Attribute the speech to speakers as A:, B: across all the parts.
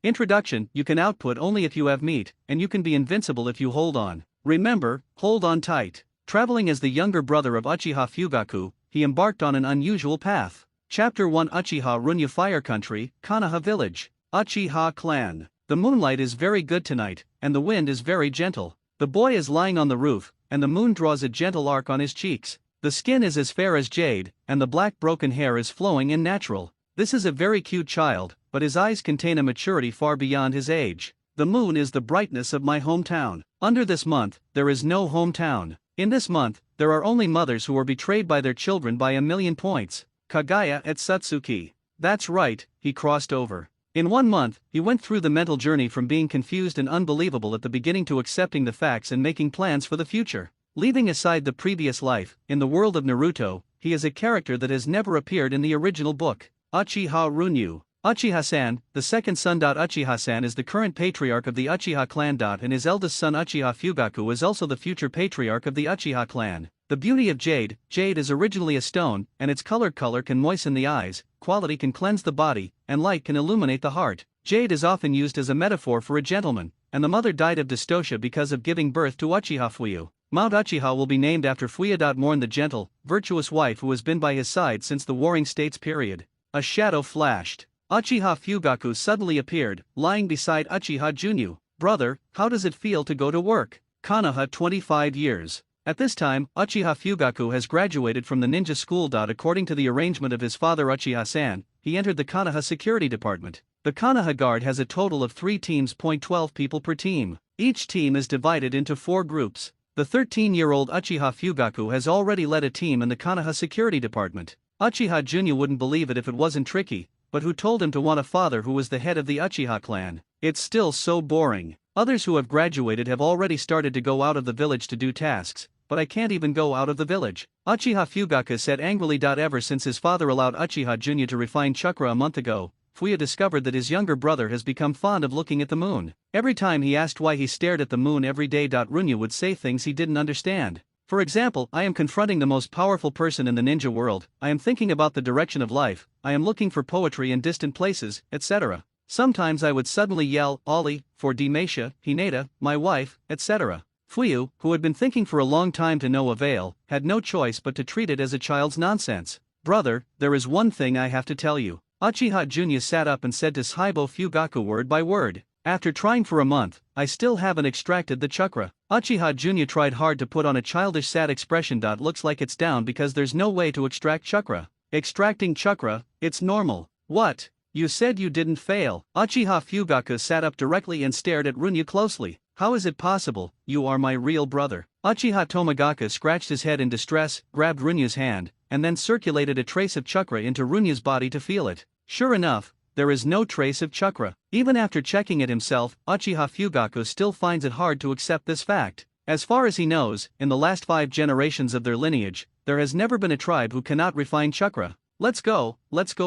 A: Introduction: you can output only if you have meat, and you can be invincible if you hold on. Remember, hold on tight. Traveling as the younger brother of Uchiha Fugaku, he embarked on an unusual path. Chapter 1: Uchiha Runyu Fire Country, Konoha Village. Uchiha Clan. The moonlight is very good tonight, and the wind is very gentle. The boy is lying on the roof, and the moon draws a gentle arc on his cheeks. The skin is as fair as jade, and the black broken hair is flowing and natural. This is a very cute child, but his eyes contain a maturity far beyond his age. The moon is the brightness of my hometown. Under this month, there is no hometown. In this month, there are only mothers who are betrayed by their children by 1,000,000 points. Kagaya at Satsuki. That's right, he crossed over. In 1 month, he went through the mental journey from being confused and unbelievable at the beginning to accepting the facts and making plans for the future. Leaving aside the previous life, in the world of Naruto, he is a character that has never appeared in the original book. Uchiha Runyu. Uchiha-san, the second son. Uchiha-san is the current patriarch of the Uchiha clan. And his eldest son Uchiha Fugaku is also the future patriarch of the Uchiha clan. The beauty of jade: jade is originally a stone, and its color can moisten the eyes, quality can cleanse the body, and light can illuminate the heart. Jade is often used as a metaphor for a gentleman, and the mother died of dystocia because of giving birth to Uchiha Fuyu. Mount Uchiha will be named after Fuya. Mourn the gentle, virtuous wife who has been by his side since the Warring States period. A shadow flashed. Uchiha Fugaku suddenly appeared, lying beside Uchiha Junyu. Brother, how does it feel to go to work? Konoha 25 years. At this time, Uchiha Fugaku has graduated from the ninja school. According to the arrangement of his father Uchiha-san, he entered the Konoha security department. The Konoha guard has a total of 3 teams. 12 people per team. Each team is divided into 4 groups. The 13-year-old Uchiha Fugaku has already led a team in the Konoha security department. Uchiha Junyu wouldn't believe it if it wasn't tricky, but who told him to want a father who was the head of the Uchiha clan? It's still so boring. Others who have graduated have already started to go out of the village to do tasks, but I can't even go out of the village. Uchiha Fugaku said angrily. Ever since his father allowed Uchiha Junyu to refine chakra a month ago, Fuya discovered that his younger brother has become fond of looking at the moon. Every time he asked why he stared at the moon every day. Runyu would say things he didn't understand. For example, I am confronting the most powerful person in the ninja world, I am thinking about the direction of life, I am looking for poetry in distant places, etc. Sometimes I would suddenly yell, Ollie, for Demasha, Hinata, my wife, etc. Fuyu, who had been thinking for a long time to no avail, had no choice but to treat it as a child's nonsense. Brother, there is one thing I have to tell you. Uchiha Junyu sat up and said to Saibo Fugaku word by word. After trying for a month, I still haven't extracted the chakra. Uchiha Junyu tried hard to put on a childish sad expression. Looks like it's down because there's no way to extract chakra. Extracting chakra, it's normal. What? You said you didn't fail. Uchiha Fugaku sat up directly and stared at Runyu closely. How is it possible? You are my real brother. Uchiha Tomagaku scratched his head in distress, grabbed Runyu's hand, and then circulated a trace of chakra into Runyu's body to feel it. Sure enough, there is no trace of chakra. Even after checking it himself, Uchiha Fugaku still finds it hard to accept this fact. As far as he knows, in the last 5 generations of their lineage, there has never been a tribe who cannot refine chakra. Let's go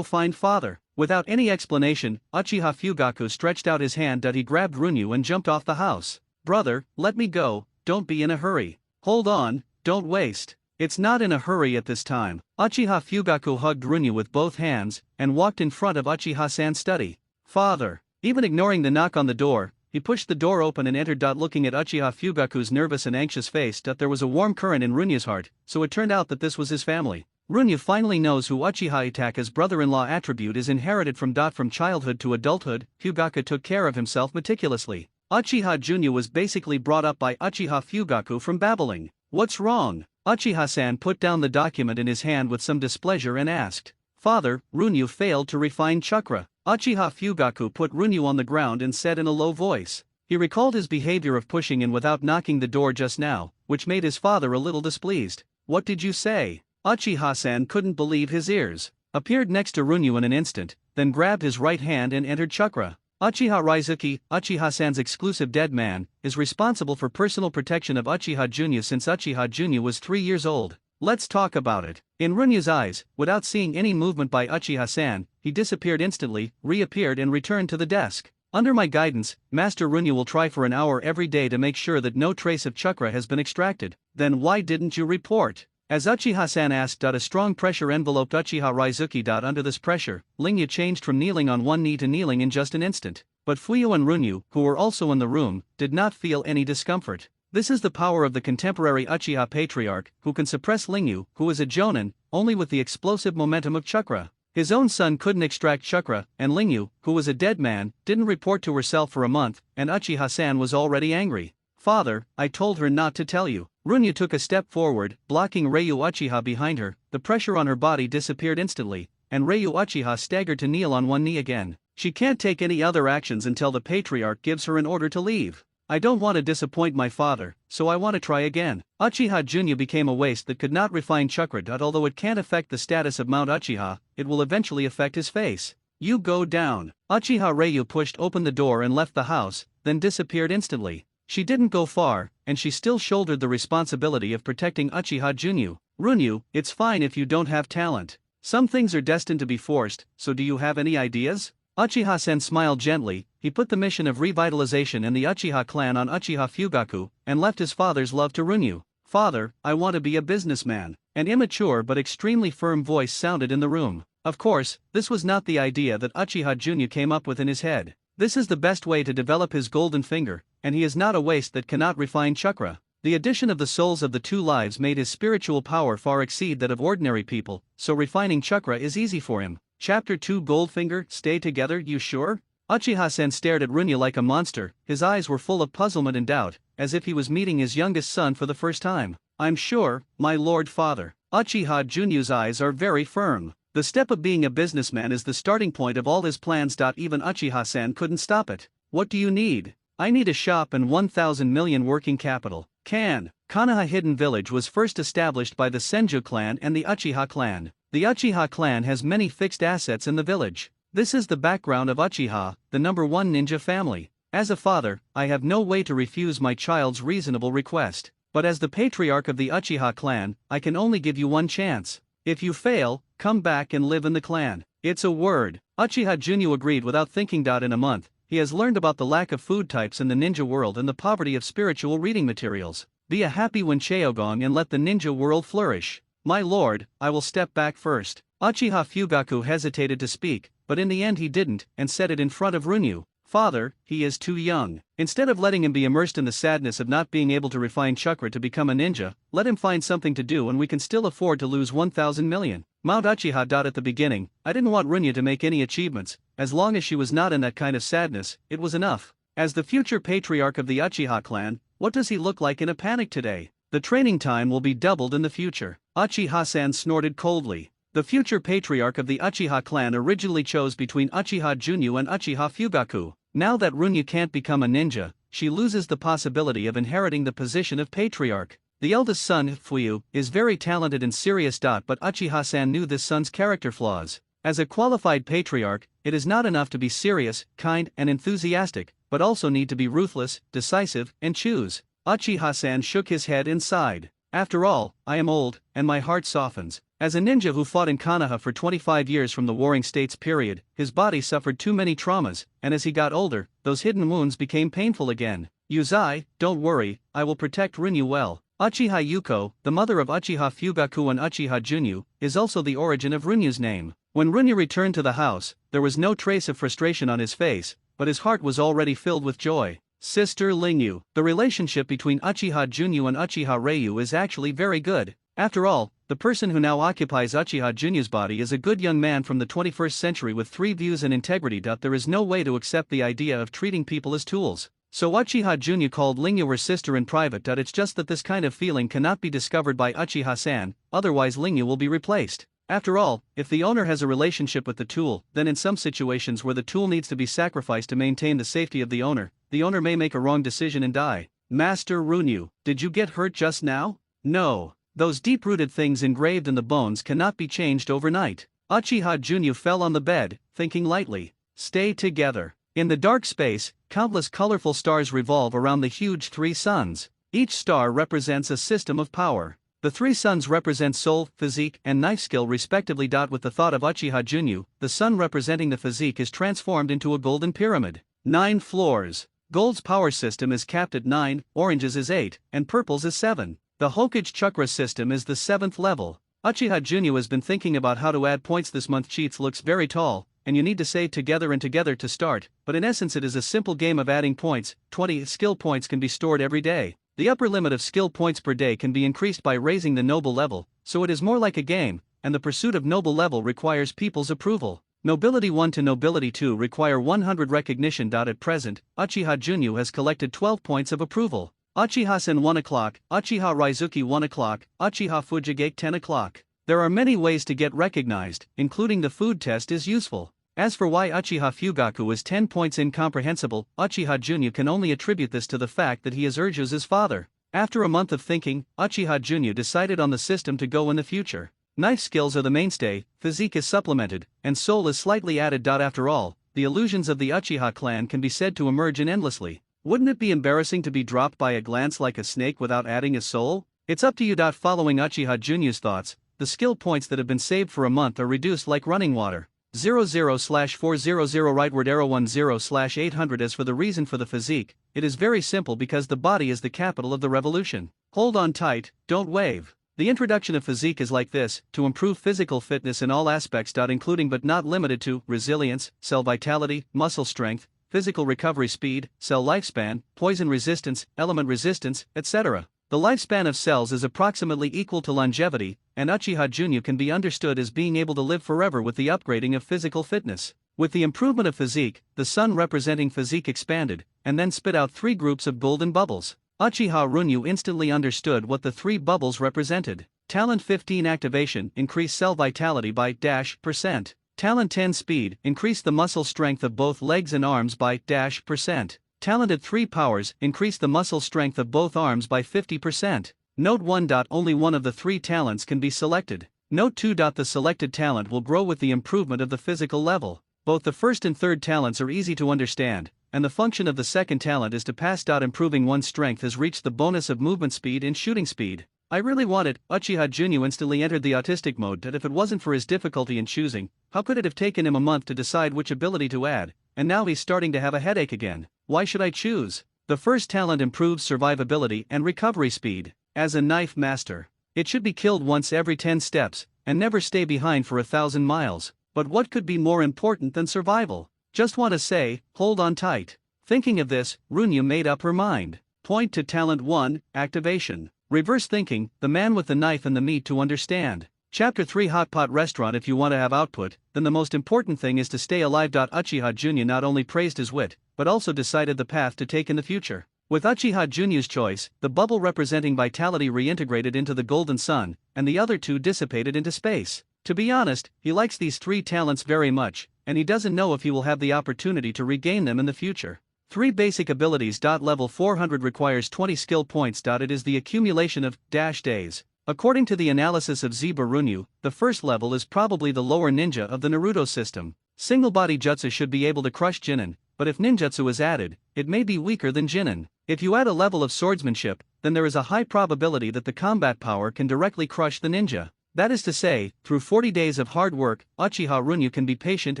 A: find father. Without any explanation, Uchiha Fugaku stretched out his hand. He grabbed Runyu and jumped off the house. Brother, let me go, don't be in a hurry. Hold on, don't waste. It's not in a hurry at this time. Uchiha Fugaku hugged Runyu with both hands, and walked in front of Uchiha-san's study. Father. Even ignoring the knock on the door, he pushed the door open and entered. Looking at Uchiha Fugaku's nervous and anxious face, there was a warm current in Runyu's heart, so it turned out that this was his family. Runyu finally knows who Uchiha Itaka's brother-in-law attribute is inherited from. From childhood to adulthood, Fugaku took care of himself meticulously. Uchiha Junyu was basically brought up by Uchiha Fugaku from babbling. What's wrong? Uchiha-san put down the document in his hand with some displeasure and asked. Father, Runyu failed to refine chakra. Uchiha Fugaku put Runyu on the ground and said in a low voice. He recalled his behavior of pushing in without knocking the door just now, which made his father a little displeased. What did you say? Uchiha-san couldn't believe his ears. Appeared next to Runyu in an instant, then grabbed his right hand and entered chakra. Uchiha Raizuki, Uchiha-san's exclusive dead man, is responsible for personal protection of Uchiha Junyu since Uchiha Junyu was 3 years old. Let's talk about it. In Runyu's eyes, without seeing any movement by Uchiha-san, he disappeared instantly, reappeared and returned to the desk. Under my guidance, Master Runyu will try for an hour every day to make sure that no trace of chakra has been extracted. Then why didn't you report? As Uchiha-san asked. A strong pressure enveloped Uchiha Raizuki. Under this pressure, Lingya changed from kneeling on one knee to kneeling in just an instant. but Fuyu and Runyu, who were also in the room, did not feel any discomfort. This is the power of the contemporary Uchiha patriarch, who can suppress Lingyu, who is a jonin, only with the explosive momentum of chakra. His own son couldn't extract chakra, and Lingyu, who was a dead man, didn't report to herself for a month, and Uchiha-san was already angry. Father, I told her not to tell you. Runyu took a step forward, blocking Ryu Uchiha behind her. The pressure on her body disappeared instantly, and Ryu Uchiha staggered to kneel on one knee again. She can't take any other actions until the patriarch gives her an order to leave. I don't want to disappoint my father, so I want to try again. Uchiha Junyu became a waste that could not refine chakra. Although it can't affect the status of Mount Uchiha, it will eventually affect his face. You go down. Uchiha Ryu pushed open the door and left the house, then disappeared instantly. She didn't go far, and she still shouldered the responsibility of protecting Uchiha Junyu. Runyu, it's fine if you don't have talent. Some things are destined to be forced, so do you have any ideas? Uchiha-sen smiled gently. He put the mission of revitalization in the Uchiha clan on Uchiha Fugaku, and left his father's love to Runyu. Father, I want to be a businessman. An immature but extremely firm voice sounded in the room. Of course, this was not the idea that Uchiha Junyu came up with in his head. This is the best way to develop his golden finger, and he is not a waste that cannot refine chakra. The addition of the souls of the two lives made his spiritual power far exceed that of ordinary people, so refining chakra is easy for him. Chapter 2 Goldfinger, stay together, you sure? Uchiha-sen stared at Runyu like a monster. His eyes were full of puzzlement and doubt, as if he was meeting his youngest son for the first time. I'm sure, my lord father. Uchiha Junyu's eyes are very firm. The step of being a businessman is the starting point of all his plans. Even Uchiha-sen couldn't stop it. What do you need? I need a shop and 1,000 million working capital. Konoha Hidden Village was first established by the Senju clan and the Uchiha clan. The Uchiha clan has many fixed assets in the village. This is the background of Uchiha, the #1 ninja family. As a father, I have no way to refuse my child's reasonable request. But as the patriarch of the Uchiha clan, I can only give you one chance. If you fail, come back and live in the clan. It's a word. Uchiha Junyu agreed without thinking. In a month, he has learned about the lack of food types in the ninja world and the poverty of spiritual reading materials. Be a happy one Chaogong and let the ninja world flourish. My lord, I will step back first. Uchiha Fugaku hesitated to speak, but in the end he didn't, and said it in front of Runyu. Father, he is too young. Instead of letting him be immersed in the sadness of not being able to refine chakra to become a ninja, let him find something to do and we can still afford to lose 1,000 million. Mount Uchiha. At the beginning, I didn't want Runyu to make any achievements. As long as she was not in that kind of sadness, it was enough. As the future patriarch of the Uchiha clan, what does he look like in a panic today? The training time will be doubled in the future. Uchiha-san snorted coldly. The future patriarch of the Uchiha clan originally chose between Uchiha Junyu and Uchiha Fugaku. Now that Runyu can't become a ninja, she loses the possibility of inheriting the position of patriarch. The eldest son, Fuyu, is very talented and serious. But Uchiha-san knew this son's character flaws. As a qualified patriarch, it is not enough to be serious, kind, and enthusiastic, but also need to be ruthless, decisive, and choose. Uchiha-san shook his head and sighed. After all, I am old, and my heart softens. As a ninja who fought in Konoha for 25 years from the Warring States period, his body suffered too many traumas, and as he got older, those hidden wounds became painful again. Yuzai, don't worry, I will protect Runyu well. Uchiha Yuko, the mother of Uchiha Fugaku and Uchiha Junyu, is also the origin of Runyu's name. When Runyu returned to the house, there was no trace of frustration on his face, but his heart was already filled with joy. Sister Lingyu. The relationship between Uchiha Junyu and Uchiha Ryu is actually very good. After all, the person who now occupies Uchiha Junyu's body is a good young man from the 21st century with 3 views and integrity. There is no way to accept the idea of treating people as tools. So Uchiha Junyu called Lingyu her sister in private. It's just that this kind of feeling cannot be discovered by Uchiha-san, otherwise Lingyu will be replaced. After all, if the owner has a relationship with the tool, then in some situations where the tool needs to be sacrificed to maintain the safety of the owner may make a wrong decision and die. Master Runyu, did you get hurt just now? No. Those deep-rooted things engraved in the bones cannot be changed overnight. Uchiha Junyu fell on the bed, thinking lightly. Stay together. In the dark space, countless colorful stars revolve around the huge 3 suns. Each star represents a system of power. The 3 suns represent soul, physique, and knife skill respectively. With the thought of Uchiha Junyu, the sun representing the physique is transformed into a golden pyramid. 9 floors. Gold's power system is capped at 9, orange's is 8, and purple's is 7. The Hokage chakra system is the 7th level. Uchiha Junyu has been thinking about how to add points this month. Cheats looks very tall, and you need to say together and together to start, but in essence it is a simple game of adding points. 20 skill points can be stored every day. The upper limit of skill points per day can be increased by raising the noble level, so it is more like a game, and the pursuit of noble level requires people's approval. Nobility 1 to Nobility 2 require 100 recognition. At present, Uchiha Junyu has collected 12 points of approval. Uchiha Sen 1 o'clock, Uchiha Raizuki 1 o'clock, Uchiha Fujigake 10 o'clock. There are many ways to get recognized, including the food test is useful. As for why Uchiha Fugaku is 10 points incomprehensible, Uchiha Junyu can only attribute this to the fact that he is Urju's father. After a month of thinking, Uchiha Junyu decided on the system to go in the future. Knife skills are the mainstay, physique is supplemented, and soul is slightly added. After all, the illusions of the Uchiha clan can be said to emerge in endlessly. Wouldn't it be embarrassing to be dropped by a glance like a snake without adding a soul? It's up to you. Following Uchiha Junyu's thoughts, the skill points that have been saved for a month are reduced like running water. 00/400 rightward arrow 10/800. As for the reason for the physique, it is very simple because the body is the capital of the revolution. Hold on tight, don't wave. The introduction of physique is like this: to improve physical fitness in all aspects, including but not limited to resilience, cell vitality, muscle strength, physical recovery speed, cell lifespan, poison resistance, element resistance, etc. The lifespan of cells is approximately equal to longevity, and Uchiha Junyu can be understood as being able to live forever with the upgrading of physical fitness. With the improvement of physique, the sun representing physique expanded, and then spit out 3 groups of golden bubbles. Uchiha Runyu instantly understood what the 3 bubbles represented. Talent 15 activation, increase cell vitality by %. Talent 10 speed, increase the muscle strength of both legs and arms by %. Talented 3 powers, increase the muscle strength of both arms by 50%. Note 1. Only one of the 3 talents can be selected. Note 2. The selected talent will grow with the improvement of the physical level. Both the first and third talents are easy to understand, and the function of the second talent is to pass. Improving one's strength has reached the bonus of movement speed and shooting speed. I really want it. Uchiha Junyu instantly entered the autistic mode. If it wasn't for his difficulty in choosing, how could it have taken him a month to decide which ability to add, and now he's starting to have a headache again. Why should I choose? The first talent improves survivability and recovery speed. As a knife master, it should be killed once every 10 steps, and never stay behind for 1,000 miles. But what could be more important than survival? Just want to say, hold on tight. Thinking of this, Runyu made up her mind. Point to talent 1, activation. Reverse thinking, the man with the knife and the meat to understand. Chapter 3 Hot Pot Restaurant. If you want to have output, then the most important thing is to stay alive. Uchiha Junyu not only praised his wit, but also decided the path to take in the future. With Uchiha Junyu's choice, the bubble representing vitality reintegrated into the golden sun, and the other 2 dissipated into space. To be honest, he likes these 3 talents very much, and he doesn't know if he will have the opportunity to regain them in the future. 3 basic abilities. Level 400 requires 20 skill points. It is the accumulation of days. According to the analysis of Zeba Runyu, the first level is probably the lower ninja of the Naruto system. Single body jutsu should be able to crush Jinin, but if ninjutsu is added, it may be weaker than Jinin. If you add a level of swordsmanship, then there is a high probability that the combat power can directly crush the ninja. That is to say, through 40 days of hard work, Uchiha Runyu can be patient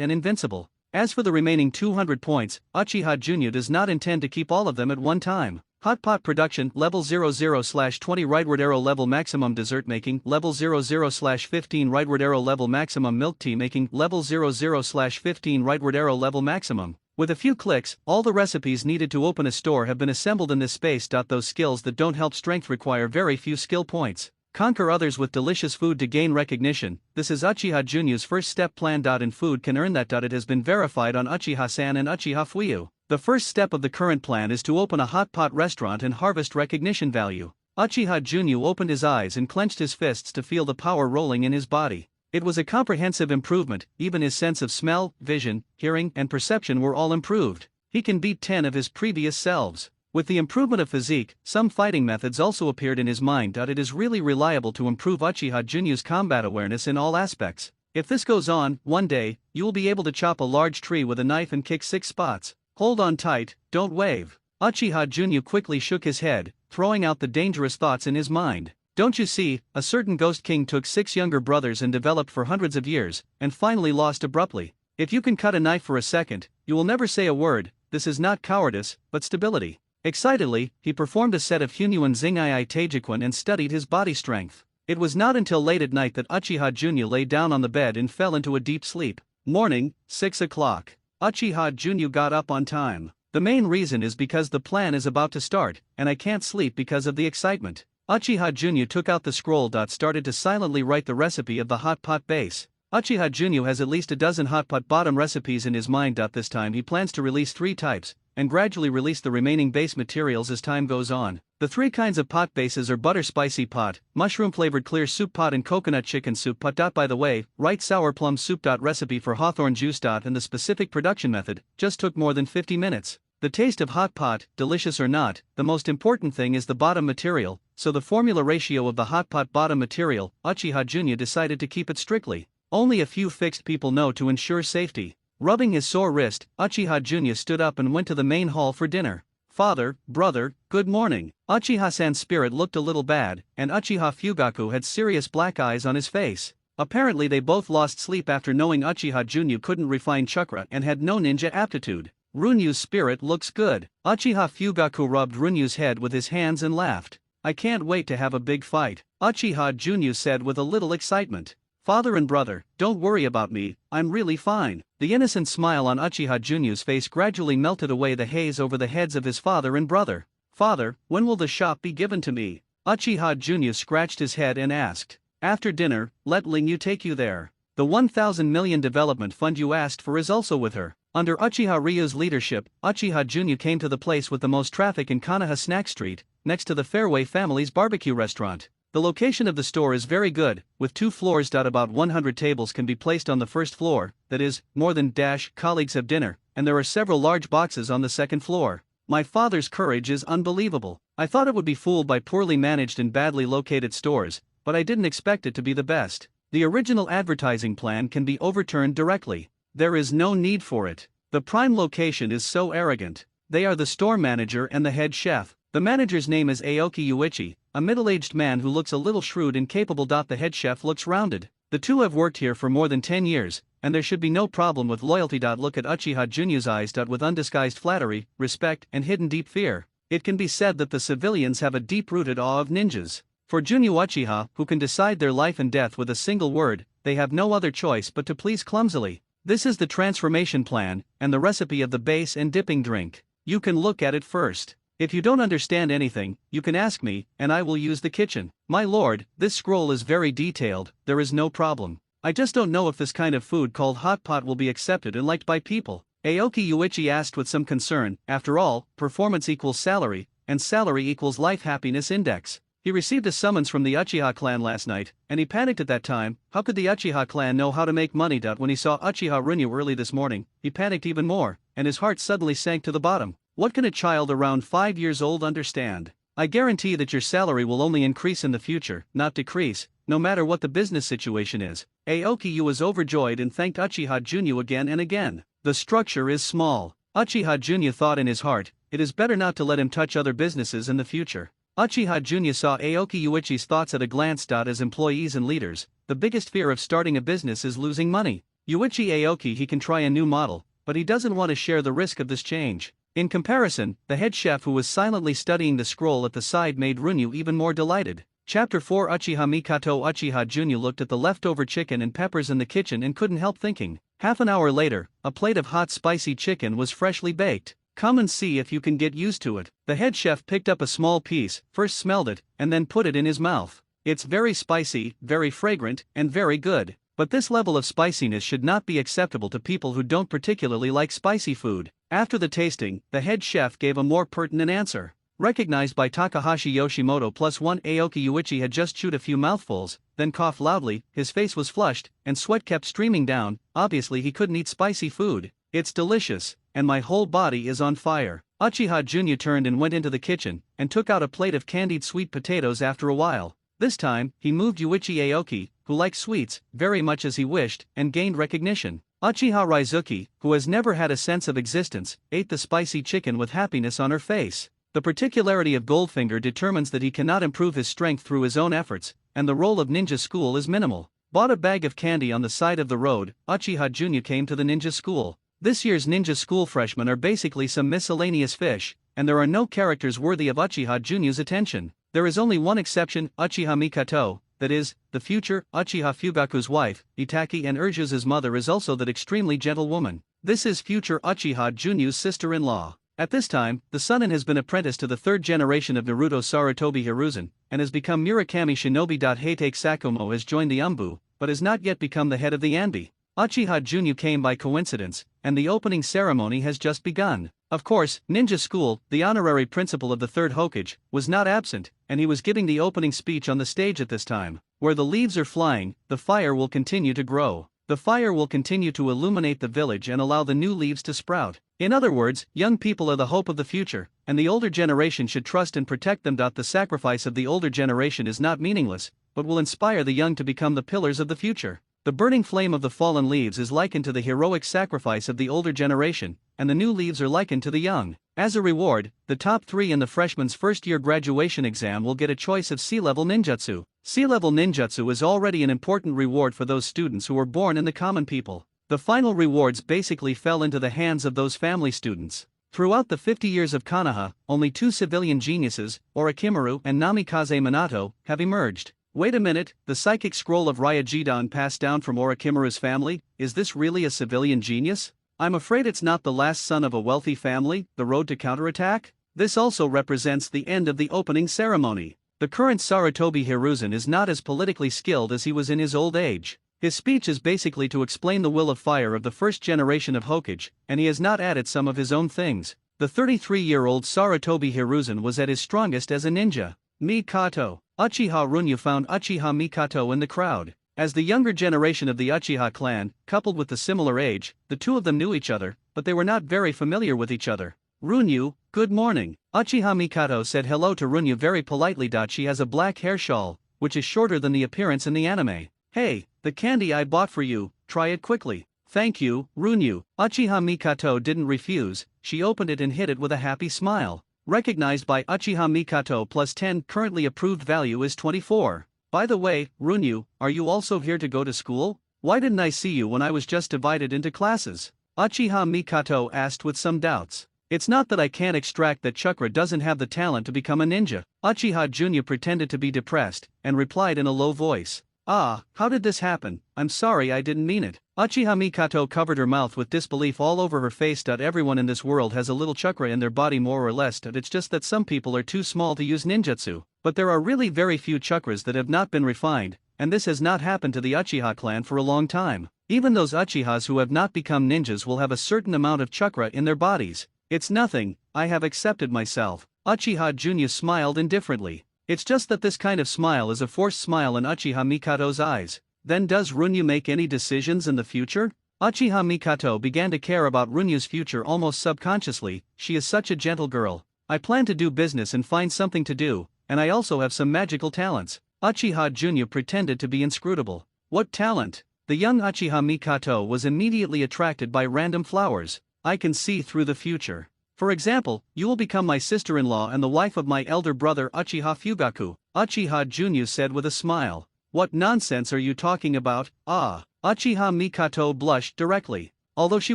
A: and invincible. As for the remaining 200 points, Uchiha Junyu does not intend to keep all of them at one time. Hot pot production, level 00/20 rightward arrow level maximum dessert making, level 00/15 rightward arrow level maximum milk tea making, level 00/15 rightward arrow level maximum. With a few clicks, all the recipes needed to open a store have been assembled in this space. Those skills that don't help strength require very few skill points. Conquer others with delicious food to gain recognition. This is Uchiha Junyu's first step plan. In food can earn that. It has been verified on Uchiha-san and Uchiha Fuyu. The first step of the current plan is to open a hot pot restaurant and harvest recognition value. Uchiha Junyu opened his eyes and clenched his fists to feel the power rolling in his body. It was a comprehensive improvement. Even his sense of smell, vision, hearing, and perception were all improved. He can beat 10 of his previous selves. With the improvement of physique, some fighting methods also appeared in his mind. It is really reliable to improve Uchiha Junyu's combat awareness in all aspects. If this goes on, one day, you will be able to chop a large tree with a knife and kick 6 spots. Hold on tight, don't wave. Uchiha Junyu quickly shook his head, throwing out the dangerous thoughts in his mind. Don't you see, a certain ghost king took 6 younger brothers and developed for hundreds of years, and finally lost abruptly. If you can cut a knife for a second, you will never say a word. This is not cowardice, but stability. Excitedly, he performed a set of Hunyuan Zingai Taijikwan and studied his body strength. It was not until late at night that Uchiha Junyu lay down on the bed and fell into a deep sleep. Morning, 6 o'clock. Uchiha Junyu got up on time. The main reason is because the plan is about to start, and I can't sleep because of the excitement. Uchiha Junyu took out the scroll. Started to silently write the recipe of the hot pot base. Uchiha Junyu has at least a dozen hot pot bottom recipes in his mind. This time he plans to release 3 types, and gradually release the remaining base materials as time goes on. The 3 kinds of pot bases are butter spicy pot, mushroom flavored clear soup pot, and coconut chicken soup pot. By the way, write sour plum soup. Recipe for hawthorn juice. And the specific production method just took more than 50 minutes. The taste of hot pot, delicious or not, the most important thing is the bottom material, so the formula ratio of the hot pot bottom material, Uchiha Junyu decided to keep it strictly. Only a few fixed people know to ensure safety. Rubbing his sore wrist, Uchiha Junyu stood up and went to the main hall for dinner. Father, brother, good morning. Uchiha-san's spirit looked a little bad, and Uchiha Fugaku had serious black eyes on his face. Apparently they both lost sleep after knowing Uchiha Junyu couldn't refine chakra and had no ninja aptitude. Runyu's spirit looks good. Uchiha Fugaku rubbed Runyu's head with his hands and laughed. I can't wait to have a big fight, Uchiha Junyu said with a little excitement. Father and brother, don't worry about me, I'm really fine. The innocent smile on Uchiha Junyu's face gradually melted away the haze over the heads of his father and brother. Father, when will the shop be given to me? Uchiha Junyu scratched his head and asked. After dinner, let Ling-yu take you there. The 1,000 million development fund you asked for is also with her. Under Uchiha Ryu's leadership, Uchiha Junyu came to the place with the most traffic in Kanaha Snack Street, next to the Fairway family's barbecue restaurant. The location of the store is very good, with 2 floors. About 100 tables can be placed on the first floor, that is, more than colleagues have dinner, and there are several large boxes on the second floor. My father's courage is unbelievable. I thought it would be fooled by poorly managed and badly located stores, but I didn't expect it to be the best. The original advertising plan can be overturned directly. There is no need for it. The prime location is so arrogant. They are the store manager and the head chef. The manager's name is Aoki Uichi, a middle-aged man who looks a little shrewd and capable. The head chef looks rounded. The two have worked here for more than 10 years, and there should be no problem with loyalty. Look at Uchiha Junyu's eyes. With undisguised flattery, respect, and hidden deep fear. It can be said that the civilians have a deep-rooted awe of ninjas. For Junyu Uchiha, who can decide their life and death with a single word, they have no other choice but to please clumsily. This is the transformation plan, and the recipe of the base and dipping drink. You can look at it first. If you don't understand anything, you can ask me, and I will use the kitchen. My lord, this scroll is very detailed, there is no problem. I just don't know if this kind of food called hot pot will be accepted and liked by people. Aoki Uichi asked with some concern. After all, performance equals salary, and salary equals life happiness index. He received a summons from the Uchiha clan last night, and he panicked at that time. How could the Uchiha clan know how to make money? When he saw Uchiha Runyu early this morning, he panicked even more, and his heart suddenly sank to the bottom. What can a child around 5 years old understand? I guarantee that your salary will only increase in the future, not decrease, no matter what the business situation is. Aoki Yu was overjoyed and thanked Uchiha Junyu again and again. The structure is small. Uchiha Junyu thought in his heart, it is better not to let him touch other businesses in the future. Uchiha Junyu saw Aoki Uichi's thoughts at a glance. As employees and leaders, the biggest fear of starting a business is losing money. Uichi Aoki, he can try a new model, but he doesn't want to share the risk of this change. In comparison, the head chef who was silently studying the scroll at the side made Runyu even more delighted. Chapter 4 Uchiha Mikato. Uchiha Junyu looked at the leftover chicken and peppers in the kitchen and couldn't help thinking. Half an hour later, a plate of hot spicy chicken was freshly baked. Come and see if you can get used to it. The head chef picked up a small piece, first smelled it, and then put it in his mouth. It's very spicy, very fragrant, and very good. But this level of spiciness should not be acceptable to people who don't particularly like spicy food. After the tasting, the head chef gave a more pertinent answer. Recognized by Takahashi Yoshimoto +1, Aoki Uichi had just chewed a few mouthfuls, then coughed loudly. His face was flushed, and sweat kept streaming down. Obviously he couldn't eat spicy food. It's delicious, and my whole body is on fire. Uchiha Junyu turned and went into the kitchen, and took out a plate of candied sweet potatoes. After a while, this time, he moved Uichi Aoki, who liked sweets, very much as he wished, and gained recognition. Uchiha Raizuki, who has never had a sense of existence, ate the spicy chicken with happiness on her face. The particularity of Goldfinger determines that he cannot improve his strength through his own efforts, and the role of ninja school is minimal. Bought a bag of candy on the side of the road, Uchiha Junyu came to the ninja school. This year's ninja school freshmen are basically some miscellaneous fish, and there are no characters worthy of Uchiha Junyu's attention. There is only one exception, Uchiha Mikato, that is, the future Uchiha Fugaku's wife, Itaki, and Urju's mother is also that extremely gentle woman. This is future Uchiha Junyu's sister-in-law. At this time, the Sunin has been apprenticed to the third generation of Naruto Sarutobi Hiruzen, and has become Murakami Shinobi. Heitake Sakumo has joined the Umbu, but has not yet become the head of the Anbi. Uchiha Junyu came by coincidence, and the opening ceremony has just begun. Of course, Ninja School, the honorary principal of the third Hokage, was not absent, and he was giving the opening speech on the stage at this time. Where the leaves are flying, the fire will continue to grow. The fire will continue to illuminate the village and allow the new leaves to sprout. In other words, young people are the hope of the future, and the older generation should trust and protect them. The sacrifice of the older generation is not meaningless, but will inspire the young to become the pillars of the future. The burning flame of the fallen leaves is likened to the heroic sacrifice of the older generation, and the new leaves are likened to the young. As a reward, the top 3 in the freshman's first-year graduation exam will get a choice of C-level ninjutsu. C-level ninjutsu is already an important reward for those students who were born in the common people. The final rewards basically fell into the hands of those family students. Throughout the 50 years of Konoha, only 2 civilian geniuses, Orochimaru and Namikaze Minato, have emerged. Wait a minute, the psychic scroll of Ryujidan passed down from Orochimaru's family, is this really a civilian genius? I'm afraid it's not the last son of a wealthy family. The road to counterattack? This also represents the end of the opening ceremony. The current Sarutobi Hiruzen is not as politically skilled as he was in his old age. His speech is basically to explain the will of fire of the first generation of Hokage, and he has not added some of his own things. The 33-year-old Sarutobi Hiruzen was at his strongest as a ninja. Mikato. Uchiha Runyu found Uchiha Mikato in the crowd. As the younger generation of the Uchiha clan, coupled with the similar age, the two of them knew each other, but they were not very familiar with each other. Runyu, good morning. Uchiha Mikato said hello to Runyu very politely. She has a black hair shawl, which is shorter than the appearance in the anime. Hey, the candy I bought for you, try it quickly. Thank you, Runyu. Uchiha Mikato didn't refuse, she opened it and hid it with a happy smile. Recognized by Uchiha Mikato +10, currently approved value is 24. By the way, Runyu, are you also here to go to school? Why didn't I see you when I was just divided into classes? Uchiha Mikato asked with some doubts. It's not that I can't extract that Chakra doesn't have the talent to become a ninja. Uchiha Junya pretended to be depressed, and replied in a low voice. Ah, how did this happen? I'm sorry, I didn't mean it. Uchiha Mikato covered her mouth with disbelief all over her face. Everyone in this world has a little chakra in their body more or less. It's just that some people are too small to use ninjutsu. But there are really very few chakras that have not been refined, and this has not happened to the Uchiha clan for a long time. Even those Uchihas who have not become ninjas will have a certain amount of chakra in their bodies. It's nothing, I have accepted myself. Uchiha Junya smiled indifferently. It's just that this kind of smile is a forced smile in Uchiha Mikato's eyes. Then does Runyu make any decisions in the future? Uchiha Mikato began to care about Runyu's future almost subconsciously. She is such a gentle girl. I plan to do business and find something to do, and I also have some magical talents. Uchiha Junya pretended to be inscrutable. What talent? The young Uchiha Mikato was immediately attracted by random flowers. I can see through the future. For example, you will become my sister-in-law and the wife of my elder brother Uchiha Fugaku, Uchiha Junya said with a smile. What nonsense are you talking about? Ah. Uchiha Mikato blushed directly. Although she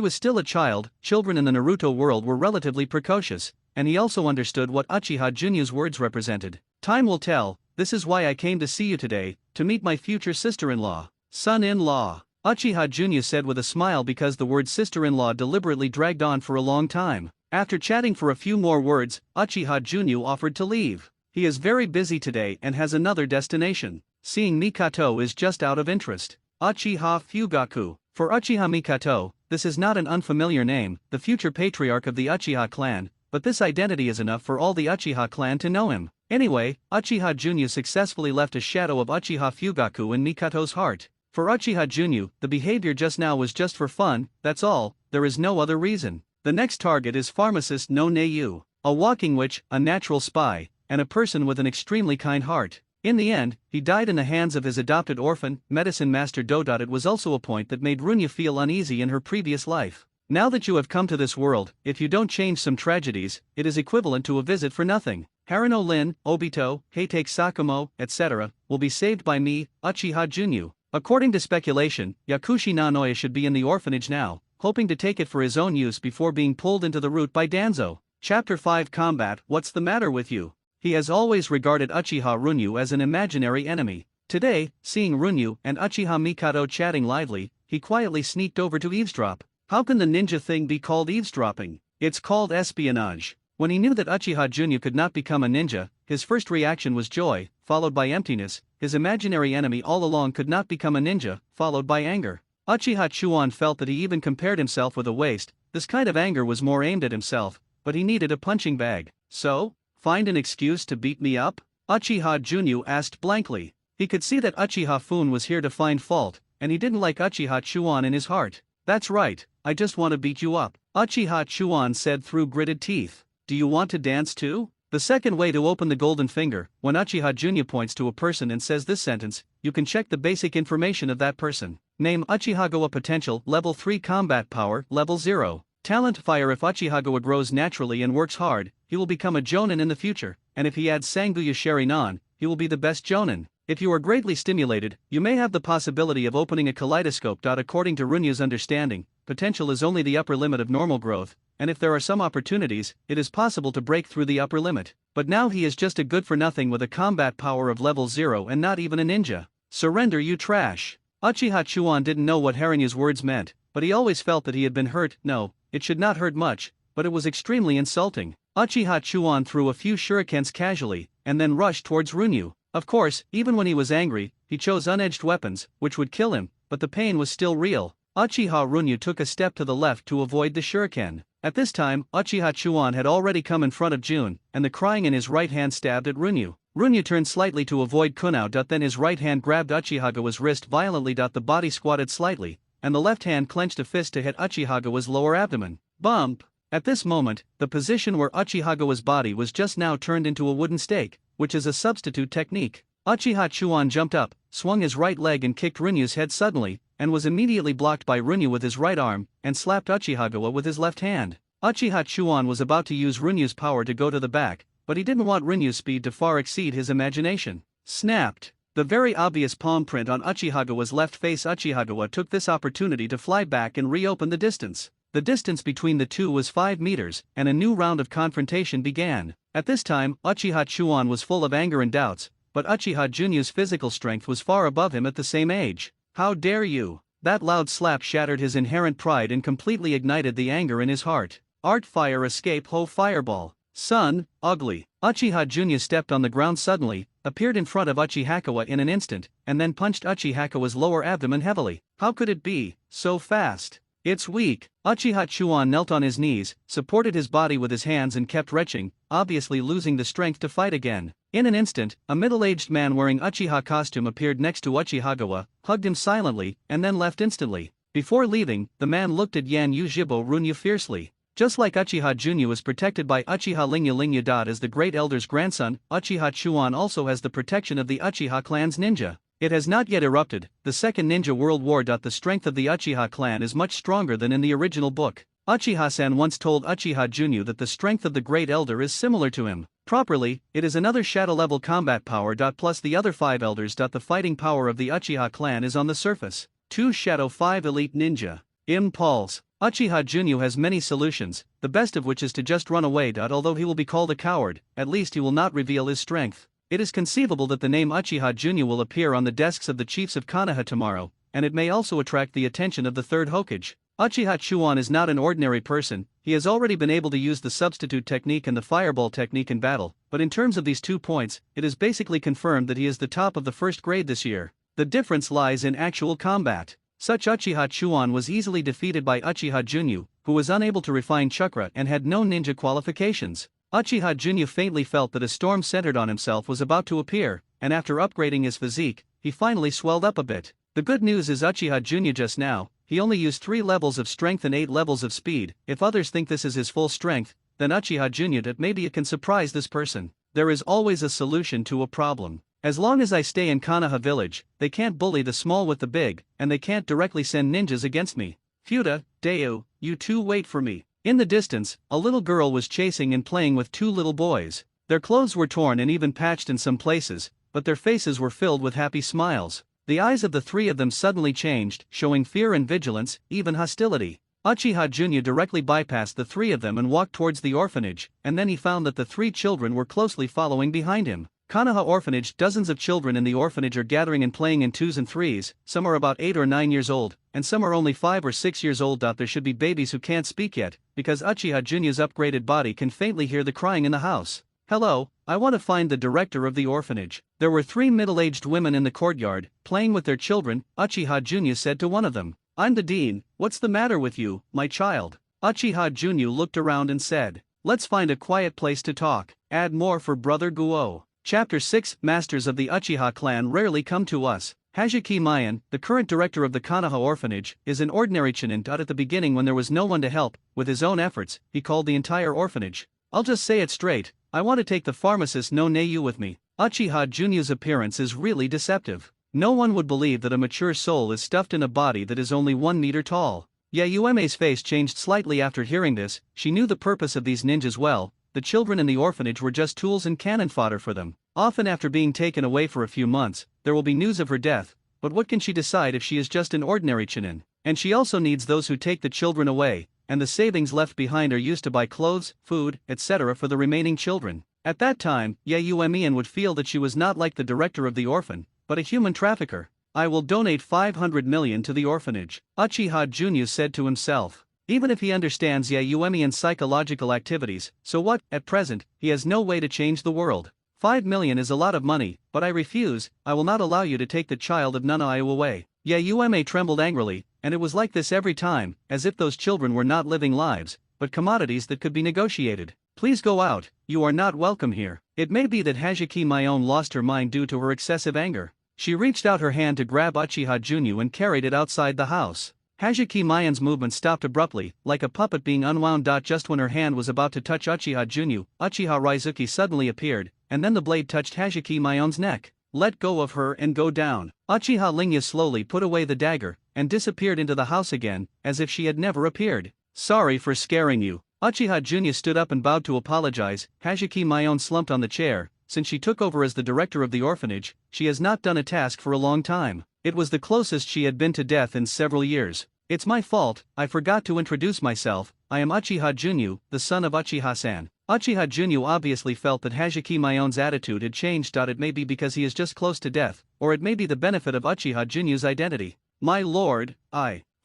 A: was still a child, children in the Naruto world were relatively precocious, and he also understood what Uchiha Junya's words represented. Time will tell, this is why I came to see you today, to meet my future sister-in-law. Son-in-law. Uchiha Junya said with a smile because the word sister-in-law deliberately dragged on for a long time. After chatting for a few more words, Uchiha Junya offered to leave. He is very busy today and has another destination. Seeing Mikato is just out of interest. Uchiha Fugaku. For Uchiha Mikato, this is not an unfamiliar name, the future patriarch of the Uchiha clan, but this identity is enough for all the Uchiha clan to know him. Anyway, Uchiha Junya successfully left a shadow of Uchiha Fugaku in Mikato's heart. For Uchiha Junya, the behavior just now was just for fun, that's all, there is no other reason. The next target is Pharmacist no Neiyu, a walking witch, a natural spy, and a person with an extremely kind heart. In the end, he died in the hands of his adopted orphan, Medicine Master Do. It was also a point that made Runya feel uneasy in her previous life. Now that you have come to this world, if you don't change some tragedies, it is equivalent to a visit for nothing. Harano Lin, Obito, Heitake Sakumo, etc., will be saved by me, Uchiha Junya. According to speculation, Yakushi Nanoya should be in the orphanage now, hoping to take it for his own use before being pulled into the route by Danzo. Chapter 5 Combat. What's the matter with you? He has always regarded Uchiha Runyu as an imaginary enemy. Today, seeing Runyu and Uchiha Mikado chatting lively, he quietly sneaked over to eavesdrop. How can the ninja thing be called eavesdropping? It's called espionage. When he knew that Uchiha Jr. could not become a ninja, his first reaction was joy, followed by emptiness. His imaginary enemy all along could not become a ninja, followed by anger. Uchiha Chuan felt that he even compared himself with a waste. This kind of anger was more aimed at himself, but he needed a punching bag. So, find an excuse to beat me up? Uchiha Junyu asked blankly. He could see that Uchiha Fun was here to find fault, and he didn't like Uchiha Chuan in his heart. That's right, I just want to beat you up, Uchiha Chuan said through gritted teeth. Do you want to dance too? The second way to open the golden finger, when Uchiha Junyu points to a person and says this sentence, you can check the basic information of that person. Name Uchihagawa potential, level 3 combat power, level 0. Talent fire. If Uchihagawa grows naturally and works hard, he will become a jonin in the future, and if he adds Sanguya Sharinan, he will be the best jonin. If you are greatly stimulated, you may have the possibility of opening a kaleidoscope. According to Runyu's understanding, potential is only the upper limit of normal growth, and if there are some opportunities, it is possible to break through the upper limit. But now he is just a good-for-nothing with a combat power of level 0 and not even a ninja. Surrender, you trash. Uchiha Chuan didn't know what Haranyu's words meant, but he always felt that he had been hurt. No, it should not hurt much, but it was extremely insulting. Uchiha Chuan threw a few shurikens casually, and then rushed towards Runyu. Of course, even when he was angry, he chose unedged weapons, which would kill him, but the pain was still real. Uchiha Runyu took a step to the left to avoid the shuriken. At this time, Uchiha Chuan had already come in front of Jun, and the crying in his right hand stabbed at Runyu. Runyu turned slightly to avoid Kunao. Then his right hand grabbed Uchihagawa's wrist violently. The body squatted slightly, and the left hand clenched a fist to hit Uchihagawa's lower abdomen. Bump! At this moment, the position where Uchihagawa's body was just now turned into a wooden stake, which is a substitute technique. Uchiha Chuan jumped up, swung his right leg and kicked Runyu's head suddenly, and was immediately blocked by Runyu with his right arm, and slapped Uchihagawa with his left hand. Uchiha Chuan was about to use Runyu's power to go to the back, but he didn't want Runyu's speed to far exceed his imagination. Snapped! The very obvious palm print on Uchihagawa's left face. Uchihagawa took this opportunity to fly back and reopen the distance. The distance between the two was 5 meters, and a new round of confrontation began. At this time, Uchiha Chuan was full of anger and doubts, but Uchiha Junyu's physical strength was far above him at the same age. How dare you! That loud slap shattered his inherent pride and completely ignited the anger in his heart. Art fire escape ho fireball. Son, ugly. Uchiha Junyu stepped on the ground suddenly, appeared in front of Uchihagawa in an instant, and then punched Uchihagawa's lower abdomen heavily. How could it be so fast? It's weak. Uchiha Chuan knelt on his knees, supported his body with his hands and kept retching, obviously losing the strength to fight again. In an instant, a middle-aged man wearing Uchiha costume appeared next to Uchihagawa, hugged him silently, and then left instantly. Before leaving, the man looked at Yan Yujibo Runyu fiercely. Just like Uchiha Junyu is protected by Uchiha Lingyu. As the Great Elder's grandson, Uchiha Chuan also has the protection of the Uchiha clan's ninja. It has not yet erupted, the Second Ninja World War. The strength of the Uchiha clan is much stronger than in the original book. Uchiha-san once told Uchiha Junyu that the strength of the Great Elder is similar to him. Properly, it is another shadow-level combat power. Plus the other 5 elders. The fighting power of the Uchiha clan is on the surface. 2 Shadow 5 Elite Ninja. Impulse. Uchiha Junyu has many solutions, the best of which is to just run away. Although he will be called a coward, at least he will not reveal his strength. It is conceivable that the name Uchiha Junyu will appear on the desks of the chiefs of Konoha tomorrow, and it may also attract the attention of the third Hokage. Uchiha Chuan is not an ordinary person. He has already been able to use the substitute technique and the fireball technique in battle, but in terms of these 2 points, it is basically confirmed that he is the top of the first grade this year. The difference lies in actual combat. Such Uchiha Chuan was easily defeated by Uchiha Junyu, who was unable to refine chakra and had no ninja qualifications. Uchiha Junyu faintly felt that a storm centered on himself was about to appear, and after upgrading his physique, he finally swelled up a bit. The good news is Uchiha Junyu just now, he only used 3 levels of strength and 8 levels of speed. If others think this is his full strength, then Uchiha Junyu that maybe it can surprise this person. There is always a solution to a problem. As long as I stay in Konoha village, they can't bully the small with the big, and they can't directly send ninjas against me. Futa, Deu, you two wait for me. In the distance, a little girl was chasing and playing with 2 little boys. Their clothes were torn and even patched in some places, but their faces were filled with happy smiles. The eyes of the 3 of them suddenly changed, showing fear and vigilance, even hostility. Uchiha Junyu directly bypassed the 3 of them and walked towards the orphanage, and then he found that the 3 children were closely following behind him. Kanaha Orphanage. Dozens of children in the orphanage are gathering and playing in twos and threes, some are about 8 or 9 years old, and some are only 5 or 6 years old. There should be babies who can't speak yet, because Uchiha Junior's upgraded body can faintly hear the crying in the house. Hello, I want to find the director of the orphanage. There were 3 middle-aged women in the courtyard, playing with their children. Uchiha Junior said to one of them, "I'm the dean, what's the matter with you, my child?" Uchiha Junior looked around and said, "Let's find a quiet place to talk." Add more for Brother Guo. Chapter 6. Masters of the Uchiha clan rarely come to us. Hajiki Mayan, the current director of the Kanaha orphanage, is an ordinary chinin. At the beginning, when there was no one to help, with his own efforts, he called the entire orphanage. I'll just say it straight, I want to take the pharmacist no Neiyu with me. Uchiha Junior's appearance is really deceptive. No one would believe that a mature soul is stuffed in a body that is only 1 meter tall. Yayueme's face changed slightly after hearing this. She knew the purpose of these ninjas well. The children in the orphanage were just tools and cannon fodder for them. Often after being taken away for a few months, there will be news of her death, but what can she decide if she is just an ordinary chinin? And she also needs those who take the children away, and the savings left behind are used to buy clothes, food, etc. for the remaining children. At that time, Yayuemian would feel that she was not like the director of the orphan, but a human trafficker. I will donate 500 million to the orphanage, Uchiha Junior said to himself. Even if he understands Yayuemian's psychological activities, so what? At present, he has no way to change the world. 5 million is a lot of money, but I refuse. I will not allow you to take the child of Nanaiu away. Yayueme trembled angrily, and it was like this every time, as if those children were not living lives, but commodities that could be negotiated. Please go out, you are not welcome here. It may be that Hajiki Mayon lost her mind due to her excessive anger. She reached out her hand to grab Uchiha Junior and carried it outside the house. Hajiki Mayon's movement stopped abruptly, like a puppet being unwound. Just when her hand was about to touch Uchiha Junior, Uchiha Raizuki suddenly appeared, and then the blade touched Hajiki Mayon's neck. Let go of her and go down. Uchiha Lingya slowly put away the dagger, and disappeared into the house again, as if she had never appeared. Sorry for scaring you. Uchiha Junior stood up and bowed to apologize. Hajiki Mayon slumped on the chair. Since she took over as the director of the orphanage, she has not done a task for a long time. It was the closest she had been to death in several years. It's my fault, I forgot to introduce myself. I am Uchiha Junior, the son of Uchiha-san. Uchiha Junior obviously felt that Hajiki Mayon's attitude had changed. It may be because he is just close to death, or it may be the benefit of Uchiha Junior's identity. My lord,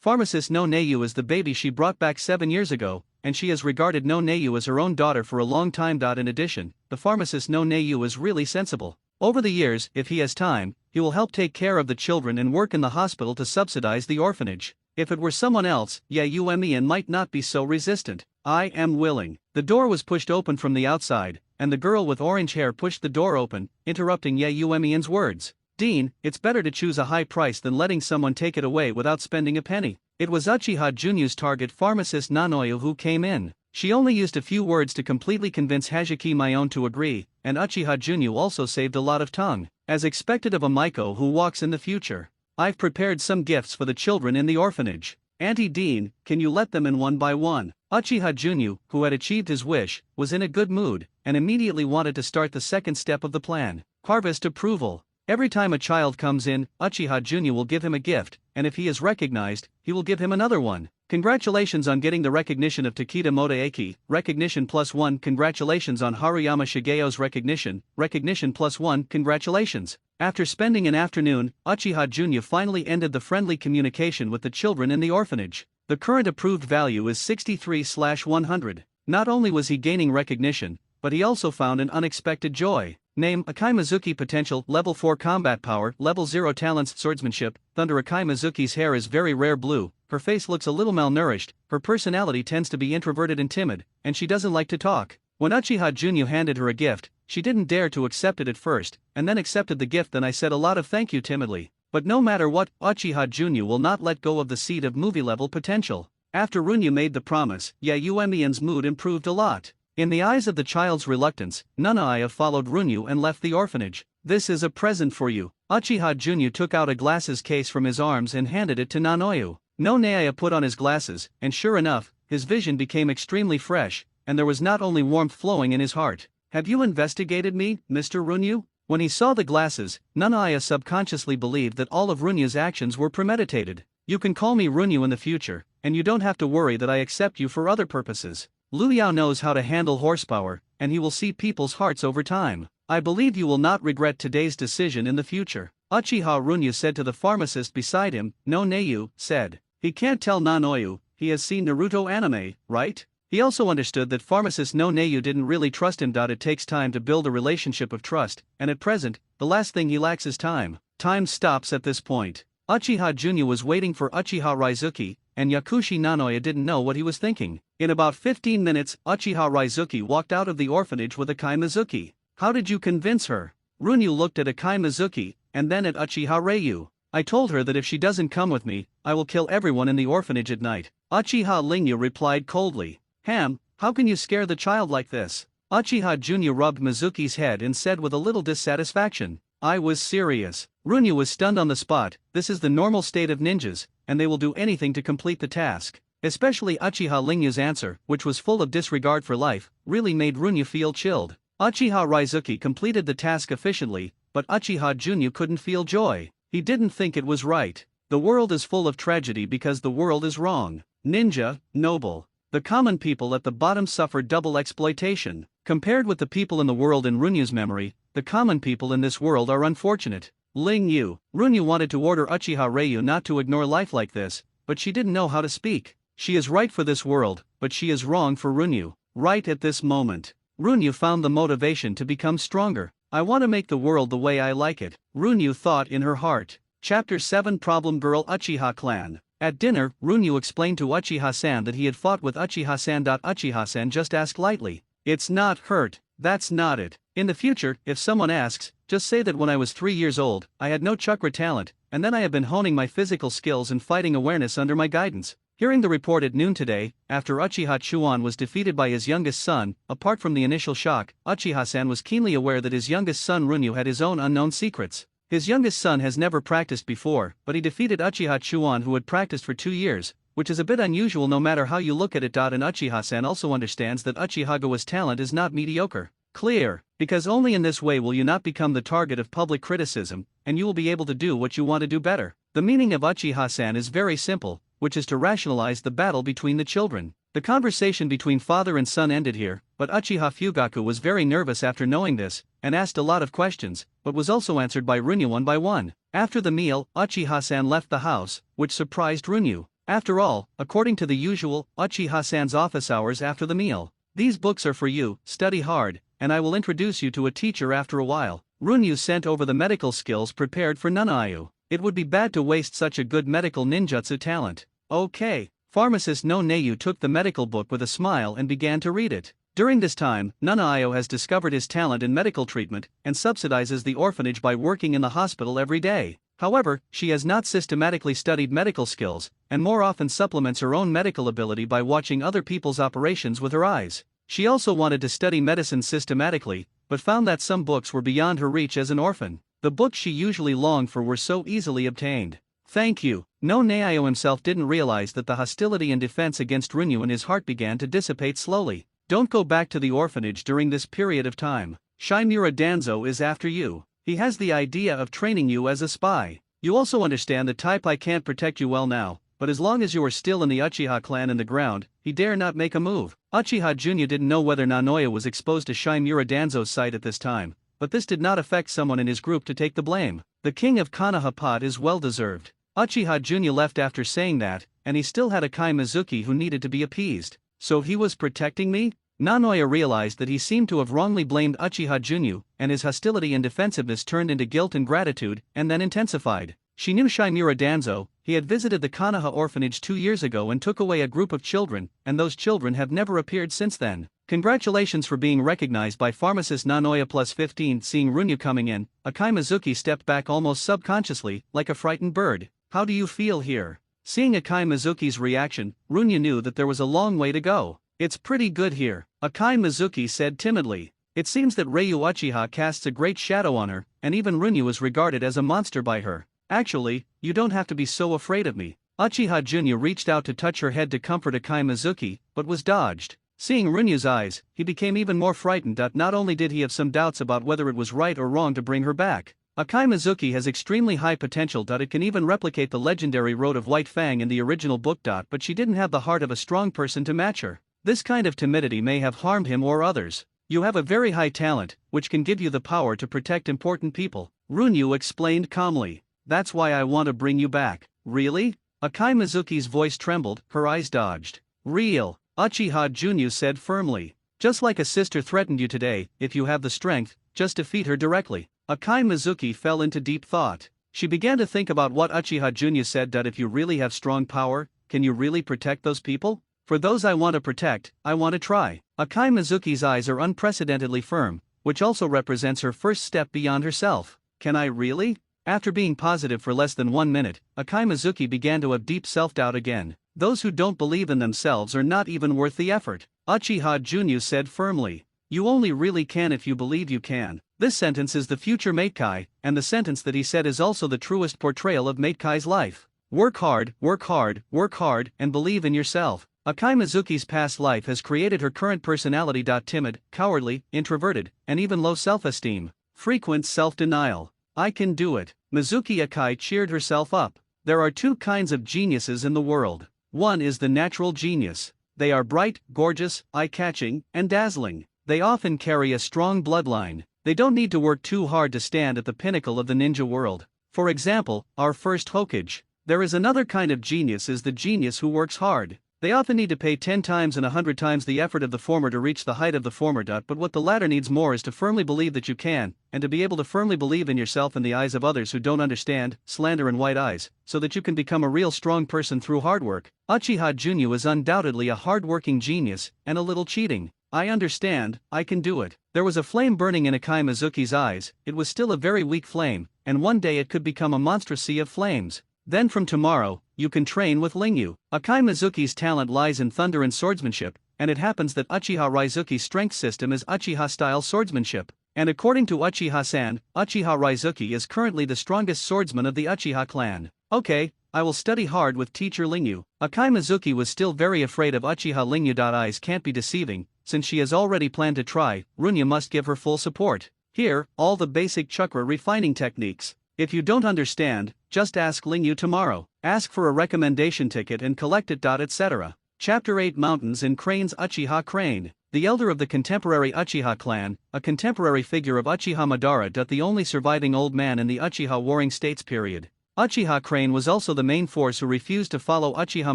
A: Pharmacist no Neiyu is the baby she brought back 7 years ago, and she has regarded no Neiyu as her own daughter for a long time. In addition, the pharmacist no Neiyu is really sensible. Over the years, if he has time, he will help take care of the children and work in the hospital to subsidize the orphanage. If it were someone else, Yayuemian might not be so resistant. I am willing. The door was pushed open from the outside, and the girl with orange hair pushed the door open, interrupting Yayuemian's words. Dean, it's better to choose a high price than letting someone take it away without spending a penny. It was Uchiha Junior's target pharmacist Nanoyu who came in. She only used a few words to completely convince Hajiki Mayon to agree, and Uchiha Junior also saved a lot of tongue, as expected of a Maiko who walks in the future. I've prepared some gifts for the children in the orphanage. Auntie Dean, can you let them in one by one? Uchiha Junior, who had achieved his wish, was in a good mood, and immediately wanted to start the second step of the plan. Harvest approval. Every time a child comes in, Uchiha Junior will give him a gift, and if he is recognized, he will give him another one. Congratulations on getting the recognition of Takeda Motoeki, recognition +1. Congratulations on Haruyama Shigeo's recognition, recognition +1. Congratulations. After spending an afternoon, Uchiha Junior finally ended the friendly communication with the children in the orphanage. The current approved value is 63/100. Not only was he gaining recognition, but he also found an unexpected joy. Name: Akai Mizuki. Potential: Level 4 Combat Power, Level 0 Talents Swordsmanship, Thunder. Akai Mizuki's hair is very rare blue, her face looks a little malnourished, her personality tends to be introverted and timid, and she doesn't like to talk. When Uchiha Junior handed her a gift, she didn't dare to accept it at first, and then accepted the gift. Then I said a lot of thank you timidly. But no matter what, Uchiha Junior will not let go of the seed of movie-level potential. After Runya made the promise, Yayuemian's mood improved a lot. In the eyes of the child's reluctance, Nanaya followed Runyu and left the orphanage. This is a present for you. Uchiha Junior took out a glasses case from his arms and handed it to Nanoyu. Nanaya put on his glasses, and sure enough, his vision became extremely fresh, and there was not only warmth flowing in his heart. Have you investigated me, Mr. Runyu? When he saw the glasses, Nanaya subconsciously believed that all of Runyu's actions were premeditated. You can call me Runyu in the future, and you don't have to worry that I accept you for other purposes. Liu Yao knows how to handle horsepower, and he will see people's hearts over time. I believe you will not regret today's decision in the future. Uchiha Runyu said to the pharmacist beside him. No Neiyu said. He can't tell Nanoyu, he has seen Naruto anime, right? He also understood that pharmacist No Neiyu didn't really trust him. It takes time to build a relationship of trust, and at present, the last thing he lacks is time. Time stops at this point. Uchiha Junya was waiting for Uchiha Raizuki, and Yakushi Nanoya didn't know what he was thinking. In about 15 minutes, Uchiha Raizuki walked out of the orphanage with Akai Mizuki. How did you convince her? Runyu looked at Akai Mizuki, and then at Uchiha Ryu. I told her that if she doesn't come with me, I will kill everyone in the orphanage at night. Uchiha Lingyu replied coldly. Ham, how can you scare the child like this? Uchiha Junya rubbed Mizuki's head and said with a little dissatisfaction. I was serious. Runyu was stunned on the spot. This is the normal state of ninjas, and they will do anything to complete the task. Especially Uchiha Lingyu's answer, which was full of disregard for life, really made Runyu feel chilled. Uchiha Raizuki completed the task efficiently, but Uchiha Junya couldn't feel joy. He didn't think it was right. The world is full of tragedy because the world is wrong. Ninja, noble. The common people at the bottom suffered double exploitation. Compared with the people in the world in Runyu's memory, the common people in this world are unfortunate. Ling Yu. Runyu wanted to order Uchiha Ryu not to ignore life like this, but she didn't know how to speak. She is right for this world, but she is wrong for Runyu. Right at this moment, Runyu found the motivation to become stronger. I want to make the world the way I like it, Runyu thought in her heart. Chapter 7 Problem Girl Uchiha Clan. At dinner, Runyu explained to Uchiha-san that he had fought with Uchiha-san. Uchiha-san just asked lightly. It's not hurt, that's not it. In the future, if someone asks, just say that when I was 3 years old, I had no chakra talent, and then I have been honing my physical skills and fighting awareness under my guidance. Hearing the report at noon today, after Uchiha Chuan was defeated by his youngest son, apart from the initial shock, Uchiha-san was keenly aware that his youngest son Runyu had his own unknown secrets. His youngest son has never practiced before, but he defeated Uchiha Chuan who had practiced for 2 years, which is a bit unusual no matter how you look at it. And Uchiha-san also understands that Uchiha-gawa's talent is not mediocre. Clear, because only in this way will you not become the target of public criticism, and you will be able to do what you want to do better. The meaning of Uchiha-san is very simple, which is to rationalize the battle between the children. The conversation between father and son ended here, but Uchiha Fugaku was very nervous after knowing this, and asked a lot of questions, but was also answered by Runyu one by one. After the meal, Uchiha-san left the house, which surprised Runyu. After all, according to the usual, Uchiha-san's office hours after the meal. These books are for you, study hard, and I will introduce you to a teacher after a while. Runyu sent over the medical skills prepared for Nanayu. It would be bad to waste such a good medical ninjutsu talent. Okay. Pharmacist No Neiyu took the medical book with a smile and began to read it. During this time, Nanayo has discovered his talent in medical treatment and subsidizes the orphanage by working in the hospital every day. However, she has not systematically studied medical skills, and more often supplements her own medical ability by watching other people's operations with her eyes. She also wanted to study medicine systematically, but found that some books were beyond her reach as an orphan. The books she usually longed for were so easily obtained. Thank you. No Neiyu himself didn't realize that the hostility and defense against Runyu in his heart began to dissipate slowly. Don't go back to the orphanage during this period of time. Shimura Danzo is after you. He has the idea of training you as a spy. You also understand that Taipai can't protect you well now, but as long as you are still in the Uchiha clan in the ground, he dare not make a move. Uchiha Junya didn't know whether Nanoya was exposed to Shimura Danzo's sight at this time, but this did not affect someone in his group to take the blame. The king of Konoha Pot is well deserved. Uchiha Junya left after saying that, and he still had Akai Mizuki who needed to be appeased. So he was protecting me? Nanoya realized that he seemed to have wrongly blamed Uchiha Junya, and his hostility and defensiveness turned into guilt and gratitude, and then intensified. She knew Shimura Danzo. He had visited the Konoha orphanage 2 years ago and took away a group of children, and those children have never appeared since then. Congratulations for being recognized by pharmacist Nanoya plus 15. Seeing Runyu coming in, Akai Mizuki stepped back almost subconsciously, like a frightened bird. How do you feel here? Seeing Akai Mizuki's reaction, Runyu knew that there was a long way to go. It's pretty good here, Akai Mizuki said timidly. It seems that Ryu Uchiha casts a great shadow on her, and even Runyu is regarded as a monster by her. Actually, you don't have to be so afraid of me. Uchiha Junya reached out to touch her head to comfort Akai Mizuki, but was dodged. Seeing Runyu's eyes, he became even more frightened. Not only did he have some doubts about whether it was right or wrong to bring her back. Akai Mizuki has extremely high potential. It can even replicate the legendary Road of White Fang in the original book. But she didn't have the heart of a strong person to match her. This kind of timidity may have harmed him or others. You have a very high talent, which can give you the power to protect important people, Runyu explained calmly. That's why I want to bring you back. Really? Akai Mizuki's voice trembled, her eyes dodged. Real, Uchiha Junyu said firmly. Just like a sister threatened you today, if you have the strength, just defeat her directly. Akai Mizuki fell into deep thought. She began to think about what Uchiha Junyu said, that if you really have strong power, can you really protect those people? For those I want to protect, I want to try. Akai Mizuki's eyes are unprecedentedly firm, which also represents her first step beyond herself. Can I really? After being positive for less than 1 minute, Akai Mizuki began to have deep self-doubt again. Those who don't believe in themselves are not even worth the effort. Uchiha Junyu said firmly. You only really can if you believe you can. This sentence is the future Matekai, and the sentence that he said is also the truest portrayal of Matekai's life. Work hard, work hard, work hard, and believe in yourself. Akai Mizuki's past life has created her current personality. Timid, cowardly, introverted, and even low self-esteem. Frequent self-denial. I can do it. Mizuki Akai cheered herself up. There are two kinds of geniuses in the world. One is the natural genius. They are bright, gorgeous, eye-catching, and dazzling. They often carry a strong bloodline. They don't need to work too hard to stand at the pinnacle of the ninja world. For example, our first Hokage. There is another kind of genius, is the genius who works hard. They often need to pay 10 times and 100 times the effort of the former to reach the height of the former. But what the latter needs more is to firmly believe that you can, and to be able to firmly believe in yourself in the eyes of others who don't understand, slander and white eyes, so that you can become a real strong person through hard work. Uchiha Junyu is undoubtedly a hard-working genius, and a little cheating. I understand, I can do it. There was a flame burning in Akai Mizuki's eyes. It was still a very weak flame, and one day it could become a monstrous sea of flames. Then from tomorrow, you can train with Lingyu. Akai Mizuki's talent lies in thunder and swordsmanship, and it happens that Uchiha Raizuki's strength system is Uchiha-style swordsmanship. And according to Uchiha-san, Uchiha Raizuki is currently the strongest swordsman of the Uchiha clan. Okay, I will study hard with teacher Lingyu. Akai Mizuki was still very afraid of Uchiha Lingyu. Eyes can't be deceiving, since she has already planned to try. Runya must give her full support. Here, all the basic chakra refining techniques. If you don't understand, just ask Lingyu tomorrow. Ask for a recommendation ticket and collect it. Etc. Chapter 8 Mountains and Cranes. Uchiha Crane, the elder of the contemporary Uchiha clan, a contemporary figure of Uchiha Madara. The only surviving old man in the Uchiha Warring States period. Uchiha Crane was also the main force who refused to follow Uchiha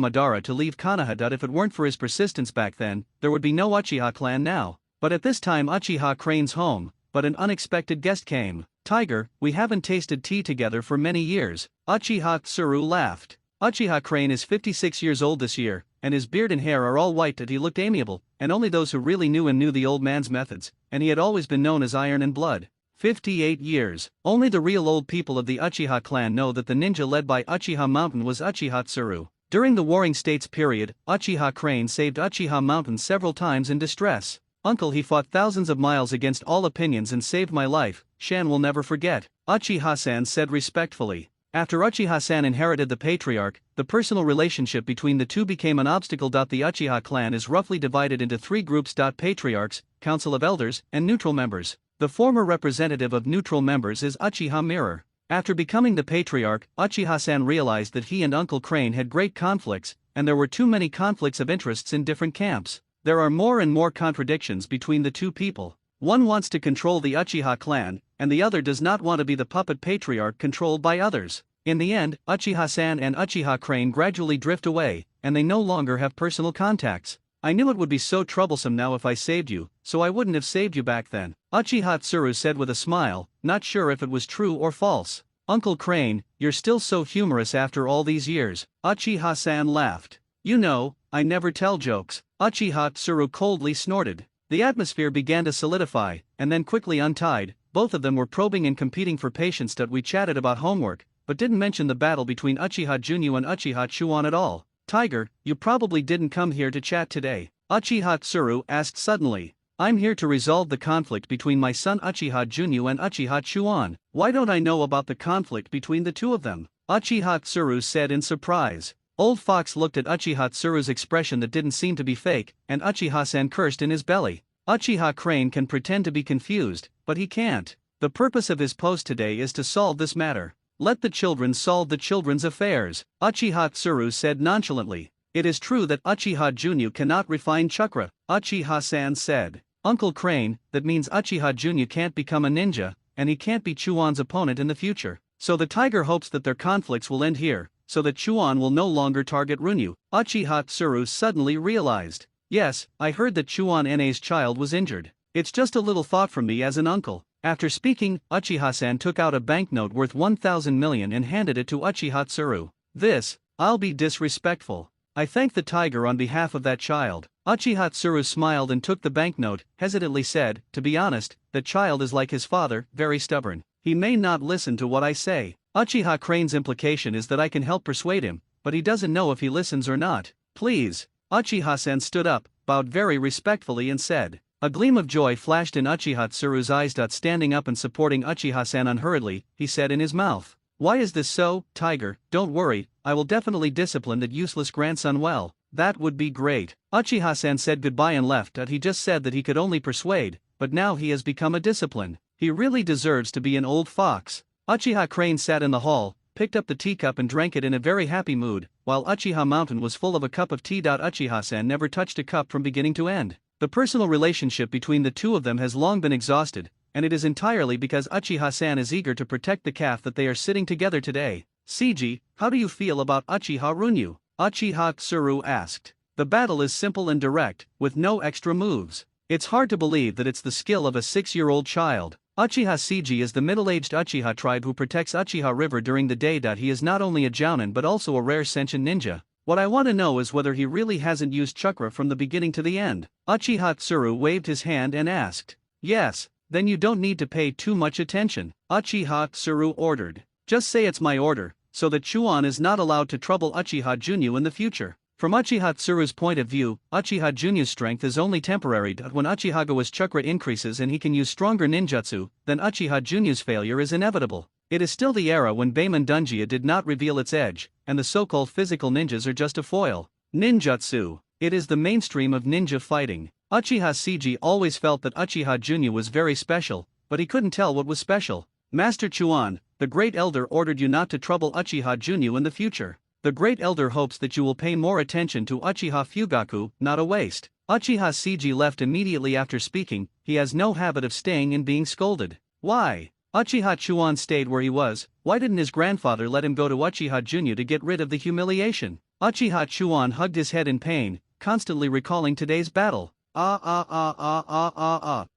A: Madara to leave Konoha. If it weren't for his persistence back then, there would be no Uchiha clan now. But at this time Uchiha Crane's home, but an unexpected guest came. Tiger, we haven't tasted tea together for many years. Uchiha Tsuru laughed. Uchiha Crane is 56 years old this year, and his beard and hair are all white. He looked amiable, and only those who really knew the old man's methods, and he had always been known as Iron and Blood. 58 years. Only the real old people of the Uchiha clan know that the ninja led by Uchiha Mountain was Uchiha Tsuru. During the Warring States period, Uchiha Crane saved Uchiha Mountain several times in distress. Uncle, he fought thousands of miles against all opinions and saved my life, Shan will never forget, Uchiha-san said respectfully. After Uchiha-san inherited the patriarch, the personal relationship between the two became an obstacle. The Uchiha clan is roughly divided into 3 groups. Patriarchs, Council of Elders, and neutral members. The former representative of neutral members is Uchiha Mirror. After becoming the patriarch, Uchiha-san realized that he and Uncle Crane had great conflicts, and there were too many conflicts of interests in different camps. There are more and more contradictions between the two people. One wants to control the Uchiha clan, and the other does not want to be the puppet patriarch controlled by others. In the end, Uchiha-san and Uchiha Crane gradually drift away, and they no longer have personal contacts. I knew it would be so troublesome now if I saved you, so I wouldn't have saved you back then, Uchiha Tsuru said with a smile, not sure if it was true or false. Uncle Crane, you're still so humorous after all these years, Uchiha-san laughed. You know, I never tell jokes, Uchiha Tsuru coldly snorted. The atmosphere began to solidify, and then quickly untied. Both of them were probing and competing for patience. We chatted about homework, but didn't mention the battle between Uchiha Junyu and Uchiha Chuan at all. Tiger, you probably didn't come here to chat today, Uchiha Tsuru asked suddenly. I'm here to resolve the conflict between my son Uchiha Junyu and Uchiha Chuan. Why don't I know about the conflict between the two of them? Uchiha Tsuru said in surprise. Old Fox looked at Uchiha Tsuru's expression that didn't seem to be fake, and Uchiha-san cursed in his belly. Uchiha Crane can pretend to be confused, but he can't. The purpose of his post today is to solve this matter. Let the children solve the children's affairs, Uchiha Tsuru said nonchalantly. It is true that Uchiha Junyu cannot refine chakra, Uchiha-san said. Uncle Crane, that means Uchiha Jr. can't become a ninja, and he can't be Chuan's opponent in the future. So the tiger hopes that their conflicts will end here, so that Chuan will no longer target Runyu. Uchiha Tsuru suddenly realized. Yes, I heard that Chuan Na's child was injured. It's just a little thought from me as an uncle. After speaking, Uchiha-san took out a banknote worth 1,000 million and handed it to Uchiha Tsuru. This, I'll be disrespectful. I thank the tiger on behalf of that child. Uchiha Tsuru smiled and took the banknote, hesitantly said, to be honest, that child is like his father, very stubborn. He may not listen to what I say. Uchiha Crane's implication is that I can help persuade him, but he doesn't know if he listens or not. Please. Uchiha-san stood up, bowed very respectfully and said. A gleam of joy flashed in Uchiha Tsuru's eyes. Standing up and supporting Uchiha-san unhurriedly, he said in his mouth. Why is this so, Tiger? Don't worry, I will definitely discipline that useless grandson well. That would be great. Uchiha-san said goodbye and left. He just said that he could only persuade, but now he has become a discipline. He really deserves to be an old fox. Uchiha Crane sat in the hall, picked up the teacup and drank it in a very happy mood, while Uchiha Mountain was full of a cup of tea. Uchiha-san never touched a cup from beginning to end. The personal relationship between the two of them has long been exhausted, and it is entirely because Uchiha-san is eager to protect the calf that they are sitting together today. Seiji, how do you feel about Uchiha Runyu? Uchiha Tsuru asked. The battle is simple and direct, with no extra moves. It's hard to believe that it's the skill of a 6-year-old child. Uchiha Seiji is the middle-aged Uchiha tribe who protects Uchiha River during the day. He is not only a jounin but also a rare senshin ninja. What I want to know is whether he really hasn't used chakra from the beginning to the end. Uchiha Tsuru waved his hand and asked. Yes, then you don't need to pay too much attention. Uchiha Tsuru ordered. Just say it's my order, so that Chuan is not allowed to trouble Uchiha Jr. in the future. From Uchiha Tsuru's point of view, Uchiha Jr.'s strength is only temporary. When Uchihagawa's chakra increases and he can use stronger ninjutsu, then Uchiha Jr.'s failure is inevitable. It is still the era when Baemon Dunjia did not reveal its edge, and the so-called physical ninjas are just a foil. Ninjutsu. It is the mainstream of ninja fighting. Uchiha Seiji always felt that Uchiha Jr. was very special, but he couldn't tell what was special. Master Chuan, the Great Elder ordered you not to trouble Uchiha Jr. in the future. The Great Elder hopes that you will pay more attention to Uchiha Fugaku, not a waste. Uchiha Seiji left immediately after speaking. He has no habit of staying and being scolded. Why? Uchiha Chuan stayed where he was. Why didn't his grandfather let him go to Uchiha Jr. to get rid of the humiliation? Uchiha Chuan hugged his head in pain, constantly recalling today's battle.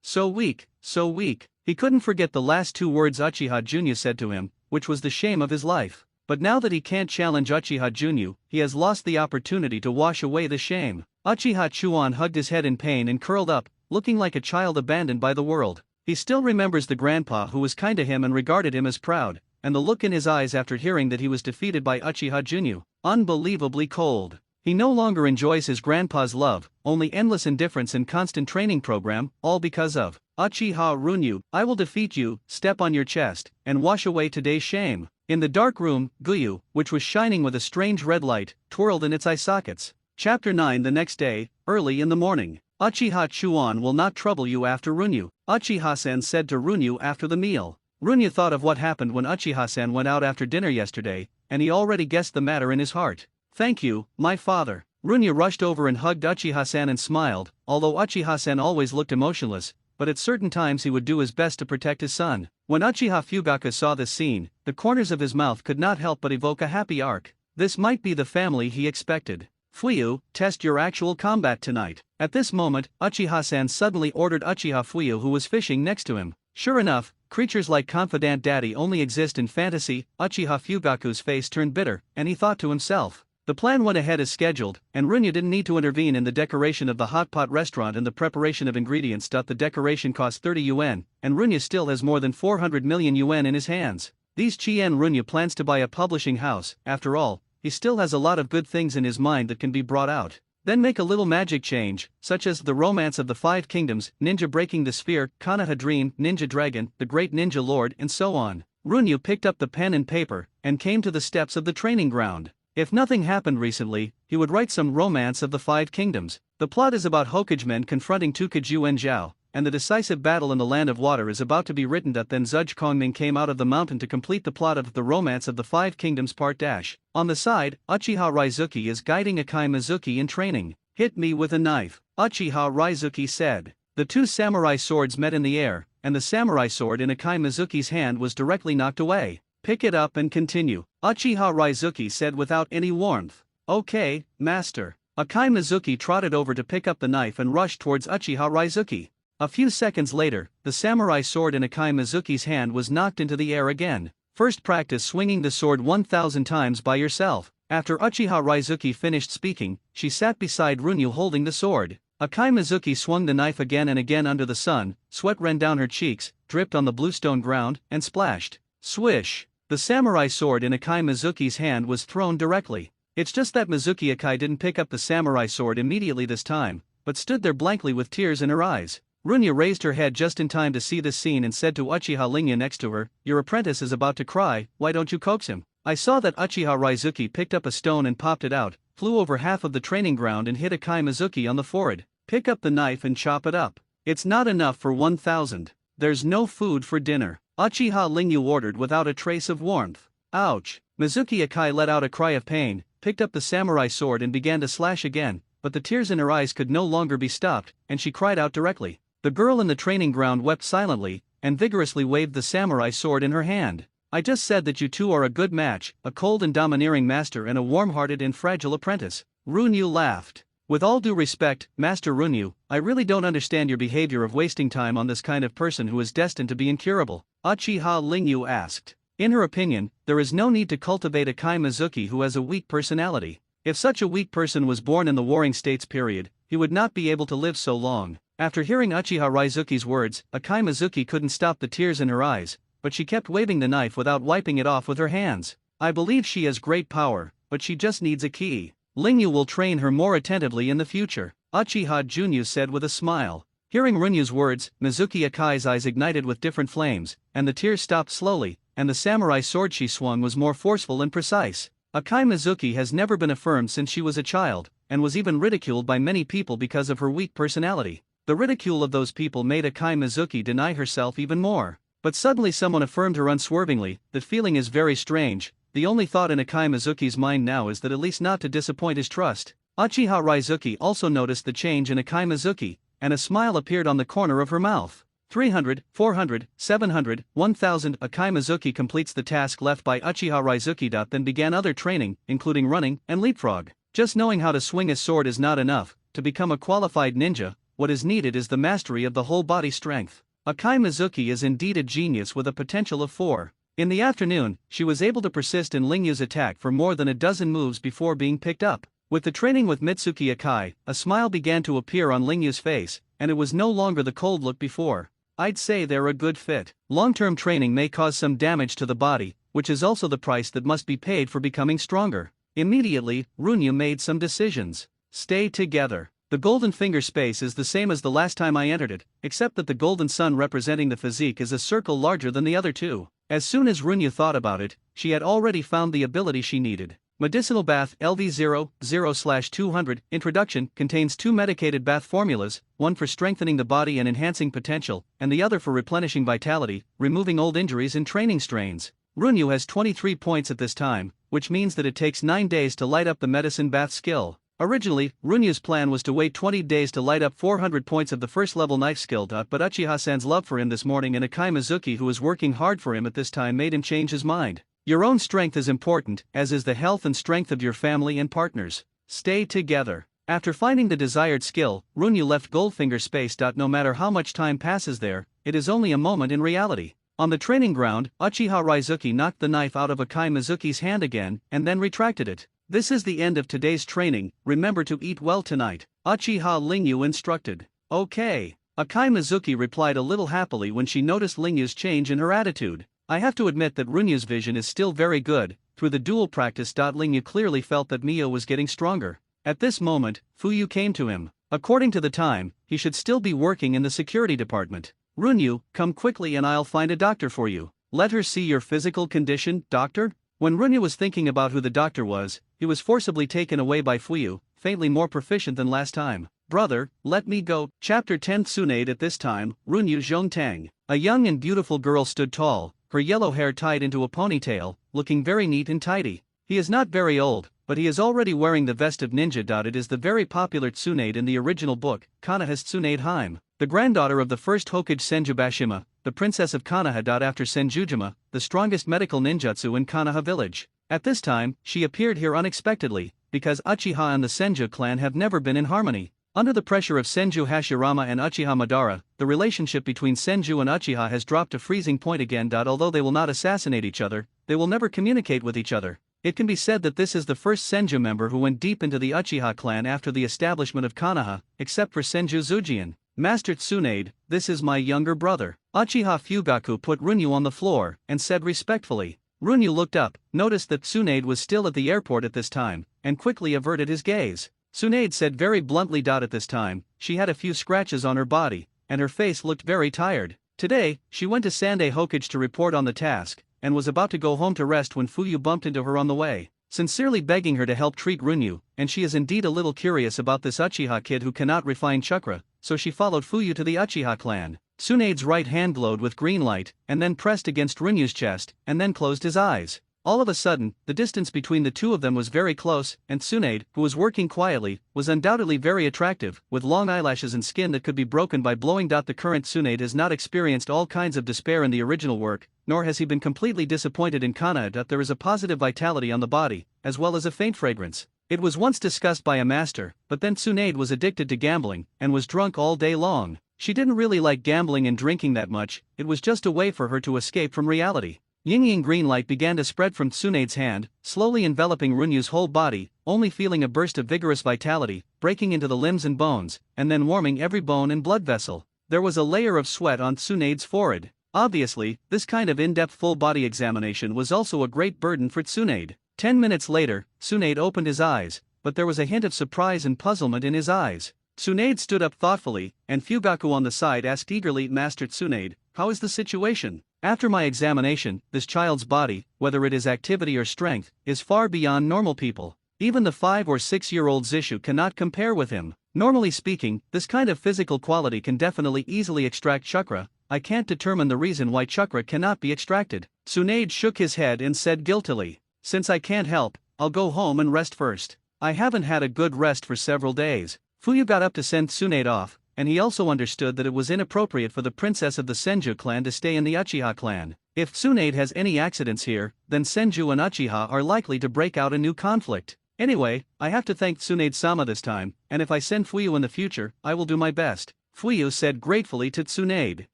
A: So weak, so weak. He couldn't forget the last 2 words Uchiha Jr. said to him, which was the shame of his life. But now that he can't challenge Uchiha Jr., he has lost the opportunity to wash away the shame. Uchiha Chuan hugged his head in pain and curled up, looking like a child abandoned by the world. He still remembers the grandpa who was kind to him and regarded him as proud, and the look in his eyes after hearing that he was defeated by Uchiha Jr. Unbelievably cold. He no longer enjoys his grandpa's love, only endless indifference and constant training program, all because of Uchiha Runyu. I will defeat you, step on your chest, and wash away today's shame. In the dark room, Guyu, which was shining with a strange red light, twirled in its eye sockets. Chapter 9. The next day, early in the morning. Uchiha Chuan will not trouble you after Runyu, Uchiha-san said to Runyu after the meal. Runyu thought of what happened when Uchiha-san went out after dinner yesterday, and he already guessed the matter in his heart. Thank you, my father. Runyu rushed over and hugged Uchiha-san and smiled, although Uchiha-san always looked emotionless, but at certain times he would do his best to protect his son. When Uchiha Fugaku saw this scene, the corners of his mouth could not help but evoke a happy arc. This might be the family he expected. Fuyu, test your actual combat tonight. At this moment, Uchiha-san suddenly ordered Uchiha Fuyu, who was fishing next to him. Sure enough, creatures like Confidant Daddy only exist in fantasy. Uchiha Fugaku's face turned bitter, and he thought to himself. The plan went ahead as scheduled, and Runyu didn't need to intervene in the decoration of the hot pot restaurant and the preparation of ingredients. The decoration cost 30 yuan, and Runyu still has more than 400 million yuan in his hands. These Chien Runyu plans to buy a publishing house. After all, he still has a lot of good things in his mind that can be brought out. Then make a little magic change, such as the Romance of the 5 Kingdoms, Ninja Breaking the Sphere, Konoha Dream, Ninja Dragon, The Great Ninja Lord, and so on. Runyu picked up the pen and paper, and came to the steps of the training ground. If nothing happened recently, he would write some Romance of the 5 Kingdoms. The plot is about Hokage men confronting Tukaju and Zhao, and the decisive battle in the Land of Water is about to be written. Then Zhuge Kongming came out of the mountain to complete the plot of the Romance of the 5 Kingdoms Part Dash. On the side, Uchiha Raizuki is guiding Akai Mizuki in training. Hit me with a knife, Uchiha Raizuki said. The two samurai swords met in the air, and the samurai sword in Akai Mizuki's hand was directly knocked away. Pick it up and continue, Uchiha Raizuki said without any warmth. Okay, master. Akai Mizuki trotted over to pick up the knife and rushed towards Uchiha Raizuki. A few seconds later, the samurai sword in Akai Mizuki's hand was knocked into the air again. First practice swinging the sword 1,000 times by yourself. After Uchiha Raizuki finished speaking, she sat beside Runyu holding the sword. Akai Mizuki swung the knife again and again under the sun, sweat ran down her cheeks, dripped on the bluestone ground, and splashed. Swish! The samurai sword in Akai Mizuki's hand was thrown directly. It's just that Mizuki Akai didn't pick up the samurai sword immediately this time, but stood there blankly with tears in her eyes. Runyu raised her head just in time to see this scene and said to Uchiha Lingya next to her, "Your apprentice is about to cry, why don't you coax him?" I saw that Uchiha Raizuki picked up a stone and popped it out, flew over half of the training ground and hit Akai Mizuki on the forehead. Pick up the knife and chop it up. It's not enough for 1,000. There's no food for dinner, Uchiha Lingyu ordered without a trace of warmth. Ouch! Mizuki Akai let out a cry of pain, picked up the samurai sword and began to slash again, but the tears in her eyes could no longer be stopped, and she cried out directly. The girl in the training ground wept silently, and vigorously waved the samurai sword in her hand. I just said that you two are a good match, a cold and domineering master and a warm-hearted and fragile apprentice. Runyu laughed. With all due respect, Master Runyu, I really don't understand your behavior of wasting time on this kind of person who is destined to be incurable, Uchiha Lingyu asked. In her opinion, there is no need to cultivate Akai Mizuki who has a weak personality. If such a weak person was born in the Warring States period, he would not be able to live so long. After hearing Uchiha Raizuki's words, Akai Mizuki couldn't stop the tears in her eyes, but she kept waving the knife without wiping it off with her hands. I believe she has great power, but she just needs a key. Lingyu will train her more attentively in the future, Uchiha Junyu said with a smile. Hearing Runyu's words, Mizuki Akai's eyes ignited with different flames, and the tears stopped slowly, and the samurai sword she swung was more forceful and precise. Akai Mizuki has never been affirmed since she was a child, and was even ridiculed by many people because of her weak personality. The ridicule of those people made Akai Mizuki deny herself even more. But suddenly someone affirmed her unswervingly. That feeling is very strange. The only thought in Akai Mizuki's mind now is that at least not to disappoint his trust. Uchiha Raizuki also noticed the change in Akai Mizuki, and a smile appeared on the corner of her mouth. 300, 400, 700, 1000. Akai Mizuki completes the task left by Uchiha Raizuki. Then began other training, including running and leapfrog. Just knowing how to swing a sword is not enough. To become a qualified ninja, what is needed is the mastery of the whole body strength. Akai Mizuki is indeed a genius with a potential of 4. In the afternoon, she was able to persist in Lingyu's attack for more than a dozen moves before being picked up. With the training with Mitsuki Akai, a smile began to appear on Lingyu's face, and it was no longer the cold look before. I'd say they're a good fit. Long-term training may cause some damage to the body, which is also the price that must be paid for becoming stronger. Immediately, Runyu made some decisions. Stay together. The golden finger space is the same as the last time I entered it, except that the golden sun representing the physique is a circle larger than the other two. As soon as Runyu thought about it, she had already found the ability she needed. Medicinal Bath LV00/200 Introduction contains 2 medicated bath formulas, one for strengthening the body and enhancing potential, and the other for replenishing vitality, removing old injuries and training strains. Runyu has 23 points at this time, which means that it takes 9 days to light up the medicine bath skill. Originally, Runyu's plan was to wait 20 days to light up 400 points of the first level knife skill. But Uchiha-san's love for him this morning and Akai Mizuki who is working hard for him at this time made him change his mind. Your own strength is important, as is the health and strength of your family and partners. Stay together. After finding the desired skill, Runyu left Goldfinger space. No matter how much time passes there, it is only a moment in reality. On the training ground, Uchiha Raizuki knocked the knife out of Akai Mizuki's hand again, and then retracted it. This is the end of today's training, remember to eat well tonight, Uchiha Lingyu instructed. Okay. Akai Mizuki replied a little happily when she noticed Lingyu's change in her attitude. I have to admit that Runyu's vision is still very good. Through the dual practice. Lingyu clearly felt that Mio was getting stronger. At this moment, Fuyu came to him. According to the time, he should still be working in the security department. Runyu, come quickly and I'll find a doctor for you. Let her see your physical condition, doctor? When Runyu was thinking about who the doctor was, he was forcibly taken away by Fuyu, faintly more proficient than last time. Brother, let me go. Chapter 10 Tsunade. At this time, Runyu Zhongtang, a young and beautiful girl, stood tall, her yellow hair tied into a ponytail, looking very neat and tidy. He is not very old, but he is already wearing the vest of ninja. It is the very popular Tsunade in the original book, Kanaha's Tsunade Heim. the granddaughter of the first Hokage Senjubashima, the princess of Konoha. After Senjujima, the strongest medical ninjutsu in Konoha village. At this time, she appeared here unexpectedly, because Uchiha and the Senju clan have never been in harmony. Under the pressure of Senju Hashirama and Uchiha Madara, the relationship between Senju and Uchiha has dropped to freezing point again. Although they will not assassinate each other, they will never communicate with each other. It can be said that this is the first Senju member who went deep into the Uchiha clan after the establishment of Konoha, except for Senju Zujian. Master Tsunade, this is my younger brother. Uchiha Fugaku put Runyu on the floor, and said respectfully. Runyu looked up, noticed that Tsunade was still at the airport at this time, and quickly averted his gaze. Tsunade said very bluntly. At this time, she had a few scratches on her body, and her face looked very tired. Today, she went to Sandei Hokage to report on the task, and was about to go home to rest when Fuyu bumped into her on the way, sincerely begging her to help treat Runyu, and she is indeed a little curious about this Uchiha kid who cannot refine chakra, so she followed Fuyu to the Uchiha clan. Tsunade's right hand glowed with green light, and then pressed against Runyu's chest, and then closed his eyes. All of a sudden, the distance between the two of them was very close, and Tsunade, who was working quietly, was undoubtedly very attractive, with long eyelashes and skin that could be broken by blowing. The current Tsunade has not experienced all kinds of despair in the original work, nor has he been completely disappointed in Konoha. There is a positive vitality on the body, as well as a faint fragrance. It was once discussed by a master, but then Tsunade was addicted to gambling, and was drunk all day long. She didn't really like gambling and drinking that much, it was just a way for her to escape from reality. Yin-yang green light began to spread from Tsunade's hand, slowly enveloping Runyu's whole body, only feeling a burst of vigorous vitality, breaking into the limbs and bones, and then warming every bone and blood vessel. There was a layer of sweat on Tsunade's forehead. Obviously, this kind of in-depth full-body examination was also a great burden for Tsunade. 10 minutes later, Tsunade opened his eyes, but there was a hint of surprise and puzzlement in his eyes. Tsunade stood up thoughtfully, and Fugaku on the side asked eagerly, Master Tsunade, how is the situation? After my examination, this child's body, whether it is activity or strength, is far beyond normal people. Even the 5 or 6-year-old Zishu cannot compare with him. Normally speaking, this kind of physical quality can definitely easily extract chakra. I can't determine the reason why chakra cannot be extracted. Tsunade shook his head and said guiltily, since I can't help, I'll go home and rest first. I haven't had a good rest for several days. Fuyu got up to send Tsunade off, and he also understood that it was inappropriate for the princess of the Senju clan to stay in the Uchiha clan. If Tsunade has any accidents here, then Senju and Uchiha are likely to break out a new conflict. Anyway, I have to thank Tsunade-sama this time, and if I send Fuyu in the future, I will do my best. Fuyu said gratefully to Tsunade.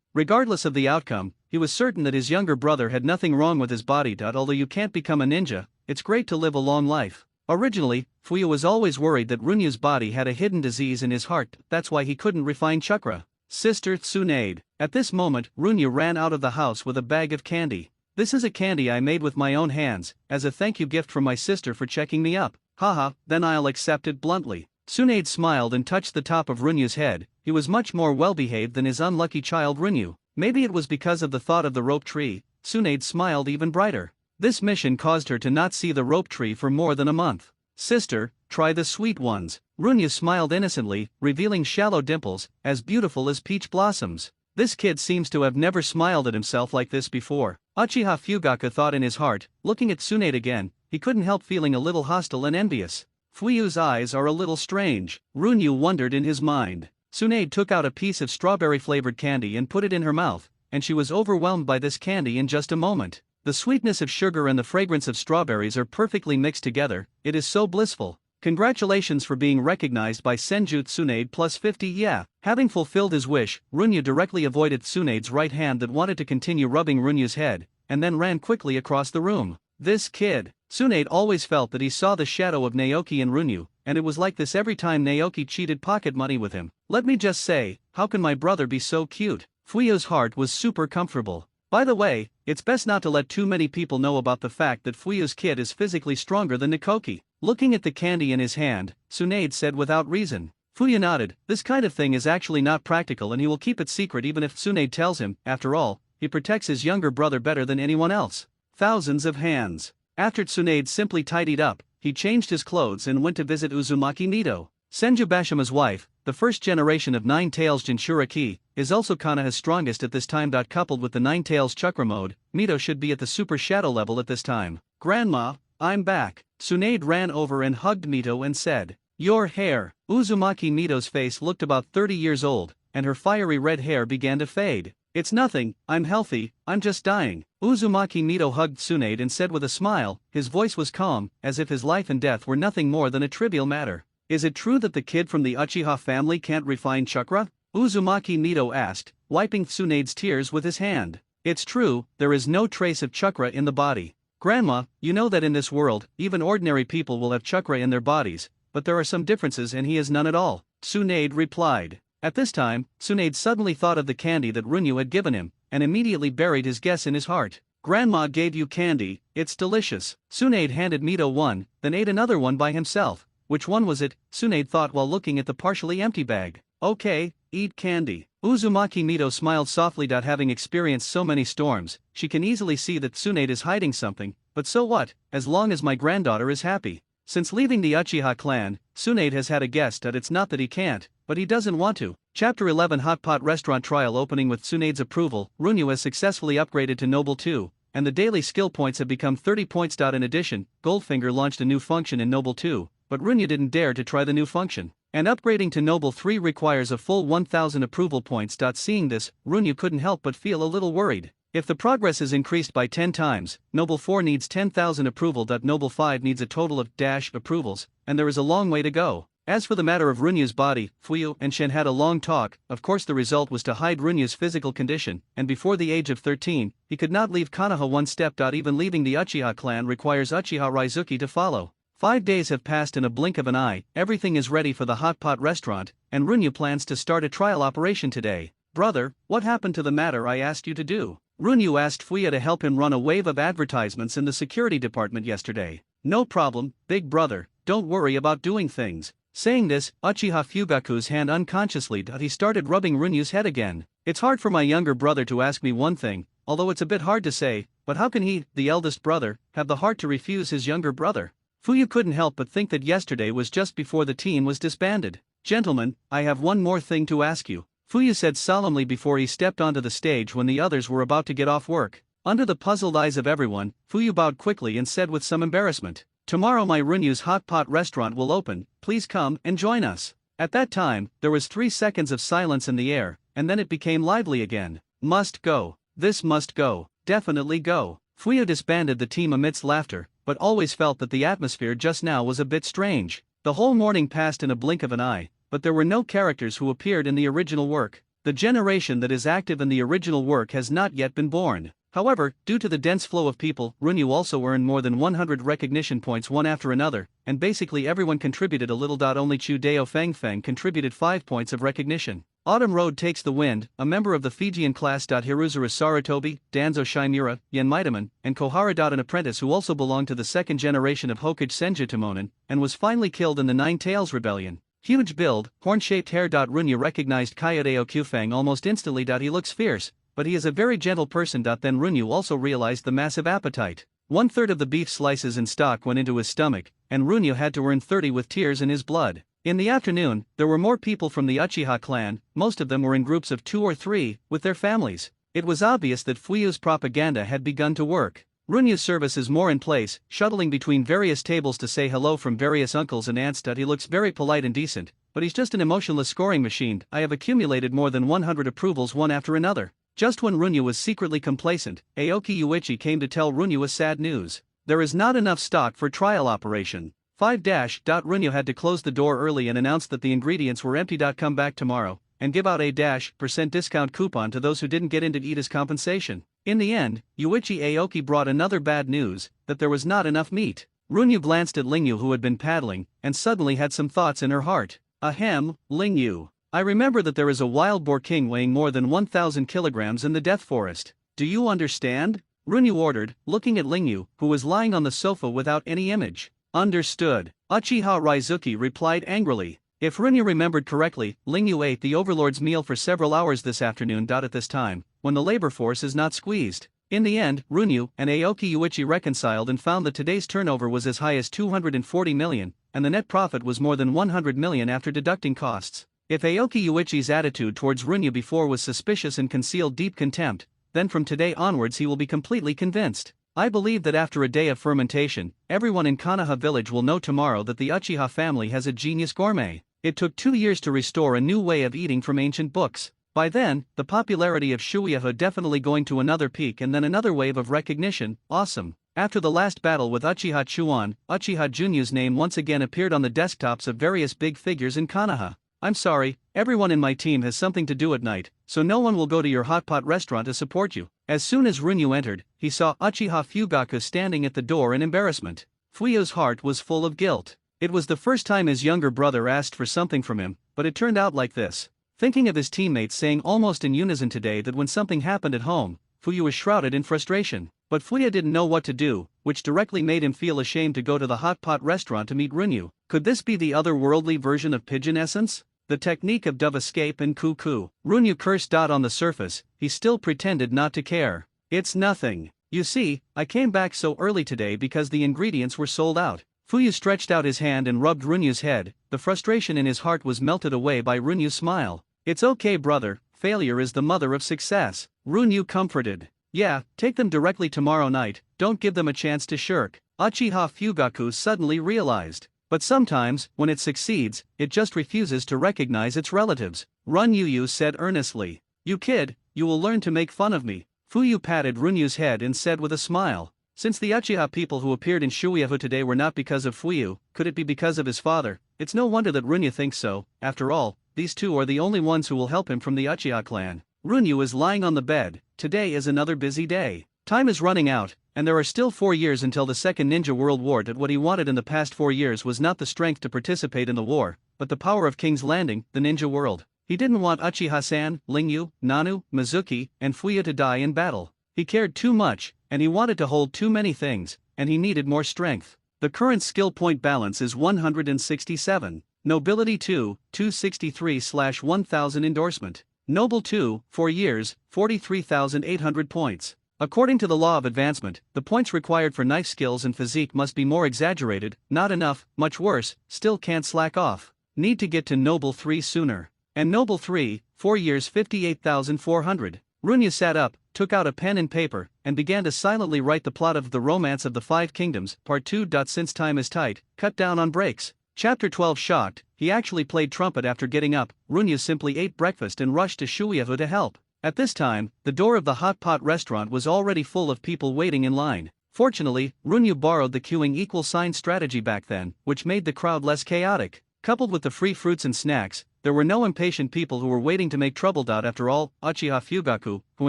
A: Regardless of the outcome, he was certain that his younger brother had nothing wrong with his body. Although you can't become a ninja, it's great to live a long life. Originally, Fuyu was always worried that Runyu's body had a hidden disease in his heart, that's why he couldn't refine chakra. Sister Tsunade. At this moment, Runyu ran out of the house with a bag of candy. This is a candy I made with my own hands, as a thank you gift from my sister for checking me up. Haha, then I'll accept it bluntly. Tsunade smiled and touched the top of Runyu's head. He was much more well-behaved than his unlucky child Runyu. Maybe it was because of the thought of the rope tree. Tsunade smiled even brighter. This mission caused her to not see the rope tree for more than a month. Sister, try the sweet ones. Runyu smiled innocently, revealing shallow dimples, as beautiful as peach blossoms. This kid seems to have never smiled at himself like this before. Uchiha Fugaku thought in his heart, looking at Tsunade again, he couldn't help feeling a little hostile and envious. Fuyu's eyes are a little strange, Runyu wondered in his mind. Tsunade took out a piece of strawberry-flavored candy and put it in her mouth, and she was overwhelmed by this candy in just a moment. The sweetness of sugar and the fragrance of strawberries are perfectly mixed together, it is so blissful. Congratulations for being recognized by Senju Tsunade plus 50 yeah. Having fulfilled his wish, Runyu directly avoided Tsunade's right hand that wanted to continue rubbing Runyu's head, and then ran quickly across the room. This kid. Tsunade always felt that he saw the shadow of Naoki in Runyu, and it was like this every time Naoki cheated pocket money with him. Let me just say, how can my brother be so cute? Fuyu's heart was super comfortable. By the way, it's best not to let too many people know about the fact that Fuyu's kid is physically stronger than Nikoki. Looking at the candy in his hand, Tsunade said without reason. Fuyu nodded, this kind of thing is actually not practical and he will keep it secret even if Tsunade tells him. After all, he protects his younger brother better than anyone else. Thousands of hands. After Tsunade simply tidied up, he changed his clothes and went to visit Uzumaki Mito. Senju Bashima's wife, the first generation of Nine Tails Jinchuriki, is also Konoha's strongest at this time. Coupled with the Nine Tails Chakra mode, Mito should be at the Super Shadow level at this time. Grandma, I'm back. Tsunade ran over and hugged Mito and said, your hair. Uzumaki Mito's face looked about 30 years old, and her fiery red hair began to fade. "It's nothing, I'm healthy, I'm just dying." Uzumaki Mito hugged Tsunade and said with a smile, his voice was calm, as if his life and death were nothing more than a trivial matter. "Is it true that the kid from the Uchiha family can't refine chakra?" Uzumaki Mito asked, wiping Tsunade's tears with his hand. "It's true, there is no trace of chakra in the body. Grandma, you know that in this world, even ordinary people will have chakra in their bodies, but there are some differences and he has none at all," Tsunade replied. At this time, Tsunade suddenly thought of the candy that Runyu had given him, and immediately buried his guess in his heart. "Grandma gave you candy, it's delicious." Tsunade handed Mito one, then ate another one by himself. Which one was it? Tsunade thought while looking at the partially empty bag. "Okay, eat candy." Uzumaki Mito smiled softly. Having experienced so many storms, she can easily see that Tsunade is hiding something, but so what, as long as my granddaughter is happy. Since leaving the Uchiha clan, Tsunade has had a guess that it's not that he can't, but he doesn't want to. Chapter 11 Hot Pot Restaurant Trial Opening. With Tsunade's approval, Runyu has successfully upgraded to Noble 2, and the daily skill points have become 30 points. In addition, Goldfinger launched a new function in Noble 2, but Runyu didn't dare to try the new function. And upgrading to Noble 3 requires a full 1000 approval points. Seeing this, Runyu couldn't help but feel a little worried. If the progress is increased by 10 times, Noble 4 needs 10,000 approval. Noble 5 needs a total of approvals, and there is a long way to go. As for the matter of Runyu's body, Fuyu and Shen had a long talk. Of course the result was to hide Runyu's physical condition, and before the age of 13, he could not leave Konoha one step. Even leaving the Uchiha clan requires Uchiha Raizuki to follow. 5 days have passed in a blink of an eye. Everything is ready for the hot pot restaurant, and Runyu plans to start a trial operation today. "Brother, what happened to the matter I asked you to do?" Runyu asked Fuya to help him run a wave of advertisements in the security department yesterday. "No problem, big brother, don't worry about doing things." Saying this, Uchiha Fugaku's hand unconsciously he started rubbing Runyu's head again. "It's hard for my younger brother to ask me one thing, although it's a bit hard to say, but how can he, the eldest brother, have the heart to refuse his younger brother?" Fuyu couldn't help but think that yesterday was just before the team was disbanded. "Gentlemen, I have one more thing to ask you," Fuyu said solemnly before he stepped onto the stage when the others were about to get off work. Under the puzzled eyes of everyone, Fuyu bowed quickly and said with some embarrassment, "Tomorrow my Runyu's hot pot restaurant will open, please come and join us." At that time, there was 3 seconds of silence in the air, and then it became lively again. "Must go. This must go. Definitely go." Fuyu disbanded the team amidst laughter, but always felt that the atmosphere just now was a bit strange. The whole morning passed in a blink of an eye, but there were no characters who appeared in the original work. The generation that is active in the original work has not yet been born. However, due to the dense flow of people, Runyu also earned more than 100 recognition points one after another, and basically everyone contributed a little. Only Chu Deo Feng contributed 5 points of recognition. Autumn Road takes the wind, a member of the Fijian class. Hiruzuru Sarutobi, Danzo Shimura, Yen Maitaman, and Kohara. An apprentice who also belonged to the second generation of Hokage Senju Tomonin, and was finally killed in the Nine Tails Rebellion. Huge build, horn-shaped hair. Runyu recognized Kayodeo Kyufang almost instantly. He looks fierce, but he is a very gentle person. Then Runyu also realized the massive appetite. 1/3 of the beef slices in stock went into his stomach, and Runyu had to earn 30 with tears in his blood. In the afternoon, there were more people from the Uchiha clan. Most of them were in groups of 2 or 3, with their families. It was obvious that Fuyu's propaganda had begun to work. Runyu's service is more in place, shuttling between various tables to say hello from various uncles and aunts. He looks very polite and decent, but he's just an emotionless scoring machine. I have accumulated more than 100 approvals one after another. Just when Runyu was secretly complacent, Aoki Yuichi came to tell Runyu a sad news. There is not enough stock for trial operation. 5 Runyu had to close the door early and announced that the ingredients were empty. Come back tomorrow, and give out a % discount coupon to those who didn't get in to eat as compensation. In the end, Yuichi Aoki brought another bad news, that there was not enough meat. Runyu glanced at Lingyu, who had been paddling, and suddenly had some thoughts in her heart. Ahem, Lingyu. I remember that there is a wild boar king weighing more than 1,000 kilograms in the Death Forest. Do you understand? Runyu ordered, looking at Lingyu, who was lying on the sofa without any image. Understood. Uchiha Raizuki replied angrily. If Runyu remembered correctly, Lingyu ate the overlord's meal for several hours this afternoon. At this time, when the labor force is not squeezed. In the end, Runyu and Aoki Yuichi reconciled and found that today's turnover was as high as 240 million, and the net profit was more than 100 million after deducting costs. If Aoki Yuichi's attitude towards Runyu before was suspicious and concealed deep contempt, then from today onwards he will be completely convinced. I believe that after a day of fermentation, everyone in Konoha village will know tomorrow that the Uchiha family has a genius gourmet. It took 2 years to restore a new way of eating from ancient books. By then, the popularity of Shuiaho definitely going to another peak and then another wave of recognition. Awesome. After the last battle with Uchiha Chuan, Uchiha Junyu's name once again appeared on the desktops of various big figures in Konoha. I'm sorry, everyone in my team has something to do at night, so no one will go to your hot pot restaurant to support you. As soon as Runyu entered, he saw Uchiha Fugaku standing at the door in embarrassment. Fuyu's heart was full of guilt. It was the first time his younger brother asked for something from him, but it turned out like this. Thinking of his teammates saying almost in unison today that when something happened at home, Fuyu was shrouded in frustration. But Fuya didn't know what to do, which directly made him feel ashamed to go to the hot pot restaurant to meet Runyu. Could this be the otherworldly version of pigeon essence? The technique of dove escape and cuckoo. Runyu cursed on the surface, he still pretended not to care. It's nothing. You see, I came back so early today because the ingredients were sold out. Fuyu stretched out his hand and rubbed Runyu's head. The frustration in his heart was melted away by Runyu's smile. It's okay, brother, failure is the mother of success. Runyu comforted. Yeah, take them directly tomorrow night, don't give them a chance to shirk. Uchiha Fugaku suddenly realized. But sometimes, when it succeeds, it just refuses to recognize its relatives. Runyu said earnestly. You kid, you will learn to make fun of me. Fuyu patted Runyu's head and said with a smile. Since the Uchiha people who appeared in Shuiaho today were not because of Fuyu, could it be because of his father? It's no wonder that Runyu thinks so. After all, these two are the only ones who will help him from the Uchiha clan. Runyu is lying on the bed. Today is another busy day. Time is running out, and there are still 4 years until the Second Ninja World War. That what he wanted in the past 4 years was not the strength to participate in the war, but the power of King's Landing, the ninja world. He didn't want Uchiha-san, Lingyu, Nanu, Mizuki, and Fuya to die in battle. He cared too much, and he wanted to hold too many things, and he needed more strength. The current skill point balance is 167. Nobility 2, 263/1000 endorsement. Noble 2, 4 years, 43,800 points. According to the law of advancement, the points required for knife skills and physique must be more exaggerated. Not enough, much worse, still can't slack off. Need to get to Noble 3 sooner. And Noble 3, 4 years 58,400. Runyu sat up, took out a pen and paper, and began to silently write the plot of The Romance of the Five Kingdoms, Part 2. Since time is tight, cut down on breaks. Chapter 12. Shocked, he actually played trumpet after getting up. Runyu simply ate breakfast and rushed to Shuiaho to help. At this time, the door of the hot pot restaurant was already full of people waiting in line. Fortunately, Runyu borrowed the queuing equal sign strategy back then, which made the crowd less chaotic. Coupled with the free fruits and snacks, there were no impatient people who were waiting to make trouble. After all, Uchiha Fugaku, who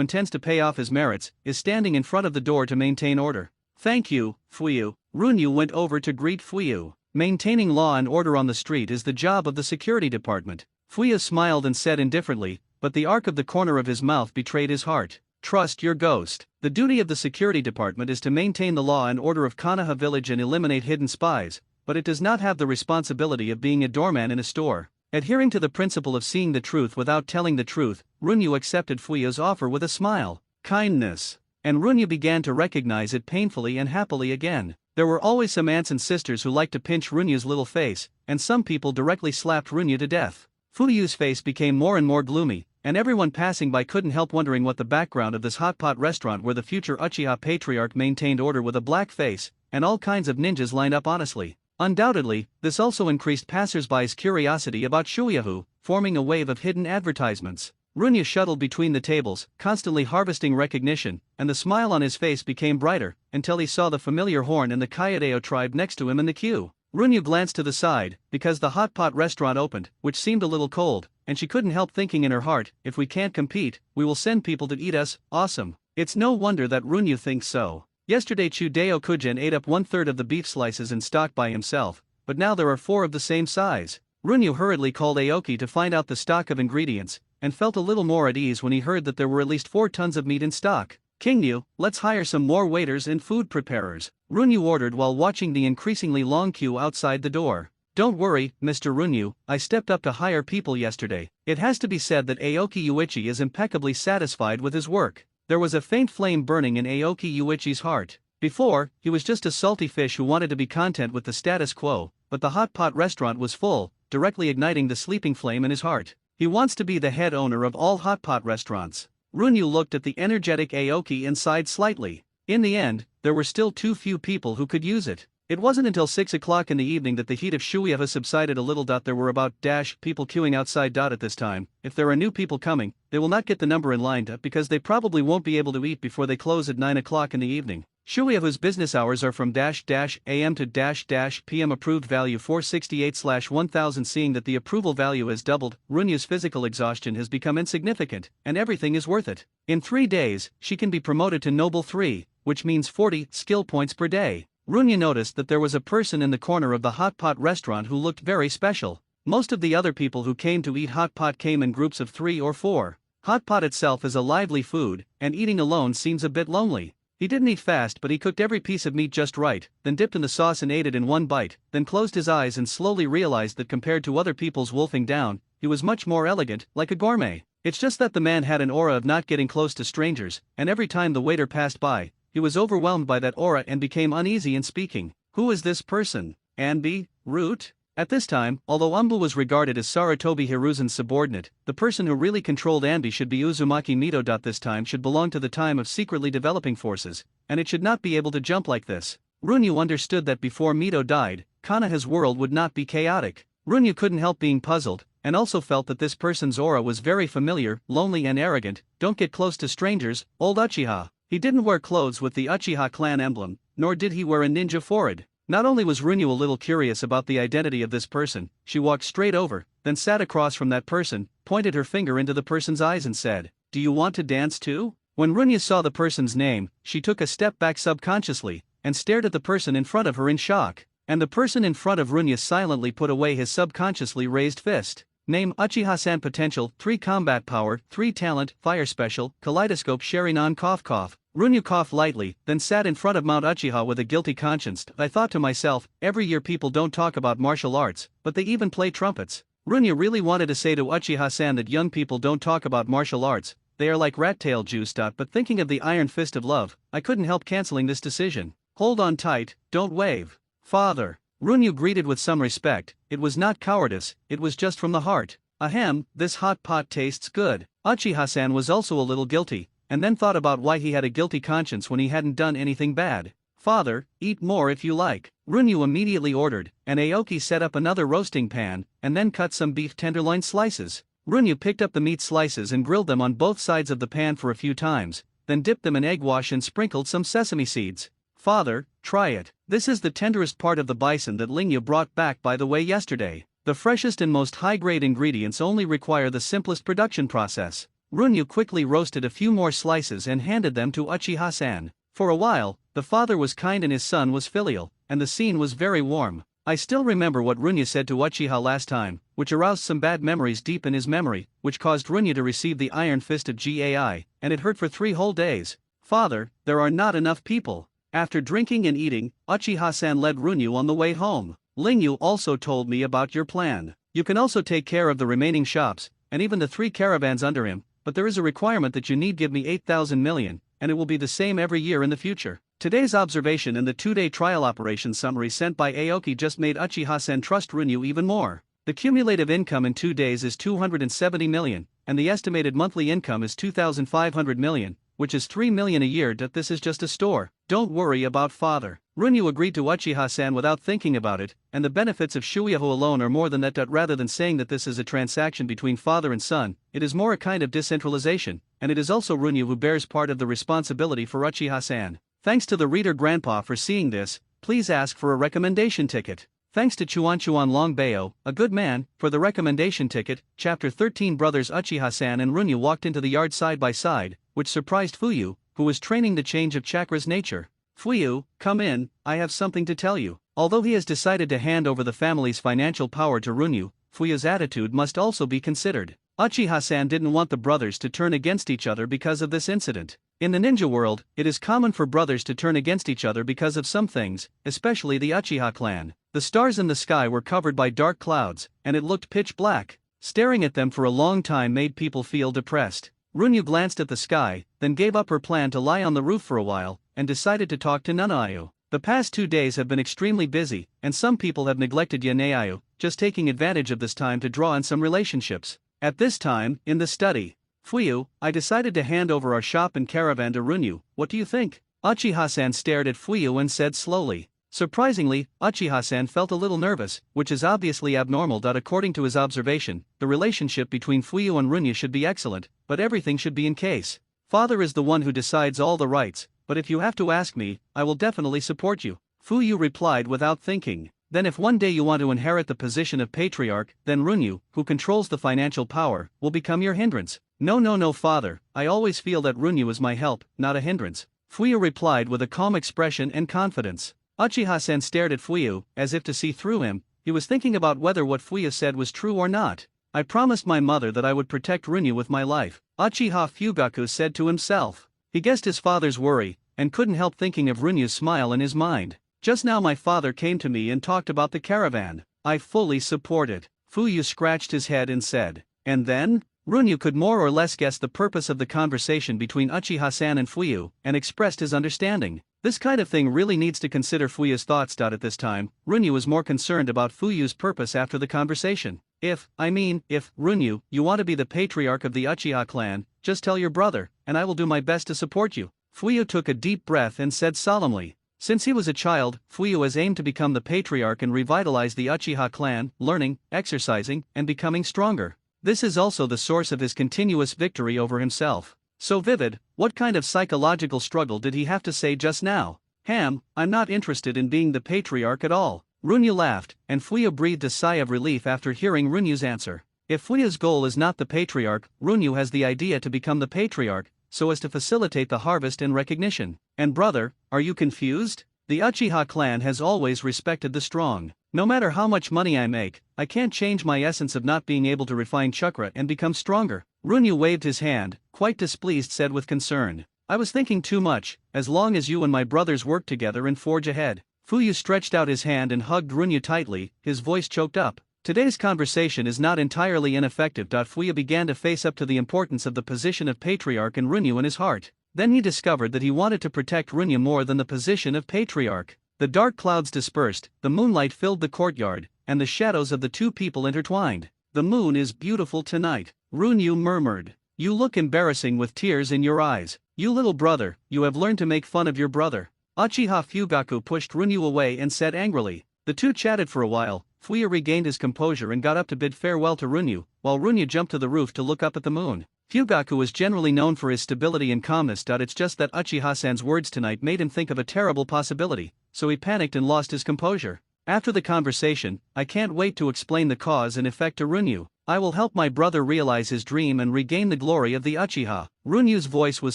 A: intends to pay off his merits, is standing in front of the door to maintain order. Thank you, Fuyu. Runyu went over to greet Fuyu. Maintaining law and order on the street is the job of the security department. Fuyu smiled and said indifferently, but the arc of the corner of his mouth betrayed his heart. Trust your ghost. The duty of the security department is to maintain the law and order of Konoha village and eliminate hidden spies, but it does not have the responsibility of being a doorman in a store. Adhering to the principle of seeing the truth without telling the truth, Runyu accepted Fuyu's offer with a smile. Kindness. And Runyu began to recognize it painfully and happily again. There were always some aunts and sisters who liked to pinch Runyu's little face, and some people directly slapped Runyu to death. Fuyu's face became more and more gloomy, and everyone passing by couldn't help wondering what the background of this hot pot restaurant where the future Uchiha patriarch maintained order with a black face, and all kinds of ninjas lined up honestly. Undoubtedly, this also increased passers-by's curiosity about Shuiaho, forming a wave of hidden advertisements. Runyu shuttled between the tables, constantly harvesting recognition, and the smile on his face became brighter, until he saw the familiar horn and the Kayadeo tribe next to him in the queue. Runyu glanced to the side, because the hot pot restaurant opened, which seemed a little cold, and she couldn't help thinking in her heart, if we can't compete, we will send people to eat us. Awesome. It's no wonder that Runyu thinks so. Yesterday Chudeo Kujen ate up 1/3 of the beef slices in stock by himself, but now there are 4 of the same size. Runyu hurriedly called Aoki to find out the stock of ingredients, and felt a little more at ease when he heard that there were at least 4 tons of meat in stock. Kingyu, let's hire some more waiters and food preparers, Runyu ordered while watching the increasingly long queue outside the door. Don't worry, Mr. Runyu, I stepped up to hire people yesterday. It has to be said that Aoki Yuichi is impeccably satisfied with his work. There was a faint flame burning in Aoki Yuichi's heart. Before, he was just a salty fish who wanted to be content with the status quo, but the hot pot restaurant was full, directly igniting the sleeping flame in his heart. He wants to be the head owner of all hot pot restaurants. Runyu looked at the energetic Aoki and sighed slightly. In the end, there were still too few people who could use it. It wasn't until 6 o'clock in the evening that the heat of Shueisha subsided a little. There were about people queuing outside at this time. If there are new people coming, they will not get the number in line because they probably won't be able to eat before they close at 9 o'clock in the evening. Shueiha's business hours are from AM to PM. Approved value 468/1000. Seeing that the approval value has doubled, Runyu's physical exhaustion has become insignificant, and everything is worth it. In 3 days, she can be promoted to Noble 3, which means 40 skill points per day. Runyu noticed that there was a person in the corner of the hot pot restaurant who looked very special. Most of the other people who came to eat hot pot came in groups of 3 or 4. Hot pot itself is a lively food, and eating alone seems a bit lonely. He didn't eat fast, but he cooked every piece of meat just right, then dipped in the sauce and ate it in one bite, then closed his eyes and slowly realized that compared to other people's wolfing down, he was much more elegant, like a gourmet. It's just that the man had an aura of not getting close to strangers, and every time the waiter passed by, he was overwhelmed by that aura and became uneasy in speaking. Who is this person? Anbi? Root? At this time, although Umbu was regarded as Sarutobi Hiruzen's subordinate, the person who really controlled Anbi should be Uzumaki Mito. This time should belong to the time of secretly developing forces, and it should not be able to jump like this. Runyu understood that before Mito died, Kanaha's world would not be chaotic. Runyu couldn't help being puzzled, and also felt that this person's aura was very familiar, lonely and arrogant. Don't get close to strangers, old Uchiha. He didn't wear clothes with the Uchiha clan emblem, nor did he wear a ninja forehead. Not only was Runyu a little curious about the identity of this person, she walked straight over, then sat across from that person, pointed her finger into the person's eyes and said, "Do you want to dance too?" When Runyu saw the person's name, she took a step back subconsciously, and stared at the person in front of her in shock. And the person in front of Runyu silently put away his subconsciously raised fist. Name: Uchiha-san. Potential: 3 combat power, 3 talent, fire special, kaleidoscope. Sharinan. Cough. Runyu coughed lightly, then sat in front of Mount Uchiha with a guilty conscience. I thought to myself, every year people don't talk about martial arts, but they even play trumpets. Runyu really wanted to say to Uchiha-san that young people don't talk about martial arts, they are like rat-tail juice. But thinking of the iron fist of love, I couldn't help canceling this decision. Hold on tight, don't wave. Father. Runyu greeted with some respect. It was not cowardice, it was just from the heart. Ahem, this hot pot tastes good. Uchiha-san was also a little guilty, and then thought about why he had a guilty conscience when he hadn't done anything bad. Father, eat more if you like. Runyu immediately ordered, and Aoki set up another roasting pan, and then cut some beef tenderloin slices. Runyu picked up the meat slices and grilled them on both sides of the pan for a few times, then dipped them in egg wash and sprinkled some sesame seeds. Father, try it. This is the tenderest part of the bison that Lingyu brought back by the way yesterday. The freshest and most high-grade ingredients only require the simplest production process. Runyu quickly roasted a few more slices and handed them to Uchiha-san. For a while, the father was kind and his son was filial, and the scene was very warm. I still remember what Runyu said to Uchiha last time, which aroused some bad memories deep in his memory, which caused Runyu to receive the iron fist of Gai, and it hurt for 3 whole days. Father, there are not enough people. After drinking and eating, Uchiha-san led Runyu on the way home. Lingyu also told me about your plan. You can also take care of the remaining shops, and even the 3 caravans under him, but there is a requirement that you need give me 8,000 million, and it will be the same every year in the future. Today's observation and the 2-day trial operation summary sent by Aoki just made Uchiha-san trust Runyu even more. The cumulative income in 2 days is 270 million, and the estimated monthly income is 2,500 million, which is 3 million a year. This is just a store. Don't worry about father. Runyu agreed to Uchiha-san without thinking about it, and the benefits of Shueisha alone are more than that. Rather than saying that this is a transaction between father and son, it is more a kind of decentralization, and it is also Runyu who bears part of the responsibility for Uchiha-san. Thanks to the reader grandpa for seeing this. Please ask for a recommendation ticket. Thanks to Chuan Longbeo, a good man, for the recommendation ticket. Chapter 13. Brothers Uchiha-san and Runyu walked into the yard side by side, which surprised Fuyu, who was training the change of chakra's nature. Fuyu, come in, I have something to tell you. Although he has decided to hand over the family's financial power to Runyu, Fuyu's attitude must also be considered. Uchiha-san didn't want the brothers to turn against each other because of this incident. In the ninja world, it is common for brothers to turn against each other because of some things, especially the Uchiha clan. The stars in the sky were covered by dark clouds, and it looked pitch black. Staring at them for a long time made people feel depressed. Runyu glanced at the sky, then gave up her plan to lie on the roof for a while, and decided to talk to Nanayu. The past 2 days have been extremely busy, and some people have neglected Yaneayu, just taking advantage of this time to draw on some relationships. At this time, in the study, Fuyu, I decided to hand over our shop and caravan to Runyu. What do you think? Uchiha-san stared at Fuyu and said slowly, Surprisingly, Uchiha-san felt a little nervous, which is obviously abnormal. According to his observation, the relationship between Fuyu and Runya should be excellent, but everything should be in case. Father is the one who decides all the rights, but if you have to ask me, I will definitely support you. Fuyu replied without thinking. Then if one day you want to inherit the position of patriarch, then Runyu, who controls the financial power, will become your hindrance. No father, I always feel that Runyu is my help, not a hindrance. Fuyu replied with a calm expression and confidence. Uchiha-san stared at Fuyu, as if to see through him. He was thinking about whether what Fuyu said was true or not. I promised my mother that I would protect Runyu with my life, Uchiha Fugaku said to himself. He guessed his father's worry, and couldn't help thinking of Runyu's smile in his mind. Just now my father came to me and talked about the caravan. I fully support it. Fuyu scratched his head and said. And then? Runyu could more or less guess the purpose of the conversation between Uchiha-san and Fuyu, and expressed his understanding. This kind of thing really needs to consider Fuyu's thoughts. At this time, Runyu was more concerned about Fuyu's purpose after the conversation. If, Runyu, you want to be the patriarch of the Uchiha clan, just tell your brother, and I will do my best to support you. Fuyu took a deep breath and said solemnly. Since he was a child, Fuyu has aimed to become the patriarch and revitalize the Uchiha clan, learning, exercising, and becoming stronger. This is also the source of his continuous victory over himself. So vivid, what kind of psychological struggle did he have to say just now? I'm not interested in being the patriarch at all. Runyu laughed, and Fuyu breathed a sigh of relief after hearing Runyu's answer. If Fuyu's goal is not the patriarch, Runyu has the idea to become the patriarch, so as to facilitate the harvest and recognition. And brother, are you confused? The Uchiha clan has always respected the strong. No matter how much money I make, I can't change my essence of not being able to refine chakra and become stronger. Runyu waved his hand, quite displeased, said with concern. I was thinking too much, as long as you and my brothers work together and forge ahead. Fuyu stretched out his hand and hugged Runyu tightly, his voice choked up. Today's conversation is not entirely ineffective. Fuyu began to face up to the importance of the position of patriarch and Runyu in his heart. Then he discovered that he wanted to protect Runyu more than the position of patriarch. The dark clouds dispersed, the moonlight filled the courtyard, and the shadows of the two people intertwined. The moon is beautiful tonight, Runyu murmured. You look embarrassing with tears in your eyes. You little brother, you have learned to make fun of your brother. Uchiha Fugaku pushed Runyu away and said angrily. The two chatted for a while. Fuyu regained his composure and got up to bid farewell to Runyu, while Runyu jumped to the roof to look up at the moon. Fugaku was generally known for his stability and calmness. It's just that Uchiha-san's words tonight made him think of a terrible possibility, so he panicked and lost his composure. After the conversation, I can't wait to explain the cause and effect to Runyu. I will help my brother realize his dream and regain the glory of the Uchiha. Runyu's voice was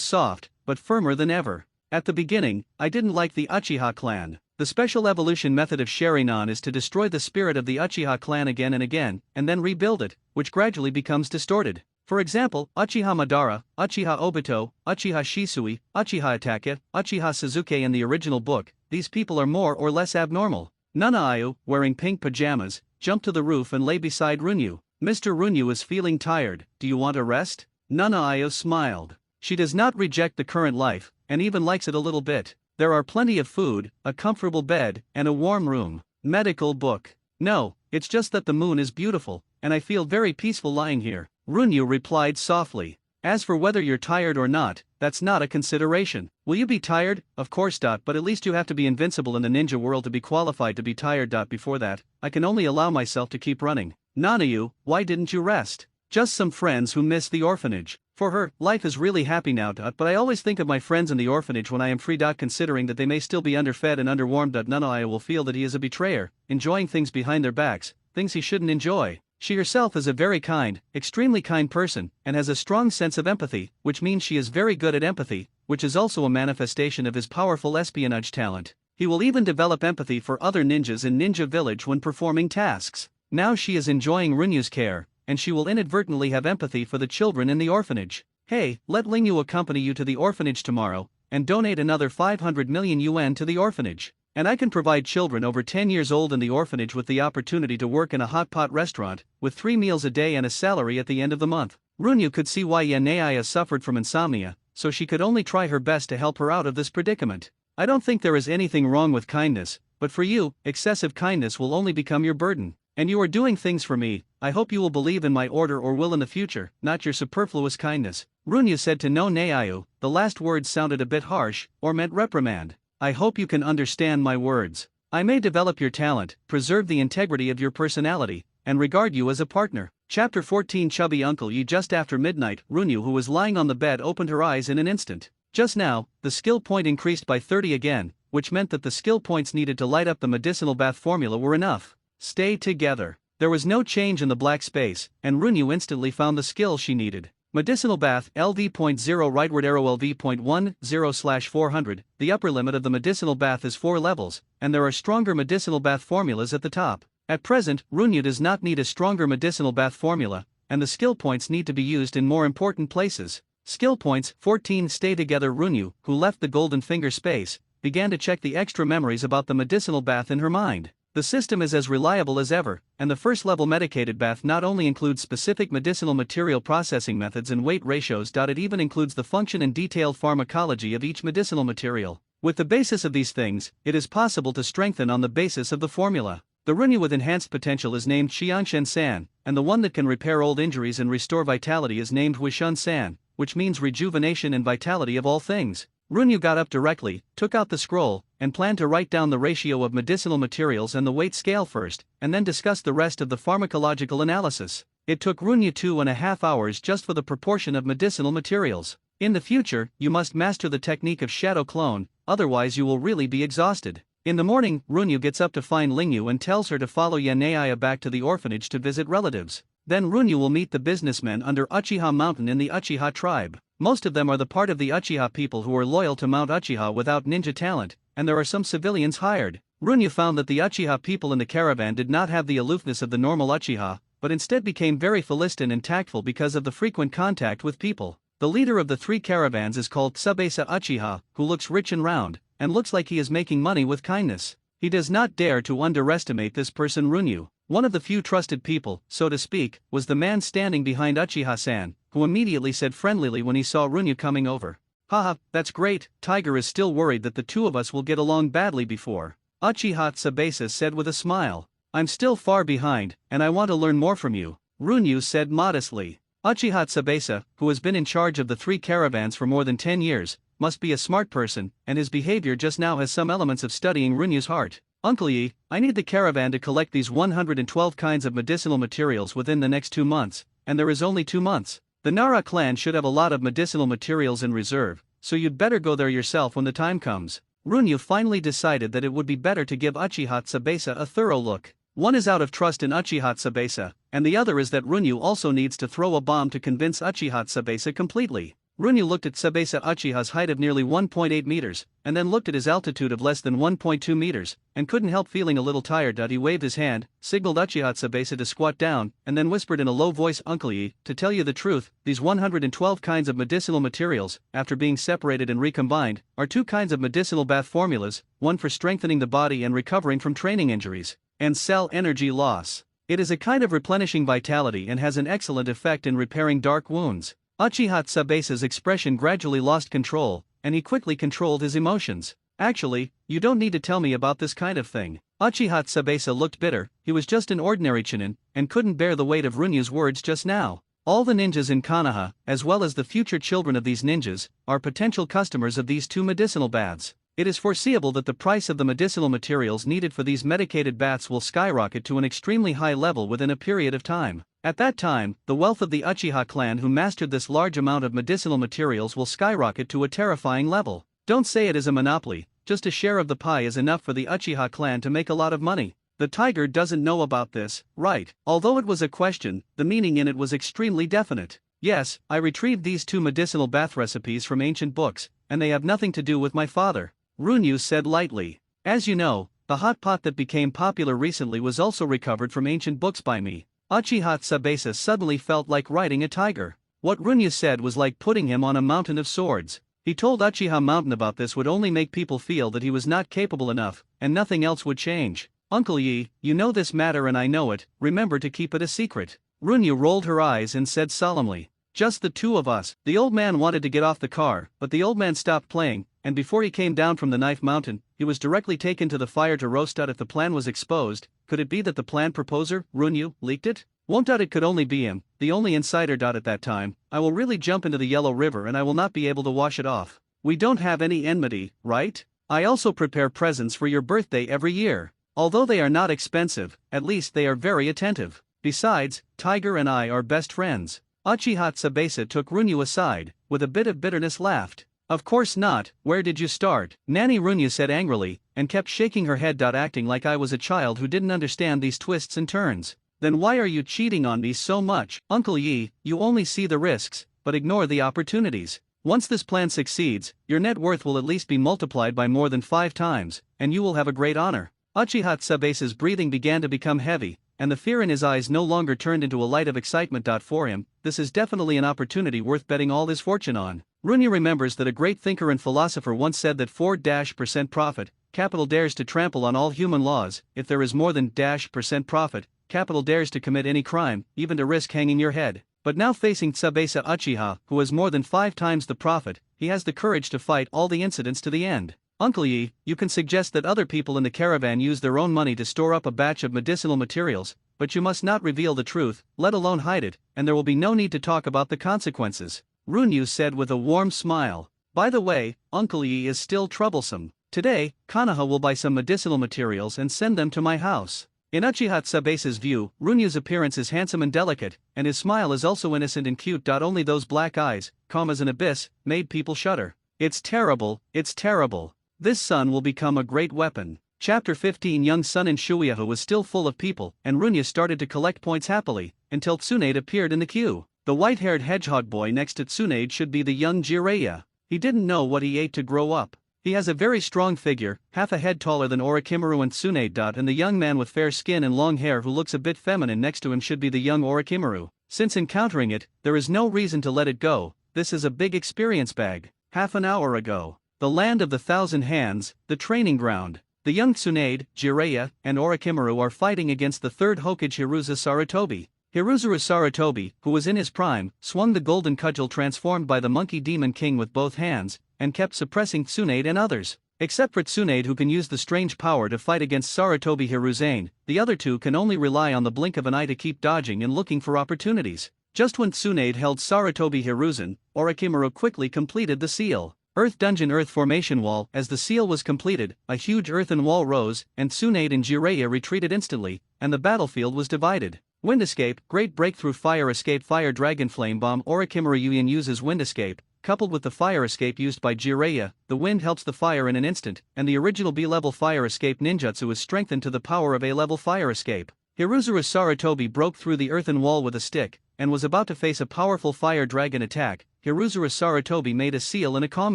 A: soft, but firmer than ever. At the beginning, I didn't like the Uchiha clan. The special evolution method of Sharingan is to destroy the spirit of the Uchiha clan again and then rebuild it, which gradually becomes distorted. For example, Uchiha Madara, Uchiha Obito, Uchiha Shisui, Uchiha Itachi, Uchiha Suzuki in the original book, these people are more or less abnormal. Nana-Ayu, wearing pink pajamas, jumped to the roof and lay beside Runyu. Mr. Runyu is feeling tired, do you want a rest? Nana-Ayu smiled. She does not reject the current life, and even likes it a little bit. There are plenty of food, a comfortable bed, and a warm room. Medical book. No, it's just that the moon is beautiful, and I feel very peaceful lying here. Runyu replied softly. As for whether you're tired or not, that's not a consideration. Will you be tired? Of course. But at least you have to be invincible in the ninja world to be qualified to be tired. Before that, I can only allow myself to keep running. Nanayu, why didn't you rest? Just some friends who miss the orphanage. For her, life is really happy now. But I always think of my friends in the orphanage when I am free. Considering that they may still be underfed and underwarmed. Nanayu will feel that he is a betrayer, enjoying things behind their backs, things he shouldn't enjoy. She herself is a very kind, extremely kind person, and has a strong sense of empathy, which means she is very good at empathy, which is also a manifestation of his powerful espionage talent. He will even develop empathy for other ninjas in Ninja Village when performing tasks. Now she is enjoying Runyu's care, and she will inadvertently have empathy for the children in the orphanage. Hey, let Lingyu accompany you to the orphanage tomorrow, and donate another 500 million yuan to the orphanage. And I can provide children over 10 years old in the orphanage with the opportunity to work in a hot pot restaurant, with 3 meals a day and a salary at the end of the month. Runyu could see why Yanaya suffered from insomnia, so she could only try her best to help her out of this predicament. I don't think there is anything wrong with kindness, but for you, excessive kindness will only become your burden. And you are doing things for me, I hope you will believe in my order or will in the future, not your superfluous kindness. Runyu said to no Nanayu, the last words sounded a bit harsh, or meant reprimand. I hope you can understand my words. I may develop your talent, preserve the integrity of your personality, and regard you as a partner. Chapter 14 Chubby Uncle Yi. Just after midnight, Runyu, who was lying on the bed, opened her eyes in an instant. Just now, the skill point increased by 30 again, which meant that the skill points needed to light up the medicinal bath formula were enough. Stay together. There was no change in the black space, and Runyu instantly found the skill she needed. Medicinal Bath, LV.0 rightward arrow LV.10/400, the upper limit of the medicinal bath is 4 levels, and there are stronger medicinal bath formulas at the top. At present, Runyu does not need a stronger medicinal bath formula, and the skill points need to be used in more important places. Skill points 14. Stay together. Runyu, who left the golden finger space, began to check the extra memories about the medicinal bath in her mind. The system is as reliable as ever, and the first level medicated bath not only includes specific medicinal material processing methods and weight ratios. It even includes the function and detailed pharmacology of each medicinal material. With the basis of these things, it is possible to strengthen on the basis of the formula. The Runyu with enhanced potential is named Xiangshen-san, and the one that can repair old injuries and restore vitality is named Huishun-san, which means rejuvenation and vitality of all things. Runyu got up directly, took out the scroll, and planned to write down the ratio of medicinal materials and the weight scale first, and then discuss the rest of the pharmacological analysis. It took Runyu 2.5 hours just for the proportion of medicinal materials. In the future, you must master the technique of shadow clone, otherwise you will really be exhausted. In the morning, Runyu gets up to find Lingyu and tells her to follow Yanaya back to the orphanage to visit relatives. Then Runyu will meet the businessmen under Uchiha Mountain in the Uchiha tribe. Most of them are the part of the Uchiha people who are loyal to Mount Uchiha without ninja talent, and there are some civilians hired. Runyu found that the Uchiha people in the caravan did not have the aloofness of the normal Uchiha, but instead became very philistine and tactful because of the frequent contact with people. The leader of the 3 caravans is called Tsubasa Uchiha, who looks rich and round, and looks like he is making money with kindness. He does not dare to underestimate this person. Runyu, one of the few trusted people, so to speak, was the man standing behind Uchiha-san, who immediately said friendlily when he saw Runyu coming over. Haha, that's great. Tiger is still worried that the two of us will get along badly before. Uchiha Tsubasa said with a smile. I'm still far behind, and I want to learn more from you, Runyu said modestly. Uchiha Tsubasa, who has been in charge of the 3 caravans for more than 10 years, must be a smart person, and his behavior just now has some elements of studying Runyu's heart. Uncle Yi, I need the caravan to collect these 112 kinds of medicinal materials within the next 2 months, and there is only 2 months. The Nara clan should have a lot of medicinal materials in reserve, so you'd better go there yourself when the time comes. Runyu finally decided that it would be better to give Uchiha Tsubasa a thorough look. One is out of trust in Uchiha Tsubasa, and the other is that Runyu also needs to throw a bomb to convince Uchiha Tsubasa completely. Runyu looked at Tsubasa Uchiha's height of nearly 1.8 meters, and then looked at his altitude of less than 1.2 meters, and couldn't help feeling a little tired. He waved his hand, signaled Uchiha Tsubasa to squat down, and then whispered in a low voice, Uncle Yi, to tell you the truth, these 112 kinds of medicinal materials, after being separated and recombined, are 2 kinds of medicinal bath formulas, one for strengthening the body and recovering from training injuries, and cell energy loss. It is a kind of replenishing vitality and has an excellent effect in repairing dark wounds. Uchiha Tsubasa's expression gradually lost control, and he quickly controlled his emotions. Actually, you don't need to tell me about this kind of thing. Uchiha Tsubasa looked bitter. He was just an ordinary chunin, and couldn't bear the weight of Runyu's words just now. All the ninjas in Konoha, as well as the future children of these ninjas, are potential customers of these 2 medicinal baths. It is foreseeable that the price of the medicinal materials needed for these medicated baths will skyrocket to an extremely high level within a period of time. At that time, the wealth of the Uchiha clan who mastered this large amount of medicinal materials will skyrocket to a terrifying level. Don't say it is a monopoly, just a share of the pie is enough for the Uchiha clan to make a lot of money. The tiger doesn't know about this, right? Although it was a question, the meaning in it was extremely definite. Yes, I retrieved these 2 medicinal bath recipes from ancient books, and they have nothing to do with my father, Runyu said lightly. As you know, the hot pot that became popular recently was also recovered from ancient books by me. Uchiha Tsubasa suddenly felt like riding a tiger. What Runyu said was like putting him on a mountain of swords. He told Uchiha Mountain about this would only make people feel that he was not capable enough, and nothing else would change. Uncle Yi, you know this matter and I know it, remember to keep it a secret. Runyu rolled her eyes and said solemnly. Just the 2 of us. The old man wanted to get off the car, but the old man stopped playing, and before he came down from the knife mountain, he was directly taken to the fire to roast. If the plan was exposed, could it be that the plan proposer, Runyu, leaked it? Won't it could only be him, the only insider. At that time, I will really jump into the Yellow River and I will not be able to wash it off. We don't have any enmity, right? I also prepare presents for your birthday every year. Although they are not expensive, at least they are very attentive. Besides, Tiger and I are best friends. Uchiha Tsubasa took Runyu aside, with a bit of bitterness laughed. Of course not, where did you start? Nanny Runyu said angrily, and kept shaking her head. Acting like I was a child who didn't understand these twists and turns. Then why are you cheating on me so much? Uncle Yi, you only see the risks, but ignore the opportunities. Once this plan succeeds, your net worth will at least be multiplied by more than 5 times, and you will have a great honor. Uchiha Tsubasa's breathing began to become heavy, and the fear in his eyes no longer turned into a light of excitement. For him, this is definitely an opportunity worth betting all his fortune on. Runyu remembers that a great thinker and philosopher once said that 4% profit, capital dares to trample on all human laws. If there is more than % profit, capital dares to commit any crime, even to risk hanging your head. But now facing Tsubasa Uchiha, who has more than 5 times the profit, he has the courage to fight all the incidents to the end. Uncle Yi, you can suggest that other people in the caravan use their own money to store up a batch of medicinal materials, but you must not reveal the truth, let alone hide it, and there will be no need to talk about the consequences. Runyu said with a warm smile. By the way, Uncle Yi is still troublesome. Today, Kanaha will buy some medicinal materials and send them to my house. In Uchiha Tsubasa's view, Runyu's appearance is handsome and delicate, and his smile is also innocent and cute. Only those black eyes, calm as an abyss, made people shudder. It's terrible, it's terrible. This son will become a great weapon. Chapter 15. Young son in Shueisha was still full of people, and Runyu started to collect points happily, until Tsunade appeared in the queue. The white-haired hedgehog boy next to Tsunade should be the young Jiraiya. He didn't know what he ate to grow up. He has a very strong figure, half a head taller than Orochimaru and Tsunade. And the young man with fair skin and long hair who looks a bit feminine next to him should be the young Orochimaru. Since encountering it, there is no reason to let it go. This is a big experience bag. Half an hour ago. The land of the thousand hands, the training ground. The young Tsunade, Jiraiya, and Orochimaru are fighting against the third Hokage Hiruza Sarutobi. Hiruza Sarutobi, who was in his prime, swung the golden cudgel transformed by the monkey demon king with both hands, and kept suppressing Tsunade and others. Except for Tsunade, who can use the strange power to fight against Sarutobi Hiruzane, the other two can only rely on the blink of an eye to keep dodging and looking for opportunities. Just when Tsunade held Sarutobi Hiruzan, Orochimaru quickly completed the seal. Earth Dungeon Earth Formation Wall. As the seal was completed, a huge earthen wall rose, and Tsunade and Jiraiya retreated instantly, and the battlefield was divided. Wind Escape, Great Breakthrough Fire Escape Fire Dragon Flame Bomb. Orochimaru Yuyan uses Wind Escape, coupled with the Fire Escape used by Jiraiya. The wind helps the fire in an instant, and the original B-level Fire Escape ninjutsu is strengthened to the power of A-level Fire Escape. Hiruza Sarutobi broke through the earthen wall with a stick, and was about to face a powerful fire dragon attack. Hiruza Sarutobi made a seal in a calm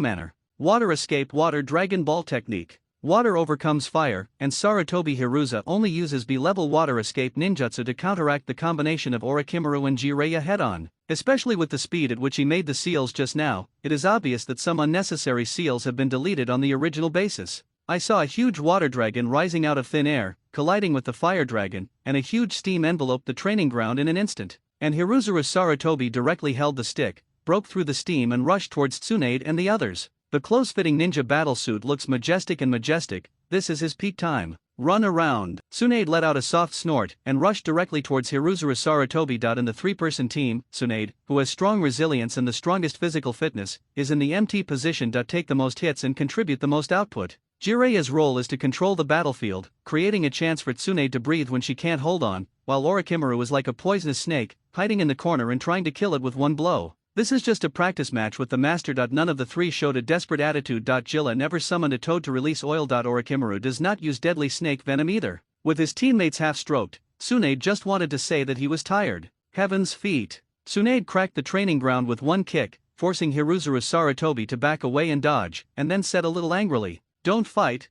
A: manner. Water Escape Water Dragon Ball Technique. Water overcomes fire, and Sarutobi Hiruza only uses B-level Water Escape ninjutsu to counteract the combination of Orochimaru and Jiraiya head-on. Especially with the speed at which he made the seals just now, it is obvious that some unnecessary seals have been deleted on the original basis. I saw a huge water dragon rising out of thin air, colliding with the fire dragon, and a huge steam enveloped the training ground in an instant. And Hiruza Sarutobi directly held the stick, broke through the steam and rushed towards Tsunade and the others. The close-fitting ninja battlesuit looks majestic, this is his peak time. Run around. Tsunade let out a soft snort and rushed directly towards Hiruza Sarutobi. In the 3-person team, Tsunade, who has strong resilience and the strongest physical fitness, is in the MT position. Take the most hits and contribute the most output. Jiraiya's role is to control the battlefield, creating a chance for Tsunade to breathe when she can't hold on, while Orochimaru is like a poisonous snake, hiding in the corner and trying to kill it with one blow. This is just a practice match with the master. None of the three showed a desperate attitude. Jilla never summoned a toad to release oil. Orochimaru does not use deadly snake venom either. With his teammates half-stroked, Tsunade just wanted to say that he was tired. Heaven's feet. Tsunade cracked the training ground with one kick, forcing Hiruza Sarutobi to back away and dodge, and then said a little angrily, don't fight,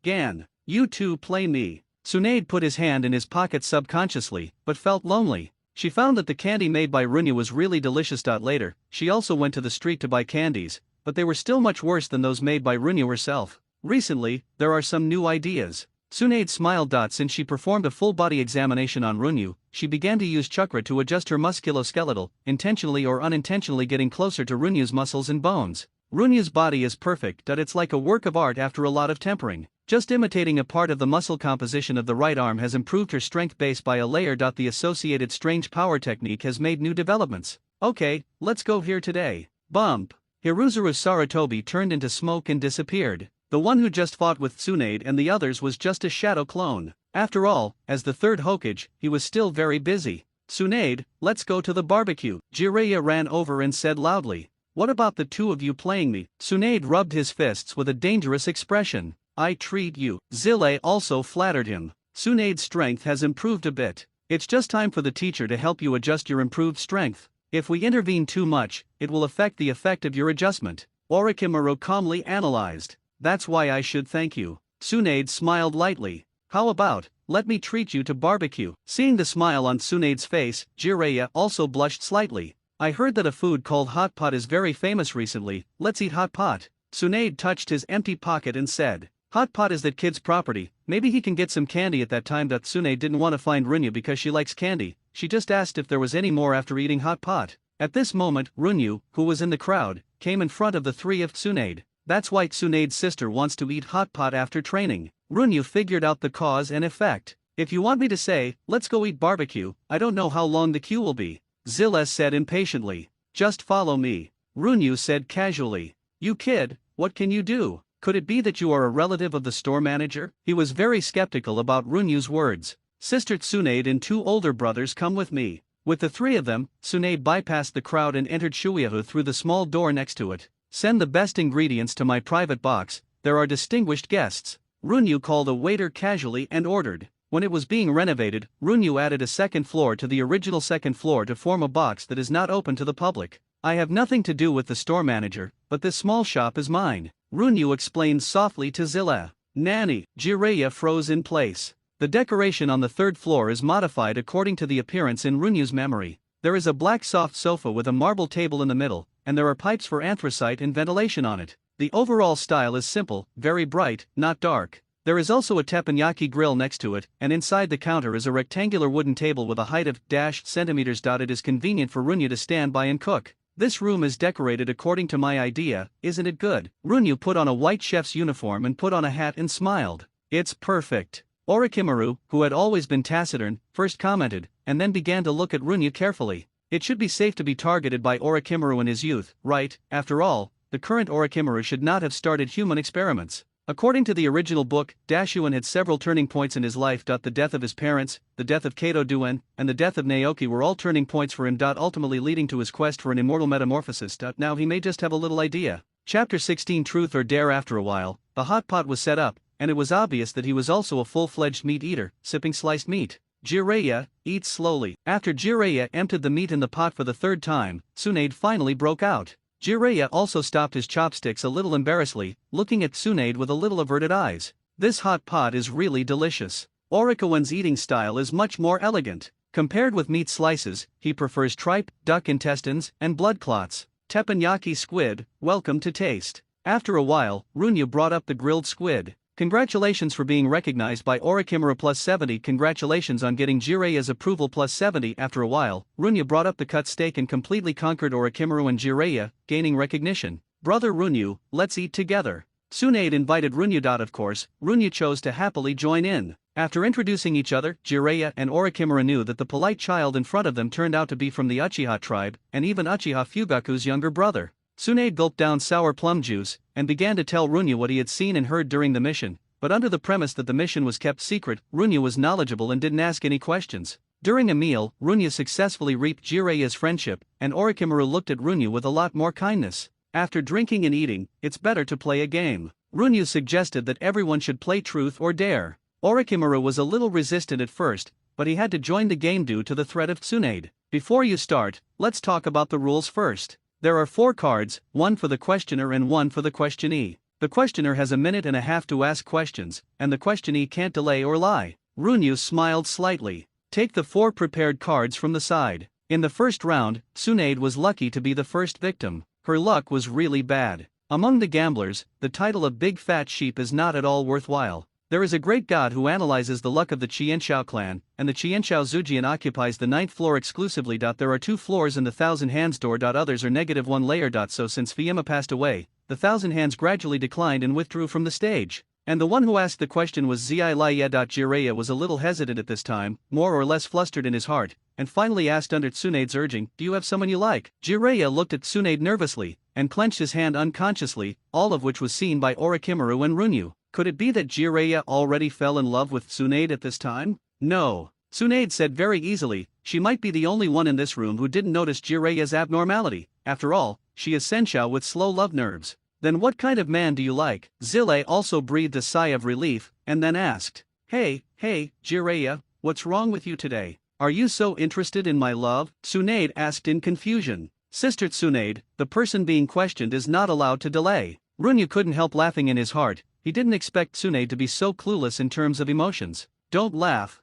A: Gan. You two play me. Tsunade put his hand in his pocket subconsciously, but felt lonely. She found that the candy made by Runyu was really delicious. Later, she also went to the street to buy candies, but they were still much worse than those made by Runyu herself. Recently, there are some new ideas. Tsunade smiled. Since she performed a full-body examination on Runyu, she began to use chakra to adjust her musculoskeletal, intentionally or unintentionally getting closer to Runyu's muscles and bones. Runyu's body is perfect. It's like a work of art after a lot of tempering. Just imitating a part of the muscle composition of the right arm has improved her strength base by a layer. The associated strange power technique has made new developments. Okay, let's go here today. Bump. Hiruza Sarutobi turned into smoke and disappeared. The one who just fought with Tsunade and the others was just a shadow clone. After all, as the third Hokage, he was still very busy. Tsunade, let's go to the barbecue. Jiraiya ran over and said loudly. What about the two of you playing me? Tsunade rubbed his fists with a dangerous expression. I treat you. Zille also flattered him. Tsunade's strength has improved a bit. It's just time for the teacher to help you adjust your improved strength. If we intervene too much, it will affect the effect of your adjustment. Orochimaru calmly analyzed. That's why I should thank you. Tsunade smiled lightly. How about, let me treat you to barbecue? Seeing the smile on Tsunade's face, Jiraiya also blushed slightly. I heard that a food called hot pot is very famous recently, let's eat hot pot. Tsunade touched his empty pocket and said. Hot pot is that kid's property, maybe he can get some candy at that time. Tsunade didn't want to find Runyu because she likes candy, she just asked if there was any more after eating hot pot. At this moment, Runyu, who was in the crowd, came in front of the three of Tsunade. That's why Tsunade's sister wants to eat hot pot after training. Runyu figured out the cause and effect. If you want me to say, let's go eat barbecue, I don't know how long the queue will be. Zille said impatiently. Just follow me. Runyu said casually. You kid, what can you do? Could it be that you are a relative of the store manager? He was very skeptical about Runyu's words. Sister Tsunade and two older brothers come with me. With the three of them, Tsunade bypassed the crowd and entered Shuyahu through the small door next to it. Send the best ingredients to my private box, there are distinguished guests. Runyu called a waiter casually and ordered. When it was being renovated, Runyu added a second floor to the original second floor to form a box that is not open to the public. I have nothing to do with the store manager, but this small shop is mine. Runyu explained softly to Zille. Nanny, Jiraiya froze in place. The decoration on the third floor is modified according to the appearance in Runyu's memory. There is a black soft sofa with a marble table in the middle, and there are pipes for anthracite and ventilation on it. The overall style is simple, very bright, not dark. There is also a teppanyaki grill next to it, and inside the counter is a rectangular wooden table with a height of centimeters. It is convenient for Runyu to stand by and cook. This room is decorated according to my idea, isn't it good? Runyu put on a white chef's uniform and put on a hat and smiled. It's perfect. Orochimaru, who had always been taciturn, first commented, and then began to look at Runyu carefully. It should be safe to be targeted by Orochimaru in his youth, right? After all, the current Orochimaru should not have started human experiments. According to the original book, Dashuin had several turning points in his life. The death of his parents, the death of Kato Duen, and the death of Naoki were all turning points for him. Ultimately leading to his quest for an immortal metamorphosis. Now he may just have a little idea. Chapter 16 Truth or Dare. After a while, the hot pot was set up, and it was obvious that he was also a full-fledged meat eater, sipping sliced meat. Jiraiya, eat slowly. After Jiraiya emptied the meat in the pot for the third time, Tsunade finally broke out. Jiraiya also stopped his chopsticks a little embarrassedly, looking at Tsunade with a little averted eyes. This hot pot is really delicious. Orochimaru's eating style is much more elegant. Compared with meat slices, he prefers tripe, duck intestines, and blood clots. Teppanyaki squid, welcome to taste. After a while, Runyu brought up the grilled squid. Congratulations for being recognized by Orochimaru +70. Congratulations on getting Jiraiya's approval +70. After a while, Runyu brought up the cut steak and completely conquered Orochimaru and Jiraiya, gaining recognition. Brother Runyu, let's eat together. Tsunade invited Runyu. Of course, Runyu chose to happily join in. After introducing each other, Jiraiya and Orochimaru knew that the polite child in front of them turned out to be from the Uchiha tribe, and even Uchiha Fugaku's younger brother. Tsunade gulped down sour plum juice, and began to tell Runyu what he had seen and heard during the mission, but under the premise that the mission was kept secret, Runyu was knowledgeable and didn't ask any questions. During a meal, Runyu successfully reaped Jiraiya's friendship, and Orochimaru looked at Runyu with a lot more kindness. After drinking and eating, it's better to play a game. Runyu suggested that everyone should play Truth or Dare. Orochimaru was a little resistant at first, but he had to join the game due to the threat of Tsunade. Before you start, let's talk about the rules first. There are 4 cards, one for the questioner and one for the questionee. The questioner has a minute and a half to ask questions, and the questionee can't delay or lie. Runyu smiled slightly. Take the 4 prepared cards from the side. In the first round, Tsunade was lucky to be the first victim. Her luck was really bad. Among the gamblers, the title of Big Fat Sheep is not at all worthwhile. There is a great god who analyzes the luck of the Qianshao clan, and the Qianshao Zujian occupies the 9th floor exclusively. There are 2 floors in the Thousand Hands door. Others are -1 layer. So since Fiamma passed away, the Thousand Hands gradually declined and withdrew from the stage. And the one who asked the question was Zi Laiye. Jiraiya was a little hesitant at this time, more or less flustered in his heart. and finally asked under Tsunade's urging, "Do you have someone you like?" Jiraiya looked at Tsunade nervously, and clenched his hand unconsciously, all of which was seen by Orochimaru and Runyu. Could it be that Jiraiya already fell in love with Tsunade at this time? No. Tsunade said very easily, she might be the only one in this room who didn't notice Jiraiya's abnormality. After all, she is sensual with slow love nerves. Then what kind of man do you like? Zille also breathed a sigh of relief, and then asked, Hey, Jiraiya, what's wrong with you today? Are you so interested in my love? Tsunade asked in confusion. Sister Tsunade, the person being questioned is not allowed to delay. Runyu couldn't help laughing in his heart. He didn't expect Tsunade to be so clueless in terms of emotions. Don't laugh.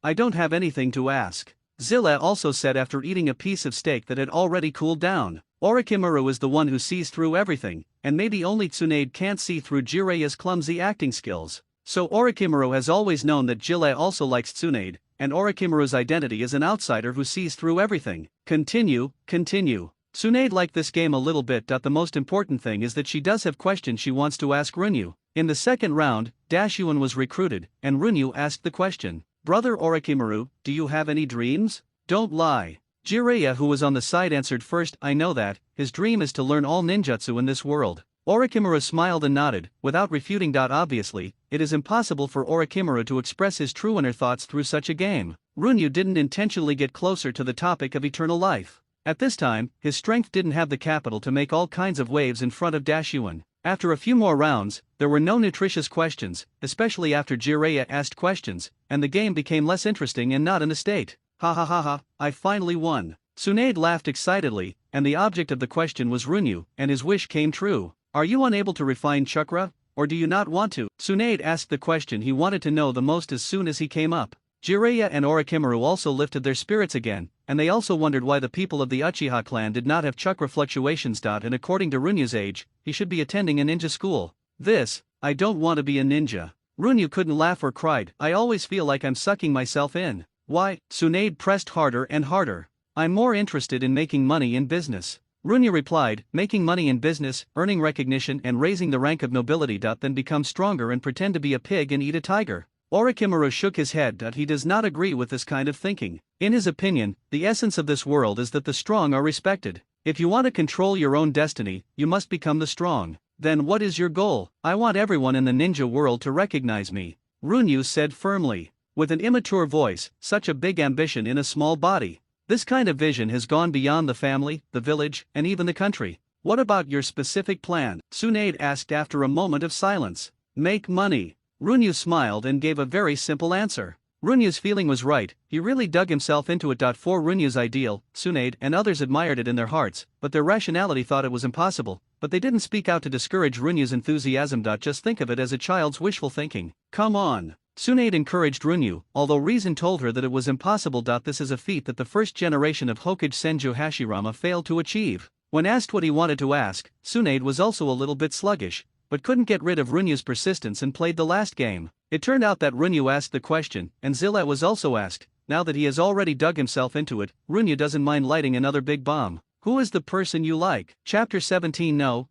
A: I don't have anything to ask. Zilla also said after eating a piece of steak that had already cooled down. Orochimaru is the one who sees through everything, and maybe only Tsunade can't see through Jiraiya's clumsy acting skills. So Orochimaru has always known that Jiraiya also likes Tsunade, and Orochimaru's identity is an outsider who sees through everything. Continue. Tsunade liked this game a little bit. The most important thing is that she does have questions she wants to ask Runyu. In the second round, Dashuan was recruited, and Runyu asked the question, Brother Orochimaru, do you have any dreams? Don't lie. Jiraiya, who was on the side, answered first, I know that, his dream is to learn all ninjutsu in this world. Orochimaru smiled and nodded, without refuting. Obviously, it is impossible for Orochimaru to express his true inner thoughts through such a game. Runyu didn't intentionally get closer to the topic of eternal life. At this time, his strength didn't have the capital to make all kinds of waves in front of Dashuan. After a few more rounds, there were no nutritious questions, especially after Jiraiya asked questions, and the game became less interesting and not in a state. Ha, I finally won. Tsunade laughed excitedly, and the object of the question was Runyu, and his wish came true. Are you unable to refine chakra, or do you not want to? Tsunade asked the question he wanted to know the most as soon as he came up. Jiraiya and Orochimaru also lifted their spirits again, and they also wondered why the people of the Uchiha clan did not have chakra fluctuations. And according to Runyu's age, he should be attending a ninja school. I don't want to be a ninja. Runyu couldn't laugh or cried. I always feel like I'm sucking myself in. Why? Tsunade pressed harder and harder. I'm more interested in making money in business. Runyu replied, making money in business, earning recognition and raising the rank of nobility. Then become stronger and pretend to be a pig and eat a tiger. Orochimaru shook his head. He does not agree with this kind of thinking. In his opinion, the essence of this world is that the strong are respected. If you want to control your own destiny, you must become the strong. Then what is your goal? I want everyone in the ninja world to recognize me. Runyu said firmly. With an immature voice, such a big ambition in a small body. This kind of vision has gone beyond the family, the village, and even the country. What about your specific plan? Tsunade asked after a moment of silence. Make money. Runyu smiled and gave a very simple answer. Runyu's feeling was right, he really dug himself into it. For Runyu's ideal, Tsunade and others admired it in their hearts, but their rationality thought it was impossible, but they didn't speak out to discourage Runyu's enthusiasm. Just think of it as a child's wishful thinking. Come on. Tsunade encouraged Runyu, although reason told her that it was impossible. This is a feat that the first generation of Hokage Senju Hashirama failed to achieve. When asked what he wanted to ask, Tsunade was also a little bit sluggish, but couldn't get rid of Runyu's persistence and played the last game. It turned out that Runyu asked the question, and Zilla was also asked. Now that he has already dug himself into it, Runyu doesn't mind lighting another big bomb. Who is the person you like? Chapter 17. No,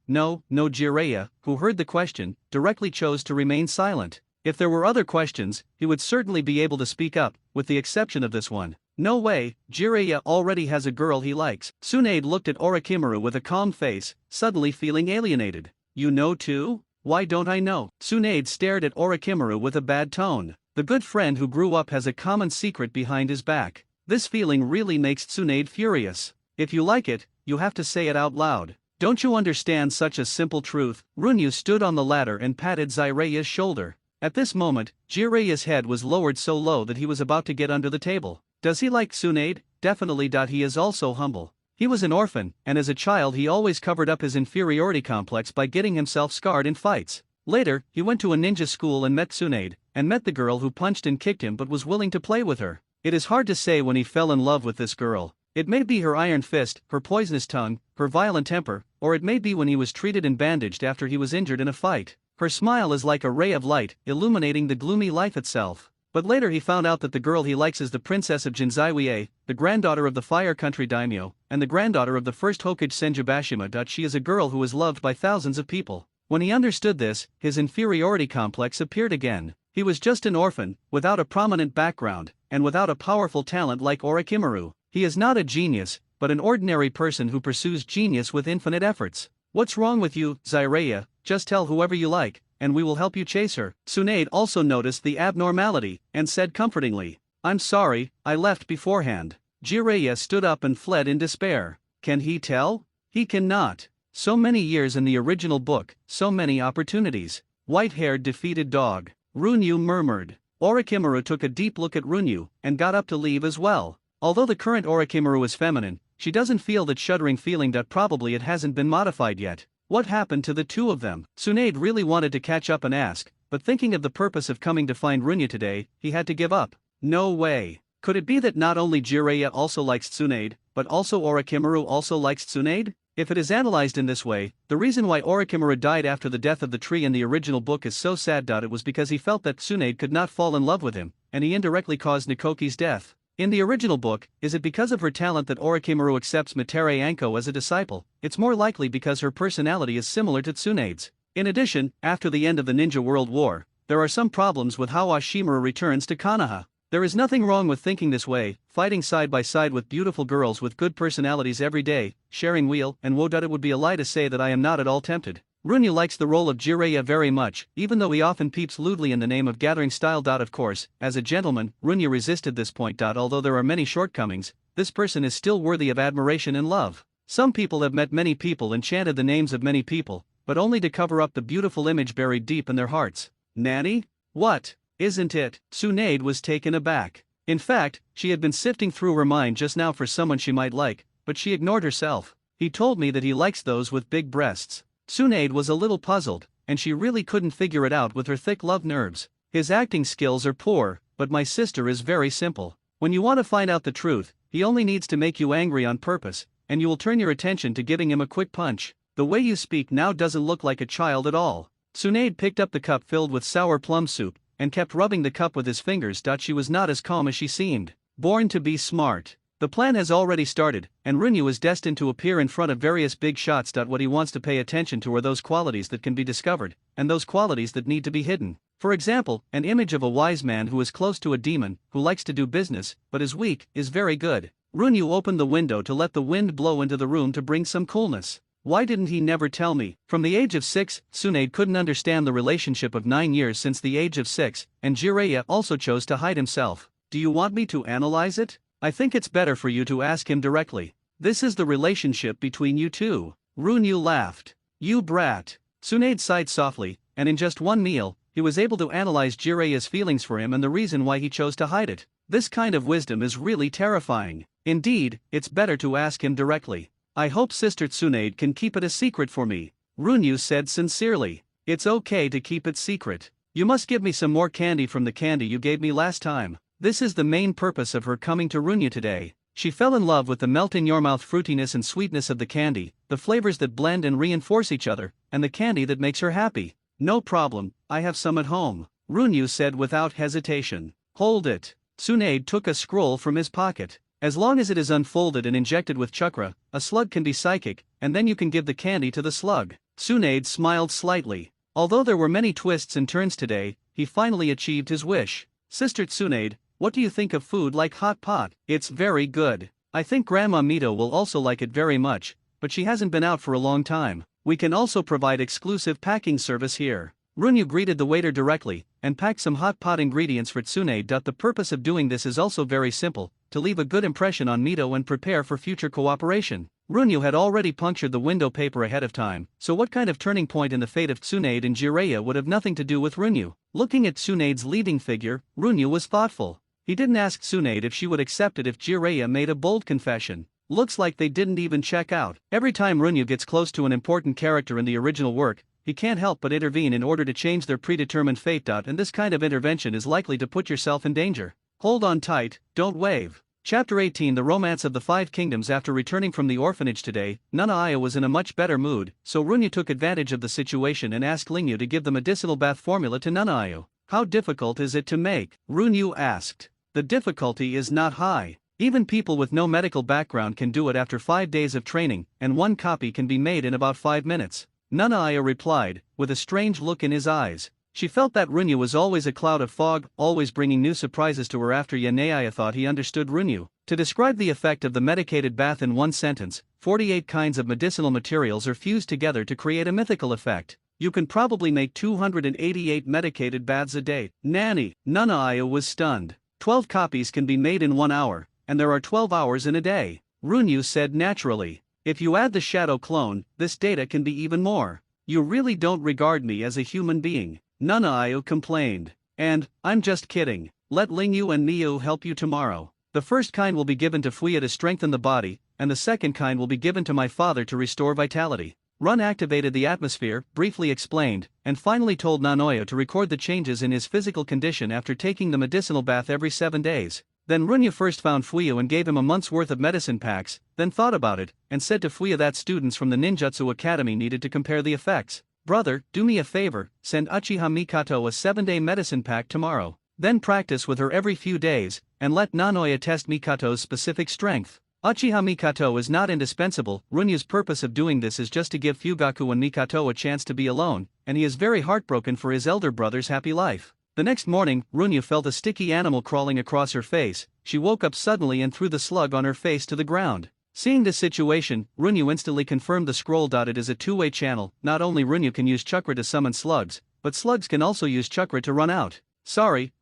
A: Jiraiya, who heard the question, directly chose to remain silent. If there were other questions, he would certainly be able to speak up, with the exception of this one. No way, Jiraiya already has a girl he likes. Tsunade looked at Orochimaru with a calm face, suddenly feeling alienated. You know too? Why don't I know? Tsunade stared at Orochimaru with a bad tone. The good friend who grew up has a common secret behind his back. This feeling really makes Tsunade furious. If you like it, you have to say it out loud. Don't you understand such a simple truth? Runyu stood on the ladder and patted Jiraiya's shoulder. At this moment, Jiraiya's head was lowered so low that he was about to get under the table. Does he like Tsunade? Definitely. He is also humble. He was an orphan, and as a child he always covered up his inferiority complex by getting himself scarred in fights. Later, he went to a ninja school and met Tsunade, and met the girl who punched and kicked him but was willing to play with her. It is hard to say when he fell in love with this girl. It may be her iron fist, her poisonous tongue, her violent temper, or it may be when he was treated and bandaged after he was injured in a fight. Her smile is like a ray of light, illuminating the gloomy life itself. But later he found out that the girl he likes is the princess of Jinzaiwie, the granddaughter of the Fire Country daimyo, and the granddaughter of the first Hokage Senju Bashima. She is a girl who is loved by thousands of people. When he understood this, his inferiority complex appeared again. He was just an orphan, without a prominent background, and without a powerful talent like Orochimaru. He is not a genius, but an ordinary person who pursues genius with infinite efforts. What's wrong with you, Jiraiya? Just tell whoever you like, and we will help you chase her. Tsunade also noticed the abnormality, and said comfortingly, I'm sorry, I left beforehand. Jiraiya stood up and fled in despair. Can he tell? He cannot. So many years in the original book, so many opportunities. White-haired defeated dog. Runyu murmured. Orochimaru took a deep look at Runyu, and got up to leave as well. Although the current Orochimaru is feminine, she doesn't feel that shuddering feeling that probably it hasn't been modified yet. What happened to the two of them? Tsunade really wanted to catch up and ask, but thinking of the purpose of coming to find Runyu today, he had to give up. No way. Could it be that not only Jiraiya also likes Tsunade, but also Orochimaru also likes Tsunade? If it is analyzed in this way, the reason why Orochimaru died after the death of the tree in the original book is so sad. It was because he felt that Tsunade could not fall in love with him, and he indirectly caused Nikoki's death. In the original book, is it because of her talent that Orochimaru accepts Mitere Anko as a disciple? It's more likely because her personality is similar to Tsunade's. In addition, after the end of the Ninja World War, there are some problems with how Ashimaru returns to Konoha. There is nothing wrong with thinking this way, fighting side by side with beautiful girls with good personalities every day, sharing wheel, and woe. It would be a lie to say that I am not at all tempted. Runyu likes the role of Jiraiya very much, even though he often peeps lewdly in the name of gathering style. Of course, as a gentleman, Runyu resisted this point. Although there are many shortcomings, this person is still worthy of admiration and love. Some people have met many people and chanted the names of many people, but only to cover up the beautiful image buried deep in their hearts. Nanny? What? Isn't it? Tsunade was taken aback. In fact, she had been sifting through her mind just now for someone she might like, but she ignored herself. He told me that he likes those with big breasts. Tsunade was a little puzzled, and she really couldn't figure it out with her thick love nerves. His acting skills are poor, but my sister is very simple. When you want to find out the truth, he only needs to make you angry on purpose, and you will turn your attention to giving him a quick punch. The way you speak now doesn't look like a child at all. Tsunade picked up the cup filled with sour plum soup, and kept rubbing the cup with his fingers. She was not as calm as she seemed. Born to be smart. The plan has already started, and Runyu is destined to appear in front of various big shots. What he wants to pay attention to are those qualities that can be discovered, and those qualities that need to be hidden. For example, an image of a wise man who is close to a demon, who likes to do business, but is weak, is very good. Runyu opened the window to let the wind blow into the room to bring some coolness. Why didn't he never tell me? From the age of 6, Tsunade couldn't understand the relationship of 9 years since the age of 6, and Jiraiya also chose to hide himself. Do you want me to analyze it? I think it's better for you to ask him directly. This is the relationship between you two. Runyu laughed. You brat. Tsunade sighed softly, and in just one meal, he was able to analyze Jiraiya's feelings for him and the reason why he chose to hide it. This kind of wisdom is really terrifying. Indeed, it's better to ask him directly. I hope Sister Tsunade can keep it a secret for me, Runyu said sincerely. It's okay to keep it secret. You must give me some more candy from the candy you gave me last time. This is the main purpose of her coming to Runyu today. She fell in love with the melt-in-your-mouth fruitiness and sweetness of the candy, the flavors that blend and reinforce each other, and the candy that makes her happy. No problem, I have some at home, Runyu said without hesitation. Hold it. Tsunade took a scroll from his pocket. As long as it is unfolded and injected with chakra, a slug can be psychic, and then you can give the candy to the slug. Tsunade smiled slightly. Although there were many twists and turns today, he finally achieved his wish. Sister Tsunade, what do you think of food like hot pot? It's very good. I think Grandma Mito will also like it very much, but she hasn't been out for a long time. We can also provide exclusive packing service here. Runyu greeted the waiter directly, and packed some hot pot ingredients for Tsunade. The purpose of doing this is also very simple, to leave a good impression on Mito and prepare for future cooperation. Runyu had already punctured the window paper ahead of time, so what kind of turning point in the fate of Tsunade and Jiraiya would have nothing to do with Runyu? Looking at Tsunade's leading figure, Runyu was thoughtful. He didn't ask Tsunade if she would accept it if Jiraiya made a bold confession. Looks like they didn't even check out. Every time Runyu gets close to an important character in the original work, he can't help but intervene in order to change their predetermined fate. And this kind of intervention is likely to put yourself in danger. Hold on tight, don't wave. Chapter 18 The Romance of the Five Kingdoms. After returning from the orphanage today, Nanaia was in a much better mood, so Runyu took advantage of the situation and asked Lingyu to give the medicinal bath formula to Nanaia. How difficult is it to make? Runyu asked. The difficulty is not high. Even people with no medical background can do it after 5 days of training, and one copy can be made in about 5 minutes. Nanaia replied, with a strange look in his eyes. She felt that Runyu was always a cloud of fog, always bringing new surprises to her. After Yanaya thought he understood Runyu. To describe the effect of the medicated bath in one sentence, 48 kinds of medicinal materials are fused together to create a mythical effect. You can probably make 288 medicated baths a day. Nanny, Nanaia was stunned. 12 copies can be made in 1 hour, and there are 12 hours in a day. Runyu said naturally. If you add the shadow clone, this data can be even more. You really don't regard me as a human being, Nanaia complained. And, I'm just kidding. Let Lingyu and Miyu help you tomorrow. The first kind will be given to Fuya to strengthen the body, and the second kind will be given to my father to restore vitality. Run activated the atmosphere, briefly explained, and finally told Nanoya to record the changes in his physical condition after taking the medicinal bath every 7 days. Then Runyu first found Fuya and gave him a month's worth of medicine packs, then thought about it, and said to Fuya that students from the Ninjutsu Academy needed to compare the effects. Brother, do me a favor, send Uchiha Mikato a 7-day medicine pack tomorrow. Then practice with her every few days, and let Nanoya test Mikato's specific strength. Uchiha Mikato is not indispensable. Runyu's purpose of doing this is just to give Fugaku and Mikato a chance to be alone, and he is very heartbroken for his elder brother's happy life. The next morning, Runyu felt a sticky animal crawling across her face. She woke up suddenly and threw the slug on her face to the ground. Seeing this situation, Runyu instantly confirmed the scroll. It is a two-way channel. Not only Runyu can use chakra to summon slugs, but slugs can also use chakra to run out. Sorry,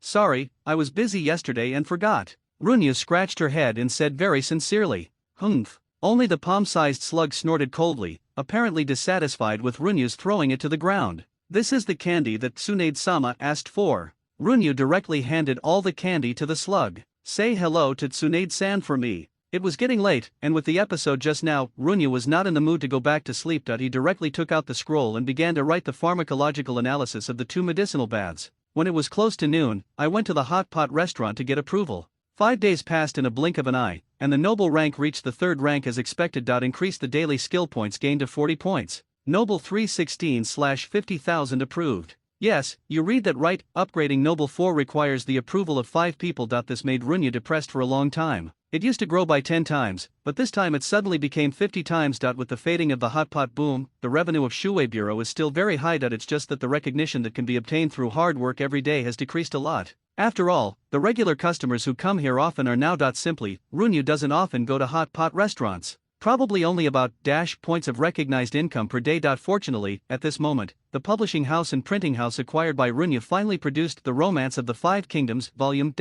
A: I was busy yesterday and forgot. Runyu scratched her head and said very sincerely. Humph. Only the palm-sized slug snorted coldly, apparently dissatisfied with Runyu's throwing it to the ground. This is the candy that Tsunade-sama asked for. Runyu directly handed all the candy to the slug. Say hello to Tsunade-san for me. It was getting late, and with the episode just now, Runyu was not in the mood to go back to sleep. He directly took out the scroll and began to write the pharmacological analysis of the 2 medicinal baths. When it was close to noon, I went to the hot pot restaurant to get approval. 5 days passed in a blink of an eye, and the noble rank reached the 3rd rank as expected. Increased the daily skill points gained to 40 points. Noble 316/50,000 approved. Yes, you read that right. Upgrading Noble 4 requires the approval of 5 people. This made Runyu depressed for a long time. It used to grow by 10 times, but this time it suddenly became 50 times. With the fading of the hot pot boom, the revenue of Shuei Bureau is still very high. It's just that the recognition that can be obtained through hard work every day has decreased a lot. After all, the regular customers who come here often are now. Simply, Runyu doesn't often go to hot pot restaurants. Probably only about points of recognized income per day. Fortunately, at this moment, the publishing house and printing house acquired by Runyu finally produced The Romance of the 5 Kingdoms, Volume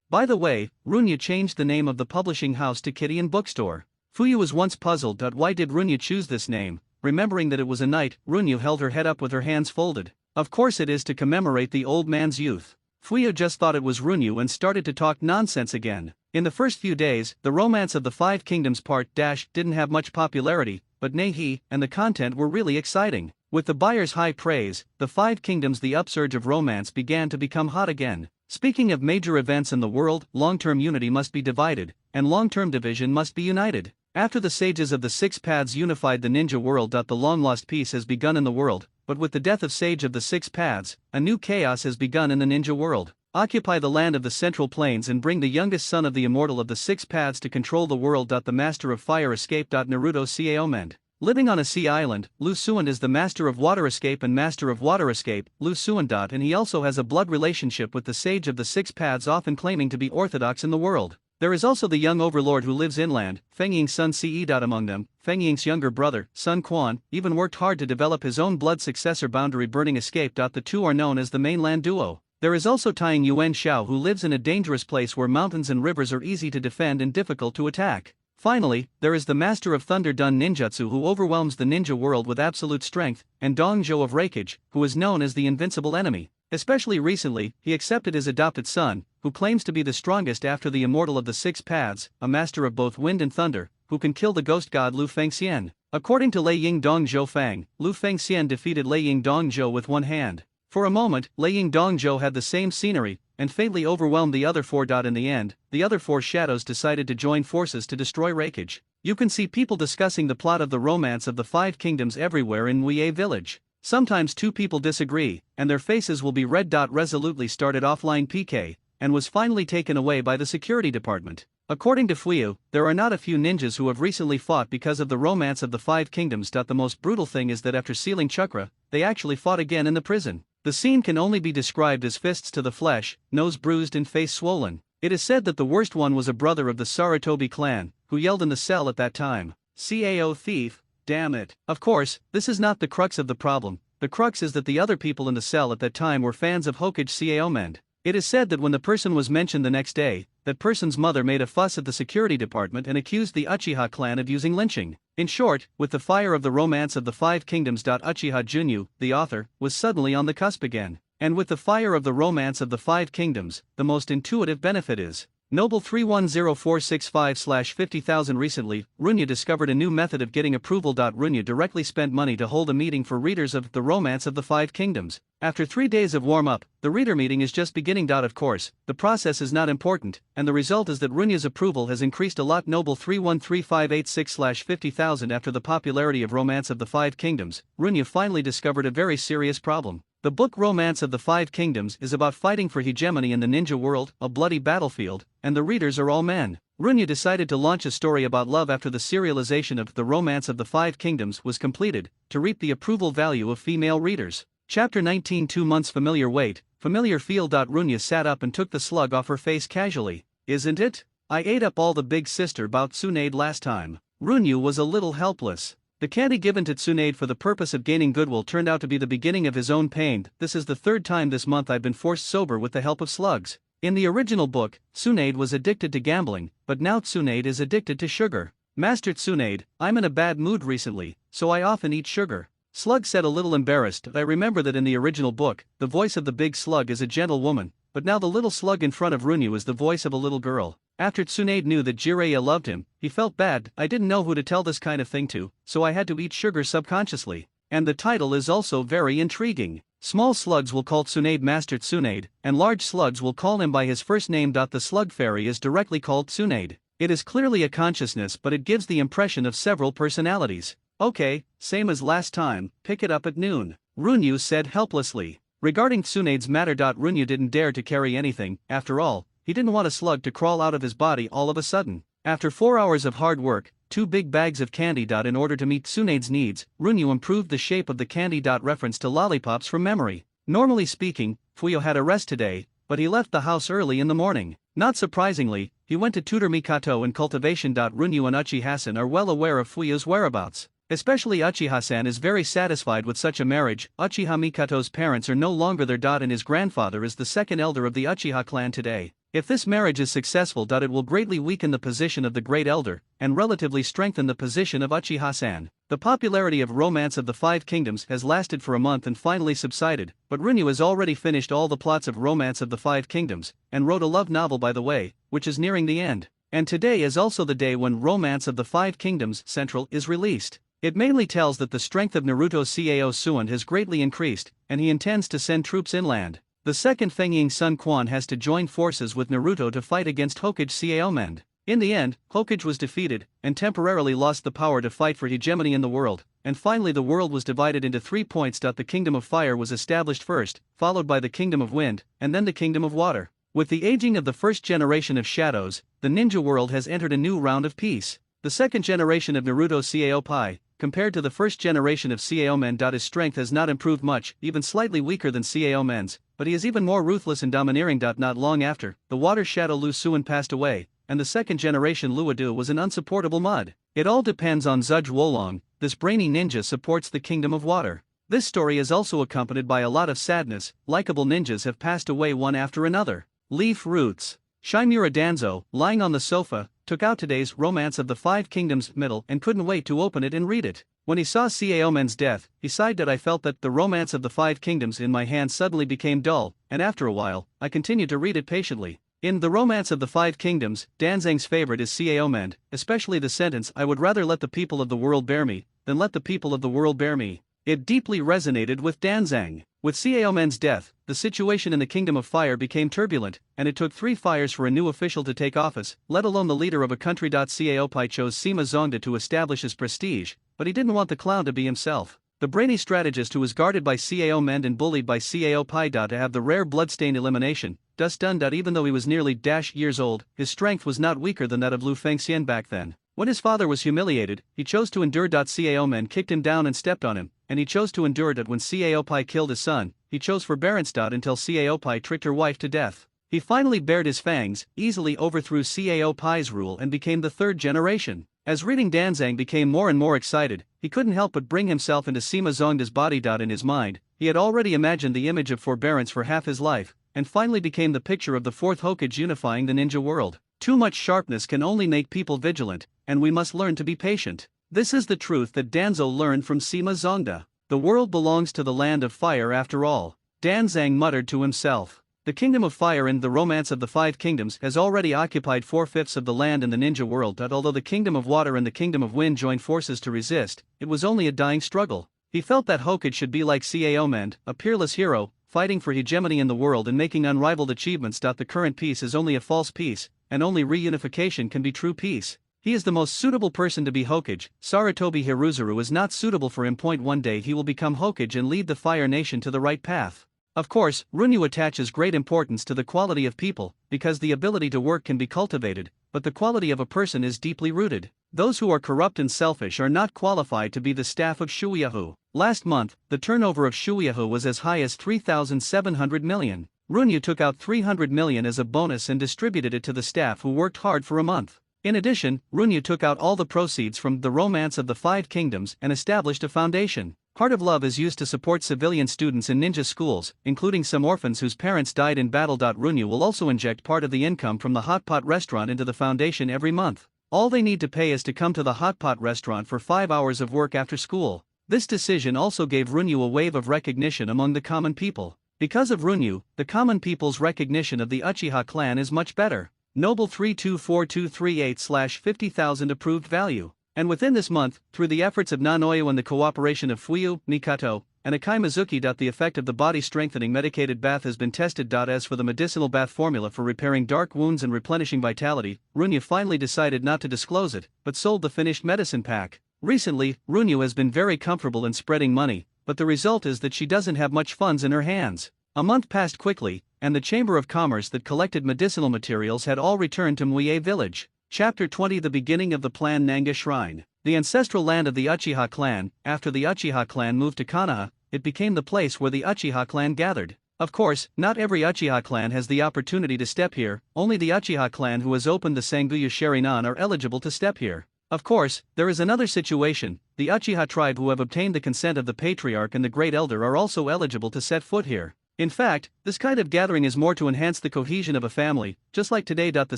A: By the way, Runyu changed the name of the publishing house to Kidian Bookstore. Fuyu was once puzzled. Why did Runyu choose this name? Remembering that it was a night, Runyu held her head up with her hands folded. Of course it is to commemorate the old man's youth. Fuyu just thought it was Runyu and started to talk nonsense again. In the first few days, The Romance of the 5 Kingdoms Part didn't have much popularity, but Nehi and the content were really exciting. With the buyer's high praise, The 5 Kingdoms, the upsurge of romance began to become hot again. Speaking of major events in the world, long-term unity must be divided, and long-term division must be united. After the sages of the 6 Paths unified the ninja world. The long-lost peace has begun in the world, but with the death of Sage of the 6 Paths, a new chaos has begun in the ninja world. Occupy the land of the Central Plains and bring the youngest son of the immortal of the 6 Paths to control the world. The Master of Fire Escape. Naruto Saomend. Living on a sea island, Lu Suan is the Master of Water Escape and Master of Water Escape, Lu Suan. And he also has a blood relationship with the Sage of the 6 Paths, often claiming to be orthodox in the world. There is also the young overlord who lives inland, Feng Ying's son Ce. Among them, Feng Ying's younger brother, Sun Quan, even worked hard to develop his own blood successor. Boundary Burning Escape. The two are known as the mainland duo. There is also Tying Yuan Xiao, who lives in a dangerous place where mountains and rivers are easy to defend and difficult to attack. Finally, there is the Master of Thunder Dun Ninjutsu, who overwhelms the ninja world with absolute strength, and Dong Zhou of Reikage, who is known as the invincible enemy. Especially recently, he accepted his adopted son, who claims to be the strongest after the immortal of the 6 Paths, a master of both wind and thunder, who can kill the ghost god Lu Fengxian. According to Lei Ying Dong Zhou Fang, Lu Fengxian defeated Lei Ying Dong Zhou with one hand. For a moment, Lei Ying Dong Zhou had the same scenery, and fatally overwhelmed the other 4. In the end, the other 4 shadows decided to join forces to destroy Reikage. You can see people discussing the plot of The Romance of the 5 Kingdoms everywhere in Wei Village. Sometimes 2 people disagree, and their faces will be red. Resolutely started offline PK, and was finally taken away by the security department. According to Fuyu, there are not a few ninjas who have recently fought because of The Romance of the 5 Kingdoms. The most brutal thing is that after sealing chakra, they actually fought again in the prison. The scene can only be described as fists to the flesh, nose bruised and face swollen. It is said that the worst one was a brother of the Sarutobi clan, who yelled in the cell at that time, "CAO thief, damn it." Of course, this is not the crux of the problem. The crux is that the other people in the cell at that time were fans of Hokage CAO men. It is said that when the person was mentioned the next day, that person's mother made a fuss at the security department and accused the Uchiha clan of using lynching. In short, with the fire of the Romance of the Five Kingdoms. Uchiha Junyu, the author, was suddenly on the cusp again. And with the fire of the Romance of the Five Kingdoms, the most intuitive benefit is Noble 310465/50,000. Recently, Runya discovered a new method of getting approval. Runya directly spent money to hold a meeting for readers of The Romance of the Five Kingdoms. After 3 days of warm-up, the reader meeting is just beginning. Of course, the process is not important, and the result is that Runya's approval has increased a lot. Noble 313586/50,000. After the popularity of Romance of the Five Kingdoms, Runya finally discovered a very serious problem. The book Romance of the Five Kingdoms is about fighting for hegemony in the ninja world, a bloody battlefield, and the readers are all men. Runya decided to launch a story about love after the serialization of The Romance of the Five Kingdoms was completed, to reap the approval value of female readers. Chapter 19. 2 months. Familiar weight, familiar feel. Runya sat up and took the slug off her face casually. Isn't it? I ate up all the big sister bout Tsunade last time. Runya was a little helpless. The candy given to Tsunade for the purpose of gaining goodwill turned out to be the beginning of his own pain. This is the 3rd time this month I've been forced sober with the help of slugs. In the original book, Tsunade was addicted to gambling, but now Tsunade is addicted to sugar. Master Tsunade, I'm in a bad mood recently, so I often eat sugar. Slug said, a little embarrassed. I remember that in the original book, the voice of the big slug is a gentle woman, but now the little slug in front of Runya is the voice of a little girl. After Tsunade knew that Jiraiya loved him, he felt bad. I didn't know who to tell this kind of thing to, so I had to eat sugar subconsciously. And the title is also very intriguing. Small slugs will call Tsunade Master Tsunade, and large slugs will call him by his first name. The slug fairy is directly called Tsunade. It is clearly a consciousness, but it gives the impression of several personalities. Okay, same as last time, pick it up at noon, Runyu said helplessly. Regarding Tsunade's matter. Runya didn't dare to carry anything. After all, he didn't want a slug to crawl out of his body all of a sudden. After 4 hours of hard work, 2 big bags of candy. In order to meet Tsunade's needs, Runyu improved the shape of the candy. Reference to lollipops from memory. Normally speaking, Fuyo had a rest today, but he left the house early in the morning. Not surprisingly, he went to tutor Mikato in cultivation. Runyu and Uchiha-san are well aware of Fuyo's whereabouts. Especially Uchiha-san is very satisfied with such a marriage. Uchiha Mikato's parents are no longer there. And his grandfather is the second elder of the Uchiha clan today. If this marriage is successful, it will greatly weaken the position of the great elder, and relatively strengthen the position of Uchiha-san. The popularity of Romance of the Five Kingdoms has lasted for a month and finally subsided, but Runyu has already finished all the plots of Romance of the Five Kingdoms, and wrote a love novel by the way, which is nearing the end. And today is also the day when Romance of the Five Kingdoms Central is released. It mainly tells that the strength of Naruto's Cao Suan has greatly increased, and he intends to send troops inland. The second Fengying son Quan has to join forces with Naruto to fight against Hokage Cao Mend. In the end, Hokage was defeated, and temporarily lost the power to fight for hegemony in the world, and finally the world was divided into 3 points. The Kingdom of Fire was established first, followed by the Kingdom of Wind, and then the Kingdom of Water. With the aging of the first generation of shadows, the ninja world has entered a new round of peace. The second generation of Naruto Cao Pai, compared to the first generation of Cao Men. His strength has not improved much, even slightly weaker than Cao Men's, but he is even more ruthless and domineering. Not long after, the water shadow Lu Suan passed away, and the second generation Luodu was an unsupportable mud. It all depends on Zhuge Wolong. This brainy ninja supports the Kingdom of Water. This story is also accompanied by a lot of sadness. Likeable ninjas have passed away one after another. Leaf Roots. Shimura Danzo, lying on the sofa, took out today's Romance of the Five Kingdoms middle and couldn't wait to open it and read it. When he saw Cao Men's death, he sighed. I felt that the Romance of the Five Kingdoms in my hand suddenly became dull, and after a while, I continued to read it patiently. In The Romance of the Five Kingdoms, Danzang's favorite is Cao Men, especially the sentence, "I would rather let the people of the world bear me, than let the people of the world bear me." It deeply resonated with Danzang. With Cao Men's death, the situation in the Kingdom of Fire became turbulent, and it took 3 fires for a new official to take office, let alone the leader of a country. Cao Pai chose Sima Zongda to establish his prestige, but he didn't want the clown to be himself. The brainy strategist who was guarded by Cao Men and bullied by Cao Pai. To have the rare bloodstain elimination, done. Even though he was nearly -years old, his strength was not weaker than that of Lu Fengxian back then. When his father was humiliated, he chose to endure. Cao men kicked him down and stepped on him, and he chose to endure it. When Cao Pai killed his son, he chose forbearance. Until Cao Pai tricked her wife to death. He finally bared his fangs, easily overthrew Cao Pai's rule and became the third generation. As reading Danzang became more and more excited, he couldn't help but bring himself into Sima Zongda's body. In his mind, he had already imagined the image of forbearance for half his life, and finally became the picture of the fourth Hokage unifying the ninja world. Too much sharpness can only make people vigilant, and we must learn to be patient. This is the truth that Danzo learned from Sima Zongda. The world belongs to the land of fire after all. Danzang muttered to himself. The Kingdom of Fire in the Romance of the Five Kingdoms has already occupied 4/5 of the land in the ninja world. Although the Kingdom of Water and the Kingdom of Wind joined forces to resist, it was only a dying struggle. He felt that Hokage should be like Cao Men, a peerless hero, fighting for hegemony in the world and making unrivaled achievements. The current peace is only a false peace, and only reunification can be true peace. He is the most suitable person to be Hokage. Sarutobi Hiruzuru is not suitable for him. One day he will become Hokage and lead the Fire Nation to the right path. Of course, Runyu attaches great importance to the quality of people, because the ability to work can be cultivated, but the quality of a person is deeply rooted. Those who are corrupt and selfish are not qualified to be the staff of Shuyahu. Last month, the turnover of Shuyahu was as high as 3,700 million. Runyu took out 300 million as a bonus and distributed it to the staff who worked hard for a month. In addition, Runyu took out all the proceeds from the Romance of the Five Kingdoms and established a foundation. Heart of Love is used to support civilian students in ninja schools, including some orphans whose parents died in battle. Runyu will also inject part of the income from the hot pot restaurant into the foundation every month. All they need to pay is to come to the hot pot restaurant for 5 hours of work after school. This decision also gave Runyu a wave of recognition among the common people. Because of Runyu, the common people's recognition of the Uchiha clan is much better. Noble 324238/50,000 approved value. And within this month, through the efforts of Nanoyo and the cooperation of Fuyu, Mikato, and Akai Mizuki. The effect of the body strengthening medicated bath has been tested. As for the medicinal bath formula for repairing dark wounds and replenishing vitality, Runyu finally decided not to disclose it, but sold the finished medicine pack. Recently, Runyu has been very comfortable in spreading money, but the result is that she doesn't have much funds in her hands. A month passed quickly, and the Chamber of Commerce that collected medicinal materials had all returned to Muye village. Chapter 20 The beginning of the Plan Nanga Shrine. The ancestral land of the Uchiha clan. After the Uchiha clan moved to Konoha, it became the place where the Uchiha clan gathered. Of course, not every Uchiha clan has the opportunity to step here, only the Uchiha clan who has opened the Sanguya Sharinan are eligible to step here. Of course, there is another situation. The Uchiha tribe who have obtained the consent of the Patriarch and the Great Elder are also eligible to set foot here. In fact, this kind of gathering is more to enhance the cohesion of a family, just like today. The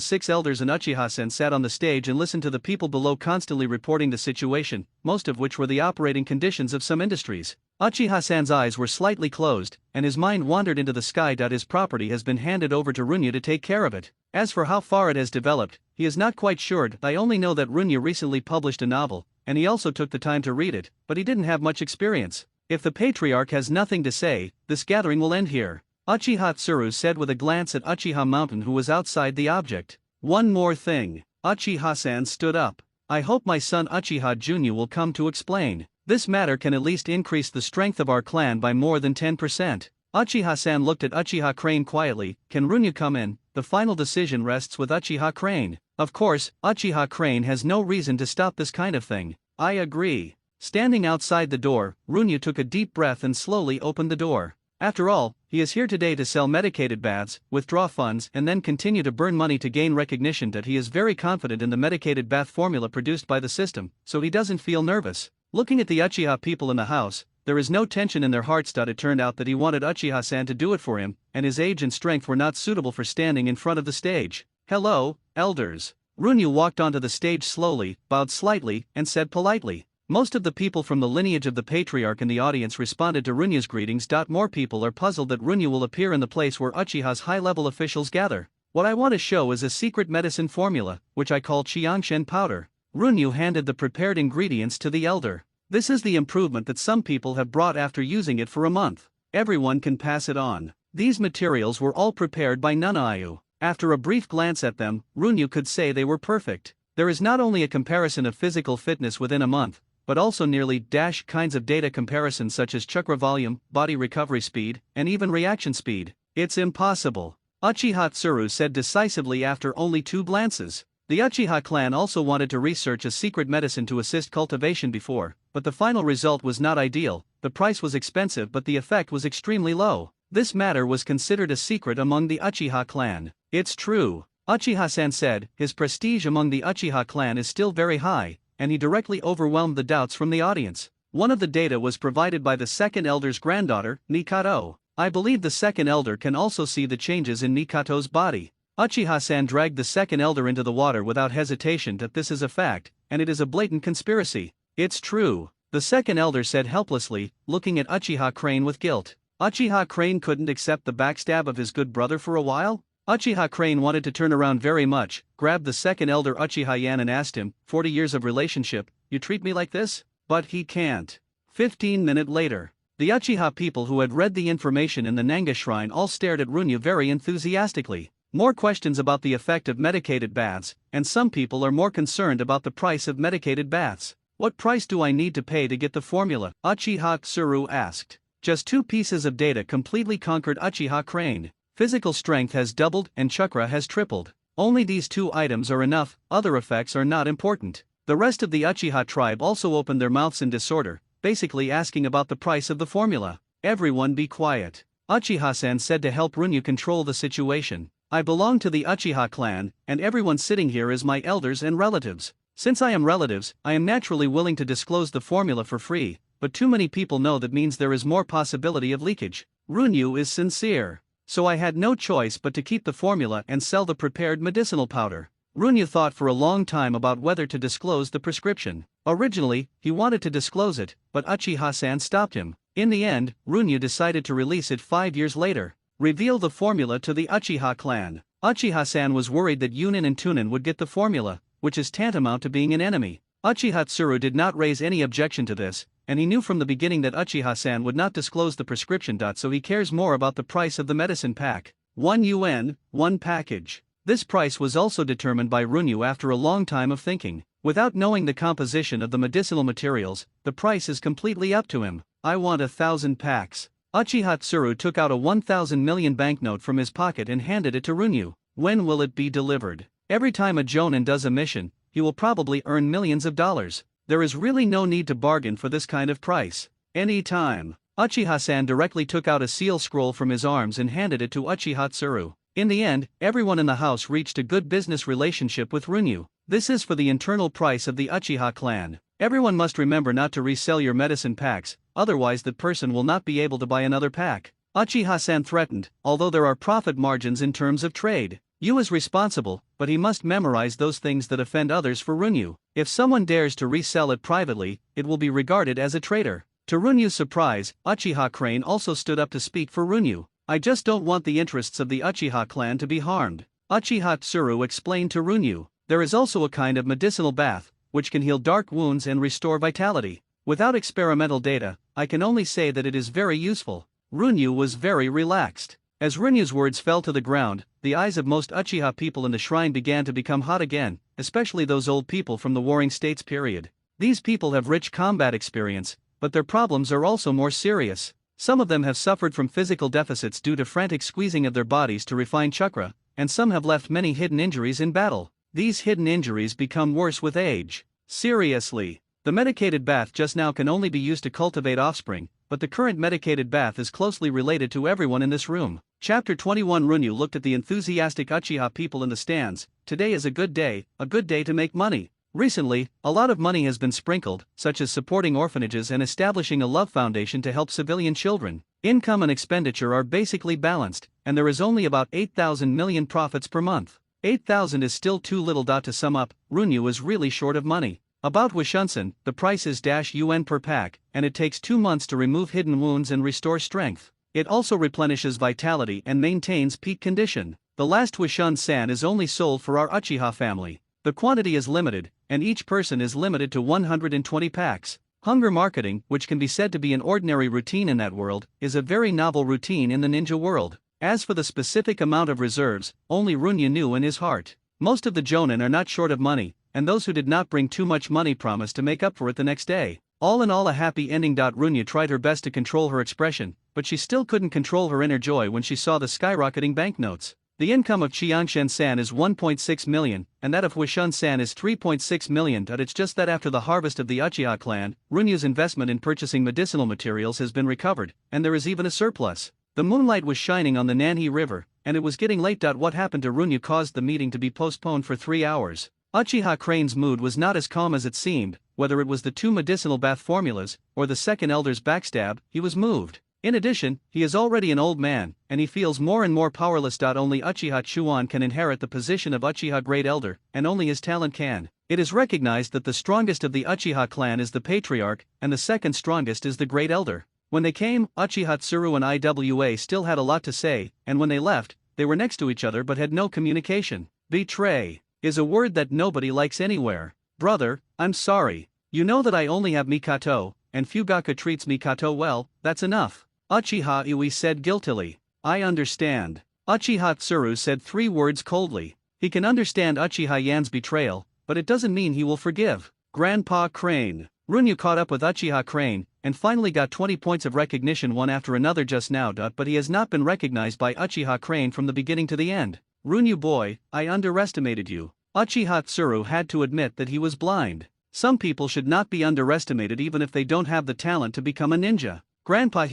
A: 6 elders and Uchiha-sen sat on the stage and listened to the people below constantly reporting the situation, most of which were the operating conditions of some industries. Uchiha-san's eyes were slightly closed, and his mind wandered into the sky. His property has been handed over to Runyu to take care of it. As for how far it has developed, he is not quite sure. I only know that Runyu recently published a novel, and he also took the time to read it, but he didn't have much experience. If the Patriarch has nothing to say, this gathering will end here. Uchiha Tsuru said with a glance at Uchiha Mountain, who was outside the object. One more thing. Uchiha-san stood up. I hope my son Uchiha Junyu will come to explain. This matter can at least increase the strength of our clan by more than 10%. Uchiha-san looked at Uchiha Crane quietly. Can Runyu come in? The final decision rests with Uchiha Crane. Of course, Uchiha Crane has no reason to stop this kind of thing. I agree. Standing outside the door, Runyu took a deep breath and slowly opened the door. After all, he is here today to sell medicated baths, withdraw funds, and then continue to burn money to gain recognition. He is very confident in the medicated bath formula produced by the system, so he doesn't feel nervous. Looking at the Uchiha people in the house, there is no tension in their hearts. It turned out that he wanted Uchiha-san to do it for him, and his age and strength were not suitable for standing in front of the stage. Hello, elders. Runyu walked onto the stage slowly, bowed slightly, and said politely. Most of the people from the lineage of the Patriarch in the audience responded to Runyu's greetings. More people are puzzled that Runyu will appear in the place where Uchiha's high-level officials gather. What I want to show is a secret medicine formula, which I call Chiangshen powder. Runyu handed the prepared ingredients to the elder. This is the improvement that some people have brought after using it for a month. Everyone can pass it on. These materials were all prepared by Nanayu. After a brief glance at them, Runyu could say they were perfect. There is not only a comparison of physical fitness within a month, but also nearly kinds of data comparisons such as chakra volume, body recovery speed, and even reaction speed. It's impossible. Uchiha Tsuru said decisively after only 2 glances. The Uchiha clan also wanted to research a secret medicine to assist cultivation before, but the final result was not ideal. The price was expensive but the effect was extremely low. This matter was considered a secret among the Uchiha clan. It's true, Uchiha-san said. His prestige among the Uchiha clan is still very high, and he directly overwhelmed the doubts from the audience. One of the data was provided by the second elder's granddaughter, Nikato. I believe the second elder can also see the changes in Nikato's body. Uchiha-san dragged the second elder into the water without hesitation that this is a fact, and it is a blatant conspiracy. It's true, the second elder said helplessly, looking at Uchiha Crane with guilt. Uchiha Crane couldn't accept the backstab of his good brother for a while? Uchiha Crane wanted to turn around very much, grabbed the second elder Uchiha Yan and asked him, 40 years of relationship, you treat me like this? But he can't. 15 minutes later. The Uchiha people who had read the information in the Nanga shrine all stared at Runyu very enthusiastically. More questions about the effect of medicated baths, and some people are more concerned about the price of medicated baths. What price do I need to pay to get the formula? Uchiha Tsuru asked. Just 2 pieces of data completely conquered Uchiha Crane. Physical strength has doubled and chakra has tripled. Only these 2 items are enough, other effects are not important. The rest of the Uchiha tribe also opened their mouths in disorder, basically asking about the price of the formula. Everyone be quiet, Uchiha-san said to help Runyu control the situation. I belong to the Uchiha clan, and everyone sitting here is my elders and relatives. Since I am relatives, I am naturally willing to disclose the formula for free, but too many people know that means there is more possibility of leakage. Runyu is sincere. So I had no choice but to keep the formula and sell the prepared medicinal powder. Runyu thought for a long time about whether to disclose the prescription. Originally, he wanted to disclose it, but Uchiha-san stopped him. In the end, Runyu decided to release it 5 years later. Reveal the formula to the Uchiha clan. Uchiha-san was worried that Yunin and Tunin would get the formula, which is tantamount to being an enemy. Uchiha Tsuru did not raise any objection to this, and he knew from the beginning that Uchiha-san would not disclose the prescription. So he cares more about the price of the medicine pack. 1 UN, 1 package. This price was also determined by Runyu after a long time of thinking. Without knowing the composition of the medicinal materials, the price is completely up to him. I want 1,000 packs. Uchiha Tsuru took out a 1,000 million banknote from his pocket and handed it to Runyu. When will it be delivered? Every time a Jonin does a mission, he will probably earn millions of dollars. There is really no need to bargain for this kind of price. Any time. Uchiha-san directly took out a seal scroll from his arms and handed it to Uchiha Tsuru. In the end, everyone in the house reached a good business relationship with Runyu. This is for the internal price of the Uchiha clan. Everyone must remember not to resell your medicine packs, otherwise that person will not be able to buy another pack. Uchiha-san threatened, although there are profit margins in terms of trade. Yu is responsible, but he must memorize those things that offend others for Runyu. If someone dares to resell it privately, it will be regarded as a traitor. To Runyu's surprise, Uchiha Crane also stood up to speak for Runyu. I just don't want the interests of the Uchiha clan to be harmed. Uchiha Tsuru explained to Runyu. There is also a kind of medicinal bath, which can heal dark wounds and restore vitality. Without experimental data, I can only say that it is very useful. Runyu was very relaxed. As Runyu's words fell to the ground, the eyes of most Uchiha people in the shrine began to become hot again, especially those old people from the Warring States period. These people have rich combat experience, but their problems are also more serious. Some of them have suffered from physical deficits due to frantic squeezing of their bodies to refine chakra, and some have left many hidden injuries in battle. These hidden injuries become worse with age. Seriously. The medicated bath just now can only be used to cultivate offspring, but the current medicated bath is closely related to everyone in this room. Chapter 21. Runyu looked at the enthusiastic Uchiha people in the stands. Today is a good day to make money. Recently, a lot of money has been sprinkled, such as supporting orphanages and establishing a love foundation to help civilian children. Income and expenditure are basically balanced, and there is only about 8,000 million profits per month. 8,000 is still too little. To sum up, Runyu is really short of money. About Wishunsen, the price is -UN per pack, and it takes 2 months to remove hidden wounds and restore strength. It also replenishes vitality and maintains peak condition. The last Wishun-san is only sold for our Uchiha family. The quantity is limited, and each person is limited to 120 packs. Hunger marketing, which can be said to be an ordinary routine in that world, is a very novel routine in the ninja world. As for the specific amount of reserves, only Runyu knew in his heart. Most of the Jonin are not short of money, and those who did not bring too much money promise to make up for it the next day. All in all, a happy ending. Runyu tried her best to control her expression, but she still couldn't control her inner joy when she saw the skyrocketing banknotes. The income of Qiangshen-san is 1.6 million, and that of Huishun-san is 3.6 million. It's just that after the harvest of the Uchiha clan, Runyu's investment in purchasing medicinal materials has been recovered, and there is even a surplus. The moonlight was shining on the Nanhe River, and it was getting late. What happened to Runyu caused the meeting to be postponed for 3 hours. Uchiha Crane's mood was not as calm as it seemed, whether it was the 2 medicinal bath formulas, or the second elder's backstab, he was moved. In addition, he is already an old man, and he feels more and more powerless. Only Uchiha Chuan can inherit the position of Uchiha Great Elder, and only his talent can. It is recognized that the strongest of the Uchiha clan is the Patriarch, and the second strongest is the Great Elder. When they came, Uchiha Tsuru and Iwa still had a lot to say, and when they left, they were next to each other but had no communication. Betray is a word that nobody likes anywhere. Brother, I'm sorry. You know that I only have Mikato, and Fugaku treats Mikato well, that's enough. Uchiha Iwi said guiltily. I understand. Uchiha Tsuru said 3 words coldly. He can understand Uchiha Yan's betrayal, but it doesn't mean he will forgive. Grandpa Crane. Runyu caught up with Uchiha Crane, and finally got 20 points of recognition one after another just now. But he has not been recognized by Uchiha Crane from the beginning to the end. Runyu boy, I underestimated you. Uchiha Tsuru had to admit that he was blind. Some people should not be underestimated even if they don't have the talent to become a ninja. Grandpa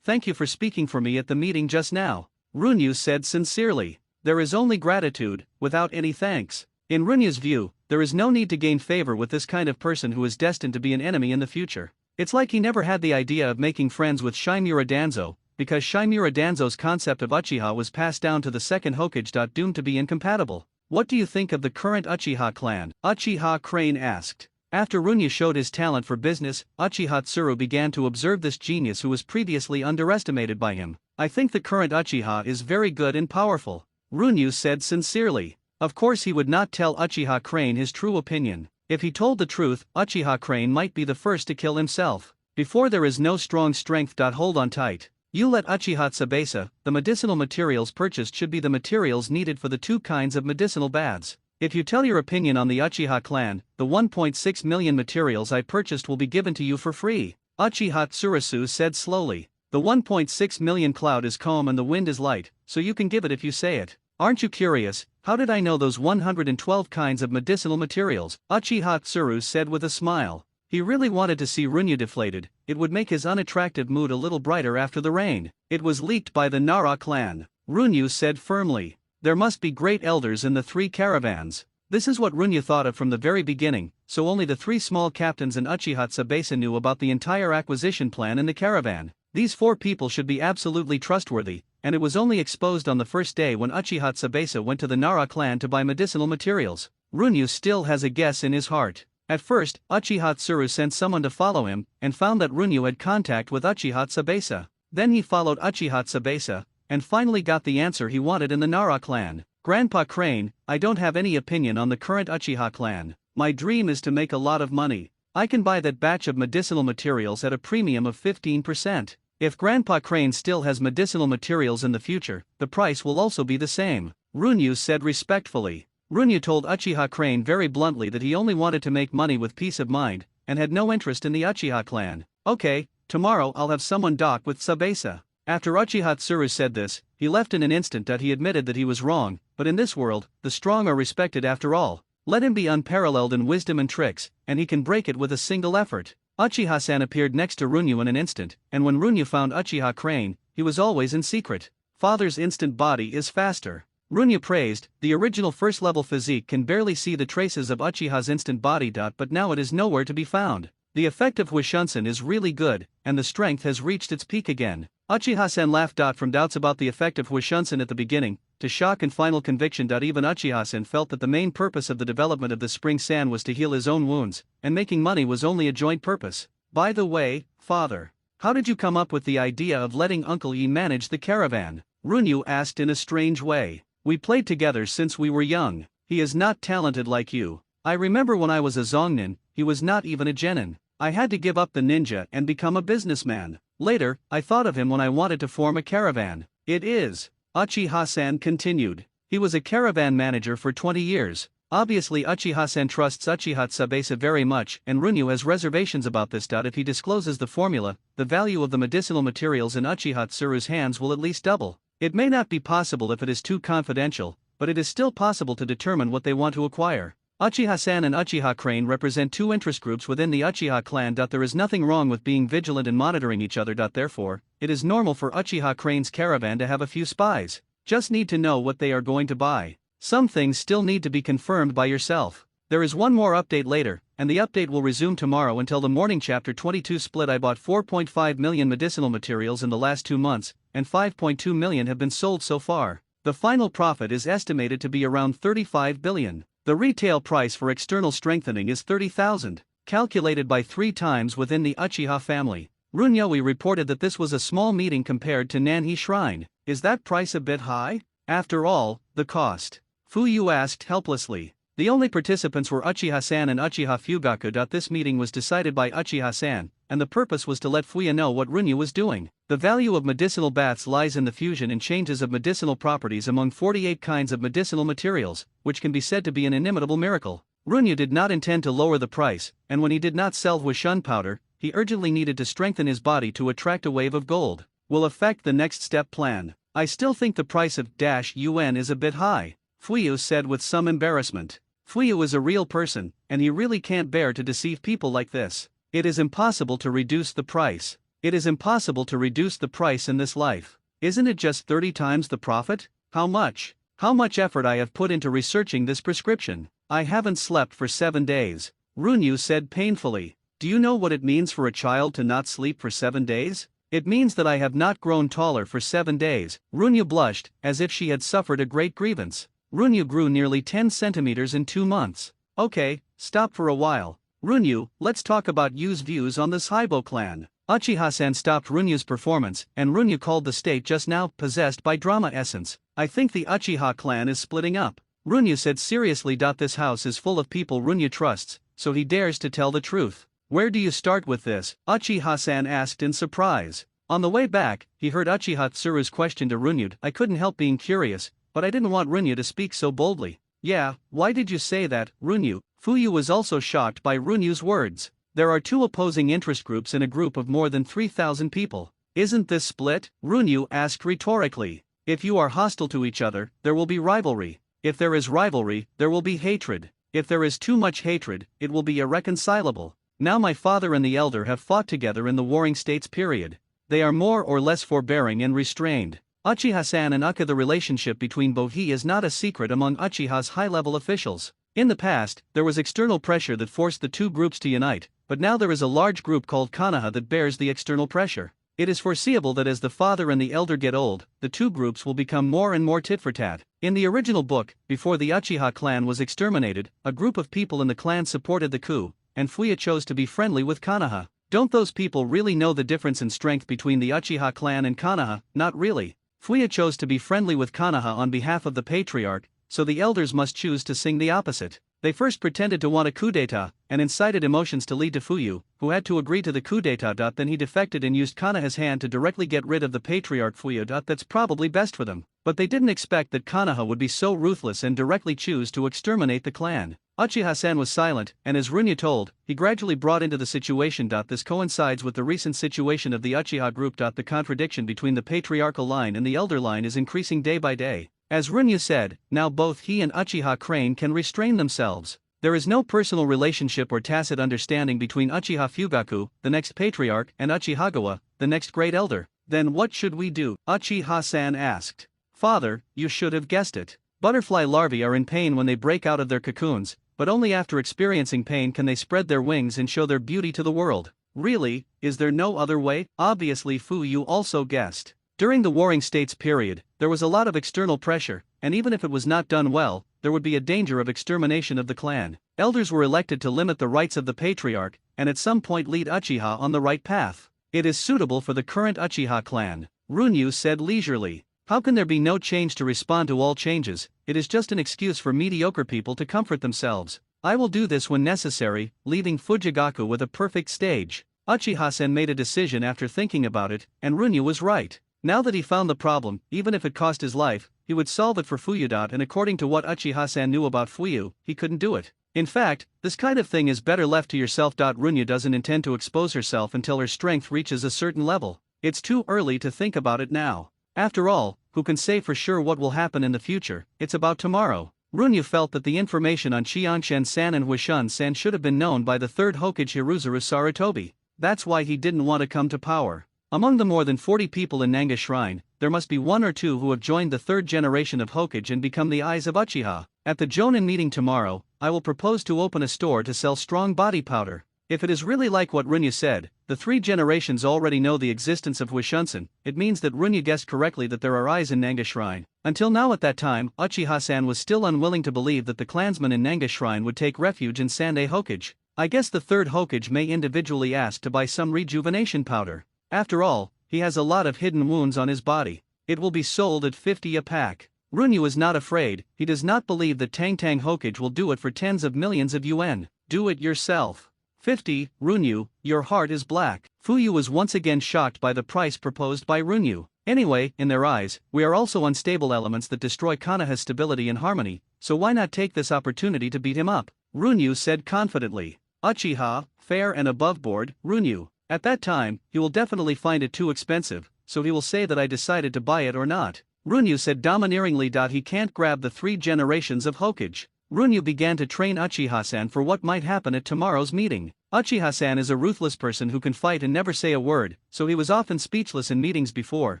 A: thank you for speaking for me at the meeting just now. Runyu said sincerely. There is only gratitude, without any thanks. In Runyu's view, there is no need to gain favor with this kind of person who is destined to be an enemy in the future. It's like he never had the idea of making friends with Shimura Danzo, because Shimura Danzo's concept of Uchiha was passed down to the second Hokage. Doomed to be incompatible. What do you think of the current Uchiha clan? Uchiha Crane asked. After Runyu showed his talent for business, Uchiha Tsuru began to observe this genius who was previously underestimated by him. I think the current Uchiha is very good and powerful. Runyu said sincerely. Of course he would not tell Uchiha Crane his true opinion. If he told the truth, Uchiha Crane might be the first to kill himself. Before there is no strong strength. Hold on tight. You let Uchiha Tsubasa, the medicinal materials purchased should be the materials needed for the 2 kinds of medicinal baths. If you tell your opinion on the Uchiha clan, the 1.6 million materials I purchased will be given to you for free. Uchiha Tsurasu said slowly. The 1.6 million cloud is calm and the wind is light, so you can give it if you say it. Aren't you curious? How did I know those 112 kinds of medicinal materials? Uchiha Tsuru said with a smile. He really wanted to see Runyu deflated. It would make his unattractive mood a little brighter after the rain. It was leaked by the Nara clan. Runyu said firmly. There must be great elders in the 3 caravans. This is what Runyu thought of from the very beginning, so only the 3 small captains and Uchiha Tsubasa knew about the entire acquisition plan in the caravan. These 4 people should be absolutely trustworthy, and it was only exposed on the first day when Uchiha Tsubasa went to the Nara clan to buy medicinal materials. Runyu still has a guess in his heart. At first, Uchiha Tsuru sent someone to follow him, and found that Runyu had contact with Uchiha Tsubasa. Then he followed Uchiha Tsubasa, and finally got the answer he wanted in the Nara clan. Grandpa Crane, I don't have any opinion on the current Uchiha clan. My dream is to make a lot of money. I can buy that batch of medicinal materials at a premium of 15%. If Grandpa Crane still has medicinal materials in the future, the price will also be the same. Runyu said respectfully. Runyu told Uchiha Crane very bluntly that he only wanted to make money with peace of mind, and had no interest in the Uchiha clan. Okay, tomorrow I'll have someone dock with Tsubasa. After Uchiha Tsuru said this, he left in an instant. He admitted that he was wrong, but in this world, the strong are respected after all. Let him be unparalleled in wisdom and tricks, and he can break it with a single effort. Uchiha-san appeared next to Runyu in an instant, and when Runyu found Uchiha Crane, he was always in secret. Father's instant body is faster. Runyu praised. The original first-level physique can barely see the traces of Uchiha's instant body. But now it is nowhere to be found. The effect of Huishunsen is really good, and the strength has reached its peak again. Uchiha-san laughed. From doubts about the effect of Huishunsen at the beginning, to shock and final conviction. Even Uchiha-san felt that the main purpose of the development of the Spring Sand was to heal his own wounds, and making money was only a joint purpose. By the way, father, how did you come up with the idea of letting Uncle Yi manage the caravan? Runyu asked in a strange way. We played together since we were young. He is not talented like you. I remember when I was a Zongnin, he was not even a genin. I had to give up the ninja and become a businessman. Later, I thought of him when I wanted to form a caravan. It is. Uchiha-san continued. He was a caravan manager for 20 years. Obviously Uchiha-san trusts Uchiha Tsubasa very much, and Runyu has reservations about this. If he discloses the formula, the value of the medicinal materials in Uchiha Tsuru's hands will at least double. It may not be possible if it is too confidential, but it is still possible to determine what they want to acquire. Uchiha-san and Uchiha Crane represent two interest groups within the Uchiha clan. There is nothing wrong with being vigilant and monitoring each other. Therefore, it is normal for Uchiha Crane's caravan to have a few spies. Just need to know what they are going to buy. Some things still need to be confirmed by yourself. There is one more update later, and the update will resume tomorrow until the morning. Chapter 22 Split. I bought 4.5 million medicinal materials in the last 2 months, and 5.2 million have been sold so far. The final profit is estimated to be around 35 billion. The retail price for external strengthening is 30,000, calculated by 3 times within the Uchiha family. Runyoi reported that this was a small meeting compared to Nanhi Shrine. Is that price a bit high? After all, the cost. Fuyu asked helplessly. The only participants were Uchiha-san and Uchiha Fugaku. This meeting was decided by Uchiha-san, and the purpose was to let Fuya know what Runyu was doing. The value of medicinal baths lies in the fusion and changes of medicinal properties among 48 kinds of medicinal materials, which can be said to be an inimitable miracle. Runyu did not intend to lower the price, and when he did not sell Huishun powder, he urgently needed to strengthen his body to attract a wave of gold. Will affect the next step plan. I still think the price of -UN is a bit high, Fuyu said with some embarrassment. Fuyu is a real person, and he really can't bear to deceive people like this. It is impossible to reduce the price. It is impossible to reduce the price in this life. Isn't it just 30 times the profit? How much? How much effort I have put into researching this prescription. I haven't slept for 7 days, Runyu said painfully. Do you know what it means for a child to not sleep for 7 days? It means that I have not grown taller for 7 days. Runyu blushed, as if she had suffered a great grievance. Runyu grew nearly 10 centimeters in 2 months. Okay, stop for a while. Runyu, let's talk about Yu's views on this Haibo clan. Uchiha-san stopped Runyu's performance, and Runyu called the state just now possessed by drama essence. I think the Uchiha clan is splitting up. Runyu said seriously. This house is full of people Runyu trusts, so he dares to tell the truth. Where do you start with this? Uchiha-san asked in surprise. On the way back, he heard Uchiha Tsuru's question to Runyu. I couldn't help being curious, but I didn't want Runyu to speak so boldly. Yeah, why did you say that, Runyu? Fuyu was also shocked by Runyu's words. There are 2 opposing interest groups in a group of more than 3,000 people. Isn't this split? Runyu asked rhetorically. If you are hostile to each other, there will be rivalry. If there is rivalry, there will be hatred. If there is too much hatred, it will be irreconcilable. Now my father and the elder have fought together in the Warring States period. They are more or less forbearing and restrained. Uchiha-san and Uka. The relationship between Bohi is not a secret among Uchiha's high-level officials. In the past, there was external pressure that forced the 2 groups to unite, but now there is a large group called Konoha that bears the external pressure. It is foreseeable that as the father and the elder get old, the 2 groups will become more and more tit-for-tat. In the original book, before the Uchiha clan was exterminated, a group of people in the clan supported the coup, and Fuya chose to be friendly with Konoha. Don't those people really know the difference in strength between the Uchiha clan and Konoha? Not really. Fuya chose to be friendly with Konoha on behalf of the patriarch, so the elders must choose to sing the opposite. They first pretended to want a coup d'etat, and incited emotions to lead to Fuyu, who had to agree to the coup d'etat. Then he defected and used Konoha's hand to directly get rid of the patriarch Fuyu. That's probably best for them. But they didn't expect that Konoha would be so ruthless and directly choose to exterminate the clan. Uchiha-san was silent, and as Runyu told, he gradually brought into the situation. This coincides with the recent situation of the Uchiha group. The contradiction between the patriarchal line and the elder line is increasing day by day. As Runyu said, now both he and Uchiha Crane can restrain themselves. There is no personal relationship or tacit understanding between Uchiha Fugaku, the next patriarch, and Uchihagawa, the next great elder. Then what should we do? Uchiha-san asked. Father, you should have guessed it. Butterfly larvae are in pain when they break out of their cocoons, but only after experiencing pain can they spread their wings and show their beauty to the world. Really, is there no other way? Obviously Fuyu also guessed. During the Warring States period, there was a lot of external pressure, and even if it was not done well, there would be a danger of extermination of the clan. Elders were elected to limit the rights of the patriarch, and at some point lead Uchiha on the right path. It is suitable for the current Uchiha clan, Runyu said leisurely. How can there be no change to respond to all changes? It is just an excuse for mediocre people to comfort themselves. I will do this when necessary, leaving Fujigaku with a perfect stage. Uchiha-sen made a decision after thinking about it, and Runyu was right. Now that he found the problem, even if it cost his life, he would solve it for Fuyu. And according to what Uchiha-san knew about Fuyu, he couldn't do it. In fact, this kind of thing is better left to yourself. Runyu doesn't intend to expose herself until her strength reaches a certain level. It's too early to think about it now. After all, who can say for sure what will happen in the future, it's about tomorrow. Runyu felt that the information on Qianshen-san and Huishun-san should have been known by the third Hokage Hiruzuru Sarutobi. That's why he didn't want to come to power. Among the more than 40 people in Nanga Shrine, there must be one or two who have joined the third generation of Hokage and become the eyes of Uchiha. At the Jonin meeting tomorrow, I will propose to open a store to sell strong body powder. If it is really like what Runyu said, the three generations already know the existence of Huishun-san, it means that Runyu guessed correctly that there are eyes in Nanga Shrine. Until now at that time, Uchiha-san was still unwilling to believe that the clansmen in Nanga Shrine would take refuge in Sandai Hokage. I guess the third Hokage may individually ask to buy some rejuvenation powder. After all, he has a lot of hidden wounds on his body. It will be sold at 50 a pack. Runyu is not afraid, he does not believe that Tang Tang Hokage will do it for tens of millions of yuan. Do it yourself. 50, Runyu, your heart is black. Fuyu was once again shocked by the price proposed by Runyu. Anyway, in their eyes, we are also unstable elements that destroy Konoha's stability and harmony, so why not take this opportunity to beat him up? Runyu said confidently. Uchiha, fair and above board, Runyu. At that time, he will definitely find it too expensive, so he will say that I decided to buy it or not. Runyu said domineeringly. He can't grab the three generations of Hokage. Runyu began to train Uchiha-san for what might happen at tomorrow's meeting. Uchiha-san is a ruthless person who can fight and never say a word, so he was often speechless in meetings before,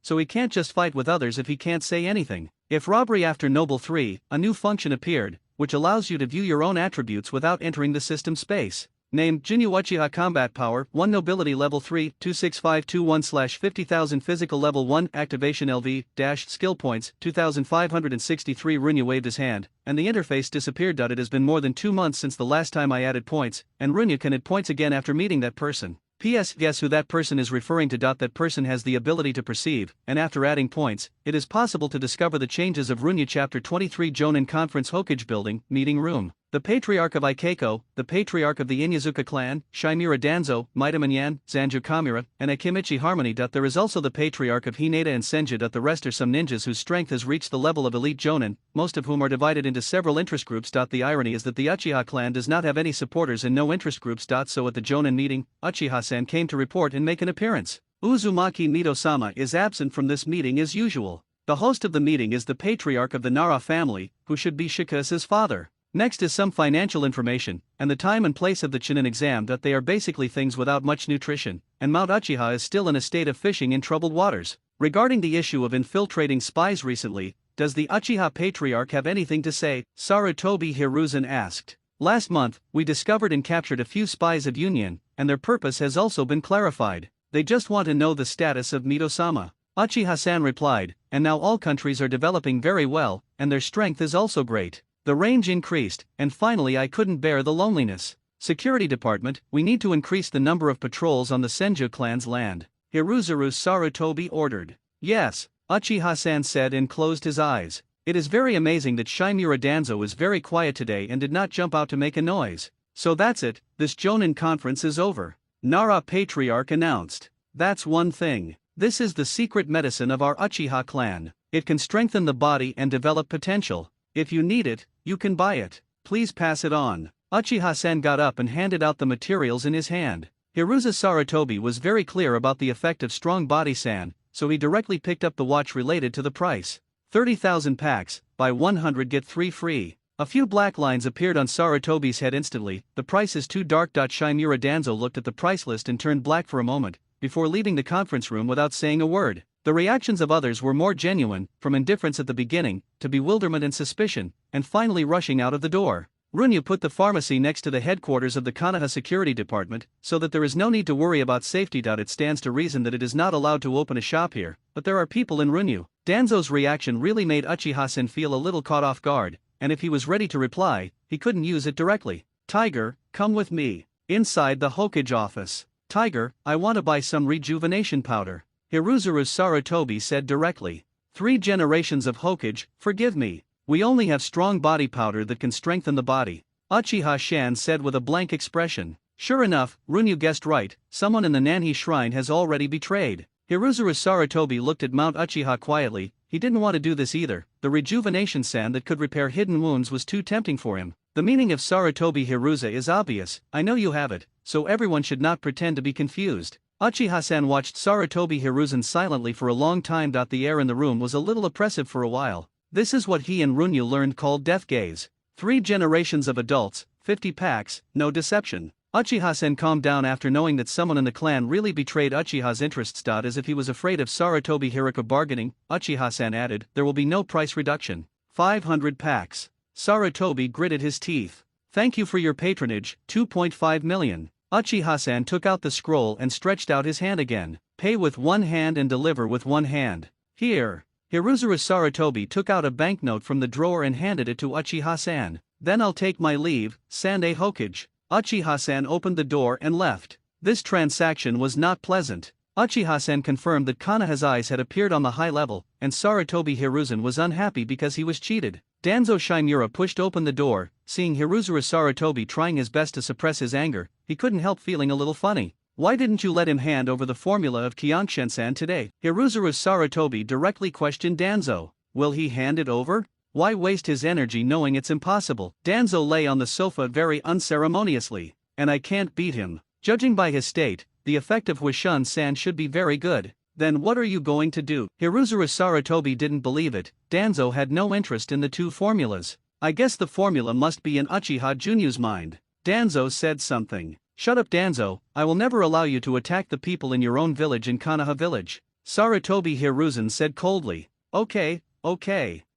A: so he can't just fight with others if he can't say anything. If robbery after Noble 3, a new function appeared, which allows you to view your own attributes without entering the system space. Name, Jinyu Uchiha Combat Power, 1 Nobility Level 3, 26521/50,000 Physical Level 1, Activation LV, Skill Points, 2,563. Runyu waved his hand, and the interface disappeared. It has been more than 2 months since the last time I added points, and Runyu can add points again after meeting that person. P.S. Guess who that person is referring to? That person has the ability to perceive, and after adding points, it is possible to discover the changes of Runyu. Chapter 23 Jonin Conference Hokage Building, Meeting Room. The Patriarch of Ikeko, the Patriarch of the Inyazuka clan, Shimura Danzo, Maitamanyan, Zanju Kamura, and Akimichi Harmony. There is also the Patriarch of Hinata and Senju. The rest are some ninjas whose strength has reached the level of elite Jonin, most of whom are divided into several interest groups. The irony is that the Uchiha clan does not have any supporters and no interest groups. So at the Jonin meeting, Uchiha-san came to report and make an appearance. Uzumaki Mito-sama is absent from this meeting as usual. The host of the meeting is the Patriarch of the Nara family, who should be Shikasa's father. Next is some financial information, and the time and place of the Chunin exam. They are basically things without much nutrition, and Mount Uchiha is still in a state of fishing in troubled waters. Regarding the issue of infiltrating spies recently, does the Uchiha Patriarch have anything to say? Sarutobi Hiruzen asked. Last month, we discovered and captured a few spies of Union, and their purpose has also been clarified. They just want to know the status of Mito-sama. Uchiha-san replied, and now all countries are developing very well, and their strength is also great. The range increased, and finally I couldn't bear the loneliness. Security Department, we need to increase the number of patrols on the Senju clan's land. Hiruzuru Sarutobi ordered. Yes, Uchiha-san said and closed his eyes. It is very amazing that Shimura Danzo is very quiet today and did not jump out to make a noise. So that's it, this Jonin conference is over. Nara Patriarch announced. That's one thing. This is the secret medicine of our Uchiha clan. It can strengthen the body and develop potential. If you need it, you can buy it. Please pass it on. Uchiha-san got up and handed out the materials in his hand. Hiruza Sarutobi was very clear about the effect of strong body-san, so he directly picked up the watch related to the price. 30,000 packs, buy 100 get 3 free. A few black lines appeared on Sarutobi's head instantly. The price is too dark. Shimura Danzo looked at the price list and turned black for a moment, before leaving the conference room without saying a word. The reactions of others were more genuine, from indifference at the beginning, to bewilderment and suspicion, and finally rushing out of the door. Runyu put the pharmacy next to the headquarters of the Konoha Security Department, so that there is no need to worry about safety. It stands to reason that it is not allowed to open a shop here, but there are people in Runyu. Danzo's reaction really made Uchiha-san feel a little caught off guard, and if he was ready to reply, he couldn't use it directly. Tiger, come with me. Inside the Hokage office. Tiger, I want to buy some rejuvenation powder. Hiruzuru Sarutobi said directly. 3 generations of Hokage, forgive me. We only have strong body powder that can strengthen the body. Uchiha-shan said with a blank expression. Sure enough, Runyu guessed right, someone in the Nanhi shrine has already betrayed. Hiruzuru Sarutobi looked at Mount Uchiha quietly. He didn't want to do this either. The rejuvenation sand that could repair hidden wounds was too tempting for him. The meaning of Sarutobi Hiruza is obvious. I know you have it, so everyone should not pretend to be confused. Uchiha-san watched Sarutobi Hiruzen silently for a long time. The air in the room was a little oppressive for a while. This is what he and Runyu learned called death gaze. 3 generations of adults, 50 packs, no deception. Uchiha-sen calmed down after knowing that someone in the clan really betrayed Uchiha's interests. As if he was afraid of Sarutobi Hiruka bargaining, Uchiha-san added, there will be no price reduction. 500 packs. Sarutobi gritted his teeth. Thank you for your patronage, 2.5 million. Uchiha-san took out the scroll and stretched out his hand again. Pay with one hand and deliver with one hand. Here. Hiruzuru Sarutobi took out a banknote from the drawer and handed it to Uchiha-san. Then I'll take my leave, Sande Hokage. Uchiha-san opened the door and left. This transaction was not pleasant. Uchiha-san confirmed that Konoha's eyes had appeared on the high level, and Sarutobi Hiruzen was unhappy because he was cheated. Danzo Shimura pushed open the door, seeing Hiruzuru Sarutobi trying his best to suppress his anger. He couldn't help feeling a little funny. Why didn't you let him hand over the formula of Kyongshen-san today? Hiruzuru Sarutobi directly questioned Danzo. Will he hand it over? Why waste his energy knowing it's impossible? Danzo lay on the sofa very unceremoniously. And I can't beat him. Judging by his state, the effect of Huishun-san should be very good. Then what are you going to do? Hiruzuru Sarutobi didn't believe it. Danzo had no interest in the 2 formulas. I guess the formula must be in Uchiha Junyu's mind. Danzo said something. Shut up Danzo, I will never allow you to attack the people in your own village in Konoha village. Sarutobi Hiruzen said coldly. Okay.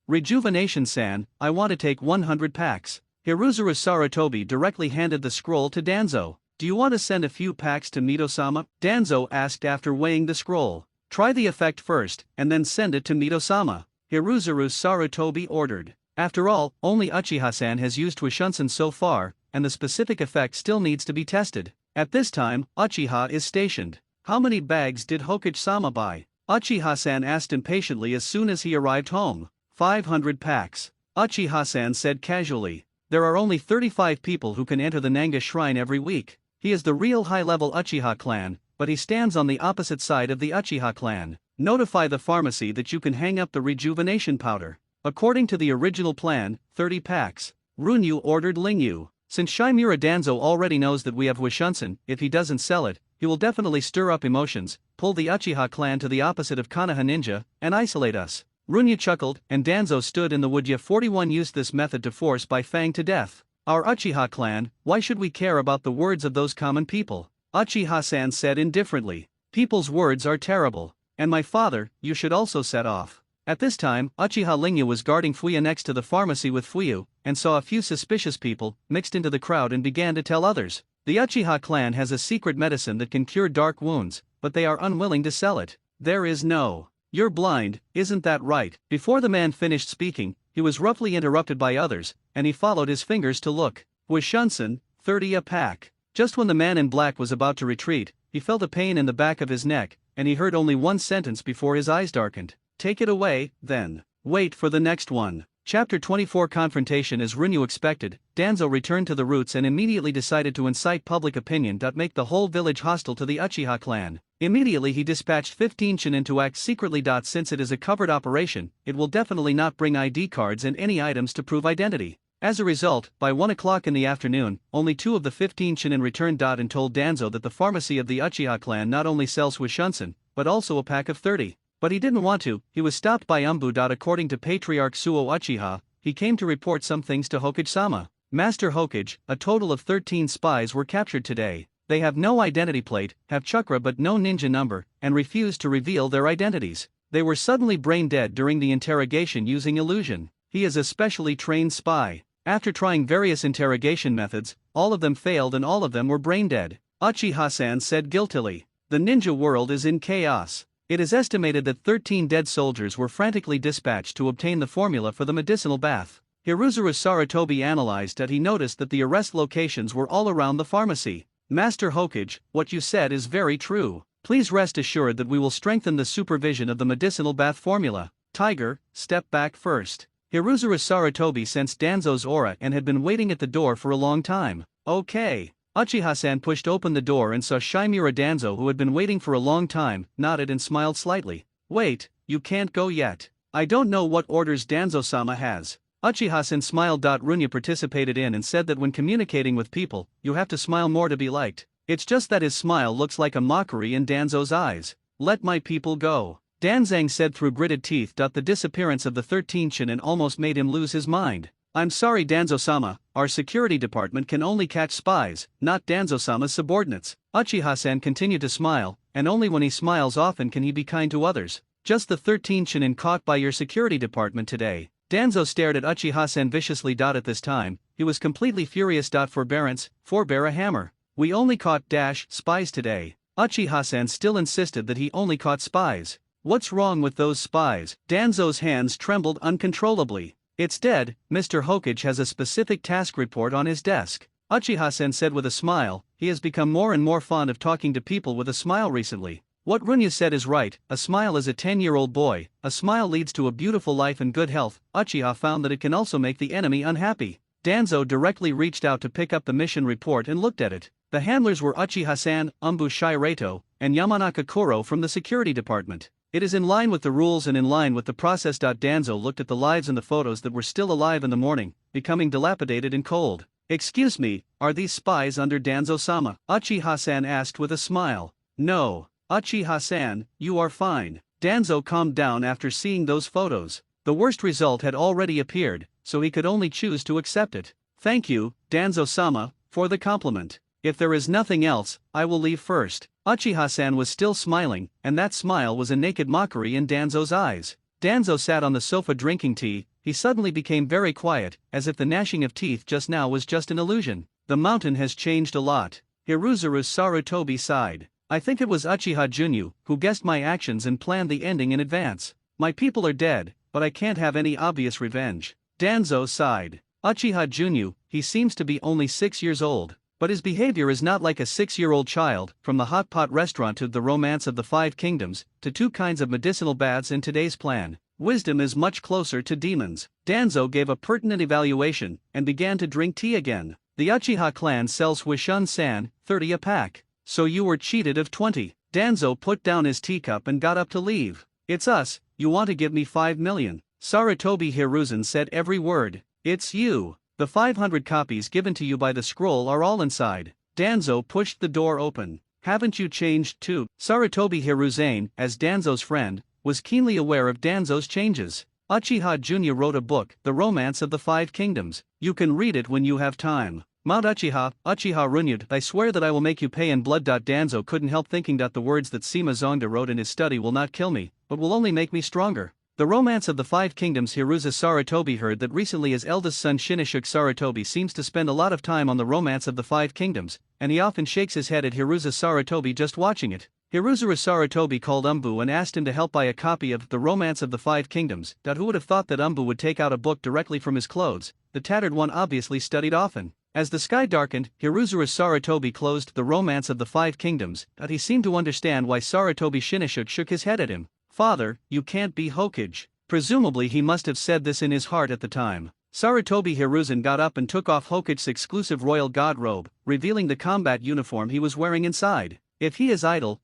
A: Rejuvenation-san, I want to take 100 packs. Hiruzuru Sarutobi directly handed the scroll to Danzo. Do you want to send a few packs to Mito-sama? Danzo asked after weighing the scroll. Try the effect first, and then send it to Mito-sama. Hiruzuru Sarutobi ordered. After all, only Uchiha-san has used Huishun so far, and the specific effect still needs to be tested. At this time, Uchiha is stationed. How many bags did Hokage-sama buy? Uchiha-san asked impatiently as soon as he arrived home. 500 packs. Uchiha-san said casually. There are only 35 people who can enter the Nanga Shrine every week. He is the real high-level Uchiha clan, but he stands on the opposite side of the Uchiha clan. Notify the pharmacy that you can hang up the rejuvenation powder. According to the original plan, 30 packs. Runyu ordered Lingyu. Since Shimura Danzo already knows that we have Huishun, if he doesn't sell it, he will definitely stir up emotions, pull the Uchiha clan to the opposite of Konoha Ninja, and isolate us. Runyu chuckled, and Danzo stood in the wood. 41 used this method to force Bai Fang to death. Our Uchiha clan, why should we care about the words of those common people? Uchiha-san said indifferently. People's words are terrible. And my father, you should also set off. At this time, Uchiha Lingyu was guarding Fuyu next to the pharmacy with Fuyu, and saw a few suspicious people, mixed into the crowd and began to tell others. The Uchiha clan has a secret medicine that can cure dark wounds, but they are unwilling to sell it. There is no. You're blind, isn't that right? Before the man finished speaking, he was roughly interrupted by others, and he followed his fingers to look. Huishun, 30 a pack. Just when the man in black was about to retreat, he felt a pain in the back of his neck, and he heard only one sentence before his eyes darkened. Take it away, then. Wait for the next one. Chapter 24 Confrontation. As Runyu expected, Danzo returned to the roots and immediately decided to incite public opinion. Make the whole village hostile to the Uchiha clan. Immediately he dispatched 15 Chunin to act secretly. Since it is a covered operation, it will definitely not bring ID cards and any items to prove identity. As a result, by 1 o'clock in the afternoon, only 2 of the 15 Chunin returned. And told Danzo that the pharmacy of the Uchiha clan not only sells Huishun, but also a pack of 30. But he didn't want to. He was stopped by Umbu. According to Patriarch Suo Uchiha, he came to report some things to Hokage-sama. Master Hokage, a total of 13 spies were captured today. They have no identity plate, have chakra but no ninja number, and refuse to reveal their identities. They were suddenly brain dead during the interrogation using illusion. He is a specially trained spy. After trying various interrogation methods, all of them failed and all of them were brain dead. Uchiha-san said guiltily. The ninja world is in chaos. It is estimated that 13 dead soldiers were frantically dispatched to obtain the formula for the medicinal bath. Hiruzuru Sarutobi analyzed that. He noticed that the arrest locations were all around the pharmacy. Master Hokage, what you said is very true. Please rest assured that we will strengthen the supervision of the medicinal bath formula. Tiger, step back first. Hiruzuru Sarutobi sensed Danzo's aura and had been waiting at the door for a long time. Okay. Uchiha-san pushed open the door and saw Shimura Danzo, who had been waiting for a long time, nodded and smiled slightly. Wait, you can't go yet. I don't know what orders Danzo-sama has. Uchiha-san smiled. Runyu participated in and said that when communicating with people, you have to smile more to be liked. It's just that his smile looks like a mockery in Danzo's eyes. Let my people go, Danzang said through gritted teeth. The disappearance of the 13 Chunin almost made him lose his mind. I'm sorry Danzo-sama, our security department can only catch spies, not Danzo-sama's subordinates. Uchiha-san continued to smile, and only when he smiles often can he be kind to others. Just the 13 Chunin caught by your security department today. Danzo stared at Uchiha-san viciously. At this time, he was completely furious. Forbearance, forbear a hammer. We only caught spies today. Uchiha-san still insisted that he only caught spies. What's wrong with those spies? Danzo's hands trembled uncontrollably. It's dead. Mr. Hokage has a specific task report on his desk. Uchiha-sen said with a smile. He has become more and more fond of talking to people with a smile recently. What Runya said is right, a smile is a 10-year-old boy, a smile leads to a beautiful life and good health. Uchiha found that it can also make the enemy unhappy. Danzo directly reached out to pick up the mission report and looked at it. The handlers were Uchiha-san, Umbu Shireto, and Yamanaka Koro from the security department. It is in line with the rules and in line with the process. Danzo looked at the lives and the photos that were still alive in the morning, becoming dilapidated and cold. Excuse me, are these spies under Danzo-sama? Uchiha-san asked with a smile. No, Uchiha-san, you are fine. Danzo calmed down after seeing those photos. The worst result had already appeared, so he could only choose to accept it. Thank you, Danzo-sama, for the compliment. If there is nothing else, I will leave first. Uchiha-san was still smiling, and that smile was a naked mockery in Danzo's eyes. Danzo sat on the sofa drinking tea. He suddenly became very quiet, as if the gnashing of teeth just now was just an illusion. The mountain has changed a lot. Hiruzuru Sarutobi sighed. I think it was Uchiha Junyu who guessed my actions and planned the ending in advance. My people are dead, but I can't have any obvious revenge. Danzo sighed. Uchiha Junyu, he seems to be only 6 years old. But his behavior is not like a 6-year-old child. From the hot pot restaurant to the romance of the 5 kingdoms, to 2 kinds of medicinal baths in today's plan, wisdom is much closer to demons. Danzo gave a pertinent evaluation, and began to drink tea again. The Uchiha clan sells Huishun-san, 30 a pack. So you were cheated of 20. Danzo put down his teacup and got up to leave. It's us, you want to give me 5 million. Sarutobi Hiruzen said every word. It's you. The 500 copies given to you by the scroll are all inside. Danzo pushed the door open. Haven't you changed too? Sarutobi Hiruzen, as Danzo's friend, was keenly aware of Danzo's changes. Uchiha Junya wrote a book, The Romance of the 5 Kingdoms. You can read it when you have time. Mount Uchiha, Uchiha Runyud, I swear that I will make you pay in blood. Danzo couldn't help thinking that the words that Sima Zongda wrote in his study will not kill me, but will only make me stronger. The Romance of the 5 Kingdoms. Hiruza Sarutobi heard that recently his eldest son Shinishuk Sarutobi seems to spend a lot of time on the Romance of the 5 Kingdoms, and he often shakes his head at Hiruza Sarutobi just watching it. Hiruzuru Sarutobi called Umbu and asked him to help buy a copy of The Romance of the 5 Kingdoms. Who would have thought that Umbu would take out a book directly from his clothes? The tattered one obviously studied often. As the sky darkened, Hiruzuru Sarutobi closed The Romance of the 5 Kingdoms, but he seemed to understand why Sarutobi Shinishuk shook his head at him. Father, you can't be Hokage. Presumably he must have said this in his heart at the time. Sarutobi Hiruzen got up and took off Hokage's exclusive royal god robe, revealing the combat uniform he was wearing inside. If he is idle,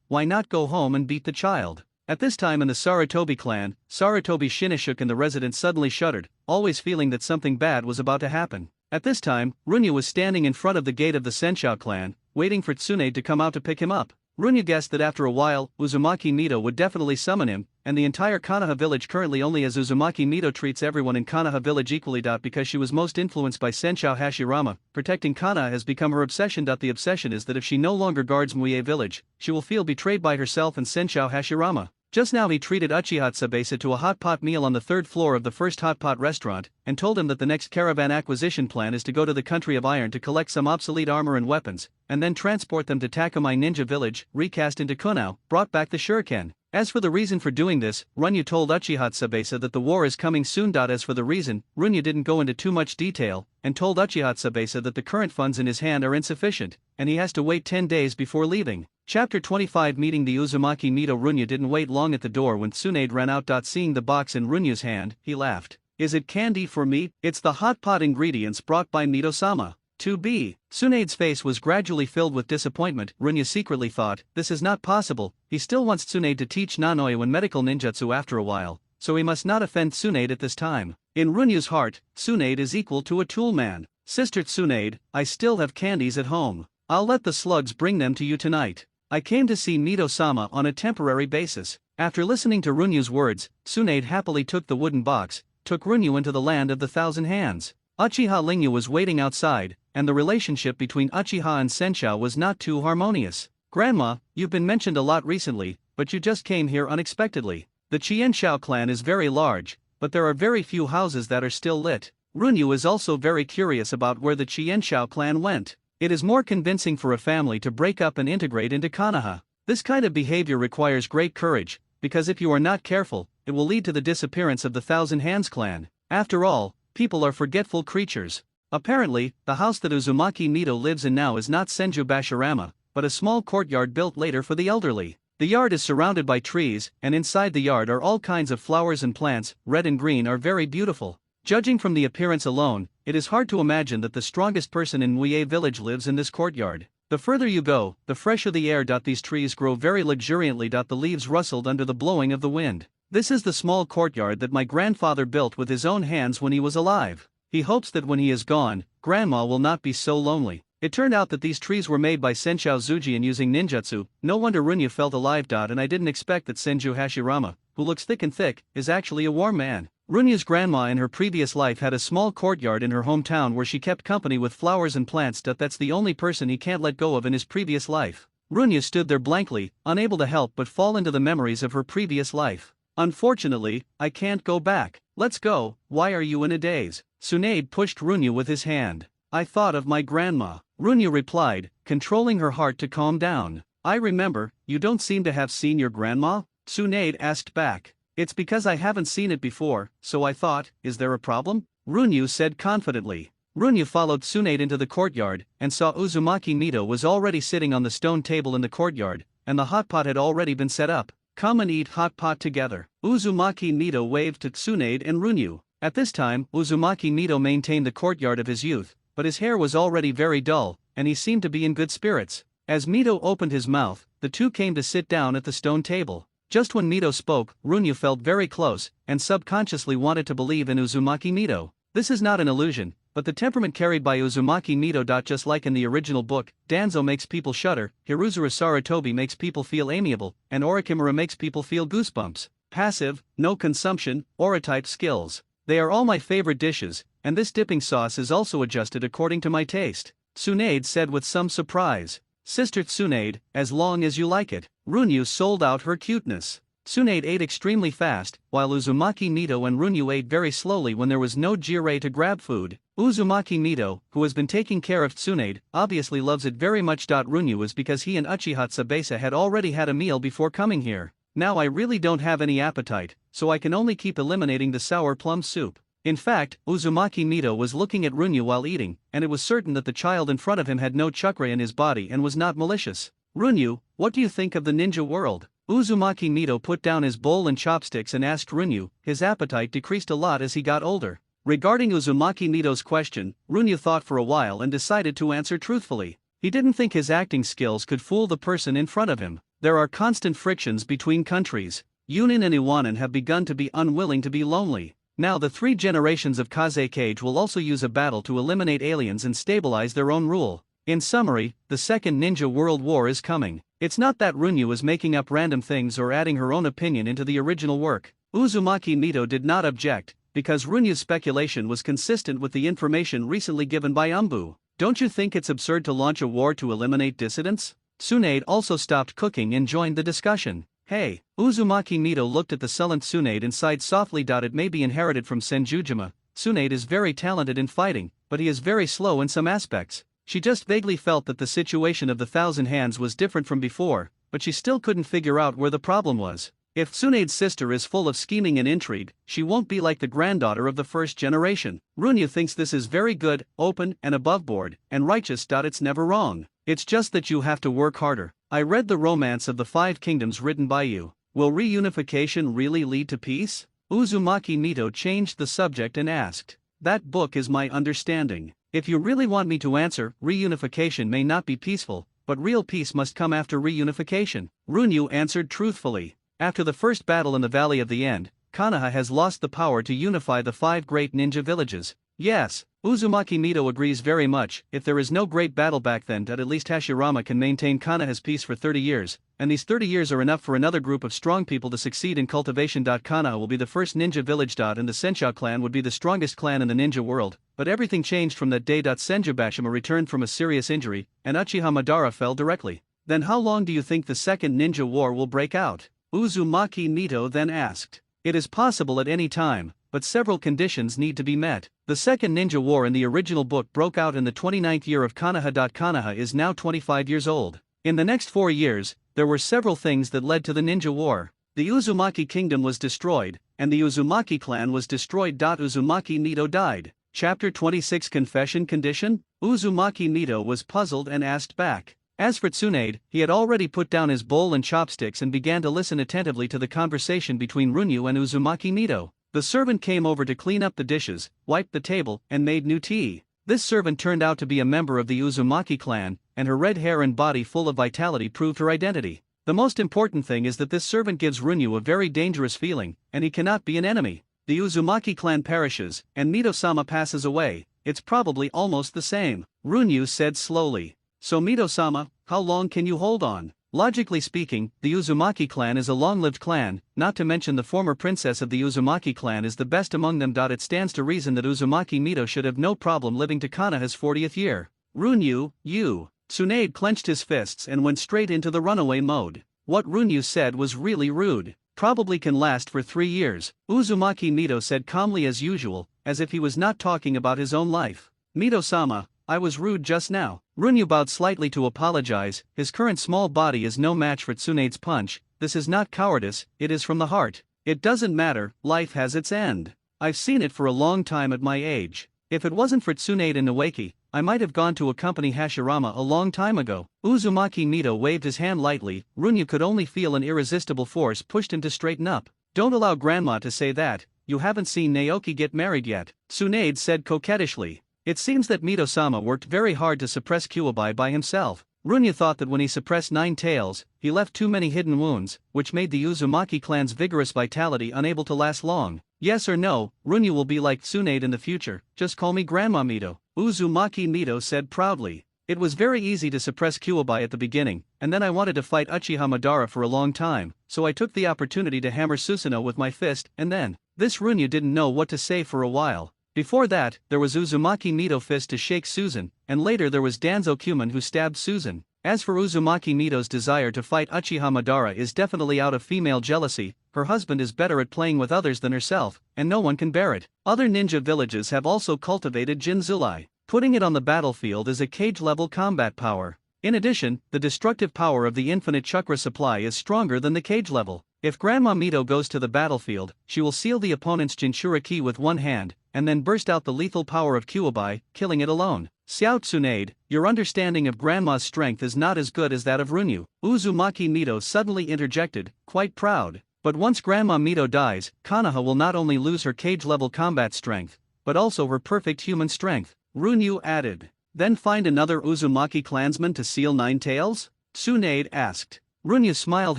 A: why not go home and beat the child? At this time in the Sarutobi clan, Sarutobi Shinishuk and the residents suddenly shuddered, always feeling that something bad was about to happen. At this time, Runya was standing in front of the gate of the Senshou clan, waiting for Tsunade to come out to pick him up. Runya guessed that after a while, Uzumaki Mito would definitely summon him, and the entire Konoha village currently only as Uzumaki Mito treats everyone in Konoha village equally. Because she was most influenced by Senshou Hashirama, protecting Konoha has become her obsession. The obsession is that if she no longer guards Muye village, she will feel betrayed by herself and Senshou Hashirama. Just now he treated Uchiha Tsubasa to a hot pot meal on the 3rd floor of the first hot pot restaurant, and told him that the next caravan acquisition plan is to go to the country of iron to collect some obsolete armor and weapons, and then transport them to Takamai Ninja Village, recast into Kunao, brought back the shuriken. As for the reason for doing this, Runya told Uchiha Tsubasa that the war is coming soon. As for the reason, Runya didn't go into too much detail, and told Uchiha Tsubasa that the current funds in his hand are insufficient, and he has to wait 10 days before leaving. Chapter 25 Meeting the Uzumaki Mito. Runya didn't wait long at the door when Tsunade ran out. Seeing the box in Runya's hand, he laughed. Is it candy for me? It's the hot pot ingredients brought by Mito-sama. To be. Tsunade's face was gradually filled with disappointment. Runya secretly thought, this is not possible. He still wants Tsunade to teach Nanoe and medical ninjutsu after a while, so he must not offend Tsunade at this time. In Runya's heart, Tsunade is equal to a tool man. Sister Tsunade, I still have candies at home. I'll let the slugs bring them to you tonight. I came to see Mito-sama on a temporary basis. After listening to Runyu's words, Tsunade happily took the wooden box, took Runyu into the land of the thousand hands. Uchiha Lingyu was waiting outside, and the relationship between Uchiha and Senshou was not too harmonious. Grandma, you've been mentioned a lot recently, but you just came here unexpectedly. The Qianshao clan is very large, but there are very few houses that are still lit. Runyu is also very curious about where the Qianshao clan went. It is more convincing for a family to break up and integrate into Konoha. This kind of behavior requires great courage, because if you are not careful, it will lead to the disappearance of the Thousand Hands clan. After all, people are forgetful creatures. Apparently, the house that Uzumaki Mito lives in now is not Senju Bashirama, but a small courtyard built later for the elderly. The yard is surrounded by trees, and inside the yard are all kinds of flowers and plants, red and green are very beautiful. Judging from the appearance alone, it is hard to imagine that the strongest person in Muye village lives in this courtyard. The further you go, the fresher the air. These trees grow very luxuriantly. The leaves rustled under the blowing of the wind. This is the small courtyard that my grandfather built with his own hands when he was alive. He hopes that when he is gone, Grandma will not be so lonely. It turned out that these trees were made by Senshou Zujian using ninjutsu. No wonder Runyu felt alive. And I didn't expect that Senju Hashirama, who looks thick and thick, is actually a warm man. Runyu's grandma in her previous life had a small courtyard in her hometown where she kept company with flowers and plants. That's the only person he can't let go of in his previous life. Runyu stood there blankly, unable to help but fall into the memories of her previous life. Unfortunately, I can't go back. Let's go. Why are you in a daze? Tsunade pushed Runyu with his hand. I thought of my grandma. Runyu replied, controlling her heart to calm down. I remember. You don't seem to have seen your grandma? Tsunade asked back. It's because I haven't seen it before, so I thought, is there a problem? Runyu said confidently. Runyu followed Tsunade into the courtyard, and saw Uzumaki Mito was already sitting on the stone table in the courtyard, and the hot pot had already been set up. Come and eat hot pot together. Uzumaki Mito waved to Tsunade and Runyu. At this time, Uzumaki Mito maintained the courtyard of his youth, but his hair was already very dull, and he seemed to be in good spirits. As Mito opened his mouth, the two came to sit down at the stone table. Just when Mito spoke, Runyu felt very close, and subconsciously wanted to believe in Uzumaki Mito. This is not an illusion, but the temperament carried by Uzumaki Mito. Just like in the original book, Danzo makes people shudder, Hiruzuru Sarutobi makes people feel amiable, and Orikimura makes people feel goosebumps. Passive, no consumption, aura-type skills. They are all my favorite dishes, and this dipping sauce is also adjusted according to my taste. Tsunade said with some surprise. Sister Tsunade, as long as you like it. Runyu sold out her cuteness. Tsunade ate extremely fast, while Uzumaki Mito and Runyu ate very slowly when there was no Jirei to grab food. Uzumaki Mito, who has been taking care of Tsunade, obviously loves it very much. Runyu is because he and Uchiha Tsubasa had already had a meal before coming here. Now I really don't have any appetite, so I can only keep eliminating the sour plum soup. In fact, Uzumaki Mito was looking at Runyu while eating, and it was certain that the child in front of him had no chakra in his body and was not malicious. Runyu, what do you think of the ninja world? Uzumaki Mito put down his bowl and chopsticks and asked Runyu. His appetite decreased a lot as he got older. Regarding Uzumaki Mito's question, Runyu thought for a while and decided to answer truthfully. He didn't think his acting skills could fool the person in front of him. There are constant frictions between countries. Yunin and Iwanan have begun to be unwilling to be lonely. Now the 3 generations of Kaze Cage will also use a battle to eliminate aliens and stabilize their own rule. In summary, the Second Ninja World War is coming. It's not that Runyu is making up random things or adding her own opinion into the original work. Uzumaki Mito did not object, because Runyu's speculation was consistent with the information recently given by Umbu. Don't you think it's absurd to launch a war to eliminate dissidents? Tsunade also stopped cooking and joined the discussion. Hey, Uzumaki Mito looked at the sullen Tsunade and sighed softly. It may be inherited from Senjujima. Tsunade is very talented in fighting, but he is very slow in some aspects. She just vaguely felt that the situation of the Thousand Hands was different from before, but she still couldn't figure out where the problem was. If Tsunade's sister is full of scheming and intrigue, she won't be like the granddaughter of the first generation. Runyu thinks this is very good, open, and aboveboard, and righteous. It's never wrong. It's just that you have to work harder. I read the Romance of the 5 Kingdoms written by you. Will reunification really lead to peace? Uzumaki Mito changed the subject and asked. That book is my understanding. If you really want me to answer, reunification may not be peaceful, but real peace must come after reunification. Runyu answered truthfully. After the first battle in the Valley of the End, Konoha has lost the power to unify the 5 great ninja villages. Yes, Uzumaki Mito agrees very much. If there is no great battle back then, at least Hashirama can maintain Konoha's peace for 30 years, and these 30 years are enough for another group of strong people to succeed in cultivation. Konoha will be the first ninja village. And the Senshou clan would be the strongest clan in the ninja world, but everything changed from that day. Senjubashima returned from a serious injury, and Uchiha Madara fell directly. Then how long do you think the second ninja war will break out? Uzumaki Mito then asked. It is possible at any time, but several conditions need to be met. The second ninja war in the original book broke out in the 29th year of Konoha. Konoha is now 25 years old. In the next 4 years, there were several things that led to the ninja war. The Uzumaki kingdom was destroyed, and the Uzumaki clan was destroyed. Uzumaki Mito died. Chapter 26 Confession Condition? Uzumaki Mito was puzzled and asked back. As for Tsunade, he had already put down his bowl and chopsticks and began to listen attentively to the conversation between Runyu and Uzumaki Mito. The servant came over to clean up the dishes, wiped the table, and made new tea. This servant turned out to be a member of the Uzumaki clan, and her red hair and body full of vitality proved her identity. The most important thing is that this servant gives Runyu a very dangerous feeling, and he cannot be an enemy. The Uzumaki clan perishes, and Mito-sama passes away. It's probably almost the same, Runyu said slowly. So Mito-sama, how long can you hold on? Logically speaking, the Uzumaki clan is a long-lived clan, not to mention the former princess of the Uzumaki clan is the best among them. It stands to reason that Uzumaki Mito should have no problem living to Konoha's 40th year. Runyu, you. Tsunade clenched his fists and went straight into the runaway mode. What Runyu said was really rude. Probably can last for 3 years, Uzumaki Mito said calmly as usual, as if he was not talking about his own life. Mito-sama, I was rude just now. Runyu bowed slightly to apologize. His current small body is no match for Tsunade's punch. This is not cowardice, it is from the heart. It doesn't matter, life has its end. I've seen it for a long time at my age. If it wasn't for Tsunade and Noeki, I might have gone to accompany Hashirama a long time ago. Uzumaki Mito waved his hand lightly. Runyu could only feel an irresistible force pushed him to straighten up. Don't allow grandma to say that. You haven't seen Naoki get married yet, Tsunade said coquettishly. It seems that Mito-sama worked very hard to suppress Kyuubi by himself. Runyu thought that when he suppressed 9 tails, he left too many hidden wounds, which made the Uzumaki clan's vigorous vitality unable to last long. Yes or no, Runyu will be like Tsunade in the future, just call me Grandma Mito, Uzumaki Mito said proudly. It was very easy to suppress Kyuubi at the beginning, and then I wanted to fight Uchiha Madara for a long time, so I took the opportunity to hammer Susanoo with my fist, and then, this Runyu didn't know what to say for a while. Before that, there was Uzumaki Mito fist to shake Susan, and later there was Danzo Kuman who stabbed Susan. As for Uzumaki Mito's desire to fight Uchiha Madara is definitely out of female jealousy. Her husband is better at playing with others than herself, and no one can bear it. Other ninja villages have also cultivated Jinzulai. Putting it on the battlefield is a cage-level combat power. In addition, the destructive power of the infinite chakra supply is stronger than the cage level. If Grandma Mito goes to the battlefield, she will seal the opponent's Jinchuriki with one hand, and then burst out the lethal power of Kyuubi, killing it alone. Xiao Tsunade, your understanding of Grandma's strength is not as good as that of Runyu, Uzumaki Mito suddenly interjected, quite proud. But once Grandma Mito dies, Konoha will not only lose her cage-level combat strength, but also her perfect human strength, Runyu added. Then find another Uzumaki clansman to seal 9 tails? Tsunade asked. Runyu smiled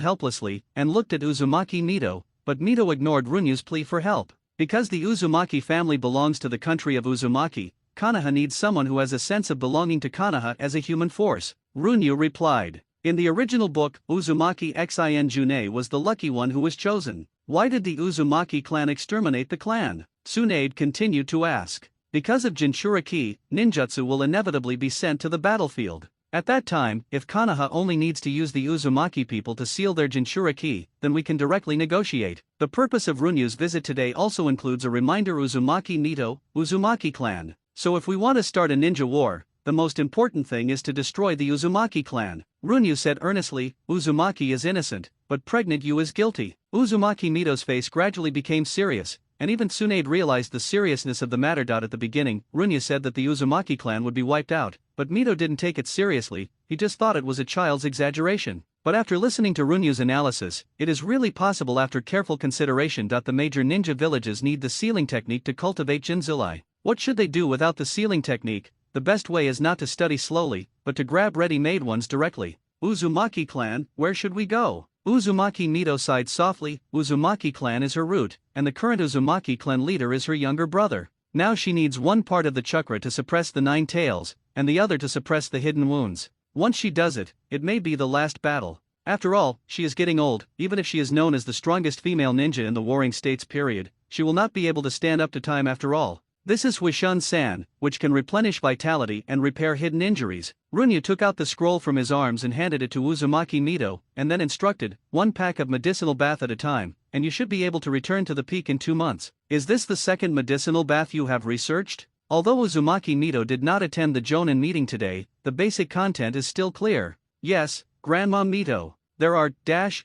A: helplessly and looked at Uzumaki Mito, but Mito ignored Runyu's plea for help. Because the Uzumaki family belongs to the country of Uzumaki, Konoha needs someone who has a sense of belonging to Konoha as a human force, Runyu replied. In the original book, Uzumaki Xin Junei was the lucky one who was chosen. Why did the Uzumaki clan exterminate the clan? Tsunade continued to ask. Because of Jinchuriki, ninjutsu will inevitably be sent to the battlefield. At that time, if Konoha only needs to use the Uzumaki people to seal their Jinchuriki, then we can directly negotiate. The purpose of Runyu's visit today also includes a reminder Uzumaki Mito, Uzumaki clan. So if we want to start a ninja war, the most important thing is to destroy the Uzumaki clan. Runyu said earnestly, Uzumaki is innocent, but pregnant you is guilty. Uzumaki Mito's face gradually became serious, and even Tsunade realized the seriousness of the matter. At the beginning, Runyu said that the Uzumaki clan would be wiped out, but Mito didn't take it seriously, he just thought it was a child's exaggeration. But after listening to Runyu's analysis, it is really possible after careful consideration. The major ninja villages need the sealing technique to cultivate Jinzulai. What should they do without the sealing technique? The best way is not to study slowly, but to grab ready-made ones directly. Uzumaki clan, where should we go? Uzumaki Mito sighed softly. Uzumaki clan is her root, and the current Uzumaki clan leader is her younger brother. Now she needs one part of the chakra to suppress the 9 tails, and the other to suppress the hidden wounds. Once she does it, it may be the last battle. After all, she is getting old. Even if she is known as the strongest female ninja in the Warring States period, she will not be able to stand up to time after all. This is Huishun-san, which can replenish vitality and repair hidden injuries. Runyu took out the scroll from his arms and handed it to Uzumaki Mito, and then instructed, 1 pack of medicinal bath at a time, and you should be able to return to the peak in 2 months. Is this the second medicinal bath you have researched? Although Uzumaki Mito did not attend the Jonin meeting today, the basic content is still clear. Yes, Grandma Mito. There are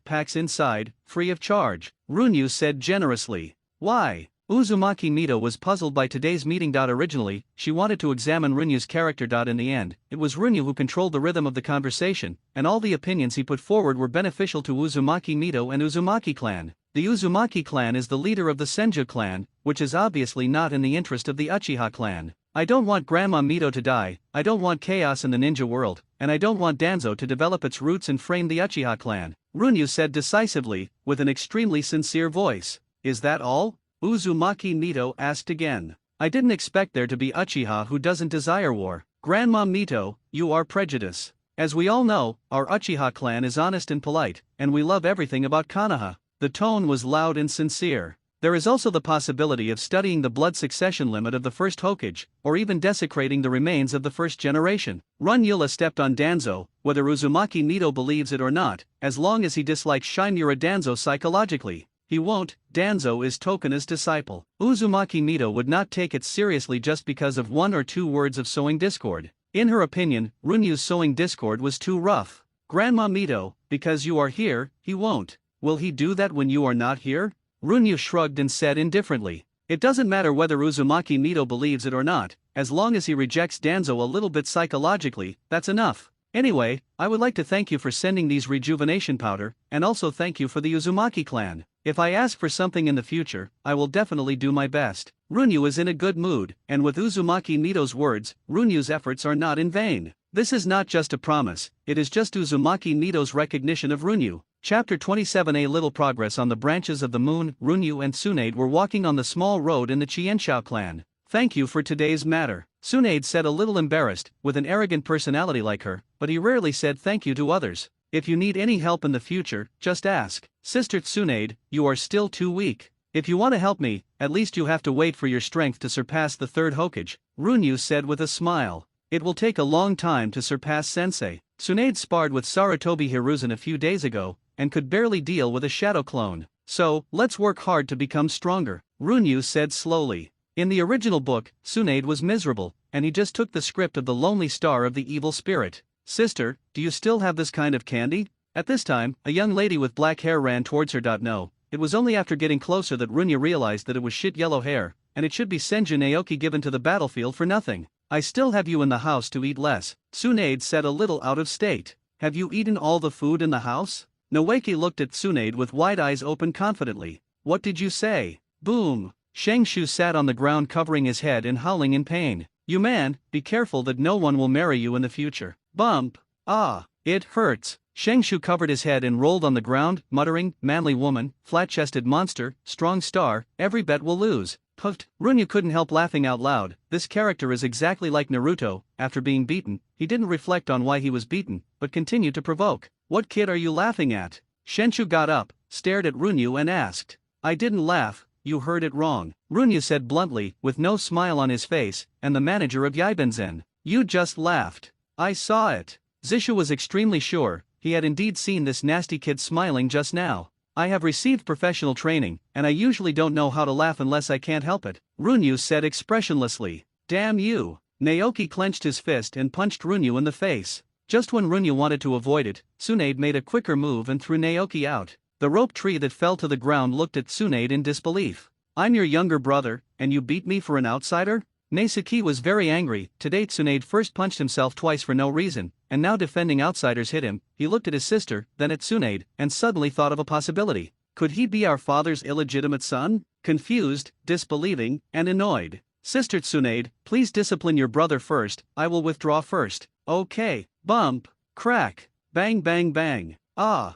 A: packs inside, free of charge, Runyu said generously. Why? Uzumaki Mito was puzzled by today's meeting. Originally, she wanted to examine Runyu's character. In the end, it was Runyu who controlled the rhythm of the conversation, and all the opinions he put forward were beneficial to Uzumaki Mito and Uzumaki clan. The Uzumaki clan is the leader of the Senju clan, which is obviously not in the interest of the Uchiha clan. I don't want Grandma Mito to die, I don't want chaos in the ninja world, and I don't want Danzo to develop its roots and frame the Uchiha clan, Runyu said decisively, with an extremely sincere voice. Is that all? Uzumaki Mito asked again. I didn't expect there to be Uchiha who doesn't desire war. Grandma Mito, you are prejudiced. As we all know, our Uchiha clan is honest and polite, and we love everything about Konoha. The tone was loud and sincere. There is also the possibility of studying the blood succession limit of the first Hokage, or even desecrating the remains of the first generation. Runyula stepped on Danzo, whether Uzumaki Mito believes it or not, as long as he dislikes Shinmura Danzo psychologically. He won't. Danzo is Tokuna's disciple. Uzumaki Mito would not take it seriously just because of 1 or 2 words of sowing discord. In her opinion, Runyu's sowing discord was too rough. Grandma Mito, because you are here, he won't. Will he do that when you are not here? Runyu shrugged and said indifferently. It doesn't matter whether Uzumaki Mito believes it or not, as long as he rejects Danzo a little bit psychologically, that's enough. Anyway, I would like to thank you for sending these rejuvenation powder, and also thank you for the Uzumaki clan. If I ask for something in the future, I will definitely do my best. Runyu is in a good mood, and with Uzumaki Mito's words, Runyu's efforts are not in vain. This is not just a promise, it is just Uzumaki Mito's recognition of Runyu. Chapter 27. A little progress on the branches of the moon. Runyu and Tsunade were walking on the small road in the Chienshao clan. Thank you for today's matter, Tsunade said, a little embarrassed, with an arrogant personality like her, but he rarely said thank you to others. If you need any help in the future, just ask. Sister Tsunade, you are still too weak. If you want to help me, at least you have to wait for your strength to surpass the 3rd Hokage, Runyu said with a smile. It will take a long time to surpass Sensei. Tsunade sparred with Sarutobi Hiruzen a few days ago, and could barely deal with a shadow clone. So, let's work hard to become stronger, Runyu said slowly. In the original book, Tsunade was miserable, and he just took the script of the lonely star of the evil spirit. Sister, do you still have this kind of candy? At this time, a young lady with black hair ran towards her. No, it was only after getting closer that Runyu realized that it was shit yellow hair, and it should be Senju Naoki given to the battlefield for nothing. I still have you in the house to eat less, Tsunade said, a little out of state. Have you eaten all the food in the house? Noeki looked at Tsunade with wide eyes open confidently. What did you say? Boom! Shengshu sat on the ground covering his head and howling in pain. You man, be careful that no one will marry you in the future. Bump! Ah! It hurts! Shengshu covered his head and rolled on the ground, muttering, manly woman, flat-chested monster, strong star, every bet will lose. Puffed. Runyu couldn't help laughing out loud. This character is exactly like Naruto. After being beaten, he didn't reflect on why he was beaten, but continued to provoke. What kid are you laughing at? Shenshu got up, stared at Runyu and asked. I didn't laugh, you heard it wrong, Runyu said bluntly, with no smile on his face, and the manager of Yaibenzen. You just laughed. I saw it. Zishu was extremely sure, he had indeed seen this nasty kid smiling just now. I have received professional training, and I usually don't know how to laugh unless I can't help it, Runyu said expressionlessly. Damn you! Naoki clenched his fist and punched Runyu in the face. Just when Runyu wanted to avoid it, Tsunade made a quicker move and threw Naoki out. The rope tree that fell to the ground looked at Tsunade in disbelief. I'm your younger brother, and you beat me for an outsider? Nesuke was very angry. Today Tsunade first punched himself twice for no reason, and now defending outsiders hit him. He looked at his sister, then at Tsunade, and suddenly thought of a possibility. Could he be our father's illegitimate son? Confused, disbelieving, and annoyed. Sister Tsunade, please discipline your brother first, I will withdraw first. Okay. Bump. Crack. Bang bang bang. Ah.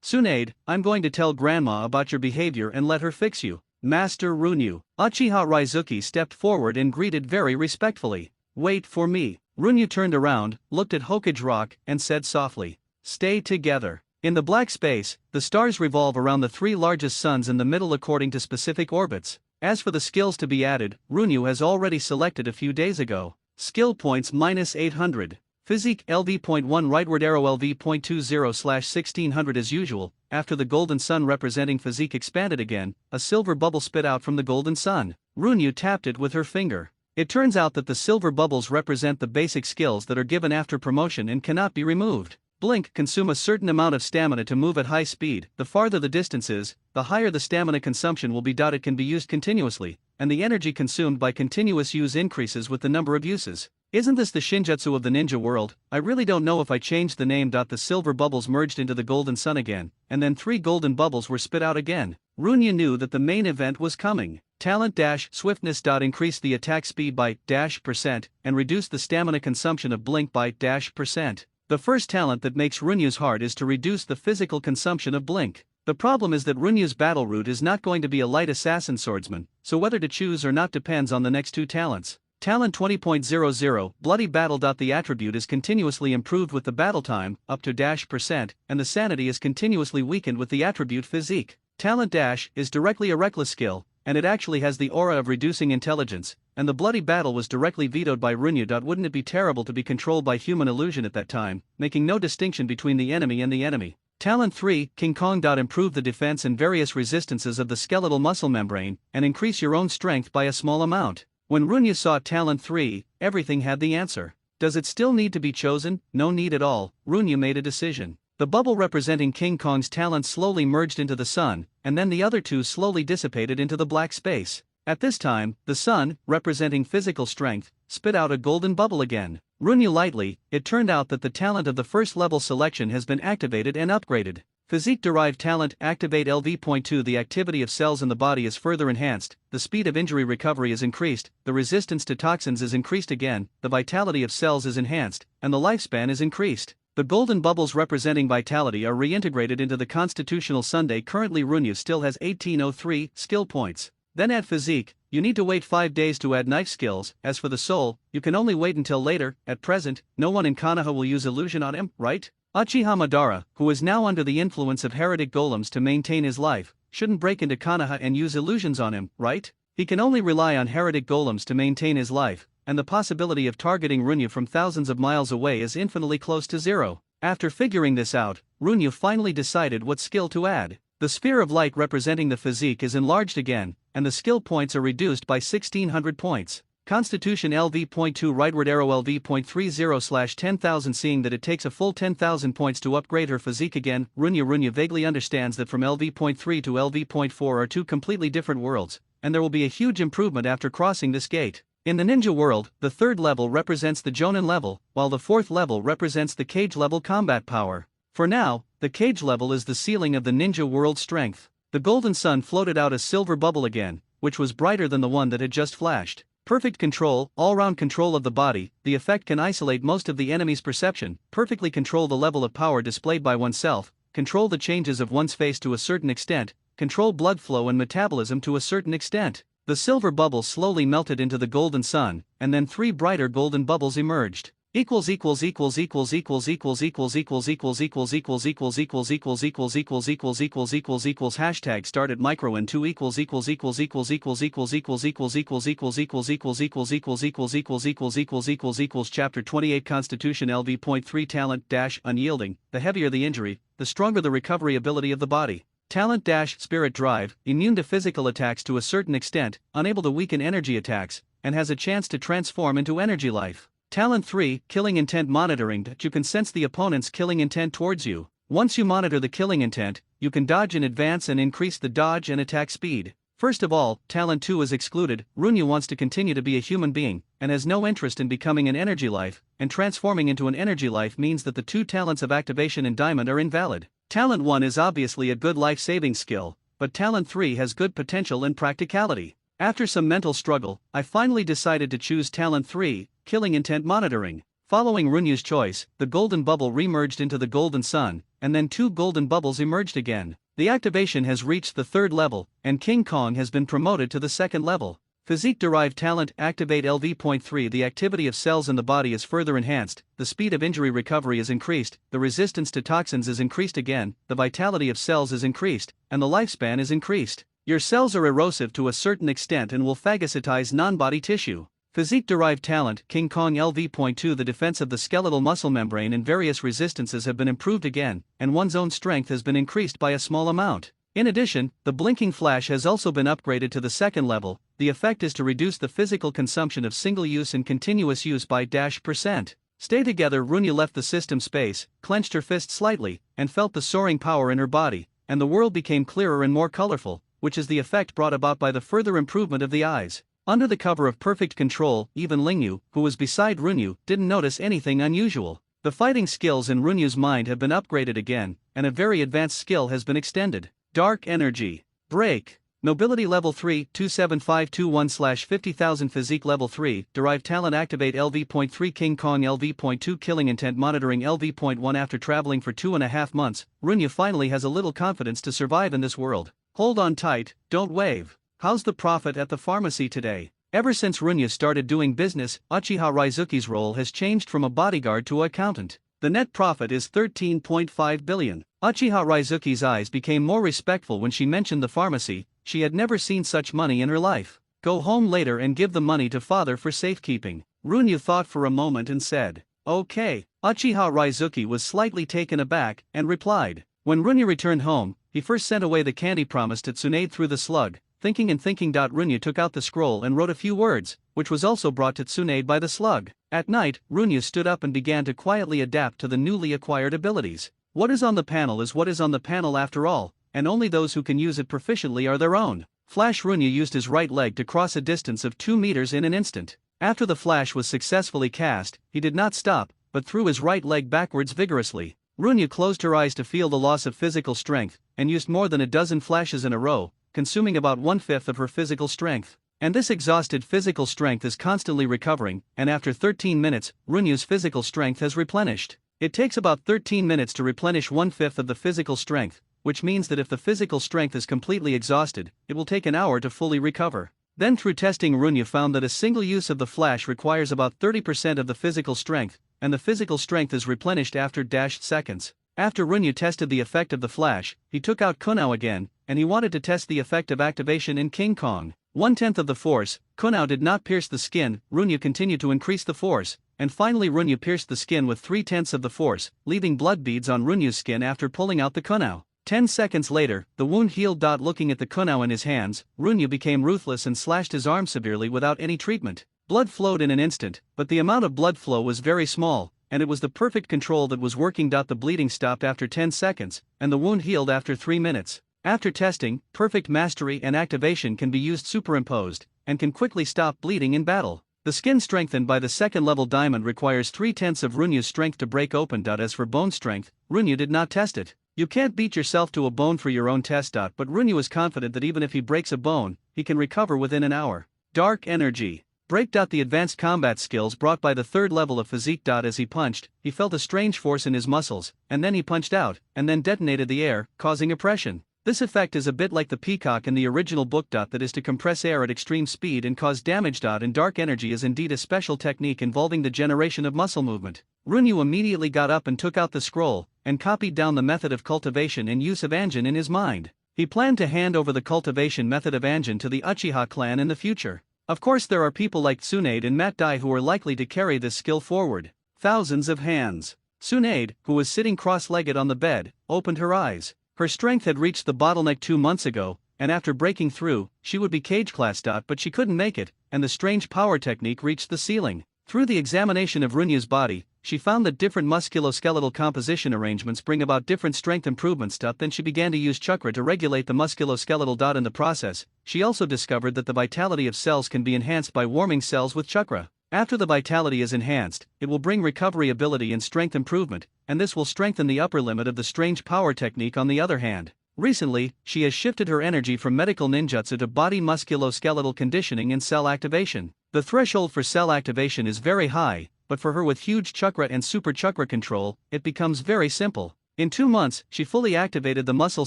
A: Tsunade, I'm going to tell Grandma about your behavior and let her fix you. Master Runyu. Uchiha Raizuki stepped forward and greeted very respectfully. Wait for me. Runyu turned around, looked at Hokage Rock, and said softly, stay together. In the black space, the stars revolve around the three largest suns in the middle according to specific orbits. As for the skills to be added, Runyu has already selected a few days ago. Skill points minus 800. Physique LV.1 rightward arrow LV.20/1600 as usual. After the golden sun representing physique expanded again, a silver bubble spit out from the golden sun. Runyu tapped it with her finger. It turns out that the silver bubbles represent the basic skills that are given after promotion and cannot be removed. Blink consume a certain amount of stamina to move at high speed. The farther the distance is, the higher the stamina consumption will be. It can be used continuously, and the energy consumed by continuous use increases with the number of uses. Isn't this the Shinjutsu of the ninja world? I really don't know if I changed the name. The silver bubbles merged into the golden sun again, and then 3 golden bubbles were spit out again. Runyu knew that the main event was coming. Talent swiftness increased the attack speed by %, and reduced the stamina consumption of blink by %. The first talent that makes Runyu's hard is to reduce the physical consumption of blink. The problem is that Runyu's battle route is not going to be a light assassin swordsman, so whether to choose or not depends on the next 2 talents. Talent 20.00 Bloody Battle. The attribute is continuously improved with the battle time, up to %, and the sanity is continuously weakened with the attribute physique. Talent is directly a reckless skill, and it actually has the aura of reducing intelligence, and the Bloody Battle was directly vetoed by Runyu. Wouldn't it be terrible to be controlled by human illusion at that time, making no distinction between the enemy and the enemy? Talent 3 King Kong. Improve the defense and various resistances of the skeletal muscle membrane, and increase your own strength by a small amount. When Runyu saw Talent 3, everything had the answer. Does it still need to be chosen? No need at all. Runyu made a decision. The bubble representing King Kong's talent slowly merged into the sun, and then the other 2 slowly dissipated into the black space. At this time, the sun, representing physical strength, spit out a golden bubble again. Runyu lightly, it turned out that the talent of the first level selection has been activated and upgraded. Physique-derived talent activate LV.2 The activity of cells in the body is further enhanced, the speed of injury recovery is increased, the resistance to toxins is increased again, the vitality of cells is enhanced, and the lifespan is increased. The golden bubbles representing vitality are reintegrated into the constitutional Sunday. Currently Runyu still has 1803 skill points. Then add physique, you need to wait 5 days to add knife skills. As for the soul, you can only wait until later. At present, no one in Konoha will use illusion on him, right? Uchiha Madara, who is now under the influence of heretic golems to maintain his life, shouldn't break into Konoha and use illusions on him, right? He can only rely on heretic golems to maintain his life, and the possibility of targeting Runyu from thousands of miles away is infinitely close to 0. After figuring this out, Runyu finally decided what skill to add. The sphere of light representing the physique is enlarged again, and the skill points are reduced by 1600 points. Constitution LV.2 rightward arrow LV.30/10,000 Seeing that it takes a full 10,000 points to upgrade her physique again, Runyu vaguely understands that from LV.3 to LV.4 are 2 completely different worlds, and there will be a huge improvement after crossing this gate. In the ninja world, the 3rd level represents the Jonin level, while the 4th level represents the Cage level combat power. For now, the Cage level is the ceiling of the ninja world strength. The golden sun floated out a silver bubble again, which was brighter than the one that had just flashed. Perfect control, all-round control of the body. The effect can isolate most of the enemy's perception, perfectly control the level of power displayed by oneself, control the changes of one's face to a certain extent, control blood flow and metabolism to a certain extent. The silver bubble slowly melted into the golden sun, and then 3 brighter golden bubbles emerged. Equals equals equals equals equals equals equals equals equals equals equals equals equals equals equals equals equals equals equals equals hashtag start at micro and 2 equals equals equals equals equals equals equals equals equals equals equals equals equals equals equals equals equals equals equals Chapter 28 Constitution LV.3 Talent unyielding. The heavier the injury, the stronger the recovery ability of the body. Talent Spirit Drive, immune to physical attacks to a certain extent, unable to weaken energy attacks, and has a chance to transform into energy life. Talent 3 Killing Intent Monitoring. You can sense the opponent's killing intent towards you. Once you monitor the killing intent, you can dodge in advance and increase the dodge and attack speed. First of all, Talent 2 is excluded. Runyu wants to continue to be a human being, and has no interest in becoming an energy life, and transforming into an energy life means that the 2 talents of activation and diamond are invalid. Talent 1 is obviously a good life-saving skill, but Talent 3 has good potential and practicality. After some mental struggle, I finally decided to choose Talent 3, Killing Intent Monitoring. Following Runyu's choice, the golden bubble remerged into the golden sun, and then 2 golden bubbles emerged again. The activation has reached the third level, and King Kong has been promoted to the second level. Physique-derived talent activate LV.3. The activity of cells in the body is further enhanced, the speed of injury recovery is increased, the resistance to toxins is increased again, the vitality of cells is increased, and the lifespan is increased. Your cells are erosive to a certain extent and will phagocytize non-body tissue. Physique-derived talent King Kong LV.2. The defense of the skeletal muscle membrane and various resistances have been improved again, and one's own strength has been increased by a small amount. In addition, the blinking flash has also been upgraded to the second level. The effect is to reduce the physical consumption of single-use and continuous use by %. Stay together. Runya left the system space, clenched her fist slightly, and felt the soaring power in her body, and the world became clearer and more colorful, which is the effect brought about by the further improvement of the eyes. Under the cover of perfect control, even Lingyu, who was beside Runyu, didn't notice anything unusual. The fighting skills in Runyu's mind have been upgraded again, and a very advanced skill has been extended. Dark Energy. Break. Nobility Level 3, 27521/50,000 Physique Level 3, Derived Talent Activate LV.3 King Kong LV.2 Killing Intent Monitoring LV.1 After traveling for 2.5 months, Runya finally has a little confidence to survive in this world. Hold on tight, don't wave. How's the profit at the pharmacy today? Ever since Runya started doing business, Uchiha Raizuki's role has changed from a bodyguard to an accountant. The net profit is 13.5 billion. Uchiha Raizuki's eyes became more respectful when she mentioned the pharmacy. She had never seen such money in her life. Go home later and give the money to father for safekeeping. Runya thought for a moment and said, okay. Uchiha Raizuki was slightly taken aback and replied. When Runya returned home, he first sent away the candy promised to Tsunade through the slug. Thinking. Runya took out the scroll and wrote a few words, which was also brought to Tsunade by the slug. At night, Runya stood up and began to quietly adapt to the newly acquired abilities. What is on the panel is what is on the panel after all, and only those who can use it proficiently are their own. Flash. Runya used his right leg to cross a distance of 2 meters in an instant. After the flash was successfully cast, he did not stop, but threw his right leg backwards vigorously. Runya closed her eyes to feel the loss of physical strength, and used more than a dozen flashes in a row, consuming about 1/5 of her physical strength. And this exhausted physical strength is constantly recovering, and after 13 minutes, Runya's physical strength has replenished. It takes about 13 minutes to replenish 1/5 of the physical strength, which means that if the physical strength is completely exhausted, it will take an hour to fully recover. Then through testing, Runya found that a single use of the flash requires about 30% of the physical strength, and the physical strength is replenished after seconds. After Runya tested the effect of the flash, he took out Kunao again, and he wanted to test the effect of activation in King Kong. 1/10 of the force. Kunao did not pierce the skin. Runya continued to increase the force, and finally Runya pierced the skin with 3/10 of the force, leaving blood beads on Runya's skin after pulling out the Kunao. 10 seconds later, the wound healed. Looking at the Kunao in his hands, Runya became ruthless and slashed his arm severely without any treatment. Blood flowed in an instant, but the amount of blood flow was very small, and it was the perfect control that was working. The bleeding stopped after 10 seconds, and the wound healed after 3 minutes. After testing, perfect mastery and activation can be used superimposed, and can quickly stop bleeding in battle. The skin strengthened by the second level diamond requires 3/10 of Runya's strength to break open. As for bone strength, Runya did not test it. You can't beat yourself to a bone for your own test. But Runya was confident that even if he breaks a bone, he can recover within an hour. Dark Energy. Break. The advanced combat skills brought by the third level of physique. As he punched, he felt a strange force in his muscles, and then he punched out, and then detonated the air, causing oppression. This effect is a bit like the peacock in the original book. That is to compress air at extreme speed and cause damage. And Dark Energy is indeed a special technique involving the generation of muscle movement. Runya immediately got up and took out the scroll, and copied down the method of cultivation and use of Anjin in his mind. He planned to hand over the cultivation method of Anjin to the Uchiha clan in the future. Of course, there are people like Tsunade and Mat Dai who are likely to carry this skill forward. Thousands of hands. Tsunade, who was sitting cross-legged on the bed, opened her eyes. Her strength had reached the bottleneck 2 months ago, and after breaking through, she would be cage class. But she couldn't make it, and the strange power technique reached the ceiling. Through the examination of Runya's body, she found that different musculoskeletal composition arrangements bring about different strength improvements. Then she began to use chakra to regulate the musculoskeletal. In the process, she also discovered that the vitality of cells can be enhanced by warming cells with chakra. After the vitality is enhanced, it will bring recovery ability and strength improvement, and this will strengthen the upper limit of the strange power technique. On the other hand, recently, she has shifted her energy from medical ninjutsu to body musculoskeletal conditioning and cell activation. The threshold for cell activation is very high, but for her with huge chakra and super chakra control, it becomes very simple. In 2 months, she fully activated the muscle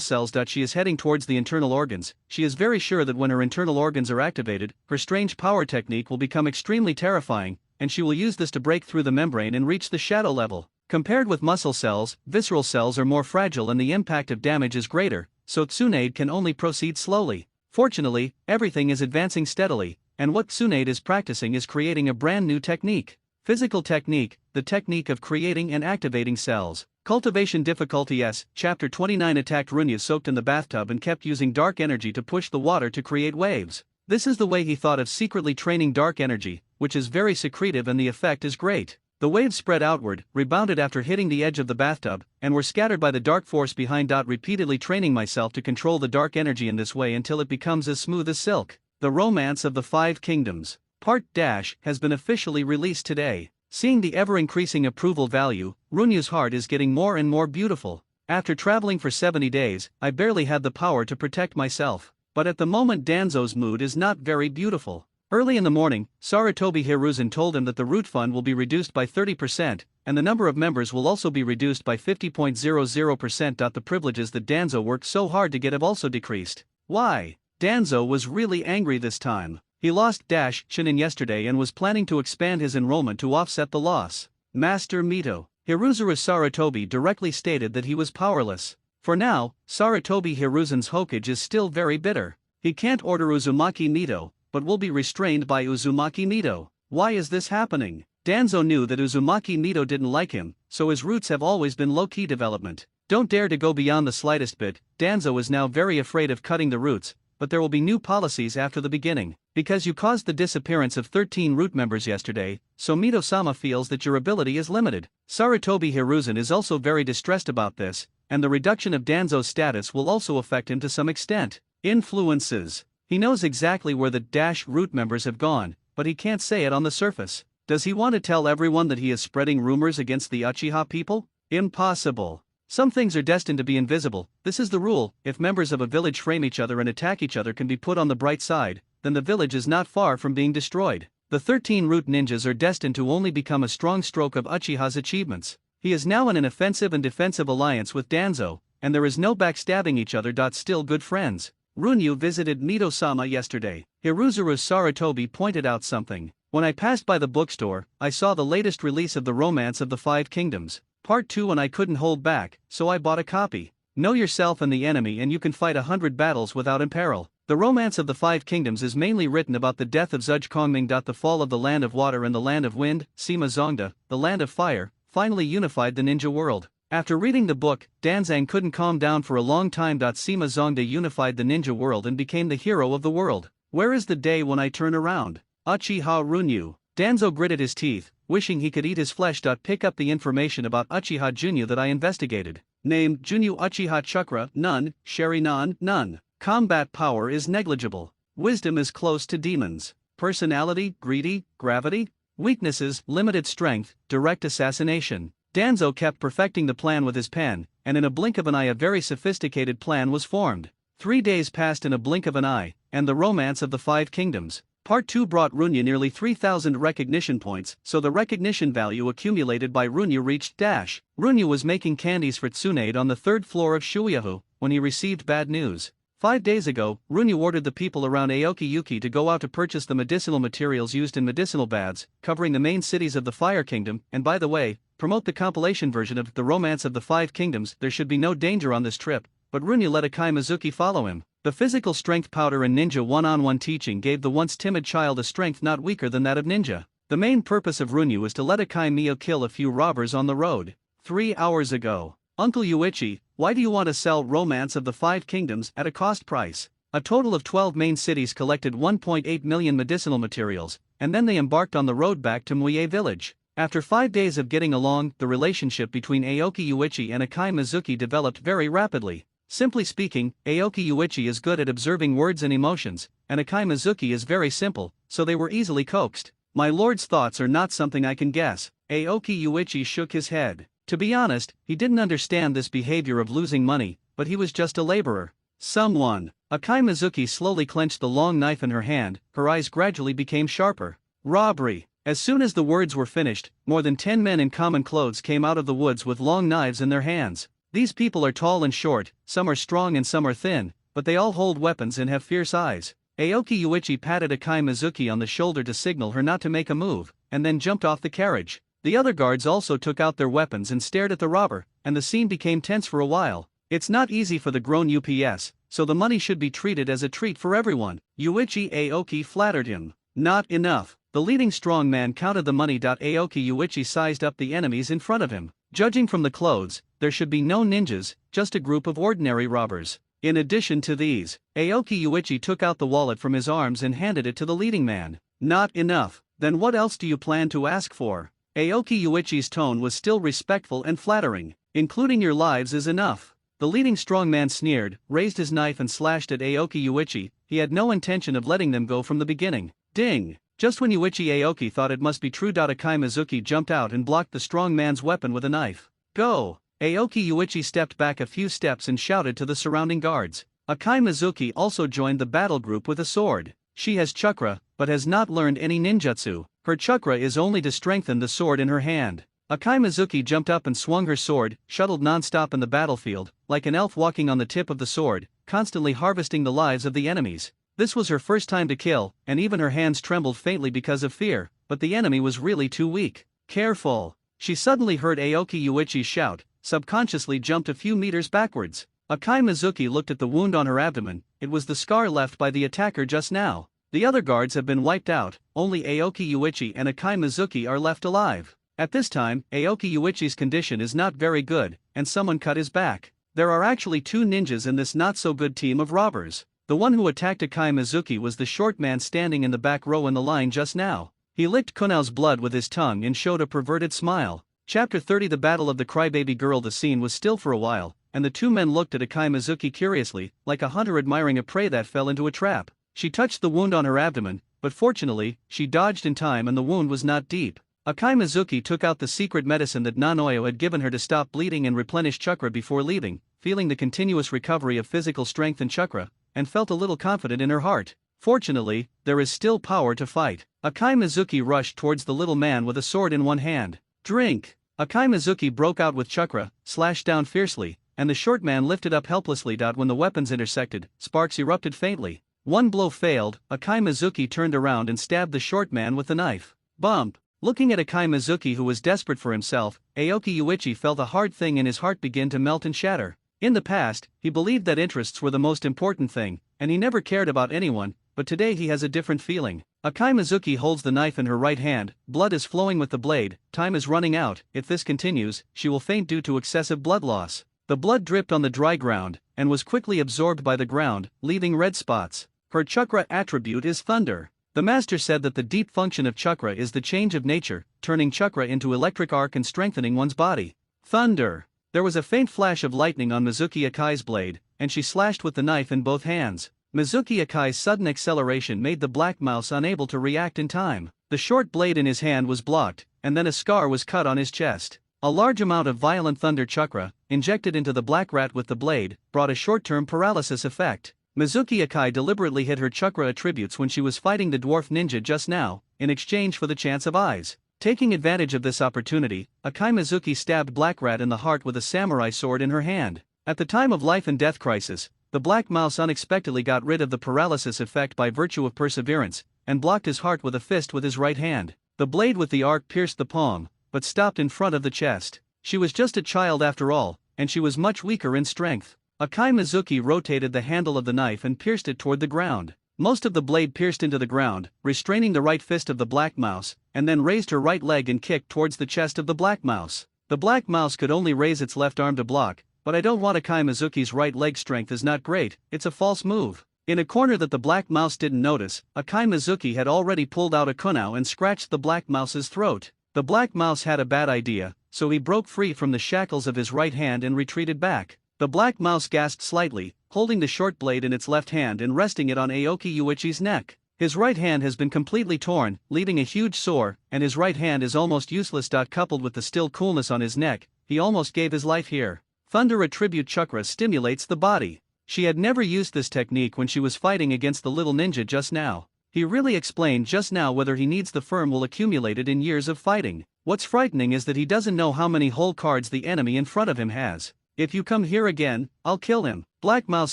A: cells. She is heading towards the internal organs. She is very sure that when her internal organs are activated, her strange power technique will become extremely terrifying, and she will use this to break through the membrane and reach the shadow level. Compared with muscle cells, visceral cells are more fragile and the impact of damage is greater, so Tsunade can only proceed slowly. Fortunately, everything is advancing steadily, and what Tsunade is practicing is creating a brand new technique. Physical technique, the technique of creating and activating cells. Cultivation difficulty S. Chapter 29 attacked Runya soaked in the bathtub and kept using dark energy to push the water to create waves. This is the way he thought of secretly training dark energy, which is very secretive and the effect is great. The waves spread outward, rebounded after hitting the edge of the bathtub, and were scattered by the dark force behind. Repeatedly training myself to control the dark energy in this way until it becomes as smooth as silk. The Romance of the Five Kingdoms. Part - has been officially released today. Seeing the ever-increasing approval value, Runya's heart is getting more and more beautiful. After traveling for 70 days, I barely had the power to protect myself. But at the moment Danzo's mood is not very beautiful. Early in the morning, Sarutobi Hiruzen told him that the root fund will be reduced by 30%, and the number of members will also be reduced by 50.00%. The privileges that Danzo worked so hard to get have also decreased. Why? Danzo was really angry this time. He lost Shinin yesterday and was planning to expand his enrollment to offset the loss. Master Mito. Hiruzuru Sarutobi directly stated that he was powerless. For now, Sarutobi Hiruzen's Hokage is still very bitter. He can't order Uzumaki Mito, but will be restrained by Uzumaki Mito. Why is this happening? Danzo knew that Uzumaki Mito didn't like him, so his roots have always been low-key development. Don't dare to go beyond the slightest bit. Danzo is now very afraid of cutting the roots, but there will be new policies after the beginning. Because you caused the disappearance of 13 root members yesterday, so Mito-sama feels that your ability is limited. Sarutobi Hiruzen is also very distressed about this, and the reduction of Danzo's status will also affect him to some extent. Influences. He knows exactly where the root members have gone, but he can't say it on the surface. Does he want to tell everyone that he is spreading rumors against the Uchiha people? Impossible. Some things are destined to be invisible. This is the rule. If members of a village frame each other and attack each other can be put on the bright side, then the village is not far from being destroyed. The 13 root ninjas are destined to only become a strong stroke of Uchiha's achievements. He is now in an offensive and defensive alliance with Danzo, and there is no backstabbing each other. Still good friends. Runyu visited Mito-sama yesterday. Hiruzuru Sarutobi pointed out something. When I passed by the bookstore, I saw the latest release of The Romance of the Five Kingdoms, Part 2, and I couldn't hold back, so I bought a copy. Know yourself and the enemy and you can fight 100 battles without imperil. The Romance of the Five Kingdoms is mainly written about the death of Zuj Kongming. The fall of the Land of Water and the Land of Wind, Sima Zongda, the Land of Fire, finally unified the ninja world. After reading the book, Danzang couldn't calm down for a long time. Sima Zongda unified the ninja world and became the hero of the world. Where is the day when I turn around? Uchiha Runyu. Danzo gritted his teeth, wishing he could eat his flesh. Pick up the information about Uchiha Junyu that I investigated. Named Junyu Uchiha Chakra, none, Sharinan, none. Combat power is negligible. Wisdom is close to demons. Personality, greedy, gravity. Weaknesses, limited strength, direct assassination. Danzo kept perfecting the plan with his pen, and in a blink of an eye a very sophisticated plan was formed. 3 days passed in a blink of an eye, and The Romance of the Five Kingdoms, Part 2 brought Runya nearly 3,000 recognition points, so the recognition value accumulated by Runya reached . Runya was making candies for Tsunade on the 3rd floor of Shuyahu, when he received bad news. 5 days ago, Runya ordered the people around Aoki Yuki to go out to purchase the medicinal materials used in medicinal baths, covering the main cities of the Fire Kingdom, and by the way, promote the compilation version of The Romance of the Five Kingdoms. There should be no danger on this trip, but Runya let Akai Mizuki follow him. The physical strength powder and ninja one-on-one teaching gave the once timid child a strength not weaker than that of ninja. The main purpose of Runyu is to let Akai Mio kill a few robbers on the road. 3 hours ago. Uncle Yuichi, why do you want to sell Romance of the Five Kingdoms at a cost price? A total of 12 main cities collected 1.8 million medicinal materials, and then they embarked on the road back to Muye village. After 5 days of getting along, the relationship between Aoki Yuichi and Akai Mizuki developed very rapidly. Simply speaking, Aoki Yuichi is good at observing words and emotions, and Akai Mizuki is very simple, so they were easily coaxed. My lord's thoughts are not something I can guess. Aoki Yuichi shook his head. To be honest, he didn't understand this behavior of losing money, but he was just a laborer. Someone. Akai Mizuki slowly clenched the long knife in her hand, her eyes gradually became sharper. Robbery. As soon as the words were finished, more than 10 men in common clothes came out of the woods with long knives in their hands. These people are tall and short, some are strong and some are thin, but they all hold weapons and have fierce eyes. Aoki Yuichi patted Akai Mizuki on the shoulder to signal her not to make a move, and then jumped off the carriage. The other guards also took out their weapons and stared at the robber, and the scene became tense for a while. It's not easy for the grown UPS, so the money should be treated as a treat for everyone. Yuichi Aoki flattered him. Not enough. The leading strong man counted the money. Aoki Yuichi sized up the enemies in front of him. Judging from the clothes, there should be no ninjas, just a group of ordinary robbers. In addition to these, Aoki Yuichi took out the wallet from his arms and handed it to the leading man. Not enough. Then what else do you plan to ask for? Aoki Yuichi's tone was still respectful and flattering. Including your lives is enough. The leading strong man sneered, raised his knife and slashed at Aoki Yuichi. He had no intention of letting them go from the beginning. Ding! Just when Yuichi Aoki thought it must be true. Akai Mizuki jumped out and blocked the strong man's weapon with a knife. Go! Aoki Yuichi stepped back a few steps and shouted to the surrounding guards. Akai Mizuki also joined the battle group with a sword. She has chakra, but has not learned any ninjutsu. Her chakra is only to strengthen the sword in her hand. Akai Mizuki jumped up and swung her sword, shuttled non-stop in the battlefield, like an elf walking on the tip of the sword, constantly harvesting the lives of the enemies. This was her first time to kill, and even her hands trembled faintly because of fear, but the enemy was really too weak. Careful! She suddenly heard Aoki Yuichi shout, subconsciously jumped a few meters backwards. Akai Mizuki looked at the wound on her abdomen. It was the scar left by the attacker just now. The other guards have been wiped out, only Aoki Yuichi and Akai Mizuki are left alive. At this time, Aoki Yuichi's condition is not very good, and someone cut his back. There are actually two ninjas in this not-so-good team of robbers. The one who attacked Akai Mizuki was the short man standing in the back row in the line just now. He licked Kunao's blood with his tongue and showed a perverted smile. Chapter 30 The Battle of the Crybaby Girl. The scene was still for a while, and the two men looked at Akai Mizuki curiously, like a hunter admiring a prey that fell into a trap. She touched the wound on her abdomen, but fortunately, she dodged in time and the wound was not deep. Akai Mizuki took out the secret medicine that Nanoyo had given her to stop bleeding and replenish chakra before leaving, feeling the continuous recovery of physical strength and chakra, and felt a little confident in her heart. Fortunately, there is still power to fight. Akai Mizuki rushed towards the little man with a sword in one hand. Drink! Akai Mizuki broke out with chakra, slashed down fiercely, and the short man lifted up helplessly. When the weapons intersected, sparks erupted faintly. One blow failed. Akai Mizuki turned around and stabbed the short man with the knife. Bump! Looking at Akai Mizuki, who was desperate for himself, Aoki Yuichi felt a hard thing in his heart begin to melt and shatter. In the past, he believed that interests were the most important thing, and he never cared about anyone, but today he has a different feeling. Akai Mizuki holds the knife in her right hand, blood is flowing with the blade, time is running out. If this continues, she will faint due to excessive blood loss. The blood dripped on the dry ground, and was quickly absorbed by the ground, leaving red spots. Her chakra attribute is thunder. The master said that the deep function of chakra is the change of nature, turning chakra into electric arc and strengthening one's body. Thunder! There was a faint flash of lightning on Mizuki Akai's blade, and she slashed with the knife in both hands. Mizuki Akai's sudden acceleration made the black mouse unable to react in time. The short blade in his hand was blocked, and then a scar was cut on his chest. A large amount of violent thunder chakra, injected into the black rat with the blade, brought a short-term paralysis effect. Mizuki Akai deliberately hid her chakra attributes when she was fighting the dwarf ninja just now, in exchange for the chance of eyes. Taking advantage of this opportunity, Akai Mizuki stabbed Black Rat in the heart with a samurai sword in her hand. At the time of life and death crisis, the Black Mouse unexpectedly got rid of the paralysis effect by virtue of perseverance, and blocked his heart with a fist with his right hand. The blade with the arc pierced the palm, but stopped in front of the chest. She was just a child after all, and she was much weaker in strength. Akai Mizuki rotated the handle of the knife and pierced it toward the ground. Most of the blade pierced into the ground, restraining the right fist of the Black Mouse, and then raised her right leg and kicked towards the chest of the Black Mouse. The Black Mouse could only raise its left arm to block, but I don't want. Akai Mizuki's right leg strength is not great, it's a false move. In a corner that the Black Mouse didn't notice, Akai Mizuki had already pulled out a kunao and scratched the Black Mouse's throat. The Black Mouse had a bad idea, so he broke free from the shackles of his right hand and retreated back. The Black Mouse gasped slightly, holding the short blade in its left hand and resting it on Aoki Yuichi's neck. His right hand has been completely torn, leaving a huge sore, and his right hand is almost useless. Coupled with the still coolness on his neck, he almost gave his life here. Thunder Attribute Chakra stimulates the body. She had never used this technique when she was fighting against the little ninja just now. He really explained just now whether he needs the firm will accumulate it in years of fighting. What's frightening is that he doesn't know how many whole cards the enemy in front of him has. If you come here again, I'll kill him, Black Mouse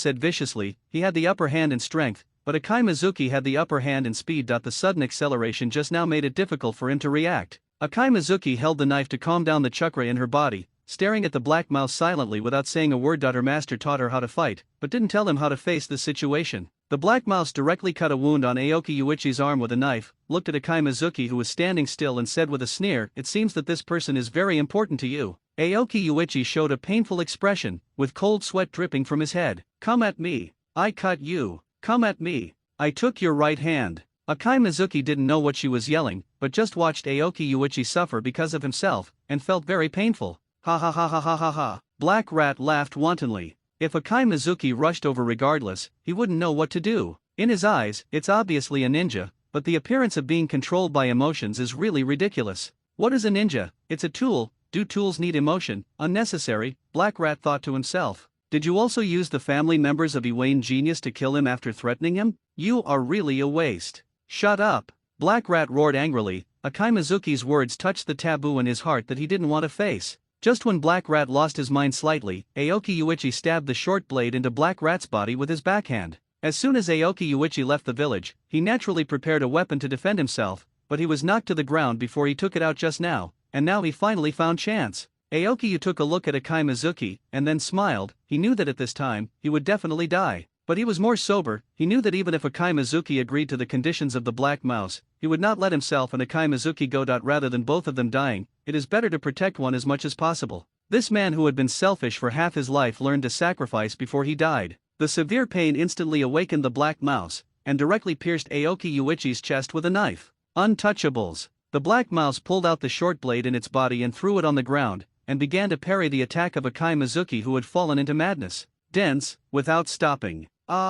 A: said viciously. He had the upper hand in strength, but Akai Mizuki had the upper hand in speed. The sudden acceleration just now made it difficult for him to react. Akai Mizuki held the knife to calm down the chakra in her body, staring at the Black Mouse silently without saying a word. Her master taught her how to fight, but didn't tell him how to face the situation. The Black Mouse directly cut a wound on Aoki Yuichi's arm with a knife, looked at Akai Mizuki who was standing still and said with a sneer, "It seems that this person is very important to you." Aoki Yuichi showed a painful expression, with cold sweat dripping from his head. "Come at me. I cut you. Come at me. I took your right hand." Akai Mizuki didn't know what she was yelling, but just watched Aoki Yuichi suffer because of himself, and felt very painful. Ha ha ha ha ha ha ha. Black Rat laughed wantonly. If Akai Mizuki rushed over regardless, he wouldn't know what to do. In his eyes, it's obviously a ninja, but the appearance of being controlled by emotions is really ridiculous. What is a ninja? It's a tool. Do tools need emotion? Unnecessary, Black Rat thought to himself. Did you also use the family members of Iwayne Genius to kill him after threatening him? You are really a waste. Shut up, Black Rat roared angrily. Akai Mizuki's words touched the taboo in his heart that he didn't want to face. Just when Black Rat lost his mind slightly, Aoki Yuichi stabbed the short blade into Black Rat's body with his backhand. As soon as Aoki Yuichi left the village, he naturally prepared a weapon to defend himself, but he was knocked to the ground before he took it out just now, and now he finally found chance. Aoki Yu took a look at Akai Mizuki, and then smiled. He knew that at this time, he would definitely die. But he was more sober. He knew that even if Akai Mizuki agreed to the conditions of the Black Mouse, he would not let himself and Akai Mizuki go. Rather than both of them dying, it is better to protect one as much as possible. This man who had been selfish for half his life learned to sacrifice before he died. The severe pain instantly awakened the Black Mouse, and directly pierced Aoki Yuichi's chest with a knife. Untouchables. The Black Mouse pulled out the short blade in its body and threw it on the ground, and began to parry the attack of Akai Mizuki who had fallen into madness. Dense, without stopping. Akai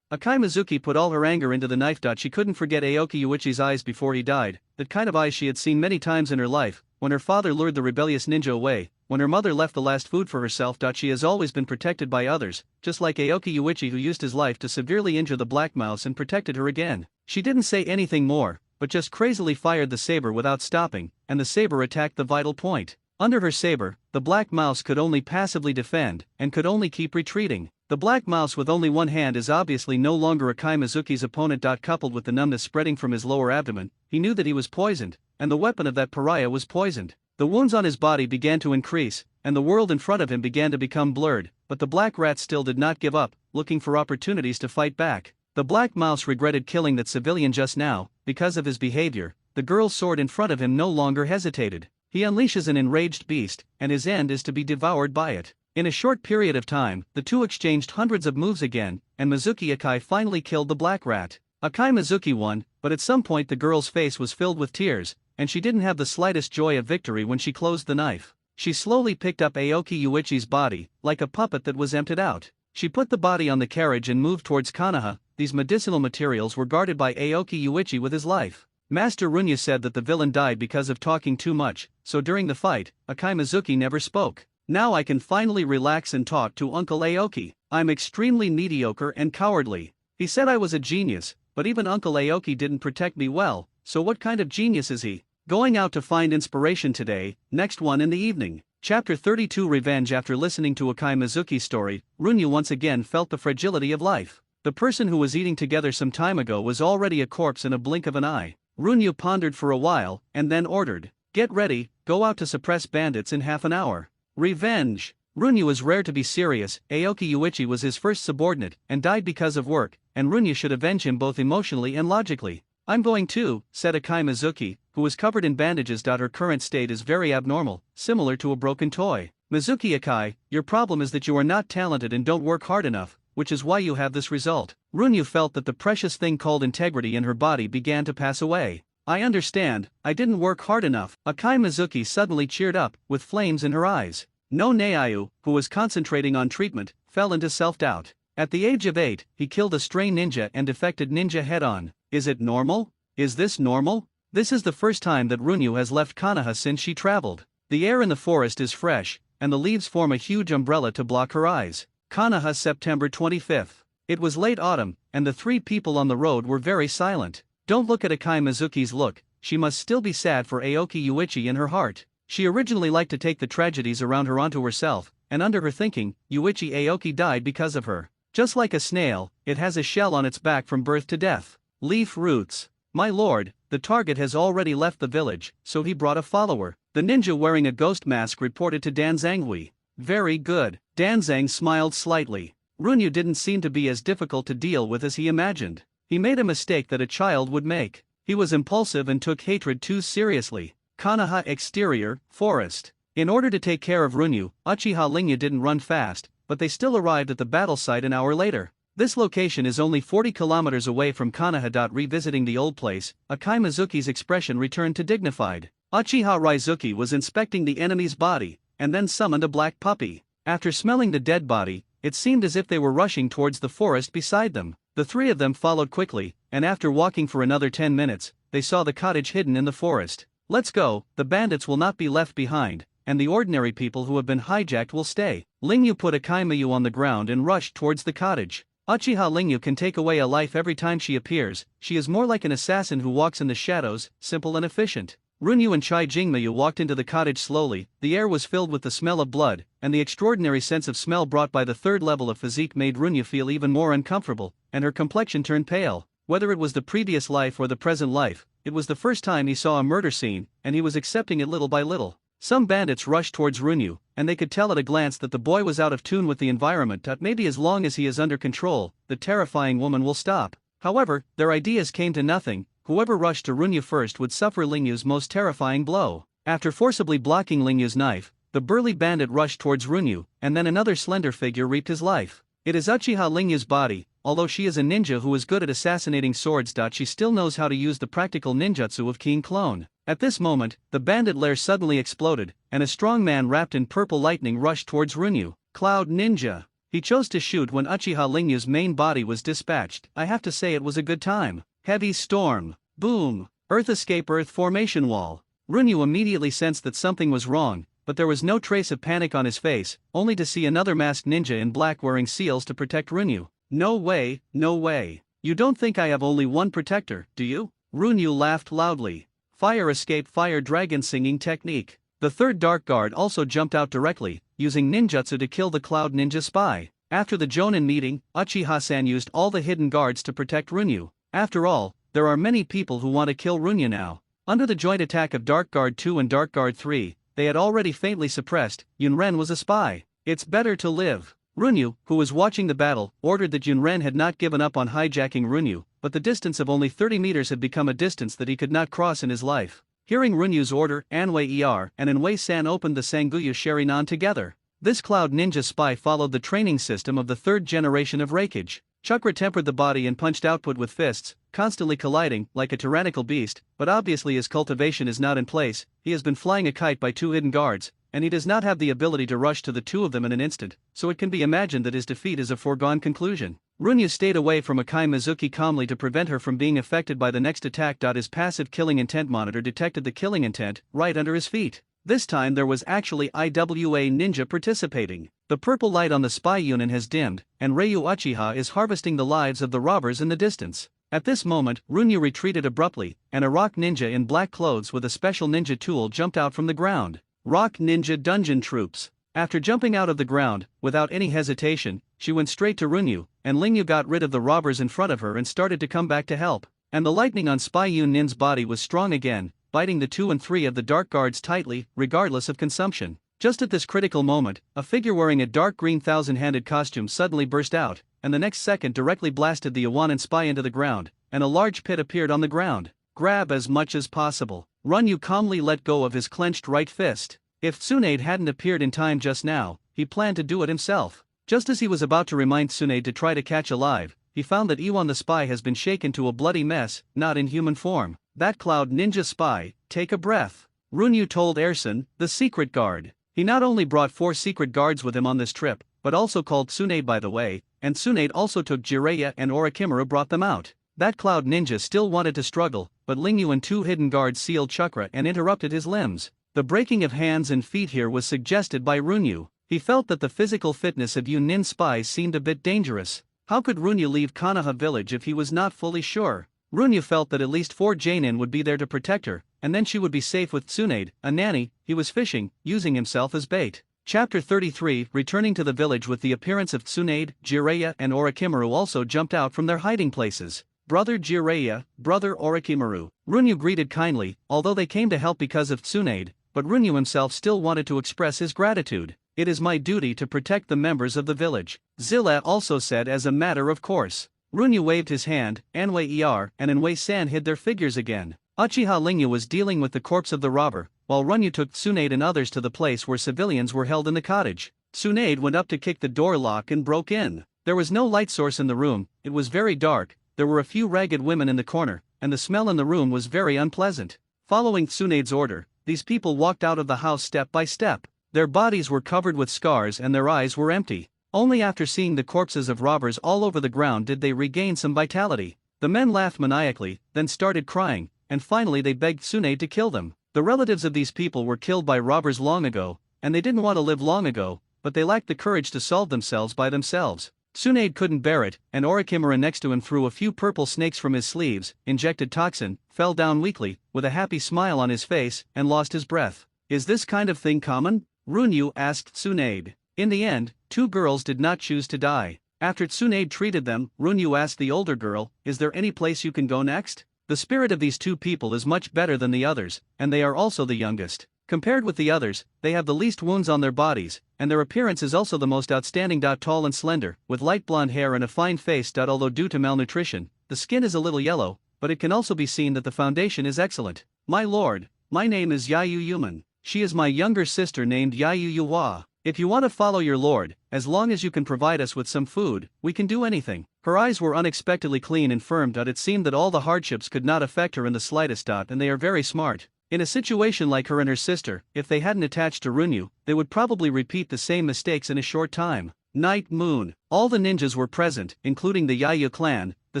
A: Mizuki put all her anger into the knife. She couldn't forget Aoki Yuichi's eyes before he died, that kind of eyes she had seen many times in her life, when her father lured the rebellious ninja away, when her mother left the last food for herself. She has always been protected by others, just like Aoki Yuichi who used his life to severely injure the Black Mouse and protected her again. She didn't say anything more, but just crazily fired the saber without stopping, and the saber attacked the vital point. Under her saber, the Black Mouse could only passively defend, and could only keep retreating. The Black Mouse with only one hand is obviously no longer Akai Mizuki's opponent. Coupled with the numbness spreading from his lower abdomen, he knew that he was poisoned, and the weapon of that pariah was poisoned. The wounds on his body began to increase, and the world in front of him began to become blurred, but the Black Rat still did not give up, looking for opportunities to fight back. The Black Mouse regretted killing that civilian just now. Because of his behavior, the girl's sword in front of him no longer hesitated. He unleashes an enraged beast, and his end is to be devoured by it. In a short period of time, the two exchanged hundreds of moves again, and Mizuki Akai finally killed the Black Rat. Akai Mizuki won, but at some point the girl's face was filled with tears, and she didn't have the slightest joy of victory when she closed the knife. She slowly picked up Aoki Yuichi's body, like a puppet that was emptied out. She put the body on the carriage and moved towards Konoha. These medicinal materials were guarded by Aoki Yuichi with his life. Master Runya said that the villain died because of talking too much, so during the fight, Akai Mizuki never spoke. Now I can finally relax and talk to Uncle Aoki. I'm extremely mediocre and cowardly. He said I was a genius, but even Uncle Aoki didn't protect me well, so what kind of genius is he? Going out to find inspiration today, next one in the evening. Chapter 32 Revenge. After listening to Akai Mizuki's story, Runya once again felt the fragility of life. The person who was eating together some time ago was already a corpse in a blink of an eye. Runya pondered for a while, and then ordered, "Get ready, go out to suppress bandits in half an hour." Revenge. Runya was rare to be serious. Aoki Yuichi was his first subordinate, and died because of work, and Runya should avenge him both emotionally and logically. "I'm going too," said Akai Mizuki, who was covered in bandages. Her current state is very abnormal, similar to a broken toy. "Mizuki Akai, your problem is that you are not talented and don't work hard enough, which is why you have this result." Runya felt that the precious thing called integrity in her body began to pass away. "I understand, I didn't work hard enough." Akai Mizuki suddenly cheered up, with flames in her eyes. No Neiayu, who was concentrating on treatment, fell into self-doubt. At the age of 8, he killed a stray ninja and defected ninja head-on. Is it normal? Is this normal? This is the first time that Runya has left Konoha since she traveled. The air in the forest is fresh, and the leaves form a huge umbrella to block her eyes. Konoha, September 25th. It was late autumn, and the three people on the road were very silent. Don't look at Akai Mizuki's look, she must still be sad for Aoki Yuichi in her heart. She originally liked to take the tragedies around her onto herself, and under her thinking, Yuichi Aoki died because of her. Just like a snail, it has a shell on its back from birth to death. Leaf roots. My lord, the target has already left the village, so he brought a follower. The ninja wearing a ghost mask reported to Dan Zhanghui. Very good. Danzang smiled slightly. Runyu didn't seem to be as difficult to deal with as he imagined. He made a mistake that a child would make. He was impulsive and took hatred too seriously. Konoha exterior, forest. In order to take care of Runyu, Uchiha Lingyu didn't run fast, but they still arrived at the battle site an hour later. This location is only 40 kilometers away from Konoha. Revisiting the old place, Akai Mizuki's expression returned to dignified. Uchiha Raizuki was inspecting the enemy's body, and then summoned a black puppy. After smelling the dead body, it seemed as if they were rushing towards the forest beside them. The three of them followed quickly, and after walking for another 10 minutes, they saw the cottage hidden in the forest. Let's go, the bandits will not be left behind, and the ordinary people who have been hijacked will stay. Lingyu put Akai Miyu on the ground and rushed towards the cottage. Uchiha Lingyu can take away a life every time she appears. She is more like an assassin who walks in the shadows, simple and efficient. Runyu and Chai Jingmayu walked into the cottage slowly. The air was filled with the smell of blood, and the extraordinary sense of smell brought by the third level of physique made Runyu feel even more uncomfortable, and her complexion turned pale. Whether it was the previous life or the present life, it was the first time he saw a murder scene, and he was accepting it little by little. Some bandits rushed towards Runyu, and they could tell at a glance that the boy was out of tune with the environment. Maybe as long as he is under control, the terrifying woman will stop. However, their ideas came to nothing. Whoever rushed to Runyu first would suffer Lingyu's most terrifying blow. After forcibly blocking Lingyu's knife, the burly bandit rushed towards Runyu, and then another slender figure reaped his life. It is Uchiha Lingyu's body. Although she is a ninja who is good at assassinating swords, she still knows how to use the practical ninjutsu of Keen Clone. At this moment, the bandit lair suddenly exploded, and a strong man wrapped in purple lightning rushed towards Runyu. Cloud Ninja. He chose to shoot when Uchiha Lingyu's main body was dispatched. I have to say it was a good time. Heavy storm. Boom. Earth escape, earth formation wall. Runyu immediately sensed that something was wrong, but there was no trace of panic on his face, only to see another masked ninja in black wearing seals to protect Runyu. No way, no way. You don't think I have only one protector, do you? Runyu laughed loudly. Fire escape, fire dragon singing technique. The third dark guard also jumped out directly, using ninjutsu to kill the Cloud Ninja spy. After the Jonin meeting, Uchiha-san used all the hidden guards to protect Runyu. After all, there are many people who want to kill Runyu now. Under the joint attack of Dark Guard 2 and Dark Guard 3, they had already faintly suppressed. Yunren was a spy. It's better to live. Runyu, who was watching the battle, ordered that Yunren had not given up on hijacking Runyu, but the distance of only 30 meters had become a distance that he could not cross in his life. Hearing Runyu's order, Anwei Er and Anwei-san opened the Sanguyu Sharinan together. This Cloud Ninja spy followed the training system of the third generation of Reikage. Chakra tempered the body and punched output with fists, constantly colliding, like a tyrannical beast, but obviously his cultivation is not in place. He has been flying a kite by two hidden guards, and he does not have the ability to rush to the two of them in an instant, so it can be imagined that his defeat is a foregone conclusion. Runyu stayed away from Akai Mizuki calmly to prevent her from being affected by the next attack. His passive killing intent monitor detected the killing intent, right under his feet. This time there was actually IWA ninja participating. The purple light on the spy unit has dimmed, and Ryu Uchiha is harvesting the lives of the robbers in the distance. At this moment, Runyu retreated abruptly, and a rock ninja in black clothes with a special ninja tool jumped out from the ground. Rock Ninja Dungeon Troops. After jumping out of the ground, without any hesitation, she went straight to Runyu, and Lingyu got rid of the robbers in front of her and started to come back to help. And the lightning on Spy Yunin's body was strong again, biting the 2 and 3 of the dark guards tightly, regardless of consumption. Just at this critical moment, a figure wearing a dark green thousand-handed costume suddenly burst out, and the next second directly blasted the Iwanan spy into the ground, and a large pit appeared on the ground. Grab as much as possible. Runyu calmly let go of his clenched right fist. If Tsunade hadn't appeared in time just now, he planned to do it himself. Just as he was about to remind Tsunade to try to catch alive, he found that Iwan the spy has been shaken to a bloody mess, not in human form. That Cloud Ninja spy, take a breath. Runyu told Erson, the secret guard. He not only brought 4 secret guards with him on this trip, but also called Tsunade by the way, and Tsunade also took Jiraiya and Orikimura brought them out. That Cloud Ninja still wanted to struggle, but Lingyu and 2 hidden guards sealed chakra and interrupted his limbs. The breaking of hands and feet here was suggested by Runyu. He felt that the physical fitness of Yunin spies seemed a bit dangerous. How could Runyu leave Konoha village if he was not fully sure? Runyu felt that at least 4 Jainin would be there to protect her, and then she would be safe with Tsunade, a nanny. He was fishing, using himself as bait. Chapter 33. Returning to the village with the appearance of Tsunade, Jiraiya and Orochimaru also jumped out from their hiding places. Brother Jiraiya, brother Orochimaru. Runyu greeted kindly, although they came to help because of Tsunade, but Runyu himself still wanted to express his gratitude. It is my duty to protect the members of the village, Zilla also said as a matter of course. Runyu waved his hand, Anwei Er and Anwei-san hid their figures again. Uchiha Lingyu was dealing with the corpse of the robber, while Runyu took Tsunade and others to the place where civilians were held in the cottage. Tsunade went up to kick the door lock and broke in. There was no light source in the room, it was very dark, there were a few ragged women in the corner, and the smell in the room was very unpleasant. Following Tsunade's order, these people walked out of the house step by step. Their bodies were covered with scars and their eyes were empty. Only after seeing the corpses of robbers all over the ground did they regain some vitality. The men laughed maniacally, then started crying, and finally they begged Tsunade to kill them. The relatives of these people were killed by robbers long ago, and they didn't want to live long ago, but they lacked the courage to solve themselves by themselves. Tsunade couldn't bear it, and Orochimaru next to him threw a few purple snakes from his sleeves, injected toxin, fell down weakly, with a happy smile on his face, and lost his breath. Is this kind of thing common? Runyu asked Tsunade. In the end, 2 girls did not choose to die. After Tsunade treated them, Runyu asked the older girl, is there any place you can go next? The spirit of these 2 people is much better than the others, and they are also the youngest. Compared with the others, they have the least wounds on their bodies, and their appearance is also the most outstanding. Tall and slender, with light blonde hair and a fine face. Although due to malnutrition, the skin is a little yellow, but it can also be seen that the foundation is excellent. My lord, my name is Yayu Yuman. She is my younger sister named Yayu Yuwa. If you want to follow your lord, as long as you can provide us with some food, we can do anything. Her eyes were unexpectedly clean and firm. It seemed that all the hardships could not affect her in the slightest. And they are very smart. In a situation like her and her sister, if they hadn't attached to Runyu, they would probably repeat the same mistakes in a short time. Night Moon. All the ninjas were present, including the Yayu clan, the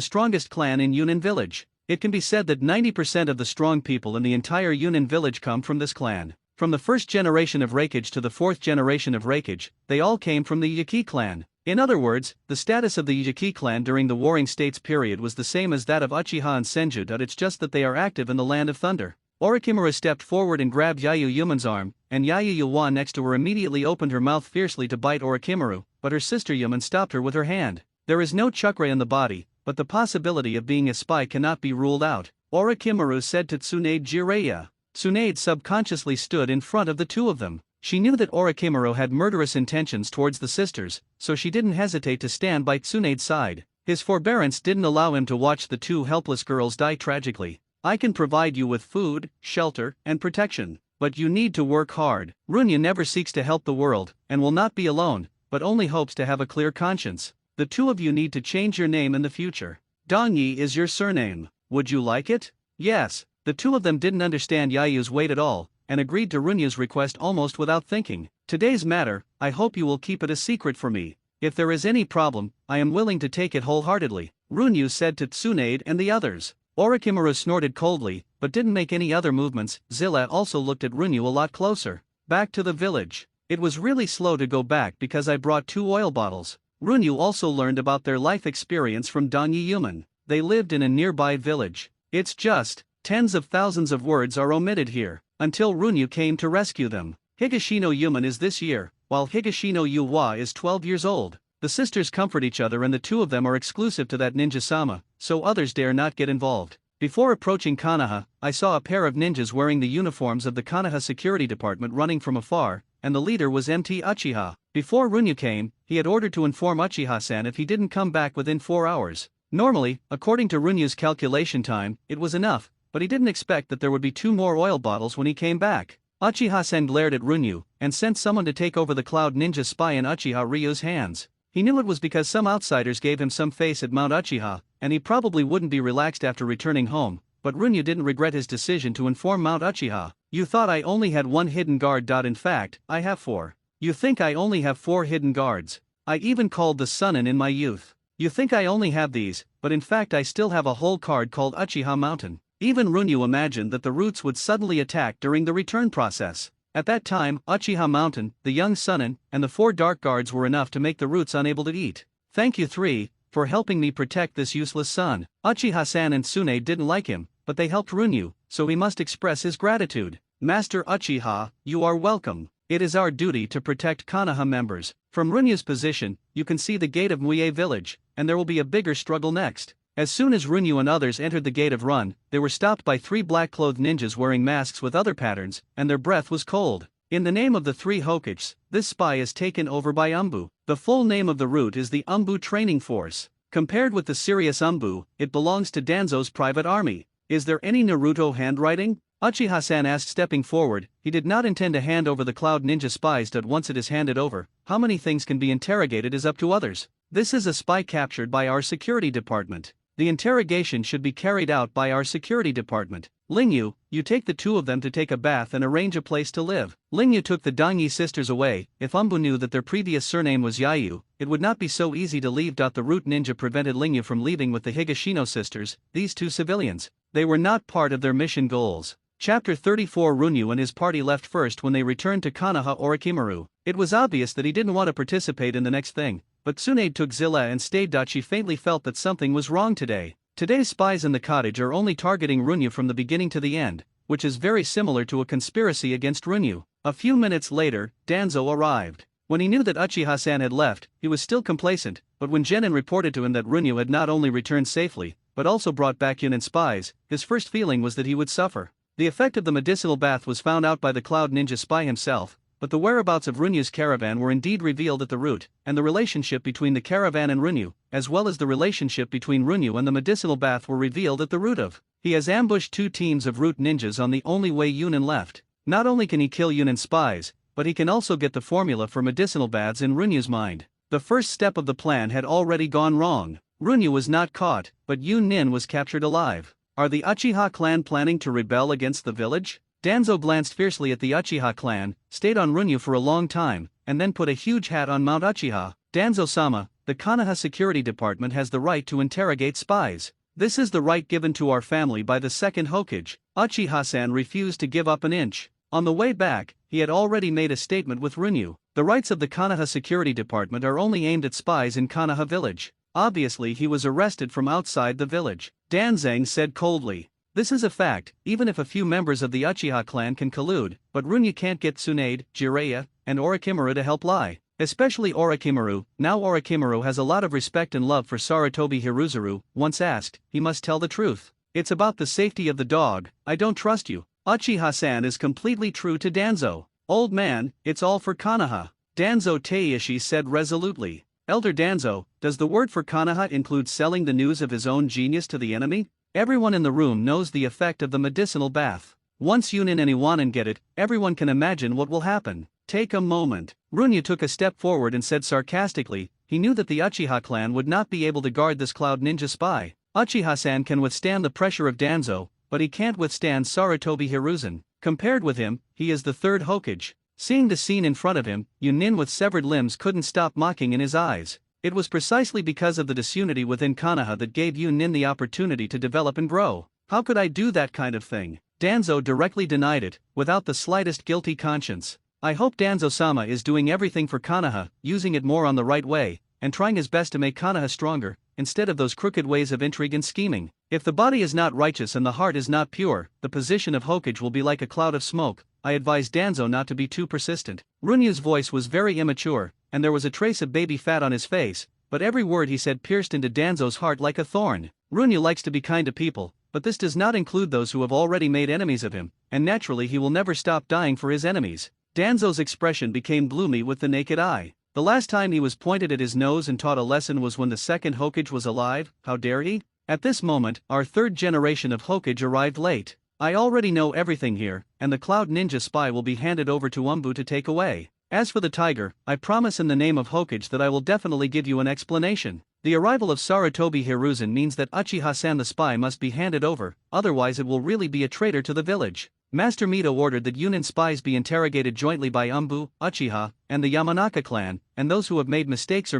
A: strongest clan in Yunnan village. It can be said that 90% of the strong people in the entire Yunnan village come from this clan. From the 1st generation of Raikage to the 4th generation of Raikage, they all came from the Yuki clan. In other words, the status of the Yuki clan during the Warring States period was the same as that of Uchiha and Senju. It's just that they are active in the Land of Thunder. Orochimaru stepped forward and grabbed Yayu Yuman's arm, and Yayu Yuwa next to her immediately opened her mouth fiercely to bite Orochimaru, but her sister Yuman stopped her with her hand. There is no chakra in the body, but the possibility of being a spy cannot be ruled out, Orochimaru said to Tsunade Jiraiya. Tsunade subconsciously stood in front of the 2 of them. She knew that Orochimaru had murderous intentions towards the sisters, so she didn't hesitate to stand by Tsunade's side. His forbearance didn't allow him to watch the 2 helpless girls die tragically. I can provide you with food, shelter, and protection, but you need to work hard. Runyu never seeks to help the world, and will not be alone, but only hopes to have a clear conscience. The 2 of you need to change your name in the future. Dongyi is your surname. Would you like it? Yes. The 2 of them didn't understand Yayu's weight at all, and agreed to Runyu's request almost without thinking. Today's matter, I hope you will keep it a secret for me. If there is any problem, I am willing to take it wholeheartedly, Runyu said to Tsunade and the others. Orochimaru snorted coldly, but didn't make any other movements. Zilla also looked at Runyu a lot closer. Back to the village. It was really slow to go back because I brought 2 oil bottles. Runyu also learned about their life experience from Dongyi Yuman. They lived in a nearby village. It's just, tens of thousands of words are omitted here, until Runyu came to rescue them. Higashino Yuman is this year, while Higashino Yuwa is 12 years old. The sisters comfort each other and the 2 of them are exclusive to that ninja-sama, so others dare not get involved. Before approaching Konoha, I saw a pair of ninjas wearing the uniforms of the Konoha security department running from afar, and the leader was MT Uchiha. Before Runyu came, he had ordered to inform Uchiha-san if he didn't come back within 4 hours. Normally, according to Runyu's calculation time, it was enough, but he didn't expect that there would be 2 more oil bottles when he came back. Uchiha-sen glared at Runyu, and sent someone to take over the Cloud Ninja spy in Uchiha Ryu's hands. He knew it was because some outsiders gave him some face at Mount Uchiha, and he probably wouldn't be relaxed after returning home, but Runyu didn't regret his decision to inform Mount Uchiha. You thought I only had 1 hidden guard. In fact, I have 4. You think I only have 4 hidden guards. I even called the Sunin in my youth. You think I only have these, but in fact I still have a whole card called Uchiha Mountain. Even Runyu imagined that the roots would suddenly attack during the return process. At that time, Uchiha Mountain, the young Sunin, and the 4 dark guards were enough to make the roots unable to eat. Thank you 3, for helping me protect this useless son. Uchiha-san and Tsunade didn't like him, but they helped Runyu, so he must express his gratitude. Master Uchiha, you are welcome. It is our duty to protect Konoha members. From Runyu's position, you can see the gate of Muie village, and there will be a bigger struggle next. As soon as Runyu and others entered the gate of Run, they were stopped by 3 black-clothed ninjas wearing masks with other patterns, and their breath was cold. In the name of the 3 Hokages, this spy is taken over by Umbu. The full name of the route is the Umbu Training Force. Compared with the serious Umbu, it belongs to Danzo's private army. Is there any Naruto handwriting? Uchiha-san asked, stepping forward. He did not intend to hand over the Cloud Ninja spies, but once it is handed over, how many things can be interrogated is up to others. This is a spy captured by our security department. The interrogation should be carried out by our security department. Lingyu, you take the 2 of them to take a bath and arrange a place to live. Lingyu took the Danyi sisters away. If Umbu knew that their previous surname was Yayu, it would not be so easy to leave. The root ninja prevented Lingyu from leaving with the Higashino sisters, these 2 civilians. They were not part of their mission goals. Chapter 34. Runyu and his party left first when they returned to Konoha Orochimaru. It was obvious that he didn't want to participate in the next thing, but Tsunade took Zilla and stayed. She faintly felt that something was wrong today. Today's spies in the cottage are only targeting Runyu from the beginning to the end, which is very similar to a conspiracy against Runyu. A few minutes later, Danzo arrived. When he knew that Uchiha-san had left, he was still complacent, but when Genin reported to him that Runyu had not only returned safely, but also brought back Yunin spies, his first feeling was that he would suffer. The effect of the medicinal bath was found out by the Cloud Ninja spy himself, but the whereabouts of Runyu's caravan were indeed revealed at the route, and the relationship between the caravan and Runyu, as well as the relationship between Runyu and the medicinal bath, were revealed at the route of. He has ambushed 2 teams of root ninjas on the only way Yunin left. Not only can he kill Yunin spies, but he can also get the formula for medicinal baths in Runyu's mind. The first step of the plan had already gone wrong. Runyu was not caught, but Yunin was captured alive. Are the Uchiha clan planning to rebel against the village? Danzo glanced fiercely at the Uchiha clan, stayed on Runyu for a long time, and then put a huge hat on Mount Uchiha. Danzo-sama, the Konoha Security Department has the right to interrogate spies. This is the right given to our family by the 2nd Hokage. Uchiha-san refused to give up an inch. On the way back, he had already made a statement with Runyu. The rights of the Konoha Security Department are only aimed at spies in Konoha village. Obviously he was arrested from outside the village. Danzang said coldly. This is a fact, even if a few members of the Uchiha clan can collude, but Runyu can't get Tsunade, Jiraiya, and Orochimaru to help lie. Especially Orochimaru. Now Orochimaru has a lot of respect and love for Sarutobi Hiruzuru. Once asked, he must tell the truth. It's about the safety of the dog. I don't trust you. Uchiha-san is completely true to Danzo. Old man, it's all for Konoha. Danzo Teishi said resolutely. Elder Danzo, does the word for Konoha include selling the news of his own genius to the enemy? Everyone in the room knows the effect of the medicinal bath. Once Yunin and Iwanan get it, everyone can imagine what will happen. Take a moment. Runyu took a step forward and said sarcastically, he knew that the Uchiha clan would not be able to guard this Cloud Ninja spy. Uchiha-san can withstand the pressure of Danzo, but he can't withstand Sarutobi Hiruzen. Compared with him, he is the 3rd Hokage. Seeing the scene in front of him, Yunin with severed limbs couldn't stop mocking in his eyes. It was precisely because of the disunity within Konoha that gave Yunin the opportunity to develop and grow. How could I do that kind of thing? Danzo directly denied it, without the slightest guilty conscience. I hope Danzo-sama is doing everything for Konoha, using it more on the right way, and trying his best to make Konoha stronger, instead of those crooked ways of intrigue and scheming. If the body is not righteous and the heart is not pure, the position of Hokage will be like a cloud of smoke. I advise Danzo not to be too persistent. Runyu's voice was very immature, and there was a trace of baby fat on his face, but every word he said pierced into Danzo's heart like a thorn. Runyu likes to be kind to people, but this does not include those who have already made enemies of him, and naturally he will never stop dying for his enemies. Danzo's expression became gloomy with the naked eye. The last time he was pointed at his nose and taught a lesson was when the 2nd Hokage was alive. How dare he? At this moment, our 3rd generation of Hokage arrived late. I already know everything here, and the Cloud Ninja spy will be handed over to Umbu to take away. As for the tiger, I promise in the name of Hokage that I will definitely give you an explanation. The arrival of Sarutobi Hiruzen means that Uchiha-san the spy must be handed over, otherwise it will really be a traitor to the village. Master Mito ordered that Yunin spies be interrogated jointly by Umbu, Uchiha, and the Yamanaka clan, and those who have made mistakes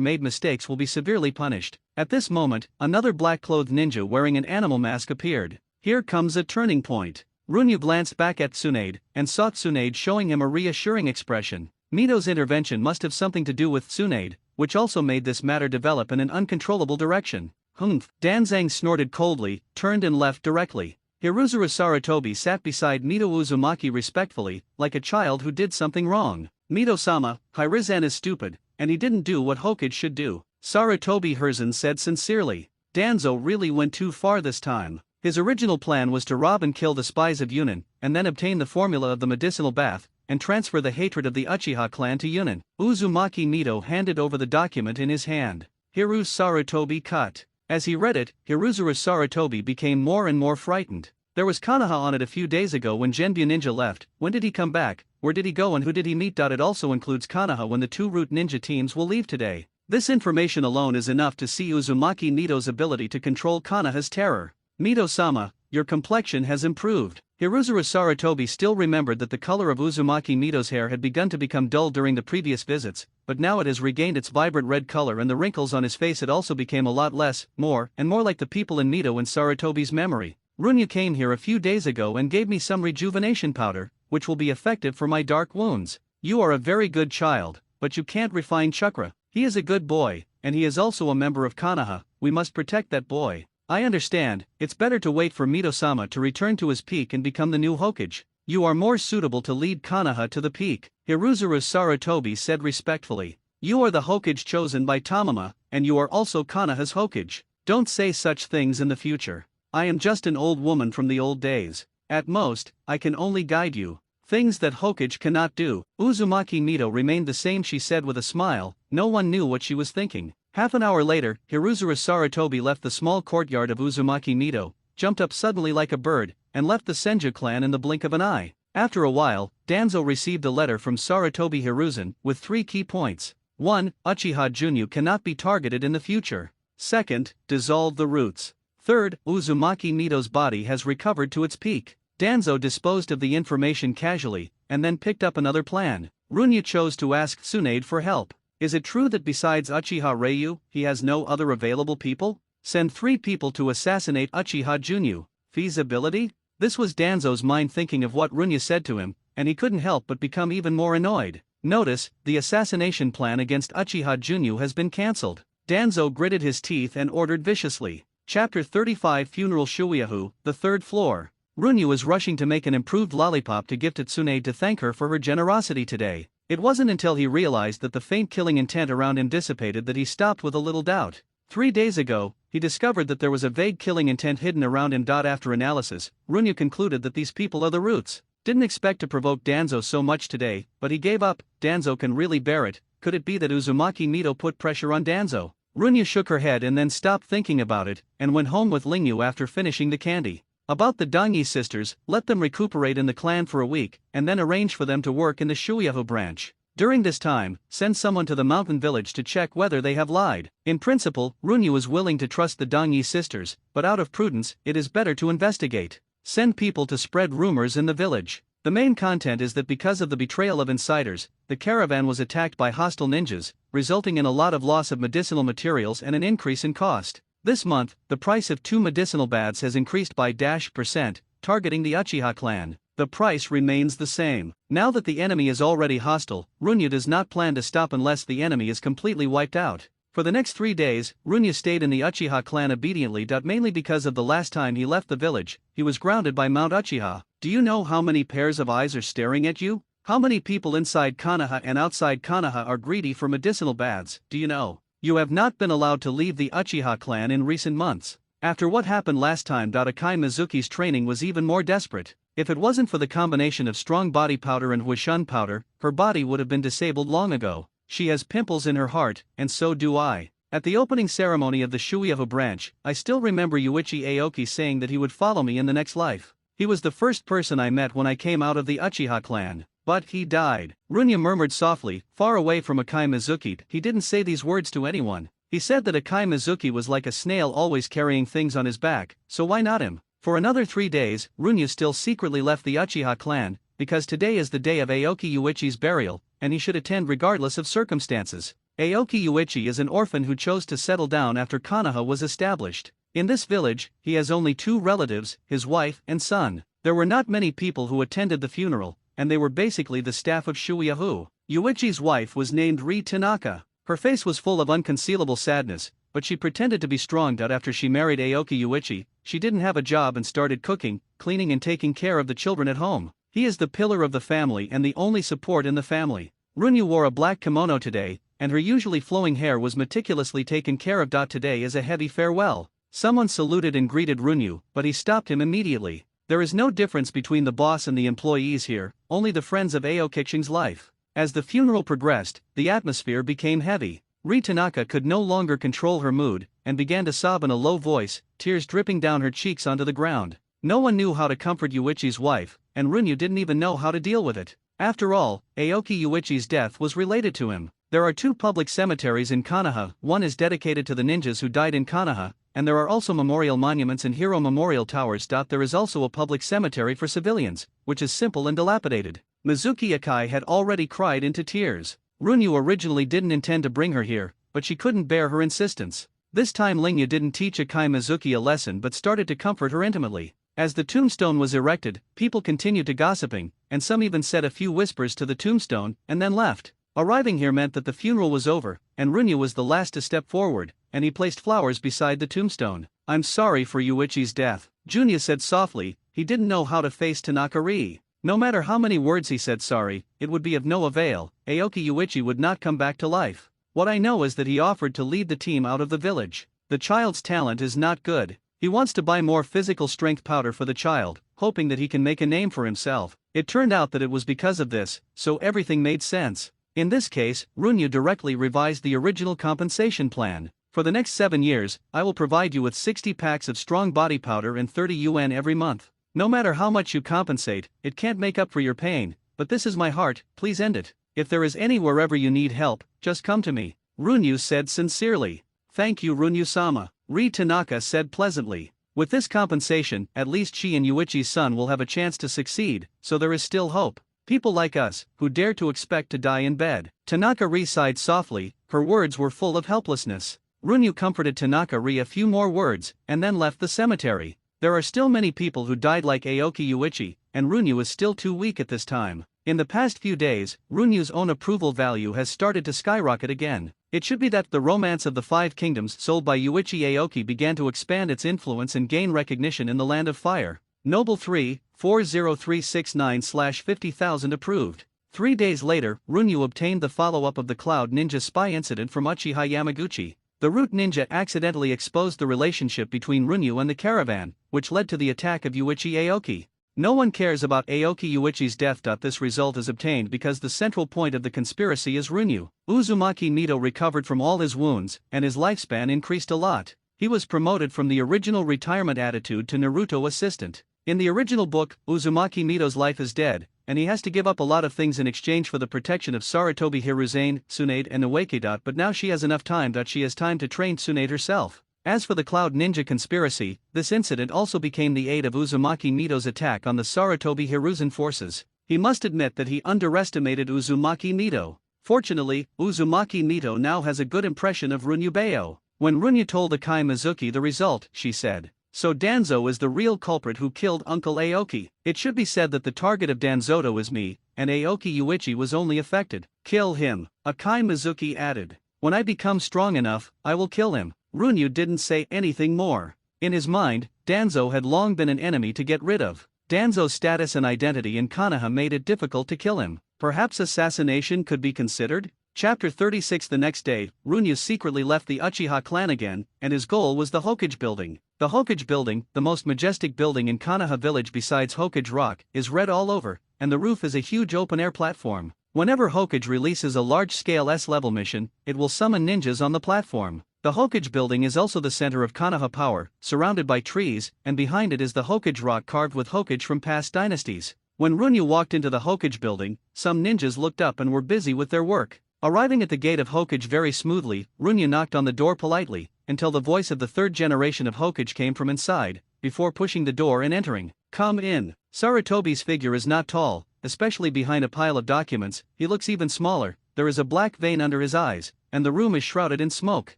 A: will be severely punished. At this moment, another black-clothed ninja wearing an animal mask appeared. Here comes a turning point. Runyu glanced back at Tsunade, and saw Tsunade showing him a reassuring expression. Mito's intervention must have something to do with Tsunade, which also made this matter develop in an uncontrollable direction. Humph! Danzang snorted coldly, turned and left directly. Hiruzuru Sarutobi sat beside Mito Uzumaki respectfully, like a child who did something wrong. Mito-sama, Hiruzen is stupid, and he didn't do what Hokage should do, Sarutobi Hiruzen said sincerely. Danzo really went too far this time. His original plan was to rob and kill the spies of Yunin, and then obtain the formula of the medicinal bath, and transfer the hatred of the Uchiha clan to Yunin. Uzumaki Mito handed over the document in his hand. Hiru Sarutobi cut. As he read it, Hiruzuru Sarutobi became more and more frightened. There was Konoha on it a few days ago when Genbu Ninja left. When did he come back? Where did he go and who did he meet? It also includes Konoha when the two Root Ninja teams will leave today. This information alone is enough to see Uzumaki Mito's ability to control Konoha's terror. Mito-sama, your complexion has improved. Hiruzuru Sarutobi still remembered that the color of Uzumaki Mito's hair had begun to become dull during the previous visits, but now it has regained its vibrant red color and the wrinkles on his face had also become a lot less, more like the people in Mito and Sarutobi's memory. Runya came here a few days ago and gave me some rejuvenation powder, which will be effective for my dark wounds. You are a very good child, but you can't refine chakra. He is a good boy, and he is also a member of Konoha. We must protect that boy. I understand, it's better to wait for Mito-sama to return to his peak and become the new Hokage. You are more suitable to lead Konoha to the peak, Hiruzuru Sarutobi said respectfully. You are the Hokage chosen by Tamama, and you are also Konoha's Hokage. Don't say such things in the future. I am just an old woman from the old days. At most, I can only guide you. Things that Hokage cannot do. Uzumaki Mito remained the same, she said with a smile. No one knew what she was thinking. Half an hour later, Hiruzuru Sarutobi left the small courtyard of Uzumaki Mito, jumped up suddenly like a bird, and left the Senju clan in the blink of an eye. After a while, Danzo received a letter from Sarutobi Hiruzen with 3 key points. 1. Uchiha Junyu cannot be targeted in the future. 2nd, dissolve the roots. 3rd, Uzumaki Mito's body has recovered to its peak. Danzo disposed of the information casually, and then picked up another plan. Runya chose to ask Tsunade for help. Is it true that besides Uchiha Ryu, he has no other available people? Send 3 people to assassinate Uchiha Junyu. Feasibility? This was Danzo's mind thinking of what Runya said to him, and he couldn't help but become even more annoyed. Notice, the assassination plan against Uchiha Junyu has been cancelled. Danzo gritted his teeth and ordered viciously. Chapter 35 Funeral Shuyahu, the 3rd floor. Runya was rushing to make an improved lollipop to gift to Tsunade to thank her for her generosity today. It wasn't until he realized that the faint killing intent around him dissipated that he stopped with a little doubt. 3 days ago, he discovered that there was a vague killing intent hidden around him. After analysis, Runya concluded that these people are the Roots. Didn't expect to provoke Danzo so much today, but he gave up. Danzo can really bear it. Could it be that Uzumaki Mito put pressure on Danzo? Runya shook her head and then stopped thinking about it, and went home with Lingyu after finishing the candy. About the Dongyi sisters, let them recuperate in the clan for a week, and then arrange for them to work in the Shuyahu branch. During this time, send someone to the mountain village to check whether they have lied. In principle, Runya was willing to trust the Dongyi sisters, but out of prudence, it is better to investigate. Send people to spread rumors in the village. The main content is that because of the betrayal of insiders, the caravan was attacked by hostile ninjas, resulting in a lot of loss of medicinal materials and an increase in cost. This month, the price of 2 medicinal baths has increased by %, targeting the Uchiha clan. The price remains the same. Now that the enemy is already hostile, Runya does not plan to stop unless the enemy is completely wiped out. For the next 3 days, Runya stayed in the Uchiha clan obediently. Mainly because of the last time he left the village, he was grounded by Mount Uchiha. Do you know how many pairs of eyes are staring at you? How many people inside Konoha and outside Konoha are greedy for medicinal baths? Do you know? You have not been allowed to leave the Uchiha clan in recent months. After what happened last time, Akai Mizuki's training was even more desperate. If it wasn't for the combination of strong body powder and Huishun powder, her body would have been disabled long ago. She has pimples in her heart, and so do I. At the opening ceremony of the Shuyahu branch, I still remember Yuichi Aoki saying that he would follow me in the next life. He was the first person I met when I came out of the Uchiha clan. But he died. Runya murmured softly, far away from Akai Mizuki. He didn't say these words to anyone. He said that Akai Mizuki was like a snail always carrying things on his back, so why not him? For another 3 days, Runya still secretly left the Uchiha clan, because today is the day of Aoki Yuichi's burial, and he should attend regardless of circumstances. Aoki Yuichi is an orphan who chose to settle down after Konoha was established. In this village, he has only 2 relatives, his wife and son. There were not many people who attended the funeral, and they were basically the staff of Shuyahu. Yuichi's wife was named Ri Tanaka. Her face was full of unconcealable sadness, but she pretended to be strong out after she married Aoki Yuichi. She didn't have a job and started cooking, cleaning and taking care of the children at home. He is the pillar of the family and the only support in the family. Runyu wore a black kimono today, and her usually flowing hair was meticulously taken care of. Today is a heavy farewell. Someone saluted and greeted Runyu, but he stopped him immediately. There is no difference between the boss and the employees here, only the friends of Aokishing's life. As the funeral progressed, the atmosphere became heavy. Rie Tanaka could no longer control her mood, and began to sob in a low voice, tears dripping down her cheeks onto the ground. No one knew how to comfort Yuichi's wife, and Runyu didn't even know how to deal with it. After all, Aoki Yuichi's death was related to him. There are 2 public cemeteries in Konoha, one is dedicated to the ninjas who died in Konoha, and there are also memorial monuments and hero memorial towers. There is also a public cemetery for civilians, which is simple and dilapidated. Mizuki Akai had already cried into tears. Runyu originally didn't intend to bring her here, but she couldn't bear her insistence. This time Lingya didn't teach Akai Mizuki a lesson but started to comfort her intimately. As the tombstone was erected, people continued to gossiping, and some even said a few whispers to the tombstone, and then left. Arriving here meant that the funeral was over, and Runyu was the last to step forward, and he placed flowers beside the tombstone. "I'm sorry for Yuichi's death," Junya said softly. He didn't know how to face Tanaka-rie. No matter how many words he said sorry, it would be of no avail. Aoki Yuichi would not come back to life. What I know is that he offered to lead the team out of the village. The child's talent is not good. He wants to buy more physical strength powder for the child, hoping that he can make a name for himself. It turned out that it was because of this, so everything made sense. In this case, Runyu directly revised the original compensation plan. For the next 7 years, I will provide you with 60 packs of strong body powder and 30 yuan every month. No matter how much you compensate, it can't make up for your pain, but this is my heart, please end it. If there is any wherever you need help, just come to me. Runyu said sincerely. Thank you Runyu-sama, Rie Tanaka said pleasantly. With this compensation, at least she and Yuichi's son will have a chance to succeed, so there is still hope. People like us, who dare to expect to die in bed. Tanaka-rie sighed softly, her words were full of helplessness. Runyu comforted Tanaka-rie a few more words, and then left the cemetery. There are still many people who died like Aoki Yuichi, and Runyu is still too weak at this time. In the past few days, Runyu's own approval value has started to skyrocket again. It should be that the Romance of the 5 Kingdoms sold by Yuichi Aoki began to expand its influence and gain recognition in the Land of Fire. Noble 3-40369/50,000 approved. 3 days later, Runyu obtained the follow-up of the Cloud Ninja spy incident from Uchiha Yamaguchi. The Root Ninja accidentally exposed the relationship between Runyu and the caravan, which led to the attack of Yuichi Aoki. No one cares about Aoki Yuichi's death. This result is obtained because the central point of the conspiracy is Runyu. Uzumaki Mito recovered from all his wounds, and his lifespan increased a lot. He was promoted from the original retirement attitude to Naruto assistant. In the original book, Uzumaki Mito's life is dead, and he has to give up a lot of things in exchange for the protection of Sarutobi Hiruzane, Tsunade and Ueke. But now she has enough time. She has time to train Tsunade herself. As for the Cloud Ninja conspiracy, this incident also became the aid of Uzumaki Mito's attack on the Sarutobi Hiruzen forces. He must admit that he underestimated Uzumaki Mito. Fortunately, Uzumaki Mito now has a good impression of Runyubeo. When Runyu told Akai Mizuki the result, she said, "So Danzo is the real culprit who killed Uncle Aoki. It should be said that the target of Danzoto is me, and Aoki Yuichi was only affected." "Kill him," Akai Mizuki added. "When I become strong enough, I will kill him." Runyu didn't say anything more. In his mind, Danzo had long been an enemy to get rid of. Danzo's status and identity in Konoha made it difficult to kill him. Perhaps assassination could be considered? Chapter 36. The next day, Runyu secretly left the Uchiha clan again, and his goal was the Hokage building. The Hokage building, the most majestic building in Konoha village besides Hokage Rock, is red all over, and the roof is a huge open-air platform. Whenever Hokage releases a large-scale S-level mission, it will summon ninjas on the platform. The Hokage building is also the center of Konoha power, surrounded by trees, and behind it is the Hokage rock carved with Hokage from past dynasties. When Runyu walked into the Hokage building, some ninjas looked up and were busy with their work. Arriving at the gate of Hokage very smoothly, Runyu knocked on the door politely, until the voice of the third generation of Hokage came from inside, before pushing the door and entering. "Come in." Sarutobi's figure is not tall, especially behind a pile of documents. He looks even smaller, there is a black vein under his eyes, and the room is shrouded in smoke.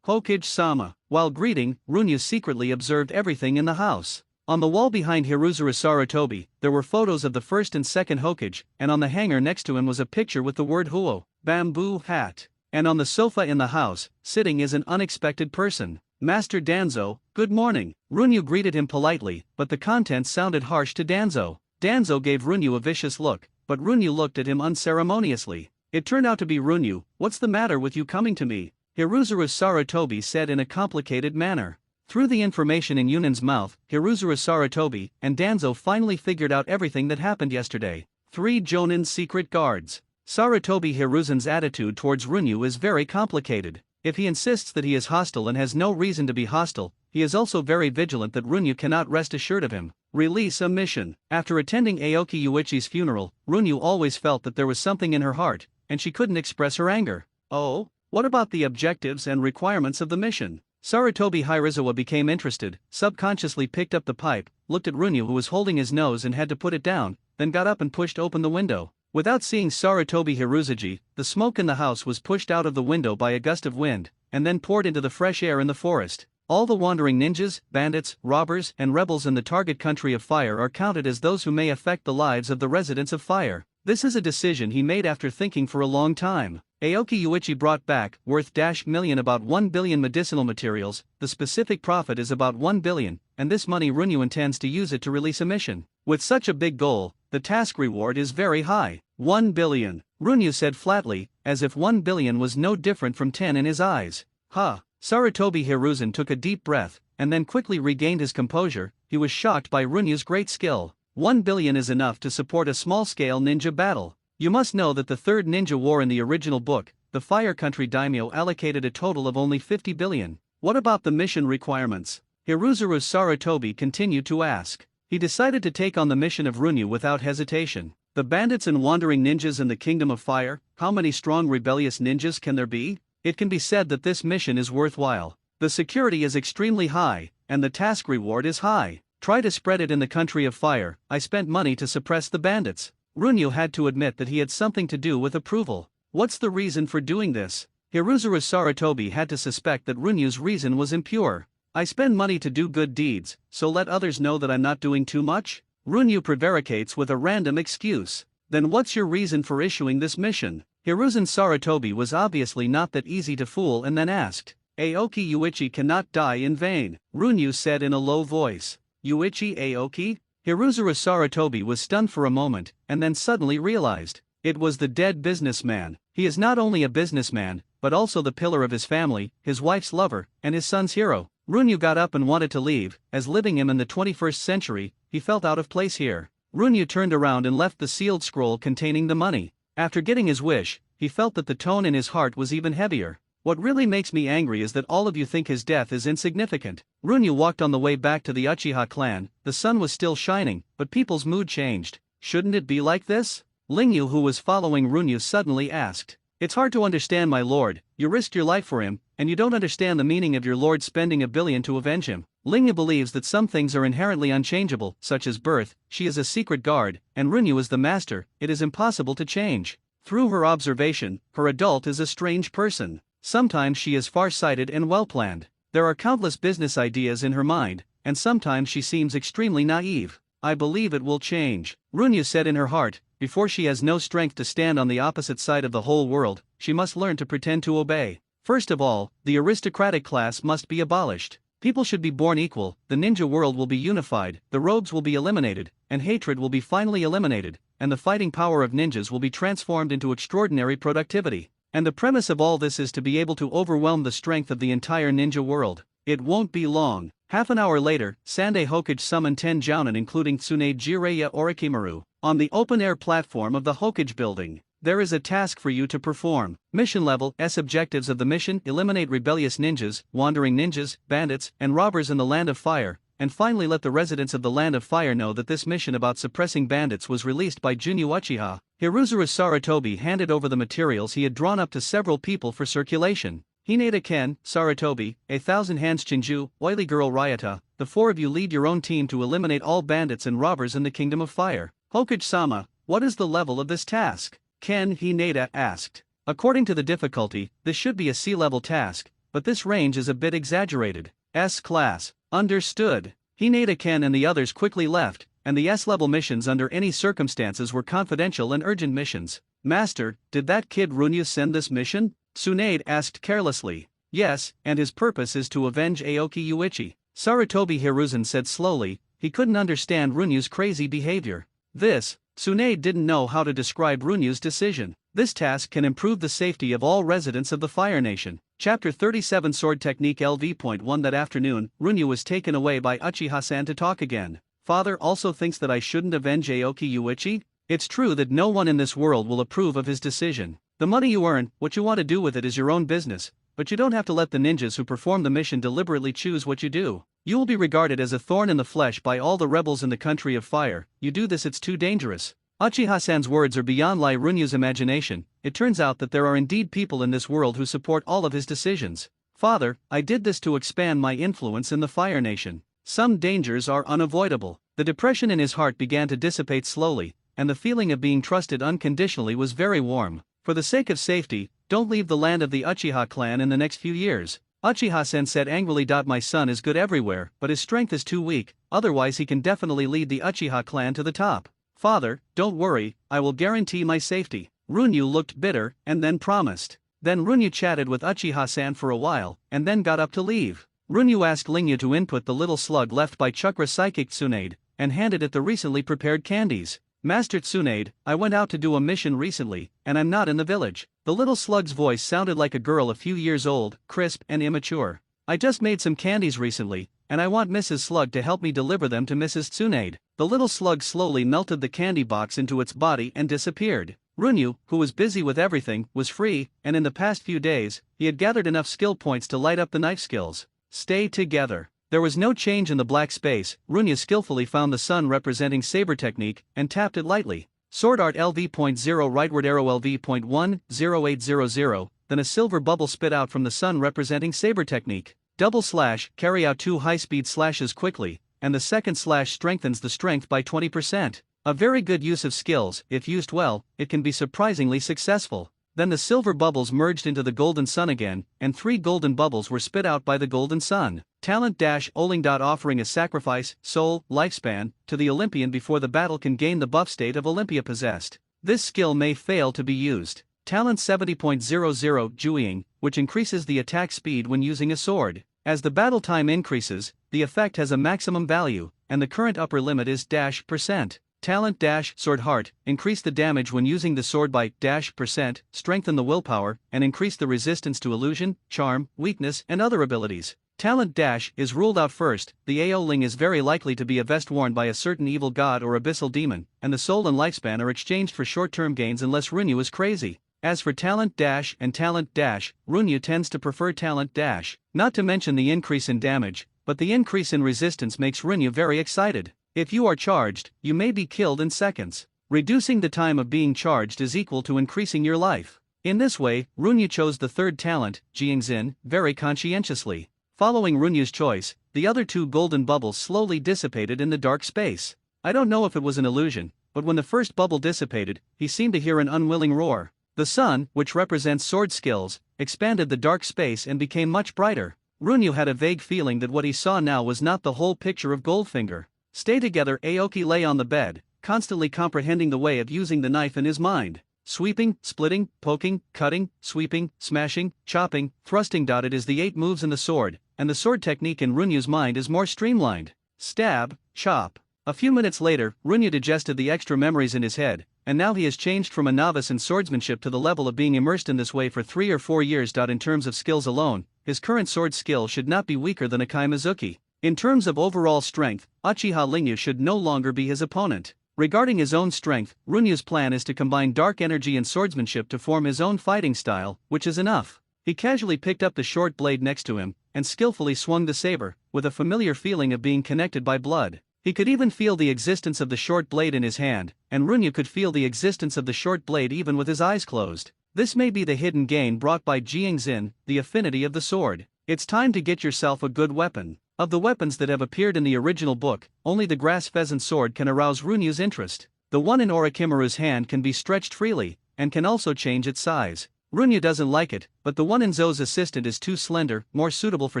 A: Hokage-sama. While greeting, Runyu secretly observed everything in the house. On the wall behind Hiruzuru Sarutobi, there were photos of the first and second Hokage, and on the hanger next to him was a picture with the word Huo, bamboo hat. And on the sofa in the house, sitting is an unexpected person. Master Danzo, good morning. Runyu greeted him politely, but the contents sounded harsh to Danzo. Danzo gave Runyu a vicious look, but Runyu looked at him unceremoniously. It turned out to be Runyu. What's the matter with you coming to me? Hiruzuru Sarutobi said in a complicated manner. Through the information in Yunan's mouth, Hiruzuru Sarutobi and Danzo finally figured out everything that happened yesterday. 3 Jonin's secret guards. Sarutobi Hiruzan's attitude towards Runyu is very complicated. If he insists that he is hostile and has no reason to be hostile, he is also very vigilant that Runyu cannot rest assured of him. Release a mission. After attending Aoki Yuichi's funeral, Runyu always felt that there was something in her heart, and she couldn't express her anger. Oh? What about the objectives and requirements of the mission? Sarutobi Hirizawa became interested, subconsciously picked up the pipe, looked at Runyu who was holding his nose and had to put it down, then got up and pushed open the window. Without seeing Sarutobi Hiruzuji, the smoke in the house was pushed out of the window by a gust of wind, and then poured into the fresh air in the forest. All the wandering ninjas, bandits, robbers, and rebels in the target country of fire are counted as those who may affect the lives of the residents of fire. This is a decision he made after thinking for a long time. Aoki Yuichi brought back, worth $1 about 1 billion medicinal materials, the specific profit is about 1 billion, and this money Runyu intends to use it to release a mission. With such a big goal, the task reward is very high. 1 billion, Runyu said flatly, as if 1 billion was no different from 10 in his eyes. Huh. Sarutobi Hiruzan took a deep breath, and then quickly regained his composure. He was shocked by Runyu's great skill. 1 billion is enough to support a small-scale ninja battle. You must know that the Third Ninja War in the original book, the Fire Country Daimyo allocated a total of only 50 billion. What about the mission requirements? Hiruzuru Sarutobi continued to ask. He decided to take on the mission of Runyu without hesitation. The bandits and wandering ninjas in the Kingdom of Fire, how many strong rebellious ninjas can there be? It can be said that this mission is worthwhile. The security is extremely high, and the task reward is high. Try to spread it in the country of fire. I spent money to suppress the bandits. Runyu had to admit that he had something to do with approval. What's the reason for doing this? Hiruzuru Sarutobi had to suspect that Runyu's reason was impure. I spend money to do good deeds, so let others know that I'm not doing too much? Runyu prevaricates with a random excuse. Then what's your reason for issuing this mission? Hiruzan Sarutobi was obviously not that easy to fool and then asked. Aoki Yuichi cannot die in vain, Runyu said in a low voice. Yuichi Aoki? Hiruzuru Sarutobi was stunned for a moment, and then suddenly realized. It was the dead businessman. He is not only a businessman, but also the pillar of his family, his wife's lover, and his son's hero. Runyu got up and wanted to leave, as living him in the 21st century, he felt out of place here. Runyu turned around and left the sealed scroll containing the money. After getting his wish, he felt that the tone in his heart was even heavier. What really makes me angry is that all of you think his death is insignificant. Runyu walked on the way back to the Uchiha clan. The sun was still shining, but people's mood changed. Shouldn't it be like this? Lingyu, who was following Runyu, suddenly asked. It's hard to understand, my lord. You risked your life for him, and you don't understand the meaning of your lord spending 1 billion to avenge him. Lingyu believes that some things are inherently unchangeable, such as birth. She is a secret guard, and Runyu is the master. It is impossible to change. Through her observation, her adult is a strange person. Sometimes she is far-sighted and well-planned. There are countless business ideas in her mind, and sometimes she seems extremely naive. I believe it will change, Runyu said in her heart. Before she has no strength to stand on the opposite side of the whole world, she must learn to pretend to obey. First of all, the aristocratic class must be abolished. People should be born equal, the ninja world will be unified, the rogues will be eliminated, and hatred will be finally eliminated, and the fighting power of ninjas will be transformed into extraordinary productivity. And the premise of all this is to be able to overwhelm the strength of the entire ninja world. It won't be long. Half an hour later, Sandei Hokage summoned 10 jounin including Tsunade Jiraiya Orochimaru. On the open-air platform of the Hokage building, there is a task for you to perform. Mission level S. Objectives of the mission: eliminate rebellious ninjas, wandering ninjas, bandits, and robbers in the Land of Fire, and finally let the residents of the Land of Fire know that this mission about suppressing bandits was released by Junyu Uchiha. Hiruzuru Sarutobi handed over the materials he had drawn up to several people for circulation. Hinata Ken, Sarutobi, 1,000 Hands Chinju, Oily Girl Ryota, the 4 of you lead your own team to eliminate all bandits and robbers in the Kingdom of Fire. Hokage-sama, what is the level of this task? Ken Hinata asked. According to the difficulty, this should be a C-level task, but this range is a bit exaggerated. S-class. Understood. Hinata Ken and the others quickly left, and the S-level missions under any circumstances were confidential and urgent missions. Master, did that kid Runyu send this mission? Tsunade asked carelessly. Yes, and his purpose is to avenge Aoki Yuichi. Sarutobi Hiruzen said slowly. He couldn't understand Runyu's crazy behavior. Tsunade didn't know how to describe Runyu's decision. This task can improve the safety of all residents of the Fire Nation. Chapter 37 Sword Technique LV.1 That afternoon, Runyu was taken away by Uchiha-san to talk again. Father also thinks that I shouldn't avenge Aoki Yuichi? It's true that no one in this world will approve of his decision. The money you earn, what you want to do with it is your own business, but you don't have to let the ninjas who perform the mission deliberately choose what you do. You will be regarded as a thorn in the flesh by all the rebels in the country of fire. You do this, it's too dangerous. Uchiha-san's words are beyond Runyu's imagination. It turns out that there are indeed people in this world who support all of his decisions. Father, I did this to expand my influence in the Fire Nation. Some dangers are unavoidable. The depression in his heart began to dissipate slowly, and the feeling of being trusted unconditionally was very warm. For the sake of safety, don't leave the land of the Uchiha clan in the next few years. Uchiha-sen said angrily. My son is good everywhere, but his strength is too weak, otherwise he can definitely lead the Uchiha clan to the top. Father, don't worry, I will guarantee my safety. Runyu looked bitter, and then promised. Then Runyu chatted with Uchiha-san for a while, and then got up to leave. Runyu asked Lingyu to input the little slug left by Chakra Psychic Tsunade, and handed it the recently prepared candies. Master Tsunade, I went out to do a mission recently, and I'm not in the village. The little slug's voice sounded like a girl a few years old, crisp and immature. I just made some candies recently, and I want Mrs. Slug to help me deliver them to Mrs. Tsunade. The little slug slowly melted the candy box into its body and disappeared. Runyu, who was busy with everything, was free, and in the past few days, he had gathered enough skill points to light up the knife skills. Stay together. There was no change in the black space. Runyu skillfully found the sun representing saber technique, and tapped it lightly. Sword art LV.0 rightward arrow LV.10800, then a silver bubble spit out from the sun representing saber technique. Double slash, carry out 2 high-speed slashes quickly, and the second slash strengthens the strength by 20%. A very good use of skills. If used well, it can be surprisingly successful. Then the silver bubbles merged into the golden sun again, and 3 golden bubbles were spit out by the golden sun. Talent dash Oling. Offering a sacrifice, soul, lifespan, to the Olympian before the battle can gain the buff state of Olympia possessed. This skill may fail to be used. Talent 70.00 Juiying, which increases the attack speed when using a sword. As the battle time increases, the effect has a maximum value, and the current upper limit is %. Talent dash Sword Heart, increase the damage when using the sword by %, strengthen the willpower, and increase the resistance to illusion, charm, weakness, and other abilities. Talent dash is ruled out first. The Aoling is very likely to be a vest worn by a certain evil god or abyssal demon, and the soul and lifespan are exchanged for short-term gains unless Runyu is crazy. As for talent dash and talent dash, Runyu tends to prefer talent dash, not to mention the increase in damage, but the increase in resistance makes Runyu very excited. If you are charged, you may be killed in seconds. Reducing the time of being charged is equal to increasing your life. In this way, Runyu chose the third talent, Jiangxin, very conscientiously. Following Runyu's choice, the other 2 golden bubbles slowly dissipated in the dark space. I don't know if it was an illusion, but when the first bubble dissipated, he seemed to hear an unwilling roar. The sun, which represents sword skills, expanded the dark space and became much brighter. Runyu had a vague feeling that what he saw now was not the whole picture of Goldfinger. Stay together. Aoki lay on the bed, constantly comprehending the way of using the knife in his mind. Sweeping, splitting, poking, cutting, sweeping, smashing, chopping, thrusting. It is the 8 moves in the sword, and the sword technique in Runyu's mind is more streamlined. Stab, chop. A few minutes later, Runyu digested the extra memories in his head, and now he has changed from a novice in swordsmanship to the level of being immersed in this way for 3 or 4 years. In terms of skills alone, his current sword skill should not be weaker than Akai Mizuki. In terms of overall strength, Uchiha Lingyu should no longer be his opponent. Regarding his own strength, Runyu's plan is to combine dark energy and swordsmanship to form his own fighting style, which is enough. He casually picked up the short blade next to him, and skillfully swung the saber, with a familiar feeling of being connected by blood. He could even feel the existence of the short blade in his hand, and Runyu could feel the existence of the short blade even with his eyes closed. This may be the hidden gain brought by Jiangxin, the affinity of the sword. It's time to get yourself a good weapon. Of the weapons that have appeared in the original book, only the grass pheasant sword can arouse Runyu's interest. The one in Orochimaru's hand can be stretched freely, and can also change its size. Runyu doesn't like it, but the one in Zou's assistant is too slender, more suitable for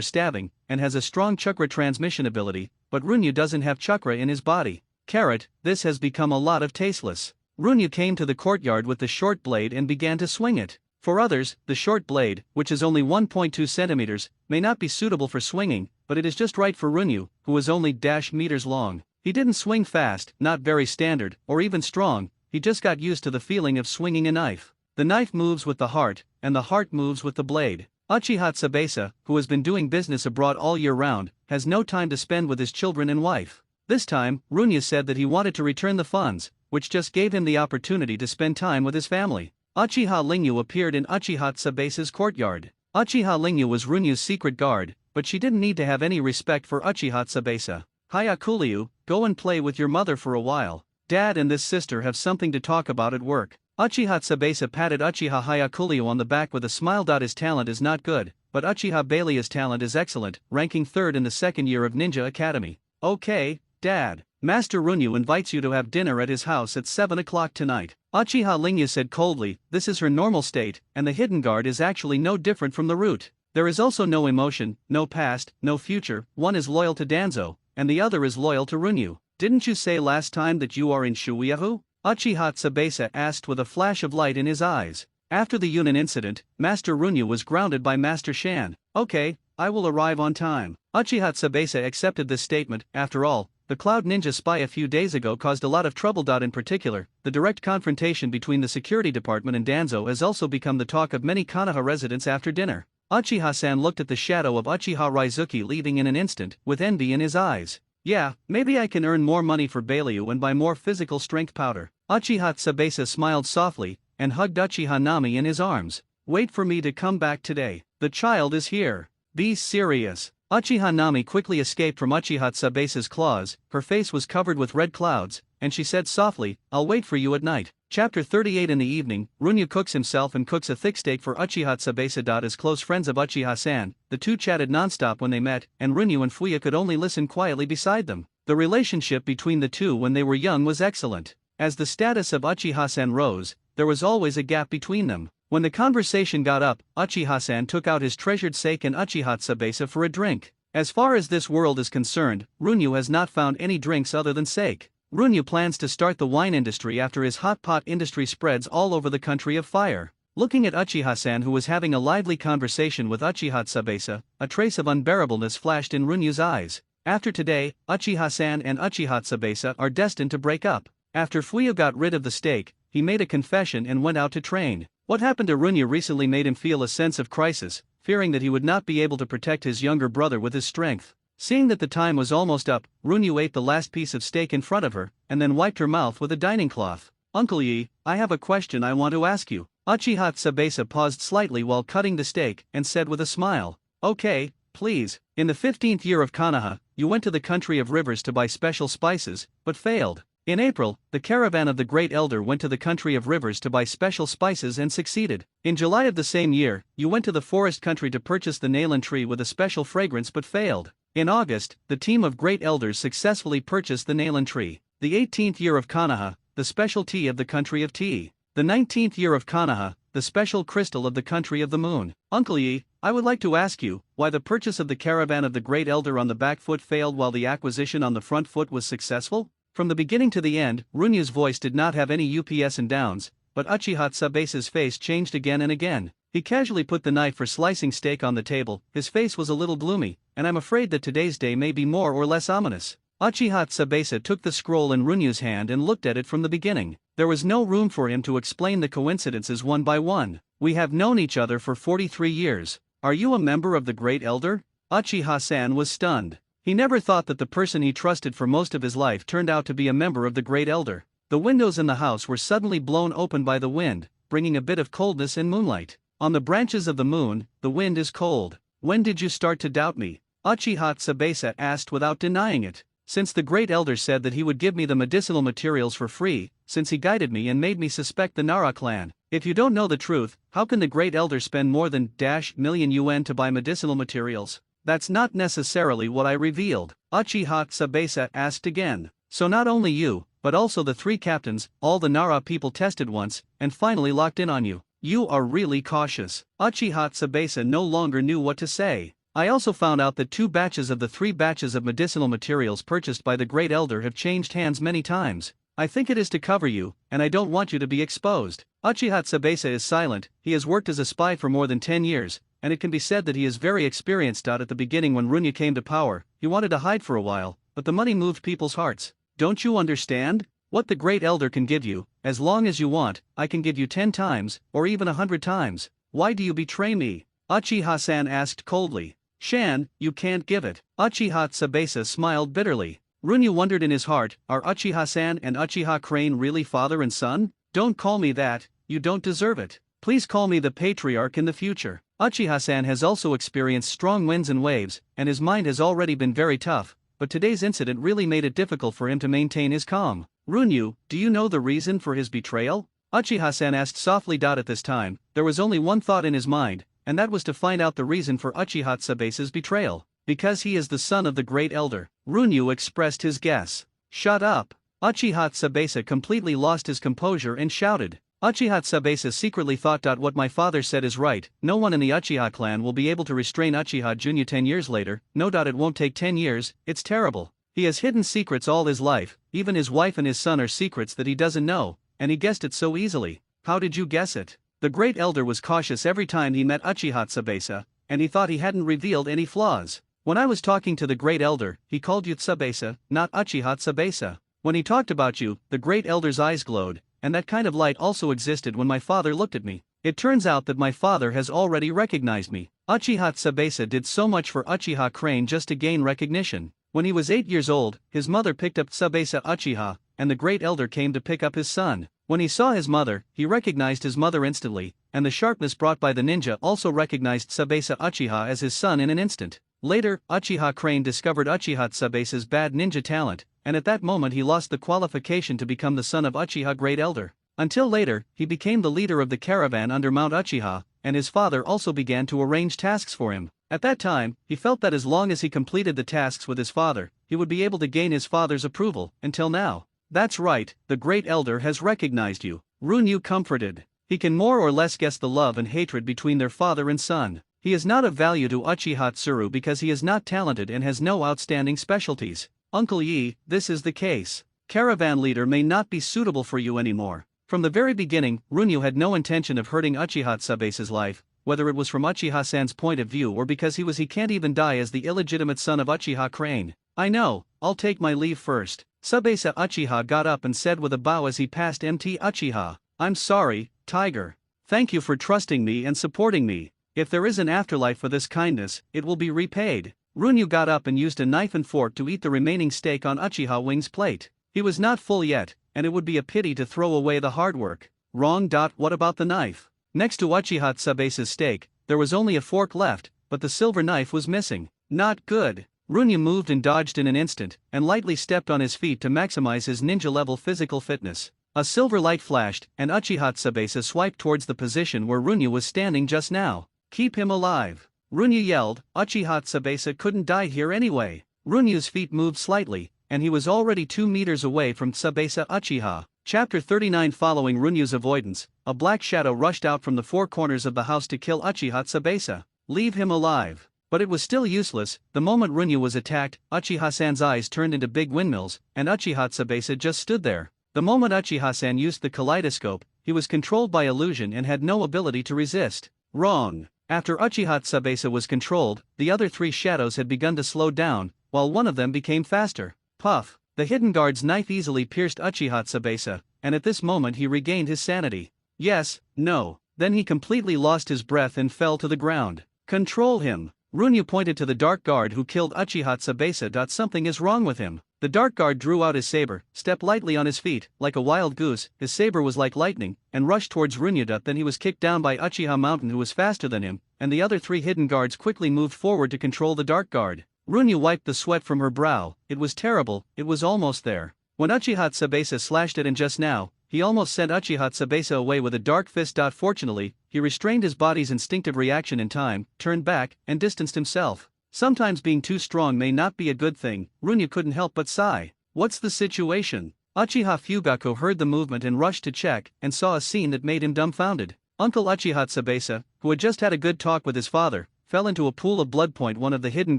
A: stabbing, and has a strong chakra transmission ability, but Runyu doesn't have chakra in his body. Carrot, this has become a lot of tasteless. Runyu came to the courtyard with the short blade and began to swing it. For others, the short blade, which is only 1.2 centimeters, may not be suitable for swinging, but it is just right for Runyu, who was only -meters long. He didn't swing fast, not very standard, or even strong, he just got used to the feeling of swinging a knife. The knife moves with the heart, and the heart moves with the blade. Uchiha Tsubasa, who has been doing business abroad all year round, has no time to spend with his children and wife. This time, Runyu said that he wanted to return the funds, which just gave him the opportunity to spend time with his family. Uchiha Lingyu appeared in Uchiha Tsubasa's courtyard. Uchiha Lingyu was Runyu's secret guard, but she didn't need to have any respect for Uchiha Tsubasa. Hayakuryu, go and play with your mother for a while. Dad and this sister have something to talk about at work. Uchiha Tsubasa patted Uchiha Hayakuryu on the back with a smile. His talent is not good, but Uchiha Baileya's talent is excellent, ranking 3rd in the 2nd year of Ninja Academy. Okay, Dad. Master Runyu invites you to have dinner at his house at 7 o'clock tonight. Uchiha Lingyu said coldly, this is her normal state, and the hidden guard is actually no different from the root. There is also no emotion, no past, no future, one is loyal to Danzo, and the other is loyal to Runyu. Didn't you say last time that you are in Shuyahu? Uchiha Tsubasa asked with a flash of light in his eyes. After the Yunin incident, Master Runyu was grounded by Master Shan. Okay, I will arrive on time. Uchiha Tsubasa accepted this statement. After all, the Cloud Ninja spy a few days ago caused a lot of trouble. In particular, the direct confrontation between the security department and Danzo has also become the talk of many Konoha residents after dinner. Uchiha-san looked at the shadow of Uchiha Raizuki leaving in an instant, with envy in his eyes. Yeah, maybe I can earn more money for Baileyu and buy more physical strength powder. Uchiha Tsubasa smiled softly, and hugged Uchiha Nami in his arms. Wait for me to come back today. The child is here. Be serious. Uchiha Nami quickly escaped from Uchiha Tsubasa's claws, her face was covered with red clouds, and she said softly, I'll wait for you at night. Chapter 38. In the evening, Runyu cooks himself and cooks a thick steak for Uchiha Tsubasa. As close friends of Uchiha-san, the two chatted non-stop when they met, and Runyu and Fuya could only listen quietly beside them. The relationship between the two when they were young was excellent. As the status of Uchiha-san rose, there was always a gap between them. When the conversation got up, Uchiha-san took out his treasured sake and Uchiha Tsubasa for a drink. As far as this world is concerned, Runyu has not found any drinks other than sake. Runyu plans to start the wine industry after his hot pot industry spreads all over the country of fire. Looking at Uchiha-san, who was having a lively conversation with Uchiha Tsubasa, a trace of unbearableness flashed in Runyu's eyes. After today, Uchiha-san and Uchiha Tsubasa are destined to break up. After Fuya got rid of the steak, he made a confession and went out to train. What happened to Runyu recently made him feel a sense of crisis, fearing that he would not be able to protect his younger brother with his strength. Seeing that the time was almost up, Runyu ate the last piece of steak in front of her, and then wiped her mouth with a dining cloth. Uncle Yi, I have a question I want to ask you. Uchiha Tsubasa paused slightly while cutting the steak, and said with a smile. Okay, please. In the 15th year of Konoha, you went to the country of rivers to buy special spices, but failed. In April, the caravan of the Great Elder went to the country of rivers to buy special spices and succeeded. In July of the same year, you went to the forest country to purchase the Nalan tree with a special fragrance but failed. In August, the team of Great Elders successfully purchased the Nalan tree. The 18th year of Konoha, the special tea of the country of tea. The 19th year of Konoha, the special crystal of the country of the moon. Uncle Yi, I would like to ask you, why the purchase of the caravan of the Great Elder on the back foot failed while the acquisition on the front foot was successful? From the beginning to the end, Runyu's voice did not have any ups and downs, but Uchiha Tsubasa's face changed again and again. He casually put the knife for slicing steak on the table, his face was a little gloomy, and I'm afraid that today's day may be more or less ominous. Uchiha Tsubasa took the scroll in Runyu's hand and looked at it from the beginning. There was no room for him to explain the coincidences one by one. We have known each other for 43 years. Are you a member of the Great Elder? Uchiha-san was stunned. He never thought that the person he trusted for most of his life turned out to be a member of the Great Elder. The windows in the house were suddenly blown open by the wind, bringing a bit of coldness and moonlight. On the branches of the moon, the wind is cold. When did you start to doubt me? Uchiha Tsubasa asked without denying it. Since the Great Elder said that he would give me the medicinal materials for free, since he guided me and made me suspect the Nara clan. If you don't know the truth, how can the Great Elder spend more than -million yuan to buy medicinal materials? That's not necessarily what I revealed. Uchiha Tsubasa asked again. So not only you, but also the three captains, all the Nara people tested once, and finally locked in on you. You are really cautious. Uchiha Tsubasa no longer knew what to say. I also found out that 2 batches of the 3 batches of medicinal materials purchased by the Great Elder have changed hands many times. I think it is to cover you, and I don't want you to be exposed. Uchiha Tsubasa is silent. He has worked as a spy for more than 10 years, and it can be said that he is very experienced. At the beginning when Runya came to power, he wanted to hide for a while, but the money moved people's hearts. Don't you understand? What the Great Elder can give you, as long as you want, I can give you 10 times, or even 100 times. Why do you betray me? Uchiha-san asked coldly. Shan, you can't give it. Uchiha Tsubasa smiled bitterly. Runya wondered in his heart, are Uchiha-san and Uchiha Crane really father and son? Don't call me that, you don't deserve it. Please call me the patriarch in the future. Uchiha-san has also experienced strong winds and waves, and his mind has already been very tough, but today's incident really made it difficult for him to maintain his calm. Runyu, do you know the reason for his betrayal? Uchiha-san asked softly. At this time, there was only one thought in his mind, and that was to find out the reason for Uchiha Tsubasa's betrayal. Because he is the son of the Great Elder. Runyu expressed his guess. Shut up. Uchiha Tsubasa completely lost his composure and shouted. Uchiha Tsubasa secretly thought. What my father said is right, no one in the Uchiha clan will be able to restrain Uchiha Junior 10 years later. No. It won't take 10 years, it's terrible. He has hidden secrets all his life, even his wife and his son are secrets that he doesn't know, and he guessed it so easily. How did you guess it? The Great Elder was cautious every time he met Uchiha Tsubasa, and he thought he hadn't revealed any flaws. When I was talking to the Great Elder, he called you Tsubasa, not Uchiha Tsubasa. When he talked about you, the Great Elder's eyes glowed, and that kind of light also existed when my father looked at me. It turns out that my father has already recognized me. Uchiha Tsubasa did so much for Uchiha Crane just to gain recognition. When he was 8 years old, his mother picked up Tsubasa Uchiha, and the Great Elder came to pick up his son. When he saw his mother, he recognized his mother instantly, and the sharpness brought by the ninja also recognized Tsubasa Uchiha as his son in an instant. Later, Uchiha Crane discovered Uchiha Tsubasa's bad ninja talent, and at that moment he lost the qualification to become the son of Uchiha Great Elder. Until later, he became the leader of the caravan under Mount Uchiha, and his father also began to arrange tasks for him. At that time, he felt that as long as he completed the tasks with his father, he would be able to gain his father's approval. Until now. That's right, the Great Elder has recognized you. Runyu comforted. He can more or less guess the love and hatred between their father and son. He is not of value to Uchiha Tsuru because he is not talented and has no outstanding specialties. Uncle Yi, this is the case. Caravan leader may not be suitable for you anymore. From the very beginning, Runyu had no intention of hurting Uchiha Tsubasa's life, whether it was from Uchiha-san's point of view or because he can't even die as the illegitimate son of Uchiha Crane. I know, I'll take my leave first. Tsubasa Uchiha got up and said with a bow as he passed Mt. Uchiha. I'm sorry, Tiger. Thank you for trusting me and supporting me. If there is an afterlife for this kindness, it will be repaid. Runyu got up and used a knife and fork to eat the remaining steak on Uchiha Wing's plate. He was not full yet, and it would be a pity to throw away the hard work. Wrong. What about the knife? Next to Uchiha Tsubasa's steak, there was only a fork left, but the silver knife was missing. Not good. Runyu moved and dodged in an instant, and lightly stepped on his feet to maximize his ninja-level physical fitness. A silver light flashed, and Uchiha Tsubasa swiped towards the position where Runyu was standing just now. Keep him alive. Runyu yelled. Uchiha Tsubasa couldn't die here anyway. Runyu's feet moved slightly, and he was already 2 meters away from Tsubasa Uchiha. Chapter 39. Following Runyu's avoidance, a black shadow rushed out from the 4 corners of the house to kill Uchiha Tsubasa. Leave him alive. But it was still useless. The moment Runyu was attacked, Uchiha-san's eyes turned into big windmills, and Uchiha Tsubasa just stood there. The moment Uchiha-san used the kaleidoscope, he was controlled by illusion and had no ability to resist. Wrong. After Uchiha Tsubasa was controlled, the other 3 shadows had begun to slow down, while one of them became faster. Puff! The hidden guard's knife easily pierced Uchiha Tsubasa, and at this moment he regained his sanity. Yes, no. Then he completely lost his breath and fell to the ground. Control him. Runyu pointed to the dark guard who killed Uchiha Tsubasa. Something is wrong with him. The dark guard drew out his saber, stepped lightly on his feet, like a wild goose. His saber was like lightning, and rushed towards Runyu. Then he was kicked down by Uchiha Mountain, who was faster than him, and the other 3 hidden guards quickly moved forward to control the dark guard. Runyu wiped the sweat from her brow. It was terrible, it was almost there. When Uchiha Tsubasa slashed it, and just now, he almost sent Uchiha Tsubasa away with a dark fist. Fortunately, he restrained his body's instinctive reaction in time, turned back, and distanced himself. Sometimes being too strong may not be a good thing. Runyu couldn't help but sigh. What's the situation? Uchiha Fugaku heard the movement and rushed to check, and saw a scene that made him dumbfounded. Uncle Uchiha Tsubasa, who had just had a good talk with his father, fell into a pool of blood. One of the hidden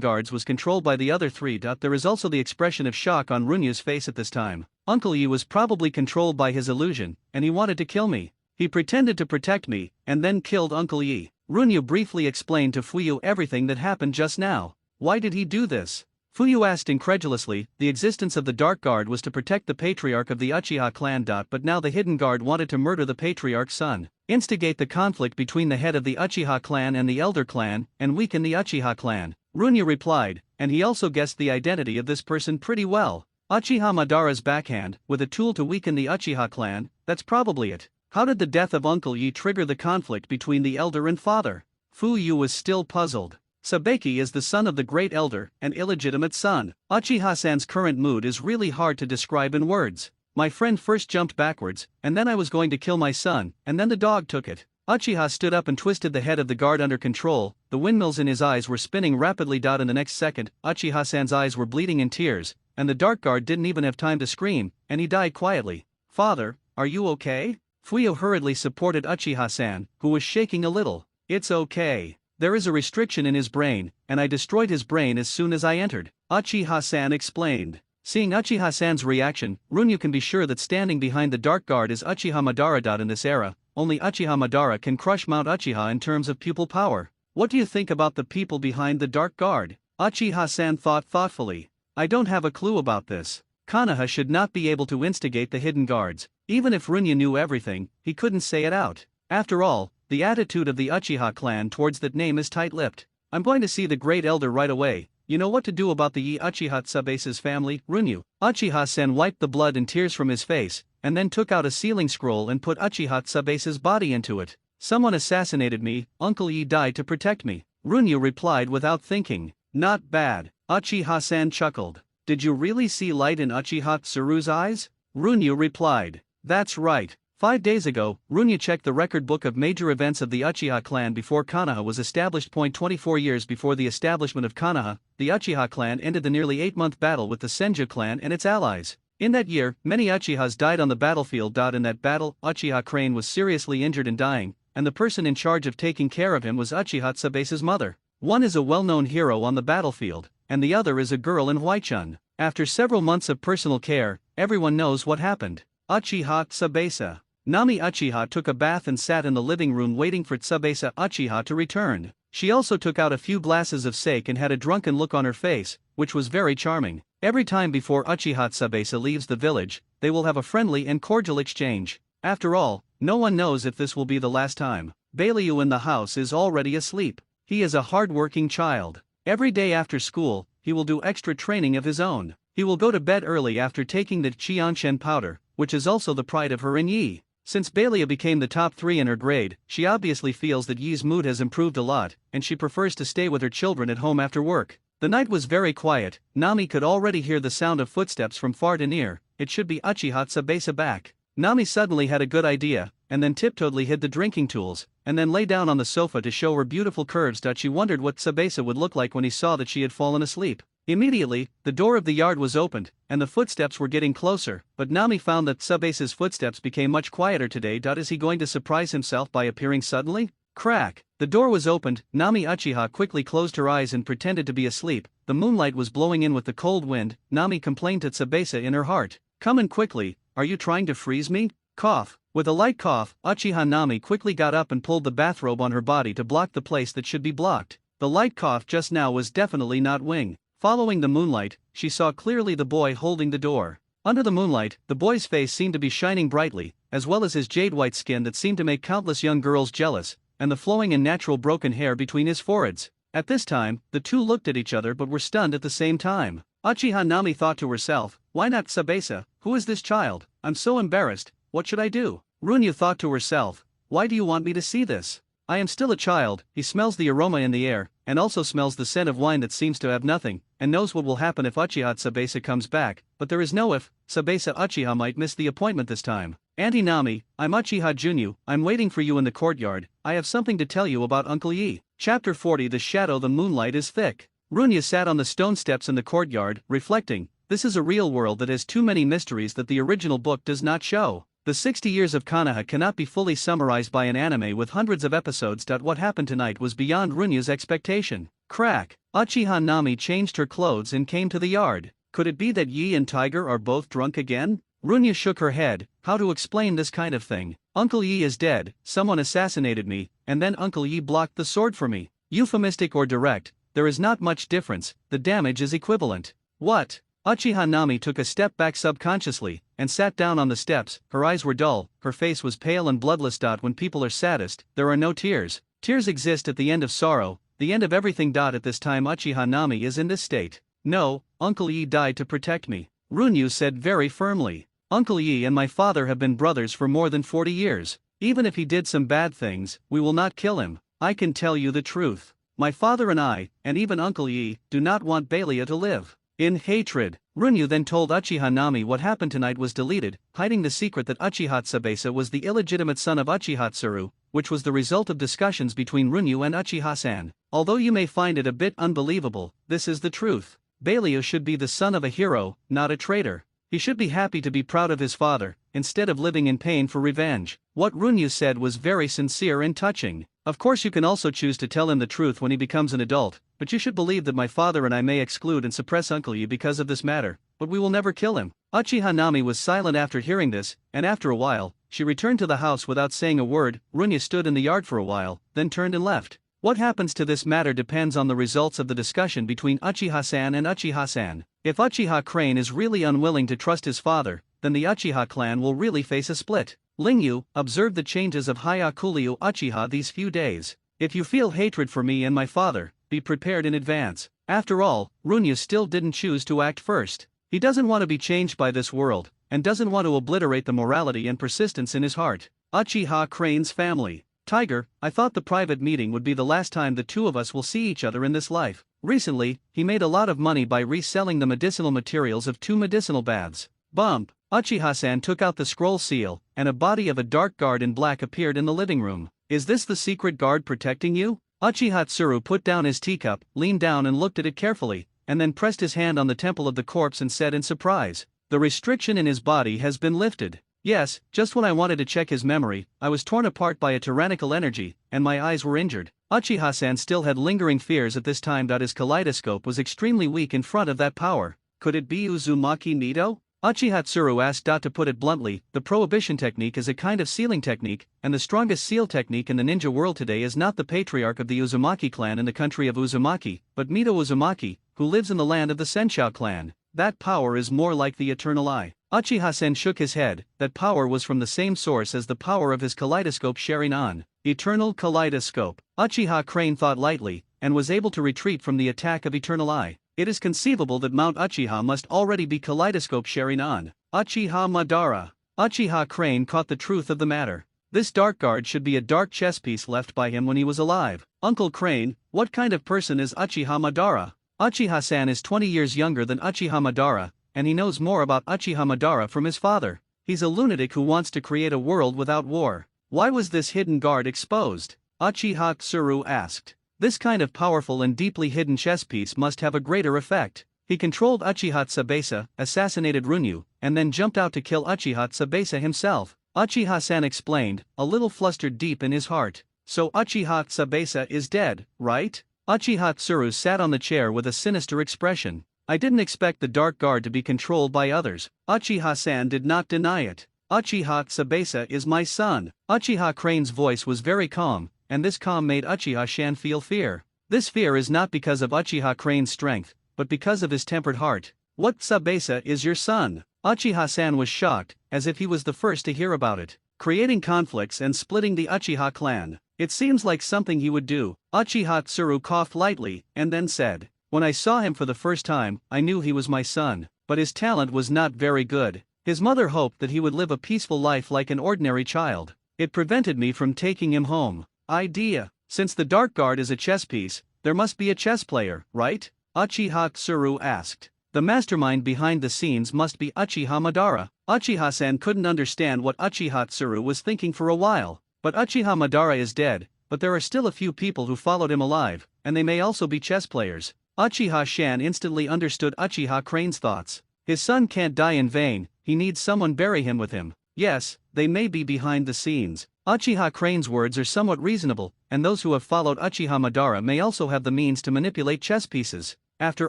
A: guards was controlled by the other three. There is also the expression of shock on Runya's face at this time. Uncle Yi was probably controlled by his illusion, and he wanted to kill me. He pretended to protect me, and then killed Uncle Yi. Runya briefly explained to Fuyu everything that happened just now. Why did he do this? Fuyu asked incredulously. The existence of the Dark Guard was to protect the patriarch of the Uchiha clan. But now the Hidden Guard wanted to murder the patriarch's son, instigate the conflict between the head of the Uchiha clan and the Elder clan, and weaken the Uchiha clan. Runya replied, and he also guessed the identity of this person pretty well. Uchiha Madara's backhand, with a tool to weaken the Uchiha clan, that's probably it. How did the death of Uncle Yi trigger the conflict between the elder and father? Fuyu was still puzzled. Sabeki is the son of the great elder and illegitimate son. Uchiha-san's current mood is really hard to describe in words. My friend first jumped backwards, and then I was going to kill my son, and then the dog took it. Uchiha stood up and twisted the head of the guard under control. The windmills in his eyes were spinning rapidly. In the next second, Uchiha-san's eyes were bleeding in tears, and the dark guard didn't even have time to scream, and he died quietly. Father, are you okay? Fuyu hurriedly supported Uchiha-san, who was shaking a little. It's okay. There is a restriction in his brain, and I destroyed his brain as soon as I entered, Uchiha-san explained. Seeing Uchiha-san's reaction, Runya can be sure that standing behind the Dark Guard is Uchiha Madara. In this era, only Uchiha Madara can crush Mount Uchiha in terms of pupil power. What do you think about the people behind the Dark Guard? Uchiha-san thought thoughtfully. I don't have a clue about this. Konoha should not be able to instigate the hidden guards. Even if Runya knew everything, he couldn't say it out. After all, the attitude of the Uchiha clan towards that name is tight-lipped. I'm going to see the great elder right away. You know what to do about the Yi Uchiha Tsubase's family, Runyu. Uchiha-sen wiped the blood and tears from his face, and then took out a sealing scroll and put Uchiha Tsubase's body into it. Someone assassinated me, Uncle Yi died to protect me. Runyu replied without thinking. Not bad. Uchiha-san chuckled. Did you really see light in Uchiha Tsuru's eyes? Runyu replied. That's right. 5 days ago, Runya checked the record book of major events of the Uchiha clan before Konoha was established. 24 years before the establishment of Konoha, the Uchiha clan ended the nearly 8-month battle with the Senju clan and its allies. In that year, many Uchihas died on the battlefield. In that battle, Uchiha Crane was seriously injured and dying, and the person in charge of taking care of him was Uchiha Tsubase's mother. One is a well-known hero on the battlefield, and the other is a girl in Huichun. After several months of personal care, everyone knows what happened. Uchiha Tsubase. Nami Uchiha took a bath and sat in the living room waiting for Tsubase Uchiha to return. She also took out a few glasses of sake and had a drunken look on her face, which was very charming. Every time before Uchiha Tsubase leaves the village, they will have a friendly and cordial exchange. After all, no one knows if this will be the last time. Bailyu in the house is already asleep. He is a hard-working child. Every day after school, he will do extra training of his own. He will go to bed early after taking the Qianshen powder, which is also the pride of her and Yi. Since Bailyu became the top 3 in her grade, she obviously feels that Yi's mood has improved a lot, and she prefers to stay with her children at home after work. The night was very quiet. Nami could already hear the sound of footsteps from far to near. It should be Uchiha Tsubase back. Nami suddenly had a good idea, and then tiptoedly hid the drinking tools, and then lay down on the sofa to show her beautiful curves. She wondered what Tsubase would look like when he saw that she had fallen asleep. Immediately, the door of the yard was opened, and the footsteps were getting closer, but Nami found that Tsubase's footsteps became much quieter today. Is he going to surprise himself by appearing suddenly? Crack! The door was opened. Nami Uchiha quickly closed her eyes and pretended to be asleep. The moonlight was blowing in with the cold wind. Nami complained to Tsubase in her heart. Come in quickly, are you trying to freeze me? Cough. With a light cough, Uchiha Nami quickly got up and pulled the bathrobe on her body to block the place that should be blocked. The light cough just now was definitely not Wing. Following the moonlight, she saw clearly the boy holding the door. Under the moonlight, the boy's face seemed to be shining brightly, as well as his jade-white skin that seemed to make countless young girls jealous, and the flowing and natural broken hair between his foreheads. At this time, the two looked at each other but were stunned at the same time. Uchiha Nami thought to herself, why not Tsubase? Who is this child? I'm so embarrassed, what should I do? Runya thought to herself, why do you want me to see this? I am still a child. He smells the aroma in the air, and also smells the scent of wine that seems to have nothing, and knows what will happen if Uchiha Tsubase comes back, but there is no if. Tsubase Uchiha might miss the appointment this time. Auntie Nami, I'm Uchiha Junyu, I'm waiting for you in the courtyard. I have something to tell you about Uncle Yi. Chapter 40. The shadow. The moonlight is thick. Runya sat on the stone steps in the courtyard, reflecting, this is a real world that has too many mysteries that the original book does not show. The 60 years of Konoha cannot be fully summarized by an anime with hundreds of episodes. What happened tonight was beyond Runyu's expectation. Crack! Uchiha Nami changed her clothes and came to the yard. Could it be that Yi and Tiger are both drunk again? Runya shook her head. How to explain this kind of thing? Uncle Yi is dead, someone assassinated me, and then Uncle Yi blocked the sword for me. Euphemistic or direct, there is not much difference, the damage is equivalent. What? Uchiha Nami took a step back subconsciously, and sat down on the steps. Her eyes were dull, her face was pale and bloodless. When people are saddest, there are no tears. Tears exist at the end of sorrow, the end of everything. At this time Uchiha Nami is in this state. No, Uncle Yi died to protect me, Runyu said very firmly. Uncle Yi and my father have been brothers for more than 40 years. Even if he did some bad things, we will not kill him. I can tell you the truth. My father and I, and even Uncle Yi, do not want Belia to live. In hatred, Runyu then told Uchiha Nami what happened tonight was deleted, hiding the secret that Uchiha Tsubasa was the illegitimate son of Uchiha Tsuru, which was the result of discussions between Runyu and Uchiha-san. Although you may find it a bit unbelievable, this is the truth. Belia should be the son of a hero, not a traitor. He should be happy to be proud of his father, instead of living in pain for revenge. What Runyu said was very sincere and touching. Of course you can also choose to tell him the truth when he becomes an adult, but you should believe that my father and I may exclude and suppress Uncle Yi because of this matter, but we will never kill him. Uchiha Nami was silent after hearing this, and after a while, she returned to the house without saying a word. Runya stood in the yard for a while, then turned and left. What happens to this matter depends on the results of the discussion between Uchiha-san and Uchiha-san. If Uchiha Crane is really unwilling to trust his father, then the Uchiha clan will really face a split. Lingyu, observe the changes of Hyakulyu Uchiha these few days. If you feel hatred for me and my father, be prepared in advance. After all, Runya still didn't choose to act first. He doesn't want to be changed by this world, and doesn't want to obliterate the morality and persistence in his heart. Uchiha Crane's family. Tiger, I thought the private meeting would be the last time the two of us will see each other in this life. Recently, he made a lot of money by reselling the medicinal materials of 2 medicinal baths. Bump! Uchiha-san took out the scroll seal, and a body of a dark guard in black appeared in the living room. Is this the secret guard protecting you? Uchiha Tsuru put down his teacup, leaned down and looked at it carefully, and then pressed his hand on the temple of the corpse and said in surprise, the restriction in his body has been lifted. Yes, just when I wanted to check his memory, I was torn apart by a tyrannical energy, and my eyes were injured. Uchiha-san still had lingering fears at this time. His kaleidoscope was extremely weak in front of that power. Could it be Uzumaki Nido? Uchiha Tsuru asked. To put it bluntly, the prohibition technique is a kind of sealing technique, and the strongest seal technique in the ninja world today is not the patriarch of the Uzumaki clan in the country of Uzumaki, but Mito Uzumaki, who lives in the land of the Senshou clan. That power is more like the eternal eye. Uchiha-sen shook his head. That power was from the same source as the power of his kaleidoscope Sharingan. Eternal kaleidoscope. Uchiha Crane thought lightly, and was able to retreat from the attack of Eternal Eye. It is conceivable that Mount Uchiha must already be kaleidoscope Sharingan. Uchiha Madara. Uchiha Crane caught the truth of the matter. This dark guard should be a dark chess piece left by him when he was alive. Uncle Crane, what kind of person is Uchiha Madara? Uchiha-san is 20 years younger than Uchiha Madara, and he knows more about Uchiha Madara from his father. He's a lunatic who wants to create a world without war. Why was this hidden guard exposed? Uchiha Tsuru asked. This kind of powerful and deeply hidden chess piece must have a greater effect. He controlled Uchiha Tsubasa, assassinated Runyu, and then jumped out to kill Uchiha Tsubasa himself. Uchiha-san explained, a little flustered deep in his heart. So Uchiha Tsubasa is dead, right? Uchiha Tsuru sat on the chair with a sinister expression. I didn't expect the dark guard to be controlled by others. Uchiha-san did not deny it. Uchiha Tsubasa is my son. Uchiha Crane's voice was very calm, and this calm made Uchiha-san feel fear. This fear is not because of Uchiha Crane's strength, but because of his tempered heart. What Tsubasa is your son? Uchiha-san was shocked, as if he was the first to hear about it. Creating conflicts and splitting the Uchiha clan. It seems like something he would do. Uchiha Tsuru coughed lightly, and then said, when I saw him for the first time, I knew he was my son, but his talent was not very good. His mother hoped that he would live a peaceful life like an ordinary child. It prevented me from taking him home. Idea. Since the dark guard is a chess piece, there must be a chess player, right? Uchiha Tsuru asked. The mastermind behind the scenes must be Uchiha Madara. Uchiha-san couldn't understand what Uchiha Tsuru was thinking for a while. But Uchiha Madara is dead, but there are still a few people who followed him alive, and they may also be chess players. Uchiha-shan instantly understood Uchiha Crane's thoughts. His son can't die in vain, he needs someone bury him with him. Yes, they may be behind the scenes. Uchiha Crane's words are somewhat reasonable, and those who have followed Uchiha Madara may also have the means to manipulate chess pieces. After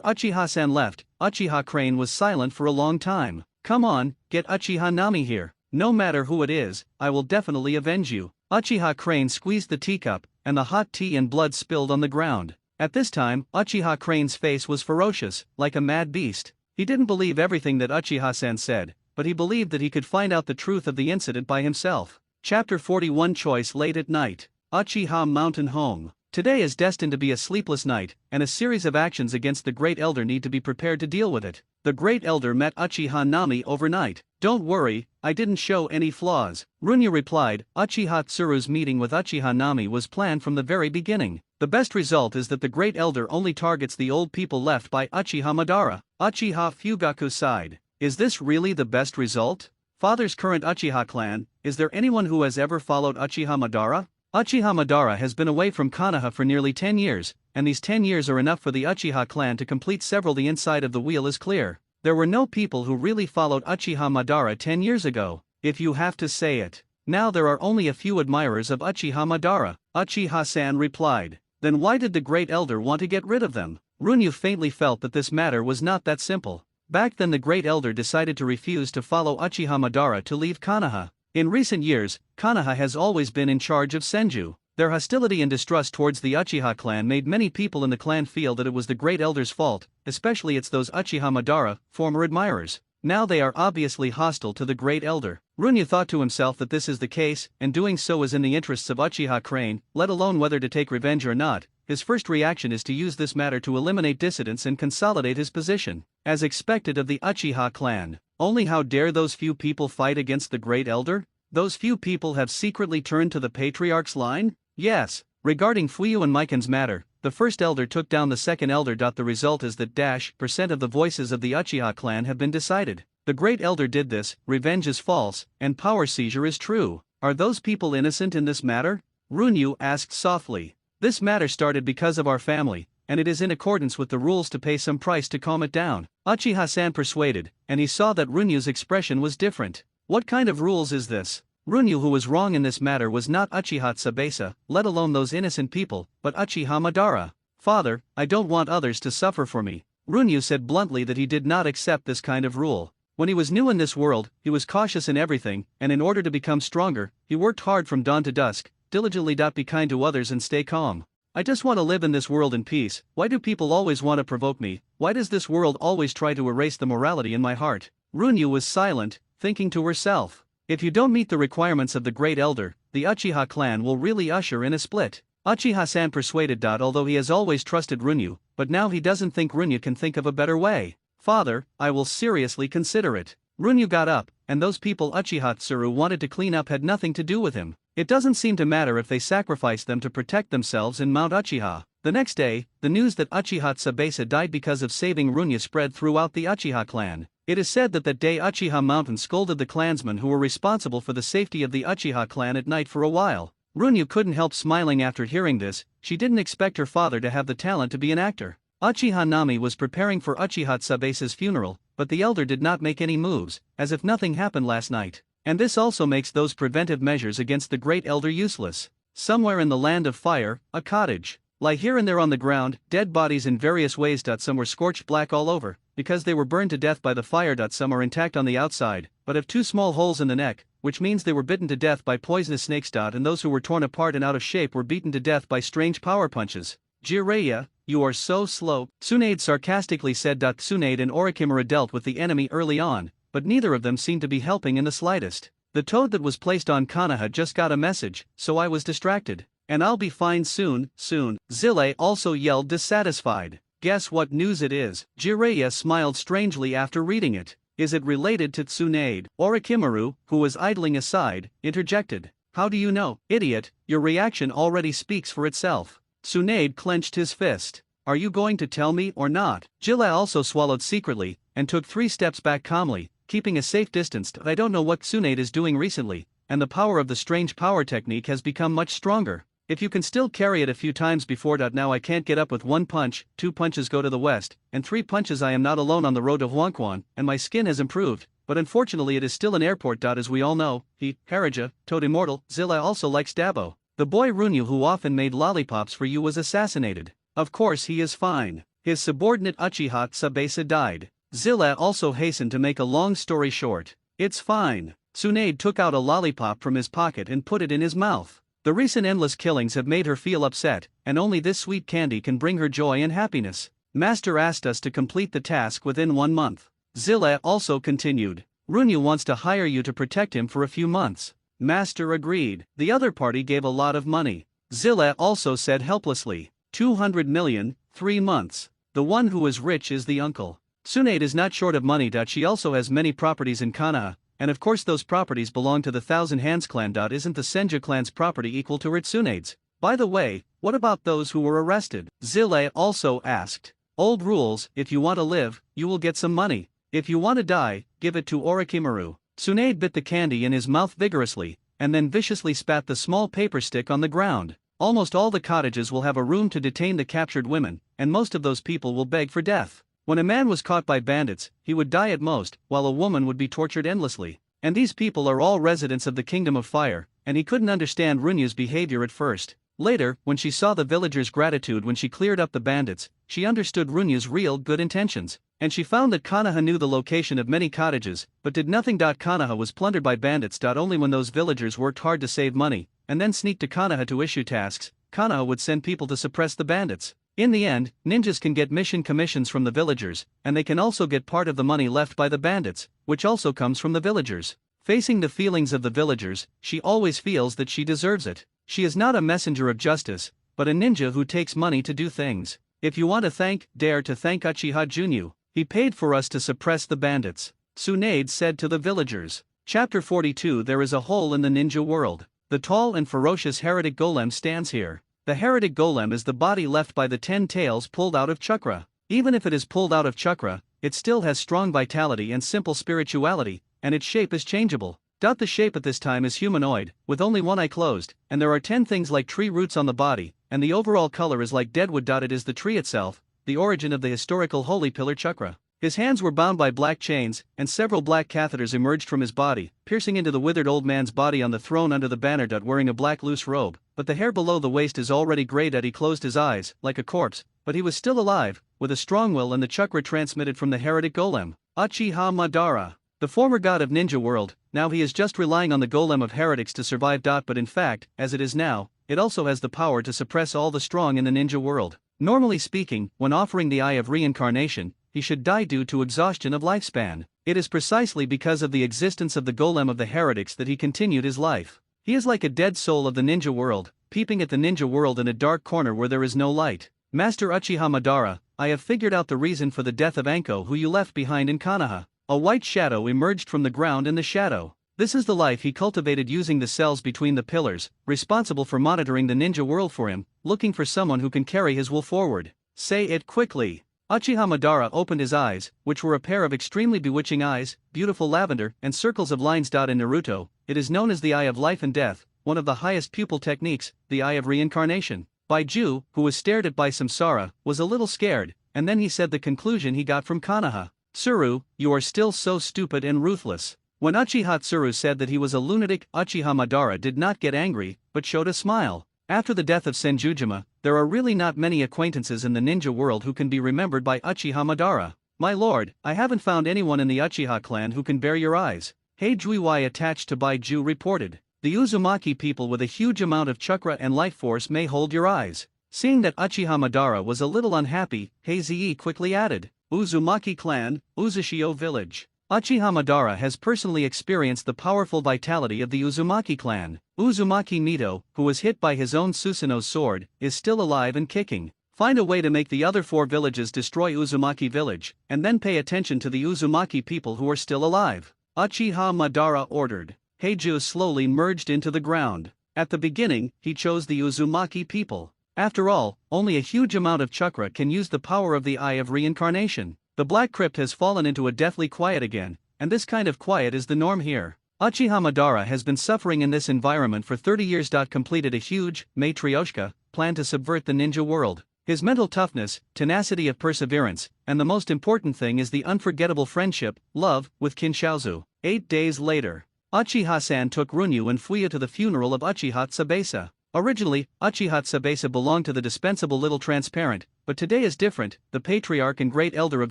A: Uchiha-san left, Uchiha Crane was silent for a long time. Come on, get Uchiha Nami here. No matter who it is, I will definitely avenge you. Uchiha Crane squeezed the teacup, and the hot tea and blood spilled on the ground. At this time, Uchiha Crane's face was ferocious, like a mad beast. He didn't believe everything that Uchiha-san said, but he believed that he could find out the truth of the incident by himself. Chapter 41 Choice Late at Night. Uchiha Mountain Home. Today is destined to be a sleepless night, and a series of actions against the Great Elder need to be prepared to deal with it. The Great Elder met Uchiha Nami overnight. Don't worry, I didn't show any flaws. Runyu replied. Uchiha Tsuru's meeting with Uchiha Nami was planned from the very beginning. The best result is that the Great Elder only targets the old people left by Uchiha Madara. Uchiha Fugaku sighed. Is this really the best result? Father's current Uchiha clan, is there anyone who has ever followed Uchiha Madara? Uchiha Madara has been away from Konoha for nearly 10 years, and these 10 years are enough for the Uchiha clan to complete several. The inside of the wheel is clear. There were no people who really followed Uchiha Madara 10 years ago, if you have to say it. Now there are only a few admirers of Uchiha Madara, Uchiha-san replied. Then why did the Great Elder want to get rid of them? Runyu faintly felt that this matter was not that simple. Back then the Great Elder decided to refuse to follow Uchiha Madara to leave Konoha. In recent years, Konoha has always been in charge of Senju. Their hostility and distrust towards the Uchiha clan made many people in the clan feel that it was the Great Elder's fault, especially it's those Uchiha Madara, former admirers. Now they are obviously hostile to the Great Elder. Runyu thought to himself that this is the case, and doing so is in the interests of Uchiha Crane, let alone whether to take revenge or not. His first reaction is to use this matter to eliminate dissidents and consolidate his position. As expected of the Uchiha clan. Only how dare those few people fight against the Great Elder? Those few people have secretly turned to the Patriarch's line? Yes. Regarding Fuyu and Miken's matter, the first elder took down the second elder. The result is that % of the voices of the Uchiha clan have been decided. The Great Elder did this, revenge is false, and power seizure is true. Are those people innocent in this matter? Runyu asked softly. This matter started because of our family, and it is in accordance with the rules to pay some price to calm it down. Uchiha-san persuaded, and he saw that Runyu's expression was different. What kind of rules is this? Runyu, who was wrong in this matter, was not Uchiha Tsubasa, let alone those innocent people, but Uchiha Madara. Father, I don't want others to suffer for me. Runyu said bluntly that he did not accept this kind of rule. When he was new in this world, he was cautious in everything, and in order to become stronger, he worked hard from dawn to dusk, diligently. Be kind to others and stay calm. I just want to live in this world in peace. Why do people always want to provoke me? Why does this world always try to erase the morality in my heart? Runyu was silent, thinking to herself. If you don't meet the requirements of the Great Elder, the Uchiha clan will really usher in a split. Uchiha-san persuaded. Although he has always trusted Runyu, but now he doesn't think Runyu can think of a better way. Father, I will seriously consider it. Runyu got up, and those people Uchiha Tsuru wanted to clean up had nothing to do with him. It doesn't seem to matter if they sacrificed them to protect themselves in Mount Uchiha. The next day, the news that Uchiha Tsubasa died because of saving Runyu spread throughout the Uchiha clan. It is said that day Uchiha Mountain scolded the clansmen who were responsible for the safety of the Uchiha clan at night for a while. Runyu couldn't help smiling after hearing this. She didn't expect her father to have the talent to be an actor. Uchiha Nami was preparing for Uchiha Tsubasa's funeral, but the elder did not make any moves, as if nothing happened last night. And this also makes those preventive measures against the Great Elder useless. Somewhere in the land of fire, a cottage. Lie here and there on the ground, dead bodies in various ways. Some were scorched black all over, because they were burned to death by the fire. Some are intact on the outside, but have 2 small holes in the neck, which means they were bitten to death by poisonous snakes. And those who were torn apart and out of shape were beaten to death by strange power punches. Jiraiya, you are so slow, Tsunade sarcastically said. Tsunade and Orochimaru dealt with the enemy early on, but neither of them seemed to be helping in the slightest. The toad that was placed on Konoha just got a message, so I was distracted. And I'll be fine soon. Zille also yelled dissatisfied. Guess what news it is? Jiraiya smiled strangely after reading it. Is it related to Tsunade? Orochimaru, who was idling aside, interjected. How do you know? Idiot, your reaction already speaks for itself. Tsunade clenched his fist. Are you going to tell me or not? Jilla also swallowed secretly, and took 3 steps back calmly, keeping a safe distance. I don't know what Tsunade is doing recently, and the power of the strange power technique has become much stronger. If you can still carry it a few times before. Now I can't get up with 1 punch, 2 punches go to the west, and 3 punches I am not alone on the road to Huanquan, and my skin has improved, but unfortunately it is still an airport. As we all know, he, Haraja, Toad Immortal, Zilla also likes Dabo. The boy Runyu who often made lollipops for you was assassinated. Of course he is fine. His subordinate Uchiha Tsubasa died. Zilla also hastened to make a long story short. It's fine. Tsunade took out a lollipop from his pocket and put it in his mouth. The recent endless killings have made her feel upset, and only this sweet candy can bring her joy and happiness. Master asked us to complete the task within 1 month. Zilla also continued. Runyu wants to hire you to protect him for a few months. Master agreed. The other party gave a lot of money. Zilla also said helplessly. 200 million, 3 months. The one who is rich is the uncle. Tsunade is not short of money. She also has many properties in Konoha, and of course those properties belong to the Thousand Hands clan. Isn't the Senju clan's property equal to Tsunade's? By the way, what about those who were arrested? Zilla also asked. Old rules, if you want to live, you will get some money. If you want to die, give it to Orochimaru. Tsunade bit the candy in his mouth vigorously, and then viciously spat the small paper stick on the ground. Almost all the cottages will have a room to detain the captured women, and most of those people will beg for death. When a man was caught by bandits, he would die at most, while a woman would be tortured endlessly. And these people are all residents of the Kingdom of Fire, and he couldn't understand Runyu's behavior at first. Later, when she saw the villagers' gratitude when she cleared up the bandits, she understood Runyu's real good intentions, and she found that Konoha knew the location of many cottages, but did nothing. Konoha was plundered by bandits. Only when those villagers worked hard to save money, and then sneaked to Konoha to issue tasks, Konoha would send people to suppress the bandits. In the end, ninjas can get mission commissions from the villagers, and they can also get part of the money left by the bandits, which also comes from the villagers. Facing the feelings of the villagers, she always feels that she deserves it. She is not a messenger of justice, but a ninja who takes money to do things. If you want to thank, dare to thank Uchiha Junyu. He paid for us to suppress the bandits, Tsunade said to the villagers. Chapter 42. There is a hole in the ninja world. The tall and ferocious heretic golem stands here. The heretic golem is the body left by the 10 tails pulled out of chakra. Even if it is pulled out of chakra, it still has strong vitality and simple spirituality, and its shape is changeable. The shape at this time is humanoid, with only one eye closed, and there are 10 things like tree roots on the body, and the overall color is like deadwood. It is the tree itself, the origin of the historical holy pillar chakra. His hands were bound by black chains, and several black catheters emerged from his body, piercing into the withered old man's body on the throne under the banner. Wearing a black loose robe, but the hair below the waist is already grayed. He closed his eyes, like a corpse, but he was still alive, with a strong will and the chakra transmitted from the heretic golem. Uchiha Madara. The former god of ninja world, now he is just relying on the golem of heretics to survive. But in fact, as it is now, it also has the power to suppress all the strong in the ninja world. Normally speaking, when offering the Eye of Reincarnation, he should die due to exhaustion of lifespan. It is precisely because of the existence of the golem of the heretics that he continued his life. He is like a dead soul of the ninja world, peeping at the ninja world in a dark corner where there is no light. Master Uchiha Madara, I have figured out the reason for the death of Anko, who you left behind in Konoha. A white shadow emerged from the ground in the shadow. This is the life he cultivated using the cells between the pillars, responsible for monitoring the ninja world for him, looking for someone who can carry his will forward. Say it quickly. Uchiha Madara opened his eyes, which were a pair of extremely bewitching eyes, beautiful lavender, and circles of lines. In Naruto, it is known as the Eye of Life and Death, one of the highest pupil techniques, the Eye of Reincarnation. Baiju, who was stared at by Samsara, was a little scared, and then he said the conclusion he got from Konoha. Tsuru, you are still so stupid and ruthless. When Uchiha Tsuru said that he was a lunatic, Uchiha Madara did not get angry, but showed a smile. After the death of Senjujima, there are really not many acquaintances in the ninja world who can be remembered by Uchiha Madara. My lord, I haven't found anyone in the Uchiha clan who can bear your eyes. Heijuiwai attached to Baiju reported. The Uzumaki people with a huge amount of chakra and life force may hold your eyes. Seeing that Uchiha Madara was a little unhappy, Heizei quickly added. Uzumaki clan, Uzushio village. Uchiha Madara has personally experienced the powerful vitality of the Uzumaki clan. Uzumaki Mito, who was hit by his own Susanoo's sword, is still alive and kicking. Find a way to make the other 4 villages destroy Uzumaki village, and then pay attention to the Uzumaki people who are still alive. Uchiha Madara ordered. Heiju slowly merged into the ground. At the beginning, he chose the Uzumaki people. After all, only a huge amount of chakra can use the power of the Eye of Reincarnation. The Black Crypt has fallen into a deathly quiet again, and this kind of quiet is the norm here. Uchiha Madara has been suffering in this environment for 30 years. Completed a huge, Matryoshka, plan to subvert the ninja world. His mental toughness, tenacity of perseverance, and the most important thing is the unforgettable friendship, love, with Kinshaozu. 8 days later, Uchiha-san took Runyu and Fuya to the funeral of Uchiha Tsubasa. Originally, Uchiha Tsubasa belonged to the dispensable Little Transparent, but today is different. The patriarch and great elder of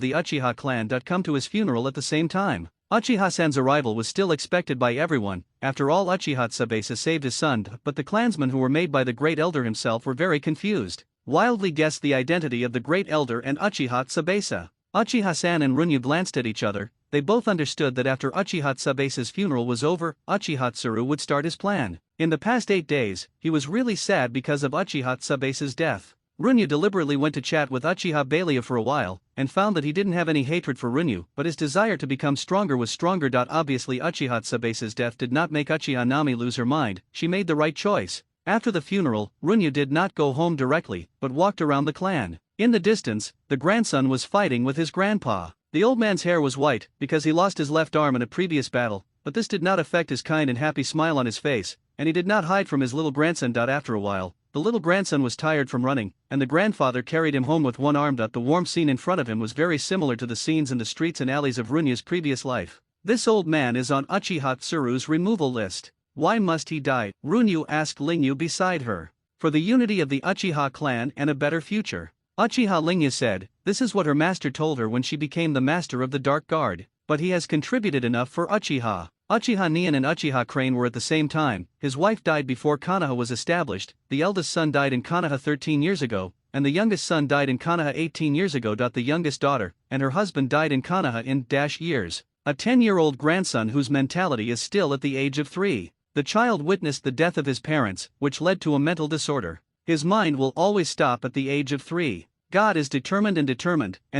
A: the Uchiha clan come to his funeral at the same time. Uchiha-san's arrival was still expected by everyone. After all, Uchiha Tsubasa saved his son, but the clansmen who were made by the great elder himself were very confused. Wildly guessed the identity of the great elder and Uchiha Tsubasa. Uchiha-san and Runyu glanced at each other. They both understood that after Uchiha Tsubasa's funeral was over, Uchiha Tsuru would start his plan. In the past 8 days, he was really sad because of Uchiha Tsubasa's death. Runyu deliberately went to chat with Uchiha Beiliya for a while, and found that he didn't have any hatred for Runyu, but his desire to become stronger was stronger. Obviously Uchiha Tsubasa's death did not make Uchiha Nami lose her mind. She made the right choice. After the funeral, Runyu did not go home directly, but walked around the clan. In the distance, the grandson was fighting with his grandpa. The old man's hair was white, because he lost his left arm in a previous battle, but this did not affect his kind and happy smile on his face, and he did not hide from his little grandson. After a while, the little grandson was tired from running, and the grandfather carried him home with one arm. The warm scene in front of him was very similar to the scenes in the streets and alleys of Runyu's previous life. This old man is on Uchiha Tsuru's removal list. Why must he die? Runyu asked Lingyu beside her. For the unity of the Uchiha clan and a better future. Uchiha Lingyu said, this is what her master told her when she became the master of the Dark Guard. But he has contributed enough for Uchiha. Uchiha Neon and Uchiha Crane were at the same time. His wife died before Konoha was established, the eldest son died in Konoha 13 years ago, and the youngest son died in Konoha 18 years ago. The youngest daughter, and her husband died in Konoha in years. A 10-year-old grandson whose mentality is still at the age of 3. The child witnessed the death of his parents, which led to a mental disorder. His mind will always stop at the age of 3. God is determined, and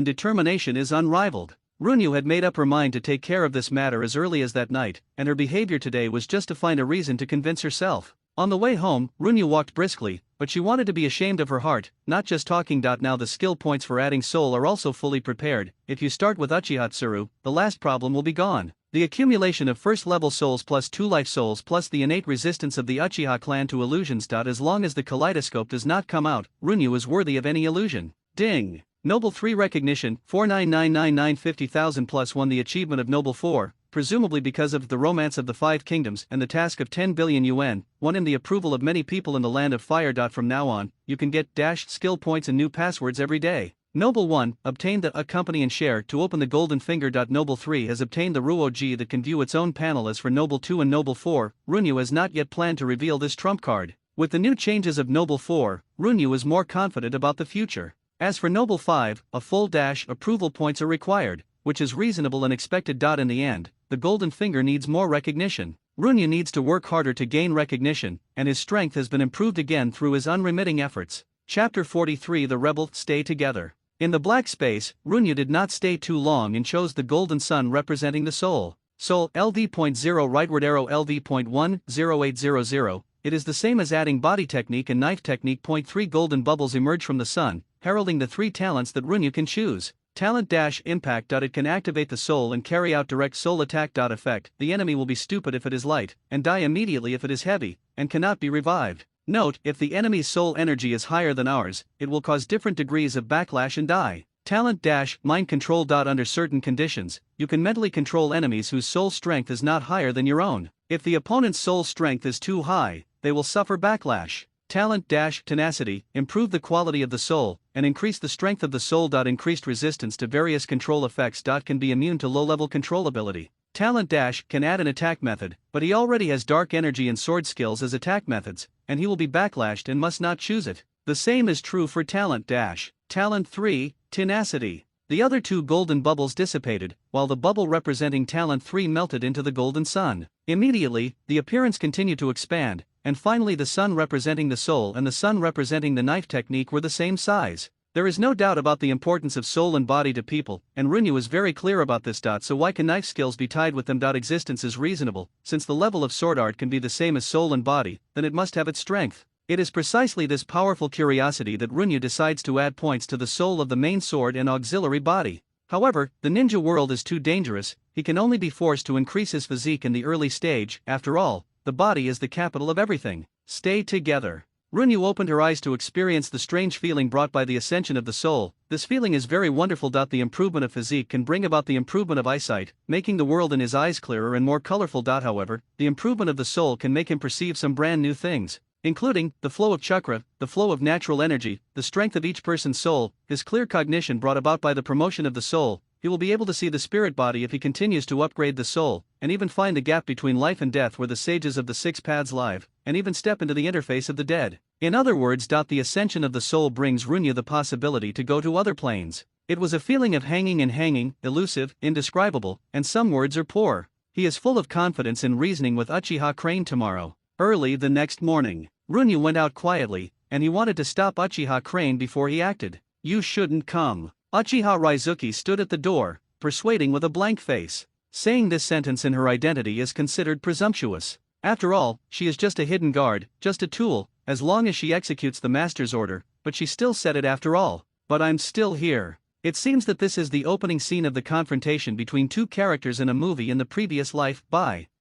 A: determination is unrivaled. Runyu had made up her mind to take care of this matter as early as that night, and her behavior today was just to find a reason to convince herself. On the way home, Runyu walked briskly, but she wanted to be ashamed of her heart, not just talking. Now the skill points for adding soul are also fully prepared. If you start with Uchiha Tsuru, the last problem will be gone. The accumulation of first-level souls plus 2 life souls plus the innate resistance of the Uchiha clan to illusions. As long as the kaleidoscope does not come out, Runyu is worthy of any illusion. Ding! Noble 3 recognition, 49,999,50,000 plus 1. The achievement of Noble 4, presumably because of the romance of the 5 kingdoms and the task of 10 billion yuan, won him the approval of many people in the land of fire. From now on, you can get skill points and new passwords every day. Noble 1, obtained the company and share to open the golden finger. Noble 3 has obtained the Ruoji that can view its own panel. As for Noble 2 and Noble 4, Runyu has not yet planned to reveal this trump card. With the new changes of Noble 4, Runyu is more confident about the future. As for Noble 5, a full approval points are required, which is reasonable and expected. In the end, the golden finger needs more recognition. Runyu needs to work harder to gain recognition, and his strength has been improved again through his unremitting efforts. Chapter 43. The Rebel stay together. In the black space, Runyu did not stay too long and chose the golden sun representing the soul. Soul LV.0 rightward arrow LV.10800. It is the same as adding body technique and knife technique. 3 golden bubbles emerge from the sun, heralding the 3 talents that Runyu can choose. Talent impact. It can activate the soul and carry out direct soul attack. Effect: the enemy will be stupid if it is light, and die immediately if it is heavy, and cannot be revived. Note, if the enemy's soul energy is higher than ours, it will cause different degrees of backlash and die. Talent mind control. Under certain conditions, you can mentally control enemies whose soul strength is not higher than your own. If the opponent's soul strength is too high, they will suffer backlash. Talent tenacity, improve the quality of the soul, and increase the strength of the soul. Increased resistance to various control effects. Can be immune to low-level control ability. Talent can add an attack method, but he already has dark energy and sword skills as attack methods, and he will be backlashed and must not choose it. The same is true for Talent Talent 3, tenacity. The other 2 golden bubbles dissipated, while the bubble representing Talent 3 melted into the golden sun. Immediately, the appearance continued to expand, and finally the sun representing the soul and the sun representing the knife technique were the same size. There is no doubt about the importance of soul and body to people, and Runyu is very clear about this. So why can knife skills be tied with them? Existence is reasonable, since the level of sword art can be the same as soul and body, then it must have its strength. It is precisely this powerful curiosity that Runyu decides to add points to the soul of the main sword and auxiliary body. However, the ninja world is too dangerous, he can only be forced to increase his physique in the early stage. After all, the body is the capital of everything. Stay together. Runyu opened her eyes to experience the strange feeling brought by the ascension of the soul. This feeling is very wonderful. The improvement of physique can bring about the improvement of eyesight, making the world in his eyes clearer and more colorful. However, the improvement of the soul can make him perceive some brand new things, including the flow of chakra, the flow of natural energy, the strength of each person's soul. His clear cognition brought about by the promotion of the soul. He will be able to see the spirit body if he continues to upgrade the soul, and even find the gap between life and death where the sages of the six paths live, and even step into the interface of the dead. In other words, the ascension of the soul brings Runyu the possibility to go to other planes. It was a feeling of hanging, elusive, indescribable, and some words are poor. He is full of confidence in reasoning with Uchiha Crane tomorrow. Early the next morning, Runyu went out quietly, and he wanted to stop Uchiha Crane before he acted. "You shouldn't come." Uchiha Raizuki stood at the door, persuading with a blank face. Saying this sentence in her identity is considered presumptuous. After all, she is just a hidden guard, just a tool, as long as she executes the master's order, but she still said it after all. "But I'm still here." It seems that this is the opening scene of the confrontation between two characters in a movie in the previous life.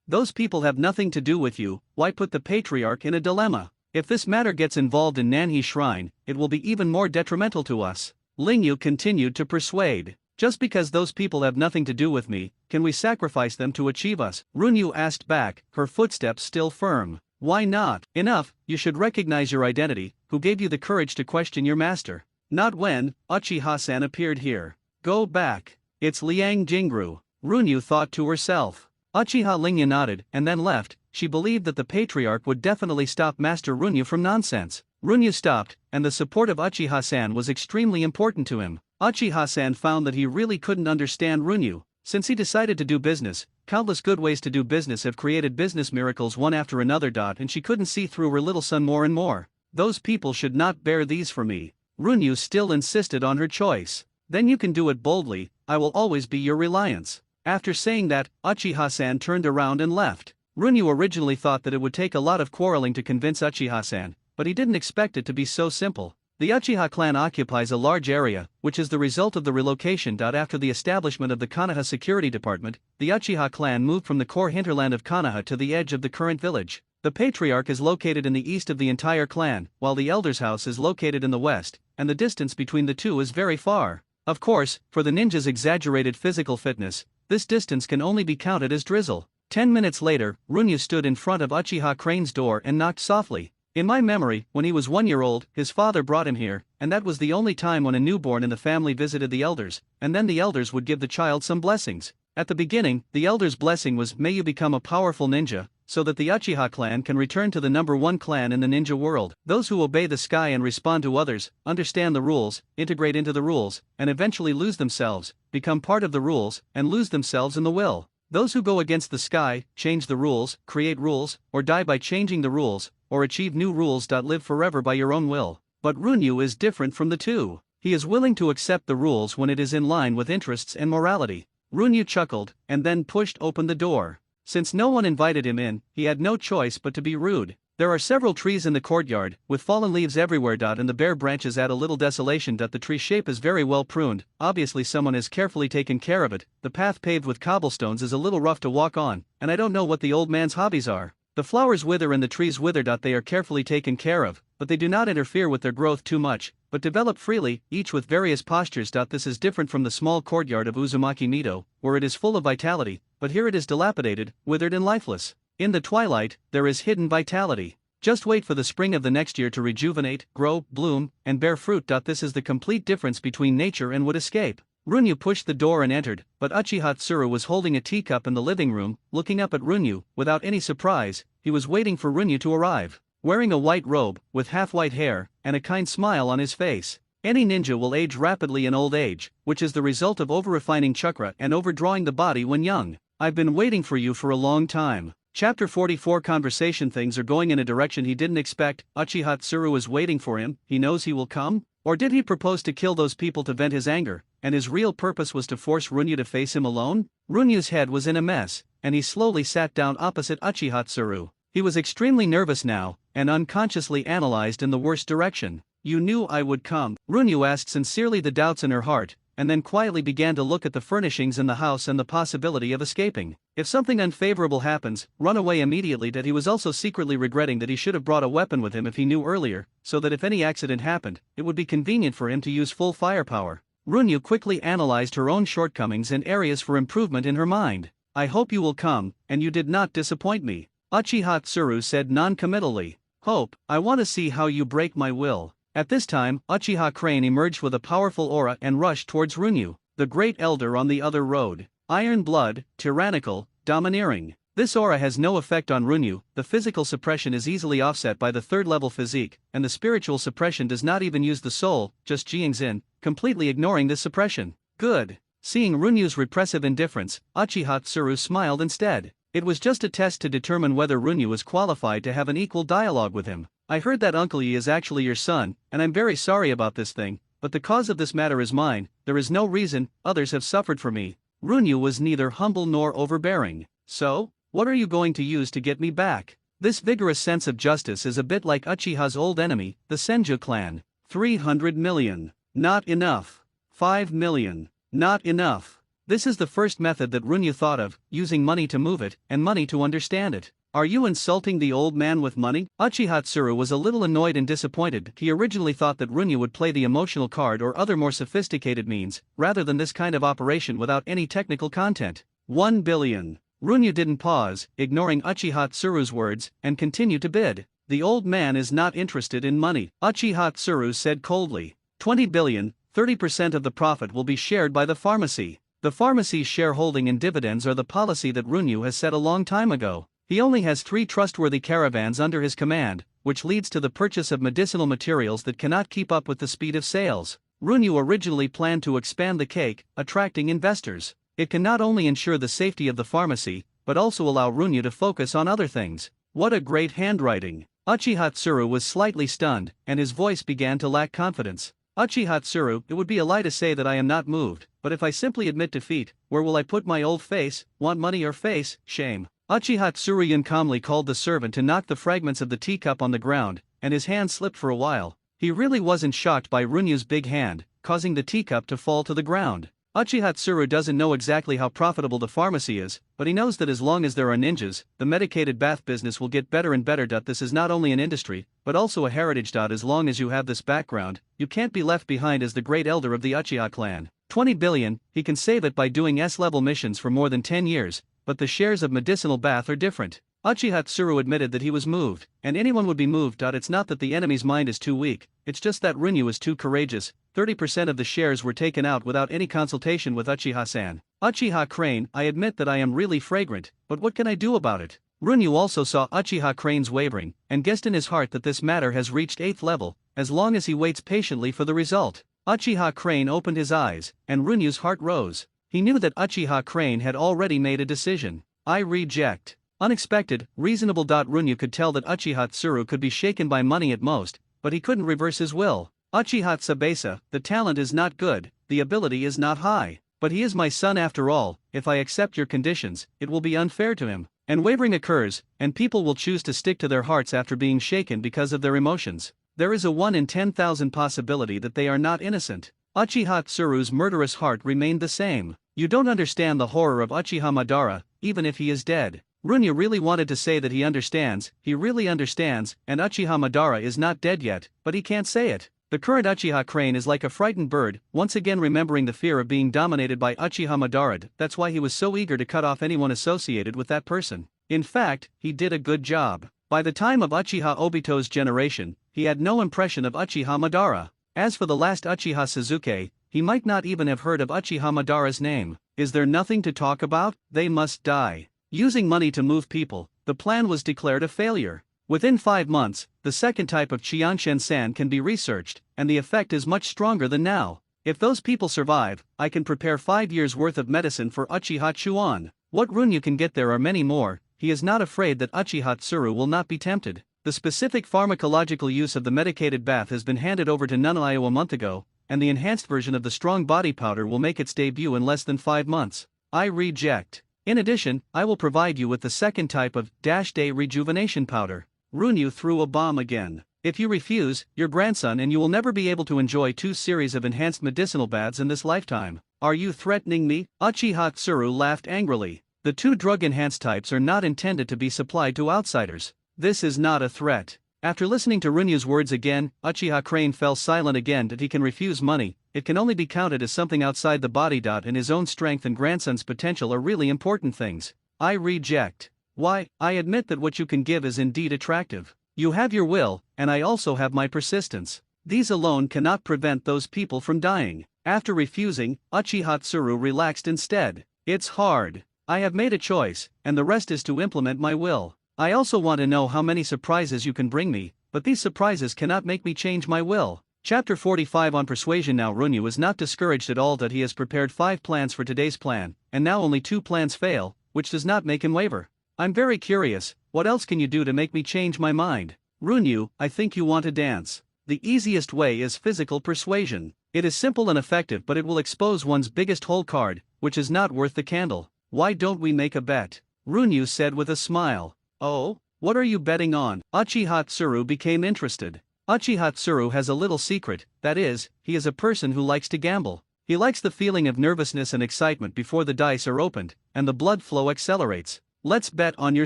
A: Those people have nothing to do with you. Why put the patriarch in a dilemma? If this matter gets involved in Nanhi Shrine, it will be even more detrimental to us. Lingyu continued to persuade. "Just because those people have nothing to do with me, can we sacrifice them to achieve us?" Runyu asked back, her footsteps still firm. "Why not? Enough, you should recognize your identity. Who gave you the courage to question your master?" "Not when Uchiha-san appeared here." "Go back. It's Liang Jingru," Runyu thought to herself. Uchiha Lingyu nodded and then left. She believed that the patriarch would definitely stop Master Runyu from nonsense. Runyu stopped, and the support of Uchiha-san was extremely important to him. Uchiha-san found that he really couldn't understand Runyu. Since he decided to do business, countless good ways to do business have created business miracles one after another. And she couldn't see through her little son more and more. "Those people should not bear these for me." Runyu still insisted on her choice. "Then you can do it boldly, I will always be your reliance." After saying that, Uchiha-san turned around and left. Runyu originally thought that it would take a lot of quarreling to convince Uchiha-san, but he didn't expect it to be so simple. The Uchiha clan occupies a large area, which is the result of the relocation. After the establishment of the Konoha Security Department, the Uchiha clan moved from the core hinterland of Konoha to the edge of the current village. The patriarch is located in the east of the entire clan, while the elder's house is located in the west, and the distance between the two is very far. Of course, for the ninja's exaggerated physical fitness, this distance can only be counted as drizzle. 10 minutes later, Runyu stood in front of Uchiha Crane's door and knocked softly. In my memory, when he was 1 year old, his father brought him here, and that was the only time when a newborn in the family visited the elders, and then the elders would give the child some blessings. At the beginning, the elder's blessing was, "May you become a powerful ninja, so that the Uchiha clan can return to the #1 clan in the ninja world. Those who obey the sky and respond to others, understand the rules, integrate into the rules, and eventually lose themselves, become part of the rules, and lose themselves in the will. Those who go against the sky, change the rules, create rules, or die by changing the rules, or achieve new rules. Live forever by your own will." But Runyu is different from the two. He is willing to accept the rules when it is in line with interests and morality. Runyu chuckled, and then pushed open the door. Since no one invited him in, he had no choice but to be rude. There are several trees in the courtyard, with fallen leaves everywhere. And the bare branches add a little desolation. The tree shape is very well pruned, obviously someone has carefully taken care of it. The path paved with cobblestones is a little rough to walk on, and I don't know what the old man's hobbies are. The flowers wither and the trees wither. They are carefully taken care of, but they do not interfere with their growth too much, but develop freely, each with various postures. This is different from the small courtyard of Uzumaki Mido, where it is full of vitality, but here it is dilapidated, withered and lifeless. In the twilight, there is hidden vitality. Just wait for the spring of the next year to rejuvenate, grow, bloom, and bear fruit. This is the complete difference between nature and would escape. Runyu pushed the door and entered, but Uchiha Tsuru was holding a teacup in the living room, looking up at Runyu. Without any surprise, he was waiting for Runyu to arrive. Wearing a white robe, with half-white hair, and a kind smile on his face. Any ninja will age rapidly in old age, which is the result of over-refining chakra and overdrawing the body when young. "I've been waiting for you for a long time." Chapter 44 Conversation. Things are going in a direction he didn't expect. Uchiha Tsuru is waiting for him. He knows he will come? Or did he propose to kill those people to vent his anger, and his real purpose was to force Runyu to face him alone? Runyu's head was in a mess, and he slowly sat down opposite Uchiha Tsuru. He was extremely nervous now, and unconsciously analyzed in the worst direction. "You knew I would come?" Runyu asked sincerely, the doubts in her heart, and then quietly began to look at the furnishings in the house and the possibility of escaping. If something unfavorable happens, run away immediately. That he was also secretly regretting that he should have brought a weapon with him if he knew earlier, so that if any accident happened, it would be convenient for him to use full firepower. Runyu quickly analyzed her own shortcomings and areas for improvement in her mind. I hope you will come, and you did not disappoint me, Uchiha Tsuru said non-committally. Hope, I want to see how you break my will. At this time, Uchiha Crane emerged with a powerful aura and rushed towards Runyu, the great elder on the other road. Iron blood, tyrannical, domineering. This aura has no effect on Runyu. The physical suppression is easily offset by the third-level physique, and the spiritual suppression does not even use the soul, just Jiangxin, completely ignoring this suppression. Good. Seeing Runyu's repressive indifference, Uchiha Tsuru smiled instead. It was just a test to determine whether Runyu was qualified to have an equal dialogue with him. I heard that Uncle Yi is actually your son, and I'm very sorry about this thing, but the cause of this matter is mine. There is no reason, others have suffered for me. Runyu was neither humble nor overbearing. So, what are you going to use to get me back? This vigorous sense of justice is a bit like Uchiha's old enemy, the Senju clan. 300 million. Not enough. 5 million. Not enough. This is the first method that Runyu thought of, using money to move it, and money to understand it. Are you insulting the old man with money? Uchiha Tsuru was a little annoyed and disappointed. He originally thought that Runyu would play the emotional card or other more sophisticated means, rather than this kind of operation without any technical content. 1 billion. Runyu didn't pause, ignoring Uchiha Tsuru's words, and continued to bid. The old man is not interested in money, Uchiha Tsuru said coldly. 20 billion, 30% of the profit will be shared by the pharmacy. The pharmacy's shareholding and dividends are the policy that Runyu has set a long time ago. He only has 3 trustworthy caravans under his command, which leads to the purchase of medicinal materials that cannot keep up with the speed of sales. Runyu originally planned to expand the cake, attracting investors. It can not only ensure the safety of the pharmacy, but also allow Runyu to focus on other things. What a great handwriting! Uchiha Tsuru was slightly stunned, and his voice began to lack confidence. Uchiha Tsuru, it would be a lie to say that I am not moved, but if I simply admit defeat, where will I put my old face? Want money or face? Shame. Uchiha Tsuruyan calmly called the servant to knock the fragments of the teacup on the ground, and his hand slipped for a while. He really wasn't shocked by Runyu's big hand, causing the teacup to fall to the ground. Uchiha Tsuru doesn't know exactly how profitable the pharmacy is, but he knows that as long as there are ninjas, the medicated bath business will get better and better. This is not only an industry, but also a heritage. As long as you have this background, you can't be left behind as the great elder of the Uchiha clan. 20 billion, he can save it by doing S-level missions for more than 10 years, but the shares of medicinal bath are different. Uchiha Tsuru admitted that he was moved, and anyone would be moved. It's not that the enemy's mind is too weak, it's just that Runyu is too courageous. 30% of the shares were taken out without any consultation with Uchiha-san. Uchiha Crane, I admit that I am really fragrant, but what can I do about it? Runyu also saw Uchiha Crane's wavering, and guessed in his heart that this matter has reached 8th level, as long as he waits patiently for the result. Uchiha Crane opened his eyes, and Runyu's heart rose. He knew that Uchiha Crane had already made a decision. I reject. Unexpected, reasonable. Runyu could tell that Uchiha Tsuru could be shaken by money at most, but he couldn't reverse his will. Uchiha Tsubasa, the talent is not good, the ability is not high, but he is my son after all. If I accept your conditions, it will be unfair to him. And wavering occurs, and people will choose to stick to their hearts after being shaken because of their emotions. There is a 1 in 10,000 possibility that they are not innocent. Uchiha Tsuru's murderous heart remained the same. You don't understand the horror of Uchiha Madara, even if he is dead. Runyu really wanted to say that he understands, he really understands, and Uchiha Madara is not dead yet, but he can't say it. The current Uchiha Crane is like a frightened bird, once again remembering the fear of being dominated by Uchiha Madara. That's why he was so eager to cut off anyone associated with that person. In fact, he did a good job. By the time of Uchiha Obito's generation, he had no impression of Uchiha Madara. As for the last Uchiha Suzuki, he might not even have heard of Uchiha Madara's name. Is there nothing to talk about? They must die. Using money to move people, the plan was declared a failure. Within 5 months, the second type of Qianshen-san can be researched, and the effect is much stronger than now. If those people survive, I can prepare 5 years' worth of medicine for Uchiha Chuan. What Runyu can get there are many more. He is not afraid that Uchiha Tsuru will not be tempted. The specific pharmacological use of the medicated bath has been handed over to Nunaio a month ago, and the enhanced version of the strong body powder will make its debut in less than 5 months. I reject. In addition, I will provide you with the second type of -day rejuvenation powder. Runyu threw a bomb again. If you refuse, your grandson and you will never be able to enjoy 2 series of enhanced medicinal baths in this lifetime. Are you threatening me? Uchiha Tsuru laughed angrily. The 2 drug-enhanced types are not intended to be supplied to outsiders. This is not a threat. After listening to Runyu's words again, Uchiha Crane fell silent again. That he can refuse money, it can only be counted as something outside the body. And his own strength and grandson's potential are really important things. I reject. Why, I admit that what you can give is indeed attractive. You have your will, and I also have my persistence. These alone cannot prevent those people from dying. After refusing, Uchiha Tsuru relaxed instead. It's hard. I have made a choice, and the rest is to implement my will. I also want to know how many surprises you can bring me, but these surprises cannot make me change my will. Chapter 45 on Persuasion. Now Runyu is not discouraged at all that he has prepared 5 plans for today's plan, and now only 2 plans fail, which does not make him waver. I'm very curious, what else can you do to make me change my mind? Runyu, I think you want to dance. The easiest way is physical persuasion. It is simple and effective, but it will expose one's biggest hole card, which is not worth the candle. Why don't we make a bet? Runyu said with a smile. Oh, what are you betting on? Uchiha Tsuru became interested. Uchiha Tsuru has a little secret, that is, he is a person who likes to gamble. He likes the feeling of nervousness and excitement before the dice are opened, and the blood flow accelerates. Let's bet on your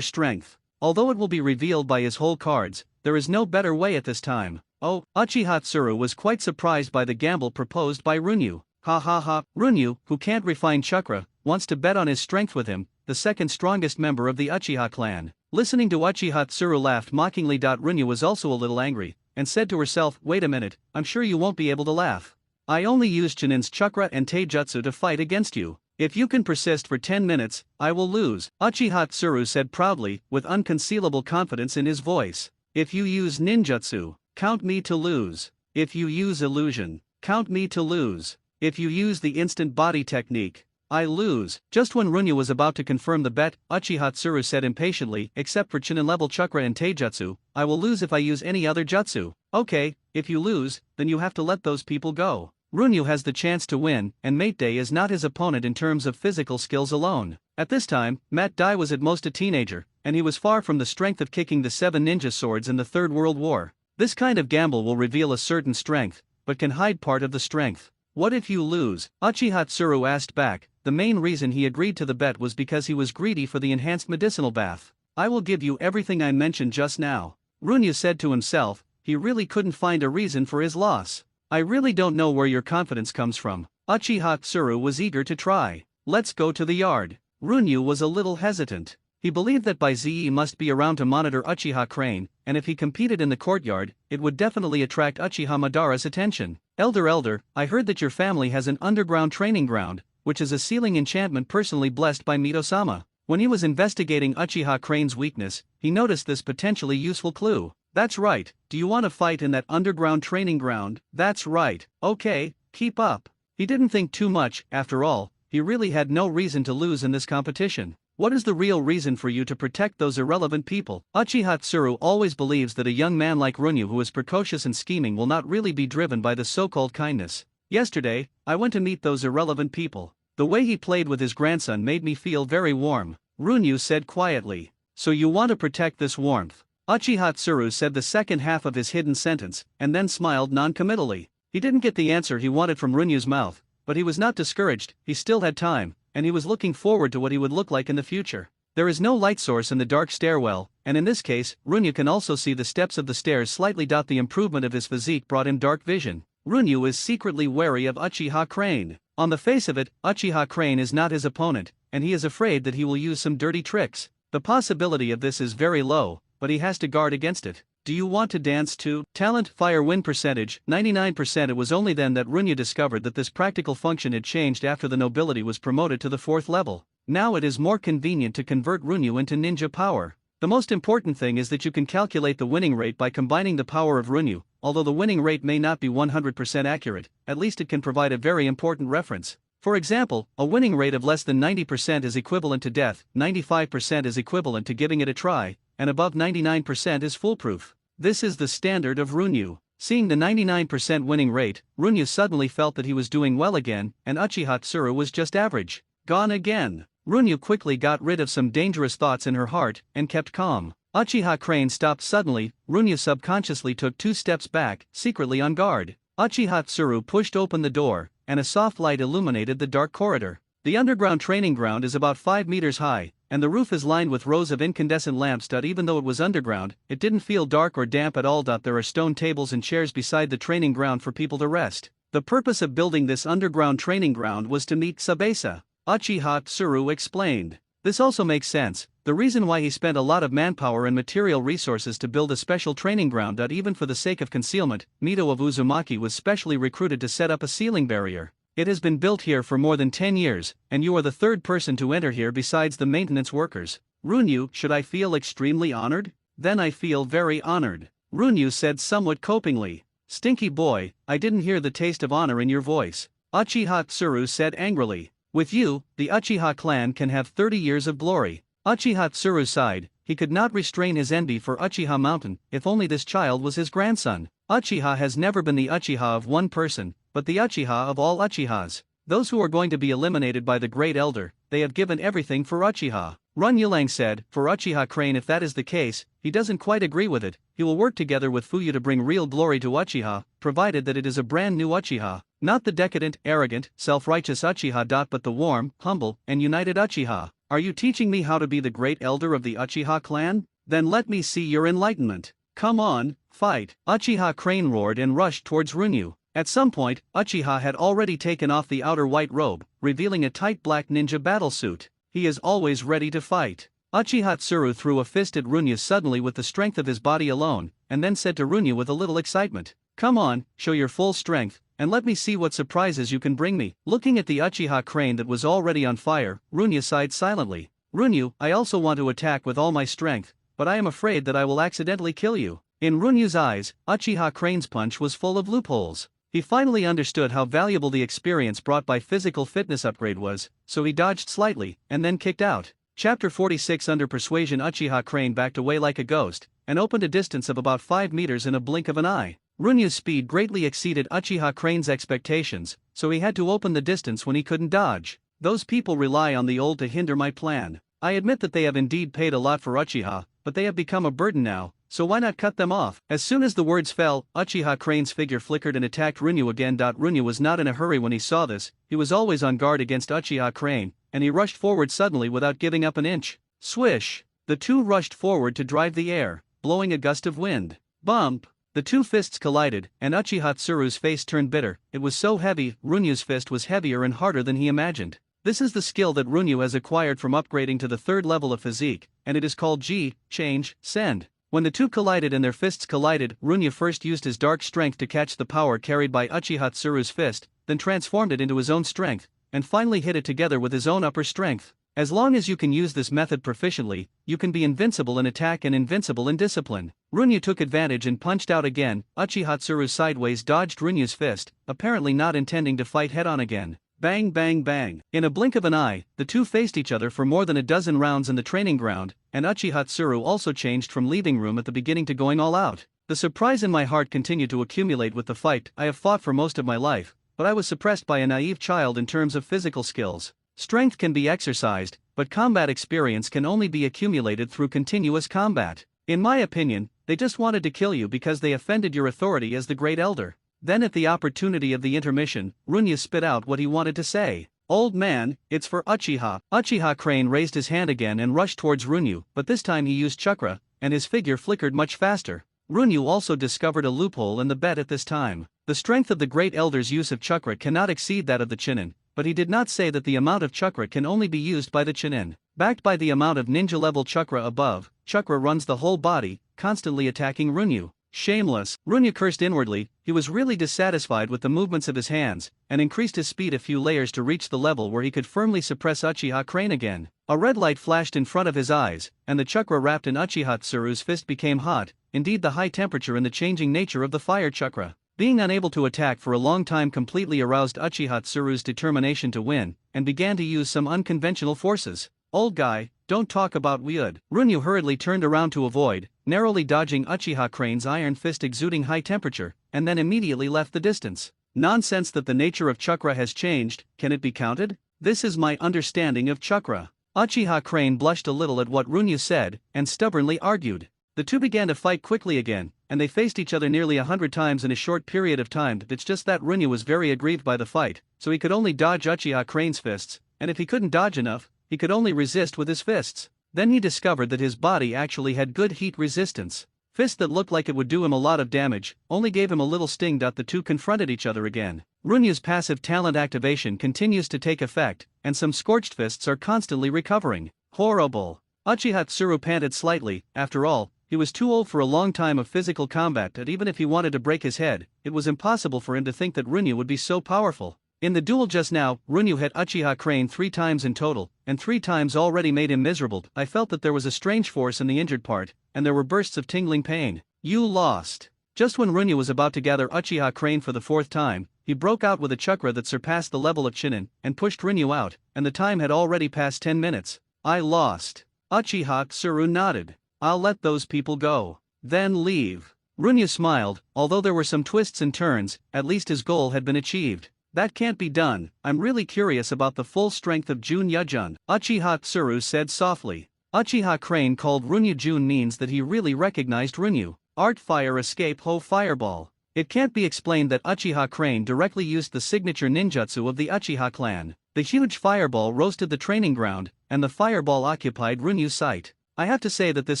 A: strength. Although it will be revealed by his whole cards, there is no better way at this time. Oh, Uchiha Tsuru was quite surprised by the gamble proposed by Runyu. Ha ha ha, Runyu, who can't refine chakra, wants to bet on his strength with him, the second strongest member of the Uchiha clan. Listening to Uchiha Tsuru laughed mockingly. Runyu was also a little angry, and said to herself, wait a minute, I'm sure you won't be able to laugh. I only used Chunin's chakra and taijutsu to fight against you. If you can persist for 10 minutes, I will lose. Uchiha Tsuru said proudly, with unconcealable confidence in his voice. If you use ninjutsu, count me to lose. If you use illusion, count me to lose. If you use the instant body technique, I lose. Just when Runyu was about to confirm the bet, Uchiha Tsuru said impatiently, except for Chunin level chakra and taijutsu, I will lose if I use any other jutsu. Okay, if you lose, then you have to let those people go. Runyu has the chance to win, and Mate Day is not his opponent in terms of physical skills alone. At this time, Mate Dai was at most a teenager, and he was far from the strength of kicking the 7 ninja swords in the Third World War. This kind of gamble will reveal a certain strength, but can hide part of the strength. What if you lose? Uchiha Tsuru asked back. The main reason he agreed to the bet was because he was greedy for the enhanced medicinal bath. I will give you everything I mentioned just now. Runyu said to himself, he really couldn't find a reason for his loss. I really don't know where your confidence comes from. Uchiha Tsuru was eager to try. Let's go to the yard. Runyu was a little hesitant. He believed that Bai Ze must be around to monitor Uchiha Crane, and if he competed in the courtyard, it would definitely attract Uchiha Madara's attention. Elder, I heard that your family has an underground training ground, which is a sealing enchantment personally blessed by Mito-sama. When he was investigating Uchiha Crane's weakness, he noticed this potentially useful clue. That's right, do you want to fight in that underground training ground? That's right, okay, keep up. He didn't think too much, after all, he really had no reason to lose in this competition. What is the real reason for you to protect those irrelevant people? Uchiha Tsuru always believes that a young man like Runyu who is precocious and scheming will not really be driven by the so-called kindness. Yesterday, I went to meet those irrelevant people. The way he played with his grandson made me feel very warm. Runyu said quietly. So you want to protect this warmth? Uchiha Tsuru said the second half of his hidden sentence, and then smiled non-committally. He didn't get the answer he wanted from Runyu's mouth, but he was not discouraged, he still had time, and he was looking forward to what he would look like in the future. There is no light source in the dark stairwell, and in this case, Runyu can also see the steps of the stairs slightly. The improvement of his physique brought him dark vision. Runyu is secretly wary of Uchiha Crane. On the face of it, Uchiha Crane is not his opponent, and he is afraid that he will use some dirty tricks. The possibility of this is very low, but he has to guard against it. Do you want to dance too? Talent, fire win percentage, 99%. It was only then that Runyu discovered that this practical function had changed after the nobility was promoted to the 4th level. Now it is more convenient to convert Runyu into ninja power. The most important thing is that you can calculate the winning rate by combining the power of Runyu. Although the winning rate may not be 100% accurate, at least it can provide a very important reference. For example, a winning rate of less than 90% is equivalent to death, 95% is equivalent to giving it a try, and above 99% is foolproof. This is the standard of Runyu. Seeing the 99% winning rate, Runyu suddenly felt that he was doing well again, and Uchiha Tsuru was just average. Gone again. Runyu quickly got rid of some dangerous thoughts in her heart, and kept calm. Uchiha Crane stopped suddenly. Runya subconsciously took 2 steps back, secretly on guard. Uchiha Tsuru pushed open the door, and a soft light illuminated the dark corridor. The underground training ground is about 5 meters high, and the roof is lined with rows of incandescent lamps. Even though it was underground, it didn't feel dark or damp at all. There are stone tables and chairs beside the training ground for people to rest. The purpose of building this underground training ground was to meet Sabesa, Uchiha Tsuru explained. This also makes sense. The reason why he spent a lot of manpower and material resources to build a special training ground. Even for the sake of concealment, Mito of Uzumaki was specially recruited to set up a ceiling barrier. It has been built here for more than 10 years, and you are the 3rd person to enter here besides the maintenance workers. Runyu, should I feel extremely honored? Then I feel very honored, Runyu said somewhat copingly. Stinky boy, I didn't hear the taste of honor in your voice, Uchiha Tsuru said angrily. With you, the Uchiha clan can have 30 years of glory. Uchiha Tsuru sighed. He could not restrain his envy for Uchiha Mountain. If only this child was his grandson. Uchiha has never been the Uchiha of one person, but the Uchiha of all Uchihas. Those who are going to be eliminated by the Great Elder, they have given everything for Uchiha. Run Yulang said, for Uchiha Crane, if that is the case, he doesn't quite agree with it. He will work together with Fuyu to bring real glory to Uchiha, provided that it is a brand new Uchiha, not the decadent, arrogant, self-righteous Uchiha. But the warm, humble, and united Uchiha. Are you teaching me how to be the Great Elder of the Uchiha clan? Then let me see your enlightenment. Come on, fight! Uchiha Crane roared and rushed towards Runyu. At some point, Uchiha had already taken off the outer white robe, revealing a tight black ninja battlesuit. He is always ready to fight. Uchiha Tsuru threw a fist at Runyu suddenly with the strength of his body alone, and then said to Runyu with a little excitement, come on, show your full strength, and let me see what surprises you can bring me. Looking at the Uchiha Crane that was already on fire, Runyu sighed silently. Runyu, I also want to attack with all my strength, but I am afraid that I will accidentally kill you. In Runyu's eyes, Uchiha Crane's punch was full of loopholes. He finally understood how valuable the experience brought by physical fitness upgrade was, so he dodged slightly, and then kicked out. Chapter 46. Under persuasion, Uchiha Crane backed away like a ghost, and opened a distance of about 5 meters in a blink of an eye. Runyu's speed greatly exceeded Uchiha Crane's expectations, so he had to open the distance when he couldn't dodge. Those people rely on the old to hinder my plan. I admit that they have indeed paid a lot for Uchiha, but they have become a burden now, so why not cut them off? As soon as the words fell, Uchiha Crane's figure flickered and attacked Runyu again. Runyu was not in a hurry when he saw this. He was always on guard against Uchiha Crane, and he rushed forward suddenly without giving up an inch. Swish! The two rushed forward to drive the air, blowing a gust of wind. Bump! The two fists collided, and Uchiha Tsuru's face turned bitter. It was so heavy. Runyu's fist was heavier and harder than he imagined. This is the skill that Runyu has acquired from upgrading to the 3rd level of physique, and it is called Ji, change, send. When the two collided and their fists collided, Runyu first used his dark strength to catch the power carried by Uchiha Tsuru's fist, then transformed it into his own strength, and finally hit it together with his own upper strength. As long as you can use this method proficiently, you can be invincible in attack and invincible in discipline. Runyu took advantage and punched out again. Uchiha Tsuru sideways dodged Runyu's fist, apparently not intending to fight head-on again. Bang bang bang. In a blink of an eye, the two faced each other for more than a dozen rounds in the training ground, and Uchiha Tsuru also changed from leaving room at the beginning to going all out. The surprise in my heart continued to accumulate with the fight. I have fought for most of my life, but I was suppressed by a naive child in terms of physical skills. Strength can be exercised, but combat experience can only be accumulated through continuous combat. In my opinion, they just wanted to kill you because they offended your authority as the Great Elder. Then at the opportunity of the intermission, Runyu spit out what he wanted to say. Old man, it's for Uchiha. Uchiha Crane raised his hand again and rushed towards Runyu, but this time he used chakra, and his figure flickered much faster. Runyu also discovered a loophole in the bet at this time. The strength of the Great Elder's use of chakra cannot exceed that of the Chunin, but he did not say that the amount of chakra can only be used by the Chunin. Backed by the amount of ninja-level chakra above, chakra runs the whole body, constantly attacking Runyu. Shameless. Runyu cursed inwardly. He was really dissatisfied with the movements of his hands, and increased his speed a few layers to reach the level where he could firmly suppress Uchiha Crane again. A red light flashed in front of his eyes, and the chakra wrapped in Uchiha Tsuru's fist became hot, indeed the high temperature and the changing nature of the fire chakra. Being unable to attack for a long time completely aroused Uchiha Tsuru's determination to win, and began to use some unconventional forces. Old guy, don't talk about weird. Runyu hurriedly turned around to avoid, narrowly dodging Uchiha Crane's iron fist exuding high temperature, and then immediately left the distance. Nonsense that the nature of chakra has changed. Can it be counted? This is my understanding of chakra. Uchiha Crane blushed a little at what Runyu said, and stubbornly argued. The two began to fight quickly again, and they faced each other nearly 100 times in a short period of time. It's just that Runyu was very aggrieved by the fight, so he could only dodge Uchiha Crane's fists, and if he couldn't dodge enough, he could only resist with his fists. Then he discovered that his body actually had good heat resistance. Fist that looked like it would do him a lot of damage, only gave him a little sting. The two confronted each other again. Runyu's passive talent activation continues to take effect, and some scorched fists are constantly recovering. Horrible. Uchiha Tsuru panted slightly. After all, he was too old for a long time of physical combat, that even if he wanted to break his head, it was impossible for him to think that Runyu would be so powerful. In the duel just now, Runyu hit Uchiha Crane 3 times in total, and 3 times already made him miserable. I felt that there was a strange force in the injured part, and there were bursts of tingling pain. You lost. Just when Runyu was about to gather Uchiha Crane for the 4th time, he broke out with a chakra that surpassed the level of Chinin, and pushed Runyu out, and the time had already passed 10 minutes. I lost. Uchiha Tsuru nodded. I'll let those people go. Then leave. Runyu smiled. Although there were some twists and turns, at least his goal had been achieved. That can't be done. I'm really curious about the full strength of Jun Yujun, Uchiha Tsuru said softly. Uchiha Crane called Runyu Jun means that he really recognized Runyu. Art Fire Escape Ho Fireball. It can't be explained that Uchiha Crane directly used the signature ninjutsu of the Uchiha clan. The huge fireball roasted the training ground, and the fireball occupied Runyu's sight. I have to say that this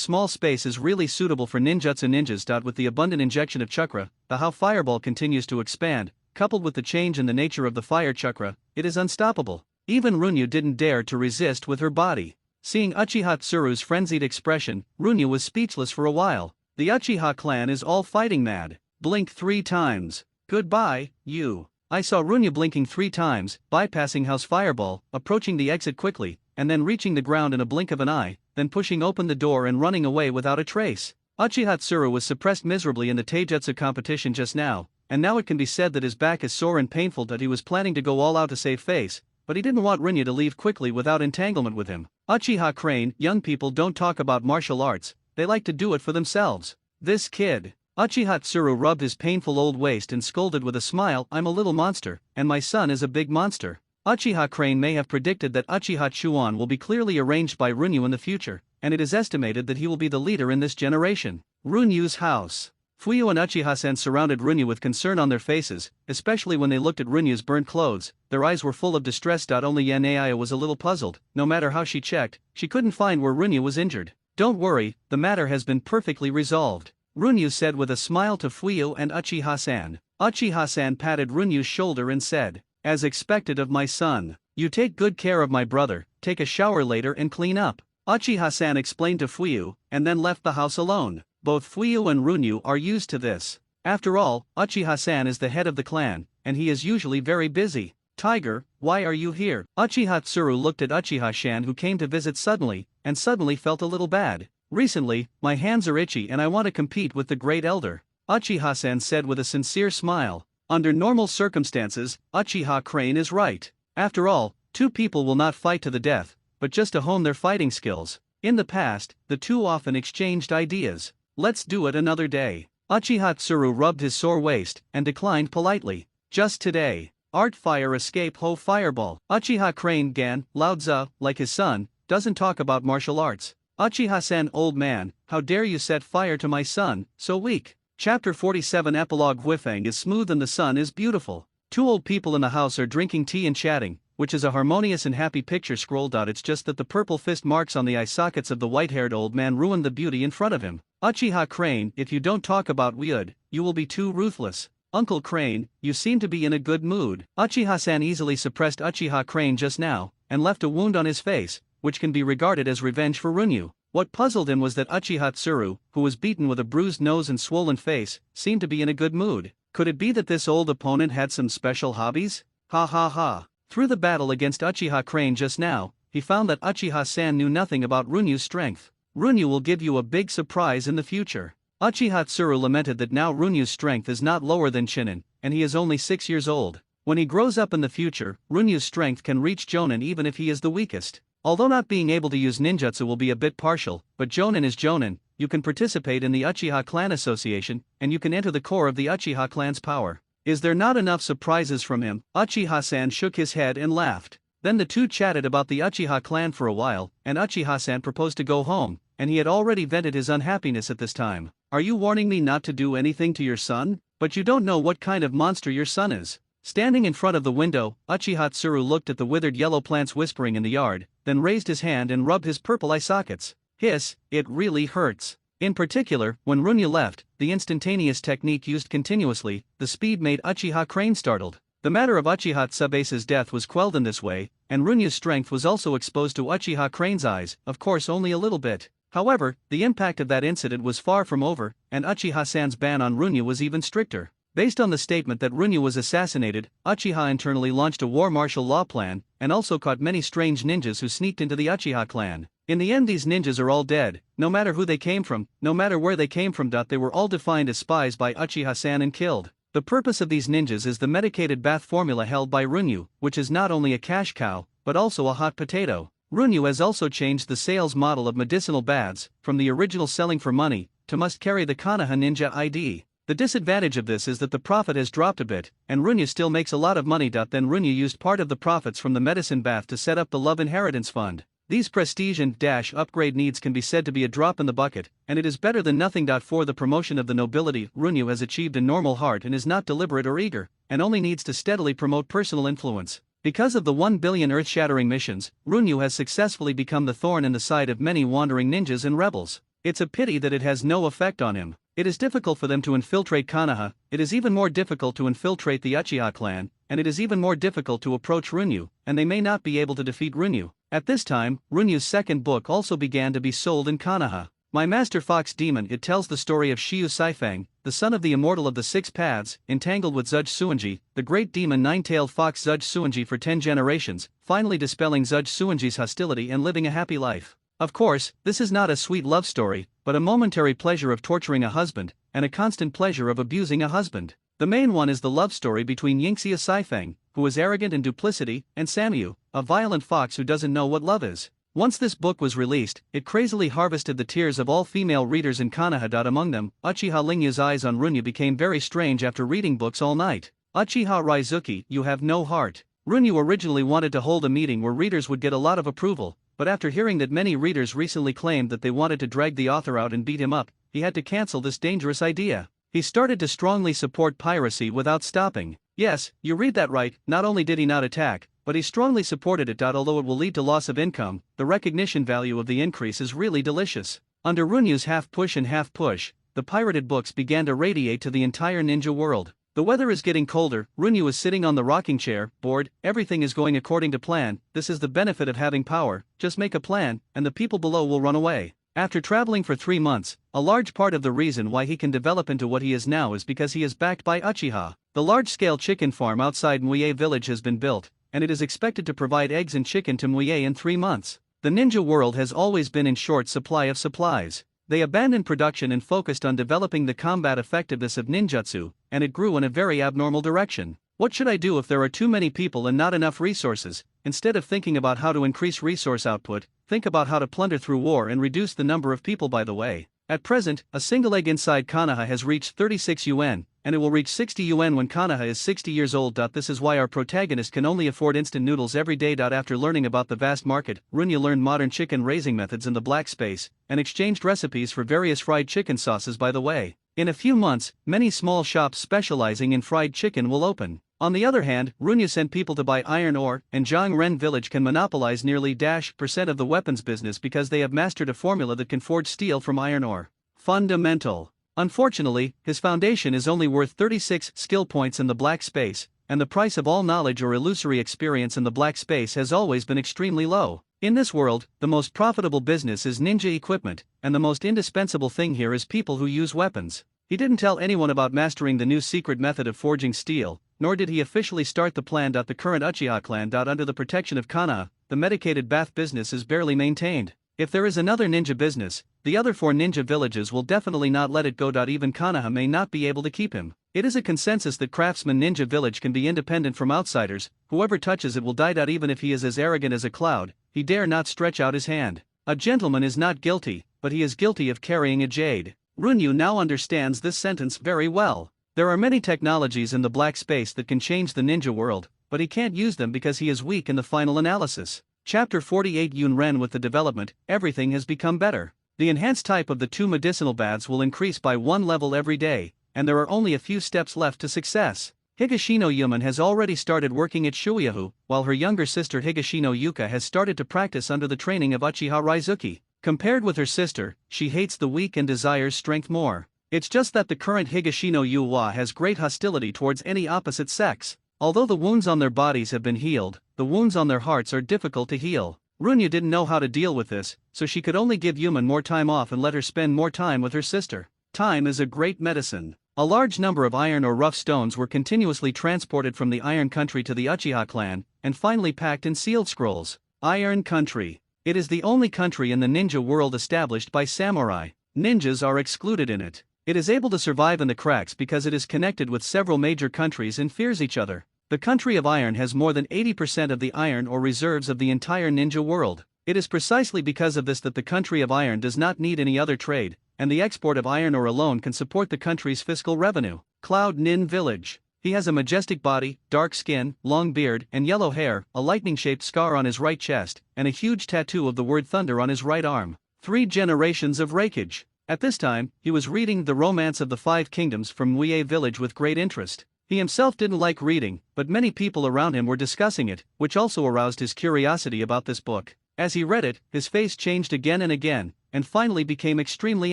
A: small space is really suitable for ninjutsu ninjas. With the abundant injection of chakra, the how fireball continues to expand, coupled with the change in the nature of the fire chakra, it is unstoppable. Even Runyu didn't dare to resist with her body. Seeing Uchiha Tsuru's frenzied expression, Runyu was speechless for a while. The Uchiha clan is all fighting mad. Blink 3 times. Goodbye, you. I saw Runyu blinking 3 times, bypassing House Fireball, approaching the exit quickly, and then reaching the ground in a blink of an eye, then pushing open the door and running away without a trace. Uchiha Tsuru was suppressed miserably in the taijutsu competition just now, and now it can be said that his back is sore and painful. That he was planning to go all out to save face, but he didn't want Runyu to leave quickly without entanglement with him. Uchiha Crane, young people don't talk about martial arts, they like to do it for themselves. This kid. Uchiha Tsuru rubbed his painful old waist and scolded with a smile, I'm a little monster, and my son is a big monster. Uchiha Crane may have predicted that Uchiha Chuan will be clearly arranged by Runyu in the future, and it is estimated that he will be the leader in this generation. Runyu's house. Fuyu and Uchiha-san surrounded Runyu with concern on their faces, especially when they looked at Runyu's burnt clothes. Their eyes were full of distress. Only Yanaya was a little puzzled. No matter how she checked, she couldn't find where Runyu was injured. Don't worry, the matter has been perfectly resolved, Runyu said with a smile to Fuyu and Uchiha-san. Uchiha-san patted Runyu's shoulder and said, as expected of my son, you take good care of my brother, take a shower later and clean up. Uchiha-san explained to Fuyu, and then left the house alone. Both Fuyu and Runyu are used to this. After all, Uchiha-san is the head of the clan, and he is usually very busy. Tiger, why are you here? Uchiha Tsuru looked at Uchiha-san, who came to visit suddenly, and suddenly felt a little bad. Recently, my hands are itchy and I want to compete with the great elder, Uchiha-san said with a sincere smile. Under normal circumstances, Uchiha Crane is right. After all, two people will not fight to the death, but just to hone their fighting skills. In the past, the two often exchanged ideas. Let's do it another day. Uchiha Tsuru rubbed his sore waist and declined politely. Just today. Art Fire Escape Ho Fireball. Uchiha Crane Gan, Lao-Tzu, like his son, doesn't talk about martial arts. Uchiha-san, old man, how dare you set fire to my son, so weak. Chapter 47 Epilogue. Huifeng is smooth and the sun is beautiful. Two old people in the house are drinking tea and chatting, which is a harmonious and happy picture. It's just that the purple fist marks on the eye sockets of the white-haired old man ruined the beauty in front of him. Uchiha Crane, if you don't talk about weird, you will be too ruthless. Uncle Crane, you seem to be in a good mood. Uchiha-san easily suppressed Uchiha Crane just now, and left a wound on his face, which can be regarded as revenge for Runyu. What puzzled him was that Uchiha Tsuru, who was beaten with a bruised nose and swollen face, seemed to be in a good mood. Could it be that this old opponent had some special hobbies? Ha ha ha. Through the battle against Uchiha Crane just now, he found that Uchiha-san knew nothing about Runyu's strength. Runyu will give you a big surprise in the future. Uchiha Tsuru lamented that now Runyu's strength is not lower than Chinin, and he is only 6 years old. When he grows up in the future, Runyu's strength can reach Jonin even if he is the weakest. Although not being able to use ninjutsu will be a bit partial, but Jonin is Jonin. You can participate in the Uchiha Clan Association, and you can enter the core of the Uchiha clan's power. Is there not enough surprises from him? Uchiha-san shook his head and laughed. Then the two chatted about the Uchiha clan for a while, and Uchiha-san proposed to go home, and he had already vented his unhappiness at this time. "Are you warning me not to do anything to your son? But you don't know what kind of monster your son is." Standing in front of the window, Uchiha Tsuru looked at the withered yellow plants whispering in the yard, then raised his hand and rubbed his purple eye sockets. "Hiss, it really hurts." In particular, when Runya left, the instantaneous technique used continuously, the speed made Uchiha Crane startled. The matter of Uchiha Tsubase's death was quelled in this way, and Runya's strength was also exposed to Uchiha Crane's eyes, of course only a little bit. However, the impact of that incident was far from over, and Uchiha-san's ban on Runya was even stricter. Based on the statement that Runya was assassinated, Uchiha internally launched a war martial law plan, and also caught many strange ninjas who sneaked into the Uchiha clan. In the end, these ninjas are all dead, no matter who they came from, no matter where they came from. They were all defined as spies by Uchiha-san and killed. The purpose of these ninjas is the medicated bath formula held by Runyu, which is not only a cash cow, but also a hot potato. Runyu has also changed the sales model of medicinal baths, from the original selling for money, to must carry the Konoha Ninja ID. The disadvantage of this is that the profit has dropped a bit, and Runya still makes a lot of money. Then Runya used part of the profits from the medicine bath to set up the Love Inheritance Fund. These prestige and upgrade needs can be said to be a drop in the bucket, and it is better than nothing. For the promotion of the nobility, Runyu has achieved a normal heart and is not deliberate or eager, and only needs to steadily promote personal influence. Because of the 1 billion earth-shattering missions, Runyu has successfully become the thorn in the side of many wandering ninjas and rebels. It's a pity that it has no effect on him. It is difficult for them to infiltrate Konoha, it is even more difficult to infiltrate the Uchiha clan, and it is even more difficult to approach Runyu, and they may not be able to defeat Runyu. At this time, Runyu's second book also began to be sold in Konoha. My Master Fox Demon. It tells the story of Shiyu Saifang, the son of the immortal of the Six Paths, entangled with Zuj Suanji, the great demon nine-tailed fox Zuj Suanji for 10 generations, finally dispelling Zuj Suanji's hostility and living a happy life. Of course, this is not a sweet love story, but a momentary pleasure of torturing a husband, and a constant pleasure of abusing a husband. The main one is the love story between Yingxia Saifang, who is arrogant in duplicity, and Samyu, a violent fox who doesn't know what love is. Once this book was released, it crazily harvested the tears of all female readers in Konoha. Among them, Uchiha Lingyu's eyes on Runya became very strange after reading books all night. Uchiha Raizuki, you have no heart. Runyu originally wanted to hold a meeting where readers would get a lot of approval, but after hearing that many readers recently claimed that they wanted to drag the author out and beat him up, he had to cancel this dangerous idea. He started to strongly support piracy without stopping. Yes, you read that right, not only did he not attack, but he strongly supported it. Although it will lead to loss of income, the recognition value of the increase is really delicious. Under Runyu's half push and half push, the pirated books began to radiate to the entire ninja world. The weather is getting colder, Runyu is sitting on the rocking chair, bored, everything is going according to plan. This is the benefit of having power, just make a plan, and the people below will run away. After traveling for 3 months, a large part of the reason why he can develop into what he is now is because he is backed by Uchiha. The large-scale chicken farm outside Muye village has been built, and it is expected to provide eggs and chicken to Muye in 3 months. The ninja world has always been in short supply of supplies. They abandoned production and focused on developing the combat effectiveness of ninjutsu, and it grew in a very abnormal direction. What should I do if there are too many people and not enough resources? Instead of thinking about how to increase resource output, think about how to plunder through war and reduce the number of people. By the way, at present, a single egg inside Konoha has reached 36 yuan, and it will reach 60 yuan when Konoha is 60 years old. This is why our protagonist can only afford instant noodles every day. After learning about the vast market, Runya learned modern chicken raising methods in the black space, and exchanged recipes for various fried chicken sauces. By the way, in a few months, many small shops specializing in fried chicken will open. On the other hand, Runya sent people to buy iron ore, and Zhangren village can monopolize nearly % of the weapons business because they have mastered a formula that can forge steel from iron ore. Fundamental. Unfortunately, his foundation is only worth 36 skill points in the black space, and the price of all knowledge or illusory experience in the black space has always been extremely low. In this world, the most profitable business is ninja equipment, and the most indispensable thing here is people who use weapons. He didn't tell anyone about mastering the new secret method of forging steel, nor did he officially start the plan. The current Uchiha clan. Under the protection of Konoha, the medicated bath business is barely maintained. If there is another ninja business, the other 4 ninja villages will definitely not let it go. Even Konoha may not be able to keep him. It is a consensus that Craftsman Ninja Village can be independent from outsiders. Whoever touches it will die. Even if he is as arrogant as a cloud, he dare not stretch out his hand. A gentleman is not guilty, but he is guilty of carrying a jade. Runyu now understands this sentence very well. There are many technologies in the black space that can change the ninja world, but he can't use them because he is weak in the final analysis. Chapter 48 Yun Ren. With the development, everything has become better. The enhanced type of the 2 medicinal baths will increase by 1 level every day, and there are only a few steps left to success. Higashino Yuman has already started working at Shuyahu, while her younger sister Higashino Yuka has started to practice under the training of Uchiha Raizuki. Compared with her sister, she hates the weak and desires strength more. It's just that the current Higashino Yuwa has great hostility towards any opposite sex. Although the wounds on their bodies have been healed, the wounds on their hearts are difficult to heal. Runya didn't know how to deal with this, so she could only give Yuman more time off and let her spend more time with her sister. Time is a great medicine. A large number of iron or rough stones were continuously transported from the Iron Country to the Uchiha clan, and finally packed in sealed scrolls. Iron Country. It is the only country in the ninja world established by samurai. Ninjas are excluded in it. It is able to survive in the cracks because it is connected with several major countries and fears each other. The country of iron has more than 80% of the iron or reserves of the entire ninja world. It is precisely because of this that the country of iron does not need any other trade, and the export of iron ore alone can support the country's fiscal revenue. Cloud Nin Village. He has a majestic body, dark skin, long beard, and yellow hair, a lightning-shaped scar on his right chest, and a huge tattoo of the word thunder on his right arm. 3 generations of rakeage. At this time, he was reading The Romance of the 5 Kingdoms from Muie Village with great interest. He himself didn't like reading, but many people around him were discussing it, which also aroused his curiosity about this book. As he read it, his face changed again and again, and finally became extremely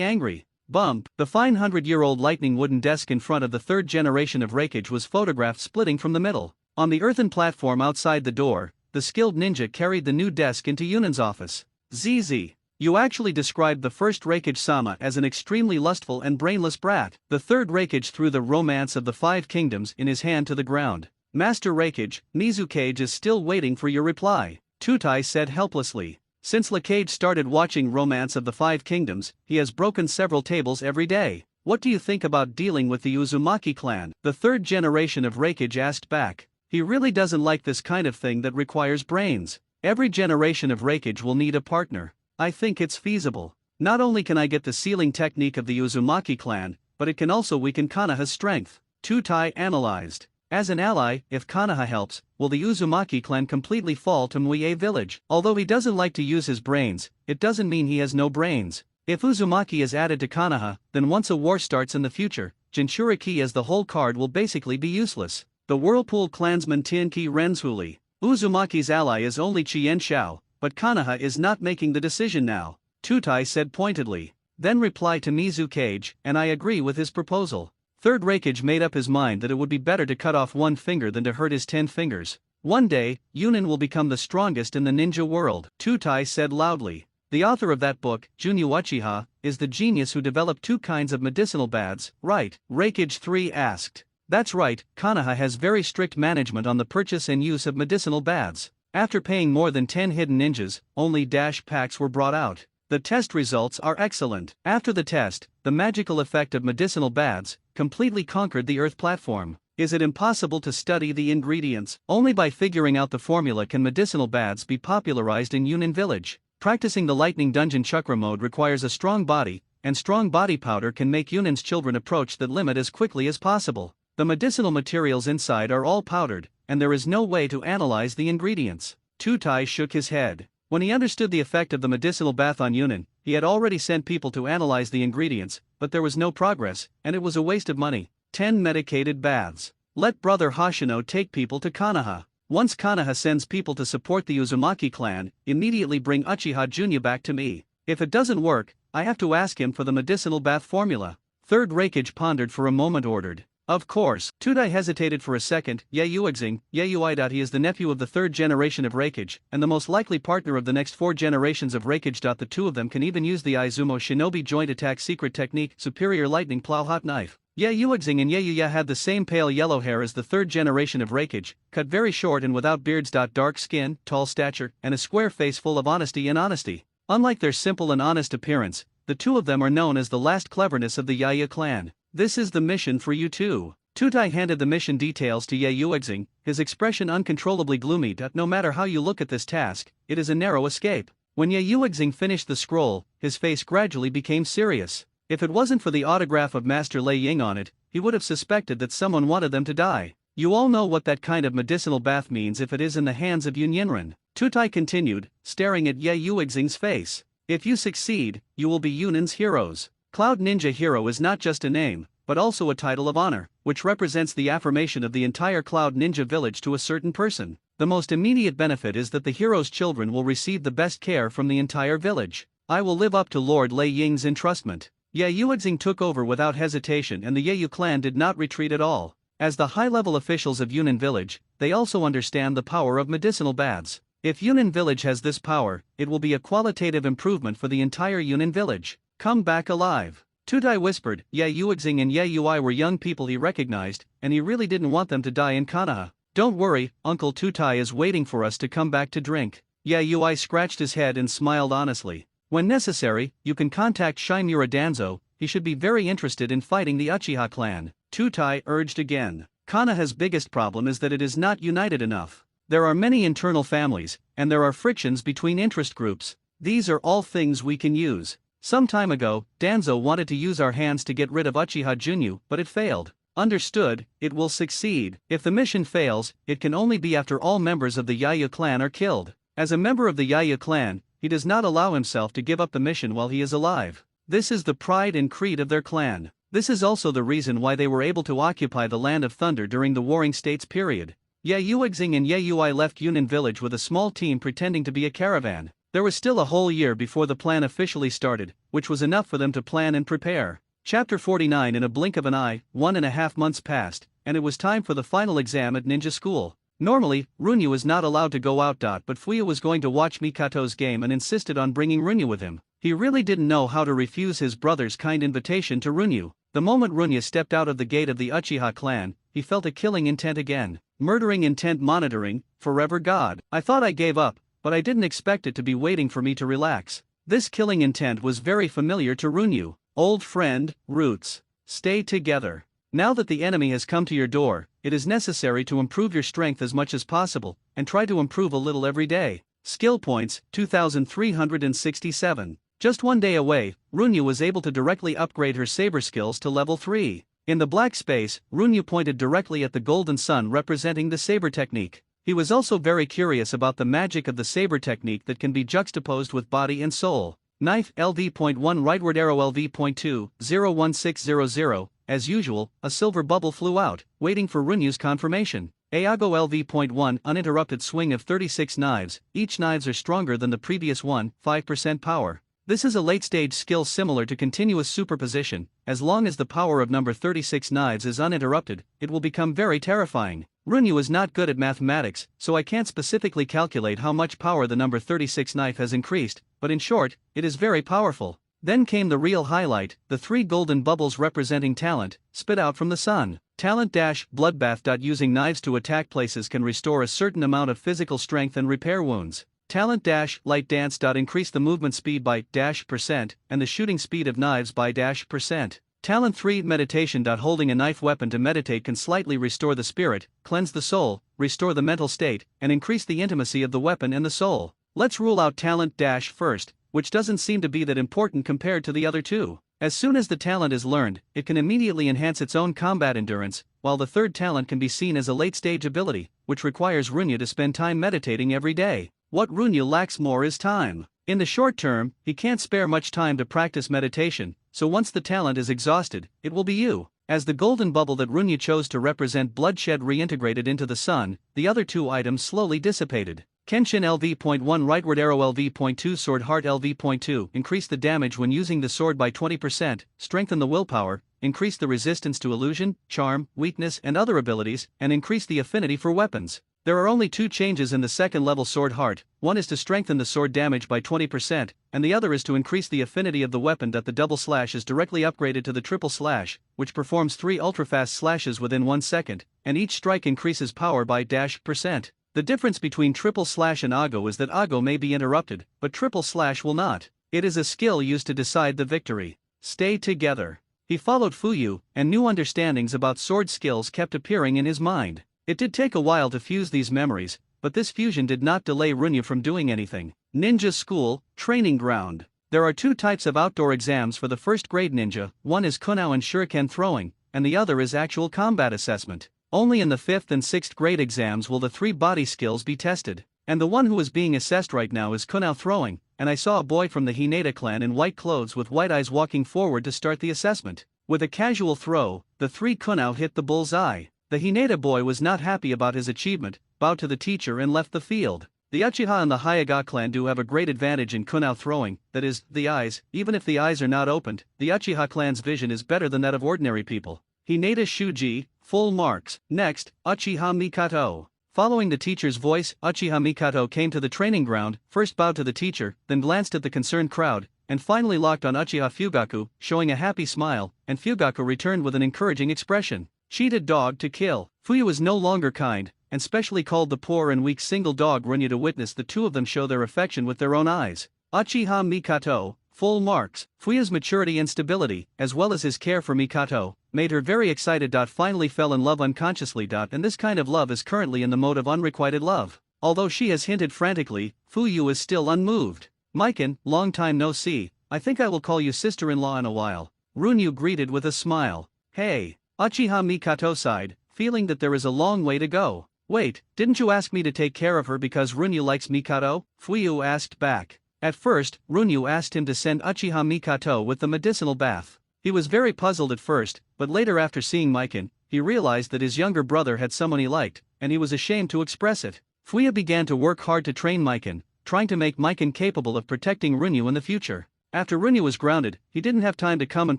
A: angry. Bump! The fine 100-year-old lightning wooden desk in front of the 3rd generation of rakeage was photographed splitting from the middle. On the earthen platform outside the door, the skilled ninja carried the new desk into Yunan's office. ZZ. You actually described the first Raikage-sama as an extremely lustful and brainless brat. The 3rd Raikage threw The Romance of the 5 Kingdoms in his hand to the ground. Master Raikage, Mizukage is still waiting for your reply, Tutai said helplessly. Since Lakage started watching Romance of the 5 Kingdoms, he has broken several tables every day. What do you think about dealing with the Uzumaki clan? The 3rd generation of Raikage asked back. He really doesn't like this kind of thing that requires brains. Every generation of Raikage will need a partner. I think it's feasible. Not only can I get the sealing technique of the Uzumaki clan, but it can also weaken Konoha's strength. Tutai analyzed. As an ally, if Konoha helps, will the Uzumaki clan completely fall to Muie village? Although he doesn't like to use his brains, it doesn't mean he has no brains. If Uzumaki is added to Konoha, then once a war starts in the future, Jinchuriki as the whole card will basically be useless. The Whirlpool clansman Tianki Renzhuli. Uzumaki's ally is only Chien Shao, but Konoha is not making the decision now, Tutai said pointedly. Then reply to Mizukage, and I agree with his proposal. 3rd Raikage made up his mind that it would be better to cut off 1 finger than to hurt his 10 fingers. One day, Yunin will become the strongest in the ninja world, Tutai said loudly. The author of that book, Junyu Uchiha, is the genius who developed 2 kinds of medicinal baths, right? Raikage 3 asked. That's right, Konoha has very strict management on the purchase and use of medicinal baths. After paying more than 10 hidden ninjas, only dash packs were brought out. The test results are excellent. After the test, the magical effect of medicinal baths completely conquered the Earth platform. Is it impossible to study the ingredients? Only by figuring out the formula can medicinal baths be popularized in Yunin village. Practicing the lightning dungeon chakra mode requires a strong body, and strong body powder can make Yunin's children approach that limit as quickly as possible. The medicinal materials inside are all powdered, and there is no way to analyze the ingredients. Tutai shook his head. When he understood the effect of the medicinal bath on Yunin, he had already sent people to analyze the ingredients, but there was no progress, and it was a waste of money. 10 medicated baths. Let Brother Hoshino take people to Konoha. Once Konoha sends people to support the Uzumaki clan, immediately bring Uchiha Junya back to me. If it doesn't work, I have to ask him for the medicinal bath formula. 3rd Raikage pondered for a moment ordered. Of course. Tudai hesitated for a second. Yeyuexing, Yeyuidot. He is the nephew of the 3rd generation of Raikage, and the most likely partner of the next 4 generations of Raikage. The 2 of them can even use the Izumo Shinobi joint attack secret technique, superior lightning plow hot knife. Yeyuexing and Yeyuya had the same pale yellow hair as the 3rd generation of Raikage, cut very short and without beards. Dark skin, tall stature, and a square face full of honesty and honesty. Unlike their simple and honest appearance, the 2 of them are known as the last cleverness of the Yaya clan. This is the mission for you too. Tutai handed the mission details to Yeyuexing, his expression uncontrollably gloomy. No matter how you look at this task, it is a narrow escape. When Yeyuexing finished the scroll, his face gradually became serious. If it wasn't for the autograph of Master Lei Ying on it, he would have suspected that someone wanted them to die. You all know what that kind of medicinal bath means if it is in the hands of Yun Yinren. Tutai continued, staring at Ye Yuexing's face. If you succeed, you will be Yunin's heroes. Cloud Ninja Hero is not just a name, but also a title of honor, which represents the affirmation of the entire Cloud Ninja village to a certain person. The most immediate benefit is that the hero's children will receive the best care from the entire village. I will live up to Lord Lei Ying's entrustment. Ye Yuexing took over without hesitation, and the Yeyu clan did not retreat at all. As the high-level officials of Yunnan village, they also understand the power of medicinal baths. If Yunnan village has this power, it will be a qualitative improvement for the entire Yunnan village. Come back alive. Tutai whispered. Ye Yuexing and Ye Yui were young people he recognized, and he really didn't want them to die in Konoha. Don't worry, Uncle Tutai is waiting for us to come back to drink. Ye Yui scratched his head and smiled honestly. When necessary, you can contact Shimura Danzo, he should be very interested in fighting the Uchiha clan. Tutai urged again. Konoha's biggest problem is that it is not united enough. There are many internal families, and there are frictions between interest groups. These are all things we can use. Some time ago, Danzo wanted to use our hands to get rid of Uchiha Junyu, but it failed. Understood, it will succeed. If the mission fails, it can only be after all members of the Yayu clan are killed. As a member of the Yayu clan, he does not allow himself to give up the mission while he is alive. This is the pride and creed of their clan. This is also the reason why they were able to occupy the Land of Thunder during the Warring States period. Ye Yuexing and Ye Yui left Yunnan village with a small team pretending to be a caravan. There was still a whole year before the plan officially started, which was enough for them to plan and prepare. Chapter 49. In a blink of an eye, 1.5 months passed, and it was time for the final exam at ninja school. Normally, Runyu was not allowed to go out. But Fuya was going to watch Mikato's game and insisted on bringing Runyu with him. He really didn't know how to refuse his brother's kind invitation to Runyu. The moment Runyu stepped out of the gate of the Uchiha clan, he felt a killing intent again. Murdering intent monitoring, forever God. I thought I gave up, but I didn't expect it to be waiting for me to relax. This killing intent was very familiar to Runyu. Old friend, Roots. Stay together. Now that the enemy has come to your door, it is necessary to improve your strength as much as possible, and try to improve a little every day. Skill points, 2,367. Just one day away, Runyu was able to directly upgrade her saber skills to level 3. In the black space, Runyu pointed directly at the golden sun representing the saber technique. He was also very curious about the magic of the saber technique that can be juxtaposed with body and soul. Knife LV.1 rightward arrow LV.2 01600. As usual, a silver bubble flew out, waiting for Runyu's confirmation. Ayago LV.1 uninterrupted swing of 36 knives, each knives are stronger than the previous one, 5% power. This is a late-stage skill similar to continuous superposition. As long as the power of number 36 knives is uninterrupted, it will become very terrifying. Runyu is not good at mathematics, so I can't specifically calculate how much power the number 36 knife has increased, but in short, it is very powerful. Then came the real highlight, the 3 golden bubbles representing talent, spit out from the sun. Talent-bloodbath. Using knives to attack places can restore a certain amount of physical strength and repair wounds. Talent-light dance. Increase the movement speed by %, and the shooting speed of knives by %. Talent 3 meditation. Holding a knife weapon to meditate can slightly restore the spirit, cleanse the soul, restore the mental state, and increase the intimacy of the weapon and the soul. Let's rule out talent first, which doesn't seem to be that important compared to the other two. As soon as the talent is learned, it can immediately enhance its own combat endurance, while the third talent can be seen as a late-stage ability, which requires Runyu to spend time meditating every day. What Runyu lacks more is time. In the short term, he can't spare much time to practice meditation, so once the talent is exhausted, it will be you. As the golden bubble that Runyu chose to represent bloodshed reintegrated into the sun, the other two items slowly dissipated. Kenshin LV.1 rightward arrow LV.2 sword heart LV.2 increase the damage when using the sword by 20%, strengthen the willpower, increase the resistance to illusion, charm, weakness and other abilities, and increase the affinity for weapons. There are only 2 changes in the second level sword heart, one is to strengthen the sword damage by 20%, and the other is to increase the affinity of the weapon. The double slash is directly upgraded to the triple slash, which performs 3 ultrafast slashes within 1 second, and each strike increases power by %. The difference between triple slash and Ago is that Ago may be interrupted, but triple slash will not. It is a skill used to decide the victory. Stay together. He followed Fuyu, and new understandings about sword skills kept appearing in his mind. It did take a while to fuse these memories, but this fusion did not delay Runyu from doing anything. Ninja School, Training Ground. There are 2 types of outdoor exams for the first grade ninja, one is Kunao and Shuriken throwing, and the other is actual combat assessment. Only in the 5th and 6th grade exams will the 3 body skills be tested. And the one who is being assessed right now is kunao throwing, and I saw a boy from the Hinata clan in white clothes with white eyes walking forward to start the assessment. With a casual throw, the 3 kunao hit the bull's eye. The Hinata boy was not happy about his achievement, bowed to the teacher and left the field. The Uchiha and the Hyuga clan do have a great advantage in kunao throwing, that is, the eyes. Even if the eyes are not opened, the Uchiha clan's vision is better than that of ordinary people. Hinata Shuji, full marks. Next, Uchiha Mikato. Following the teacher's voice, Uchiha Mikato came to the training ground, first bowed to the teacher, then glanced at the concerned crowd, and finally locked on Uchiha Fugaku, showing a happy smile, and Fugaku returned with an encouraging expression. Cheated dog to kill. Fuyu was no longer kind, and specially called the poor and weak single dog Runya to witness the two of them show their affection with their own eyes. Uchiha Mikato, full marks. Fuyu's maturity and stability, as well as his care for Mikato, made her very excited. Finally fell in love unconsciously. And this kind of love is currently in the mode of unrequited love. Although she has hinted frantically, Fuyu is still unmoved. Mikan, long time no see, I think I will call you sister-in-law in a while. Runyu greeted with a smile. Hey. Uchiha Mikato sighed, feeling that there is a long way to go. Wait, didn't you ask me to take care of her because Runyu likes Mikato? Fuyu asked back. At first, Runyu asked him to send Uchiha Mikato with the medicinal bath. He was very puzzled at first, but later after seeing Mikan, he realized that his younger brother had someone he liked, and he was ashamed to express it. Fuyu began to work hard to train Mikan, trying to make Mikan capable of protecting Runyu in the future. After Runyu was grounded, he didn't have time to come and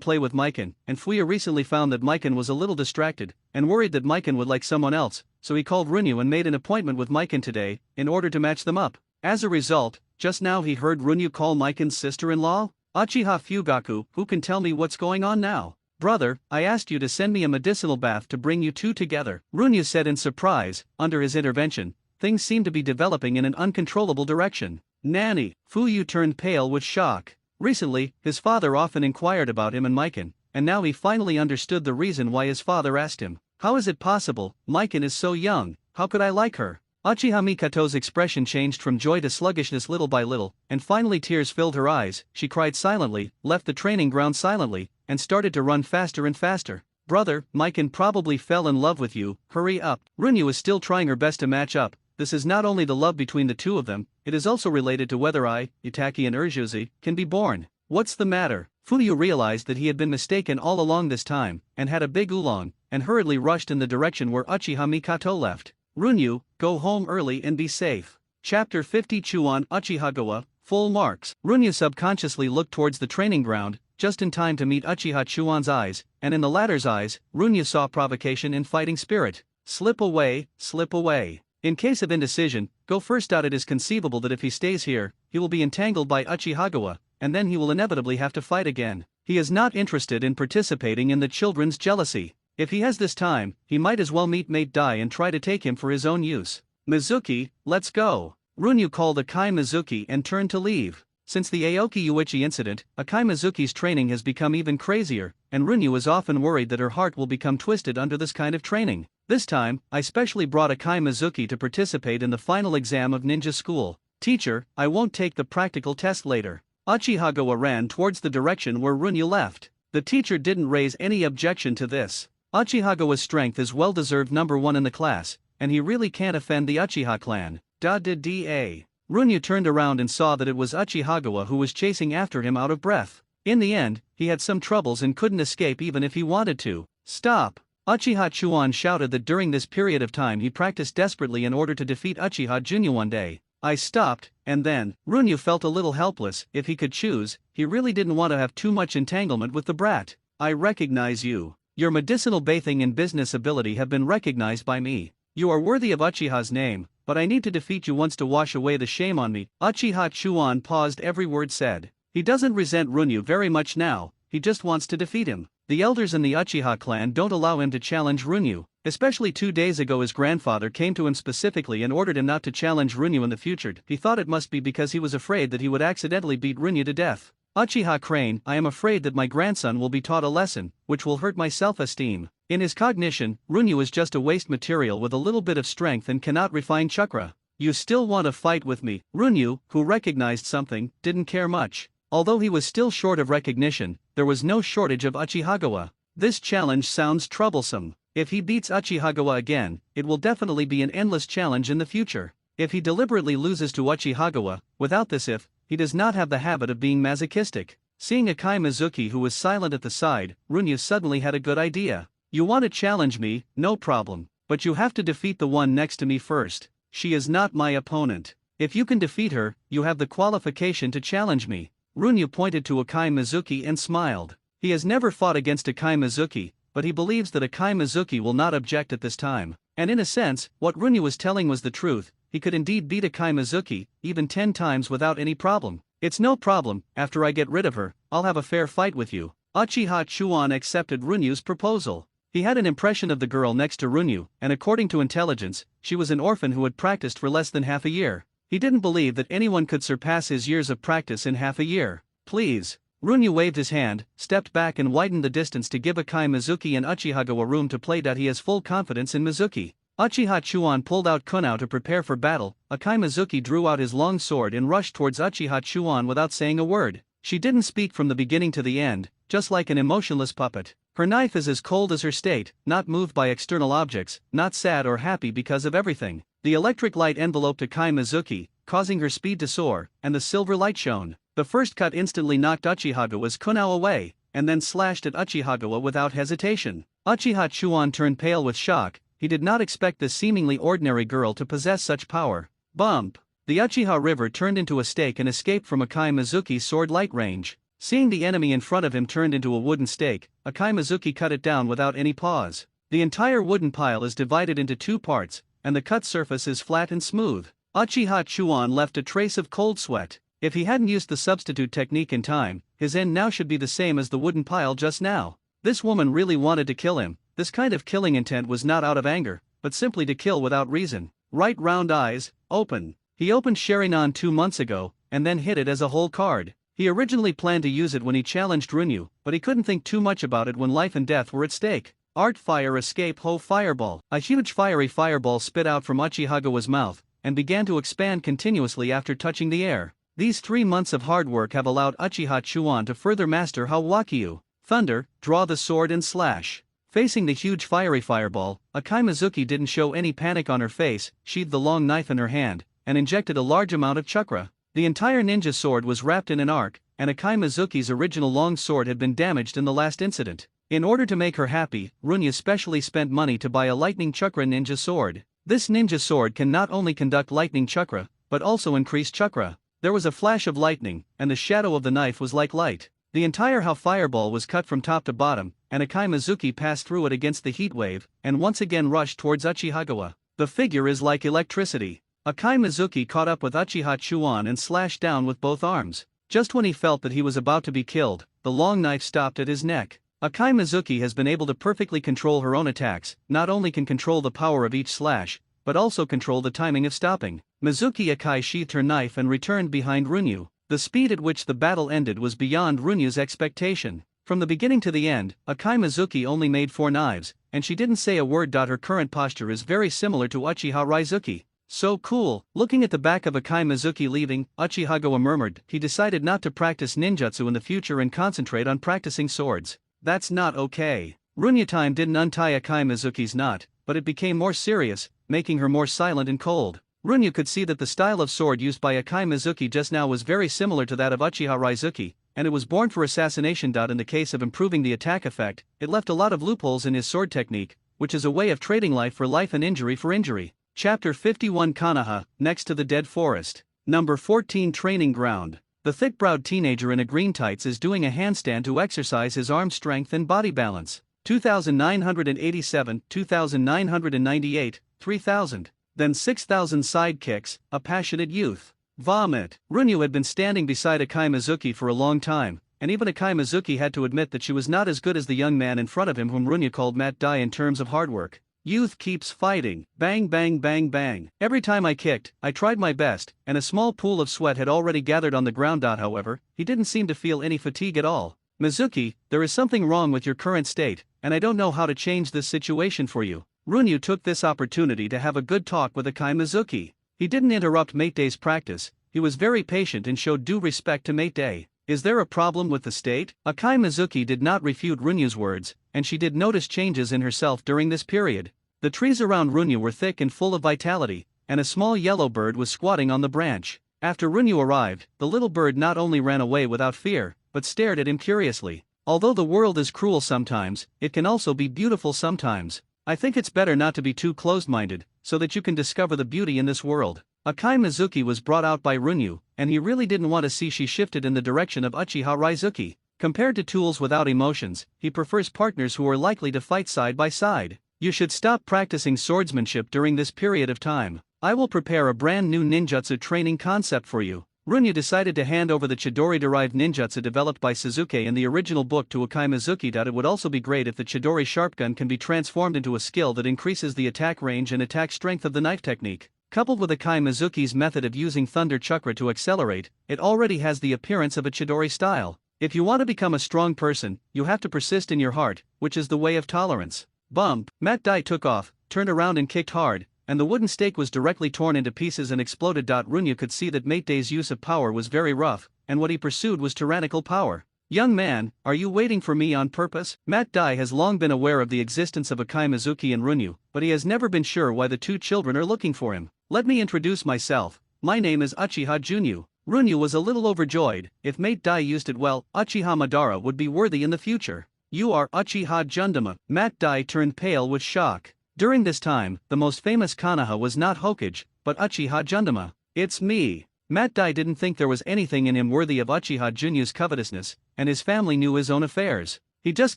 A: play with Mikan, and Fuyu recently found that Mikan was a little distracted, and worried that Mikan would like someone else, so he called Runyu and made an appointment with Mikan today, in order to match them up. As a result, just now he heard Runyu call Mikan's sister-in-law? Uchiha Fugaku, who can tell me what's going on now? Brother, I asked you to send me a medicinal bath to bring you two together, Runyu said in surprise. Under his intervention, things seemed to be developing in an uncontrollable direction. Nanny, Fuyu turned pale with shock. Recently, his father often inquired about him and Mikan, and now he finally understood the reason why his father asked him. How is it possible? Mikan is so young, how could I like her? Uchiha Mikato's expression changed from joy to sluggishness little by little, and finally tears filled her eyes. She cried silently, left the training ground silently, and started to run faster and faster. Brother, Mikan probably fell in love with you, hurry up. Runyu is still trying her best to match up. This is not only the love between the two of them, it is also related to whether I, Itaki and Urjuzi, can be born. What's the matter? Fuyu realized that he had been mistaken all along this time, and had a big oolong, and hurriedly rushed in the direction where Uchiha Mikato left. Runyu, go home early and be safe. Chapter 50 Chuan Uchihagawa, full marks. Runyu subconsciously looked towards the training ground, just in time to meet Uchiha Chuan's eyes, and in the latter's eyes, Runyu saw provocation and fighting spirit. Slip away, slip away. In case of indecision, go first. It is conceivable that if he stays here, he will be entangled by Uchihagawa, and then he will inevitably have to fight again. He is not interested in participating in the children's jealousy. If he has this time, he might as well meet Mate Dai and try to take him for his own use. Mizuki, let's go. Runyu called Akai Mizuki and turned to leave. Since the Aoki Yuichi incident, Akai Mizuki's training has become even crazier, and Runyu is often worried that her heart will become twisted under this kind of training. This time, I specially brought Akai Mizuki to participate in the final exam of ninja school. Teacher, I won't take the practical test later. Uchihagawa ran towards the direction where Runyu left. The teacher didn't raise any objection to this. Uchihagawa's strength is well-deserved number one in the class, and he really can't offend the Uchiha clan. Da-da-da. Runyu turned around and saw that it was Uchihagawa who was chasing after him out of breath. In the end, he had some troubles and couldn't escape even if he wanted to. Stop! Uchiha Chuan shouted that during this period of time he practiced desperately in order to defeat Uchiha Junya one day. I stopped, and then, Runyu felt a little helpless. If he could choose, he really didn't want to have too much entanglement with the brat. I recognize you. Your medicinal bathing and business ability have been recognized by me. You are worthy of Uchiha's name, but I need to defeat you once to wash away the shame on me. Uchiha Chuan paused every word said. He doesn't resent Runyu very much now, he just wants to defeat him. The elders in the Uchiha clan don't allow him to challenge Runyu, especially 2 days ago his grandfather came to him specifically and ordered him not to challenge Runyu in the future. He thought it must be because he was afraid that he would accidentally beat Runyu to death. Uchiha Crane, I am afraid that my grandson will be taught a lesson, which will hurt my self-esteem. In his cognition, Runyu is just a waste material with a little bit of strength and cannot refine chakra. You still want to fight with me? Runyu, who recognized something, didn't care much. Although he was still short of recognition, there was no shortage of Uchihagawa. This challenge sounds troublesome. If he beats Uchihagawa again, it will definitely be an endless challenge in the future. If he deliberately loses to Uchihagawa, without this if, he does not have the habit of being masochistic. Seeing Akai Mizuki who was silent at the side, Runya suddenly had a good idea. You want to challenge me, no problem. But you have to defeat the one next to me first. She is not my opponent. If you can defeat her, you have the qualification to challenge me. Runya pointed to Akai Mizuki and smiled. He has never fought against Akai Mizuki, but he believes that Akai Mizuki will not object at this time. And in a sense, what Runya was telling was the truth. He could indeed beat Akai Mizuki, even 10 times without any problem. It's no problem, after I get rid of her, I'll have a fair fight with you. Uchiha Chuan accepted Runyu's proposal. He had an impression of the girl next to Runyu, and according to intelligence, she was an orphan who had practiced for less than half a year. He didn't believe that anyone could surpass his years of practice in half a year. Please. Runyu waved his hand, stepped back and widened the distance to give Akai Mizuki and Uchihagawa room to play. He has full confidence in Mizuki. Uchiha Chuan pulled out kunao to prepare for battle. Akai Mizuki drew out his long sword and rushed towards Uchiha Chuan without saying a word. She didn't speak from the beginning to the end, just like an emotionless puppet. Her knife is as cold as her state, not moved by external objects, not sad or happy because of everything. The electric light enveloped Akai Mizuki, causing her speed to soar, and the silver light shone. The first cut instantly knocked Uchihagawa's kunao away, and then slashed at Uchihagawa without hesitation. Uchiha Chuan turned pale with shock. He did not expect this seemingly ordinary girl to possess such power. Bump! The Uchiha River turned into a stake and escaped from Akai Mizuki's sword light range. Seeing the enemy in front of him turned into a wooden stake, Akai Mizuki cut it down without any pause. The entire wooden pile is divided into 2 parts, and the cut surface is flat and smooth. Uchiha Chuan left a trace of cold sweat. If he hadn't used the substitute technique in time, his end now should be the same as the wooden pile just now. This woman really wanted to kill him. This kind of killing intent was not out of anger, but simply to kill without reason. Right round eyes, open. He opened Sharinan 2 months ago, and then hid it as a whole card. He originally planned to use it when he challenged Runyu, but he couldn't think too much about it when life and death were at stake. Art Fire Escape Ho Fireball. A huge fiery fireball spit out from Uchihagawa's mouth, and began to expand continuously after touching the air. These 3 months of hard work have allowed Uchiha Chuan to further master Hawakyu. Thunder, draw the sword and slash. Facing the huge fiery fireball, Akai Mizuki didn't show any panic on her face, sheathed the long knife in her hand, and injected a large amount of chakra. The entire ninja sword was wrapped in an arc, and Akai Mizuki's original long sword had been damaged in the last incident. In order to make her happy, Runya specially spent money to buy a lightning chakra ninja sword. This ninja sword can not only conduct lightning chakra, but also increase chakra. There was a flash of lightning, and the shadow of the knife was like light. The entire How fireball was cut from top to bottom, and Akai Mizuki passed through it against the heat wave, and once again rushed towards Uchihagawa. The figure is like electricity. Akai Mizuki caught up with Uchiha Chuan and slashed down with both arms. Just when he felt that he was about to be killed, the long knife stopped at his neck. Akai Mizuki has been able to perfectly control her own attacks, not only can control the power of each slash, but also control the timing of stopping. Mizuki Akai sheathed her knife and returned behind Runyu. The speed at which the battle ended was beyond Runyu's expectation. From the beginning to the end, Akai Mizuki only made 4 knives, and she didn't say a word. Her current posture is very similar to Uchiha Raizuki. So cool. Looking at the back of Akai Mizuki leaving, Uchihagawa murmured. He decided not to practice ninjutsu in the future and concentrate on practicing swords. That's not okay. Runya time didn't untie Akai Mizuki's knot, but it became more serious, making her more silent and cold. Runya could see that the style of sword used by Akai Mizuki just now was very similar to that of Uchiha Raizuki, and it was born for assassination. In the case of improving the attack effect, it left a lot of loopholes in his sword technique, which is a way of trading life for life and injury for injury. Chapter 51 Kanaha, Next to the Dead Forest. Number 14 Training Ground. The thick-browed teenager in a green tights is doing a handstand to exercise his arm strength and body balance. 2,987, 2,998, 3,000. Then 6,000 side kicks, a passionate youth. Vomit. Runyu had been standing beside Akai Mizuki for a long time, and even Akai Mizuki had to admit that she was not as good as the young man in front of him whom Runya called Matt Dai in terms of hard work. Youth keeps fighting. Bang bang bang bang. Every time I kicked, I tried my best, and a small pool of sweat had already gathered on the ground. However, he didn't seem to feel any fatigue at all. Mizuki, there is something wrong with your current state, and I don't know how to change this situation for you. Runyu took this opportunity to have a good talk with Akai Mizuki. He didn't interrupt Mate Day's practice, he was very patient and showed due respect to Mate Day. Is there a problem with the state? Akai Mizuki did not refute Runyu's words, and she did notice changes in herself during this period. The trees around Runyu were thick and full of vitality, and a small yellow bird was squatting on the branch. After Runyu arrived, the little bird not only ran away without fear, but stared at him curiously. Although the world is cruel sometimes, it can also be beautiful sometimes. I think it's better not to be too closed-minded, so that you can discover the beauty in this world. Akai Mizuki was brought out by Runyu, and he really didn't want to see she shifted in the direction of Uchiha Raizuki. Compared to tools without emotions, he prefers partners who are likely to fight side by side. You should stop practicing swordsmanship during this period of time. I will prepare a brand new ninjutsu training concept for you. Runyu decided to hand over the Chidori-derived ninjutsu developed by Suzuki in the original book to Akai Mizuki. It would also be great if the Chidori sharpgun can be transformed into a skill that increases the attack range and attack strength of the knife technique. Coupled with Akai Mizuki's method of using Thunder Chakra to accelerate, it already has the appearance of a Chidori style. If you want to become a strong person, you have to persist in your heart, which is the way of tolerance. Bump! Mat Dai took off, turned around and kicked hard, and the wooden stake was directly torn into pieces and exploded. Runyu could see that Mate Dai's use of power was very rough, and what he pursued was tyrannical power. Young man, are you waiting for me on purpose? Mat Dai has long been aware of the existence of Akai Mizuki and Runyu, but he has never been sure why the two children are looking for him. Let me introduce myself. My name is Uchiha Junyu. Runyu was a little overjoyed. If Mate Dai used it well, Uchiha Madara would be worthy in the future. You are Uchiha Jundama. Mat Dai turned pale with shock. During this time, the most famous Konoha was not Hokage, but Uchiha Jundama. It's me. Mat Dai didn't think there was anything in him worthy of Uchiha Junyu's covetousness, and his family knew his own affairs. He just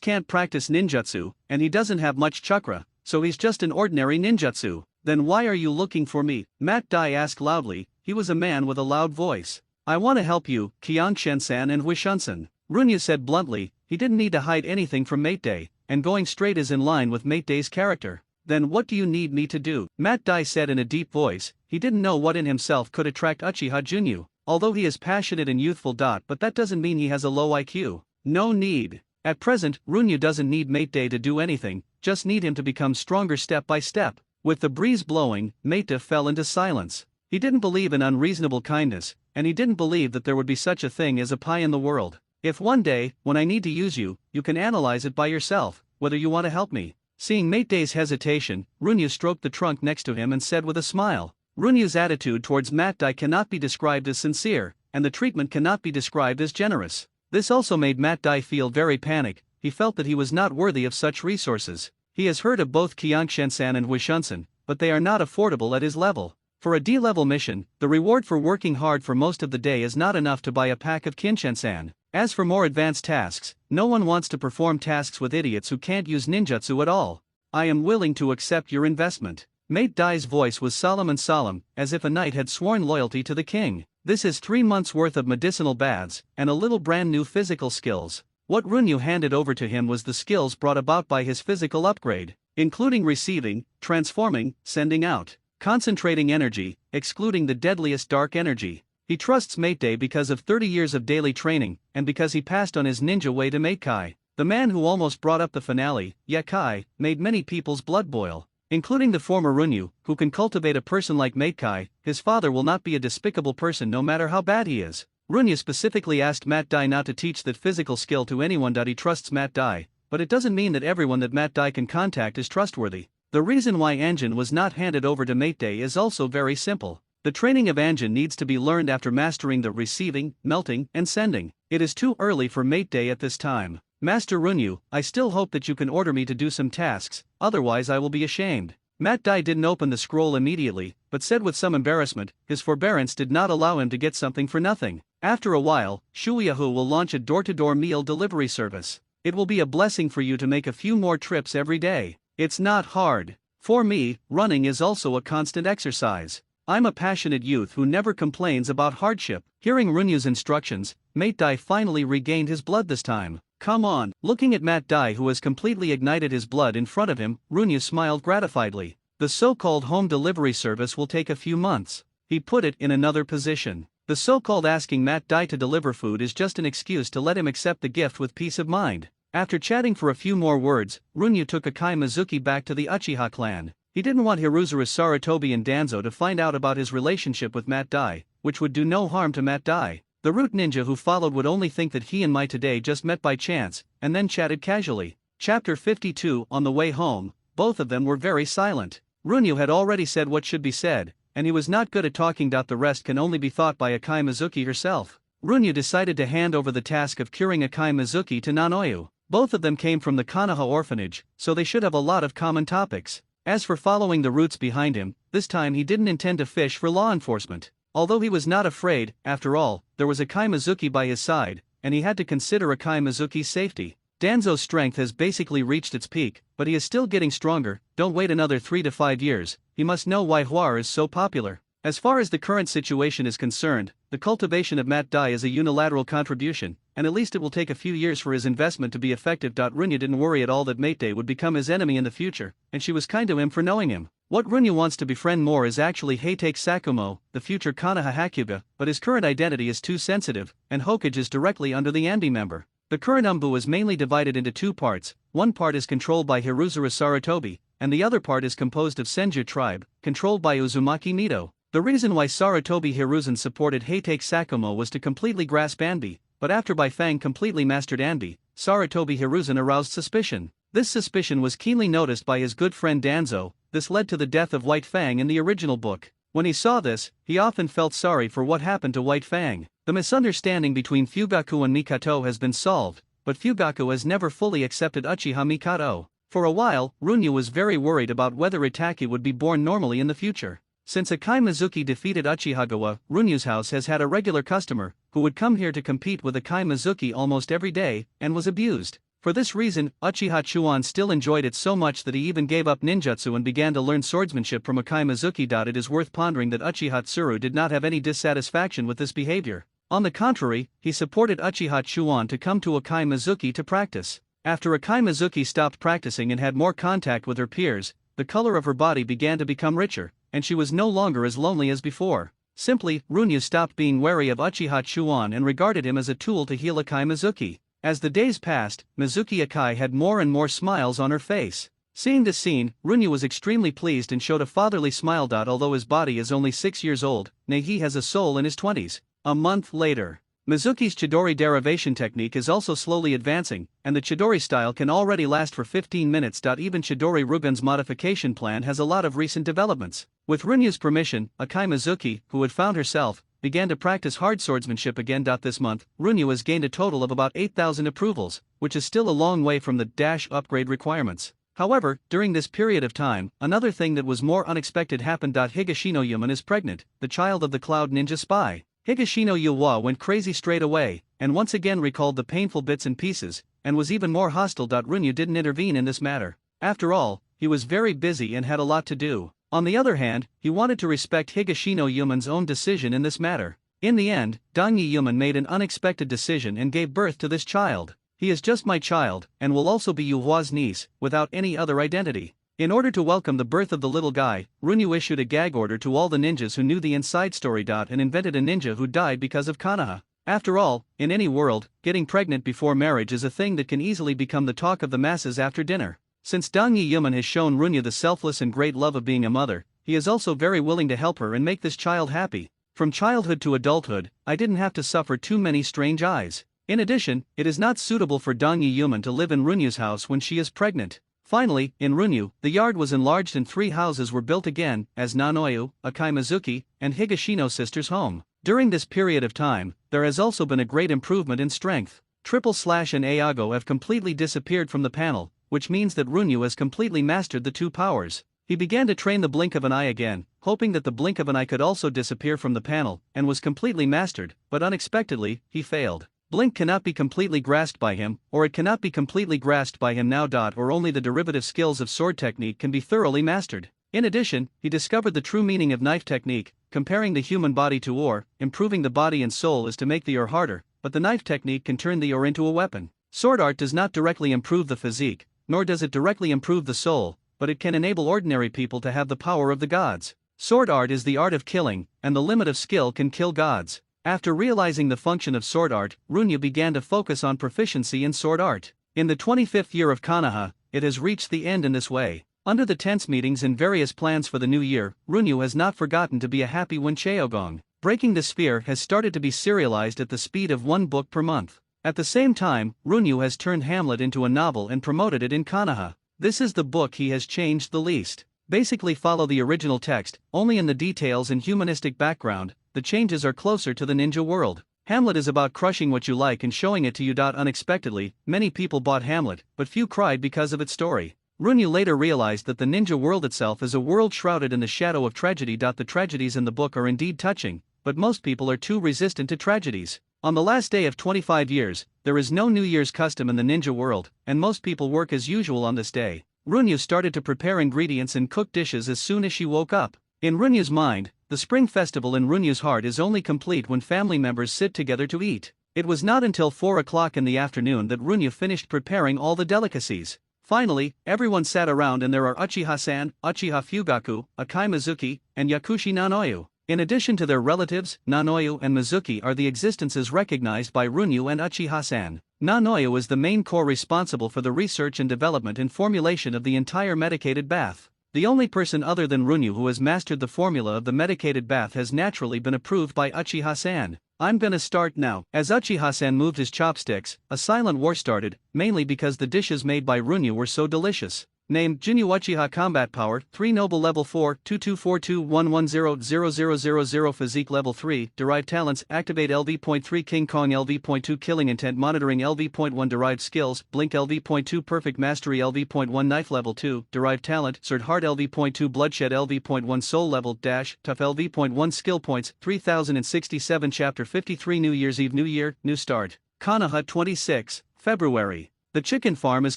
A: can't practice ninjutsu, and he doesn't have much chakra, so he's just an ordinary ninjutsu. Then why are you looking for me? Mat Dai asked loudly. He was a man with a loud voice. I want to help you, Kyangshen-san and Huishun-san. Runyu said bluntly. He didn't need to hide anything from Mate Dai, and going straight is in line with Mate Dai's character. Then what do you need me to do? Mat Dai said in a deep voice. He didn't know what in himself could attract Uchiha Junyu, although he is passionate and youthful. But that doesn't mean he has a low IQ. No need. At present, Runyu doesn't need Mate Dai to do anything, just need him to become stronger step by step. With the breeze blowing, Mate Dai fell into silence. He didn't believe in unreasonable kindness, and he didn't believe that there would be such a thing as a pie in the world. If one day, when I need to use you, you can analyze it by yourself, whether you want to help me. Seeing Mate Dai's hesitation, Runyu stroked the trunk next to him and said with a smile. Runyu's attitude towards Mat Dai cannot be described as sincere, and the treatment cannot be described as generous. This also made Mat Dai feel very panicked. He felt that he was not worthy of such resources. He has heard of both Kyangshen-san and Huishun-san, but they are not affordable at his level. For a D-level mission, the reward for working hard for most of the day is not enough to buy a pack of Kinshen-san. As for more advanced tasks, no one wants to perform tasks with idiots who can't use ninjutsu at all. I am willing to accept your investment. Mate Dai's voice was solemn, as if a knight had sworn loyalty to the king. This is 3 months' worth of medicinal baths, and a little brand new physical skills. What Runyu handed over to him was the skills brought about by his physical upgrade, including receiving, transforming, sending out, concentrating energy, excluding the deadliest dark energy. He trusts Mate Dai because of 30 years of daily training, and because he passed on his ninja way to Mate Kai. The man who almost brought up the finale, Yakai, made many people's blood boil, including the former Runyu, who can cultivate a person like Mate Kai. His father will not be a despicable person no matter how bad he is. Runyu specifically asked Mat Dai not to teach that physical skill to anyone. He trusts Mat Dai, but it doesn't mean that everyone that Mat Dai can contact is trustworthy. The reason why Anjin was not handed over to Mate Dai is also very simple. The training of Anjin needs to be learned after mastering the receiving, melting, and sending. It is too early for Mate Dai at this time. Master Runyu, I still hope that you can order me to do some tasks, otherwise I will be ashamed. Mat Dai didn't open the scroll immediately, but said with some embarrassment. His forbearance did not allow him to get something for nothing. After a while, Shuyahu will launch a door-to-door meal delivery service. It will be a blessing for you to make a few more trips every day. It's not hard. For me, running is also a constant exercise. I'm a passionate youth who never complains about hardship. Hearing Runyu's instructions, Mate Dai finally regained his blood this time. Come on. Looking at Mat Dai, who has completely ignited his blood in front of him, Runyu smiled gratifiedly. The so-called home delivery service will take a few months. He put it in another position. The so-called asking Mat Dai to deliver food is just an excuse to let him accept the gift with peace of mind. After chatting for a few more words, Runyu took Akai Mizuki back to the Uchiha clan. He didn't want Hiruzuru, Sarutobi and Danzo to find out about his relationship with Mat Dai, which would do no harm to Mat Dai. The root ninja who followed would only think that he and Mai today just met by chance, and then chatted casually. Chapter 52. On the way home, both of them were very silent. Runyu had already said what should be said, and he was not good at talking. The rest can only be thought by Akai Mizuki herself. Runyu decided to hand over the task of curing Akai Mizuki to Nanoyu. Both of them came from the Konoha orphanage, so they should have a lot of common topics. As for following the roots behind him, this time he didn't intend to fish for law enforcement. Although he was not afraid, after all, there was Akai Mizuki by his side, and he had to consider Akai Mizuki's safety. Danzo's strength has basically reached its peak, but he is still getting stronger. Don't wait another 3 to 5 years, he must know why Huar is so popular. As far as the current situation is concerned, the cultivation of Mat Dai is a unilateral contribution, and at least it will take a few years for his investment to be effective. Runyu didn't worry at all that Mate would become his enemy in the future, and she was kind to him for knowing him. What Runyu wants to befriend more is actually Heitake Sakumo, the future Konoha Hakuga, but his current identity is too sensitive, and Hokage is directly under the Anbi member. The current Umbu is mainly divided into two parts. One part is controlled by Hiruzuru Sarutobi, and the other part is composed of Senju tribe, controlled by Uzumaki Mito. The reason why Sarutobi Hiruzen supported Heitake Sakumo was to completely grasp Anbi, but after Bai Fang completely mastered Anbi, Sarutobi Hiruzen aroused suspicion. This suspicion was keenly noticed by his good friend Danzo. This led to the death of White Fang in the original book. When he saw this, he often felt sorry for what happened to White Fang. The misunderstanding between Fugaku and Mikato has been solved, but Fugaku has never fully accepted Uchiha Mikato. For a while, Runyu was very worried about whether Itaki would be born normally in the future. Since Akai Mizuki defeated Uchihagawa, Runyu's house has had a regular customer, who would come here to compete with Akai Mizuki almost every day, and was abused. For this reason, Uchiha Chuan still enjoyed it so much that he even gave up ninjutsu and began to learn swordsmanship from Akai Mizuki. It is worth pondering that Uchiha Tsuru did not have any dissatisfaction with this behavior. On the contrary, he supported Uchiha Chuan to come to Akai Mizuki to practice. After Akai Mizuki stopped practicing and had more contact with her peers, the color of her body began to become richer, and she was no longer as lonely as before. Simply, Runyu stopped being wary of Uchiha Chuan and regarded him as a tool to heal Akai Mizuki. As the days passed, Mizuki Akai had more and more smiles on her face. Seeing this scene, Runyu was extremely pleased and showed a fatherly smile. Although his body is only 6 years old, he has a soul in his 20s. A month later, Mizuki's Chidori derivation technique is also slowly advancing, and the Chidori style can already last for 15 minutes. Even Chidori Rugen's modification plan has a lot of recent developments. With Runyu's permission, Akai Mizuki, who had found herself, began to practice hard swordsmanship again. This month, Runyu has gained a total of about 8,000 approvals, which is still a long way from the upgrade requirements. However, during this period of time, another thing that was more unexpected happened. Higashino Yuman is pregnant, the child of the Cloud Ninja spy. Higashino Yuwa went crazy straight away, and once again recalled the painful bits and pieces, and was even more hostile. Runyu didn't intervene in this matter. After all, he was very busy and had a lot to do. On the other hand, he wanted to respect Higashino Yuman's own decision in this matter. In the end, Dangi Yuman made an unexpected decision and gave birth to this child. He is just my child, and will also be Yuhua's niece, without any other identity. In order to welcome the birth of the little guy, Runyu issued a gag order to all the ninjas who knew the inside story. And invented a ninja who died because of Konoha. After all, in any world, getting pregnant before marriage is a thing that can easily become the talk of the masses after dinner. Since Dangi Yuman has shown Runyu the selfless and great love of being a mother, he is also very willing to help her and make this child happy. From childhood to adulthood, I didn't have to suffer too many strange eyes. In addition, it is not suitable for Dangi Yuman to live in Runyu's house when she is pregnant. Finally, in Runyu, the yard was enlarged and 3 houses were built again, as Nanoyu, Akai Mizuki, and Higashino sisters' home. During this period of time, there has also been a great improvement in strength. Triple Slash and Ayago have completely disappeared from the panel, which means that Runyu has completely mastered the 2 powers. He began to train the blink of an eye again, hoping that the blink of an eye could also disappear from the panel, and was completely mastered, but unexpectedly, he failed. Blink cannot be completely grasped by him, or it cannot be completely grasped by him now. Or only the derivative skills of sword technique can be thoroughly mastered. In addition, he discovered the true meaning of knife technique. Comparing the human body to ore, improving the body and soul is to make the ore harder, but the knife technique can turn the ore into a weapon. Sword art does not directly improve the physique, nor does it directly improve the soul, but it can enable ordinary people to have the power of the gods. Sword art is the art of killing, and the limit of skill can kill gods. After realizing the function of sword art, Runyu began to focus on proficiency in sword art. In the 25th year of Konoha, it has reached the end in this way. Under the tense meetings and various plans for the new year, Runyu has not forgotten to be a happy when Cheogong. Breaking the Sphere has started to be serialized at the speed of one book per month. At the same time, Runyu has turned Hamlet into a novel and promoted it in Konoha. This is the book he has changed the least. Basically follow the original text, only in the details and humanistic background, the changes are closer to the ninja world. Hamlet is about crushing what you like and showing it to you. Unexpectedly, many people bought Hamlet, but few cried because of its story. Runyu later realized that the ninja world itself is a world shrouded in the shadow of tragedy. The tragedies in the book are indeed touching, but most people are too resistant to tragedies. On the last day of 25 years, there is no New Year's custom in the ninja world, and most people work as usual on this day. Runyu started to prepare ingredients and cook dishes as soon as she woke up. In Runyu's mind, the spring festival in Runyu's heart is only complete when family members sit together to eat. It was not until 4 o'clock in the afternoon that Runyu finished preparing all the delicacies. Finally, everyone sat around and there are Uchiha-san, Uchiha Fugaku, Akai Mizuki, and Yakushi Nanoyu. In addition to their relatives, Nanoyu and Mizuki are the existences recognized by Runyu and Uchiha-san. Nanoyu is the main core responsible for the research and development and formulation of the entire medicated bath. The only person other than Runyu who has mastered the formula of the medicated bath has naturally been approved by Uchiha-san. I'm gonna start now. As Uchiha-san moved his chopsticks, a silent war started, mainly because the dishes made by Runyu were so delicious. Name: Jinyu Uchiha Combat Power 3 Noble Level 4 2242110000 Physique Level 3 Derived Talents Activate LV.3 King Kong LV.2 Killing Intent Monitoring LV.1 Derived Skills Blink LV.2 Perfect Mastery LV.1 Knife Level 2 Derived Talent Sword Heart LV.2 Bloodshed LV.1 Soul Level Dash Tough LV.1 Skill Points 3067 Chapter 53 New Year's Eve New Year, New Start. Konoha 26, February. The chicken farm is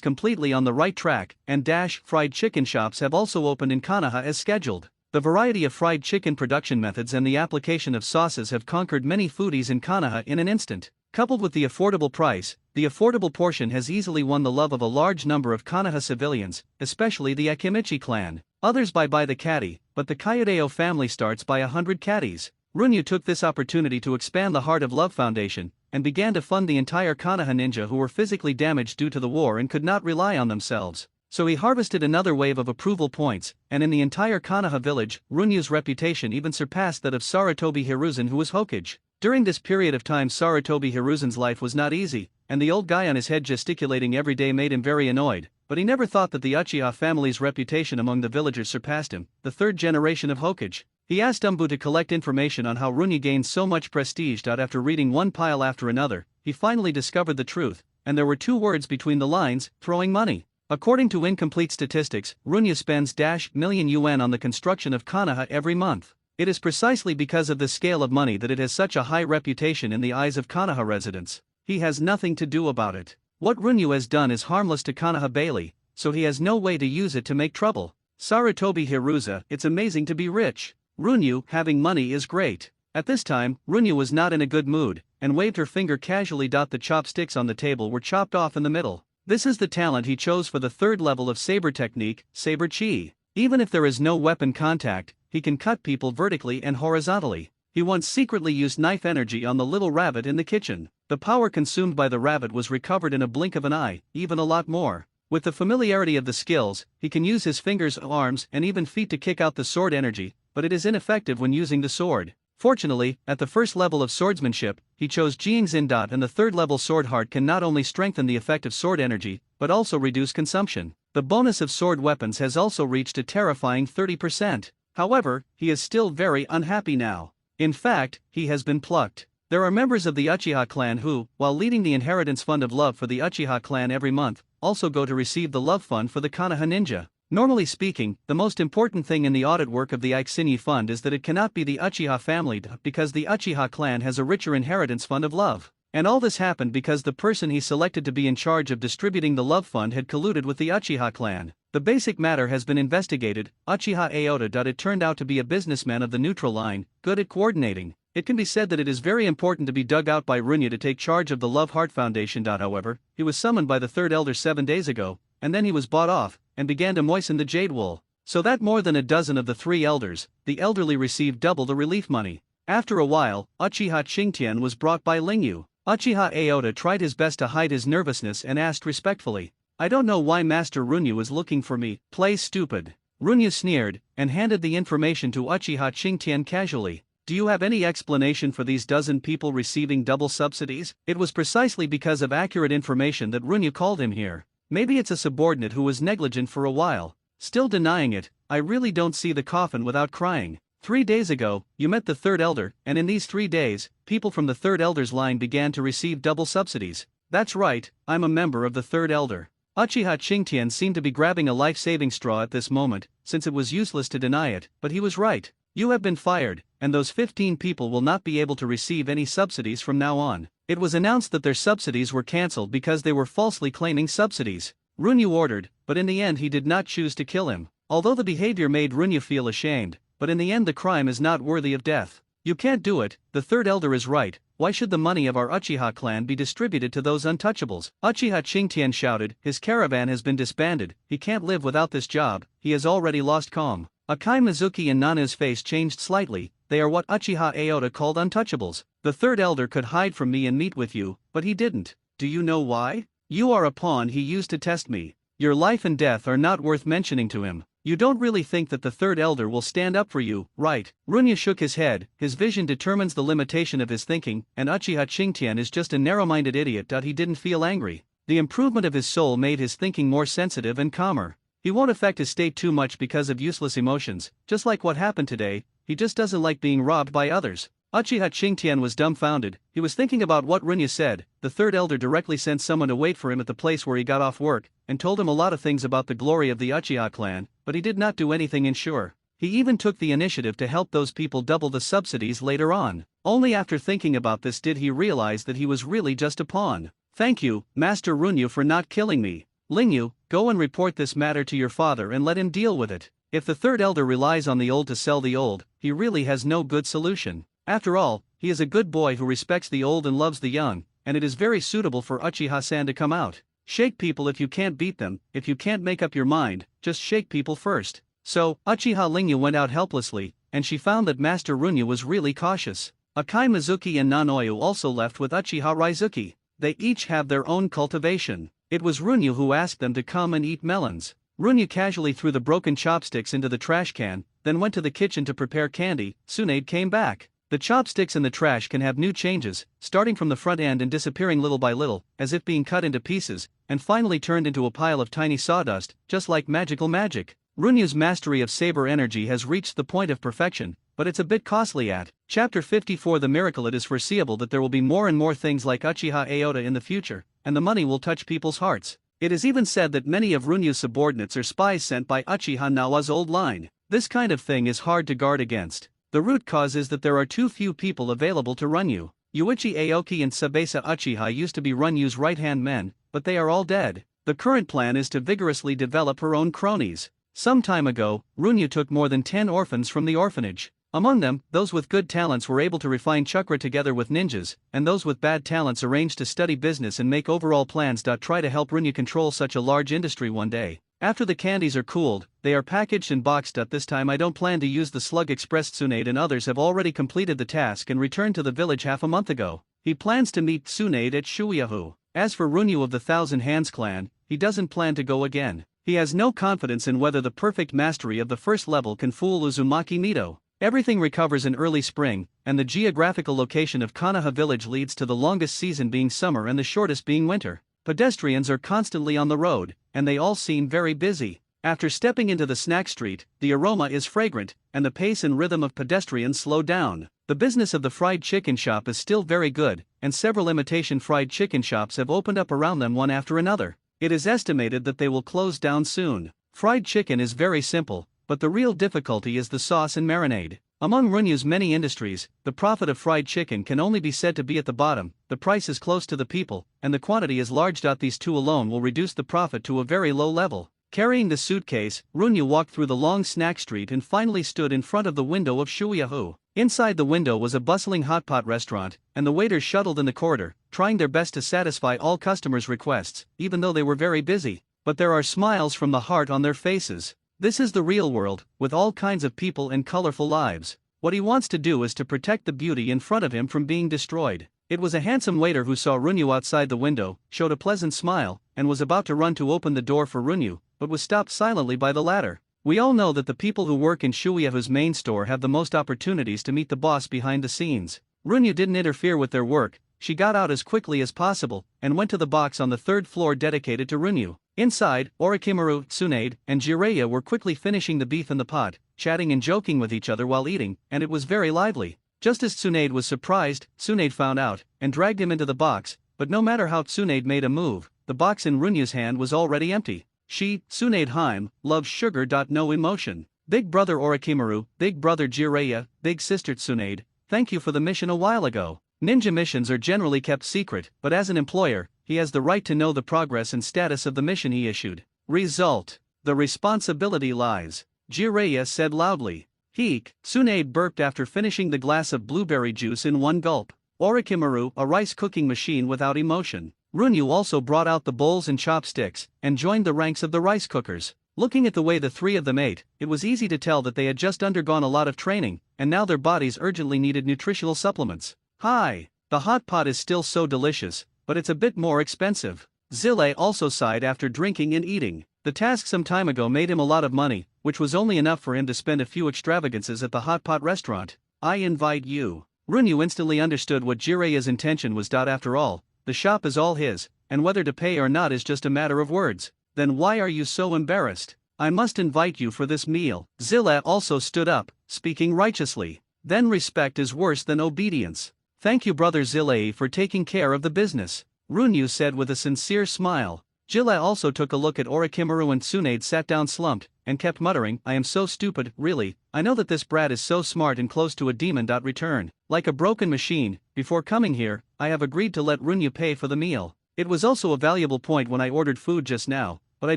A: completely on the right track, and fried chicken shops have also opened in Konoha as scheduled. The variety of fried chicken production methods and the application of sauces have conquered many foodies in Konoha in an instant. Coupled with the affordable price, the affordable portion has easily won the love of a large number of Konoha civilians, especially the Akimichi clan. Others buy the caddy, but the Kayodeo family starts by 100 caddies. Runyu took this opportunity to expand the Heart of Love Foundation, and began to fund the entire Konoha ninja who were physically damaged due to the war and could not rely on themselves. So he harvested another wave of approval points, and in the entire Konoha village, Runyu's reputation even surpassed that of Sarutobi Hiruzen, who was Hokage. During this period of time, Sarutobi Hiruzen's life was not easy, and the old guy on his head gesticulating every day made him very annoyed, but he never thought that the Uchiha family's reputation among the villagers surpassed him, the third generation of Hokage. He asked Umbu to collect information on how Runyu gained so much prestige. After reading one pile after another, he finally discovered the truth, and there were two words between the lines: throwing money. According to incomplete statistics, Runyu spends million yuan on the construction of Konoha every month. It is precisely because of the scale of money that it has such a high reputation in the eyes of Konoha residents. He has nothing to do about it. What Runyu has done is harmless to Konoha Bailey, so he has no way to use it to make trouble. Sarutobi Hiruzen, it's amazing to be rich. Runyu, having money is great. At this time, Runyu was not in a good mood, and waved her finger casually. The chopsticks on the table were chopped off in the middle. This is the talent he chose for the third level of saber technique, Saber Chi. Even if there is no weapon contact, he can cut people vertically and horizontally. He once secretly used knife energy on the little rabbit in the kitchen. The power consumed by the rabbit was recovered in a blink of an eye, even a lot more. With the familiarity of the skills, he can use his fingers, arms, and even feet to kick out the sword energy, but it is ineffective when using the sword. Fortunately, at the first level of swordsmanship, he chose Jingxin. And the third level sword heart can not only strengthen the effect of sword energy, but also reduce consumption. The bonus of sword weapons has also reached a terrifying 30%. However, he is still very unhappy now. In fact, he has been plucked. There are members of the Uchiha clan who, while leading the inheritance fund of love for the Uchiha clan every month, also go to receive the love fund for the Konoha ninja. Normally speaking, the most important thing in the audit work of the Ikesinyi fund is that it cannot be the Uchiha family because the Uchiha clan has a richer inheritance fund of love. And all this happened because the person he selected to be in charge of distributing the love fund had colluded with the Uchiha clan. The basic matter has been investigated. Uchiha Aota. It turned out to be a businessman of the neutral line, good at coordinating. It can be said that it is very important to be dug out by Runyu to take charge of the Love Heart Foundation. However, he was summoned by the third elder 7 days ago, and then he was bought off, and began to moisten the jade wool. So that more than a dozen of the 3 elders, the elderly received double the relief money. After a while, Uchiha Qingtian was brought by Lingyu. Uchiha Aota tried his best to hide his nervousness and asked respectfully, "I don't know why Master Runyu is looking for me." "Play stupid." Runyu sneered, and handed the information to Uchiha Qingtian casually. Do you have any explanation for these dozen people receiving double subsidies? It was precisely because of accurate information that Runyu called him here. Maybe it's a subordinate who was negligent for a while. Still denying it, I really don't see the coffin without crying. 3 days ago, you met the third elder, and in these 3 days, people from the third elder's line began to receive double subsidies. That's right, I'm a member of the third elder. Uchiha Qingtian seemed to be grabbing a life-saving straw at this moment, since it was useless to deny it, but he was right. You have been fired, and those 15 people will not be able to receive any subsidies from now on. It was announced that their subsidies were cancelled because they were falsely claiming subsidies. Runyu ordered, but in the end he did not choose to kill him. Although the behavior made Runyu feel ashamed, but in the end the crime is not worthy of death. You can't do it, the third elder is right. Why should the money of our Uchiha clan be distributed to those untouchables? Uchiha Qingtian shouted, his caravan has been disbanded, he can't live without this job, he has already lost calm. Akai Mizuki and Nana's face changed slightly. They are what Uchiha Aota called untouchables. The third elder could hide from me and meet with you, but he didn't. Do you know why? You are a pawn he used to test me. Your life and death are not worth mentioning to him. You don't really think that the third elder will stand up for you, right? Runyu shook his head, his vision determines the limitation of his thinking, and Uchiha Qingtian is just a narrow-minded idiot. He didn't feel angry. The improvement of his soul made his thinking more sensitive and calmer. He won't affect his state too much because of useless emotions, just like what happened today, he just doesn't like being robbed by others. Uchiha Qingtian was dumbfounded, he was thinking about what Runyu said. The third elder directly sent someone to wait for him at the place where he got off work, and told him a lot of things about the glory of the Uchiha clan, but he did not do anything ensure. He even took the initiative to help those people double the subsidies later on. Only after thinking about this did he realize that he was really just a pawn. Thank you, Master Runyu, for not killing me. Lingyu, go and report this matter to your father and let him deal with it. If the third elder relies on the old to sell the old, he really has no good solution. After all, he is a good boy who respects the old and loves the young, and it is very suitable for Uchiha-san to come out. Shake people if you can't beat them, if you can't make up your mind, just shake people first. So, Uchiha Lingyu went out helplessly, and she found that Master Runyu was really cautious. Akai Mizuki and Nanoyu also left with Uchiha Raizuki. They each have their own cultivation. It was Runyu who asked them to come and eat melons. Runyu casually threw the broken chopsticks into the trash can, then went to the kitchen to prepare candy. Tsunade came back. The chopsticks in the trash can have new changes, starting from the front end and disappearing little by little, as if being cut into pieces, and finally turned into a pile of tiny sawdust, just like magical magic. Runyu's mastery of saber energy has reached the point of perfection, but it's a bit costly at Chapter 54. The miracle. It is foreseeable that there will be more and more things like Uchiha Aota in the future, and the money will touch people's hearts. It is even said that many of Runyu's subordinates are spies sent by Uchiha Nawa's old line. This kind of thing is hard to guard against. The root cause is that there are too few people available to Runyu. Yuichi Aoki and Sabesa Uchiha used to be Runyu's right-hand men, but they are all dead. The current plan is to vigorously develop her own cronies. Some time ago, Runyu took more than 10 orphans from the orphanage. Among them, those with good talents were able to refine chakra together with ninjas, and those with bad talents arranged to study business and make overall plans. Try to help Runyu control such a large industry one day. After the candies are cooled, they are packaged and boxed. This time I don't plan to use the Slug Express. Tsunade and others have already completed the task and returned to the village half a month ago. He plans to meet Tsunade at Shuyahu. As for Runyu of the Thousand Hands clan, he doesn't plan to go again. He has no confidence in whether the perfect mastery of the first level can fool Uzumaki Mito. Everything recovers in early spring, and the geographical location of Kanaha village leads to the longest season being summer and the shortest being winter. Pedestrians are constantly on the road, and they all seem very busy. After stepping into the snack street, the aroma is fragrant, and the pace and rhythm of pedestrians slow down. The business of the fried chicken shop is still very good, and several imitation fried chicken shops have opened up around them one after another. It is estimated that they will close down soon. Fried chicken is very simple, but the real difficulty is the sauce and marinade. Among Runyu's many industries, the profit of fried chicken can only be said to be at the bottom. The price is close to the people, and the quantity is large. These two alone will reduce the profit to a very low level. Carrying the suitcase, Runyu walked through the long snack street and finally stood in front of the window of Shuyahu. Inside the window was a bustling hotpot restaurant, and the waiters shuttled in the corridor, trying their best to satisfy all customers' requests, even though they were very busy. But there are smiles from the heart on their faces. This is the real world, with all kinds of people and colorful lives. What he wants to do is to protect the beauty in front of him from being destroyed. It was a handsome waiter who saw Runyu outside the window, showed a pleasant smile, and was about to run to open the door for Runyu, but was stopped silently by the latter. We all know that the people who work in Shuyahu's main store have the most opportunities to meet the boss behind the scenes. Runyu didn't interfere with their work. She got out as quickly as possible and went to the box on the third floor dedicated to Runyu. Inside, Orochimaru, Tsunade, and Jiraiya were quickly finishing the beef in the pot, chatting and joking with each other while eating, and it was very lively. Just as Tsunade was surprised, Tsunade found out and dragged him into the box, but no matter how Tsunade made a move, the box in Runyu's hand was already empty. She, Tsunade Heim, loves sugar. No emotion. Big brother Orochimaru, big brother Jiraiya, big sister Tsunade, thank you for the mission a while ago. Ninja missions are generally kept secret, but as an employer, he has the right to know the progress and status of the mission he issued. Result. The responsibility lies. Jiraiya said loudly. Heek, Tsunade burped after finishing the glass of blueberry juice in one gulp. Orochimaru, a rice cooking machine without emotion. Runyu also brought out the bowls and chopsticks, and joined the ranks of the rice cookers. Looking at the way the three of them ate, it was easy to tell that they had just undergone a lot of training, and now their bodies urgently needed nutritional supplements. Hi! The hot pot is still so delicious, but it's a bit more expensive. Zille also sighed after drinking and eating. The task some time ago made him a lot of money, which was only enough for him to spend a few extravagances at the hot pot restaurant. I invite you. Runyu instantly understood what Jiraiya's intention was. After all, the shop is all his, and whether to pay or not is just a matter of words. Then why are you so embarrassed? I must invite you for this meal. Zille also stood up, speaking righteously. Then respect is worse than obedience. Thank you brother Zille for taking care of the business, Runyu said with a sincere smile. Zille also took a look at Orochimaru, and Tsunade sat down slumped, and kept muttering, I am so stupid, really, I know that this brat is so smart and close to a demon. Return. Like a broken machine, before coming here, I have agreed to let Runyu pay for the meal. It was also a valuable point when I ordered food just now, but I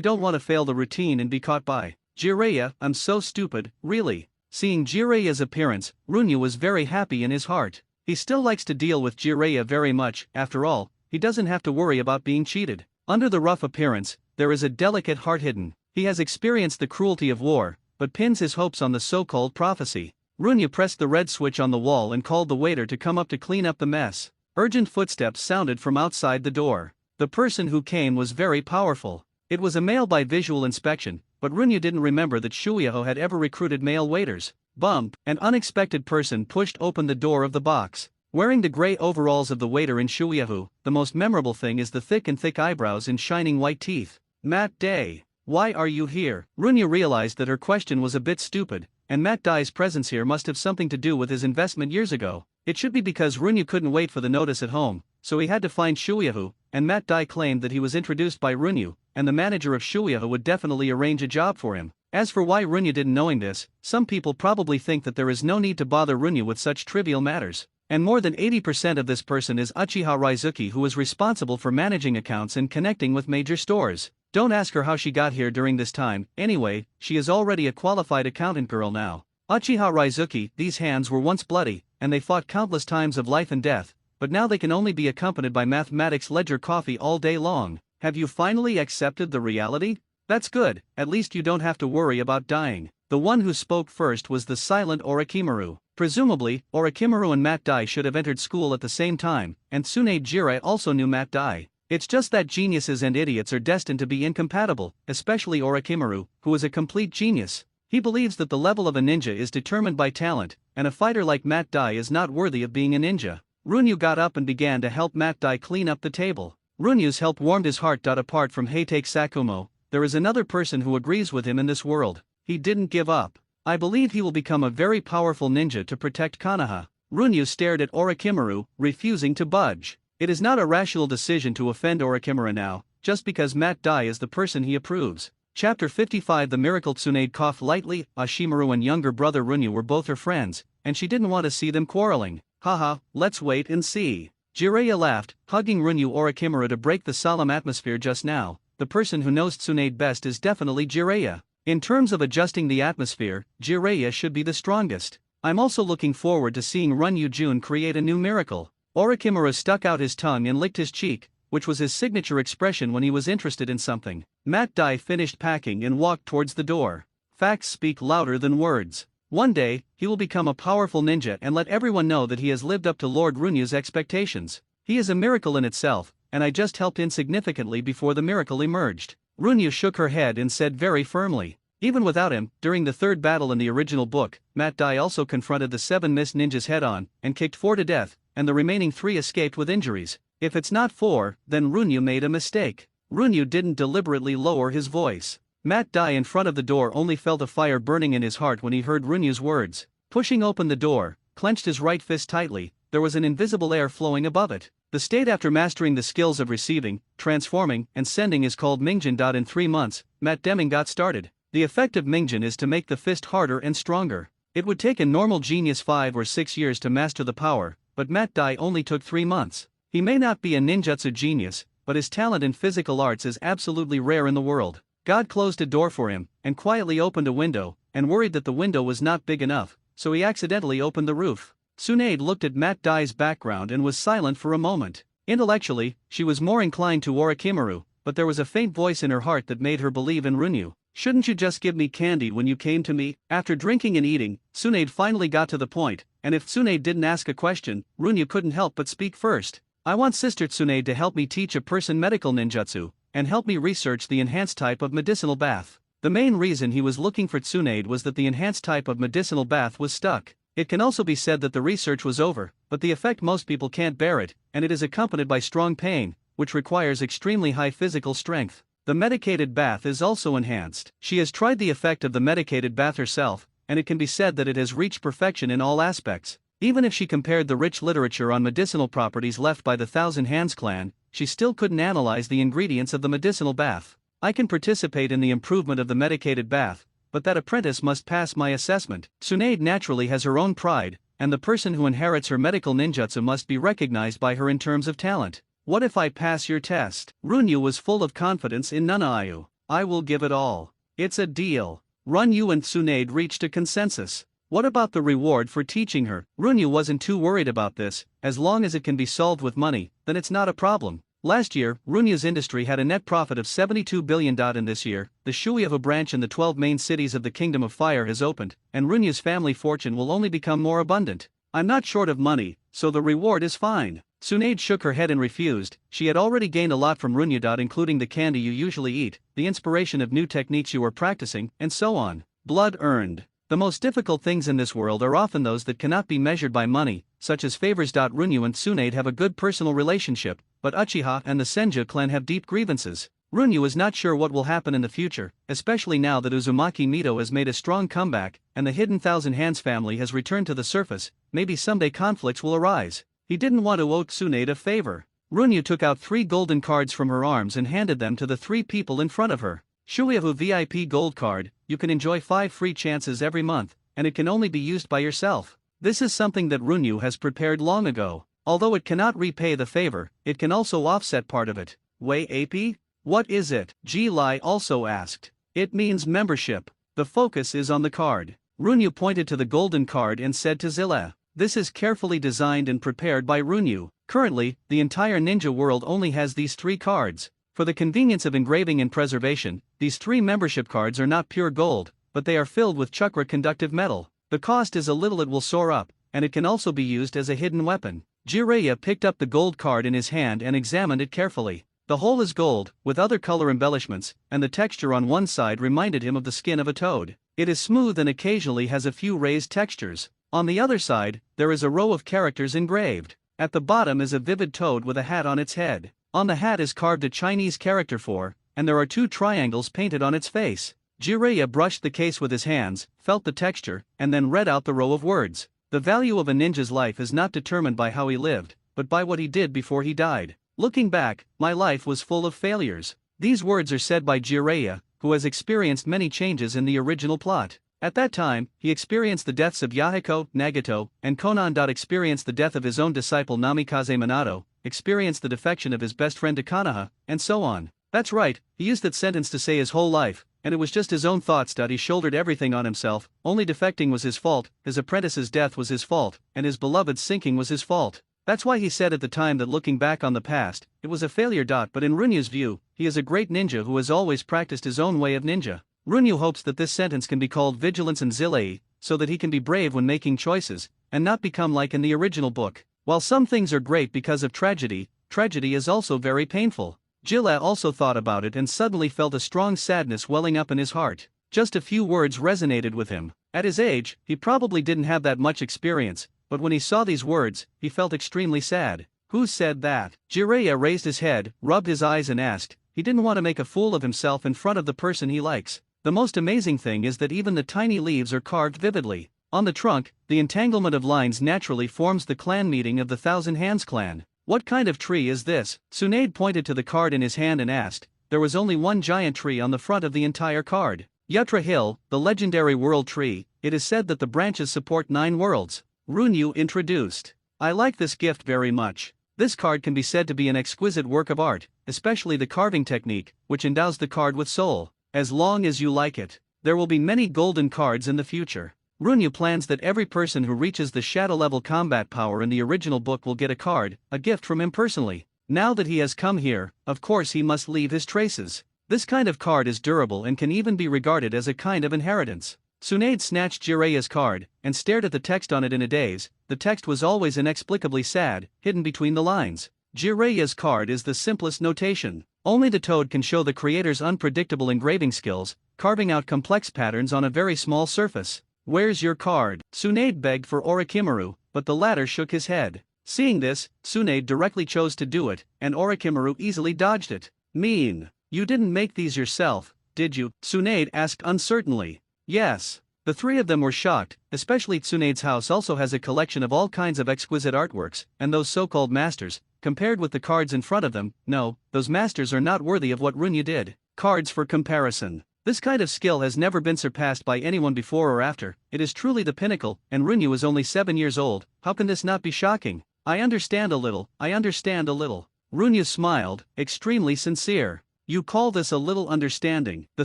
A: don't want to fail the routine and be caught by Jiraiya. I'm so stupid, really. Seeing Jiraiya's appearance, Runyu was very happy in his heart. He still likes to deal with Jiraiya very much. After all, he doesn't have to worry about being cheated. Under the rough appearance, there is a delicate heart hidden. He has experienced the cruelty of war, but pins his hopes on the so-called prophecy. Runyu pressed the red switch on the wall and called the waiter to come up to clean up the mess. Urgent footsteps sounded from outside the door. The person who came was very powerful. It was a male by visual inspection, but Runyu didn't remember that Shuyahu had ever recruited male waiters. Bump! An unexpected person pushed open the door of the box. Wearing the gray overalls of the waiter in Shuyahu, the most memorable thing is the thick eyebrows and shining white teeth. Matt Day. Why are you here? Runyu realized that her question was a bit stupid, and Matt Dai's presence here must have something to do with his investment years ago. It should be because Runyu couldn't wait for the notice at home, so he had to find Shuyahu, and Matt Dai claimed that he was introduced by Runyu, and the manager of Shuyahu would definitely arrange a job for him. As for why Runyu didn't knowing this, some people probably think that there is no need to bother Runyu with such trivial matters. And more than 80% of this person is Uchiha Raizuki, who is responsible for managing accounts and connecting with major stores. Don't ask her how she got here during this time, anyway, she is already a qualified accountant girl now. Uchiha Raizuki, these hands were once bloody, and they fought countless times of life and death, but now they can only be accompanied by mathematics ledger coffee all day long. Have you finally accepted the reality? That's good, at least you don't have to worry about dying. The one who spoke first was the silent Orochimaru. Presumably, Orochimaru and Matt Dai should have entered school at the same time, and Tsunade Jiraiya also knew Matt Dai. It's just that geniuses and idiots are destined to be incompatible, especially Orochimaru, who is a complete genius. He believes that the level of a ninja is determined by talent, and a fighter like Matt Dai is not worthy of being a ninja. Runyu got up and began to help Matt Dai clean up the table. Runyu's help warmed his heart. Apart from Heitake Sakumo, there is another person who agrees with him in this world. He didn't give up. I believe he will become a very powerful ninja to protect Konoha. Runyu stared at Orochimaru, refusing to budge. It is not a rational decision to offend Orochimaru now, just because Matt Dai is the person he approves. Chapter 55. The Miracle. Tsunade coughed lightly. Ashimaru and younger brother Runyu were both her friends, and she didn't want to see them quarreling. Haha, let's wait and see. Jiraiya laughed, hugging Runyu. Orochimaru to break the solemn atmosphere just now. The person who knows Tsunade best is definitely Jiraiya. In terms of adjusting the atmosphere, Jiraiya should be the strongest. I'm also looking forward to seeing Runyu Jun create a new miracle. Orochimaru stuck out his tongue and licked his cheek, which was his signature expression when he was interested in something. Matt Dai finished packing and walked towards the door. Facts speak louder than words. One day, he will become a powerful ninja and let everyone know that he has lived up to Lord Runyu's expectations. He is a miracle in itself, and I just helped insignificantly before the miracle emerged. Runyu shook her head and said very firmly, Even without him, during the third battle in the original book, Matt Dai also confronted the 7 mist ninjas head-on, and kicked 4 to death, and the remaining 3 escaped with injuries. If it's not 4, then Runyu made a mistake. Runyu didn't deliberately lower his voice. Matt Dai in front of the door only felt a fire burning in his heart when he heard Runyu's words. Pushing open the door, clenched his right fist tightly, there was an invisible air flowing above it. The state after mastering the skills of receiving, transforming, and sending is called Mingjin. In 3 months, Matt Deming got started. The effect of Mingjin is to make the fist harder and stronger. It would take a normal genius 5 or 6 years to master the power, but Matt Dai only took 3 months. He may not be a ninjutsu genius, but his talent in physical arts is absolutely rare in the world. God closed a door for him, and quietly opened a window, and worried that the window was not big enough, so he accidentally opened the roof. Tsunade looked at Matt Dai's background and was silent for a moment. Intellectually, she was more inclined to Orochimaru, but there was a faint voice in her heart that made her believe in Runyu. Shouldn't you just give me candy when you came to me? After drinking and eating, Tsunade finally got to the point, and if Tsunade didn't ask a question, Runyu couldn't help but speak first. I want Sister Tsunade to help me teach a person medical ninjutsu, and help me research the enhanced type of medicinal bath. The main reason he was looking for Tsunade was that the enhanced type of medicinal bath was stuck. It can also be said that the research was over, but the effect most people can't bear it, and it is accompanied by strong pain, which requires extremely high physical strength. The medicated bath is also enhanced. She has tried the effect of the medicated bath herself, and it can be said that it has reached perfection in all aspects. Even if she compared the rich literature on medicinal properties left by the Thousand Hands clan, she still couldn't analyze the ingredients of the medicinal bath. I can participate in the improvement of the medicated bath, but that apprentice must pass my assessment. Tsunade naturally has her own pride, and the person who inherits her medical ninjutsu must be recognized by her in terms of talent. What if I pass your test? Runyu was full of confidence in Nunaiyu. I will give it all. It's a deal. Runyu and Tsunade reached a consensus. What about the reward for teaching her? Runyu wasn't too worried about this. As long as it can be solved with money, then it's not a problem. Last year, Runyu's industry had a net profit of 72 billion. In this year, the Shuieva branch in the 12 main cities of the Kingdom of Fire has opened, and Runyu's family fortune will only become more abundant. I'm not short of money, so the reward is fine. Tsunade shook her head and refused. She had already gained a lot from Runyu. Including the candy you usually eat, the inspiration of new techniques you are practicing, and so on. Blood earned. The most difficult things in this world are often those that cannot be measured by money, such as favors. Runyu and Tsunade have a good personal relationship, but Uchiha and the Senju clan have deep grievances. Runyu is not sure what will happen in the future, especially now that Uzumaki Mito has made a strong comeback, and the hidden Thousand Hands family has returned to the surface. Maybe someday conflicts will arise. He didn't want to owe Tsunade a favor. Runyu took out 3 golden cards from her arms and handed them to the 3 people in front of her. Shuieva VIP Gold Card, you can enjoy 5 free chances every month, and it can only be used by yourself. This is something that Runyu has prepared long ago. Although it cannot repay the favor, it can also offset part of it. Wei AP? What is it? Ji Lai also asked. It means membership. The focus is on the card. Runyu pointed to the golden card and said to Zilla, this is carefully designed and prepared by Runyu. Currently, the entire ninja world only has these 3 cards. For the convenience of engraving and preservation, these 3 membership cards are not pure gold, but they are filled with chakra conductive metal. The cost is a little. It will soar up, and it can also be used as a hidden weapon. Jiraiya picked up the gold card in his hand and examined it carefully. The whole is gold, with other color embellishments, and the texture on one side reminded him of the skin of a toad. It is smooth and occasionally has a few raised textures. On the other side, there is a row of characters engraved. At the bottom is a vivid toad with a hat on its head. On the hat is carved a Chinese character for, and there are 2 triangles painted on its face. Jiraiya brushed the case with his hands, felt the texture, and then read out the row of words. The value of a ninja's life is not determined by how he lived, but by what he did before he died. Looking back, my life was full of failures. These words are said by Jiraiya, who has experienced many changes in the original plot. At that time, he experienced the deaths of Yahiko, Nagato, and Konan. Experienced the death of his own disciple Namikaze Minato, experienced the defection of his best friend to Konoha, and so on. That's right, he used that sentence to say his whole life, and it was just his own thoughts. He shouldered everything on himself. Only defecting was his fault, his apprentice's death was his fault, and his beloved's sinking was his fault. That's why he said at the time that looking back on the past, it was a failure. But in Runyu's view, he is a great ninja who has always practiced his own way of ninja. Runyu hopes that this sentence can be called vigilance and zillei, so that he can be brave when making choices, and not become like in the original book. While some things are great because of tragedy, tragedy is also very painful. Jilla also thought about it and suddenly felt a strong sadness welling up in his heart. Just a few words resonated with him. At his age, he probably didn't have that much experience, but when he saw these words, he felt extremely sad. Who said that? Jiraiya raised his head, rubbed his eyes and asked. He didn't want to make a fool of himself in front of the person he likes. The most amazing thing is that even the tiny leaves are carved vividly. On the trunk, the entanglement of lines naturally forms the clan meeting of the Thousand Hands clan. What kind of tree is this? Tsunade pointed to the card in his hand and asked. There was only one giant tree on the front of the entire card. Yutra Hill, the legendary world tree. It is said that the branches support 9 worlds. Runyu introduced. I like this gift very much. This card can be said to be an exquisite work of art, especially the carving technique, which endows the card with soul. As long as you like it. There will be many golden cards in the future. Runyu plans that every person who reaches the shadow level combat power in the original book will get a card, a gift from him personally. Now that he has come here, of course he must leave his traces. This kind of card is durable and can even be regarded as a kind of inheritance. Tsunade snatched Jiraiya's card and stared at the text on it in a daze. The text was always inexplicably sad, hidden between the lines. Jiraiya's card is the simplest notation. Only the toad can show the creator's unpredictable engraving skills, carving out complex patterns on a very small surface. Where's your card? Tsunade begged for Orochimaru, but the latter shook his head. Seeing this, Tsunade directly chose to do it, and Orochimaru easily dodged it. Mean. You didn't make these yourself, did you? Tsunade asked uncertainly. Yes. The three of them were shocked, especially Tsunade's house also has a collection of all kinds of exquisite artworks, and those so-called masters, compared with the cards in front of them, no, those masters are not worthy of what Runyu did. Cards for comparison. This kind of skill has never been surpassed by anyone before or after. It is truly the pinnacle, and Runyu is only 7 years old. How can this not be shocking? I understand a little. Runyu smiled, extremely sincere. You call this a little understanding? The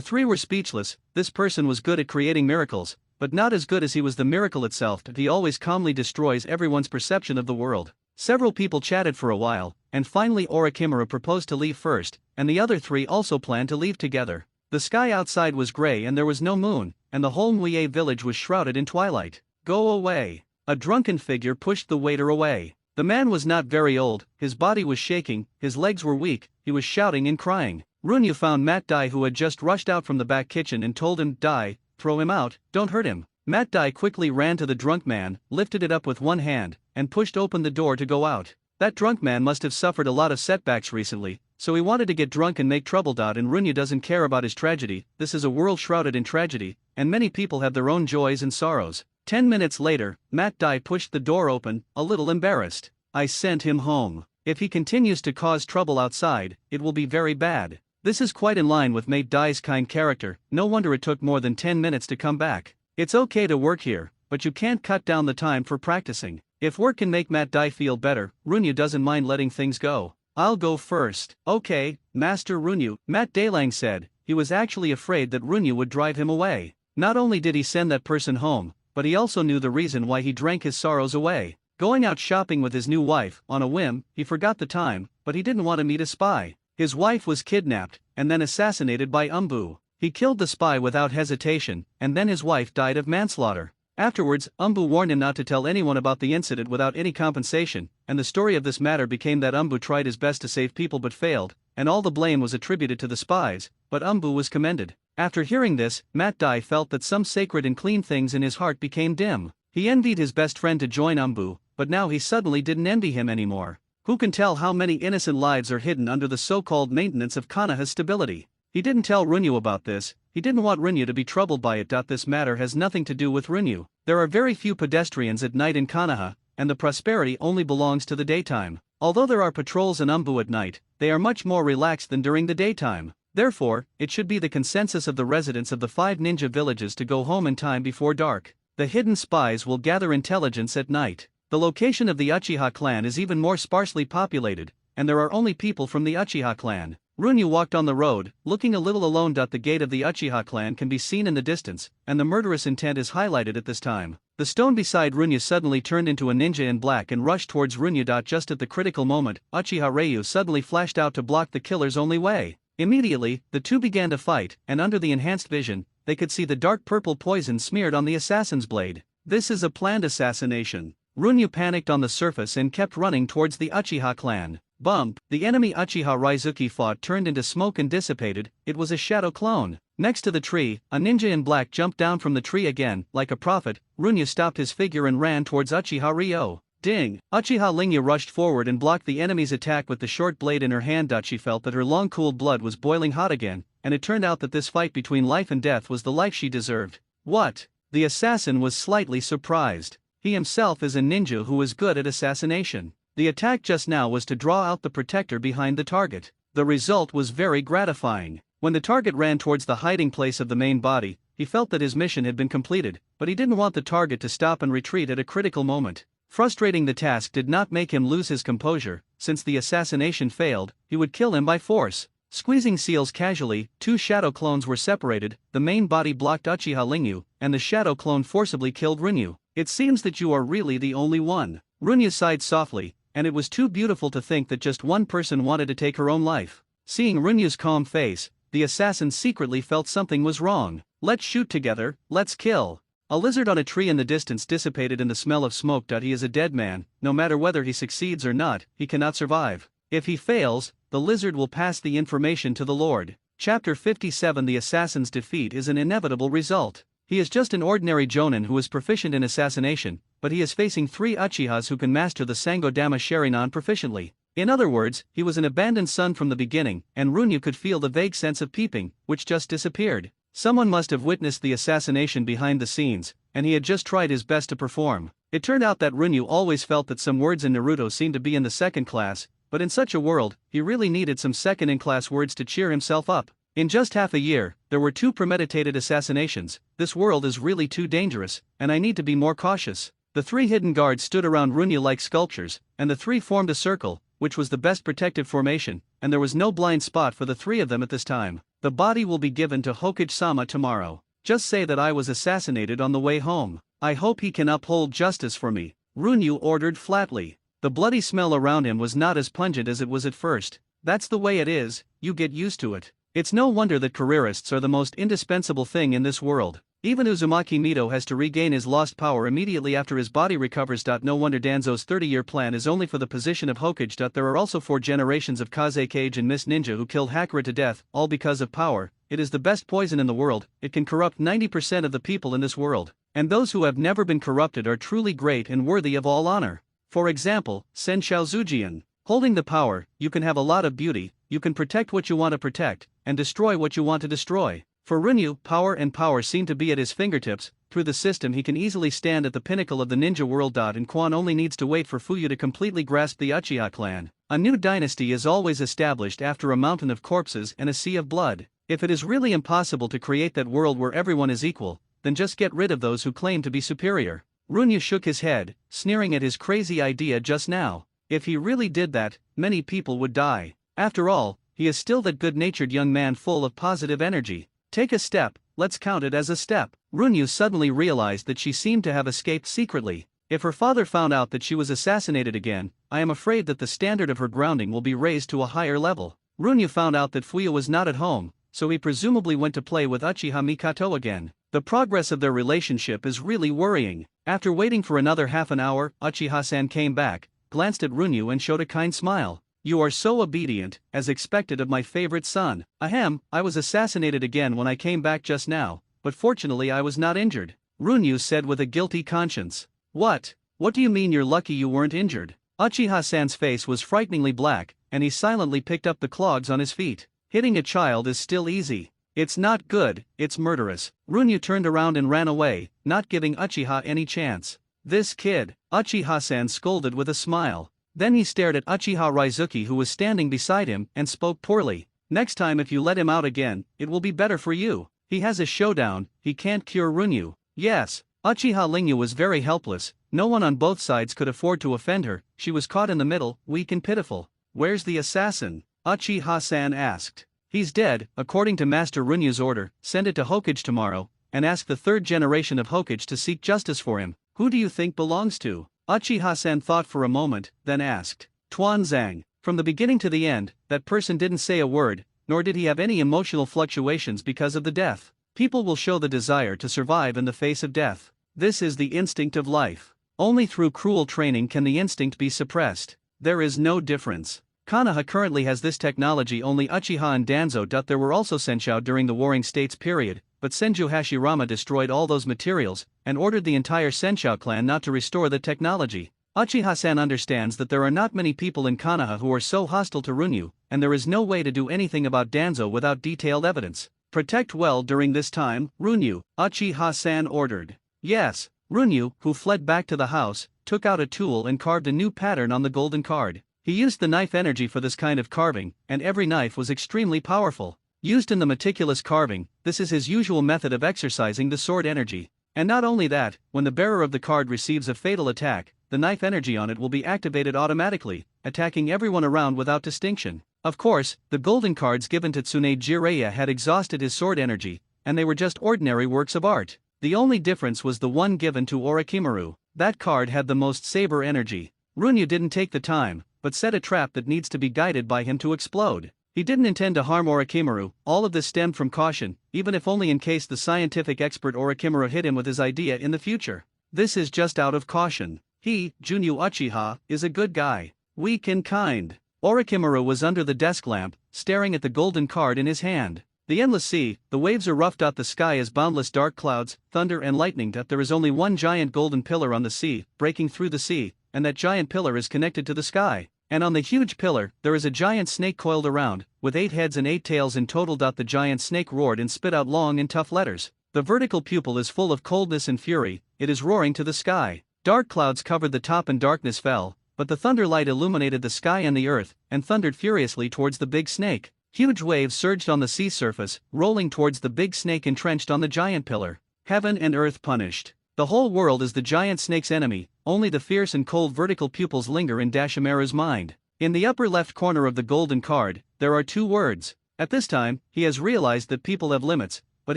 A: three were speechless. This person was good at creating miracles, but not as good as he was the miracle itself. He always calmly destroys everyone's perception of the world. Several people chatted for a while, and finally Orochimaru proposed to leave first, and the other three also planned to leave together. The sky outside was gray and there was no moon, and the whole Muye village was shrouded in twilight. Go away. A drunken figure pushed the waiter away. The man was not very old, his body was shaking, his legs were weak, he was shouting and crying. Runyu found Matt Dai, who had just rushed out from the back kitchen, and told him, Dai, throw him out, don't hurt him. Matt Dai quickly ran to the drunk man, lifted it up with one hand, and pushed open the door to go out. That drunk man must have suffered a lot of setbacks recently, so he wanted to get drunk and make trouble. And Runyu doesn't care about his tragedy. This is a world shrouded in tragedy, and many people have their own joys and sorrows. 10 minutes later, Matt Dai pushed the door open, a little embarrassed. I sent him home. If he continues to cause trouble outside, it will be very bad. This is quite in line with Matt Dai's kind character. No wonder it took more than 10 minutes to come back. It's okay to work here, but you can't cut down the time for practicing. If work can make Matt Dai feel better, Runyu doesn't mind letting things go. I'll go first. Okay, Master Runyu, Matt Dailang said. He was actually afraid that Runyu would drive him away. Not only did he send that person home, but he also knew the reason why he drank his sorrows away. Going out shopping with his new wife, on a whim, he forgot the time, but he didn't want to meet a spy. His wife was kidnapped, and then assassinated by Umbu. He killed the spy without hesitation, and then his wife died of manslaughter. Afterwards, Umbu warned him not to tell anyone about the incident without any compensation, and the story of this matter became that Umbu tried his best to save people but failed, and all the blame was attributed to the spies, but Umbu was commended. After hearing this, Matt Dai felt that some sacred and clean things in his heart became dim. He envied his best friend to join Umbu, but now he suddenly didn't envy him anymore. Who can tell how many innocent lives are hidden under the so-called maintenance of Konoha's stability? He didn't tell Runyu about this. He didn't want Runyu to be troubled by it. This matter has nothing to do with Runyu. There are very few pedestrians at night in Konoha, and the prosperity only belongs to the daytime. Although there are patrols in Umbu at night, they are much more relaxed than during the daytime. Therefore, it should be the consensus of the residents of the 5 ninja villages to go home in time before dark. The hidden spies will gather intelligence at night. The location of the Uchiha clan is even more sparsely populated, and there are only people from the Uchiha clan. Runyu walked on the road, looking a little alone. The gate of the Uchiha clan can be seen in the distance, and the murderous intent is highlighted at this time. The stone beside Runyu suddenly turned into a ninja in black and rushed towards Runyu. Just at the critical moment, Uchiha Ryu suddenly flashed out to block the killer's only way. Immediately, the two began to fight, and under the enhanced vision, they could see the dark purple poison smeared on the assassin's blade. This is a planned assassination. Runyu panicked on the surface and kept running towards the Uchiha clan. Bump, the enemy Uchiha Raizuki fought turned into smoke and dissipated. It was a shadow clone. Next to the tree, a ninja in black jumped down from the tree again. Like a prophet, Runya stopped his figure and ran towards Uchiha Ryo. Ding! Uchiha Lingya rushed forward and blocked the enemy's attack with the short blade in her hand. She felt that her long-cooled blood was boiling hot again, and it turned out that this fight between life and death was the life she deserved. What? The assassin was slightly surprised. He himself is a ninja who is good at assassination. The attack just now was to draw out the protector behind the target. The result was very gratifying. When the target ran towards the hiding place of the main body, he felt that his mission had been completed, but he didn't want the target to stop and retreat at a critical moment. Frustrating the task did not make him lose his composure. Since the assassination failed, he would kill him by force. Squeezing seals casually, two shadow clones were separated. The main body blocked Uchiha Lingyu, and the shadow clone forcibly killed Runyu. It seems that you are really the only one. Runyu sighed softly, and it was too beautiful to think that just one person wanted to take her own life. Seeing Runyu's calm face, the assassin secretly felt something was wrong. Let's shoot together, let's kill. A lizard on a tree in the distance dissipated in the smell of smoke. He is a dead man. No matter whether he succeeds or not, he cannot survive. If he fails, the lizard will pass the information to the Lord. Chapter 57. The assassin's defeat is an inevitable result. He is just an ordinary jonin who is proficient in assassination, but he is facing three Uchihas who can master the Sangodama Sharinan proficiently. In other words, he was an abandoned son from the beginning, and Runyu could feel the vague sense of peeping, which just disappeared. Someone must have witnessed the assassination behind the scenes, and he had just tried his best to perform. It turned out that Runyu always felt that some words in Naruto seemed to be in the second class, but in such a world, he really needed some second-in-class words to cheer himself up. In just half a year, there were 2 premeditated assassinations. This world is really too dangerous, and I need to be more cautious. The 3 hidden guards stood around Runyu like sculptures, and the 3 formed a circle, which was the best protective formation, and there was no blind spot for the 3 of them at this time. The body will be given to Hokage-sama tomorrow. Just say that I was assassinated on the way home. I hope he can uphold justice for me, Runyu ordered flatly. The bloody smell around him was not as pungent as it was at first. That's the way it is, you get used to it. It's no wonder that careerists are the most indispensable thing in this world. Even Uzumaki Mito has to regain his lost power immediately after his body recovers. No wonder Danzo's 30-year plan is only for the position of Hokage. There are also 4 generations of Kaze Kage and Miss Ninja who killed Hakura to death, all because of power. It is the best poison in the world. It can corrupt 90% of the people in this world. And those who have never been corrupted are truly great and worthy of all honor. For example, Sen Shaozujian. Holding the power, you can have a lot of beauty, you can protect what you want to protect, and destroy what you want to destroy. For Runyu, power seem to be at his fingertips. Through the system he can easily stand at the pinnacle of the ninja world. And Quan only needs to wait for Fuyu to completely grasp the Uchiha clan. A new dynasty is always established after a mountain of corpses and a sea of blood. If it is really impossible to create that world where everyone is equal, then just get rid of those who claim to be superior. Runyu shook his head, sneering at his crazy idea just now. If he really did that, many people would die. After all, he is still that good-natured young man full of positive energy. Take a step, let's count it as a step. Runyu suddenly realized that she seemed to have escaped secretly. If her father found out that she was assassinated again, I am afraid that the standard of her grounding will be raised to a higher level. Runyu found out that Fuyu was not at home, so he presumably went to play with Uchiha Mikato again. The progress of their relationship is really worrying. After waiting for another half an hour, Uchiha-san came back, glanced at Runyu and showed a kind smile. You are so obedient, as expected of my favorite son. Ahem, I was assassinated again when I came back just now, but fortunately I was not injured, Runyu said with a guilty conscience. What? What do you mean you're lucky you weren't injured? Uchiha-san's face was frighteningly black, and he silently picked up the clogs on his feet. Hitting a child is still easy. It's not good, it's murderous. Runyu turned around and ran away, not giving Uchiha any chance. This kid, Uchiha-san scolded with a smile. Then he stared at Uchiha Raizuki who was standing beside him and spoke poorly. Next time if you let him out again, it will be better for you. He has a showdown, he can't cure Runyu. Yes. Uchiha Lingyu was very helpless, no one on both sides could afford to offend her, she was caught in the middle, weak and pitiful. Where's the assassin? Uchiha-san asked. He's dead, according to Master Runyu's order. Send it to Hokage tomorrow, and ask the 3rd generation of Hokage to seek justice for him. Who do you think belongs to? Uchiha-san thought for a moment, then asked. Tuanzang. From the beginning to the end, that person didn't say a word, nor did he have any emotional fluctuations because of the death. People will show the desire to survive in the face of death. This is the instinct of life. Only through cruel training can the instinct be suppressed. There is no difference. Konoha currently has this technology. Only Uchiha and Danzo. There were also Senshou during the Warring States period, but Senju Hashirama destroyed all those materials and ordered the entire Senshou clan not to restore the technology. Uchiha-san understands that there are not many people in Konoha who are so hostile to Runyu, and there is no way to do anything about Danzo without detailed evidence. Protect well during this time, Runyu, Uchiha-san ordered. Yes, Runyu, who fled back to the house, took out a tool and carved a new pattern on the golden card. He used the knife energy for this kind of carving, and every knife was extremely powerful. Used in the meticulous carving, this is his usual method of exercising the sword energy. And not only that, when the bearer of the card receives a fatal attack, the knife energy on it will be activated automatically, attacking everyone around without distinction. Of course, the golden cards given to Tsunade Jiraiya had exhausted his sword energy, and they were just ordinary works of art. The only difference was the one given to Orochimaru. That card had the most saber energy. Runyu didn't take the time, but set a trap that needs to be guided by him to explode. He didn't intend to harm Orochimaru. All of this stemmed from caution, even if only in case the scientific expert Orochimaru hit him with his idea in the future. This is just out of caution. He, Junyu Uchiha, is a good guy. Weak and kind. Orochimaru was under the desk lamp, staring at the golden card in his hand. The endless sea, the waves are rough. The sky is boundless dark clouds, thunder and lightning. There is only one giant golden pillar on the sea, breaking through the sea, and that giant pillar is connected to the sky. And on the huge pillar, there is a giant snake coiled around, with 8 heads and 8 tails in total. The giant snake roared and spit out long and tough letters. The vertical pupil is full of coldness and fury, it is roaring to the sky. Dark clouds covered the top and darkness fell, but the thunder light illuminated the sky and the earth, and thundered furiously towards the big snake. Huge waves surged on the sea surface, rolling towards the big snake entrenched on the giant pillar. Heaven and earth punished. The whole world is the giant snake's enemy, only the fierce and cold vertical pupils linger in Dashimaru's mind. In the upper left corner of the golden card, there are 2 words. At this time, he has realized that people have limits, but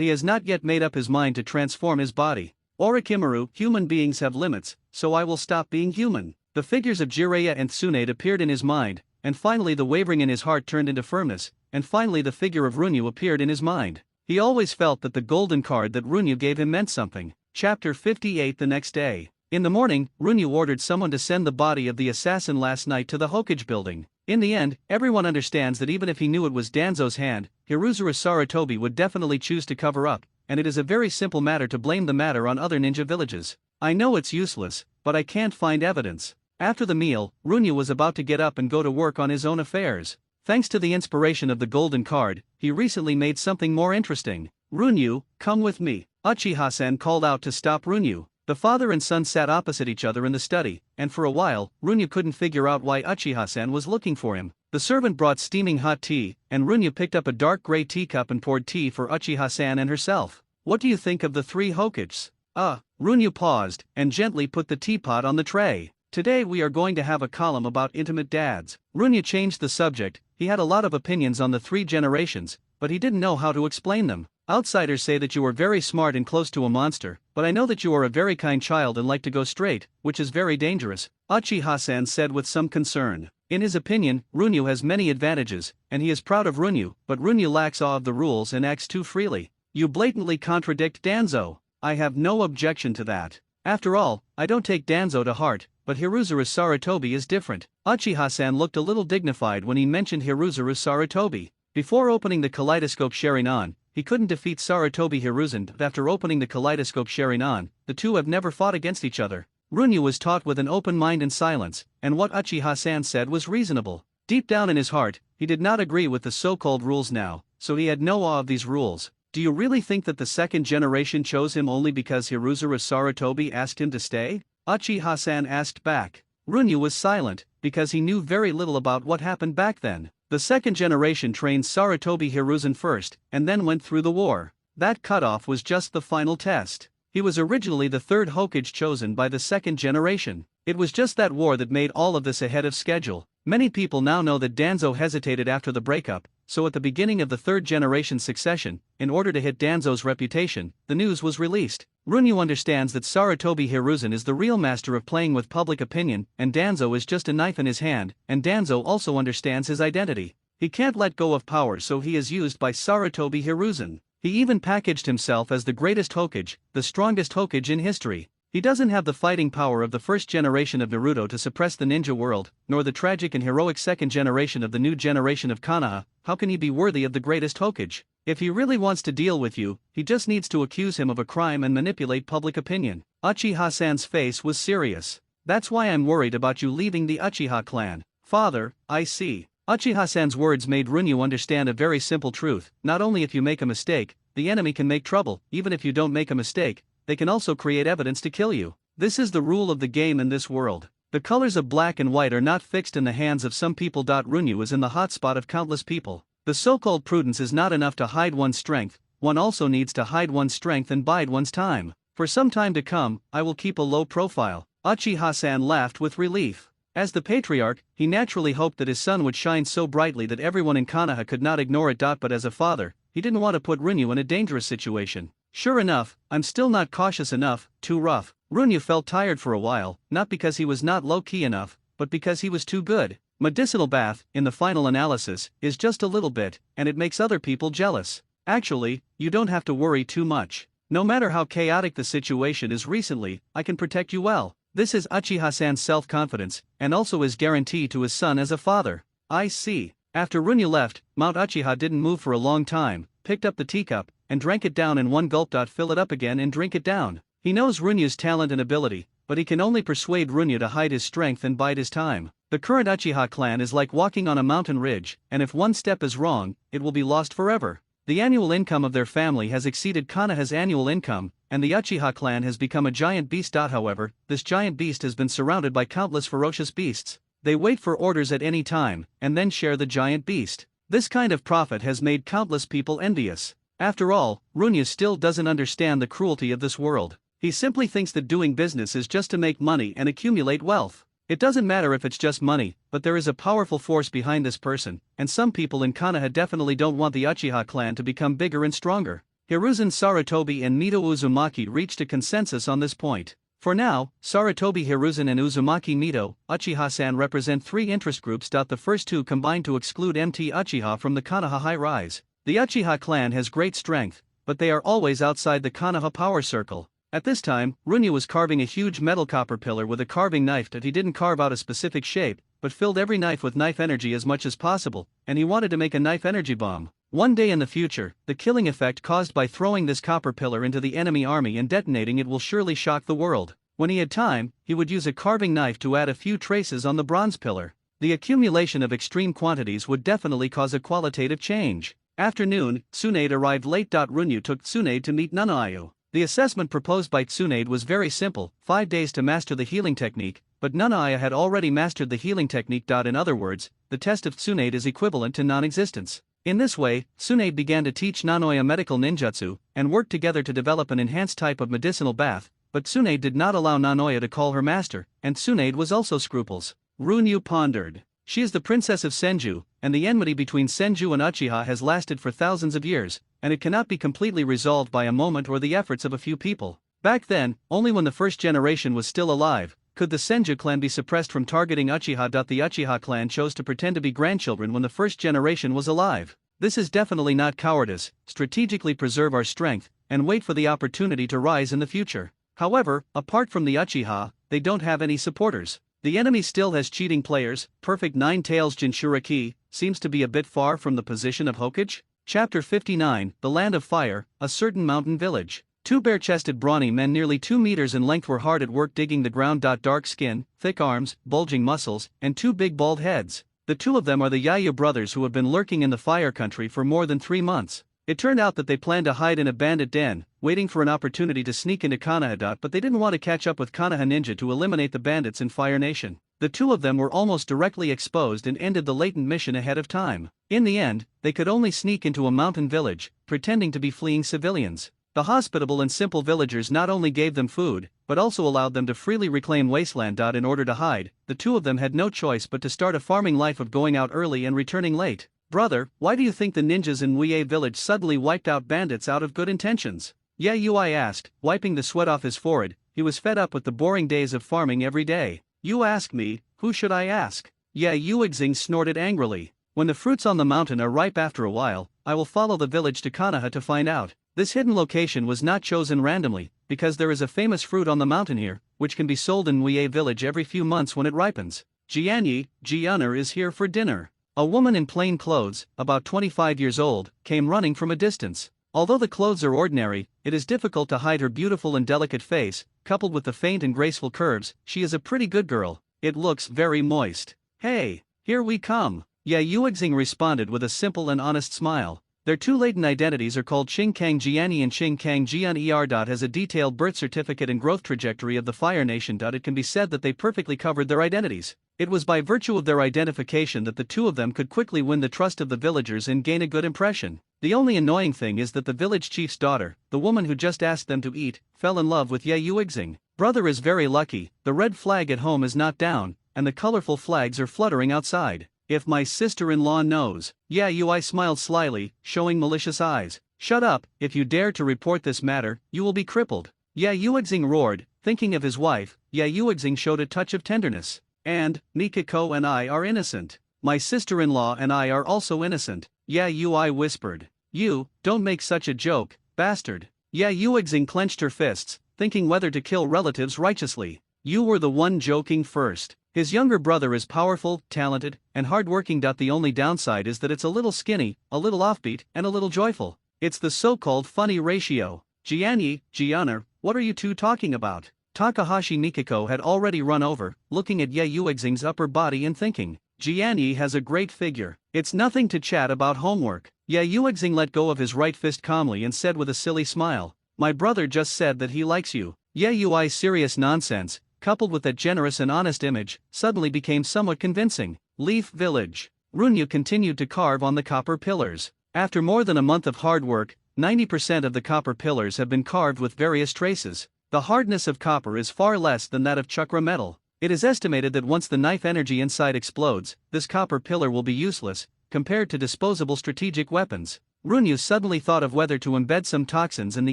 A: he has not yet made up his mind to transform his body. Orochimaru, human beings have limits, so I will stop being human. The figures of Jiraiya and Tsunade appeared in his mind, and finally the wavering in his heart turned into firmness, and finally the figure of Runyu appeared in his mind. He always felt that the golden card that Runyu gave him meant something. Chapter 58. The next day. In the morning, Runyu ordered someone to send the body of the assassin last night to the Hokage building. In the end, everyone understands that even if he knew it was Danzo's hand, Hiruzuru Sarutobi would definitely choose to cover up, and it is a very simple matter to blame the matter on other ninja villages. I know it's useless, but I can't find evidence. After the meal, Runyu was about to get up and go to work on his own affairs. Thanks to the inspiration of the golden card, he recently made something more interesting. Runyu, come with me. Uchiha-san called out to stop Runyu. The father and son sat opposite each other in the study, and for a while, Runyu couldn't figure out why Uchiha-san was looking for him. The servant brought steaming hot tea, and Runyu picked up a dark gray teacup and poured tea for Uchiha-san and herself. What do you think of the 3 Hokages? Runyu paused, and gently put the teapot on the tray. Today we are going to have a column about intimate dads. Runyu changed the subject. He had a lot of opinions on the 3 generations, but he didn't know how to explain them. Outsiders say that you are very smart and close to a monster, but I know that you are a very kind child and like to go straight, which is very dangerous, Uchiha-san said with some concern. In his opinion, Runyu has many advantages, and he is proud of Runyu, but Runyu lacks awe of the rules and acts too freely. You blatantly contradict Danzo. I have no objection to that. After all, I don't take Danzo to heart, but Hiruzuru Sarutobi is different. Uchiha-san looked a little dignified when he mentioned Hiruzuru Sarutobi. Before opening the kaleidoscope Sharingan, he couldn't defeat Sarutobi Hiruzen. After opening the kaleidoscope Sharingan, the two have never fought against each other. Runyu was taught with an open mind and silence, and what Uchiha-san said was reasonable. Deep down in his heart, he did not agree with the so-called rules now, so he had no awe of these rules. Do you really think that the second generation chose him only because Hiruzuru Sarutobi asked him to stay? Uchiha-san asked back. Runyu was silent, because he knew very little about what happened back then. The second generation trained Sarutobi Hiruzen first, and then went through the war. That cutoff was just the final test. He was originally the 3rd Hokage chosen by the second generation. It was just that war that made all of this ahead of schedule. Many people now know that Danzo hesitated after the breakup, so at the beginning of the 3rd generation succession, in order to hit Danzo's reputation, the news was released. Runyu understands that Sarutobi Hiruzen is the real master of playing with public opinion, and Danzo is just a knife in his hand, and Danzo also understands his identity. He can't let go of power, so he is used by Sarutobi Hiruzen. He even packaged himself as the greatest Hokage, the strongest Hokage in history. He doesn't have the fighting power of the first generation of Naruto to suppress the ninja world, nor the tragic and heroic second generation of the new generation of Konoha. How can he be worthy of the greatest Hokage? If he really wants to deal with you, he just needs to accuse him of a crime and manipulate public opinion. Uchiha-san's face was serious. That's why I'm worried about you leaving the Uchiha clan. Father, I see. Uchiha-san's words made Runyu understand a very simple truth. Not only if you make a mistake, the enemy can make trouble. Even if you don't make a mistake, they can also create evidence to kill you. This is the rule of the game in this world. The colors of black and white are not fixed in the hands of some people. Runyu is in the hotspot of countless people. The so-called prudence is not enough to hide one's strength, one also needs to hide one's strength and bide one's time. For some time to come, I will keep a low profile. Uchiha-san laughed with relief. As the patriarch, he naturally hoped that his son would shine so brightly that everyone in Konoha could not ignore it. But as a father, he didn't want to put Runyu in a dangerous situation. Sure enough, I'm still not cautious enough, too rough. Runyu felt tired for a while, not because he was not low-key enough, but because he was too good. Medicinal bath, in the final analysis, is just a little bit, and it makes other people jealous. Actually, you don't have to worry too much. No matter how chaotic the situation is recently, I can protect you well. This is Uchiha-san's self-confidence, and also his guarantee to his son as a father. I see. After Runyu left, Mount Uchiha didn't move for a long time, picked up the teacup, and drank it down in one gulp. Fill it up again and drink it down. He knows Runyu's talent and ability, but he can only persuade Runyu to hide his strength and bide his time. The current Uchiha clan is like walking on a mountain ridge, and if one step is wrong, it will be lost forever. The annual income of their family has exceeded Konoha's annual income, and the Uchiha clan has become a giant beast. However, this giant beast has been surrounded by countless ferocious beasts. They wait for orders at any time, and then share the giant beast. This kind of profit has made countless people envious. After all, Runyu still doesn't understand the cruelty of this world. He simply thinks that doing business is just to make money and accumulate wealth. It doesn't matter if it's just money, but there is a powerful force behind this person, and some people in Konoha definitely don't want the Uchiha clan to become bigger and stronger. Hiruzen Sarutobi and Mito Uzumaki reached a consensus on this point. For now, Sarutobi Hiruzen and Uzumaki Mito, Uchiha-san represent three interest groups. The first two combine to exclude MT Uchiha from the Konoha High Rise. The Uchiha clan has great strength, but they are always outside the Konoha power circle. At this time, Runyu was carving a huge metal copper pillar with a carving knife. He didn't carve out a specific shape, but filled every knife with knife energy as much as possible, and he wanted to make a knife energy bomb. One day in the future, the killing effect caused by throwing this copper pillar into the enemy army and detonating it will surely shock the world. When he had time, he would use a carving knife to add a few traces on the bronze pillar. The accumulation of extreme quantities would definitely cause a qualitative change. Afternoon, Tsunade arrived late. Runyu took Tsunade to meet Nanayu. The assessment proposed by Tsunade was very simple, 5 days to master the healing technique, but Nanayu had already mastered the healing technique. In other words, the test of Tsunade is equivalent to non-existence. In this way, Tsunade began to teach Nanoya medical ninjutsu, and worked together to develop an enhanced type of medicinal bath, but Tsunade did not allow Nanoya to call her master, and Tsunade was also scruples. Runyu pondered. She is the princess of Senju, and the enmity between Senju and Uchiha has lasted for thousands of years, and it cannot be completely resolved by a moment or the efforts of a few people. Back then, only when the first generation was still alive, could the Senju clan be suppressed from targeting Uchiha. The Uchiha clan chose to pretend to be grandchildren when the first generation was alive. This is definitely not cowardice. Strategically preserve our strength, and wait for the opportunity to rise in the future. However, apart from the Uchiha, they don't have any supporters. The enemy still has cheating players. Perfect Nine Tails Jinchuriki seems to be a bit far from the position of Hokage. Chapter 59, The Land of Fire, A Certain Mountain Village. Two bare-chested brawny men nearly 2 meters in length were hard at work digging the ground. Dark skin, thick arms, bulging muscles, and two big bald heads. The two of them are the Yayu brothers who have been lurking in the fire country for more than 3 months. It turned out that they planned to hide in a bandit den, waiting for an opportunity to sneak into Konoha. But they didn't want to catch up with Konoha ninja to eliminate the bandits in Fire Nation. The two of them were almost directly exposed and ended the latent mission ahead of time. In the end, they could only sneak into a mountain village, pretending to be fleeing civilians. The hospitable and simple villagers not only gave them food, but also allowed them to freely reclaim wasteland. In order to hide, the two of them had no choice but to start a farming life of going out early and returning late. Brother, why do you think the ninjas in Wei village suddenly wiped out bandits out of good intentions? Yui asked, wiping the sweat off his forehead. He was fed up with the boring days of farming every day. You ask me, who should I ask? Yuexing snorted angrily. When the fruits on the mountain are ripe after a while, I will follow the village to Konoha to find out. This hidden location was not chosen randomly, because there is a famous fruit on the mountain here, which can be sold in Mue village every few months when it ripens. Jianyi, Jianer is here for dinner. A woman in plain clothes, about 25 years old, came running from a distance. Although the clothes are ordinary, it is difficult to hide her beautiful and delicate face, coupled with the faint and graceful curves. She is a pretty good girl. It looks very moist. Hey, here we come. Ye Yuexing responded with a simple and honest smile. Their two latent identities are called Xingkang Jianyi and Xingkang Jian Er. Has a detailed birth certificate and growth trajectory of the Fire Nation. It can be said that they perfectly covered their identities. It was by virtue of their identification that the two of them could quickly win the trust of the villagers and gain a good impression. The only annoying thing is that the village chief's daughter, the woman who just asked them to eat, fell in love with Ye Yuexing. Brother is very lucky, the red flag at home is not down, and the colorful flags are fluttering outside. If my sister-in-law knows. Ye Yui smiled slyly, showing malicious eyes. Shut up, if you dare to report this matter, you will be crippled. Ye Yuexing roared, thinking of his wife. Ye Yuexing showed a touch of tenderness. And, Mikiko and I are innocent. My sister-in-law and I are also innocent. Ye Yui whispered. You, don't make such a joke, bastard. Ye Yuexing clenched her fists, thinking whether to kill relatives righteously. You were the one joking first. His younger brother is powerful, talented, and hardworking. The only downside is that it's a little skinny, a little offbeat, and a little joyful. It's the so-called funny ratio. Jianyi, Jianer, what are you two talking about? Takahashi Mikiko had already run over, looking at Ye Yuexing's upper body and thinking. Jianyi has a great figure. It's nothing to chat about homework. Ye Yuexing let go of his right fist calmly and said with a silly smile. My brother just said that he likes you. Ye Yui's serious nonsense, coupled with that generous and honest image, suddenly became somewhat convincing. Leaf Village. Runyu continued to carve on the copper pillars. After more than a month of hard work, 90% of the copper pillars have been carved with various traces. The hardness of copper is far less than that of chakra metal. It is estimated that once the knife energy inside explodes, this copper pillar will be useless, compared to disposable strategic weapons. Runyu suddenly thought of whether to embed some toxins in the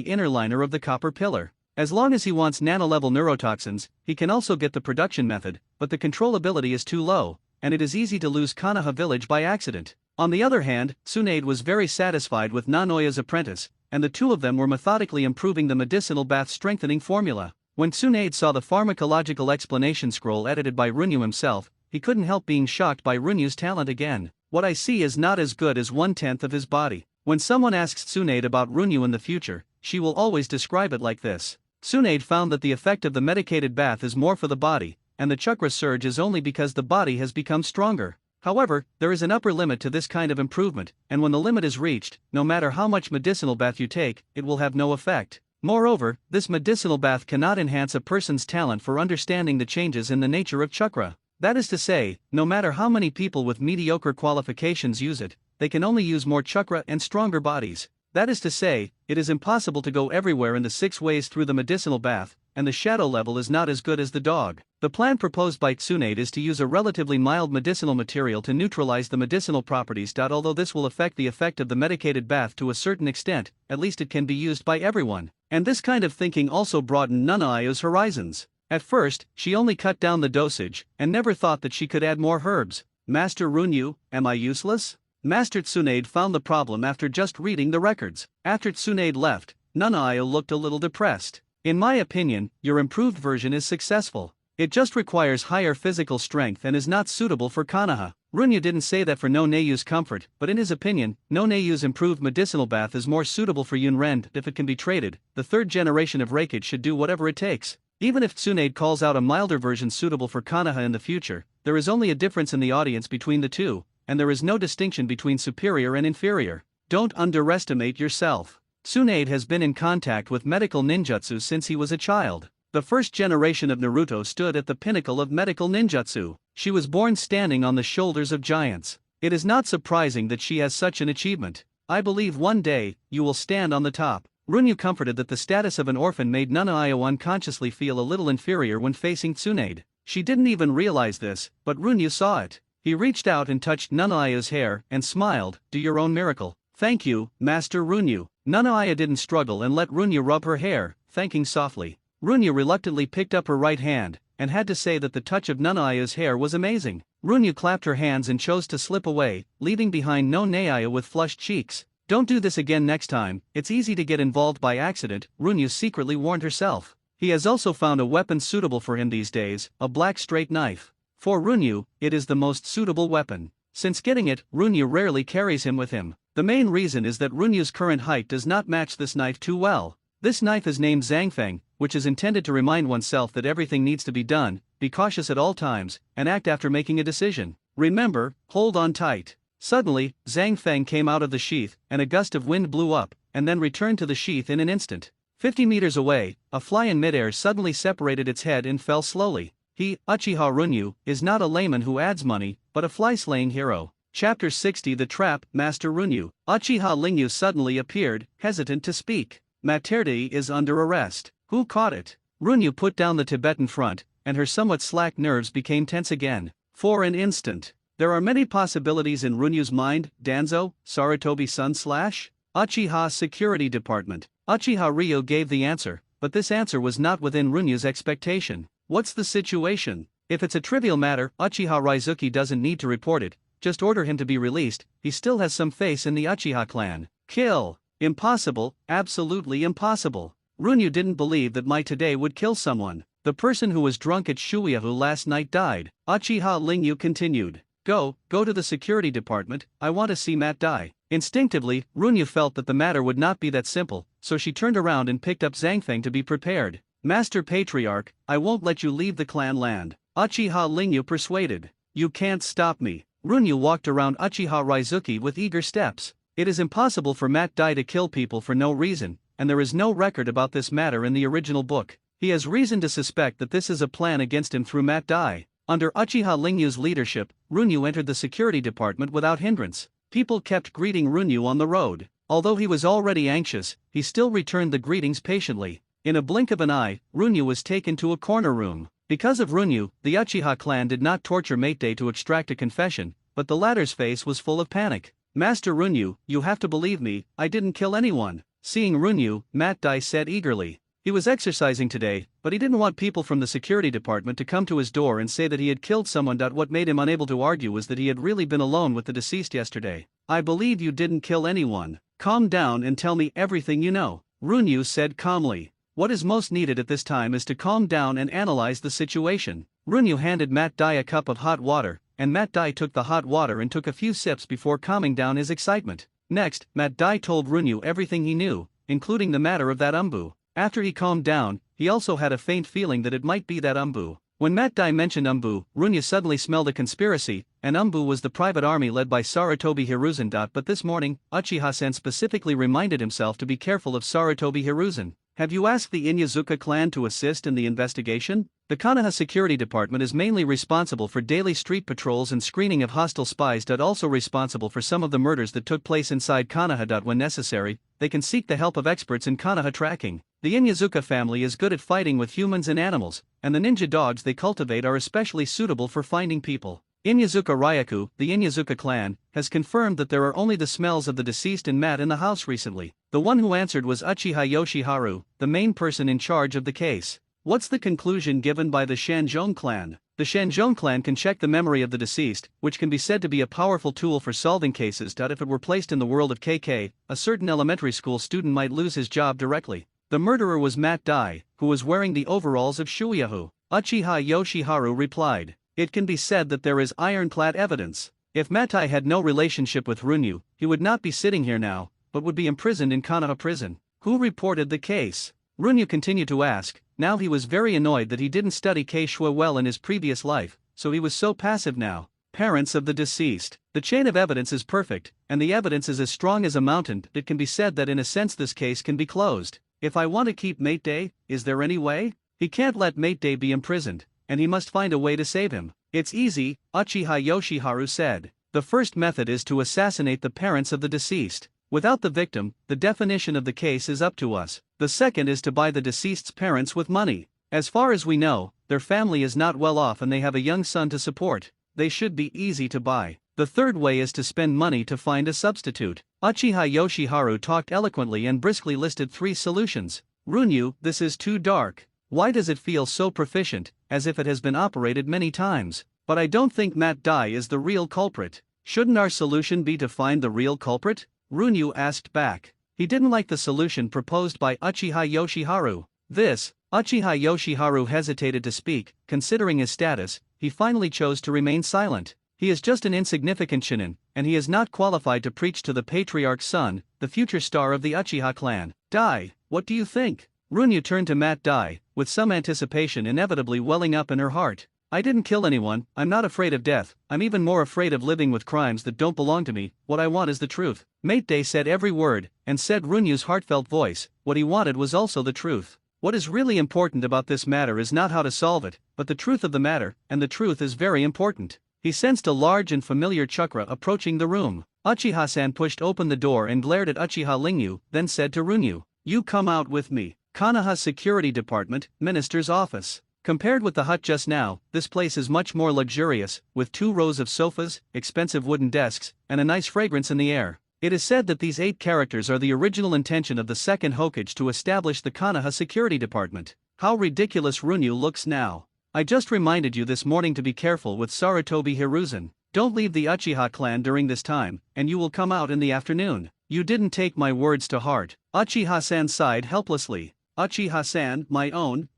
A: inner liner of the copper pillar. As long as he wants nano-level neurotoxins, he can also get the production method, but the controllability is too low, and it is easy to lose Konoha village by accident. On the other hand, Tsunade was very satisfied with Nanoya's apprentice, and the two of them were methodically improving the medicinal bath strengthening formula. When Tsunade saw the pharmacological explanation scroll edited by Runyu himself, he couldn't help being shocked by Runyu's talent again. What I see is not as good as 1/10 of his body. When someone asks Tsunade about Runyu in the future, she will always describe it like this. Tsunade found that the effect of the medicated bath is more for the body, and the chakra surge is only because the body has become stronger. However, there is an upper limit to this kind of improvement, and when the limit is reached, no matter how much medicinal bath you take, it will have no effect. Moreover, this medicinal bath cannot enhance a person's talent for understanding the changes in the nature of chakra. That is to say, no matter how many people with mediocre qualifications use it, they can only use more chakra and stronger bodies. That is to say, it is impossible to go everywhere in the 6 ways through the medicinal bath, and the shadow level is not as good as the dog. The plan proposed by Tsunade is to use a relatively mild medicinal material to neutralize the medicinal properties. Although this will affect the effect of the medicated bath to a certain extent, at least it can be used by everyone. And this kind of thinking also broadened Nanaya's horizons. At first, she only cut down the dosage, and never thought that she could add more herbs. Master Runyu, am I useless? Master Tsunade found the problem after just reading the records. After Tsunade left, Nanaya looked a little depressed. In my opinion, your improved version is successful. It just requires higher physical strength and is not suitable for Konoha. Runyu didn't say that for no Neiyu's comfort, but in his opinion, no Neiyu's improved medicinal bath is more suitable for Yunren. If it can be traded, the 3rd generation of Reikage should do whatever it takes. Even if Tsunade calls out a milder version suitable for Konoha in the future, there is only a difference in the audience between the two, and there is no distinction between superior and inferior. Don't underestimate yourself. Tsunade has been in contact with medical ninjutsu since he was a child. The 1st generation of Naruto stood at the pinnacle of medical ninjutsu. She was born standing on the shoulders of giants. It is not surprising that she has such an achievement. I believe one day, you will stand on the top. Runyu comforted that the status of an orphan made Nanaya unconsciously feel a little inferior when facing Tsunade. She didn't even realize this, but Runyu saw it. He reached out and touched Nanaya's hair and smiled. Do your own miracle. Thank you, Master Runyu. Nanaya didn't struggle and let Runyu rub her hair, thanking softly. Runyu reluctantly picked up her right hand, and had to say that the touch of Nanaya's hair was amazing. Runyu clapped her hands and chose to slip away, leaving behind no Naya with flushed cheeks. Don't do this again next time, it's easy to get involved by accident, Runyu secretly warned herself. He has also found a weapon suitable for him these days, a black straight knife. For Runyu, it is the most suitable weapon. Since getting it, Runyu rarely carries him with him. The main reason is that Runyu's current height does not match this knife too well. This knife is named Zhangfeng, which is intended to remind oneself that everything needs to be done, be cautious at all times, and act after making a decision. Remember, hold on tight. Suddenly, Zhangfeng came out of the sheath, and a gust of wind blew up, and then returned to the sheath in an instant. 50 meters away, a fly in midair suddenly separated its head and fell slowly. He, Uchiha Runyu, is not a layman who adds money, but a fly-slaying hero. Chapter 60 The Trap, Master Runyu. Uchiha Lingyu suddenly appeared, hesitant to speak. Materdi is under arrest. Who caught it? Runyu put down the Tibetan front, and her somewhat slack nerves became tense again. For an instant. There are many possibilities in Runyu's mind. Danzo, Sarutobi-san / Uchiha Security Department. Uchiha Ryo gave the answer, but this answer was not within Runyu's expectation. What's the situation? If it's a trivial matter, Uchiha Raizuki doesn't need to report it, just order him to be released, he still has some face in the Uchiha clan. Kill! Impossible, absolutely impossible. Runyu didn't believe that Mai today would kill someone. The person who was drunk at Shuyahu last night died. Uchiha Lingyu continued. Go to the security department, I want to see Matt die. Instinctively, Runyu felt that the matter would not be that simple, so she turned around and picked up Zhangfeng to be prepared. Master Patriarch, I won't let you leave the clan land. Uchiha Lingyu persuaded. You can't stop me. Runyu walked around Uchiha Raizuki with eager steps. It is impossible for Matt Dai to kill people for no reason, and there is no record about this matter in the original book. He has reason to suspect that this is a plan against him through Matt Dai. Under Uchiha Lingyu's leadership, Runyu entered the security department without hindrance. People kept greeting Runyu on the road. Although he was already anxious, he still returned the greetings patiently. In a blink of an eye, Runyu was taken to a corner room. Because of Runyu, the Uchiha clan did not torture Mate to extract a confession, but the latter's face was full of panic. Master Runyu, you have to believe me, I didn't kill anyone. Seeing Runyu, Matt Dai said eagerly. He was exercising today, but he didn't want people from the security department to come to his door and say that he had killed someone. What made him unable to argue was that he had really been alone with the deceased yesterday. I believe you didn't kill anyone. Calm down and tell me everything you know, Runyu said calmly. What is most needed at this time is to calm down and analyze the situation. Runyu handed Matt Dai a cup of hot water, and Matt Dai took the hot water and took a few sips before calming down his excitement. Next, Matt Dai told Runyu everything he knew, including the matter of that Umbu. After he calmed down, he also had a faint feeling that it might be that Umbu. When Matt Dai mentioned Umbu, Runyu suddenly smelled a conspiracy, and Umbu was the private army led by Sarutobi Hiruzen. But this morning, Uchiha-sen specifically reminded himself to be careful of Sarutobi Hiruzen. Have you asked the Inyazuka clan to assist in the investigation? The Konoha Security Department is mainly responsible for daily street patrols and screening of hostile spies. Also responsible for some of the murders that took place inside Konoha. When necessary, they can seek the help of experts in Konoha tracking. The Inyazuka family is good at fighting with humans and animals, and the ninja dogs they cultivate are especially suitable for finding people. Inyazuka Ryaku, the Inyazuka clan, has confirmed that there are only the smells of the deceased and Matt in the house recently. The one who answered was Uchiha Yoshiharu, the main person in charge of the case. What's the conclusion given by the Shanzhong clan? The Shanzhong clan can check the memory of the deceased, which can be said to be a powerful tool for solving cases. If it were placed in the world of KK, a certain elementary school student might lose his job directly. The murderer was Matt Dai, who was wearing the overalls of Shuyahu. Uchiha Yoshiharu replied. It can be said that there is ironclad evidence. If Matt Dai had no relationship with Runyu, he would not be sitting here now, but would be imprisoned in Konoha prison. Who reported the case? Runyu continued to ask. Now he was very annoyed that he didn't study Keishua well in his previous life, so he was so passive now. Parents of the deceased. The chain of evidence is perfect, and the evidence is as strong as a mountain. It can be said that in a sense this case can be closed. If I want to keep Mate Day, is there any way? He can't let Mate Day be imprisoned, and he must find a way to save him. It's easy, Uchiha Yoshiharu said. The first method is to assassinate the parents of the deceased. Without the victim, the definition of the case is up to us. The second is to buy the deceased's parents with money. As far as we know, their family is not well off and they have a young son to support. They should be easy to buy. The third way is to spend money to find a substitute. Uchiha Yoshiharu talked eloquently and briskly listed 3 solutions. Runyu, this is too dark. Why does it feel so proficient, as if it has been operated many times? But I don't think Matt Dai is the real culprit. Shouldn't our solution be to find the real culprit? Runyu asked back. He didn't like the solution proposed by Uchiha Yoshiharu. Uchiha Yoshiharu hesitated to speak. Considering his status, he finally chose to remain silent. He is just an insignificant shinin, and he is not qualified to preach to the patriarch's son, the future star of the Uchiha clan. Dai, what do you think? Runyu turned to Matt Dai, with some anticipation inevitably welling up in her heart. I didn't kill anyone, I'm not afraid of death, I'm even more afraid of living with crimes that don't belong to me, what I want is the truth. Mate Dai said every word, and said Runyu's heartfelt voice, what he wanted was also the truth. What is really important about this matter is not how to solve it, but the truth of the matter, and the truth is very important. He sensed a large and familiar chakra approaching the room. Uchiha-san pushed open the door and glared at Uchiha Lingyu, then said to Runyu, "You come out with me." Konoha Security Department, Minister's Office. Compared with the hut just now, this place is much more luxurious, with 2 rows of sofas, expensive wooden desks, and a nice fragrance in the air. It is said that these 8 characters are the original intention of the second Hokage to establish the Konoha Security Department. How ridiculous Runyu looks now. I just reminded you this morning to be careful with Sarutobi Hiruzen. Don't leave the Uchiha clan during this time, and you will come out in the afternoon. You didn't take my words to heart. Uchiha-san sighed helplessly. Uchiha-san, my own.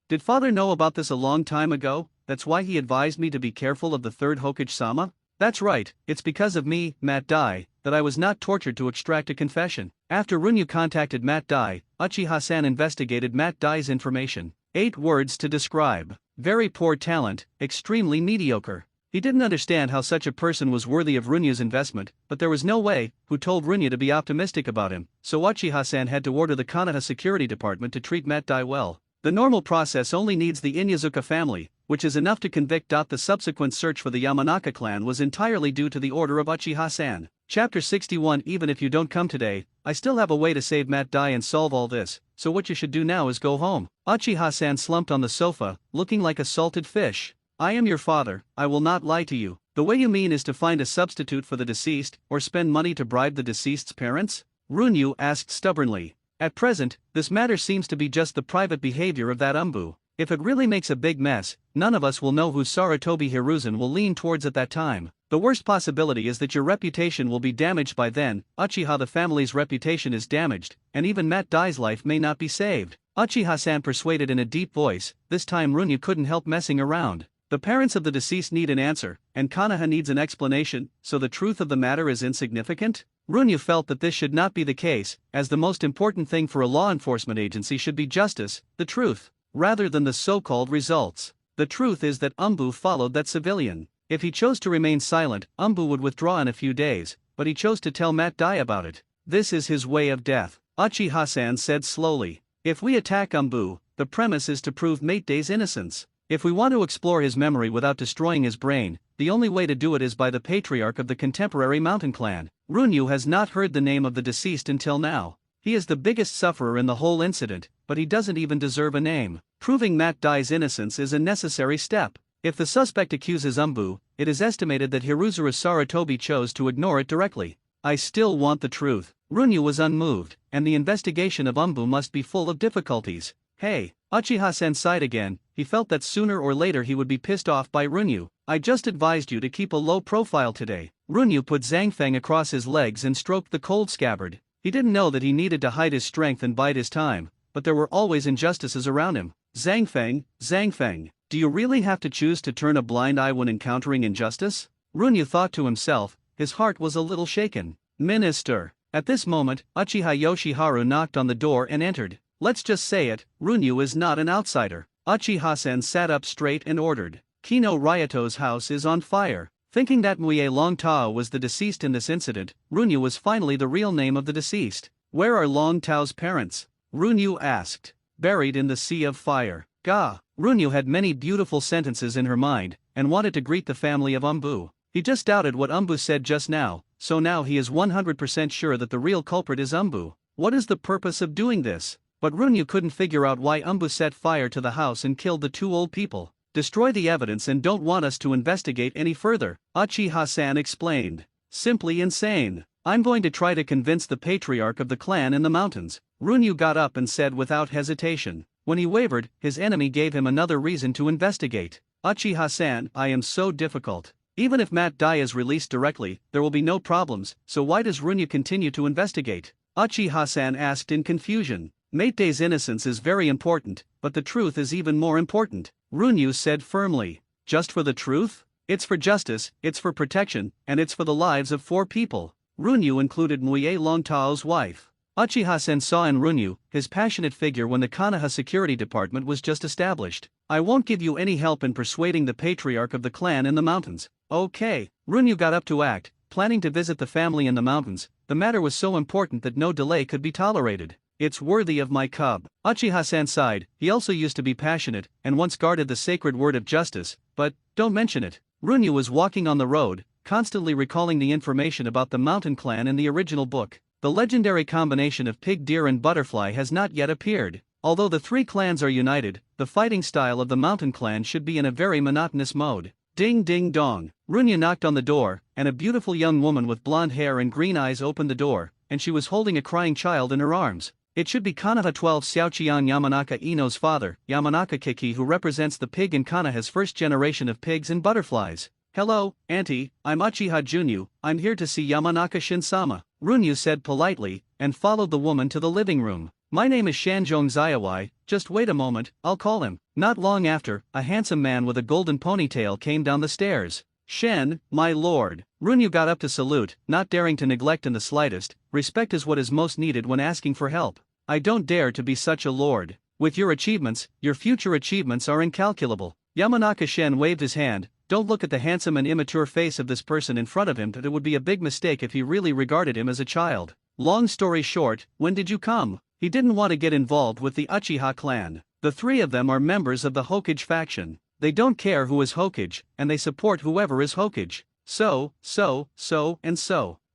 A: Did father know about this a long time ago? That's why he advised me to be careful of the third Hokage-sama? That's right, it's because of me, Matt Dai, that I was not tortured to extract a confession. After Runyu contacted Matt Dai, Uchiha-san investigated Matt Dai's information. 8 words to describe. Very poor talent, extremely mediocre. He didn't understand how such a person was worthy of Runyu's investment, but there was no way, who told Runyu to be optimistic about him, so Uchiha-san had to order the Konoha Security Department to treat Matt Dai well. The normal process only needs the Inyazuka family, which is enough to convict. The subsequent search for the Yamanaka clan was entirely due to the order of Uchiha-san. Chapter 61. Even if you don't come today, I still have a way to save Matt Dai and solve all this, so what you should do now is go home. Uchiha-san slumped on the sofa, looking like a salted fish. I am your father, I will not lie to you. The way you mean is to find a substitute for the deceased, or spend money to bribe the deceased's parents? Runyu asked stubbornly. At present, this matter seems to be just the private behavior of that Umbu. If it really makes a big mess, none of us will know who Sarutobi Hiruzen will lean towards at that time. The worst possibility is that your reputation will be damaged by then. Uchiha the family's reputation is damaged, and even Matt Dai's life may not be saved. Uchiha-san persuaded in a deep voice. This time Runyu couldn't help messing around. The parents of the deceased need an answer, and Konoha needs an explanation, so the truth of the matter is insignificant? Runyu felt that this should not be the case, as the most important thing for a law enforcement agency should be justice, the truth, rather than the so-called results. The truth is that Umbu followed that civilian. If he chose to remain silent, Umbu would withdraw in a few days, but he chose to tell Matt Dai about it. This is his way of death. Uchiha-san said slowly. If we attack Umbu, the premise is to prove Mate Dai's innocence. If we want to explore his memory without destroying his brain, the only way to do it is by the patriarch of the contemporary mountain clan. Runyu has not heard the name of the deceased until now. He is the biggest sufferer in the whole incident, but he doesn't even deserve a name. Proving Matt Dai's innocence is a necessary step. If the suspect accuses Umbu, it is estimated that Hiruzuru Sarutobi chose to ignore it directly. I still want the truth. Runyu was unmoved, and the investigation of Umbu must be full of difficulties. Hey, Uchiha-san sighed again. He felt that sooner or later he would be pissed off by Runyu. I just advised you to keep a low profile today. Runyu put Zhangfeng across his legs and stroked the cold scabbard. He didn't know that he needed to hide his strength and bide his time, but there were always injustices around him. Zhangfeng, do you really have to choose to turn a blind eye when encountering injustice? Runyu thought to himself. His heart was a little shaken. Minister. At this moment, Uchiha Yoshiharu knocked on the door and entered. Let's just say it, Runyu is not an outsider. Uchiha-san sat up straight and ordered. Kino Ryato's house is on fire. Thinking that Muye Longtao was the deceased in this incident, Runyu was finally the real name of the deceased. Where are Longtao's parents? Runyu asked. Buried in the sea of fire. Ga. Runyu had many beautiful sentences in her mind, and wanted to greet the family of Umbu. He just doubted what Umbu said just now, so now he is 100% sure that the real culprit is Umbu. What is the purpose of doing this? But Runyu couldn't figure out why Umbu set fire to the house and killed the 2 old people. Destroy the evidence and don't want us to investigate any further, Uchiha-san explained. Simply insane. I'm going to try to convince the patriarch of the clan in the mountains. Runyu got up and said without hesitation. When he wavered, his enemy gave him another reason to investigate. Uchiha-san, I am so difficult. Even if Matt Dai is released directly, there will be no problems, so why does Runyu continue to investigate? Uchiha-san asked in confusion. Mate Dai's innocence is very important, but the truth is even more important, Runyu said firmly. Just for the truth? It's for justice, it's for protection, and it's for the lives of 4 people. Runyu included Muye Longtao's wife. Uchiha-sen saw in Runyu his passionate figure when the Konoha security department was just established. I won't give you any help in persuading the patriarch of the clan in the mountains. Okay. Runyu got up to act, planning to visit the family in the mountains. The matter was so important that no delay could be tolerated. It's worthy of my cub. Uchiha-san sighed. He also used to be passionate and once guarded the sacred word of justice, but don't mention it. Runyu was walking on the road, constantly recalling the information about the mountain clan in the original book. The legendary combination of pig, deer and butterfly has not yet appeared. Although the 3 clans are united, the fighting style of the mountain clan should be in a very monotonous mode. Ding ding dong. Runyu knocked on the door, and a beautiful young woman with blonde hair and green eyes opened the door, and she was holding a crying child in her arms. It should be Konoha 12 Xiaoqian Yamanaka Ino's father, Yamanaka Kiki, who represents the pig in Konoha's first generation of pigs and butterflies. Hello, Auntie, I'm Uchiha Junyu, I'm here to see Yamanaka Shinsama, Runyu said politely, and followed the woman to the living room. My name is Shanjong Zayawai, just wait a moment, I'll call him. Not long after, a handsome man with a golden ponytail came down the stairs. Shen, my lord. Runyu got up to salute, not daring to neglect in the slightest. Respect is what is most needed when asking for help. I don't dare to be such a lord. With your achievements, your future achievements are incalculable. Yamanaka Shen waved his hand. Don't look at the handsome and immature face of this person in front of him, that it would be a big mistake if he really regarded him as a child. Long story short, when did you come? He didn't want to get involved with the Uchiha clan. The 3 of them are members of the Hokage faction. They don't care who is Hokage, and they support whoever is Hokage. So.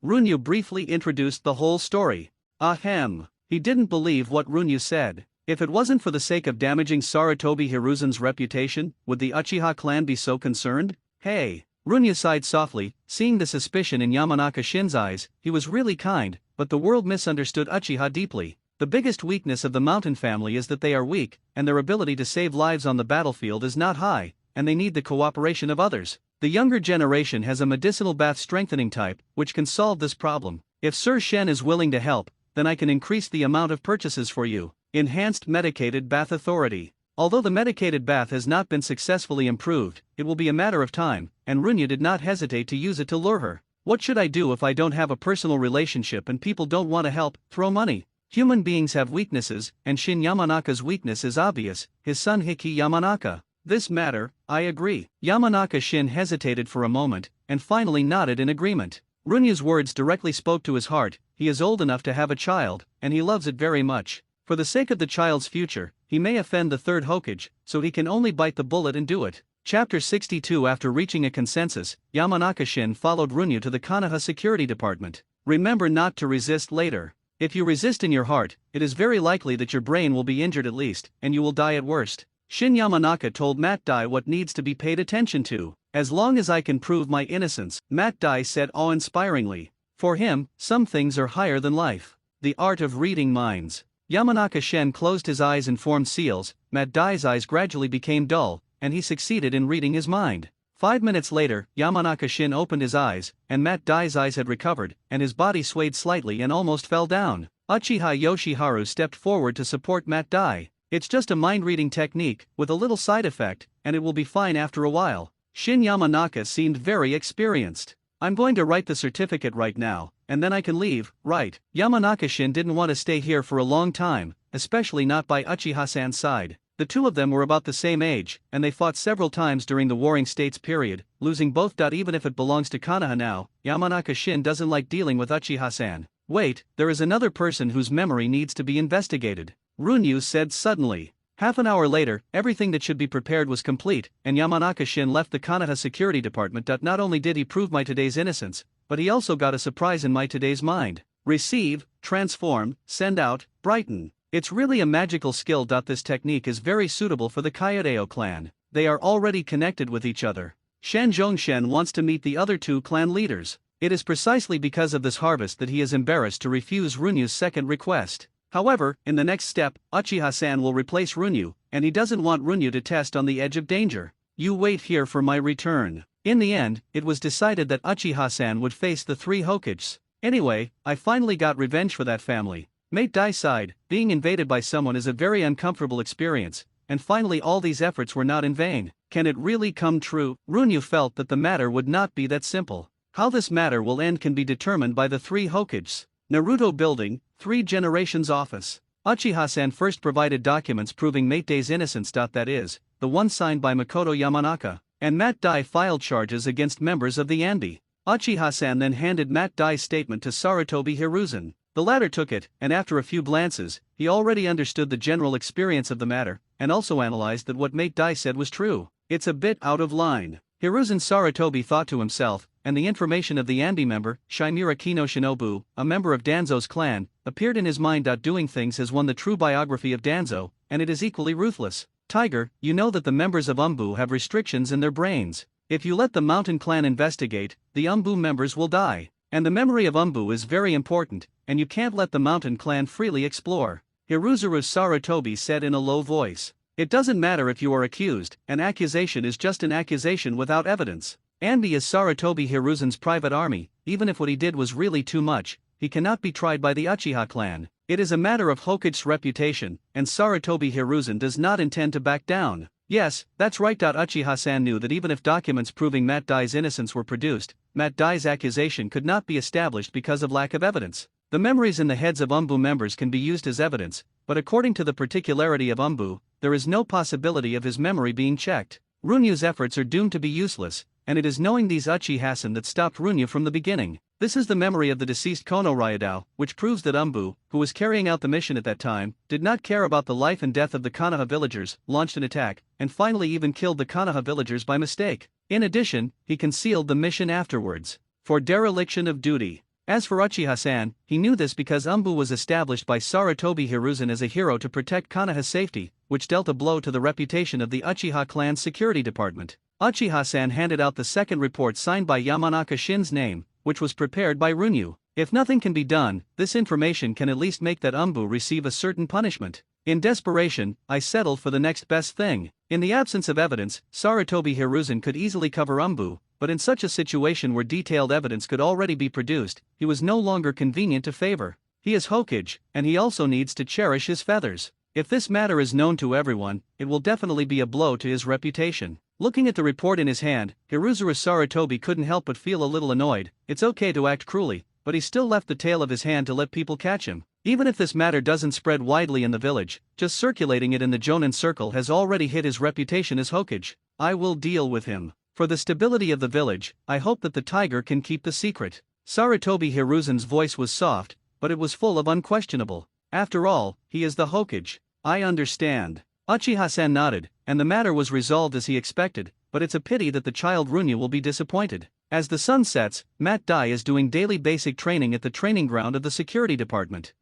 A: Runyu briefly introduced the whole story. Ahem. He didn't believe what Runyu said. If it wasn't for the sake of damaging Sarutobi Hiruzan's reputation, would the Uchiha clan be so concerned? Hey. Runyu sighed softly, seeing the suspicion in Yamanaka Shin's eyes. He was really kind, but the world misunderstood Uchiha deeply. The biggest weakness of the mountain family is that they are weak, and their ability to save lives on the battlefield is not high, and they need the cooperation of others. The younger generation has a medicinal bath strengthening type, which can solve this problem. If Sir Shen is willing to help, then I can increase the amount of purchases for you. Enhanced Medicated Bath Authority. Although the medicated bath has not been successfully improved, it will be a matter of time, and Runyu did not hesitate to use it to lure her. What should I do if I don't have a personal relationship and people don't want to help? Throw money. Human beings have weaknesses, and Shin Yamanaka's weakness is obvious, his son Hiki Yamanaka. This matter, I agree. Yamanaka Shin hesitated for a moment, and finally nodded in agreement. Runyu's words directly spoke to his heart. He is old enough to have a child, and he loves it very much. For the sake of the child's future, he may offend the 3rd Hokage, so he can only bite the bullet and do it. Chapter 62. After reaching a consensus, Yamanaka Shin followed Runyu to the Konoha security department. Remember not to resist later. If you resist in your heart, it is very likely that your brain will be injured at least, and you will die at worst. Shin Yamanaka told Matt Dai what needs to be paid attention to. As long as I can prove my innocence, Matt Dai said awe-inspiringly. For him, some things are higher than life. The art of reading minds. Yamanaka Shen closed his eyes and formed seals. Matt Dai's eyes gradually became dull, and he succeeded in reading his mind. 5 minutes later, Yamanaka Shin opened his eyes, and Matt Dai's eyes had recovered, and his body swayed slightly and almost fell down. Uchiha Yoshiharu stepped forward to support Matt Dai. It's just a mind-reading technique, with a little side effect, and it will be fine after a while. Shin Yamanaka seemed very experienced. I'm going to write the certificate right now, and then I can leave, right? Yamanaka Shin didn't want to stay here for a long time, especially not by Uchiha-san's side. The 2 of them were about the same age, and they fought several times during the Warring States period, losing both. Even if it belongs to Konoha now, Yamanaka Shin doesn't like dealing with Uchiha-san. Wait, there is another person whose memory needs to be investigated, Runyu said suddenly. Half an hour later, everything that should be prepared was complete, and Yamanaka Shin left the Konoha security department. Not only did he prove my today's innocence, but he also got a surprise in my today's mind. Receive, transform, send out, brighten. It's really a magical skill. This technique is very suitable for the Kayodeo clan. They are already connected with each other. Shan Zhongshen wants to meet the other 2 clan leaders. It is precisely because of this harvest that he is embarrassed to refuse Runyu's second request. However, in the next step, Uchiha-san will replace Runyu, and he doesn't want Runyu to test on the edge of danger. you wait here for my return. In the end, it was decided that Uchiha-san would face the three Hokages. Anyway, I finally got revenge for that family. Mate Dai sighed. Being invaded by someone is a very uncomfortable experience, and finally all these efforts were not in vain. Can it really come true? Runyu felt that the matter would not be that simple. How this matter will end can be determined by the three Hokages. Naruto Building, 3 Generations Office. Uchiha-san first provided documents proving Mate Dai's innocence. That is, the one signed by Makoto Yamanaka, and Mate Dai filed charges against members of the Anbi. Uchiha-san then handed Mate Dai's statement to Sarutobi Hiruzen. The latter took it, and after a few glances, he already understood the general experience of the matter, and also analyzed that what Mate Dai said was true. It's a bit out of line. Hiruzen Sarutobi thought to himself, and the information of the Anbi member, Shimura Kino Shinobu, a member of Danzo's clan, appeared in his mind. Doing things has won the true biography of Danzo, and it is equally ruthless. Tiger, you know that the members of Umbu have restrictions in their brains. If you let the Mountain Clan investigate, the Umbu members will die. And the memory of Umbu is very important, and you can't let the Mountain Clan freely explore. Hiruzuru Sarutobi said in a low voice. It doesn't matter if you are accused, an accusation is just an accusation without evidence. Anbi is Sarutobi Hiruzen's private army. Even if what he did was really too much, he cannot be tried by the Uchiha clan. It is a matter of Hokage's reputation, and Sarutobi Hiruzen does not intend to back down. Yes, that's right. Uchiha-san knew that even if documents proving Mate Dai's innocence were produced, Mate Dai's accusation could not be established because of lack of evidence. The memories in the heads of Umbu members can be used as evidence, but according to the particularity of Umbu, there is no possibility of his memory being checked. Runyu's efforts are doomed to be useless, and it is knowing these Uchiha-san that stopped Runyu from the beginning. This is the memory of the deceased Kono Ryodao, which proves that Umbu, who was carrying out the mission at that time, did not care about the life and death of the Konoha villagers, launched an attack, and finally even killed the Konoha villagers by mistake. In addition, he concealed the mission afterwards. For dereliction of duty. As for Uchiha-san, he knew this because Umbu was established by Sarutobi Hiruzen as a hero to protect Konoha's safety, which dealt a blow to the reputation of the Uchiha clan's security department. Uchiha-san handed out the second report signed by Yamanaka Shin's name, which was prepared by Runyu. If nothing can be done, this information can at least make that Umbu receive a certain punishment. In desperation, I settled for the next best thing. In the absence of evidence, Sarutobi Hiruzen could easily cover Umbu, but in such a situation where detailed evidence could already be produced, he was no longer convenient to favor. He is Hokage, and he also needs to cherish his feathers. If this matter is known to everyone, it will definitely be a blow to his reputation. Looking at the report in his hand, Hiruzuru Sarutobi couldn't help but feel a little annoyed. It's okay to act cruelly, but he still left the tail of his hand to let people catch him. Even if this matter doesn't spread widely in the village, just circulating it in the Jonin circle has already hit his reputation as Hokage. I will deal with him. For the stability of the village, I hope that the tiger can keep the secret. Sarutobi Hiruzen's voice was soft, but it was full of unquestionable. After all, he is the Hokage. I understand. Uchiha-san nodded, and the matter was resolved as he expected, but it's a pity that the child Runyu will be disappointed. As the sun sets, Mate Dai is doing daily basic training at the training ground of the security department.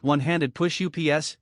A: One-handed push UPS,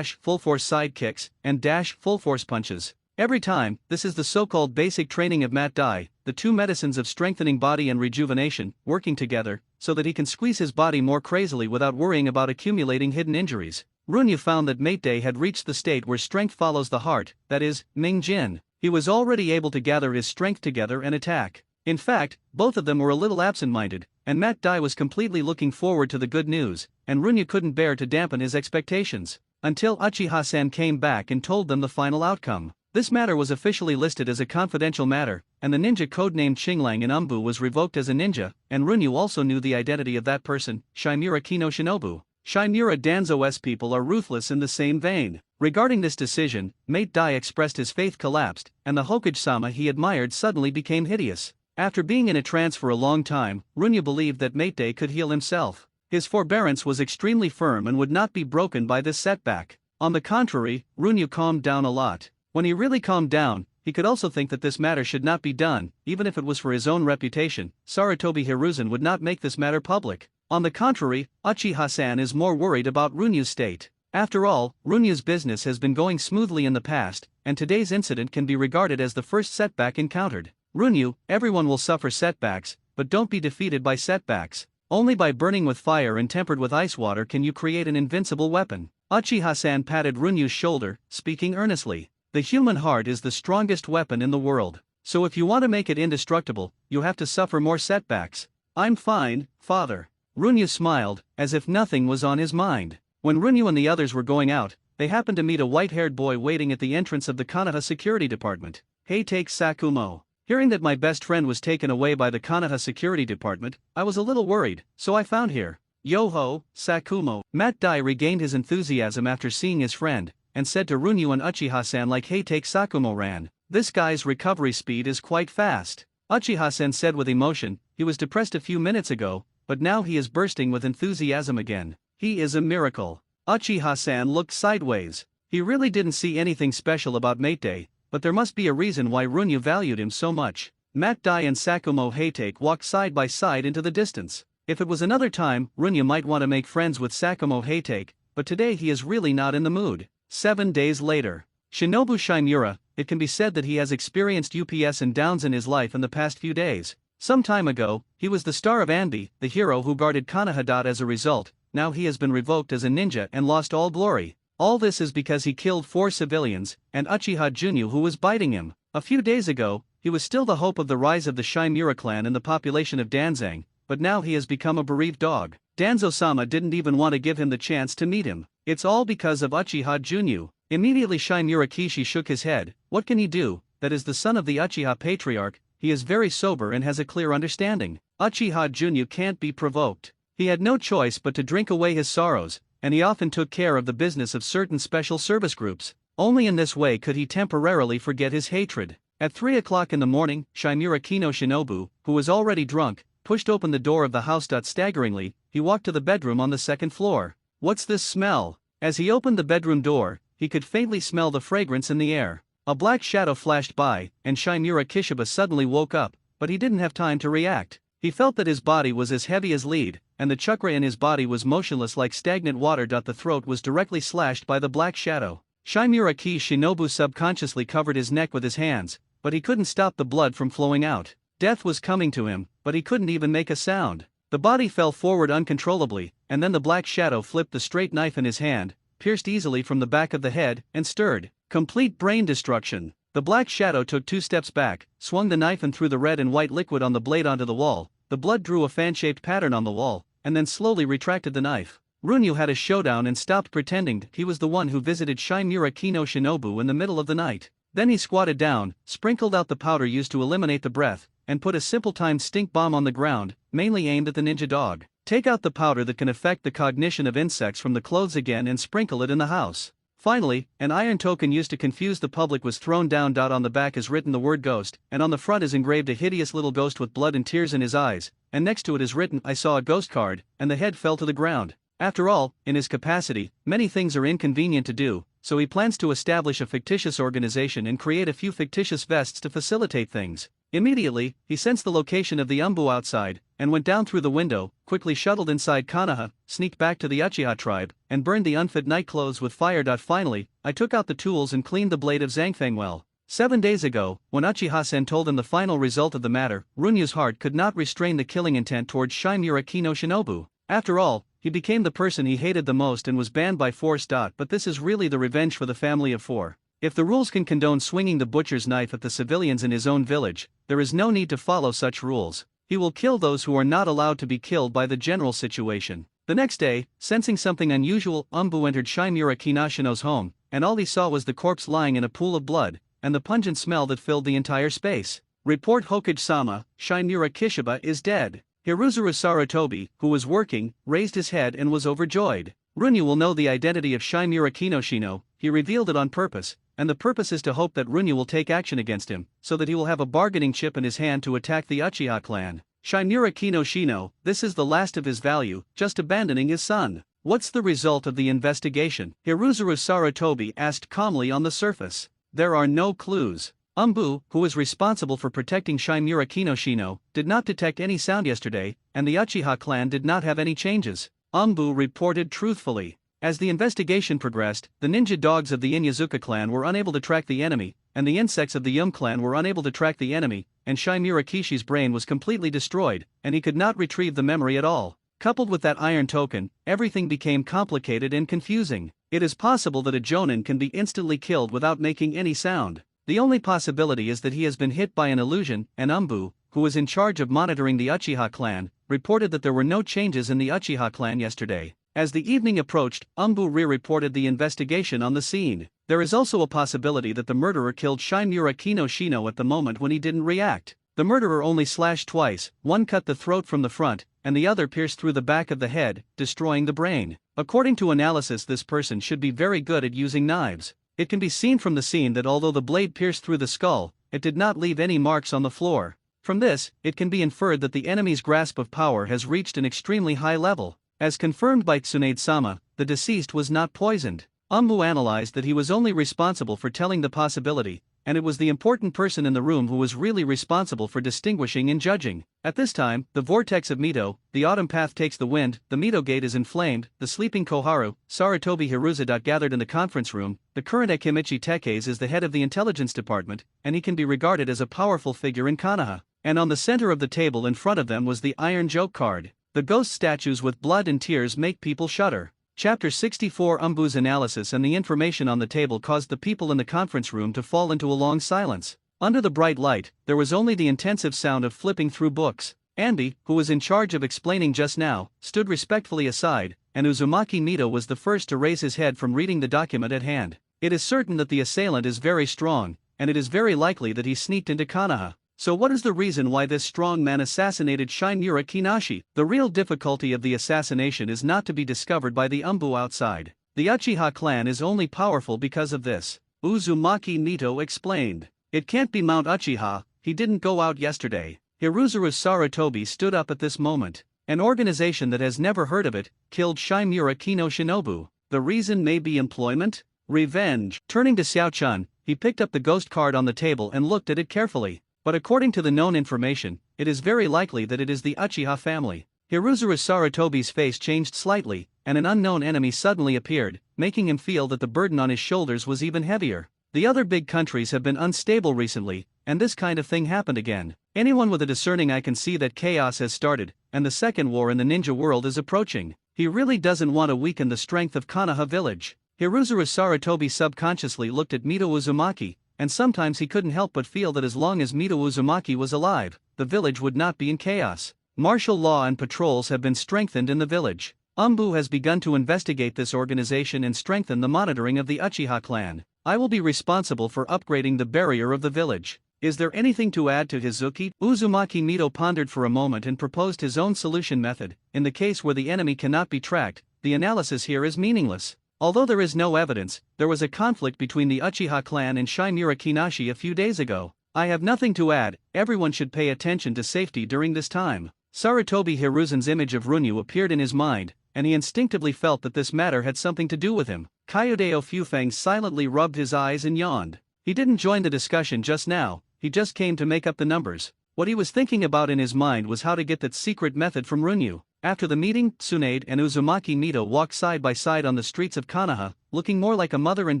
A: full force side kicks, and full force punches. Every time, this is the so-called basic training of Mate Dai, the two medicines of strengthening body and rejuvenation, working together, so that he can squeeze his body more crazily without worrying about accumulating hidden injuries. Runyu found that Mate Dai had reached the state where strength follows the heart, that is, Ming Jin. He was already able to gather his strength together and attack. In fact, both of them were a little absent-minded, and Mate Dai was completely looking forward to the good news, and Runyu couldn't bear to dampen his expectations. Until Uchiha-san came back and told them the final outcome. This matter was officially listed as a confidential matter, and the ninja codenamed Qinglang in Umbu was revoked as a ninja, and Runyu also knew the identity of that person, Shimura Kino Shinobu. Shimura Danzo's people are ruthless in the same vein. Regarding this decision, Mate Dai expressed his faith collapsed, and the Hokage-sama he admired suddenly became hideous. After being in a trance for a long time, Runyu believed that Mate Dai could heal himself. His forbearance was extremely firm and would not be broken by this setback. On the contrary, Runyu calmed down a lot. When he really calmed down, he could also think that this matter should not be done, even if it was for his own reputation. Sarutobi Hiruzen would not make this matter public. On the contrary, Uchiha-san is more worried about Runyu's state. After all, Runyu's business has been going smoothly in the past, and today's incident can be regarded as the first setback encountered. Runyu, everyone will suffer setbacks, but don't be defeated by setbacks. Only by burning with fire and tempered with ice water can you create an invincible weapon. Uchiha-san patted Runyu's shoulder, speaking earnestly. The human heart is the strongest weapon in the world. So if you want to make it indestructible, you have to suffer more setbacks. I'm fine, father. Runyu smiled, as if nothing was on his mind. When Runyu and the others were going out, they happened to meet a white-haired boy waiting at the entrance of the Konoha security department. Hey, take Sakumo. Hearing that my best friend was taken away by the Konoha security department, I was a little worried, so I found here. Yo-ho, Sakumo. Matt Dai regained his enthusiasm after seeing his friend, and said to Runyu and Uchiha-san like hey take Sakumo ran. This guy's recovery speed is quite fast. Uchiha-san said with emotion, he was depressed a few minutes ago, but now he is bursting with enthusiasm again. He is a miracle. Uchiha-san looked sideways. He really didn't see anything special about Mate Day, but there must be a reason why Runyu valued him so much. Matt Dai and Sakumo Heitake walked side by side into the distance. If it was another time, Runyu might want to make friends with Sakumo Heitake, but today he is really not in the mood. 7 days later. Shinobu Shimura, it can be said that he has experienced ups and downs in his life in the past few days. Some time ago, he was the star of Anbi, the hero who guarded Konoha. As a result, now he has been revoked as a ninja and lost all glory. All this is because he killed 4 civilians, and Uchiha Junyu who was biting him. A few days ago, he was still the hope of the rise of the Shimura clan in the population of Danzang, but now he has become a bereaved dog. Danzo-sama didn't even want to give him the chance to meet him. It's all because of Uchiha Junyu. Immediately Shimura Kishi shook his head. What can he do? That is the son of the Uchiha patriarch, he is very sober and has a clear understanding. Uchiha Junyu can't be provoked. He had no choice but to drink away his sorrows, and he often took care of the business of certain special service groups. Only in this way could he temporarily forget his hatred. At 3 o'clock in the morning, Shimura Kino Shinobu, who was already drunk, pushed open the door of the house. Staggeringly, he walked to the bedroom on the 2nd floor. What's this smell? As he opened the bedroom door, he could faintly smell the fragrance in the air. A black shadow flashed by, and Shimura Kishiba suddenly woke up, but he didn't have time to react. He felt that his body was as heavy as lead, and the chakra in his body was motionless like stagnant water. The throat was directly slashed by the black shadow. Shimura Ki Shinobu subconsciously covered his neck with his hands, but he couldn't stop the blood from flowing out. Death was coming to him, but he couldn't even make a sound. The body fell forward uncontrollably, and then the black shadow flipped the straight knife in his hand, pierced easily from the back of the head, and stirred. Complete brain destruction. The black shadow took 2 steps back, swung the knife and threw the red and white liquid on the blade onto the wall. The blood drew a fan-shaped pattern on the wall, and then slowly retracted the knife. Runyu had a showdown and stopped pretending he was the one who visited Shimura Kino Shinobu in the middle of the night. Then he squatted down, sprinkled out the powder used to eliminate the breath, and put a simple timed stink bomb on the ground, mainly aimed at the ninja dog. Take out the powder that can affect the cognition of insects from the clothes again and sprinkle it in the house. Finally, an iron token used to confuse the public was thrown down. On the back is written the word ghost, and on the front is engraved a hideous little ghost with blood and tears in his eyes, and next to it is written I saw a ghost card, and the head fell to the ground. After all, in his capacity, many things are inconvenient to do, so he plans to establish a fictitious organization and create a few fictitious vests to facilitate things. Immediately, he sensed the location of the Umbu outside, and went down through the window, quickly shuttled inside Konoha, sneaked back to the Uchiha tribe, and burned the unfit night clothes with fire. Finally, I took out the tools and cleaned the blade of Zhangfeng well. 7 days ago, when Uchiha-sen told him the final result of the matter, Runyu's heart could not restrain the killing intent towards Shimura Kino Shinobu. After all, he became the person he hated the most and was banned by force. But this is really the revenge for the family of 4. If the rules can condone swinging the butcher's knife at the civilians in his own village, there is no need to follow such rules. He will kill those who are not allowed to be killed by the general situation. The next day, sensing something unusual, Umbu entered Shimura Kinashino's home, and all he saw was the corpse lying in a pool of blood, and the pungent smell that filled the entire space. Report Hokage-sama, Shimura Kishiba is dead. Hiruzuru Sarutobi, who was working, raised his head and was overjoyed. Runyu will know the identity of Shimura Kinoshino, he revealed it on purpose, and the purpose is to hope that Runyu will take action against him, so that he will have a bargaining chip in his hand to attack the Uchiha clan. Shimura Kinoshino, this is the last of his value, just abandoning his son. What's the result of the investigation? Hiruzuru Sarutobi asked calmly. On the surface, there are no clues. Umbu, who is responsible for protecting Shimura Kinoshino, did not detect any sound yesterday, and the Uchiha clan did not have any changes. Umbu reported truthfully. As the investigation progressed, the ninja dogs of the Inyazuka clan were unable to track the enemy, and the insects of the Yum clan were unable to track the enemy, and Shimura Kishi's brain was completely destroyed, and he could not retrieve the memory at all. Coupled with that iron token, everything became complicated and confusing. It is possible that a jonin can be instantly killed without making any sound. The only possibility is that he has been hit by an illusion, and Umbu, who was in charge of monitoring the Uchiha clan, reported that there were no changes in the Uchiha clan yesterday. As the evening approached, Umbu reported the investigation on the scene. There is also a possibility that the murderer killed Shinmura Kinoshino at the moment when he didn't react. The murderer only slashed twice, one cut the throat from the front, and the other pierced through the back of the head, destroying the brain. According to analysis, this person should be very good at using knives. It can be seen from the scene that although the blade pierced through the skull, it did not leave any marks on the floor. From this, it can be inferred that the enemy's grasp of power has reached an extremely high level. As confirmed by Tsunade-sama, the deceased was not poisoned. Umbu analyzed that he was only responsible for telling the possibility, and it was the important person in the room who was really responsible for distinguishing and judging. At this time, the vortex of Mito, the autumn path takes the wind, the Mito gate is inflamed, the sleeping Koharu, Sarutobi Hiruza. Gathered in the conference room. The current Akimichi Tekes is the head of the intelligence department, and he can be regarded as a powerful figure in Konoha. And on the center of the table in front of them was the iron joke card. The ghost statues with blood and tears make people shudder. Chapter 64. Umbu's analysis and the information on the table caused the people in the conference room to fall into a long silence. Under the bright light, there was only the intensive sound of flipping through books. Anbi, who was in charge of explaining just now, stood respectfully aside, and Uzumaki Mito was the first to raise his head from reading the document at hand. It is certain that the assailant is very strong, and it is very likely that he sneaked into Konoha. So what is the reason why this strong man assassinated Shinmura Kinashi? The real difficulty of the assassination is not to be discovered by the Umbu outside. The Uchiha clan is only powerful because of this. Uzumaki Mito explained. It can't be Mount Uchiha, he didn't go out yesterday. Hiruzuru Sarutobi stood up at this moment. An organization that has never heard of it, killed Shinmura Kinoshinobu. The reason may be employment? Revenge. Turning to Xiaochun, he picked up the ghost card on the table and looked at it carefully. But according to the known information, it is very likely that it is the Uchiha family. Hiruzuru Sarutobi's face changed slightly, and an unknown enemy suddenly appeared, making him feel that the burden on his shoulders was even heavier. The other big countries have been unstable recently, and this kind of thing happened again. Anyone with a discerning eye can see that chaos has started, and the second war in the ninja world is approaching. He really doesn't want to weaken the strength of Konoha village. Hiruzuru Sarutobi subconsciously looked at Mito Uzumaki, and sometimes he couldn't help but feel that as long as Mito Uzumaki was alive, the village would not be in chaos. Martial law and patrols have been strengthened in the village. Umbu has begun to investigate this organization and strengthen the monitoring of the Uchiha clan. I will be responsible for upgrading the barrier of the village. Is there anything to add to Hizuki? Uzumaki Mito pondered for a moment and proposed his own solution method. In the case where the enemy cannot be tracked, the analysis here is meaningless. Although there is no evidence, there was a conflict between the Uchiha clan and Shinmura Kinashi a few days ago. I have nothing to add, everyone should pay attention to safety during this time. Sarutobi Hiruzan's image of Runyu appeared in his mind, and he instinctively felt that this matter had something to do with him. Kyodeo Fufang silently rubbed his eyes and yawned. He didn't join the discussion just now, he just came to make up the numbers. What he was thinking about in his mind was how to get that secret method from Runyu. After the meeting, Tsunade and Uzumaki Mito walked side by side on the streets of Konoha, looking more like a mother and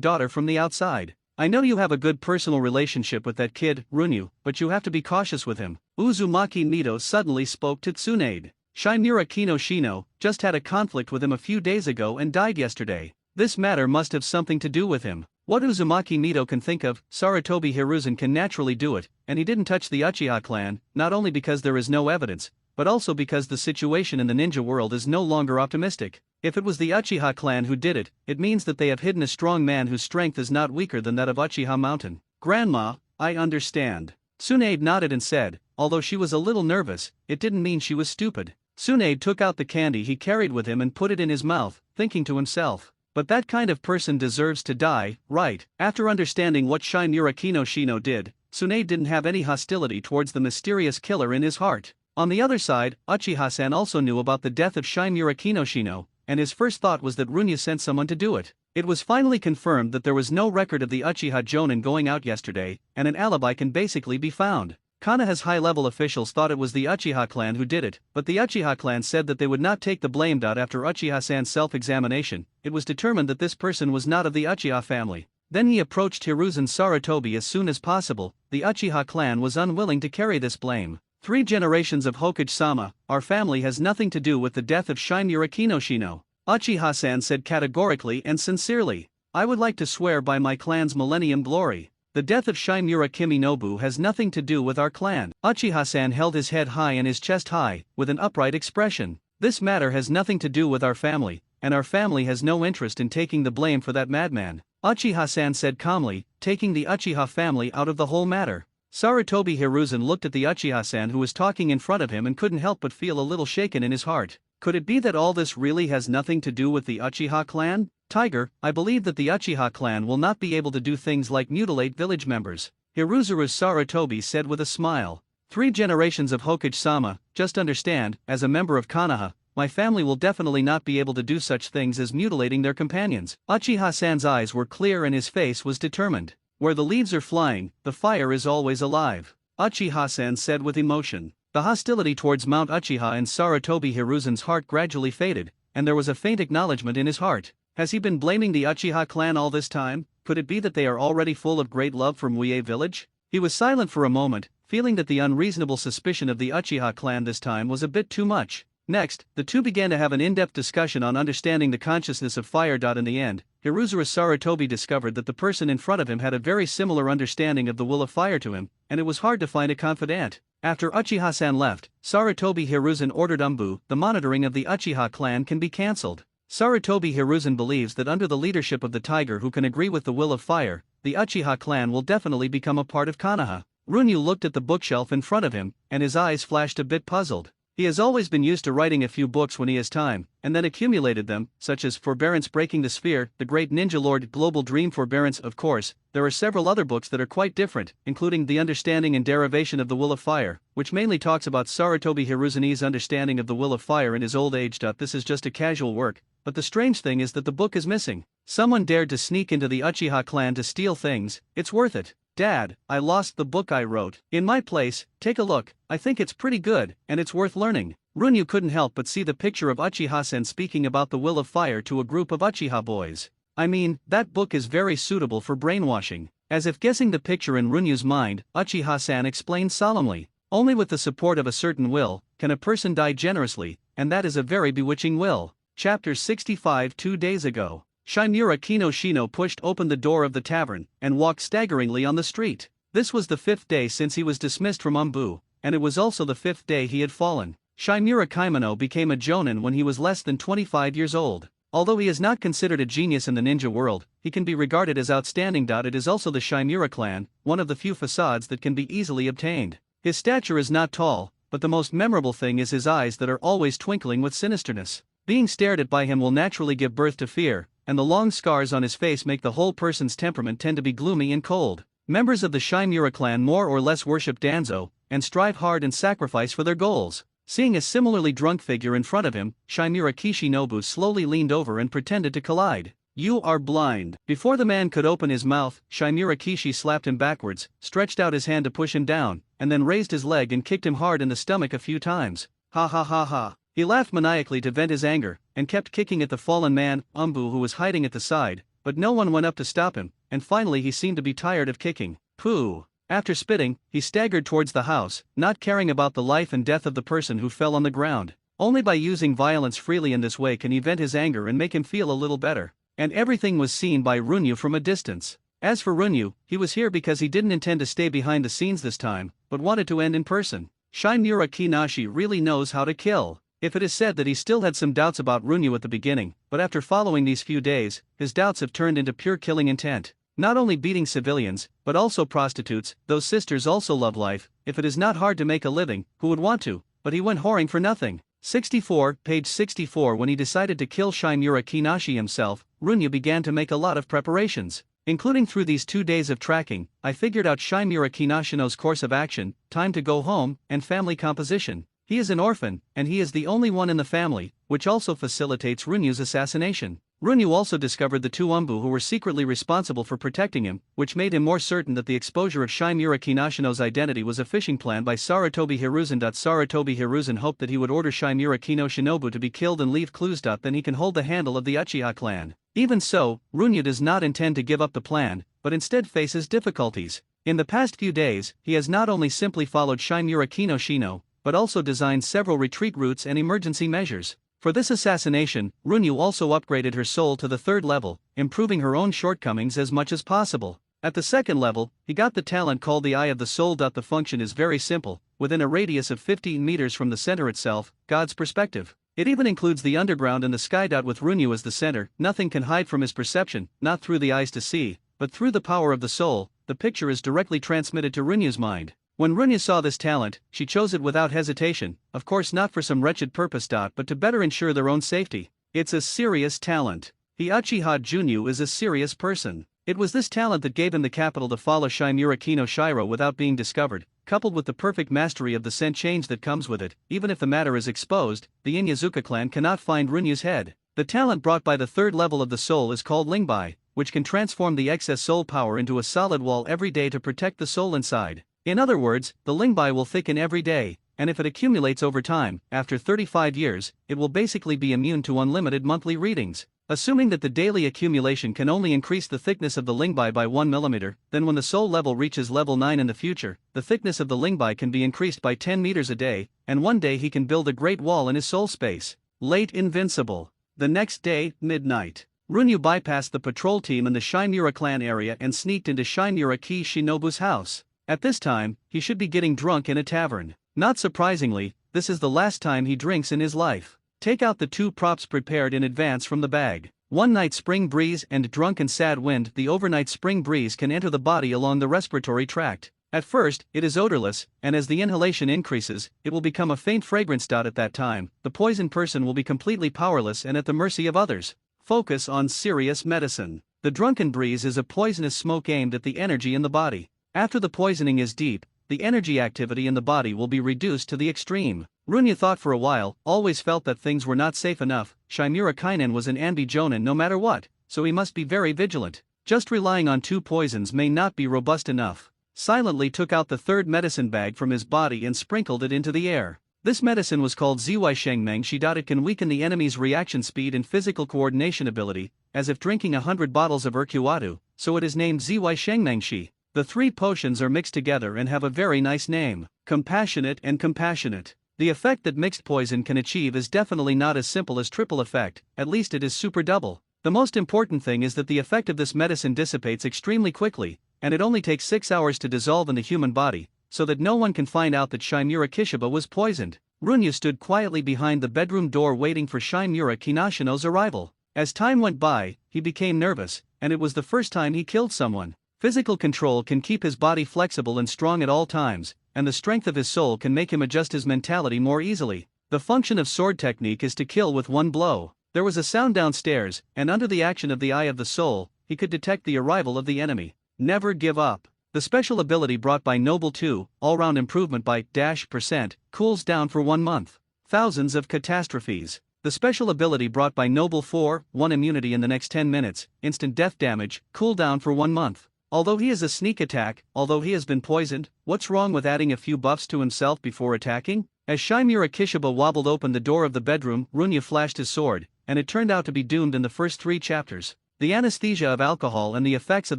A: daughter from the outside. I know you have a good personal relationship with that kid, Runyu, but you have to be cautious with him. Uzumaki Mito suddenly spoke to Tsunade. Shinmura Kinoshino just had a conflict with him a few days ago and died yesterday. This matter must have something to do with him. What Uzumaki Mito can think of, Sarutobi Hiruzan can naturally do it, and he didn't touch the Uchiha clan, not only because there is no evidence, but also because the situation in the ninja world is no longer optimistic. If it was the Uchiha clan who did it, it means that they have hidden a strong man whose strength is not weaker than that of Uchiha Mountain. Grandma, I understand. Tsunade nodded and said, although she was a little nervous, it didn't mean she was stupid. Tsunade took out the candy he carried with him and put it in his mouth, thinking to himself, but that kind of person deserves to die, right? After understanding what Shinmura Kinoshino did, Tsunade didn't have any hostility towards the mysterious killer in his heart. On the other side, Uchiha-san also knew about the death of Shinmura Kinoshino, and his first thought was that Runyu sent someone to do it. It was finally confirmed that there was no record of the Uchiha Jonin going out yesterday, and an alibi can basically be found. Konoha's high-level officials thought it was the Uchiha clan who did it, but the Uchiha clan said that they would not take the blame. After Uchiha-san's self-examination, it was determined that this person was not of the Uchiha family. Then he approached Hiruzan Sarutobi as soon as possible. The Uchiha clan was unwilling to carry this blame. 3 generations of Hokage-sama, our family has nothing to do with the death of Shinmura Kinoshino. Uchiha-san said categorically and sincerely. I would like to swear by my clan's millennium glory. The death of Shimura Kiminobu has nothing to do with our clan. Uchiha-san held his head high and his chest high, with an upright expression. This matter has nothing to do with our family, and our family has no interest in taking the blame for that madman, Uchiha-san said calmly, taking the Uchiha family out of the whole matter. Sarutobi Hiruzen looked at the Uchiha-san who was talking in front of him and couldn't help but feel a little shaken in his heart. Could it be that all this really has nothing to do with the Uchiha clan? Tiger, I believe that the Uchiha clan will not be able to do things like mutilate village members, Hiruzuru's Sarutobi said with a smile. 3 generations of Hokage-sama, just understand, as a member of Konoha, my family will definitely not be able to do such things as mutilating their companions. Uchiha-san's eyes were clear and his face was determined. Where the leaves are flying, the fire is always alive, Uchiha-san said with emotion. The hostility towards Mount Uchiha in Sarutobi Hiruzen's heart gradually faded, and there was a faint acknowledgement in his heart. Has he been blaming the Uchiha clan all this time? Could it be that they are already full of great love for Muie village? He was silent for a moment, feeling that the unreasonable suspicion of the Uchiha clan this time was a bit too much. Next, the two began to have an in-depth discussion on understanding the consciousness of fire. In the end, Hiruzuru Sarutobi discovered that the person in front of him had a very similar understanding of the will of fire to him, and it was hard to find a confidant. After Uchiha-san left, Sarutobi Hiruzen ordered the monitoring of the Uchiha clan can be cancelled. Sarutobi Hiruzen believes that under the leadership of the tiger who can agree with the will of fire, the Uchiha clan will definitely become a part of Konoha. Runyu looked at the bookshelf in front of him, and his eyes flashed a bit puzzled. He has always been used to writing a few books when he has time, and then accumulated them, such as Forbearance Breaking the Sphere, The Great Ninja Lord, Global Dream Forbearance. Of course, there are several other books that are quite different, including The Understanding and Derivation of the Will of Fire, which mainly talks about Sarutobi Hiruzen's understanding of the will of fire in his old age. This is just a casual work, but the strange thing is that the book is missing. Someone dared to sneak into the Uchiha clan to steal things. It's worth it. Dad, I lost the book I wrote. In my place, take a look, I think it's pretty good, and it's worth learning. Runyu couldn't help but see the picture of Uchiha-sen speaking about the will of fire to a group of Uchiha boys. I mean, that book is very suitable for brainwashing. As if guessing the picture in Runyu's mind, Uchiha-san explained solemnly, only with the support of a certain will, can a person die generously, and that is a very bewitching will. Chapter 65. 2 days ago, Shimura Kinoshino pushed open the door of the tavern, and walked staggeringly on the street. This was the 5th day since he was dismissed from Umbu, and it was also the 5th day he had fallen. Shimura Kimono became a jonin when he was less than 25 years old. Although he is not considered a genius in the ninja world, he can be regarded as outstanding. It is also the Shimura clan, one of the few facades that can be easily obtained. His stature is not tall, but the most memorable thing is his eyes that are always twinkling with sinisterness. Being stared at by him will naturally give birth to fear, and the long scars on his face make the whole person's temperament tend to be gloomy and cold. Members of the Shimura clan more or less worship Danzo, and strive hard and sacrifice for their goals. Seeing a similarly drunk figure in front of him, Shimura Kishinobu slowly leaned over and pretended to collide. You are blind. Before the man could open his mouth, Shimura Kishi slapped him backwards, stretched out his hand to push him down, and then raised his leg and kicked him hard in the stomach a few times. Ha ha ha ha. He laughed maniacally to vent his anger, and kept kicking at the fallen man, Umbu, who was hiding at the side, but no one went up to stop him, and finally he seemed to be tired of kicking. Pooh. After spitting, he staggered towards the house, not caring about the life and death of the person who fell on the ground. Only by using violence freely in this way can he vent his anger and make him feel a little better. And everything was seen by Runyu from a distance. As for Runyu, he was here because he didn't intend to stay behind the scenes this time, but wanted to end in person. Shimura Kinashi really knows how to kill. If it is said that he still had some doubts about Runyu at the beginning, but after following these few days, his doubts have turned into pure killing intent. Not only beating civilians, but also prostitutes. Those sisters also love life. If it is not hard to make a living, who would want to? But he went whoring for nothing. 64, page 64. When he decided to kill Shimura Kinashi himself, Runyu began to make a lot of preparations. Including through these 2 days of tracking, I figured out Shimura Kinashino's course of action, time to go home, and family composition. He is an orphan, and he is the only one in the family, which also facilitates Runyu's assassination. Runyu also discovered the 2 Umbu who were secretly responsible for protecting him, which made him more certain that the exposure of Shimura Kinashino's identity was a fishing plan by Sarutobi Hiruzen. Sarutobi Hiruzen hoped that he would order Shimura Kinoshinobu to be killed and leave clues. Then he can hold the handle of the Uchiha clan. Even so, Runyu does not intend to give up the plan, but instead faces difficulties. In the past few days, he has not only simply followed Shimura Kinoshino, but also designed several retreat routes and emergency measures. For this assassination, Runyu also upgraded her soul to the 3rd level, improving her own shortcomings as much as possible. At the second level, he got the talent called the Eye of the Soul. The function is very simple, within a radius of 15 meters from the center itself, God's perspective. It even includes the underground and the sky. With Runyu as the center, nothing can hide from his perception, not through the eyes to see, but through the power of the soul. The picture is directly transmitted to Runyu's mind. When Runyu saw this talent, she chose it without hesitation, of course not for some wretched purpose. But to better ensure their own safety. It's a serious talent. The Uchiha Junyu is a serious person. It was this talent that gave him the capital to follow Shimura Kino Shiro without being discovered, coupled with the perfect mastery of the scent change that comes with it. Even if the matter is exposed, the Inyazuka clan cannot find Runyu's head. The talent brought by the third level of the soul is called Lingbai, which can transform the excess soul power into a solid wall every day to protect the soul inside. In other words, the Lingbai will thicken every day, and if it accumulates over time, after 35 years, it will basically be immune to unlimited monthly readings. Assuming that the daily accumulation can only increase the thickness of the Lingbai by 1 mm, then when the soul level reaches level 9 in the future, the thickness of the Lingbai can be increased by 10 meters a day, and one day he can build a great wall in his soul space. Late invincible. The next day, midnight. Runyu bypassed the patrol team in the Shimura clan area and sneaked into Shimura Ki Shinobu's house. At this time, he should be getting drunk in a tavern. Not surprisingly, this is the last time he drinks in his life. Take out the two props prepared in advance from the bag. One night spring breeze and drunken sad wind. The overnight spring breeze can enter the body along the respiratory tract. At first, it is odorless, and as the inhalation increases, it will become a faint fragrance. At that time, the poisoned person will be completely powerless and at the mercy of others. Focus on serious medicine. The drunken breeze is a poisonous smoke aimed at the energy in the body. After the poisoning is deep, the energy activity in the body will be reduced to the extreme. Runyu thought for a while, always felt that things were not safe enough. Shimura Kainen was an Anbi Jonin no matter what, so he must be very vigilant. Just relying on two poisons may not be robust enough. Silently took out the third medicine bag from his body and sprinkled it into the air. This medicine was called Ziwai Shengmeng Shi. It can weaken the enemy's reaction speed and physical coordination ability, as if drinking 100 bottles of Urkuwatu, so it is named Ziwai Shengmeng Shi. The three potions are mixed together and have a very nice name, Compassionate and Compassionate. The effect that mixed poison can achieve is definitely not as simple as triple effect, at least it is super double. The most important thing is that the effect of this medicine dissipates extremely quickly, and it only takes 6 hours to dissolve in the human body, so that no one can find out that Shimura Kishiba was poisoned. Runyu stood quietly behind the bedroom door waiting for Shimura Kinashino's arrival. As time went by, he became nervous, and it was the first time he killed someone. Physical control can keep his body flexible and strong at all times, and the strength of his soul can make him adjust his mentality more easily. The function of sword technique is to kill with one blow. There was a sound downstairs, and under the action of the Eye of the Soul, he could detect the arrival of the enemy. Never give up. The special ability brought by Noble 2, all-round improvement by %, cools down for 1 month. Thousands of catastrophes. The special ability brought by Noble 4, 1 immunity in the next 10 minutes, instant death damage, cool down for 1 month. Although he is a sneak attack, although he has been poisoned, what's wrong with adding a few buffs to himself before attacking? As Shimura Kishiba wobbled open the door of the bedroom, Runyu flashed his sword, and it turned out to be doomed in the first 3 chapters. The anesthesia of alcohol and the effects of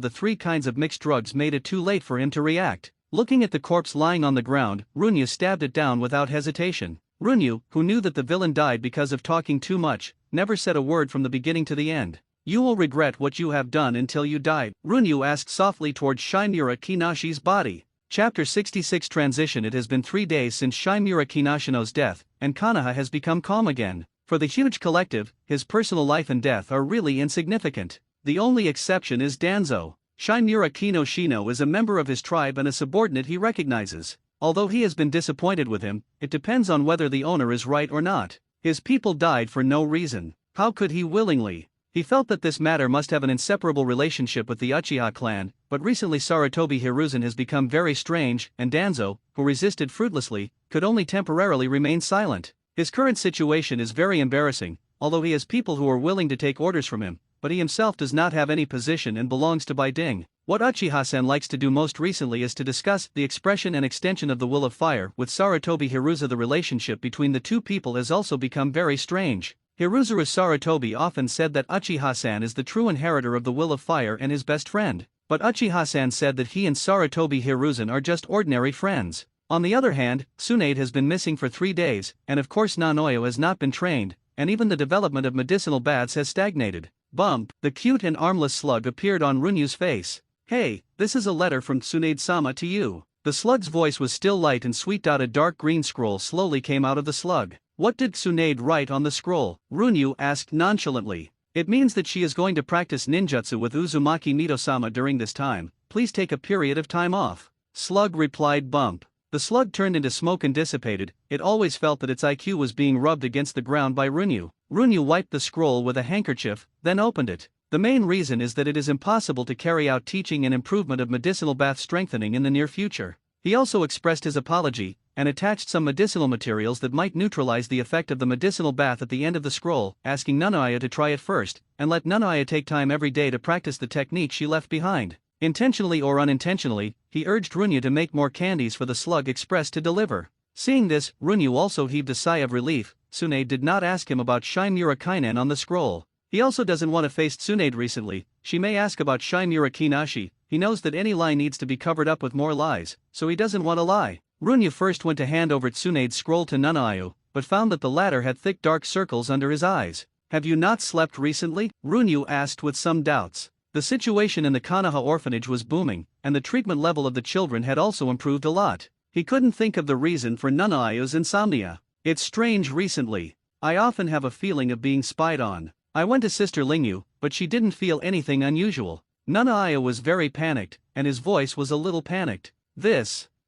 A: the 3 kinds of mixed drugs made it too late for him to react. Looking at the corpse lying on the ground, Runyu stabbed it down without hesitation. Runyu, who knew that the villain died because of talking too much, never said a word from the beginning to the end. You will regret what you have done until you die, Runyu asked softly towards Shimura Kinashi's body. Chapter 66 Transition. It has been 3 days since Shimura Kinashino's death, and Konoha has become calm again. For the huge collective, his personal life and death are really insignificant. The only exception is Danzo. Shimura Kinoshino is a member of his tribe and a subordinate he recognizes. Although he has been disappointed with him, it depends on whether the owner is right or not. His people died for no reason. How could he willingly? He felt that this matter must have an inseparable relationship with the Uchiha clan, but recently Sarutobi Hiruzen has become very strange, and Danzo, who resisted fruitlessly, could only temporarily remain silent. His current situation is very embarrassing, although he has people who are willing to take orders from him, but he himself does not have any position and belongs to Baiding. What Uchiha-sen likes to do most recently is to discuss the expression and extension of the will of fire with Sarutobi Hiruzen. The relationship between the two people has also become very strange. Hiruzuru Sarutobi often said that Uchiha-san is the true inheritor of the will of fire and his best friend, but Uchiha-san said that he and Sarutobi Hiruzen are just ordinary friends. On the other hand, Tsunade has been missing for 3 days, and of course Nanoyo has not been trained, and even the development of medicinal baths has stagnated. Bump! The cute and armless slug appeared on Runyu's face. Hey, this is a letter from Tsunade-sama to you. The slug's voice was still light and sweet. A dark green scroll slowly came out of the slug. What did Tsunade write on the scroll? Runyu asked nonchalantly. It means that she is going to practice ninjutsu with Uzumaki Mito-sama during this time. Please take a period of time off. Slug replied. Bump. The slug turned into smoke and dissipated. It always felt that its IQ was being rubbed against the ground by Runyu. Runyu wiped the scroll with a handkerchief, then opened it. The main reason is that it is impossible to carry out teaching and improvement of medicinal bath strengthening in the near future. He also expressed his apology, and attached some medicinal materials that might neutralize the effect of the medicinal bath at the end of the scroll, asking Nanoaya to try it first, and let Nanoaya take time every day to practice the technique she left behind. Intentionally or unintentionally, he urged Runyu to make more candies for the slug express to deliver. Seeing this, Runyu also heaved a sigh of relief. Tsunade did not ask him about Shimura Kainen on the scroll. He also doesn't want to face Tsunade recently. She may ask about Shimura Kinashi. He knows that any lie needs to be covered up with more lies, so he doesn't want to lie. Runyu first went to hand over Tsunade's scroll to Nanayu, but found that the latter had thick dark circles under his eyes. Have you not slept recently? Runyu asked with some doubts. The situation in the Konoha orphanage was booming, and the treatment level of the children had also improved a lot. He couldn't think of the reason for Nanayu's insomnia. It's strange recently. I often have a feeling of being spied on. I went to Sister Lingyu, but she didn't feel anything unusual. Nanaya was very panicked, and his voice was a little panicked.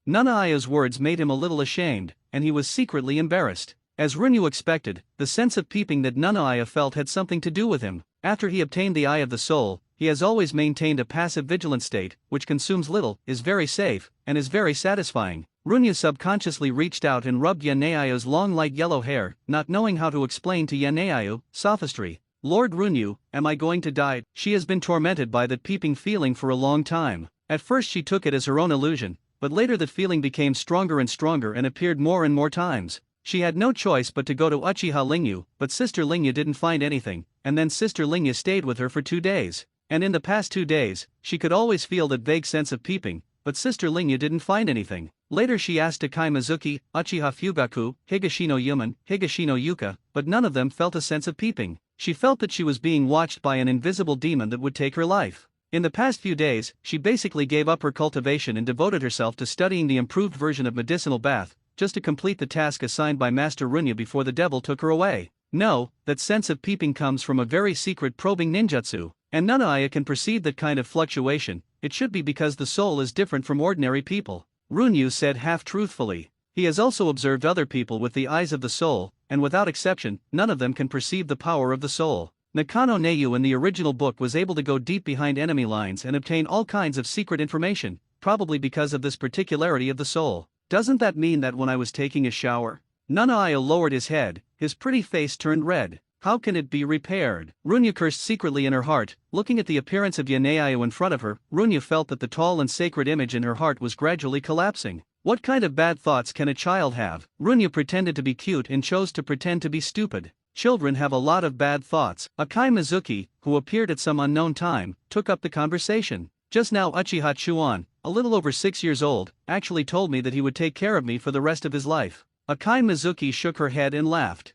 A: Nanaya's words made him a little ashamed, and he was secretly embarrassed. As Runyu expected, the sense of peeping that Nanaya felt had something to do with him. After he obtained the Eye of the Soul, he has always maintained a passive vigilant state, which consumes little, is very safe, and is very satisfying. Runyu subconsciously reached out and rubbed Yanayu's long light yellow hair, not knowing how to explain to Yanayu, sophistry. Lord Runyu, am I going to die? She has been tormented by that peeping feeling for a long time. At first she took it as her own illusion, but later that feeling became stronger and stronger and appeared more and more times. She had no choice but to go to Uchiha Lingyu, but Sister Lingyu didn't find anything, and then Sister Lingyu stayed with her for 2 days. And in the past 2 days, she could always feel that vague sense of peeping, but Sister Lingyu didn't find anything. Later she asked Akai Mizuki, Uchiha Fugaku, Higashino Yuman, Higashino Yuka, but none of them felt a sense of peeping. She felt that she was being watched by an invisible demon that would take her life. In the past few days, she basically gave up her cultivation and devoted herself to studying the improved version of medicinal bath, just to complete the task assigned by Master Runyu before the devil took her away. No, that sense of peeping comes from a very secret probing ninjutsu, and Nanaya can perceive that kind of fluctuation. It should be because the soul is different from ordinary people. Runyu said half-truthfully. He has also observed other people with the eyes of the soul, and without exception, none of them can perceive the power of the soul. Nakano Neyu in the original book was able to go deep behind enemy lines and obtain all kinds of secret information, probably because of this particularity of the soul. Doesn't that mean that when I was taking a shower? Nanaya lowered his head, his pretty face turned red. How can it be repaired? Runyu cursed secretly in her heart. Looking at the appearance of Yanayu in front of her, Runyu felt that the tall and sacred image in her heart was gradually collapsing. What kind of bad thoughts can a child have? Runyu pretended to be cute and chose to pretend to be stupid. Children have a lot of bad thoughts. Akai Mizuki, who appeared at some unknown time, took up the conversation. Just now Uchiha Chuan, a little over 6 years old, actually told me that he would take care of me for the rest of his life. Akai Mizuki shook her head and laughed.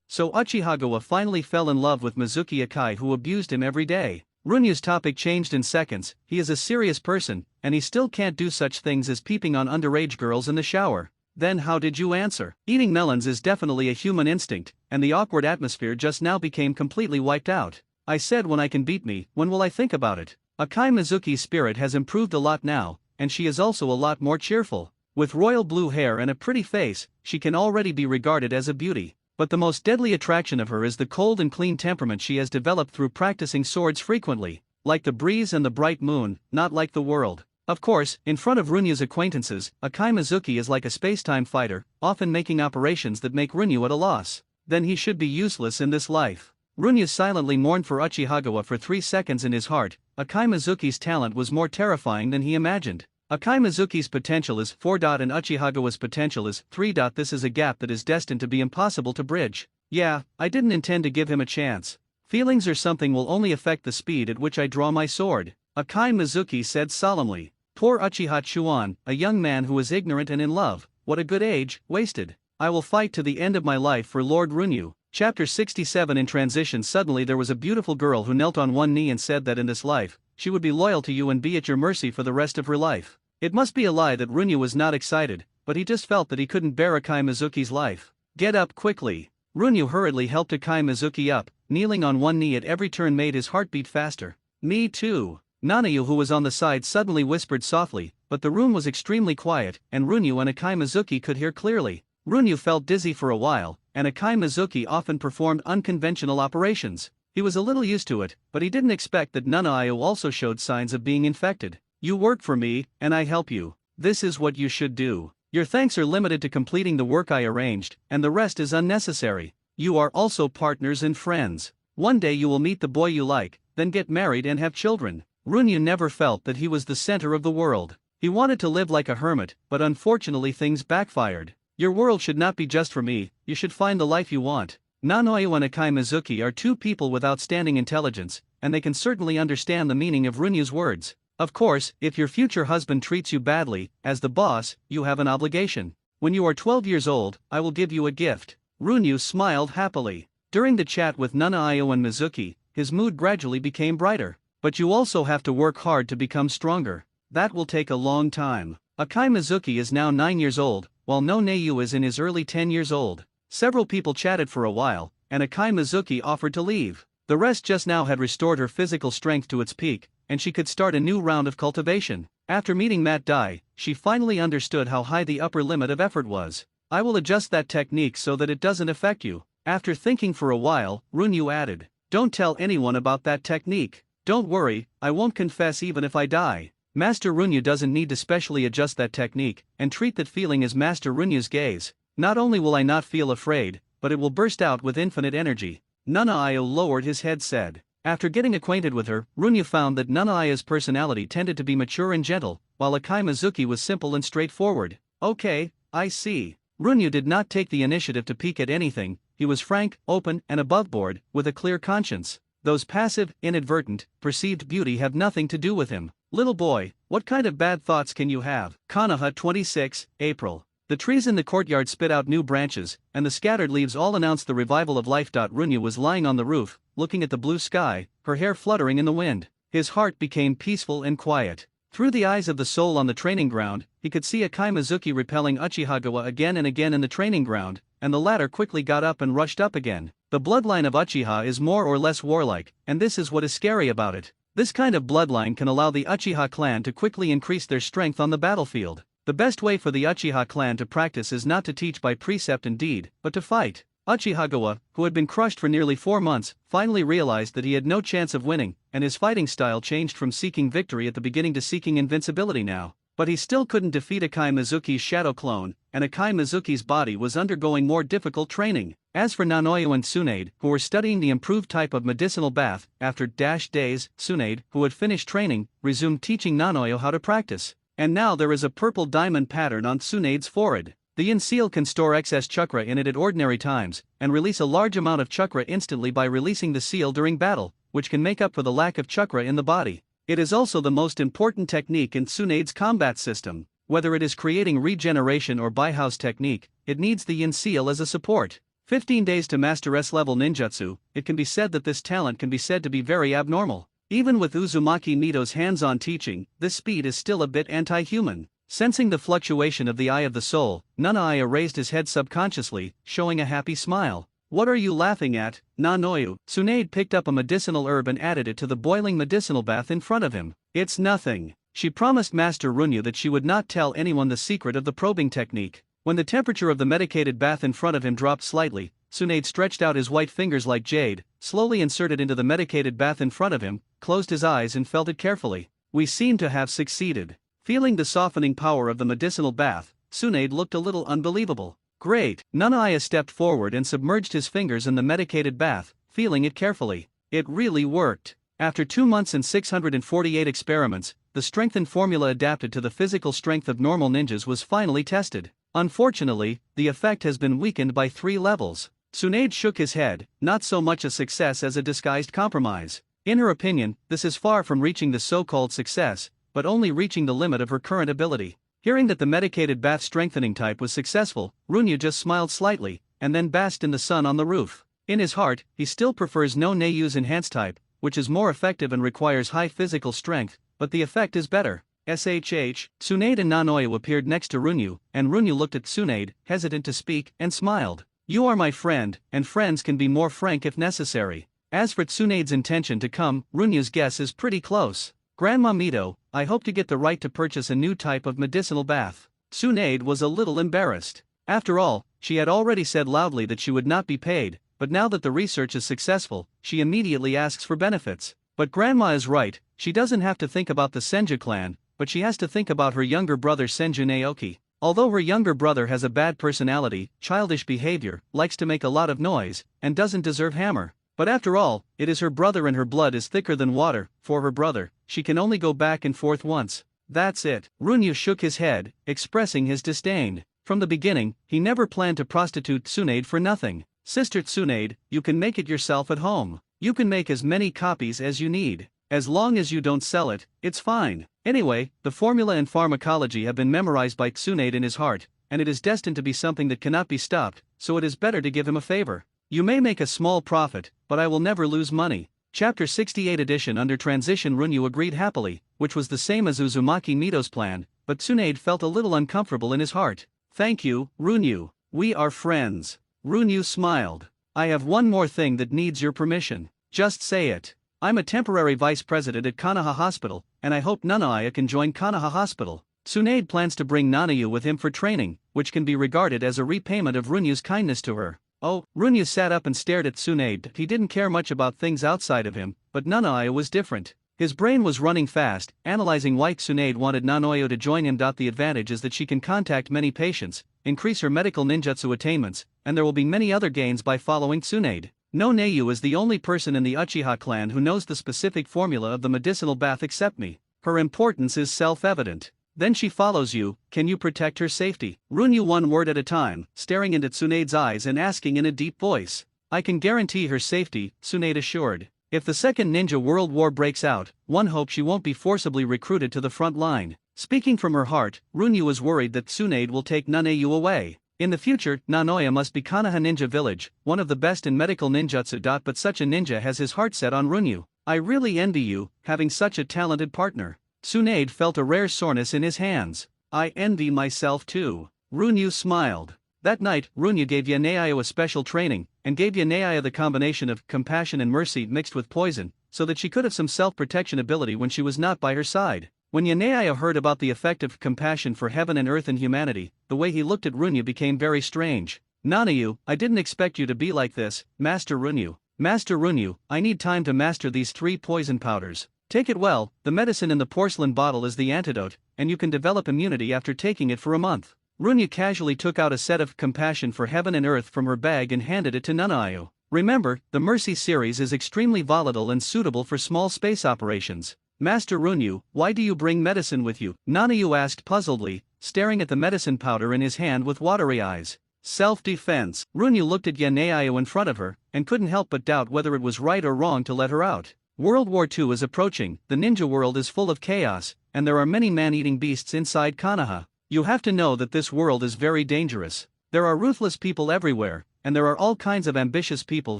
A: So Uchihagawa finally fell in love with Mizuki Akai, who abused him every day. Runyu's topic changed in seconds. He is a serious person, and he still can't do such things as peeping on underage girls in the shower. Then how did you answer? Eating melons is definitely a human instinct, and the awkward atmosphere just now became completely wiped out. I said when I can beat me, when will I think about it? Akai Mizuki's spirit has improved a lot now, and she is also a lot more cheerful. With royal blue hair and a pretty face, she can already be regarded as a beauty. But the most deadly attraction of her is the cold and clean temperament she has developed through practicing swords frequently. Like the breeze and the bright moon, not like the world. Of course, in front of Runyu's acquaintances, Akai Mizuki is like a space-time fighter, often making operations that make Runyu at a loss. Then he should be useless in this life. Runyu silently mourned for Uchihagawa for 3 seconds in his heart. Akai Mizuki's talent was more terrifying than he imagined. Akai Mizuki's potential is 4. And Uchihagawa's potential is 3. This is a gap that is destined to be impossible to bridge. Yeah, I didn't intend to give him a chance. Feelings or something will only affect the speed at which I draw my sword, Akai Mizuki said solemnly. Poor Uchiha Chuan, a young man who is ignorant and in love, what a good age, wasted. I will fight to the end of my life for Lord Runyu. Chapter 67. In transition, suddenly there was a beautiful girl who knelt on one knee and said that in this life, she would be loyal to you and be at your mercy for the rest of her life. It must be a lie that Runyu was not excited, but he just felt that he couldn't bear Akai Mizuki's life. Get up quickly. Runyu hurriedly helped Akai Mizuki up, kneeling on one knee at every turn made his heart beat faster. Me too. Nanayu, who was on the side, suddenly whispered softly, but the room was extremely quiet, and Runyu and Akai Mizuki could hear clearly. Runyu felt dizzy for a while, and Akai Mizuki often performed unconventional operations. He was a little used to it, but he didn't expect that Nanayu also showed signs of being infected. You work for me, and I help you. This is what you should do. Your thanks are limited to completing the work I arranged, and the rest is unnecessary. You are also partners and friends. One day you will meet the boy you like, then get married and have children. Runyu never felt that he was the center of the world. He wanted to live like a hermit, but unfortunately things backfired. Your world should not be just for me, you should find the life you want. Nanayu and Akai Mizuki are two people with outstanding intelligence, and they can certainly understand the meaning of Runyu's words. Of course, if your future husband treats you badly, as the boss, you have an obligation. When you are 12 years old, I will give you a gift. Runyu smiled happily. During the chat with Nanayu and Mizuki, his mood gradually became brighter. But you also have to work hard to become stronger. That will take a long time. Akai Mizuki is now 9 years old, while Nanayu is in his early 10 years old. Several people chatted for a while, and Akai Mizuki offered to leave. The rest just now had restored her physical strength to its peak, and she could start a new round of cultivation. After meeting Matt Dai, she finally understood how high the upper limit of effort was. I will adjust that technique so that it doesn't affect you. After thinking for a while, Runyu added, don't tell anyone about that technique. Don't worry, I won't confess even if I die. Master Runyu doesn't need to specially adjust that technique, and treat that feeling as Master Runyu's gaze. Not only will I not feel afraid, but it will burst out with infinite energy. Nanayu lowered his head said. After getting acquainted with her, Runyu found that Nanayu's personality tended to be mature and gentle, while Akai Mizuki was simple and straightforward. Okay, I see. Runyu did not take the initiative to peek at anything, he was frank, open, and aboveboard, with a clear conscience. Those passive, inadvertent, perceived beauty have nothing to do with him. Little boy, what kind of bad thoughts can you have? Konoha 26, April. The trees in the courtyard spit out new branches, and the scattered leaves all announced the revival of life. Runyu was lying on the roof, looking at the blue sky, her hair fluttering in the wind. His heart became peaceful and quiet. Through the eyes of the soul on the training ground, he could see Akai Mizuki repelling Uchiha again and again in the training ground, and the latter quickly got up and rushed up again. The bloodline of Uchiha is more or less warlike, and this is what is scary about it. This kind of bloodline can allow the Uchiha clan to quickly increase their strength on the battlefield. The best way for the Uchiha clan to practice is not to teach by precept and deed, but to fight. Uchiha, who had been crushed for nearly 4 months, finally realized that he had no chance of winning, and his fighting style changed from seeking victory at the beginning to seeking invincibility now. But he still couldn't defeat Akai Mizuki's shadow clone, and Akai Mizuki's body was undergoing more difficult training. As for Nanayu and Tsunade, who were studying the improved type of medicinal bath, after days, Tsunade, who had finished training, resumed teaching Nanayu how to practice. And now there is a purple diamond pattern on Tsunade's forehead. The yin seal can store excess chakra in it at ordinary times, and release a large amount of chakra instantly by releasing the seal during battle, which can make up for the lack of chakra in the body. It is also the most important technique in Tsunade's combat system. Whether it is creating regeneration or Baihouse technique, it needs the yin seal as a support. 15 days to master S-level ninjutsu, it can be said that this talent can be said to be very abnormal. Even with Uzumaki Mito's hands-on teaching, this speed is still a bit anti-human. Sensing the fluctuation of the eye of the soul, Nanayu raised his head subconsciously, showing a happy smile. What are you laughing at, Nanayu? Tsunade picked up a medicinal herb and added it to the boiling medicinal bath in front of him. It's nothing. She promised Master Runyu that she would not tell anyone the secret of the probing technique. When the temperature of the medicated bath in front of him dropped slightly, Tsunade stretched out his white fingers like jade, slowly inserted into the medicated bath in front of him, closed his eyes and felt it carefully. We seem to have succeeded. Feeling the softening power of the medicinal bath, Tsunade looked a little unbelievable. Great! Nanayu stepped forward and submerged his fingers in the medicated bath, feeling it carefully. It really worked. After 2 months and 648 experiments, the strengthened formula adapted to the physical strength of normal ninjas was finally tested. Unfortunately, the effect has been weakened by 3 levels. Tsunade shook his head, not so much a success as a disguised compromise. In her opinion, this is far from reaching the so-called success, but only reaching the limit of her current ability. Hearing that the medicated bath strengthening type was successful, Runyu just smiled slightly, and then basked in the sun on the roof. In his heart, he still prefers no Nayu's enhanced type, which is more effective and requires high physical strength, but the effect is better. SHH, Tsunade and Nanoyo appeared next to Runyu, and Runyu looked at Tsunade, hesitant to speak, and smiled. You are my friend, and friends can be more frank if necessary. As for Tsunade's intention to come, Runyu's guess is pretty close. Grandma Mito, I hope to get the right to purchase a new type of medicinal bath. Tsunade was a little embarrassed. After all, she had already said loudly that she would not be paid, but now that the research is successful, she immediately asks for benefits. But Grandma is right, she doesn't have to think about the Senju clan, but she has to think about her younger brother Senju Naoki. Although her younger brother has a bad personality, childish behavior, likes to make a lot of noise, and doesn't deserve hammer. But after all, it is her brother and her blood is thicker than water. For her brother, she can only go back and forth once. That's it. Runyu shook his head, expressing his disdain. From the beginning, he never planned to prostitute Tsunade for nothing. Sister Tsunade, you can make it yourself at home. You can make as many copies as you need. As long as you don't sell it, it's fine. Anyway, the formula and pharmacology have been memorized by Tsunade in his heart, and it is destined to be something that cannot be stopped, so it is better to give him a favor. You may make a small profit, but I will never lose money. Chapter 68 edition under transition. Runyu agreed happily, which was the same as Uzumaki Mito's plan, but Tsunade felt a little uncomfortable in his heart. Thank you, Runyu. We are friends. Runyu smiled. I have one more thing that needs your permission. Just say it. I'm a temporary vice president at Konoha Hospital, and I hope Nanaia can join Konoha Hospital. Tsunade plans to bring Nanayu with him for training, which can be regarded as a repayment of Runyu's kindness to her. Oh, Runyu sat up and stared at Tsunade. He didn't care much about things outside of him, but Nanaia was different. His brain was running fast, analyzing why Tsunade wanted Nanoyo to join him. The advantage is that she can contact many patients, increase her medical ninjutsu attainments, and there will be many other gains by following Tsunade. No Neiyu is the only person in the Uchiha clan who knows the specific formula of the medicinal bath except me. Her importance is self-evident. Then she follows you, can you protect her safety? Runyu one word at a time, staring into Tsunade's eyes and asking in a deep voice. I can guarantee her safety, Tsunade assured. If the Second Ninja World War breaks out, one hopes she won't be forcibly recruited to the front line. Speaking from her heart, Runyu is worried that Tsunade will take Nanayu away. In the future, Nanoya must be Konoha Ninja Village, one of the best in medical ninjutsu. But such a ninja has his heart set on Runyu. I really envy you, having such a talented partner. Tsunade felt a rare soreness in his hands. I envy myself too. Runyu smiled. That night, Runyu gave Yaneiyo a special training, and gave Yaneiyo the combination of compassion and mercy mixed with poison, so that she could have some self-protection ability when she was not by her side. When Yaneiyo heard about the effect of compassion for heaven and earth and humanity, the way he looked at Runyu became very strange. Nanayu, I didn't expect you to be like this, Master Runyu. Master Runyu, I need time to master these 3 poison powders. Take it well, the medicine in the porcelain bottle is the antidote, and you can develop immunity after taking it for a month. Runyu casually took out a set of compassion for heaven and earth from her bag and handed it to Nanayu. Remember, the Mercy series is extremely volatile and suitable for small space operations. Master Runyu, why do you bring medicine with you? Nanayu asked puzzledly, staring at the medicine powder in his hand with watery eyes. Self-defense. Runyu looked at Yaneiyo in front of her, and couldn't help but doubt whether it was right or wrong to let her out. World War II is approaching, the ninja world is full of chaos, and there are many man-eating beasts inside Konoha. You have to know that this world is very dangerous. There are ruthless people everywhere, and there are all kinds of ambitious people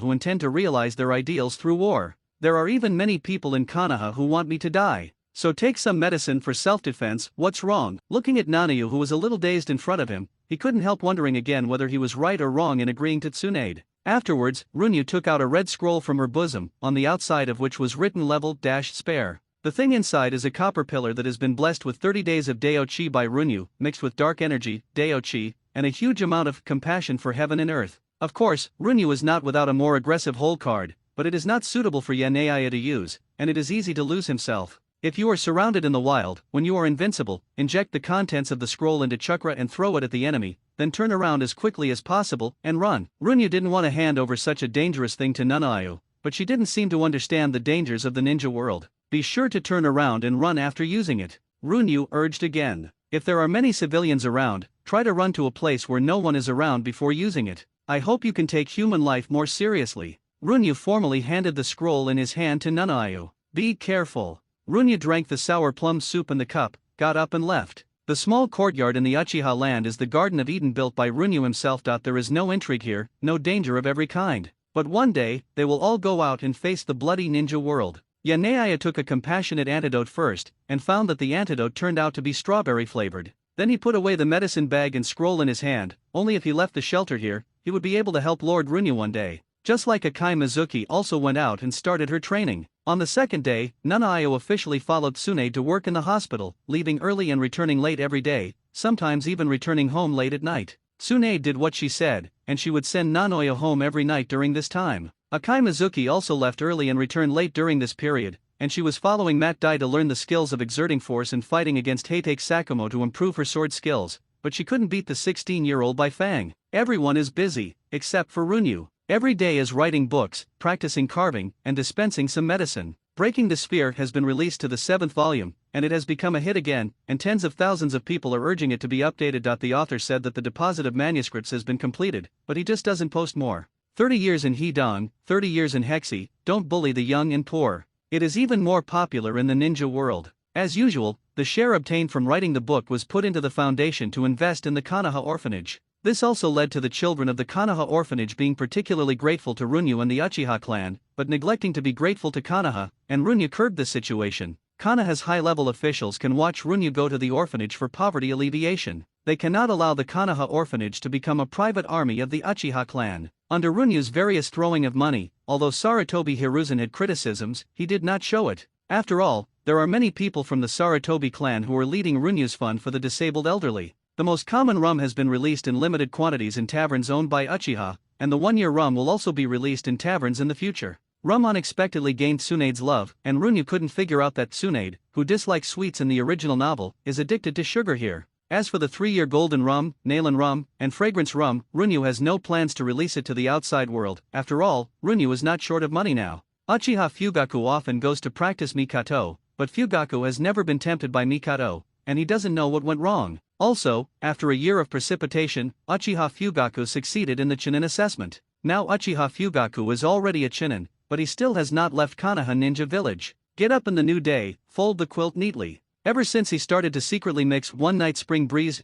A: who intend to realize their ideals through war. There are even many people in Konoha who want me to die. So take some medicine for self-defense. What's wrong? Looking at Nanayu, who was a little dazed in front of him, he couldn't help wondering again whether he was right or wrong in agreeing to Tsunade. Afterwards, Runyu took out a red scroll from her bosom, on the outside of which was written level-spare. The thing inside is a copper pillar that has been blessed with 30 days of Dao-chi by Runyu, mixed with dark energy, Dao-chi, and a huge amount of compassion for heaven and earth. Of course, Runyu is not without a more aggressive hold card, but it is not suitable for Yaneiyo to use, and it is easy to lose himself. If you are surrounded in the wild, when you are invincible, inject the contents of the scroll into chakra and throw it at the enemy, then turn around as quickly as possible and run. Runyu didn't want to hand over such a dangerous thing to Nanayu, but she didn't seem to understand the dangers of the ninja world. Be sure to turn around and run after using it. Runyu urged again. If there are many civilians around, try to run to a place where no one is around before using it. I hope you can take human life more seriously. Runyu formally handed the scroll in his hand to Nanayu. Be careful. Runyu drank the sour plum soup in the cup, got up and left. The small courtyard in the Uchiha land is the Garden of Eden built by Runyu himself. There is no intrigue here, no danger of every kind. But one day, they will all go out and face the bloody ninja world. Yanaya took a compassionate antidote first, and found that the antidote turned out to be strawberry flavored. Then he put away the medicine bag and scroll in his hand. Only if he left the shelter here, he would be able to help Lord Runya one day. Just like Akai Mizuki also went out and started her training. On the second day, Nanaio officially followed Tsunade to work in the hospital, leaving early and returning late every day, sometimes even returning home late at night. Tsunade did what she said, and she would send Nanaio home every night during this time. Akai Mizuki also left early and returned late during this period, and she was following Mat Dai to learn the skills of exerting force and fighting against Heitake Sakumo to improve her sword skills, but she couldn't beat the 16-year-old by Fang. Everyone is busy, except for Runyu. Every day is writing books, practicing carving, and dispensing some medicine. Breaking the Sphere has been released to the 7th volume, and it has become a hit again, and tens of thousands of people are urging it to be updated. The author said that the deposit of manuscripts has been completed, but he just doesn't post more. 30 years in Hidong, 30 years in Hexi, don't bully the young and poor. It is even more popular in the ninja world. As usual, the share obtained from writing the book was put into the foundation to invest in the Konoha orphanage. This also led to the children of the Konoha orphanage being particularly grateful to Runyu and the Uchiha clan, but neglecting to be grateful to Konoha, and Runyu curbed this situation. Konoha's high-level officials can watch Runyu go to the orphanage for poverty alleviation. They cannot allow the Konoha orphanage to become a private army of the Uchiha clan. Under Runyu's various throwing of money, although Sarutobi Hiruzen had criticisms, he did not show it. After all, there are many people from the Sarutobi clan who are leading Runyu's fund for the disabled elderly. The most common rum has been released in limited quantities in taverns owned by Uchiha, and the one-year rum will also be released in taverns in the future. Rum unexpectedly gained Tsunade's love, and Runyu couldn't figure out that Tsunade, who dislikes sweets in the original novel, is addicted to sugar here. As for the 3-year golden rum, Nailan rum, and fragrance rum, Runyu has no plans to release it to the outside world. After all, Runyu is not short of money now. Uchiha Fugaku often goes to practice Mikato, but Fugaku has never been tempted by Mikato, and he doesn't know what went wrong. Also, after a year of precipitation, Uchiha Fugaku succeeded in the Chunin assessment. Now Uchiha Fugaku is already a Chunin, but he still has not left Konoha Ninja Village. Get up in the new day, fold the quilt neatly. Ever since he started to secretly mix One Night Spring Breeze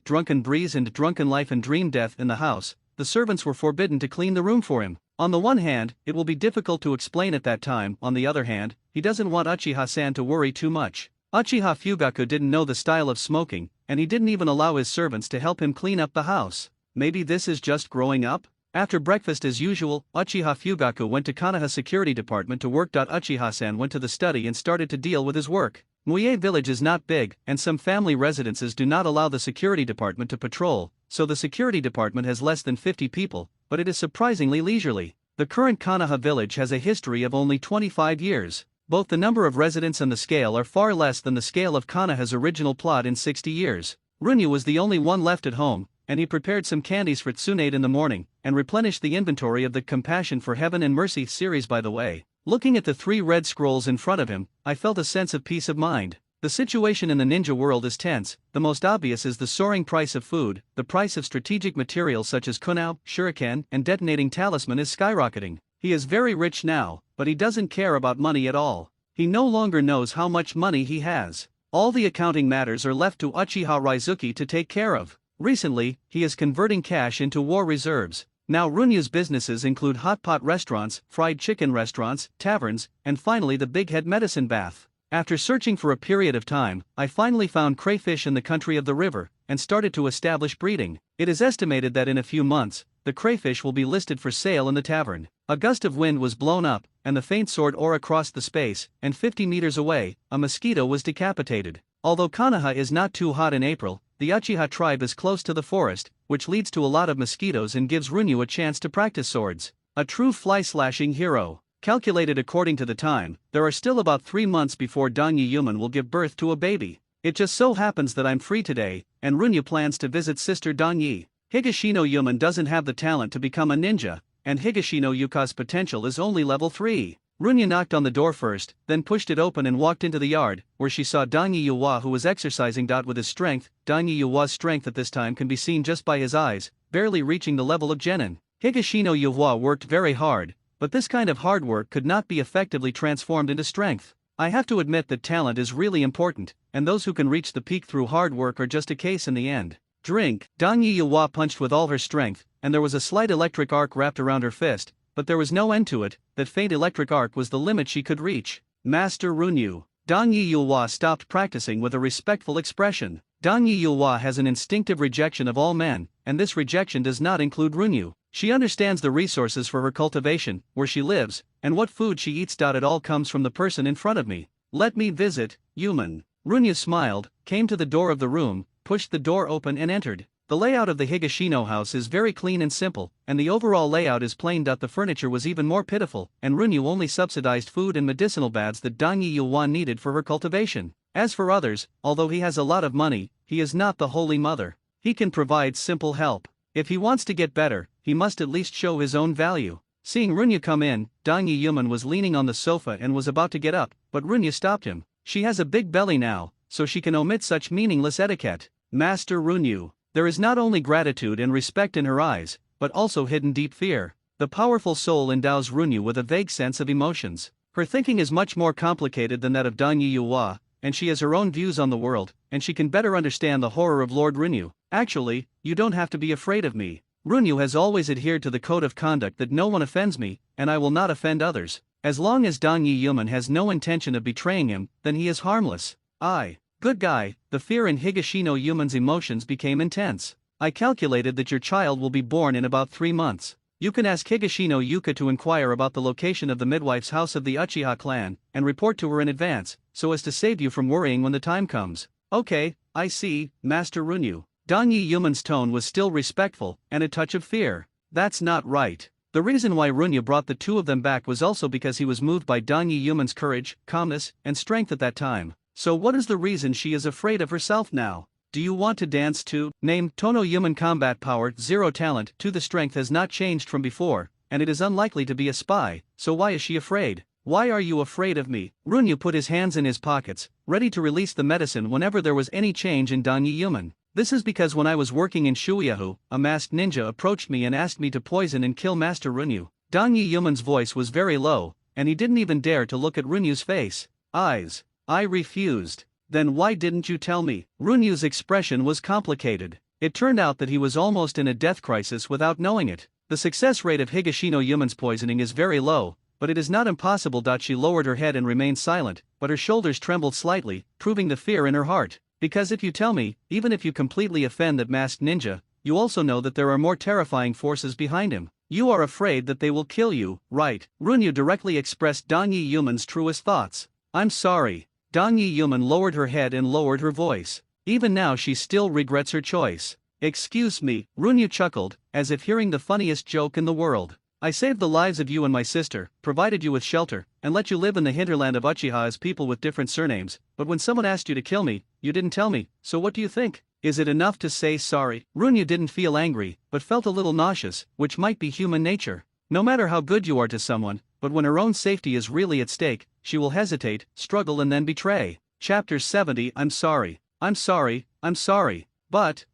A: and Drunken Life and Dream Death in the house, the servants were forbidden to clean the room for him. On the one hand, it will be difficult to explain at that time. On the other hand, he doesn't want Uchiha-san to worry too much. Uchiha Fugaku didn't know the style of smoking, and he didn't even allow his servants to help him clean up the house. Maybe this is just growing up? After breakfast as usual, Uchiha Fugaku went to Konoha security department to work. Uchiha-san went to the study and started to deal with his work. Muye village is not big, and some family residences do not allow the security department to patrol, so the security department has less than 50 people, but it is surprisingly leisurely. The current Konoha village has a history of only 25 years. Both the number of residents and the scale are far less than the scale of Konoha's original plot in 60 years. Runyu was the only one left at home, and he prepared some candies for Tsunade in the morning, and replenished the inventory of the Compassion for Heaven and Mercy series. By the way, looking at the 3 red scrolls in front of him, I felt a sense of peace of mind. The situation in the ninja world is tense. The most obvious is the soaring price of food. The price of strategic materials such as kunao, shuriken, and detonating talisman is skyrocketing. He is very rich now, but he doesn't care about money at all. He no longer knows how much money he has. All the accounting matters are left to Uchiha Raizuki to take care of. Recently, he is converting cash into war reserves. Now Runyu's businesses include hot pot restaurants, fried chicken restaurants, taverns, and finally the Big Head Medicine Bath. After searching for a period of time, I finally found crayfish in the country of the river, and started to establish breeding. It is estimated that in a few months, the crayfish will be listed for sale in the tavern. A gust of wind was blown up, and the faint sword aura crossed the space, and 50 meters away, a mosquito was decapitated. Although Konoha is not too hot in April, the Uchiha tribe is close to the forest, which leads to a lot of mosquitoes and gives Runyu a chance to practice swords. A true fly-slashing hero. Calculated according to the time, there are still about 3 months before Danyi Yuman will give birth to a baby. It just so happens that I'm free today, and Runyu plans to visit sister Danyi. Higashino Yuman doesn't have the talent to become a ninja, and Higashino Yuka's potential is only level 3. Runyu knocked on the door first, then pushed it open and walked into the yard, where she saw Danyi Yuwa, who was exercising. With his strength, Danyi Yuwa's strength at this time can be seen just by his eyes, barely reaching the level of genin. Higashino Yuwa worked very hard, but this kind of hard work could not be effectively transformed into strength. I have to admit that talent is really important, and those who can reach the peak through hard work are just a case in the end. Drink. Danyi Yuwa punched with all her strength, and there was a slight electric arc wrapped around her fist, but there was no end to it. That faint electric arc was the limit she could reach. Master Runyu. Dong Yulhua stopped practicing with a respectful expression. Dong Yulhua has an instinctive rejection of all men, and this rejection does not include Runyu. She understands the resources for her cultivation, where she lives, and what food she eats. It all comes from the person in front of me. Let me visit, human. Runyu smiled, came to the door of the room, pushed the door open and entered. The layout of the Higashino house is very clean and simple, and the overall layout is plain. The furniture was even more pitiful, and Runyu only subsidized food and medicinal baths that Dong Yulhua needed for her cultivation. As for others, although he has a lot of money, he is not the Holy Mother. He can provide simple help. If he wants to get better, he must at least show his own value. Seeing Runyu come in, Dong Yulhua was leaning on the sofa and was about to get up, but Runyu stopped him. She has a big belly now, so she can omit such meaningless etiquette. Master Runyu. There is not only gratitude and respect in her eyes, but also hidden deep fear. The powerful soul endows Runyu with a vague sense of emotions. Her thinking is much more complicated than that of Dong Yulhua, and she has her own views on the world, and she can better understand the horror of Lord Runyu. Actually, you don't have to be afraid of me. Runyu has always adhered to the code of conduct that no one offends me, and I will not offend others. As long as Dong Yulhua has no intention of betraying him, then he is harmless. Good guy. The fear in Higashino Yuman's emotions became intense. I calculated that your child will be born in about 3 months. You can ask Higashino Yuka to inquire about the location of the midwife's house of the Uchiha clan, and report to her in advance, so as to save you from worrying when the time comes. Okay, I see, Master Runyu. Dong Yuman's tone was still respectful, and a touch of fear. That's not right. The reason why Runyu brought the two of them back was also because he was moved by Dong Yuman's courage, calmness, and strength at that time. So what is the reason she is afraid of herself now? Do you want to dance too? Name Tono Human Combat Power 0 Talent 2. The strength has not changed from before, and it is unlikely to be a spy, so why is she afraid? Why are you afraid of me? Runyu put his hands in his pockets, ready to release the medicine whenever there was any change in Dong Yuman. This is because when I was working in Shuyahu, a masked ninja approached me and asked me to poison and kill Master Runyu. Dong Yuman's voice was very low, and he didn't even dare to look at Runyu's face. I refused. Then why didn't you tell me? Runyu's expression was complicated. It turned out that he was almost in a death crisis without knowing it. The success rate of Higashino Yuman's poisoning is very low, but it is not impossible. She lowered her head and remained silent, but her shoulders trembled slightly, proving the fear in her heart. Because if you tell me, even if you completely offend that masked ninja, you also know that there are more terrifying forces behind him. You are afraid that they will kill you, right? Runyu directly expressed Dong Yuman's truest thoughts. I'm sorry. Dong Yuman lowered her head and lowered her voice. Even now she still regrets her choice. Excuse me, Runyu chuckled, as if hearing the funniest joke in the world. I saved the lives of you and my sister, provided you with shelter, and let you live in the hinterland of Uchiha as people with different surnames, but when someone asked you to kill me, you didn't tell me, so what do you think? Is it enough to say sorry? Runyu didn't feel angry, but felt a little nauseous, which might be human nature. No matter how good you are to someone, but when her own safety is really at stake, she will hesitate, struggle and then betray. Chapter 70. I'm sorry, but,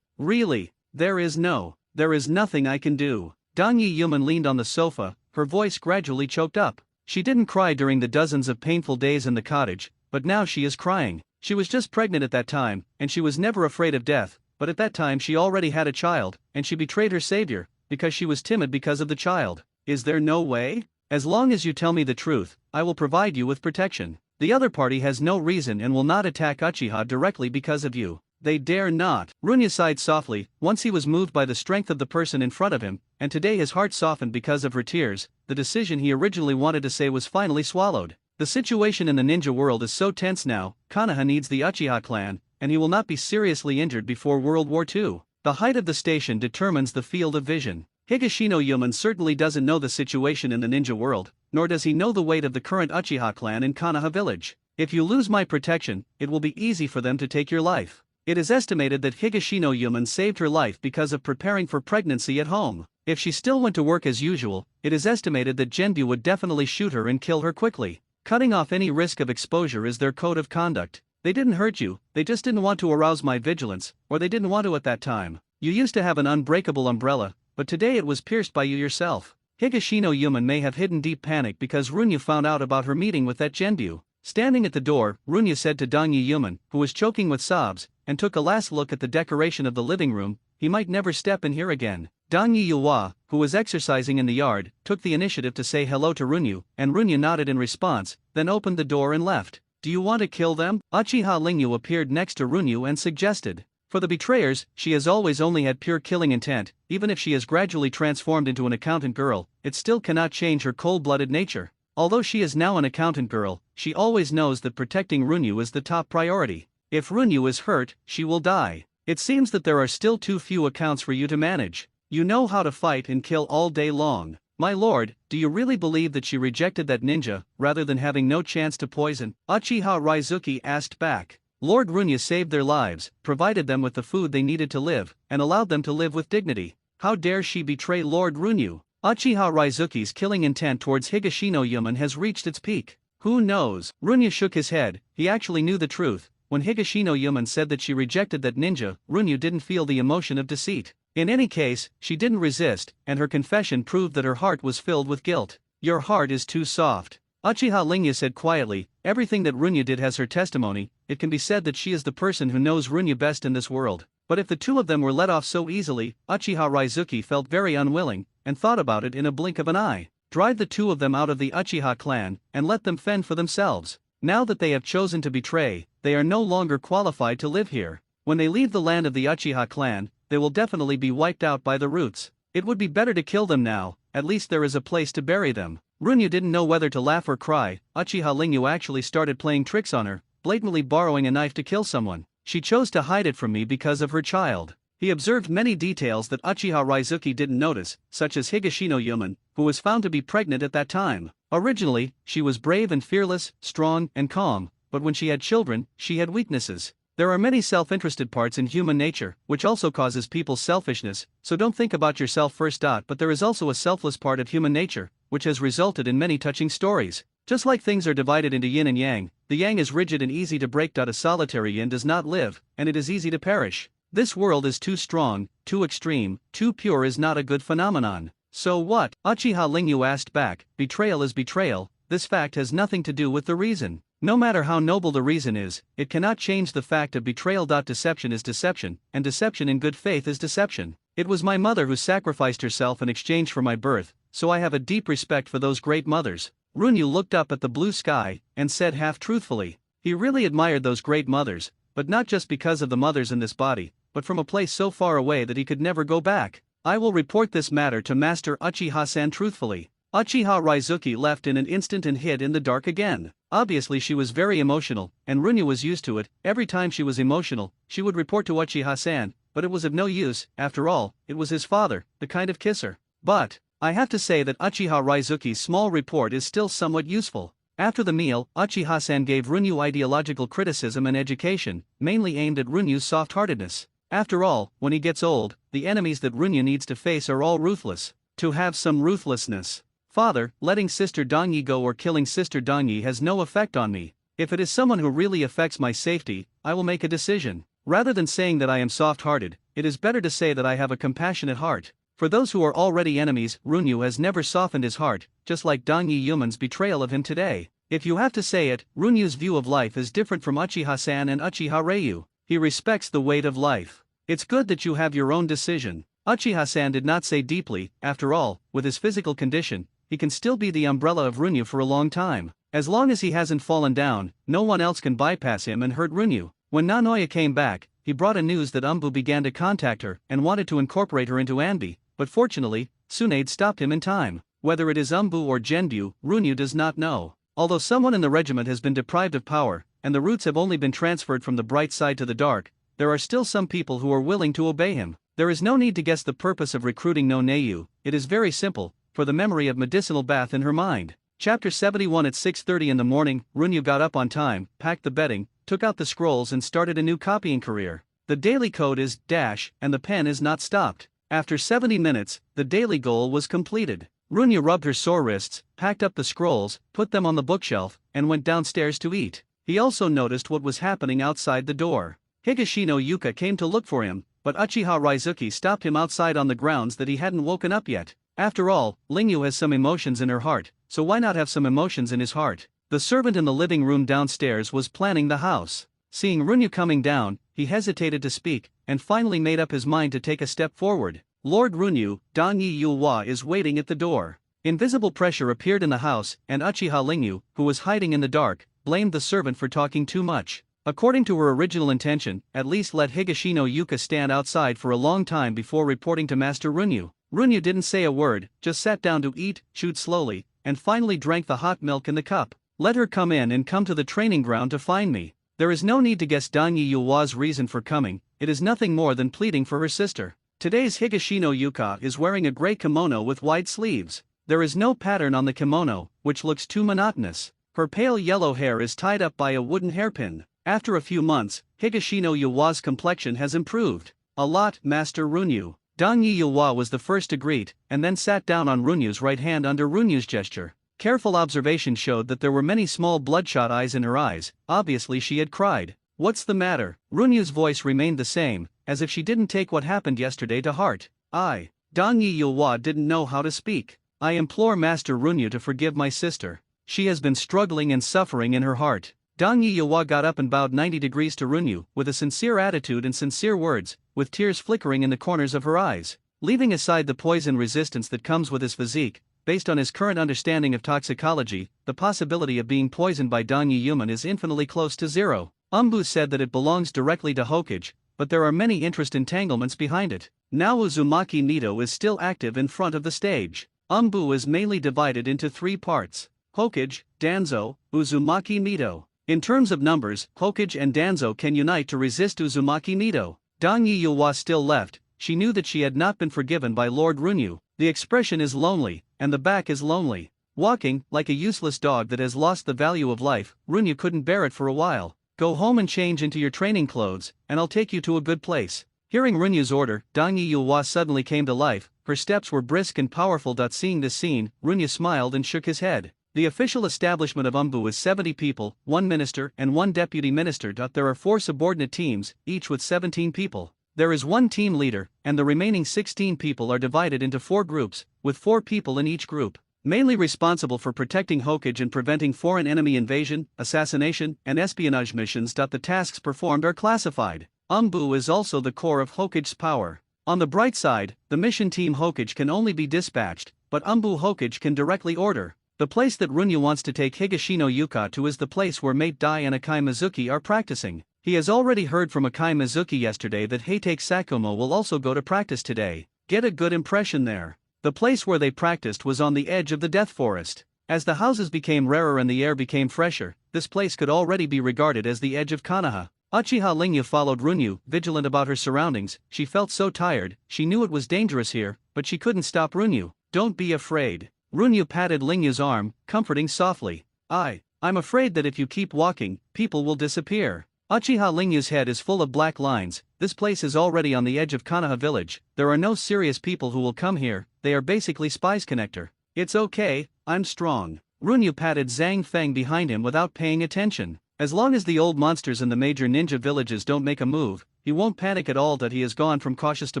A: really, there is nothing I can do. Dong Yuman leaned on the sofa, her voice gradually choked up. She didn't cry during the dozens of painful days in the cottage, but now she is crying. She was just pregnant at that time, and she was never afraid of death, but at that time she already had a child, and she betrayed her savior, because she was timid because of the child. Is there no way? As long as you tell me the truth, I will provide you with protection. The other party has no reason and will not attack Uchiha directly because of you. They dare not. Runyu sighed softly. Once he was moved by the strength of the person in front of him, and today his heart softened because of her tears. The decision he originally wanted to say was finally swallowed. The situation in the ninja world is so tense now. Konoha needs the Uchiha clan, and he will not be seriously injured before World War II. The height of the station determines the field of vision. Higashino Yuman certainly doesn't know the situation in the ninja world, nor does he know the weight of the current Uchiha clan in Konoha village. If you lose my protection, it will be easy for them to take your life. It is estimated that Higashino Yuman saved her life because of preparing for pregnancy at home. If she still went to work as usual, it is estimated that Genbu would definitely shoot her and kill her quickly. Cutting off any risk of exposure is their code of conduct. They didn't hurt you, they just didn't want to arouse my vigilance, or they didn't want to at that time. You used to have an unbreakable umbrella, but today it was pierced by you yourself. Higashino Yuman may have hidden deep panic because Runyu found out about her meeting with that Genbu. Standing at the door, Runyu said to Dong Yuman, who was choking with sobs, and took a last look at the decoration of the living room, he might never step in here again. Dang Yuwa, who was exercising in the yard, took the initiative to say hello to Runyu, and Runyu nodded in response, then opened the door and left. Do you want to kill them? Uchiha Lingyu appeared next to Runyu and suggested. For the betrayers, she has always only had pure killing intent. Even if she has gradually transformed into an accountant girl, it still cannot change her cold-blooded nature. Although she is now an accountant girl, she always knows that protecting Runyu is the top priority. If Runyu is hurt, she will die. It seems that there are still too few accounts for you to manage. You know how to fight and kill all day long. My lord, do you really believe that she rejected that ninja, rather than having no chance to poison? Uchiha Raizuki asked back. Lord Runyu saved their lives, provided them with the food they needed to live, and allowed them to live with dignity. How dare she betray Lord Runyu? Uchiha Raizuki's killing intent towards Higashino Yuman has reached its peak. Who knows? Runyu shook his head. He actually knew the truth. When Higashino Yuman said that she rejected that ninja, Runyu didn't feel the emotion of deceit. In any case, she didn't resist, and her confession proved that her heart was filled with guilt. Your heart is too soft. Uchiha Lingyu said quietly, everything that Runyu did has her testimony. It can be said that she is the person who knows Runyu best in this world. But if the two of them were let off so easily, Uchiha Raizuki felt very unwilling, and thought about it in a blink of an eye. Drive the two of them out of the Uchiha clan, and let them fend for themselves. Now that they have chosen to betray, they are no longer qualified to live here. When they leave the land of the Uchiha clan, they will definitely be wiped out by the roots. It would be better to kill them now, at least there is a place to bury them. Runyu didn't know whether to laugh or cry. Uchiha Lingyu actually started playing tricks on her, blatantly borrowing a knife to kill someone. She chose to hide it from me because of her child. He observed many details that Uchiha Raizuki didn't notice, such as Higashino Yuman, who was found to be pregnant at that time. Originally, she was brave and fearless, strong and calm, but when she had children, she had weaknesses. There are many self-interested parts in human nature, which also causes people's selfishness, so don't think about yourself first. But there is also a selfless part of human nature, which has resulted in many touching stories. Just like things are divided into yin and yang, the yang is rigid and easy to break. A solitary yin does not live, and it is easy to perish. This world is too strong, too extreme, too pure is not a good phenomenon. So what? Uchiha Lingyu asked back. Betrayal is betrayal, this fact has nothing to do with the reason. No matter how noble the reason is, it cannot change the fact of betrayal. Deception is deception, and deception in good faith is deception. It was my mother who sacrificed herself in exchange for my birth, so I have a deep respect for those great mothers. Runyu looked up at the blue sky, and said half-truthfully. He really admired those great mothers, but not just because of the mothers in this body, but from a place so far away that he could never go back. I will report this matter to Master Uchiha-san truthfully. Uchiha Raizuki left in an instant and hid in the dark again. Obviously she was very emotional, and Runyu was used to it. Every time she was emotional, she would report to Uchiha-san, but it was of no use. After all, it was his father, the kind of kisser. But I have to say that Uchiha Raizuki's small report is still somewhat useful. After the meal, Uchiha-san gave Runyu ideological criticism and education, mainly aimed at Runyu's soft-heartedness. After all, when he gets old, the enemies that Runyu needs to face are all ruthless. To have some ruthlessness. Father, letting Sister Dongyi go or killing Sister Dongyi has no effect on me. If it is someone who really affects my safety, I will make a decision. Rather than saying that I am soft-hearted, it is better to say that I have a compassionate heart. For those who are already enemies, Runyu has never softened his heart, just like Dongyi Yuman's betrayal of him today. If you have to say it, Runyu's view of life is different from Uchiha-san and Uchiha Ryu. He respects the weight of life. It's good that you have your own decision. Uchiha-san did not say deeply. After all, with his physical condition, he can still be the umbrella of Runyu for a long time. As long as he hasn't fallen down, no one else can bypass him and hurt Runyu. When Nanoya came back, he brought a news that Umbu began to contact her and wanted to incorporate her into Anbi, but fortunately, Tsunade stopped him in time. Whether it is Umbu or Genbu, Runyu does not know. Although someone in the regiment has been deprived of power, and the roots have only been transferred from the bright side to the dark, there are still some people who are willing to obey him. There is no need to guess the purpose of recruiting no Neiyu. It is very simple. For the memory of medicinal bath in her mind. Chapter 71. At 6:30 in the morning, Runyu got up on time, packed the bedding, took out the scrolls and started a new copying career. The daily code is dash, and the pen is not stopped. After 70 minutes, the daily goal was completed. Runyu rubbed her sore wrists, packed up the scrolls, put them on the bookshelf, and went downstairs to eat. He also noticed what was happening outside the door. Higashino Yuka came to look for him, but Uchiha Raizuki stopped him outside on the grounds that he hadn't woken up yet. After all, Lingyu has some emotions in her heart, so why not have some emotions in his heart? The servant in the living room downstairs was planning the house. Seeing Runyu coming down, he hesitated to speak, and finally made up his mind to take a step forward. Lord Runyu, Dong Yi Yulhua is waiting at the door. Invisible pressure appeared in the house, and Uchiha Lingyu, who was hiding in the dark, blamed the servant for talking too much. According to her original intention, at least let Higashino Yuka stand outside for a long time before reporting to Master Runyu. Runyu didn't say a word, just sat down to eat, chewed slowly, and finally drank the hot milk in the cup. Let her come in and come to the training ground to find me. There is no need to guess Dong Yi Yulhua's reason for coming, it is nothing more than pleading for her sister. Today's Higashino Yuka is wearing a gray kimono with wide sleeves. There is no pattern on the kimono, which looks too monotonous. Her pale yellow hair is tied up by a wooden hairpin. After a few months, Higashino Yulhua's complexion has improved. A lot, Master Runyu. Dong Yi Yulhua was the first to greet, and then sat down on Runyu's right hand under Runyu's gesture. Careful observation showed that there were many small bloodshot eyes in her eyes, obviously she had cried. What's the matter? Runyu's voice remained the same, as if she didn't take what happened yesterday to heart. Dong Yi Yulhua didn't know how to speak. I implore Master Runyu to forgive my sister. She has been struggling and suffering in her heart. Dong Yi Yulhua got up and bowed 90 degrees to Runyu, with a sincere attitude and sincere words, with tears flickering in the corners of her eyes. Leaving aside the poison resistance that comes with his physique, based on his current understanding of toxicology, the possibility of being poisoned by Dong Yi Yuman is infinitely close to zero. Umbu said that it belongs directly to Hokage, but there are many interest entanglements behind it. Now Uzumaki Nito is still active in front of the stage. Umbu is mainly divided into three parts: Hokage, Danzo, Uzumaki Nito. In terms of numbers, Hokage and Danzo can unite to resist Uzumaki Nito. Dong Yi Yulhua still left. She knew that she had not been forgiven by Lord Runyu. The expression is lonely, and the back is lonely. Walking, like a useless dog that has lost the value of life, Runyu couldn't bear it for a while. Go home and change into your training clothes, and I'll take you to a good place. Hearing Runyu's order, Dong Yi Yulhua suddenly came to life. Her steps were brisk and powerful. Seeing this scene, Runyu smiled and shook his head. The official establishment of Umbu is 70 people, 1 minister and 1 deputy minister. There are 4 subordinate teams, each with 17 people. There is 1 team leader, and the remaining 16 people are divided into 4 groups, with 4 people in each group, mainly responsible for protecting Hokage and preventing foreign enemy invasion, assassination, and espionage missions. The tasks performed are classified. Umbu is also the core of Hokage's power. On the bright side, the mission team Hokage can only be dispatched, but Umbu Hokage can directly order. The place that Runyu wants to take Higashino Yuka to is the place where Mate Dai and Akai Mizuki are practicing. He has already heard from Akai Mizuki yesterday that Heitake Sakumo will also go to practice today. Get a good impression there. The place where they practiced was on the edge of the Death Forest. As the houses became rarer and the air became fresher, this place could already be regarded as the edge of Konoha. Uchiha Lingyu followed Runyu, vigilant about her surroundings. She felt so tired, she knew it was dangerous here, but she couldn't stop Runyu. Don't be afraid. Runyu patted Lingyu's arm, comforting softly. I'm afraid that if you keep walking, people will disappear. Uchiha Lingyu's head is full of black lines. This place is already on the edge of Konoha village. There are no serious people who will come here, they are basically spies. Connector. It's okay, I'm strong. Runyu patted Zhang Feng behind him without paying attention. As long as the old monsters in the major ninja villages don't make a move, he won't panic at all. That he has gone from cautious to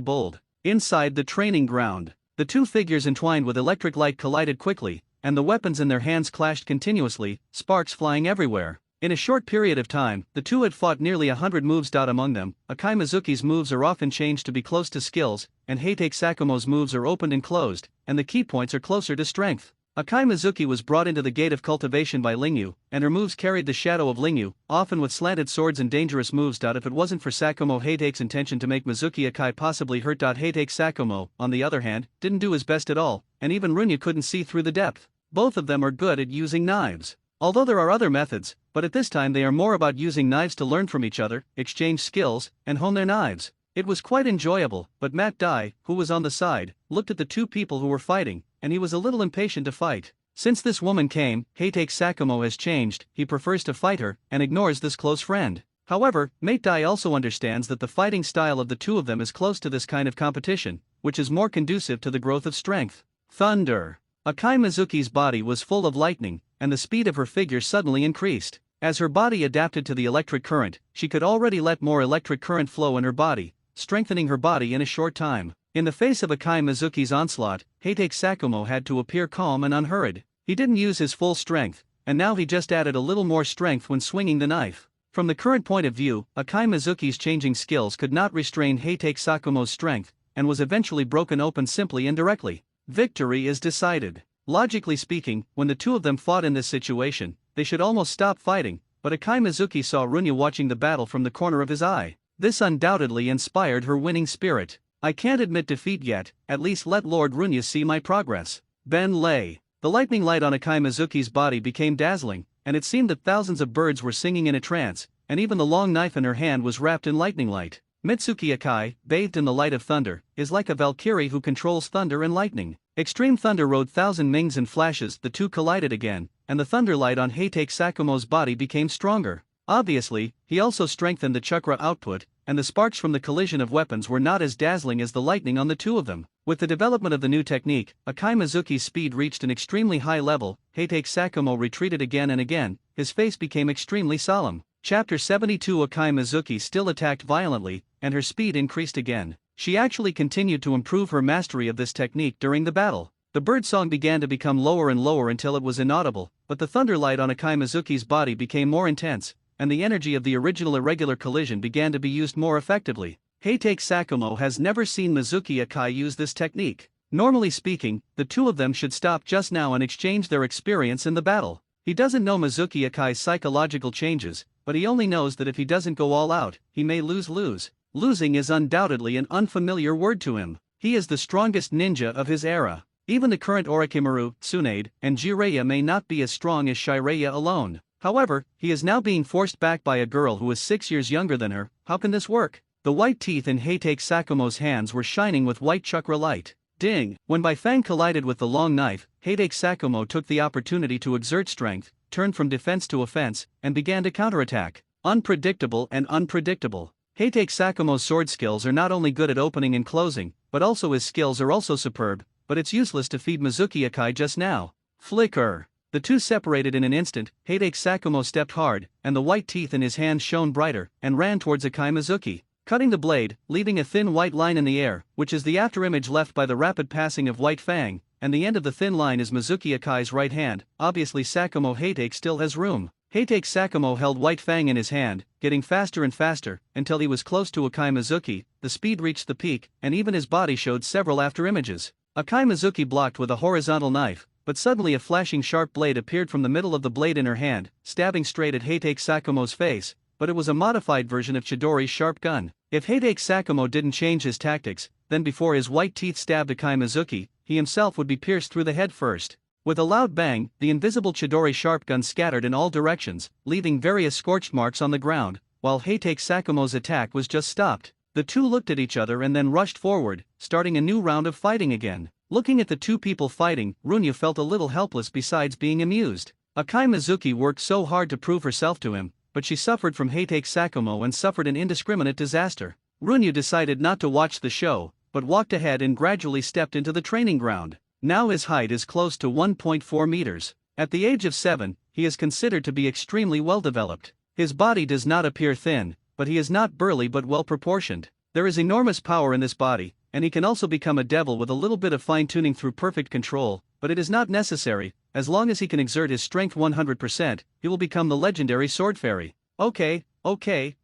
A: bold. Inside the training ground, the 2 figures entwined with electric light collided quickly, and the weapons in their hands clashed continuously, sparks flying everywhere. In a short period of time, the 2 had fought nearly 100 moves. Among them, Akai Mizuki's moves are often changed to be close to skills, and Heitake Sakumo's moves are opened and closed, and the key points are closer to strength. Akai Mizuki was brought into the gate of cultivation by Lingyu, and her moves carried the shadow of Lingyu, often with slanted swords and dangerous moves. If it wasn't for Sakumo Heitake's intention to make Mizuki Akai possibly hurt. Heitake Sakumo, on the other hand, didn't do his best at all, and even Runyu couldn't see through the depth. Both of them are good at using knives. Although there are other methods, but at this time they are more about using knives to learn from each other, exchange skills, and hone their knives. It was quite enjoyable, but Mate Dai, who was on the side, looked at the 2 people who were fighting, and he was a little impatient to fight. Since this woman came, Heitake Sakumo has changed. He prefers to fight her, and ignores this close friend. However, Mate Dai also understands that the fighting style of the 2 of them is close to this kind of competition, which is more conducive to the growth of strength. Thunder. Akai Mizuki's body was full of lightning, and the speed of her figure suddenly increased. As her body adapted to the electric current, she could already let more electric current flow in her body, strengthening her body in a short time. In the face of Akai Mizuki's onslaught, Heitake Sakumo had to appear calm and unhurried. He didn't use his full strength, and now he just added a little more strength when swinging the knife. From the current point of view, Akai Mizuki's changing skills could not restrain Heitake Sakumo's strength, and was eventually broken open simply and directly. Victory is decided. Logically speaking, when the two of them fought in this situation, they should almost stop fighting, but Akai Mizuki saw Runya watching the battle from the corner of his eye. This undoubtedly inspired her winning spirit. I can't admit defeat yet, at least let Lord Runya see my progress. Ben lay. The lightning light on Akai Mizuki's body became dazzling, and it seemed that thousands of birds were singing in a trance, and even the long knife in her hand was wrapped in lightning light. Mitsuki Akai, bathed in the light of thunder, is like a Valkyrie who controls thunder and lightning. Extreme thunder rode thousand mings and flashes, the two collided again, and the thunder light on Heitake Sakumo's body became stronger. Obviously, he also strengthened the chakra output, and the sparks from the collision of weapons were not as dazzling as the lightning on the two of them. With the development of the new technique, Akai Mizuki's speed reached an extremely high level. Heitake Sakumo retreated again and again, his face became extremely solemn. Chapter 72. Akai Mizuki still attacked violently, and her speed increased again. She actually continued to improve her mastery of this technique during the battle. The bird song began to become lower and lower until it was inaudible, but the thunder light on Akai Mizuki's body became more intense, and the energy of the original irregular collision began to be used more effectively. Heitake Sakumo has never seen Mizuki Akai use this technique. Normally speaking, the two of them should stop just now and exchange their experience in the battle. He doesn't know Mizuki Akai's psychological changes, but he only knows that if he doesn't go all out, he may lose. Losing is undoubtedly an unfamiliar word to him. He is the strongest ninja of his era. Even the current Orochimaru, Tsunade, and Jiraiya may not be as strong as Shiraiya alone. However, he is now being forced back by a girl who is 6 years younger than her. How can this work? The white teeth in Heitake Sakumo's hands were shining with white chakra light. Ding! When Bai Fang collided with the long knife, Heitake Sakumo took the opportunity to exert strength, turned from defense to offense, and began to counterattack. Unpredictable and unpredictable. Heitake Sakumo's sword skills are not only good at opening and closing, but also his skills are also superb, but it's useless to feed Mizuki Akai just now. Flicker! The two separated in an instant. Heitake Sakumo stepped hard, and the white teeth in his hands shone brighter, and ran towards Akai Mizuki, cutting the blade, leaving a thin white line in the air, which is the afterimage left by the rapid passing of White Fang, and the end of the thin line is Mizuki Akai's right hand. Obviously Sakumo Heitake still has room. Heitake Sakumo held White Fang in his hand, getting faster and faster, until he was close to Akai Mizuki. The speed reached the peak, and even his body showed several afterimages. Akai Mizuki blocked with a horizontal knife, but suddenly a flashing sharp blade appeared from the middle of the blade in her hand, stabbing straight at Heitake Sakumo's face, but it was a modified version of Chidori's sharp gun. If Heitake Sakumo didn't change his tactics, then before his white teeth stabbed Akai Mizuki, he himself would be pierced through the head first. With a loud bang, the invisible Chidori sharp gun scattered in all directions, leaving various scorched marks on the ground, while Heitake Sakumo's attack was just stopped. The two looked at each other and then rushed forward, starting a new round of fighting again. Looking at the two people fighting, Runya felt a little helpless besides being amused. Akai Mizuki worked so hard to prove herself to him, but she suffered from Heitake Sakumo and suffered an indiscriminate disaster. Runya decided not to watch the show, but walked ahead and gradually stepped into the training ground. Now his height is close to 1.4 meters. At the age of 7, he is considered to be extremely well developed. His body does not appear thin, but he is not burly but well proportioned. There is enormous power in this body, and he can also become a devil with a little bit of fine-tuning through perfect control, but it is not necessary. As long as he can exert his strength 100%, he will become the legendary sword fairy. Okay,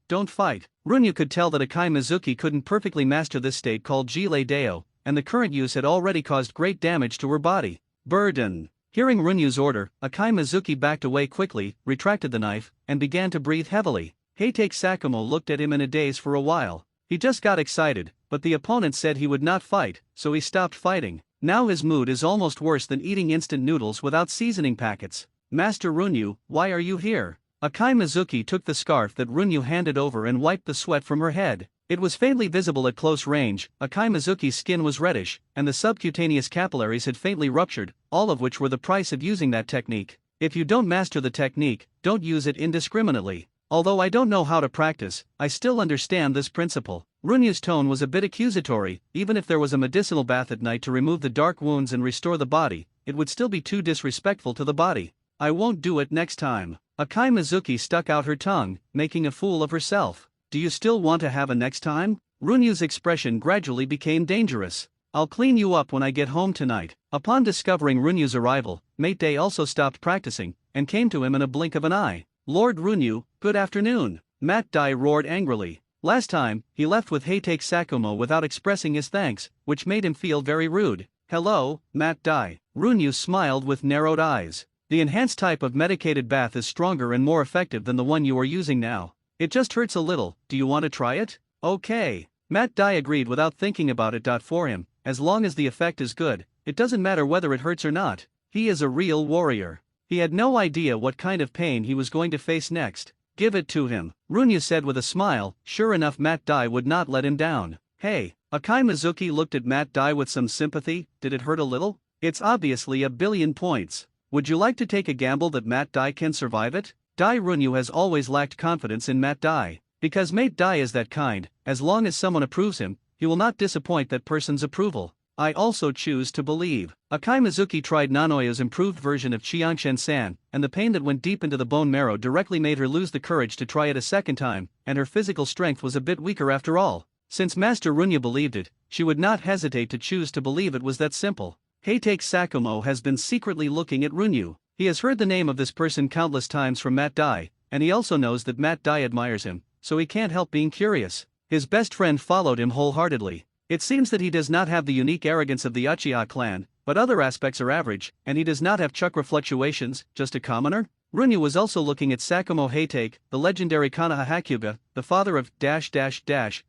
A: don't fight. Runya could tell that Akai Mizuki couldn't perfectly master this state called Jile Deo, and the current use had already caused great damage to her body. Burden. Hearing Runya's order, Akai Mizuki backed away quickly, retracted the knife, and began to breathe heavily. Heitake Sakumo looked at him in a daze for a while. He just got excited, but the opponent said he would not fight, so he stopped fighting. Now his mood is almost worse than eating instant noodles without seasoning packets. Master Runyu, why are you here? Akai Mizuki took the scarf that Runyu handed over and wiped the sweat from her head. It was faintly visible at close range. Akai Mizuki's skin was reddish, and the subcutaneous capillaries had faintly ruptured, all of which were the price of using that technique. If you don't master the technique, don't use it indiscriminately. Although I don't know how to practice, I still understand this principle. Runyu's tone was a bit accusatory. Even if there was a medicinal bath at night to remove the dark wounds and restore the body, it would still be too disrespectful to the body. I won't do it next time. Akai Mizuki stuck out her tongue, making a fool of herself. Do you still want to have a next time? Runyu's expression gradually became dangerous. I'll clean you up when I get home tonight. Upon discovering Runyu's arrival, Mate Day also stopped practicing, and came to him in a blink of an eye. Lord Runyu, good afternoon. Mat Dai roared angrily. Last time, he left with Heitake Sakumo without expressing his thanks, which made him feel very rude. Hello, Matt Dai. Runyu smiled with narrowed eyes. The enhanced type of medicated bath is stronger and more effective than the one you are using now. It just hurts a little, do you want to try it? Okay. Matt Dai agreed without thinking about it. For him, as long as the effect is good, it doesn't matter whether it hurts or not. He is a real warrior. He had no idea what kind of pain he was going to face next. Give it to him, Runyu said with a smile. Sure enough, Matt Dai would not let him down. Hey, Akai Mizuki looked at Matt Dai with some sympathy. Did it hurt a little? It's obviously a billion points. Would you like to take a gamble that Matt Dai can survive it? Dai Runyu has always lacked confidence in Matt Dai. Because Matt Dai is that kind, as long as someone approves him, he will not disappoint that person's approval. I also choose to believe. Akai Mizuki tried Nanoya's improved version of Chiangshen-san, and the pain that went deep into the bone marrow directly made her lose the courage to try it a second time, and her physical strength was a bit weaker after all. Since Master Runyu believed it, she would not hesitate to choose to believe it was that simple. Heitake Sakumo has been secretly looking at Runyu. He has heard the name of this person countless times from Matt Dai, and he also knows that Matt Dai admires him, so he can't help being curious. His best friend followed him wholeheartedly. It seems that he does not have the unique arrogance of the Uchiha clan, but other aspects are average, and he does not have chakra fluctuations, just a commoner? Runyu was also looking at Sakumo Heitake, the legendary Konoha Hakuga, the father of ...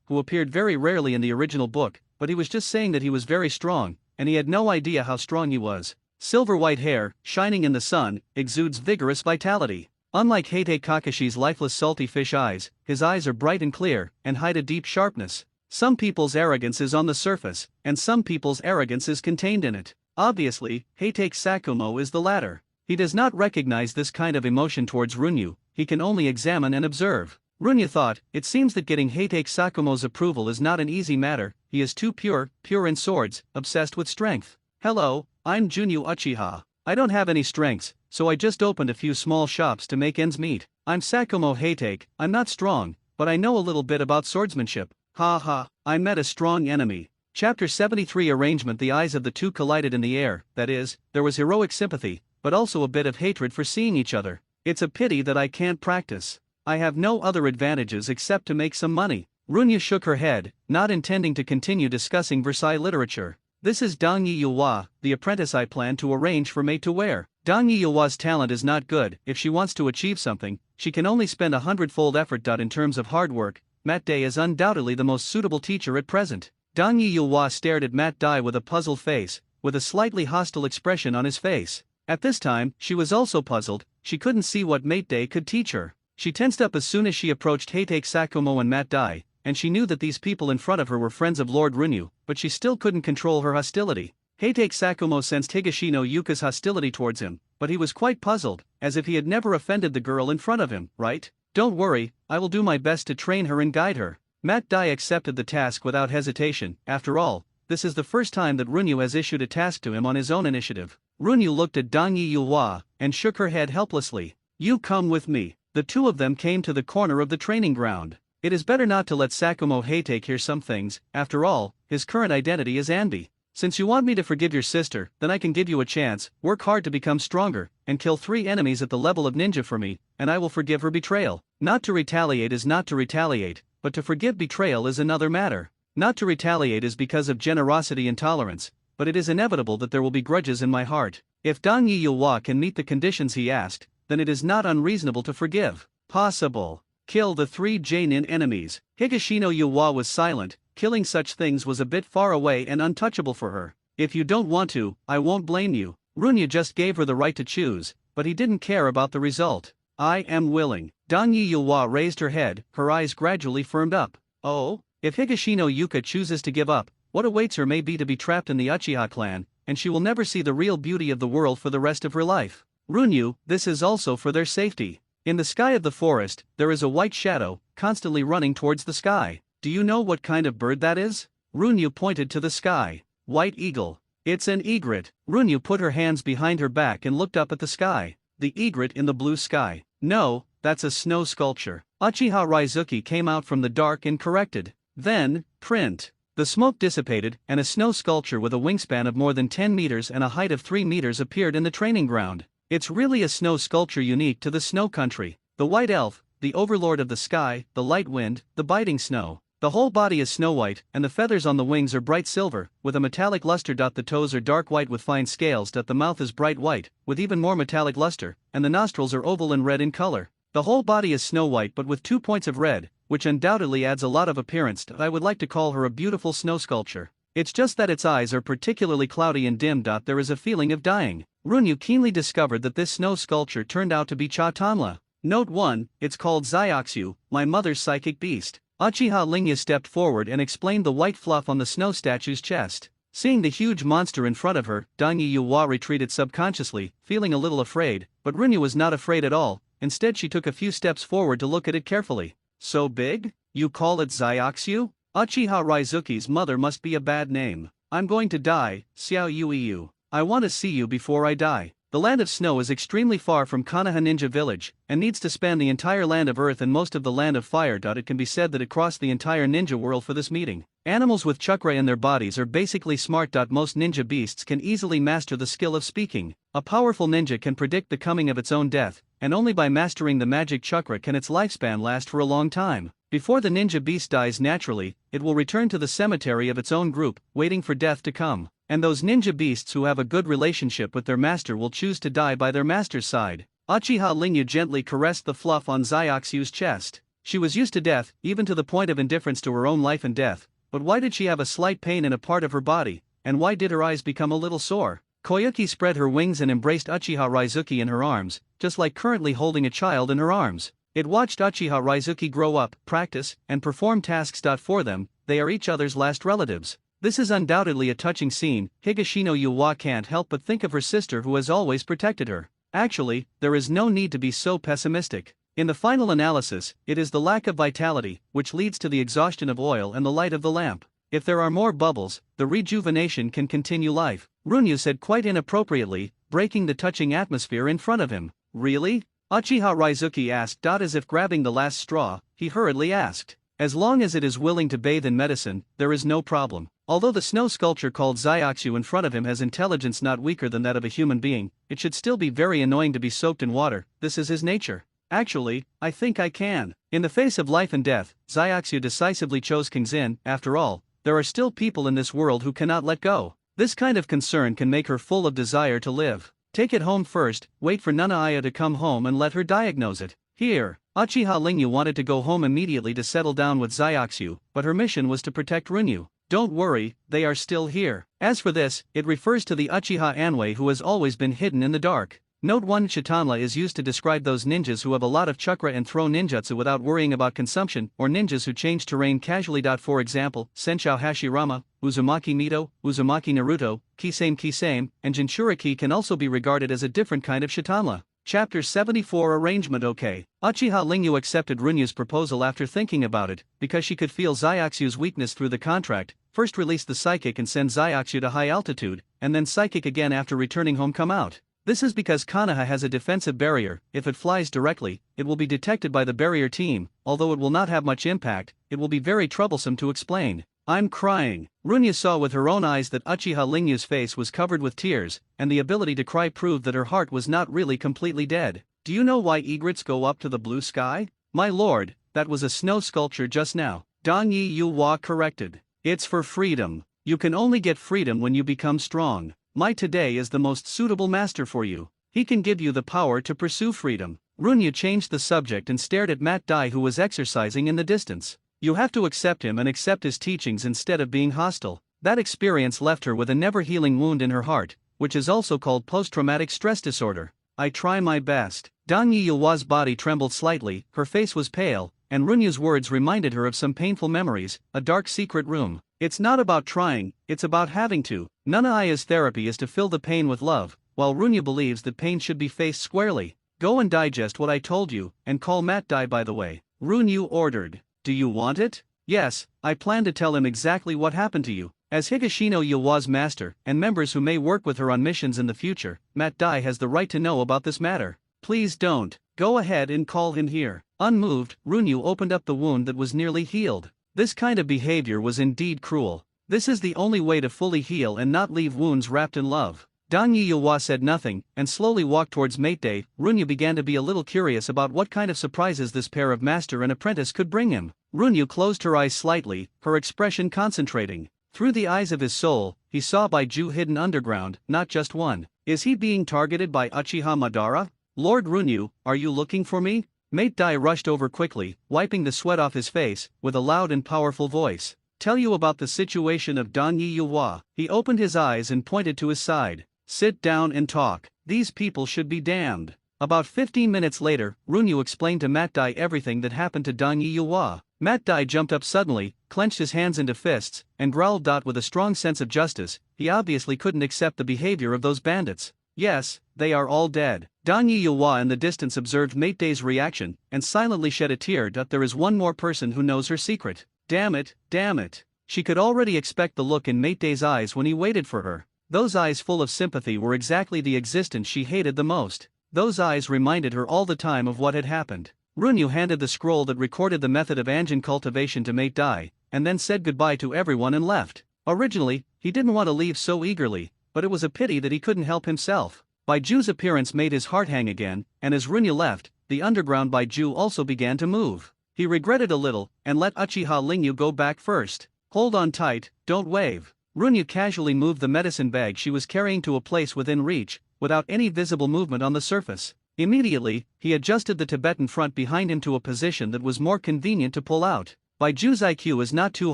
A: who appeared very rarely in the original book, but he was just saying that he was very strong, and he had no idea how strong he was. Silver-white hair, shining in the sun, exudes vigorous vitality. Unlike Heitake Kakashi's lifeless salty fish eyes, his eyes are bright and clear, and hide a deep sharpness. Some people's arrogance is on the surface, and some people's arrogance is contained in it. Obviously, Heitake Sakumo is the latter. He does not recognize this kind of emotion towards Runyu, he can only examine and observe. Runyu thought, it seems that getting Heitake Sakumo's approval is not an easy matter, he is too pure in swords, obsessed with strength. Hello, I'm Junyu Uchiha. I don't have any strengths, so I just opened a few small shops to make ends meet. I'm Sakumo Heitake, I'm not strong, but I know a little bit about swordsmanship. Ha ha, I met a strong enemy. Chapter 73 Arrangement. The eyes of the two collided in the air, that is, there was heroic sympathy, but also a bit of hatred for seeing each other. It's a pity that I can't practice. I have no other advantages except to make some money. Runyu shook her head, not intending to continue discussing Versailles literature. This is Dong Yi-Yuwa, the apprentice I plan to arrange for Mei to wear. Dong Yi-Yuwa's talent is not good. If she wants to achieve something, she can only spend 100-fold effort. In terms of hard work, Matt Dai is undoubtedly the most suitable teacher at present. Dong Yi-Yuwa stared at Matt Dai with a puzzled face, with a slightly hostile expression on his face. At this time, she was also puzzled. She couldn't see what Matt Dai could teach her. She tensed up as soon as she approached Heitake Sakumo and Matt Dai, and she knew that these people in front of her were friends of Lord Runyu, but she still couldn't control her hostility. Heitake Sakumo sensed Higashino Yuka's hostility towards him, but he was quite puzzled, as if he had never offended the girl in front of him, right? Don't worry, I will do my best to train her and guide her. Matt Dai accepted the task without hesitation. After all, this is the first time that Runyu has issued a task to him on his own initiative. Runyu looked at Dong Yi-Yuwa, and shook her head helplessly. You come with me. The two of them came to the corner of the training ground. It is better not to let Sakumo Heitake hear some things. After all, his current identity is Anbi. Since you want me to forgive your sister, then I can give you a chance. Work hard to become stronger, and kill 3 enemies at the level of ninja for me, and I will forgive her betrayal. Not to retaliate is not to retaliate, but to forgive betrayal is another matter. Not to retaliate is because of generosity and tolerance, but it is inevitable that there will be grudges in my heart. If Dong Yi-Yuwa can meet the conditions he asked, then it is not unreasonable to forgive. Possible. Kill the 3 Jainin enemies. Higashino Yuwa was silent. Killing such things was a bit far away and untouchable for her. If you don't want to, I won't blame you. Runyu just gave her the right to choose, but he didn't care about the result. I am willing. Dong Yi-Yuwa raised her head, her eyes gradually firmed up. Oh? If Higashino Yuka chooses to give up, what awaits her may be to be trapped in the Uchiha clan, and she will never see the real beauty of the world for the rest of her life. Runyu, this is also for their safety. In the sky of the forest, there is a white shadow, constantly running towards the sky. Do you know what kind of bird that is? Runyu pointed to the sky. White eagle. It's an egret. Runyu put her hands behind her back and looked up at the sky. The egret in the blue sky. No, that's a snow sculpture. Uchiha Raizuki came out from the dark and corrected. Then, print. The smoke dissipated, and a snow sculpture with a wingspan of more than 10 meters and a height of 3 meters appeared in the training ground. It's really a snow sculpture unique to the snow country. The white elf, the overlord of the sky, the light wind, the biting snow. The whole body is snow white, and the feathers on the wings are bright silver, with a metallic luster. The toes are dark white with fine scales. The mouth is bright white, with even more metallic luster, and the nostrils are oval and red in color. The whole body is snow white but with 2 points of red, which undoubtedly adds a lot of appearance. I would like to call her a beautiful snow sculpture. It's just that its eyes are particularly cloudy and dim. There is a feeling of dying. Runyu keenly discovered that this snow sculpture turned out to be Chatanla. Note 1, it's called Zyaksu, my mother's psychic beast. Uchiha Lingya stepped forward and explained the white fluff on the snow statue's chest. Seeing the huge monster in front of her, Dongyi Yuwa retreated subconsciously, feeling a little afraid, but Runyu was not afraid at all. Instead she took a few steps forward to look at it carefully. So big? You call it Zyaksu? Uchiha Raizuki's mother must be a bad name. I'm going to die, Xiao Yuiyu. I want to see you before I die. The land of snow is extremely far from Konoha Ninja Village, and needs to span the entire land of earth and most of the land of fire. It can be said that it crossed the entire ninja world for this meeting. Animals with chakra in their bodies are basically smart. Most ninja beasts can easily master the skill of speaking. A powerful ninja can predict the coming of its own death, and only by mastering the magic chakra can its lifespan last for a long time. Before the ninja beast dies naturally, it will return to the cemetery of its own group, waiting for death to come. And those ninja beasts who have a good relationship with their master will choose to die by their master's side. Uchiha Lingya gently caressed the fluff on Zyaksu's chest. She was used to death, even to the point of indifference to her own life and death, but why did she have a slight pain in a part of her body, and why did her eyes become a little sore? Koyuki spread her wings and embraced Uchiha Raizuki in her arms, just like currently holding a child in her arms. It watched Uchiha Raizuki grow up, practice, and perform tasks. For them, they are each other's last relatives. This is undoubtedly a touching scene. Higashino Yuwa can't help but think of her sister who has always protected her. Actually, there is no need to be so pessimistic. In the final analysis, it is the lack of vitality, which leads to the exhaustion of oil and the light of the lamp. If there are more bubbles, the rejuvenation can continue life. Runyu said quite inappropriately, breaking the touching atmosphere in front of him. Really? Uchiha Raizuki asked. As if grabbing the last straw, he hurriedly asked. As long as it is willing to bathe in medicine, there is no problem. Although the snow sculpture called Zyaksu in front of him has intelligence not weaker than that of a human being, it should still be very annoying to be soaked in water. This is his nature. Actually, I think I can. In the face of life and death, Zyaksu decisively chose Kingzin. After all, there are still people in this world who cannot let go. This kind of concern can make her full of desire to live. Take it home first, wait for Nanaaya to come home and let her diagnose it. Here, Uchiha Lingyu wanted to go home immediately to settle down with Zyaksu, but her mission was to protect Runyu. Don't worry, they are still here. As for this, it refers to the Uchiha Anwei who has always been hidden in the dark. Note 1, Chitanla is used to describe those ninjas who have a lot of chakra and throw ninjutsu without worrying about consumption, or ninjas who change terrain casually. For example, Senshou Hashirama, Uzumaki Mito, Uzumaki Naruto, Kisame, and Jinchuriki can also be regarded as a different kind of Chitanla. Chapter 74 Arrangement. Okay. Uchiha Lingyu accepted Runyu's proposal after thinking about it, because she could feel Zyaksu's weakness through the contract. First release the psychic and send Zyaksu to high altitude, and then psychic again after returning home. Come out. This is because Konoha has a defensive barrier. If it flies directly, it will be detected by the barrier team. Although it will not have much impact, it will be very troublesome to explain. I'm crying. Runyu saw with her own eyes that Uchiha Lingyu's face was covered with tears, and the ability to cry proved that her heart was not really completely dead. Do you know why egrets go up to the blue sky? My lord, that was a snow sculpture just now. Dongyi Yuwa corrected. It's for freedom. You can only get freedom when you become strong. My today is the most suitable master for you. He can give you the power to pursue freedom. Runyu changed the subject and stared at Matt Dai, who was exercising in the distance. You have to accept him and accept his teachings instead of being hostile. That experience left her with a never-healing wound in her heart, which is also called post-traumatic stress disorder. I try my best. Dongyi Yuwa's body trembled slightly, her face was pale, and Runyu's words reminded her of some painful memories, a dark secret room. It's not about trying, it's about having to. Nanaaya's therapy is to fill the pain with love, while Runyu believes that pain should be faced squarely. Go and digest what I told you, and call Matt Dai by the way. Runyu ordered. Do you want it? Yes, I plan to tell him exactly what happened to you. As Higashino Yuwa's master, and members who may work with her on missions in the future, Matt Dai has the right to know about this matter. Please don't. Go ahead and call him here. Unmoved, Runyu opened up the wound that was nearly healed. This kind of behavior was indeed cruel. This is the only way to fully heal and not leave wounds wrapped in love. Dan Yuwa said nothing, and slowly walked towards mate day. Runyu began to be a little curious about what kind of surprises this pair of master and apprentice could bring him. Runyu closed her eyes slightly, her expression concentrating. Through the eyes of his soul, he saw Baiju hidden underground, not just one. Is he being targeted by Uchiha Madara? Lord Runyu, are you looking for me? Mate Dai rushed over quickly, wiping the sweat off his face, with a loud and powerful voice. Tell you about the situation of Dan Yuwa. He opened his eyes and pointed to his side. Sit down and talk. These people should be damned. About 15 minutes later, Runyu explained to Mat Dai everything that happened to Dan Yuwa. Mat Dai jumped up suddenly, clenched his hands into fists, and growled out with a strong sense of justice. He obviously couldn't accept the behavior of those bandits. Yes, they are all dead. Dan Yuwa in the distance observed Mate Dai's reaction, and silently shed a tear. There is one more person who knows her secret. Damn it, damn it. She could already expect the look in Mate Dai's eyes when he waited for her. Those eyes full of sympathy were exactly the existence she hated the most. Those eyes reminded her all the time of what had happened. Runyu handed the scroll that recorded the method of Anjin cultivation to Mate Dai, and then said goodbye to everyone and left. Originally, he didn't want to leave so eagerly, but it was a pity that he couldn't help himself. Baiju's appearance made his heart hang again, and as Runyu left, the underground Baiju also began to move. He regretted a little, and let Uchiha Lingyu go back first. Hold on tight, don't wave. Runyu casually moved the medicine bag she was carrying to a place within reach, without any visible movement on the surface. Immediately, he adjusted the Tibetan front behind him to a position that was more convenient to pull out. Baiju's IQ is not too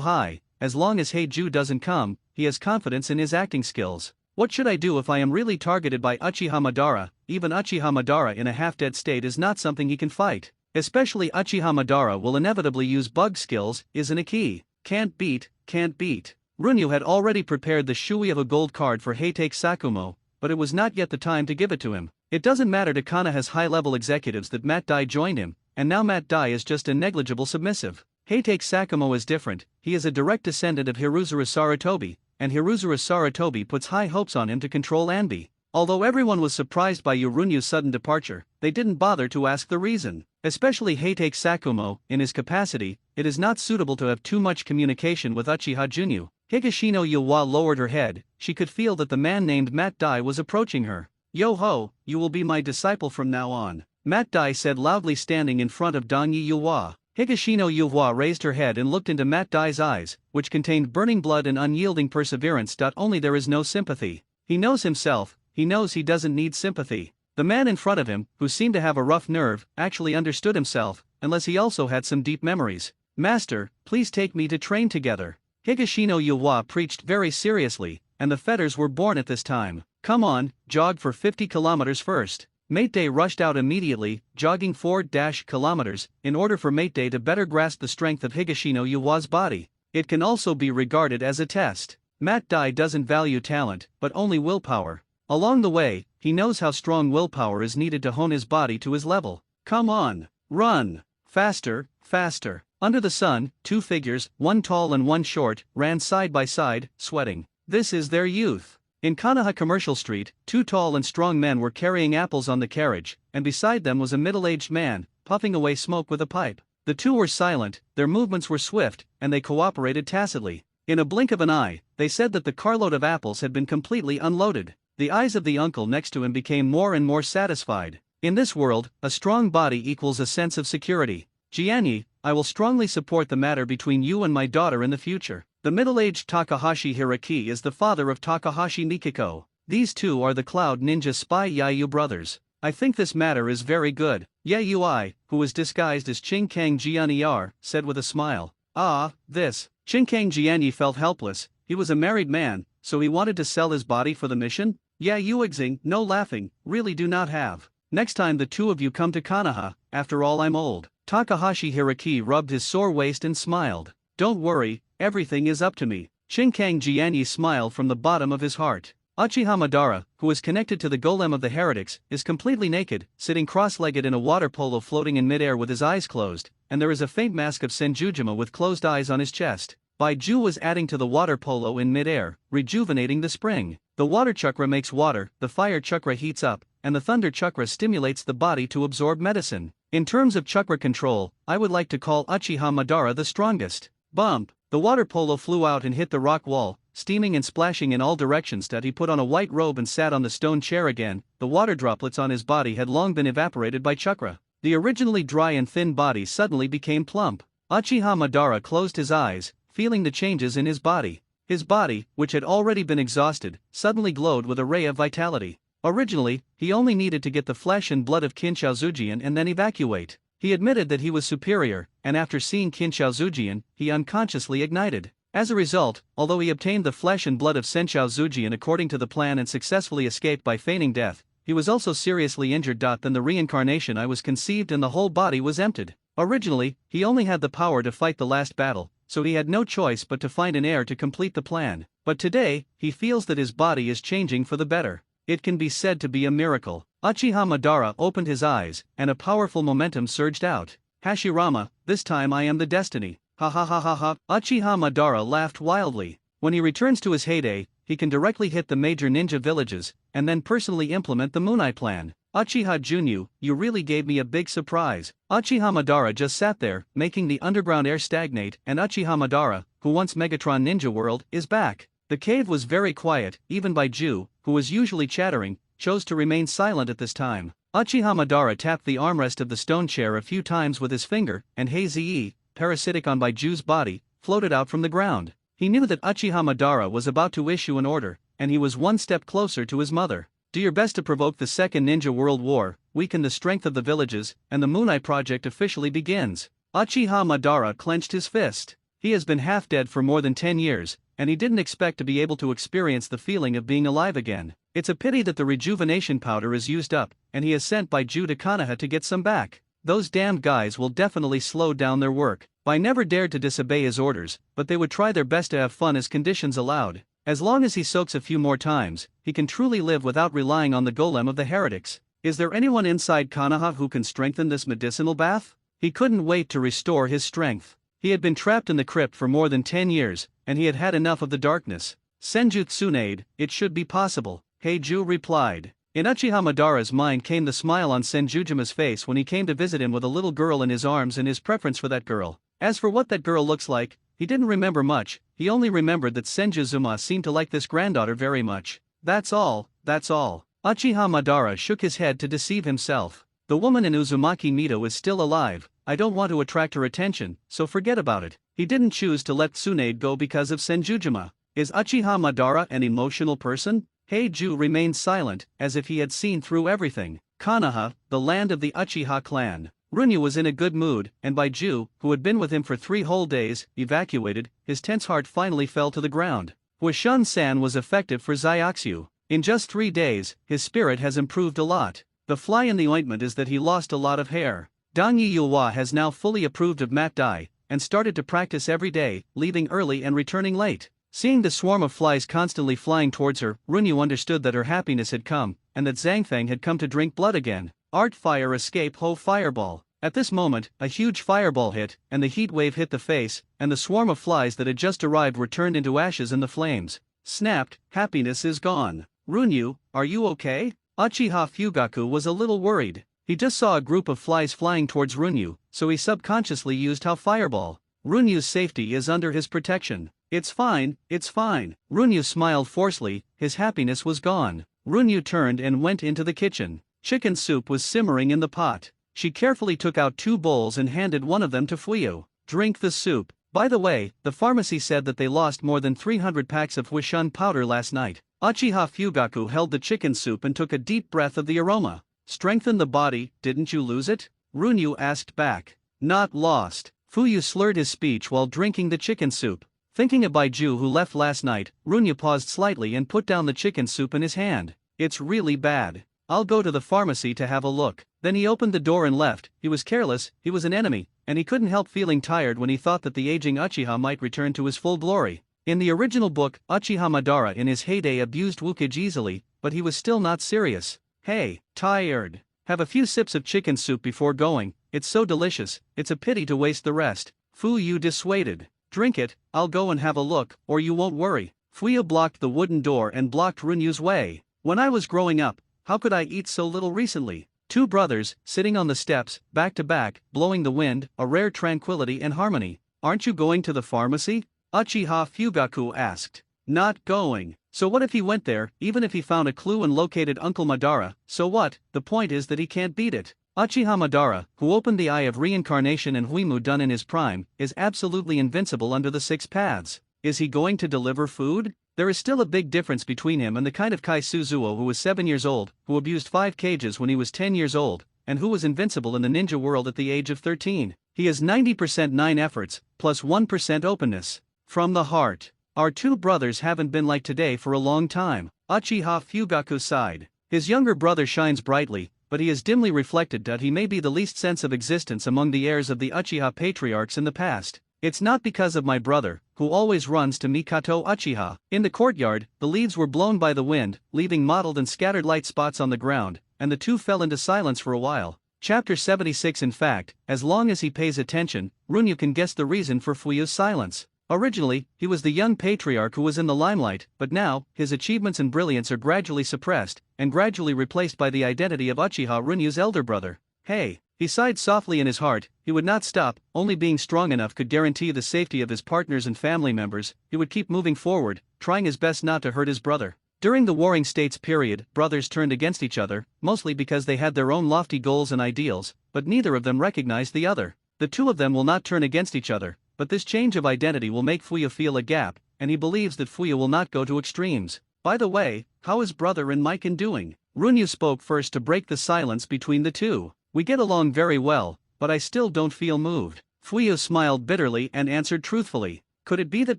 A: high. As long as Heiju doesn't come, he has confidence in his acting skills. What should I do if I am really targeted by Uchiha Madara? Even Uchiha Madara in a half-dead state is not something he can fight. Especially Uchiha Madara will inevitably use bug skills, isn't a key. Can't beat, can't beat. Runyu had already prepared the shui of a gold card for Heitake Sakumo, but it was not yet the time to give it to him. It doesn't matter to Konoha's high-level executives that Mat Dai joined him, and now Mat Dai is just a negligible submissive. Heitake Sakumo is different. He is a direct descendant of Hiruzuru Sarutobi, and Hiruzuru Sarutobi puts high hopes on him to control Anbi. Although everyone was surprised by Runyu's sudden departure, they didn't bother to ask the reason. Especially Heitake Sakumo, in his capacity, it is not suitable to have too much communication with Uchiha Junyu. Higashino Yuwa lowered her head. She could feel that the man named Mat Dai was approaching her. Yo-ho, you will be my disciple from now on, Mat Dai said loudly standing in front of Dan Yuwa. Higashino Yuwa raised her head and looked into Mat Dai's eyes, which contained burning blood and unyielding perseverance. Only there is no sympathy. He knows himself, he knows he doesn't need sympathy. The man in front of him, who seemed to have a rough nerve, actually understood himself, unless he also had some deep memories. Master, please take me to train together. Higashino Yuwa preached very seriously, and the fetters were born at this time. Come on, jog for 50 kilometers first. Mate Dai rushed out immediately, jogging 4 kilometers, in order for Mate Dai to better grasp the strength of Higashino Yuwa's body. It can also be regarded as a test. Mat Dai doesn't value talent, but only willpower. Along the way, he knows how strong willpower is needed to hone his body to his level. Come on, run! Faster, faster. Under the sun, two figures, one tall and one short, ran side by side, sweating. This is their youth. In Konoha Commercial Street, two tall and strong men were carrying apples on the carriage, and beside them was a middle-aged man, puffing away smoke with a pipe. The two were silent, their movements were swift, and they cooperated tacitly. In a blink of an eye, they said that the carload of apples had been completely unloaded. The eyes of the uncle next to him became more and more satisfied. In this world, a strong body equals a sense of security. Jianyi, I will strongly support the matter between you and my daughter in the future. The middle-aged Takahashi Hiraki is the father of Takahashi Mikiko. These two are the Cloud Ninja Spy Yayu brothers. I think this matter is very good. Yayui, who was disguised as Chinkang Jianyi, said with a smile. Ah, this. Chinkang Jianyi felt helpless. He was a married man, so he wanted to sell his body for the mission? Yayuixing, no laughing, really do not have. Next time the two of you come to Konoha, after all I'm old. Takahashi Hiraki rubbed his sore waist and smiled. Don't worry, everything is up to me. Chinkang Jianyi smiled from the bottom of his heart. Uchiha Madara, who is connected to the golem of the heretics, is completely naked, sitting cross-legged in a water polo floating in midair with his eyes closed, and there is a faint mask of Senjujima with closed eyes on his chest. Baiju was adding to the water polo in midair, rejuvenating the spring. The water chakra makes water, the fire chakra heats up, and the thunder chakra stimulates the body to absorb medicine. In terms of chakra control, I would like to call Uchiha Madara the strongest. Bump! The water polo flew out and hit the rock wall, steaming and splashing in all directions. That he put on a white robe and sat on the stone chair again. The water droplets on his body had long been evaporated by chakra. The originally dry and thin body suddenly became plump. Uchiha Madara closed his eyes, feeling the changes in his body. His body, which had already been exhausted, suddenly glowed with a ray of vitality. Originally, he only needed to get the flesh and blood of Kinshouzujian and then evacuate. He admitted that he was superior, and after seeing Kinshouzujian, he unconsciously ignited. As a result, although he obtained the flesh and blood of Senshouzujian according to the plan and successfully escaped by feigning death, he was also seriously injured. Then the reincarnation I was conceived and the whole body was emptied. Originally, he only had the power to fight the last battle, so he had no choice but to find an heir to complete the plan. But today, he feels that his body is changing for the better. It can be said to be a miracle. Uchiha Madara opened his eyes, and a powerful momentum surged out. Hashirama, this time I am the destiny. Ha ha ha ha ha. Uchiha Madara laughed wildly. When he returns to his heyday, he can directly hit the major ninja villages, and then personally implement the Munai plan. Uchiha Junyu, you really gave me a big surprise. Uchiha Madara just sat there, making the underground air stagnate, and Uchiha Madara, who once Megatron Ninja World, is back. The cave was very quiet, even Baiju, who was usually chattering, chose to remain silent at this time. Uchiha Madara tapped the armrest of the stone chair a few times with his finger, and Heize, parasitic on Baiju's body, floated out from the ground. He knew that Uchiha Madara was about to issue an order, and he was one step closer to his mother. Do your best to provoke the Second Ninja World War, weaken the strength of the villages, and the Munai project officially begins. Uchiha Madara clenched his fist. He has been half dead for more than 10 years, and he didn't expect to be able to experience the feeling of being alive again. It's a pity that the rejuvenation powder is used up, and he has sent Baiju to Konoha to get some back. Those damned guys will definitely slow down their work. Bai never dared to disobey his orders, but they would try their best to have fun as conditions allowed. As long as he soaks a few more times, he can truly live without relying on the golem of the heretics. Is there anyone inside Konoha who can strengthen this medicinal bath? He couldn't wait to restore his strength. He had been trapped in the crypt for more than 10 years, and he had had enough of the darkness. Senju Tsunade, it should be possible, Heiju replied. In Uchiha Madara's mind came the smile on Senjujima's face when he came to visit him with a little girl in his arms and his preference for that girl. As for what that girl looks like, he didn't remember much. He only remembered that Senjuzuma seemed to like this granddaughter very much. That's all, that's all. Uchiha Madara shook his head to deceive himself. The woman in Uzumaki Mito is still alive. I don't want to attract her attention, so forget about it. He didn't choose to let Tsunade go because of Senjujima. Is Uchiha Madara an emotional person? Heiju remained silent, as if he had seen through everything. Konoha, the land of the Uchiha clan. Runyu was in a good mood, and Baiju, who had been with him for 3 whole days, evacuated. His tense heart finally fell to the ground. Huishun-san was effective for Zyaoxu. In just 3 days, his spirit has improved a lot. The fly in the ointment is that he lost a lot of hair. Dongyi Yulhua has now fully approved of Mat Dai, and started to practice every day, leaving early and returning late. Seeing the swarm of flies constantly flying towards her, Runyu understood that her happiness had come, and that Zhangfeng had come to drink blood again. Art Fire Escape Ho Fireball. At this moment, a huge fireball hit, and the heat wave hit the face, and the swarm of flies that had just arrived were turned into ashes in the flames. Snapped, happiness is gone. Runyu, are you okay? Uchiha Fugaku was a little worried. He just saw a group of flies flying towards Runyu, so he subconsciously used How Fireball. Runyu's safety is under his protection. It's fine, it's fine. Runyu smiled forcefully, his happiness was gone. Runyu turned and went into the kitchen. Chicken soup was simmering in the pot. She carefully took out 2 bowls and handed one of them to Fuyu. Drink the soup. By the way, the pharmacy said that they lost more than 300 packs of Huishun powder last night. Uchiha Fugaku held the chicken soup and took a deep breath of the aroma. Strengthen the body, didn't you lose it? Runyu asked back. Not lost. Fuyu slurred his speech while drinking the chicken soup. Thinking of Baiju who left last night, Runyu paused slightly and put down the chicken soup in his hand. It's really bad. I'll go to the pharmacy to have a look. Then he opened the door and left. He was careless, he was an enemy, and he couldn't help feeling tired when he thought that the aging Uchiha might return to his full glory. In the original book, Uchiha Madara in his heyday abused Wukage easily, but he was still not serious. Hey, tired. Have a few sips of chicken soup before going, it's so delicious, it's a pity to waste the rest. Fuyu dissuaded. Drink it, I'll go and have a look, or you won't worry. Fuyu blocked the wooden door and blocked Runyu's way. When I was growing up, how could I eat so little recently? 2 brothers, sitting on the steps, back to back, blowing the wind, a rare tranquility and harmony. aren't you going to the pharmacy? Uchiha Fugaku asked. Not going. So what if he went there, even if he found a clue and located Uncle Madara, so what? The point is that he can't beat it. Uchiha Madara, who opened the Eye of Reincarnation and Huimu done in his prime, is absolutely invincible under the six paths. Is he going to deliver food? There is still a big difference between him and the kind of Kai Suzuo who was 7 years old, who abused 5 cages when he was 10 years old, and who was invincible in the ninja world at the age of 13. He is 90% 9 efforts, plus 1% openness. From the heart. Our two brothers haven't been like today for a long time. Uchiha Fugaku sighed. His younger brother shines brightly, but he has dimly reflected that he may be the least sense of existence among the heirs of the Uchiha patriarchs in the past. It's not because of my brother, who always runs to Mikoto Uchiha. In the courtyard, the leaves were blown by the wind, leaving mottled and scattered light spots on the ground, and the two fell into silence for a while. Chapter 76. In fact, as long as he pays attention, Runyu can guess the reason for Fuyu's silence. Originally, he was the young patriarch who was in the limelight, but now, his achievements and brilliance are gradually suppressed, and gradually replaced by the identity of Uchiha Runyu's elder brother. Hey! He sighed softly in his heart. He would not stop, only being strong enough could guarantee the safety of his partners and family members. He would keep moving forward, trying his best not to hurt his brother. During the Warring States period, brothers turned against each other, mostly because they had their own lofty goals and ideals, but neither of them recognized the other. The two of them will not turn against each other, but this change of identity will make Fuyu feel a gap, and he believes that Fuyu will not go to extremes. By the way, how is brother and Maiken doing? Runyu spoke first to break the silence between the two. We get along very well, but I still don't feel moved. Fuyu smiled bitterly and answered truthfully. Could it be that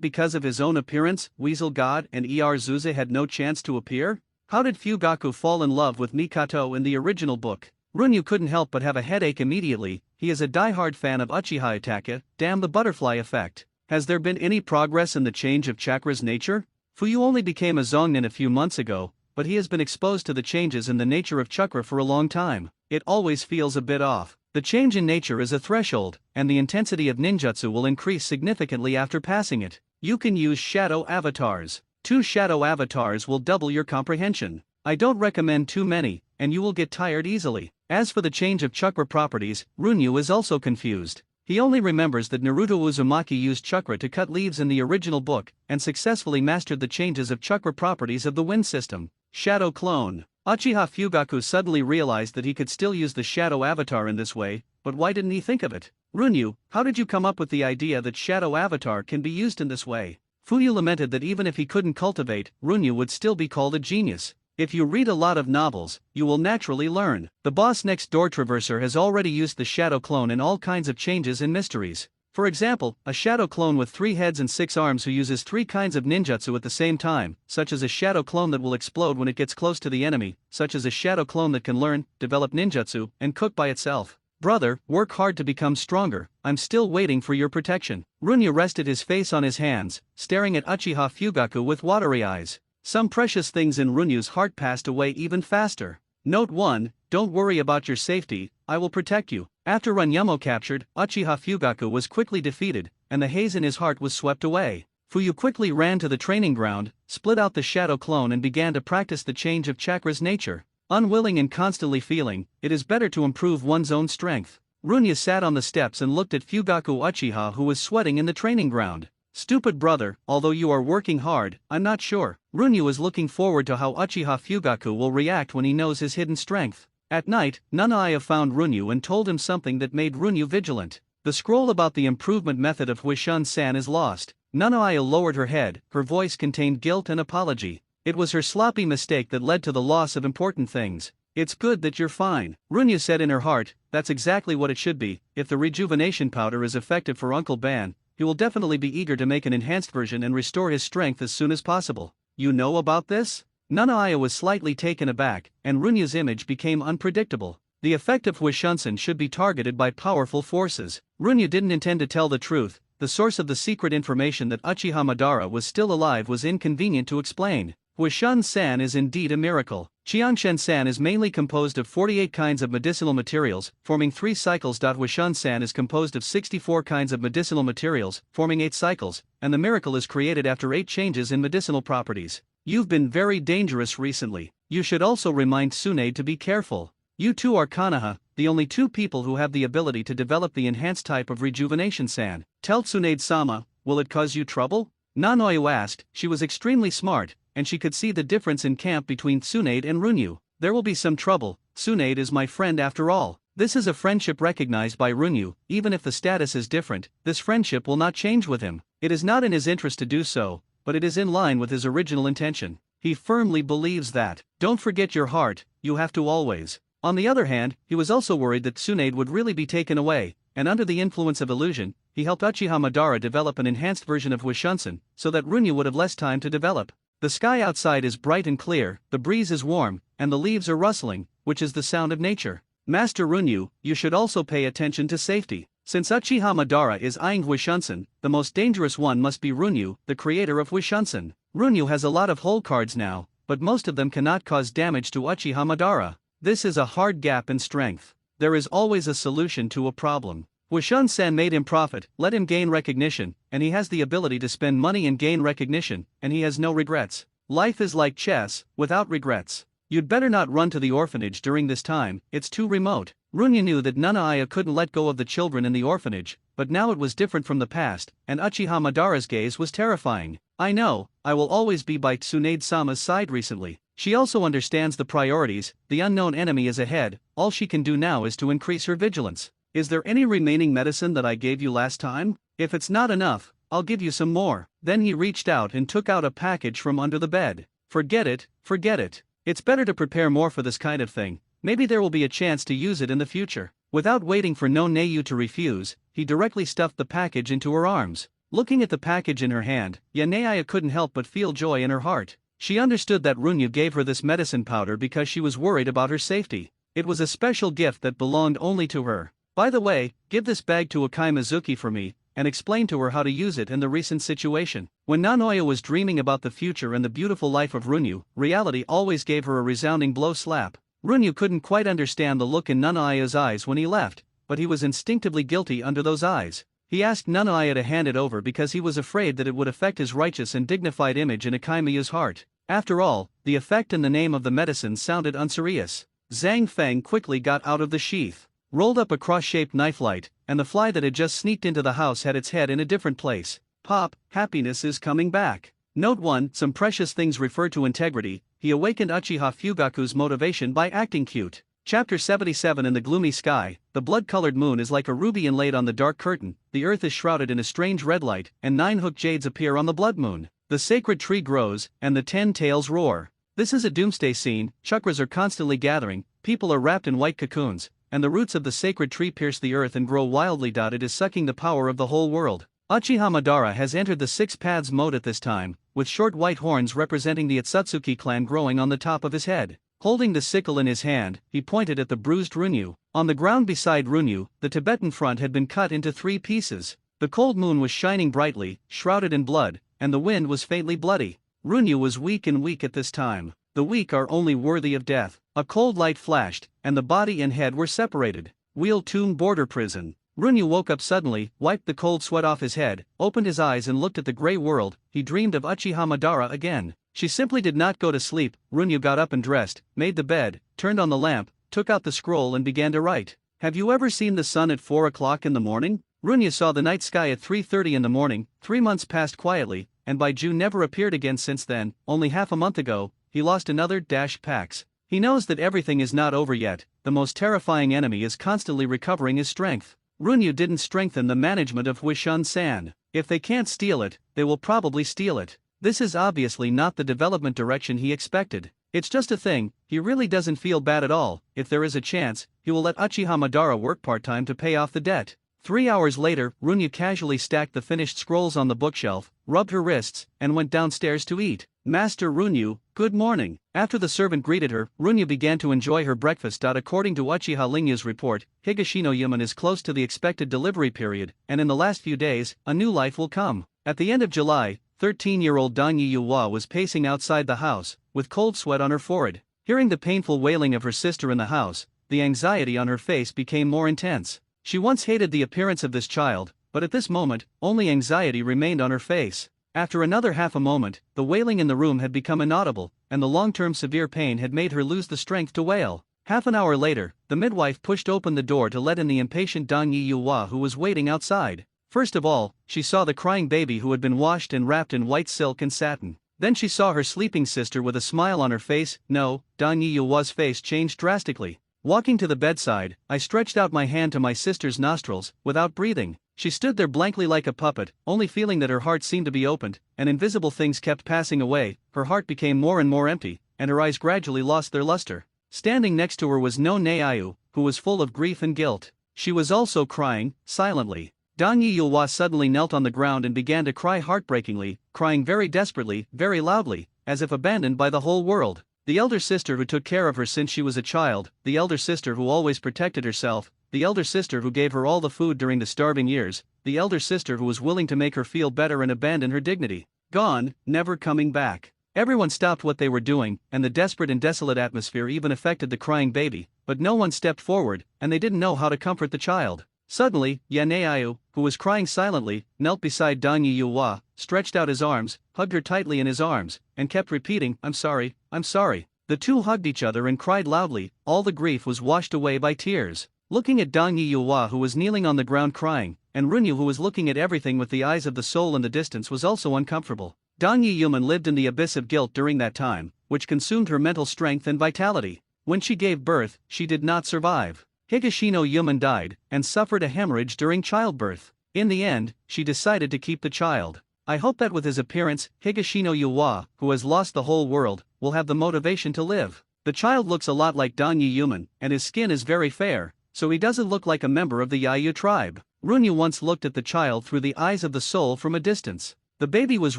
A: because of his own appearance, Weasel God and Zuze had no chance to appear? How did Fugaku fall in love with Mikoto in the original book? Runyu couldn't help but have a headache immediately. He is a die-hard fan of Uchiha Itachi. Damn the butterfly effect. Has there been any progress in the change of chakra's nature? Fuyu only became a Zongnin a few months ago, but he has been exposed to the changes in the nature of chakra for a long time. It always feels a bit off. The change in nature is a threshold, and the intensity of ninjutsu will increase significantly after passing it. You can use shadow avatars. 2 shadow avatars will double your comprehension. I don't recommend too many, and you will get tired easily. As for the change of chakra properties, Runyu is also confused. He only remembers that Naruto Uzumaki used chakra to cut leaves in the original book, and successfully mastered the changes of chakra properties of the wind system. Shadow clone. Uchiha Fugaku suddenly realized that he could still use the shadow avatar in this way, but why didn't he think of it? Runyu, how did you come up with the idea that shadow avatar can be used in this way? Fuyu lamented that even if he couldn't cultivate, Runyu would still be called a genius. If you read a lot of novels, you will naturally learn. The boss next door Traverser has already used the shadow clone in all kinds of changes and mysteries. For example, a shadow clone with 3 heads and 6 arms who uses 3 kinds of ninjutsu at the same time, such as a shadow clone that will explode when it gets close to the enemy, such as a shadow clone that can learn, develop ninjutsu, and cook by itself. Brother, work hard to become stronger. I'm still waiting for your protection. Runyu rested his face on his hands, staring at Uchiha Fugaku with watery eyes. Some precious things in Runyu's heart passed away even faster. Note 1, don't worry about your safety, I will protect you. After Ranyumo captured, Uchiha Fugaku was quickly defeated, and the haze in his heart was swept away. Fuyu quickly ran to the training ground, split out the shadow clone and began to practice the change of chakra's nature. Unwilling and constantly feeling, it is better to improve one's own strength. Runyu sat on the steps and looked at Fugaku Uchiha who was sweating in the training ground. Stupid brother, although you are working hard, I'm not sure. Runyu is looking forward to how Uchiha Fugaku will react when he knows his hidden strength. At night, Nanaya found Runyu and told him something that made Runyu vigilant. The scroll about the improvement method of Huishun-san is lost. Nanaya lowered her head, her voice contained guilt and apology. It was her sloppy mistake that led to the loss of important things. It's good that you're fine. Runyu said in her heart, that's exactly what it should be. If the rejuvenation powder is effective for Uncle Ban, he will definitely be eager to make an enhanced version and restore his strength as soon as possible. You know about this? Nanaya was slightly taken aback, and Runyu's image became unpredictable. The effect of Huishunsen should be targeted by powerful forces. Runyu didn't intend to tell the truth. The source of the secret information that Uchiha Madara was still alive was inconvenient to explain. Huishun-san is indeed a miracle. Qiangshen-san is mainly composed of 48 kinds of medicinal materials, forming 3 cycles. Huishun-san is composed of 64 kinds of medicinal materials, forming 8 cycles, and the miracle is created after 8 changes in medicinal properties. You've been very dangerous recently. You should also remind Tsunade to be careful. You two are Konoha, the only two people who have the ability to develop the enhanced type of rejuvenation san. Tell Tsunade-sama, will it cause you trouble? Nanoyu asked. She was extremely smart, and she could see the difference in camp between Tsunade and Runyu. There will be some trouble, Tsunade is my friend after all. This is a friendship recognized by Runyu, even if the status is different, this friendship will not change with him. It is not in his interest to do so, but it is in line with his original intention. He firmly believes that. Don't forget your heart, you have to always. On the other hand, he was also worried that Tsunade would really be taken away, and under the influence of illusion, he helped Uchiha Madara develop an enhanced version of Huishunsen, so that Runyu would have less time to develop. The sky outside is bright and clear, the breeze is warm, and the leaves are rustling, which is the sound of nature. Master Runyu, you should also pay attention to safety. Since Uchiha Madara is eyeing Huishunsen, the most dangerous one must be Runyu, the creator of Huishunsen. Runyu has a lot of hole cards now, but most of them cannot cause damage to Uchiha Madara. This is a hard gap in strength. There is always a solution to a problem. Huishunsen made him profit, let him gain recognition, and he has the ability to spend money and gain recognition, and he has no regrets. Life is like chess, without regrets. You'd better not run to the orphanage during this time, it's too remote. Runyu knew that Nanaaya couldn't let go of the children in the orphanage, but now it was different from the past, and Uchiha Madara's gaze was terrifying. I know, I will always be by Tsunade-sama's side recently. She also understands the priorities, the unknown enemy is ahead, all she can do now is to increase her vigilance. Is there any remaining medicine that I gave you last time? If it's not enough, I'll give you some more. Then he reached out and took out a package from under the bed. Forget it, forget it. It's better to prepare more for this kind of thing, maybe there will be a chance to use it in the future. Without waiting for no Neiyu to refuse, he directly stuffed the package into her arms. Looking at the package in her hand, Nanaaya couldn't help but feel joy in her heart. She understood that Runyu gave her this medicine powder because she was worried about her safety. It was a special gift that belonged only to her. By the way, give this bag to Akai Mizuki for me, and explain to her how to use it in the recent situation. When Nanoya was dreaming about the future and the beautiful life of Runyu, reality always gave her a resounding blow slap. Runyu couldn't quite understand the look in Nanaya's eyes when he left, but he was instinctively guilty under those eyes. He asked Nanaaya to hand it over because he was afraid that it would affect his righteous and dignified image in Akaimaya's heart. After all, the effect and the name of the medicine sounded unserious. Zhang Feng quickly got out of the sheath, rolled up a cross-shaped knife light, and the fly that had just sneaked into the house had its head in a different place. Pop, happiness is coming back. Note 1, some precious things refer to integrity. He awakened Uchiha Fugaku's motivation by acting cute. Chapter 77. In the gloomy sky, the blood-colored moon is like a ruby inlaid on the dark curtain, the earth is shrouded in a strange red light, and 9 hooked jades appear on the blood moon. The sacred tree grows, and the 10 tails roar. This is a doomsday scene, chakras are constantly gathering, people are wrapped in white cocoons, and the roots of the sacred tree pierce the earth and grow wildly. It is sucking the power of the whole world. Uchiha Madara has entered the 6 paths mode at this time, with short white horns representing the Atsutsuki clan growing on the top of his head. Holding the sickle in his hand, he pointed at the bruised Runyu. On the ground beside Runyu, the Tibetan front had been cut into 3 pieces. The cold moon was shining brightly, shrouded in blood, and the wind was faintly bloody. Runyu was weak at this time. The weak are only worthy of death. A cold light flashed, and the body and head were separated. Wheel Tomb Border Prison. Runyu woke up suddenly, wiped the cold sweat off his head, opened his eyes and looked at the gray world. He dreamed of Uchiha Madara again. She simply did not go to sleep. Runyu got up and dressed, made the bed, turned on the lamp, took out the scroll and began to write. Have you ever seen the sun at 4 o'clock in the morning? Runyu saw the night sky at 3:30 in the morning. 3 months passed quietly, and by June never appeared again. Since then, only half a month ago, he lost another Pax. He knows that everything is not over yet. The most terrifying enemy is constantly recovering his strength. Runyu didn't strengthen the management of Huishun-san. If they can't steal it, they will probably steal it. This is obviously not the development direction he expected. It's just a thing, he really doesn't feel bad at all. If there is a chance, he will let Uchiha Madara work part-time to pay off the debt. 3 hours later, Runyu casually stacked the finished scrolls on the bookshelf, rubbed her wrists, and went downstairs to eat. Master Runyu, good morning. After the servant greeted her, Runyu began to enjoy her breakfast. According to Uchiha Lingyu's report, Higashino-Yuman is close to the expected delivery period, and in the last few days, a new life will come. At the end of July, 13-year-old Dong Yuwa was pacing outside the house, with cold sweat on her forehead. Hearing the painful wailing of her sister in the house, the anxiety on her face became more intense. She once hated the appearance of this child, but at this moment, only anxiety remained on her face. After another half a moment, the wailing in the room had become inaudible, and the long-term severe pain had made her lose the strength to wail. Half an hour later, the midwife pushed open the door to let in the impatient Dong Yiyuhua who was waiting outside. First of all, she saw the crying baby who had been washed and wrapped in white silk and satin. Then she saw her sleeping sister with a smile on her face. No, Dong Yiyuhua's face changed drastically. Walking to the bedside, I stretched out my hand to my sister's nostrils, without breathing. She stood there blankly like a puppet, only feeling that her heart seemed to be opened, and invisible things kept passing away. Her heart became more and more empty, and her eyes gradually lost their luster. Standing next to her was No Neiayu, who was full of grief and guilt. She was also crying, silently. Dong Yiyuhua suddenly knelt on the ground and began to cry heartbreakingly, crying very desperately, very loudly, as if abandoned by the whole world. The elder sister who took care of her since she was a child, the elder sister who always protected herself, the elder sister who gave her all the food during the starving years, the elder sister who was willing to make her feel better and abandon her dignity. Gone, never coming back. Everyone stopped what they were doing, and the desperate and desolate atmosphere even affected the crying baby, but no one stepped forward, and they didn't know how to comfort the child. Suddenly, Yaneiayu, who was crying silently, knelt beside Dong Yiyuhua, stretched out his arms, hugged her tightly in his arms, and kept repeating, "I'm sorry, I'm sorry." The two hugged each other and cried loudly. All the grief was washed away by tears. Looking at Dong Yiyuhua who was kneeling on the ground crying, and Runyu who was looking at everything with the eyes of the soul in the distance was also uncomfortable. Dong Yiyuman lived in the abyss of guilt during that time, which consumed her mental strength and vitality. When she gave birth, she did not survive. Higashino Yuman died, and suffered a hemorrhage during childbirth. In the end, she decided to keep the child. I hope that with his appearance, Higashino Yuwa, who has lost the whole world, will have the motivation to live. The child looks a lot like Dong Yiyuman, and his skin is very fair, so he doesn't look like a member of the Yayu tribe. Runyu once looked at the child through the eyes of the soul from a distance. The baby was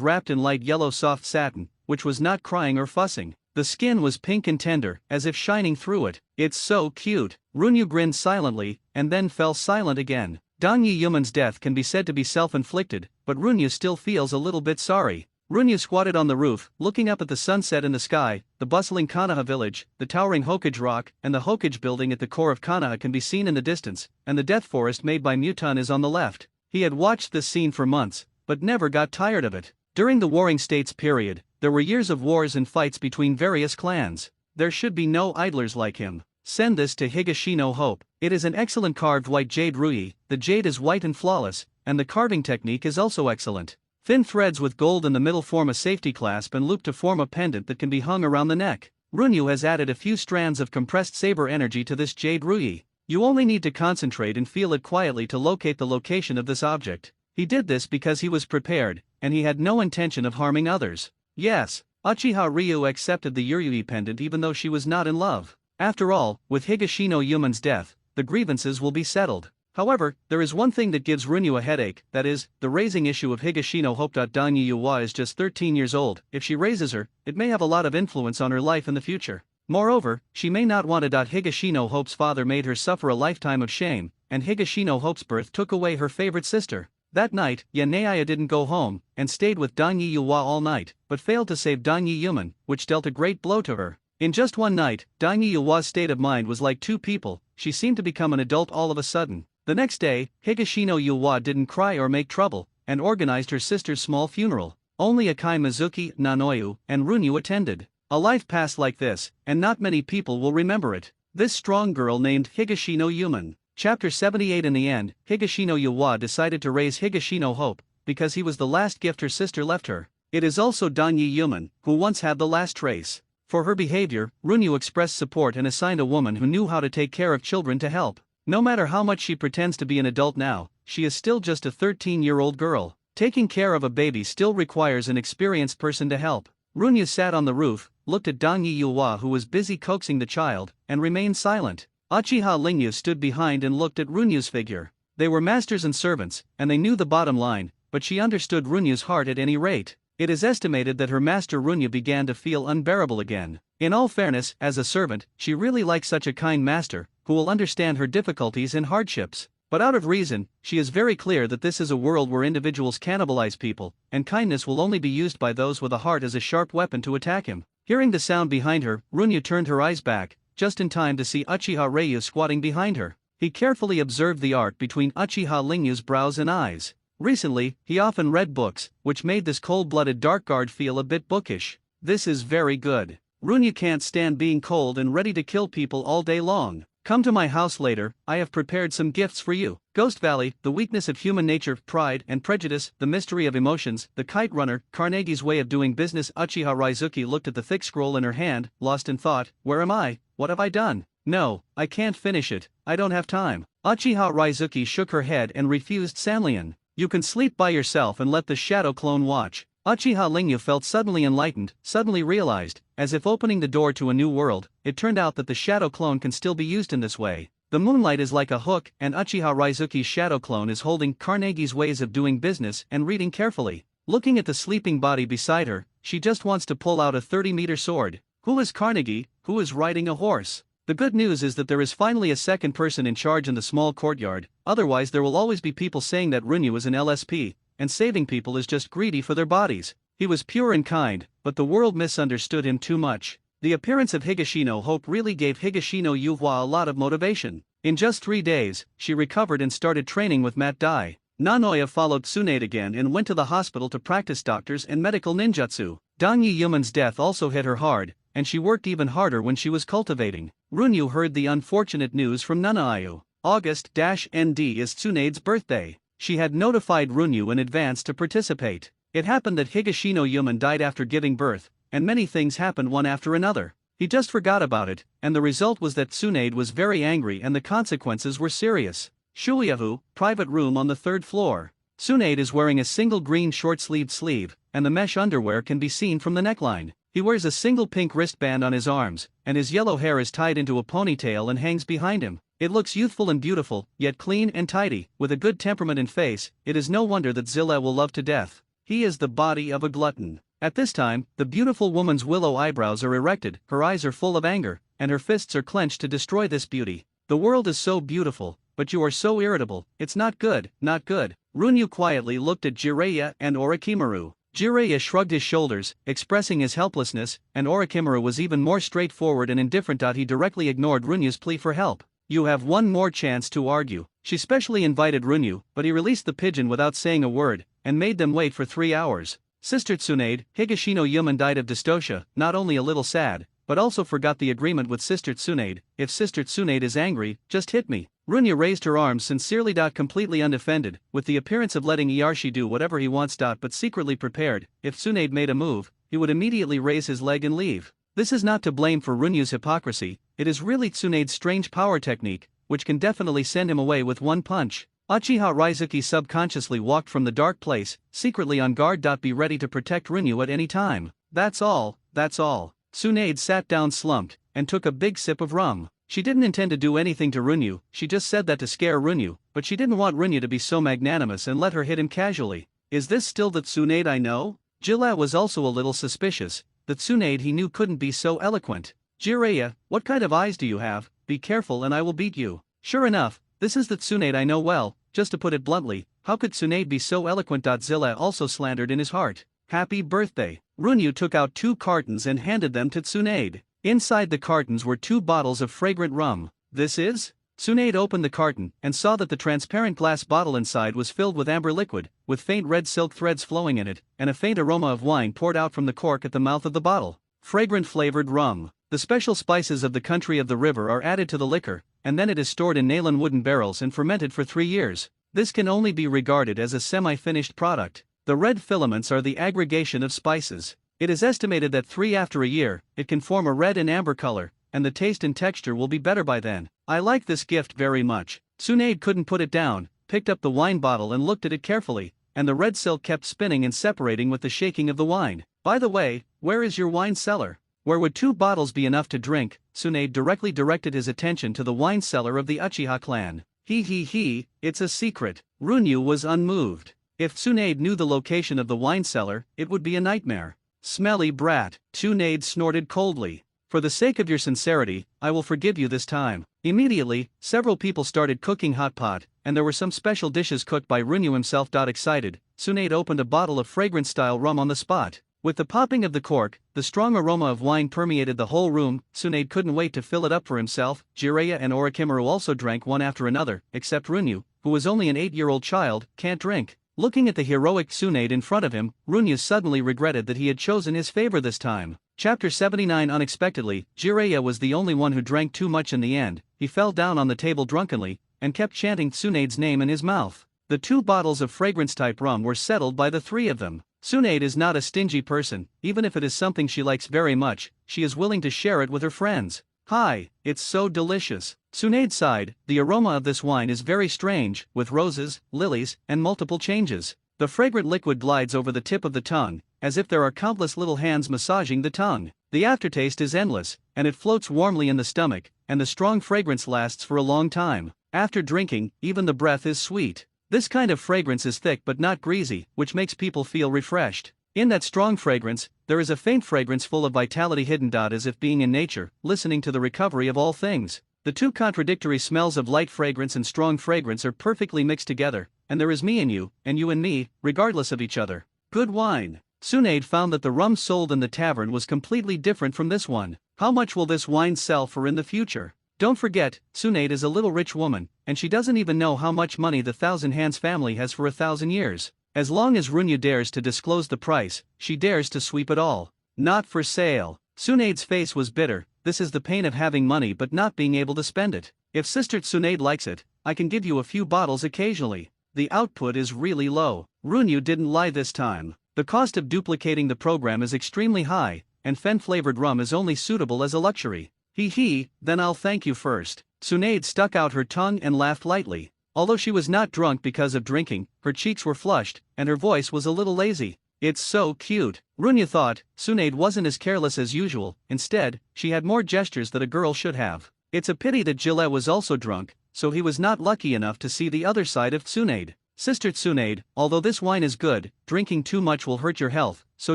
A: wrapped in light yellow soft satin, which was not crying or fussing. The skin was pink and tender, as if shining through it. "It's so cute." Runyu grinned silently, and then fell silent again. Dong Yiyuman's death can be said to be self-inflicted, but Runyu still feels a little bit sorry. Runyu squatted on the roof, looking up at the sunset in the sky. The bustling Konoha village, the towering Hokage rock, and the Hokage building at the core of Konoha can be seen in the distance, and the death forest made by Muton is on the left. He had watched this scene for months, but never got tired of it. During the Warring States period, there were years of wars and fights between various clans. There should be no idlers like him. Send this to Higashino Hope. It is an excellent carved white jade rui. The jade is white and flawless, and the carving technique is also excellent. Thin threads with gold in the middle form a safety clasp and loop to form a pendant that can be hung around the neck. Runyu has added a few strands of compressed saber energy to this jade rui. You only need to concentrate and feel it quietly to locate the location of this object. He did this because he was prepared, and he had no intention of harming others. Yes, Uchiha Ryu accepted the Yurui pendant even though she was not in love. After all, with Higashino Yuman's death, the grievances will be settled. However, there is one thing that gives Runyu a headache, that is, the raising issue of Higashino Hope. Dong Yiyuhua is just 13 years old. If she raises her, it may have a lot of influence on her life in the future. Moreover, she may not want it. Higashino Hope's father made her suffer a lifetime of shame, and Higashino Hope's birth took away her favorite sister. That night, Yaneiya didn't go home, and stayed with Dong Yiyuhua all night, but failed to save Dong Yiyuman, which dealt a great blow to her. In just one night, Dong Yiyuhua's state of mind was like two people. She seemed to become an adult all of a sudden. The next day, Higashino Yuwa didn't cry or make trouble, and organized her sister's small funeral. Only Akai Mizuki, Nanoyu, and Runyu attended. A life passed like this, and not many people will remember it. This strong girl named Higashino Yuman. Chapter 78. In the end, Higashino Yuwa decided to raise Higashino Hope, because he was the last gift her sister left her. It is also Dong Yiyuman, who once had the last trace. For her behavior, Runyu expressed support and assigned a woman who knew how to take care of children to help. No matter how much she pretends to be an adult now, she is still just a 13-year-old girl. Taking care of a baby still requires an experienced person to help. Runyu sat on the roof, looked at Dong Yiyuhua who was busy coaxing the child, and remained silent. Uchiha Lingyu stood behind and looked at Runyu's figure. They were masters and servants, and they knew the bottom line, but she understood Runyu's heart at any rate. It is estimated that her master Runyu began to feel unbearable again. In all fairness, as a servant, she really likes such a kind master, who will understand her difficulties and hardships. But out of reason, she is very clear that this is a world where individuals cannibalize people, and kindness will only be used by those with a heart as a sharp weapon to attack him. Hearing the sound behind her, Runyu turned her eyes back, just in time to see Uchiha Ryu squatting behind her. He carefully observed the art between Uchiha Lingyu's brows and eyes. Recently, he often read books, which made this cold-blooded dark guard feel a bit bookish. This is very good. Runyu can't stand being cold and ready to kill people all day long. Come to my house later, I have prepared some gifts for you. Ghost Valley, the weakness of human nature, pride and prejudice, the mystery of emotions, the kite runner, Carnegie's way of doing business. Uchiha Raizuki looked at the thick scroll in her hand, lost in thought. Where am I? What have I done? No, I can't finish it, I don't have time. Uchiha Raizuki shook her head and refused Sanlian. You can sleep by yourself and let the shadow clone watch. Uchiha Lingyu felt suddenly enlightened, suddenly realized, as if opening the door to a new world. It turned out that the shadow clone can still be used in this way. The moonlight is like a hook, and Uchiha Raizuki's shadow clone is holding Carnegie's ways of doing business and reading carefully. Looking at the sleeping body beside her, she just wants to pull out a 30-meter sword. Who is Carnegie? Who is riding a horse? The good news is that there is finally a second person in charge in the small courtyard, otherwise there will always be people saying that Runyu is an LSP, and saving people is just greedy for their bodies. He was pure and kind, but the world misunderstood him too much. The appearance of Higashino Hope really gave Higashino Yuhua a lot of motivation. In just 3 days, she recovered and started training with Mat Dai. Nanoya followed Tsunade again and went to the hospital to practice doctors and medical ninjutsu. Dangyi Yuman's death also hit her hard, and she worked even harder when she was cultivating. Runyu heard the unfortunate news from Nanaayu. August-ND is Tsunade's birthday. She had notified Runyu in advance to participate. It happened that Higashino Yuman died after giving birth, and many things happened one after another. He just forgot about it, and the result was that Tsunade was very angry and the consequences were serious. Shuyahu, private room on the 3rd floor. Tsunade is wearing a single green short-sleeved sleeve, and the mesh underwear can be seen from the neckline. He wears a single pink wristband on his arms, and his yellow hair is tied into a ponytail and hangs behind him. It looks youthful and beautiful, yet clean and tidy. With a good temperament and face, it is no wonder that Zilla will love to death. He is the body of a glutton. At this time, the beautiful woman's willow eyebrows are erected, her eyes are full of anger, and her fists are clenched to destroy this beauty. The world is so beautiful, but you are so irritable. It's not good, not good. Runyu quietly looked at Jiraiya and Orochimaru. Jiraiya shrugged his shoulders, expressing his helplessness, and Orochimaru was even more straightforward and indifferent. He directly ignored Runyu's plea for help. You have one more chance to argue. She specially invited Runyu, but he released the pigeon without saying a word, and made them wait for 3 hours. Sister Tsunade, Higashino Yuman died of dystocia, not only a little sad, but also forgot the agreement with Sister Tsunade. If Sister Tsunade is angry, just hit me. Runyu raised her arms sincerely. Completely undefended, with the appearance of letting Iyarshi do whatever he wants. But secretly prepared, if Tsunade made a move, he would immediately raise his leg and leave. This is not to blame for Runyu's hypocrisy, it is really Tsunade's strange power technique, which can definitely send him away with one punch. Uchiha Raizuki subconsciously walked from the dark place, secretly on guard. Be ready to protect Runyu at any time. That's all, that's all. Tsunade sat down slumped, and took a big sip of rum. She didn't intend to do anything to Runyu, she just said that to scare Runyu, but she didn't want Runyu to be so magnanimous and let her hit him casually. Is this still the Tsunade I know? Gillette was also a little suspicious. The Tsunade he knew couldn't be so eloquent. Jiraiya, what kind of eyes do you have? Be careful and I will beat you. Sure enough, this is the Tsunade I know well. Just to put it bluntly, how could Tsunade be so eloquent? Zilla also slandered in his heart. Happy birthday. Runyu took out 2 cartons and handed them to Tsunade. Inside the cartons were 2 bottles of fragrant rum. This is? Tsunade opened the carton and saw that the transparent glass bottle inside was filled with amber liquid, with faint red silk threads flowing in it, and a faint aroma of wine poured out from the cork at the mouth of the bottle. Fragrant flavored rum. The special spices of the country of the river are added to the liquor, and then it is stored in nylon wooden barrels and fermented for 3 years. This can only be regarded as a semi-finished product. The red filaments are the aggregation of spices. It is estimated that 3 after a year, it can form a red and amber color, and the taste and texture will be better by then. I like this gift very much. Tsunade couldn't put it down, picked up the wine bottle and looked at it carefully, and the red silk kept spinning and separating with the shaking of the wine. By the way, where is your wine cellar? Where would 2 bottles be enough to drink? Tsunade directly directed his attention to the wine cellar of the Uchiha clan. It's a secret. Runyu was unmoved. If Tsunade knew the location of the wine cellar, it would be a nightmare. Smelly brat, Tsunade snorted coldly. For the sake of your sincerity, I will forgive you this time. Immediately, several people started cooking hot pot, and there were some special dishes cooked by Runyu himself. Excited, Tsunade opened a bottle of fragrant-style rum on the spot. With the popping of the cork, the strong aroma of wine permeated the whole room. Tsunade couldn't wait to fill it up for himself. Jiraiya and Orochimaru also drank one after another, except Runyu, who was only an 8-year-old child, can't drink. Looking at the heroic Tsunade in front of him, Runyu suddenly regretted that he had chosen his favor this time. Chapter 79. Unexpectedly, Jiraiya was the only one who drank too much in the end. He fell down on the table drunkenly, and kept chanting Tsunade's name in his mouth. The 2 bottles of fragrance-type rum were settled by the 3 of them. Tsunade is not a stingy person. Even if it is something she likes very much, she is willing to share it with her friends. Hi, it's so delicious. Tsunade sighed. The aroma of this wine is very strange, with roses, lilies, and multiple changes. The fragrant liquid glides over the tip of the tongue, as if there are countless little hands massaging the tongue. The aftertaste is endless, and it floats warmly in the stomach, and the strong fragrance lasts for a long time. After drinking, even the breath is sweet. This kind of fragrance is thick but not greasy, which makes people feel refreshed. In that strong fragrance, there is a faint fragrance full of vitality hidden. As if being in nature, listening to the recovery of all things. The 2 contradictory smells of light fragrance and strong fragrance are perfectly mixed together, and there is me and you and me, regardless of each other. Good wine. Tsunade found that the rum sold in the tavern was completely different from this one. How much will this wine sell for in the future? Don't forget, Tsunade is a little rich woman, and she doesn't even know how much money the Thousand Hands family has for 1,000 years. As long as Runya dares to disclose the price, she dares to sweep it all. Not for sale. Tsunade's face was bitter. This is the pain of having money but not being able to spend it. If Sister Tsunade likes it, I can give you a few bottles occasionally. The output is really low. Runyu didn't lie this time. The cost of duplicating the program is extremely high, and fen-flavored rum is only suitable as a luxury. Then I'll thank you first. Tsunade stuck out her tongue and laughed lightly. Although she was not drunk because of drinking, her cheeks were flushed, and her voice was a little lazy. It's so cute. Runya thought. Tsunade wasn't as careless as usual. Instead, she had more gestures that a girl should have. It's a pity that Gillet was also drunk, so he was not lucky enough to see the other side of Tsunade. Sister Tsunade, although this wine is good, drinking too much will hurt your health, so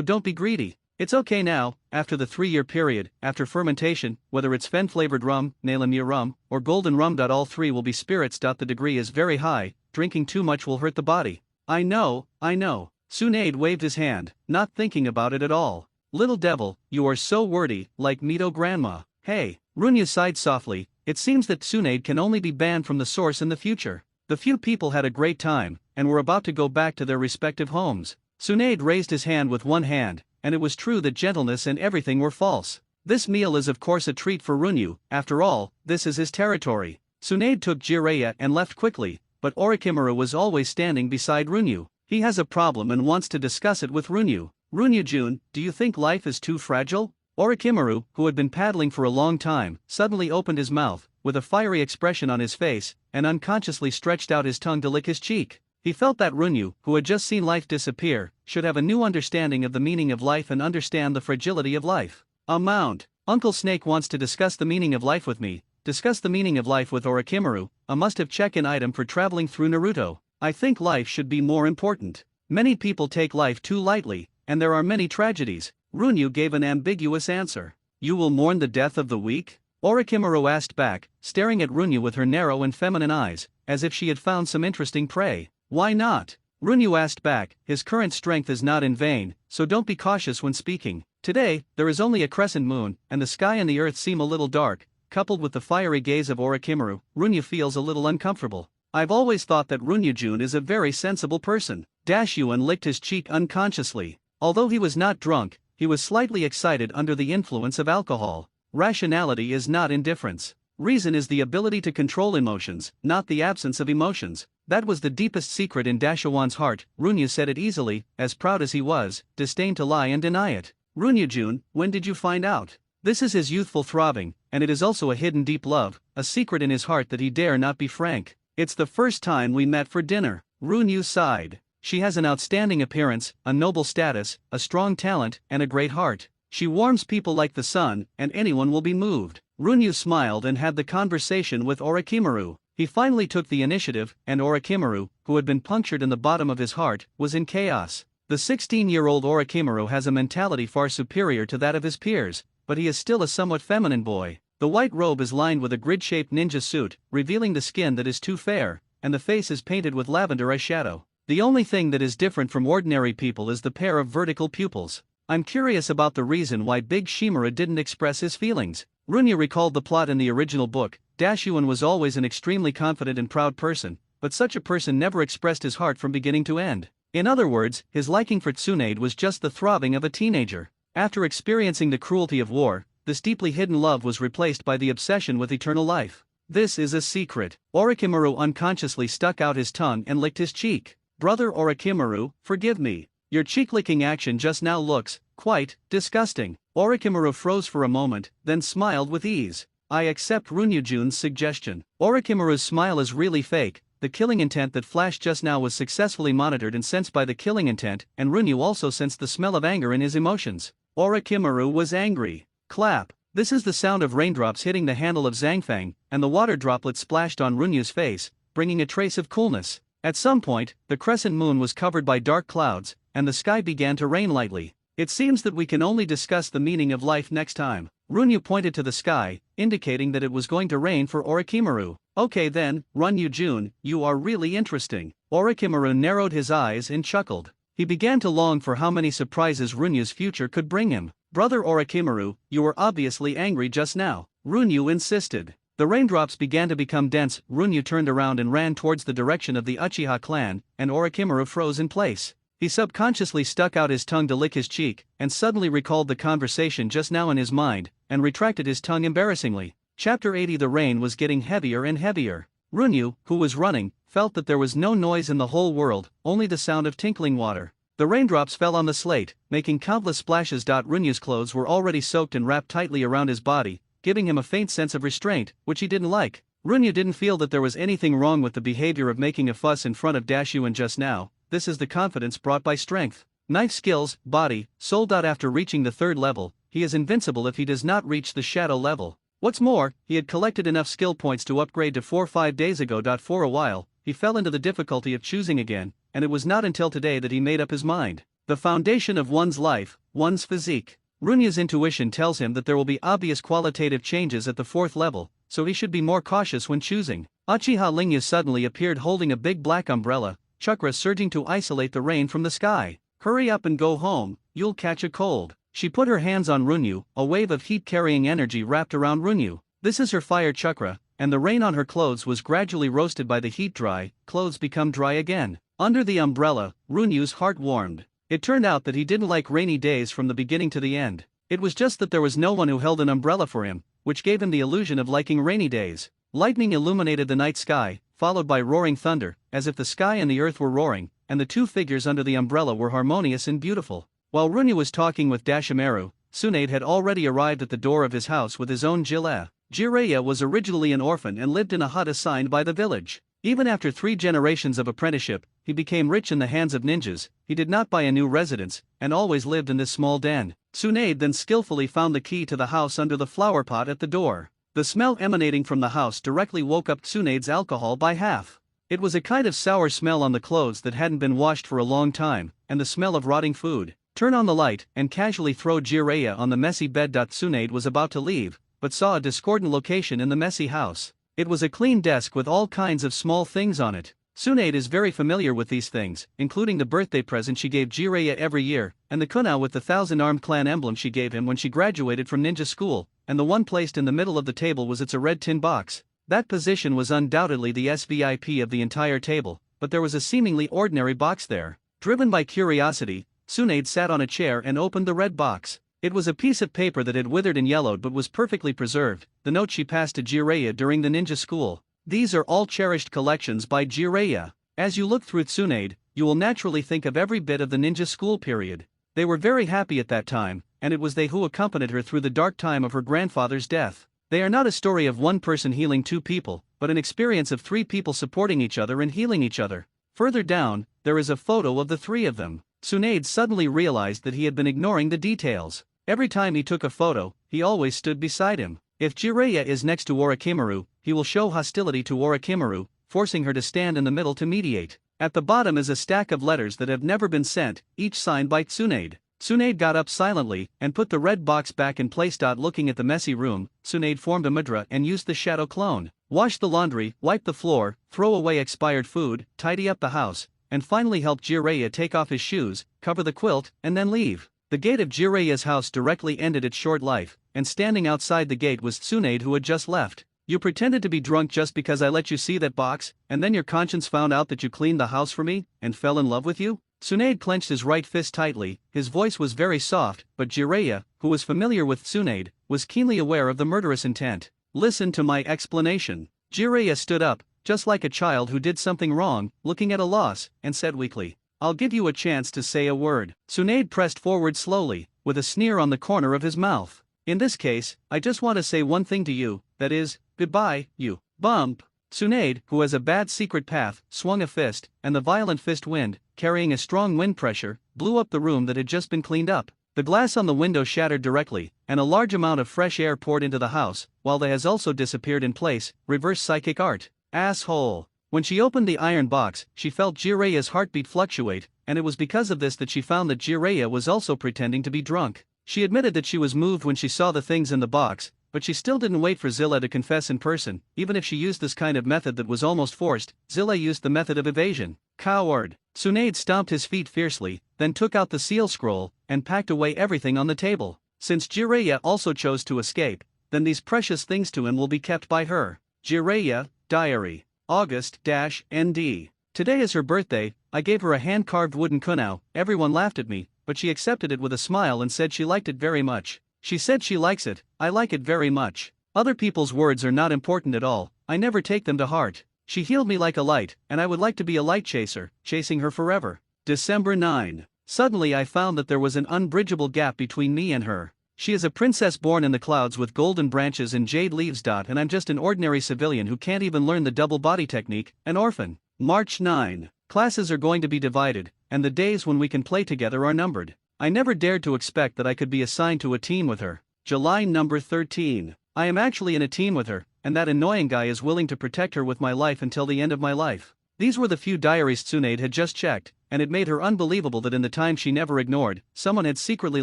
A: don't be greedy. It's okay now. After the 3-year period, after fermentation, whether it's fen-flavored rum, Nalamir rum, or golden rum. All 3 will be spirits. The degree is very high. Drinking too much will hurt the body. I know. Tsunade waved his hand, not thinking about it at all. Little devil, you are so wordy, like Mito Grandma. Hey. Runya sighed softly. It seems that Tsunade can only be banned from the source in the future. The few people had a great time, and were about to go back to their respective homes. Tsunade raised his hand with one hand, and it was true that gentleness and everything were false. This meal is of course a treat for Runyu. After all, this is his territory. Tsunade took Jiraiya and left quickly, but Orochimaru was always standing beside Runyu. He has a problem and wants to discuss it with Runyu. Runyu-jun, do you think life is too fragile? Orochimaru, who had been paddling for a long time, suddenly opened his mouth, with a fiery expression on his face, and unconsciously stretched out his tongue to lick his cheek. He felt that Runyu, who had just seen life disappear, should have a new understanding of the meaning of life and understand the fragility of life. Uncle Snake wants to discuss the meaning of life with me. Discuss the meaning of life with Orochimaru, a must-have check-in item for traveling through Naruto. I think life should be more important. Many people take life too lightly, and there are many tragedies. Runyu gave an ambiguous answer. You will mourn the death of the weak? Orochimaru asked back, staring at Runyu with her narrow and feminine eyes, as if she had found some interesting prey. Why not? Runyu asked back, his current strength is not in vain, so don't be cautious when speaking. Today, there is only a crescent moon, and the sky and the earth seem a little dark. Coupled with the fiery gaze of Orochimaru, Runyu feels a little uncomfortable. I've always thought that Runyu-jun is a very sensible person. Dashyuan licked his cheek unconsciously. Although he was not drunk, he was slightly excited under the influence of alcohol. Rationality is not indifference. Reason is the ability to control emotions, not the absence of emotions. That was the deepest secret in Dashyuan's heart. Runyu said it easily, as proud as he was, disdained to lie and deny it. Runyu-jun, when did you find out? This is his youthful throbbing, and it is also a hidden deep love, a secret in his heart that he dare not be frank. It's the first time we met for dinner. Runyu sighed. She has an outstanding appearance, a noble status, a strong talent, and a great heart. She warms people like the sun, and anyone will be moved. Runyu smiled and had the conversation with Orochimaru. He finally took the initiative, and Orochimaru, who had been punctured in the bottom of his heart, was in chaos. The 16-year-old Orochimaru has a mentality far superior to that of his peers, but he is still a somewhat feminine boy. The white robe is lined with a grid-shaped ninja suit, revealing the skin that is too fair, and the face is painted with lavender eyeshadow. The only thing that is different from ordinary people is the pair of vertical pupils. I'm curious about the reason why Big Shimura didn't express his feelings. Runyu recalled the plot in the original book. Dashyuan was always an extremely confident and proud person, but such a person never expressed his heart from beginning to end. In other words, his liking for Tsunade was just the throbbing of a teenager. After experiencing the cruelty of war, this deeply hidden love was replaced by the obsession with eternal life. This is a secret. Orochimaru unconsciously stuck out his tongue and licked his cheek. Brother Orochimaru, forgive me. Your cheek-licking action just now looks quite disgusting. Orochimaru froze for a moment, then smiled with ease. I accept Runyujun's suggestion. Orochimaru's smile is really fake. The killing intent that flashed just now was successfully monitored and sensed by the killing intent, and Runyu also sensed the smell of anger in his emotions. Orochimaru was angry. Clap. This is the sound of raindrops hitting the handle of Zhangfang, and the water droplets splashed on Runyu's face, bringing a trace of coolness. At some point, the crescent moon was covered by dark clouds, and the sky began to rain lightly. It seems that we can only discuss the meaning of life next time. Runyu pointed to the sky, indicating that it was going to rain for Orochimaru. Okay then, Runyujun, you are really interesting. Orochimaru narrowed his eyes and chuckled. He began to long for how many surprises Runyu's future could bring him. Brother Orochimaru, you were obviously angry just now. Runyu insisted. The raindrops began to become dense. Runyu turned around and ran towards the direction of the Uchiha clan, and Orochimaru froze in place. He subconsciously stuck out his tongue to lick his cheek, and suddenly recalled the conversation just now in his mind, and retracted his tongue embarrassingly. Chapter 80. The rain was getting heavier and heavier. Runyu, who was running, felt that there was no noise in the whole world, only the sound of tinkling water. The raindrops fell on the slate, making countless splashes. Runyu's clothes were already soaked and wrapped tightly around his body, giving him a faint sense of restraint, which he didn't like. Runyu didn't feel that there was anything wrong with the behavior of making a fuss in front of Dashuin just now. This is the confidence brought by strength. Knife skills, body, soul. After reaching the 3rd level, he is invincible if he does not reach the shadow level. What's more, he had collected enough skill points to upgrade to 4-5 days ago. For a while, he fell into the difficulty of choosing again, and it was not until today that he made up his mind. The foundation of one's life, one's physique. Runyu's intuition tells him that there will be obvious qualitative changes at the 4th level, so he should be more cautious when choosing. Uchiha Lingyu suddenly appeared holding a big black umbrella, chakra surging to isolate the rain from the sky. Hurry up and go home, you'll catch a cold. She put her hands on Runyu, a wave of heat-carrying energy wrapped around Runyu. This is her fire chakra, and the rain on her clothes was gradually roasted by the heat. Dry clothes become dry again. Under the umbrella, Runyu's heart warmed. It turned out that he didn't like rainy days from the beginning to the end. It was just that there was no one who held an umbrella for him, which gave him the illusion of liking rainy days. Lightning illuminated the night sky, followed by roaring thunder, as if the sky and the earth were roaring, and the two figures under the umbrella were harmonious and beautiful. While Runyu was talking with Dashimaru, Tsunade had already arrived at the door of his house with his own Jiraiya. Jiraiya was originally an orphan and lived in a hut assigned by the village. Even after 3 generations of apprenticeship, he became rich in the hands of ninjas. He did not buy a new residence, and always lived in this small den. Tsunade then skillfully found the key to the house under the flower pot at the door. The smell emanating from the house directly woke up Tsunade's alcohol by half. It was a kind of sour smell on the clothes that hadn't been washed for a long time, and the smell of rotting food. Turn on the light and casually throw Jiraiya on the messy bed. Tsunade was about to leave, but saw a discordant location in the messy house. It was a clean desk with all kinds of small things on it. Tsunade is very familiar with these things, including the birthday present she gave Jiraiya every year, and the kunai with the 1,000-armed clan emblem she gave him when she graduated from ninja school, and the one placed in the middle of the table was a red tin box. That position was undoubtedly the SVIP of the entire table, but there was a seemingly ordinary box there. Driven by curiosity, Tsunade sat on a chair and opened the red box. It was a piece of paper that had withered and yellowed but was perfectly preserved, the note she passed to Jiraiya during the ninja school. These are all cherished collections by Jiraiya. As you look through Tsunade, you will naturally think of every bit of the ninja school period. They were very happy at that time, and it was they who accompanied her through the dark time of her grandfather's death. They are not a story of one person healing 2 people, but an experience of 3 people supporting each other and healing each other. Further down, there is a photo of the 3 of them. Tsunade suddenly realized that he had been ignoring the details. Every time he took a photo, he always stood beside him. If Jiraiya is next to Orochimaru, he will show hostility to Orochimaru, forcing her to stand in the middle to mediate. At the bottom is a stack of letters that have never been sent, each signed by Tsunade. Tsunade got up silently and put the red box back in place. Looking at the messy room, Tsunade formed a mudra and used the shadow clone. Wash the laundry, wipe the floor, throw away expired food, tidy up the house, and finally help Jiraiya take off his shoes, cover the quilt, and then leave. The gate of Jiraiya's house directly ended its short life, and standing outside the gate was Tsunade, who had just left. You pretended to be drunk just because I let you see that box, and then your conscience found out that you cleaned the house for me, and fell in love with you? Tsunade clenched his right fist tightly, his voice was very soft, but Jiraiya, who was familiar with Tsunade, was keenly aware of the murderous intent. Listen to my explanation. Jiraiya stood up, just like a child who did something wrong, looking at a loss, and said weakly, "I'll give you a chance to say a word." Tsunade pressed forward slowly, with a sneer on the corner of his mouth. "In this case, I just want to say one thing to you, that is, goodbye, you bump." Tsunade, who has a bad secret path, swung a fist, and the violent fist wind, carrying a strong wind pressure, blew up the room that had just been cleaned up. The glass on the window shattered directly, and a large amount of fresh air poured into the house, while the has also disappeared in place. Reverse psychic art. Asshole. When she opened the iron box, she felt Jiraiya's heartbeat fluctuate, and it was because of this that she found that Jiraiya was also pretending to be drunk. She admitted that she was moved when she saw the things in the box, but she still didn't wait for Zilla to confess in person. Even if she used this kind of method that was almost forced, Zilla used the method of evasion. Coward. Tsunade stomped his feet fiercely, then took out the seal scroll, and packed away everything on the table. Since Jiraiya also chose to escape, then these precious things to him will be kept by her. Jiraiya, Diary. August-ND. Today is her birthday. I gave her a hand-carved wooden kunao. Everyone laughed at me, but she accepted it with a smile and said she liked it very much. She said she likes it. I like it very much. Other people's words are not important at all. I never take them to heart. She healed me like a light, and I would like to be a light chaser, chasing her forever. December 9. Suddenly I found that there was an unbridgeable gap between me and her. She is a princess born in the clouds with golden branches and jade leaves. And I'm just an ordinary civilian who can't even learn the double body technique, an orphan. March 9. Classes are going to be divided, and the days when we can play together are numbered. I never dared to expect that I could be assigned to a team with her. July number 13. I am actually in a team with her, and that annoying guy is willing to protect her with my life until the end of my life. These were the few diaries Tsunade had just checked, and it made her unbelievable that in the time she never ignored, someone had secretly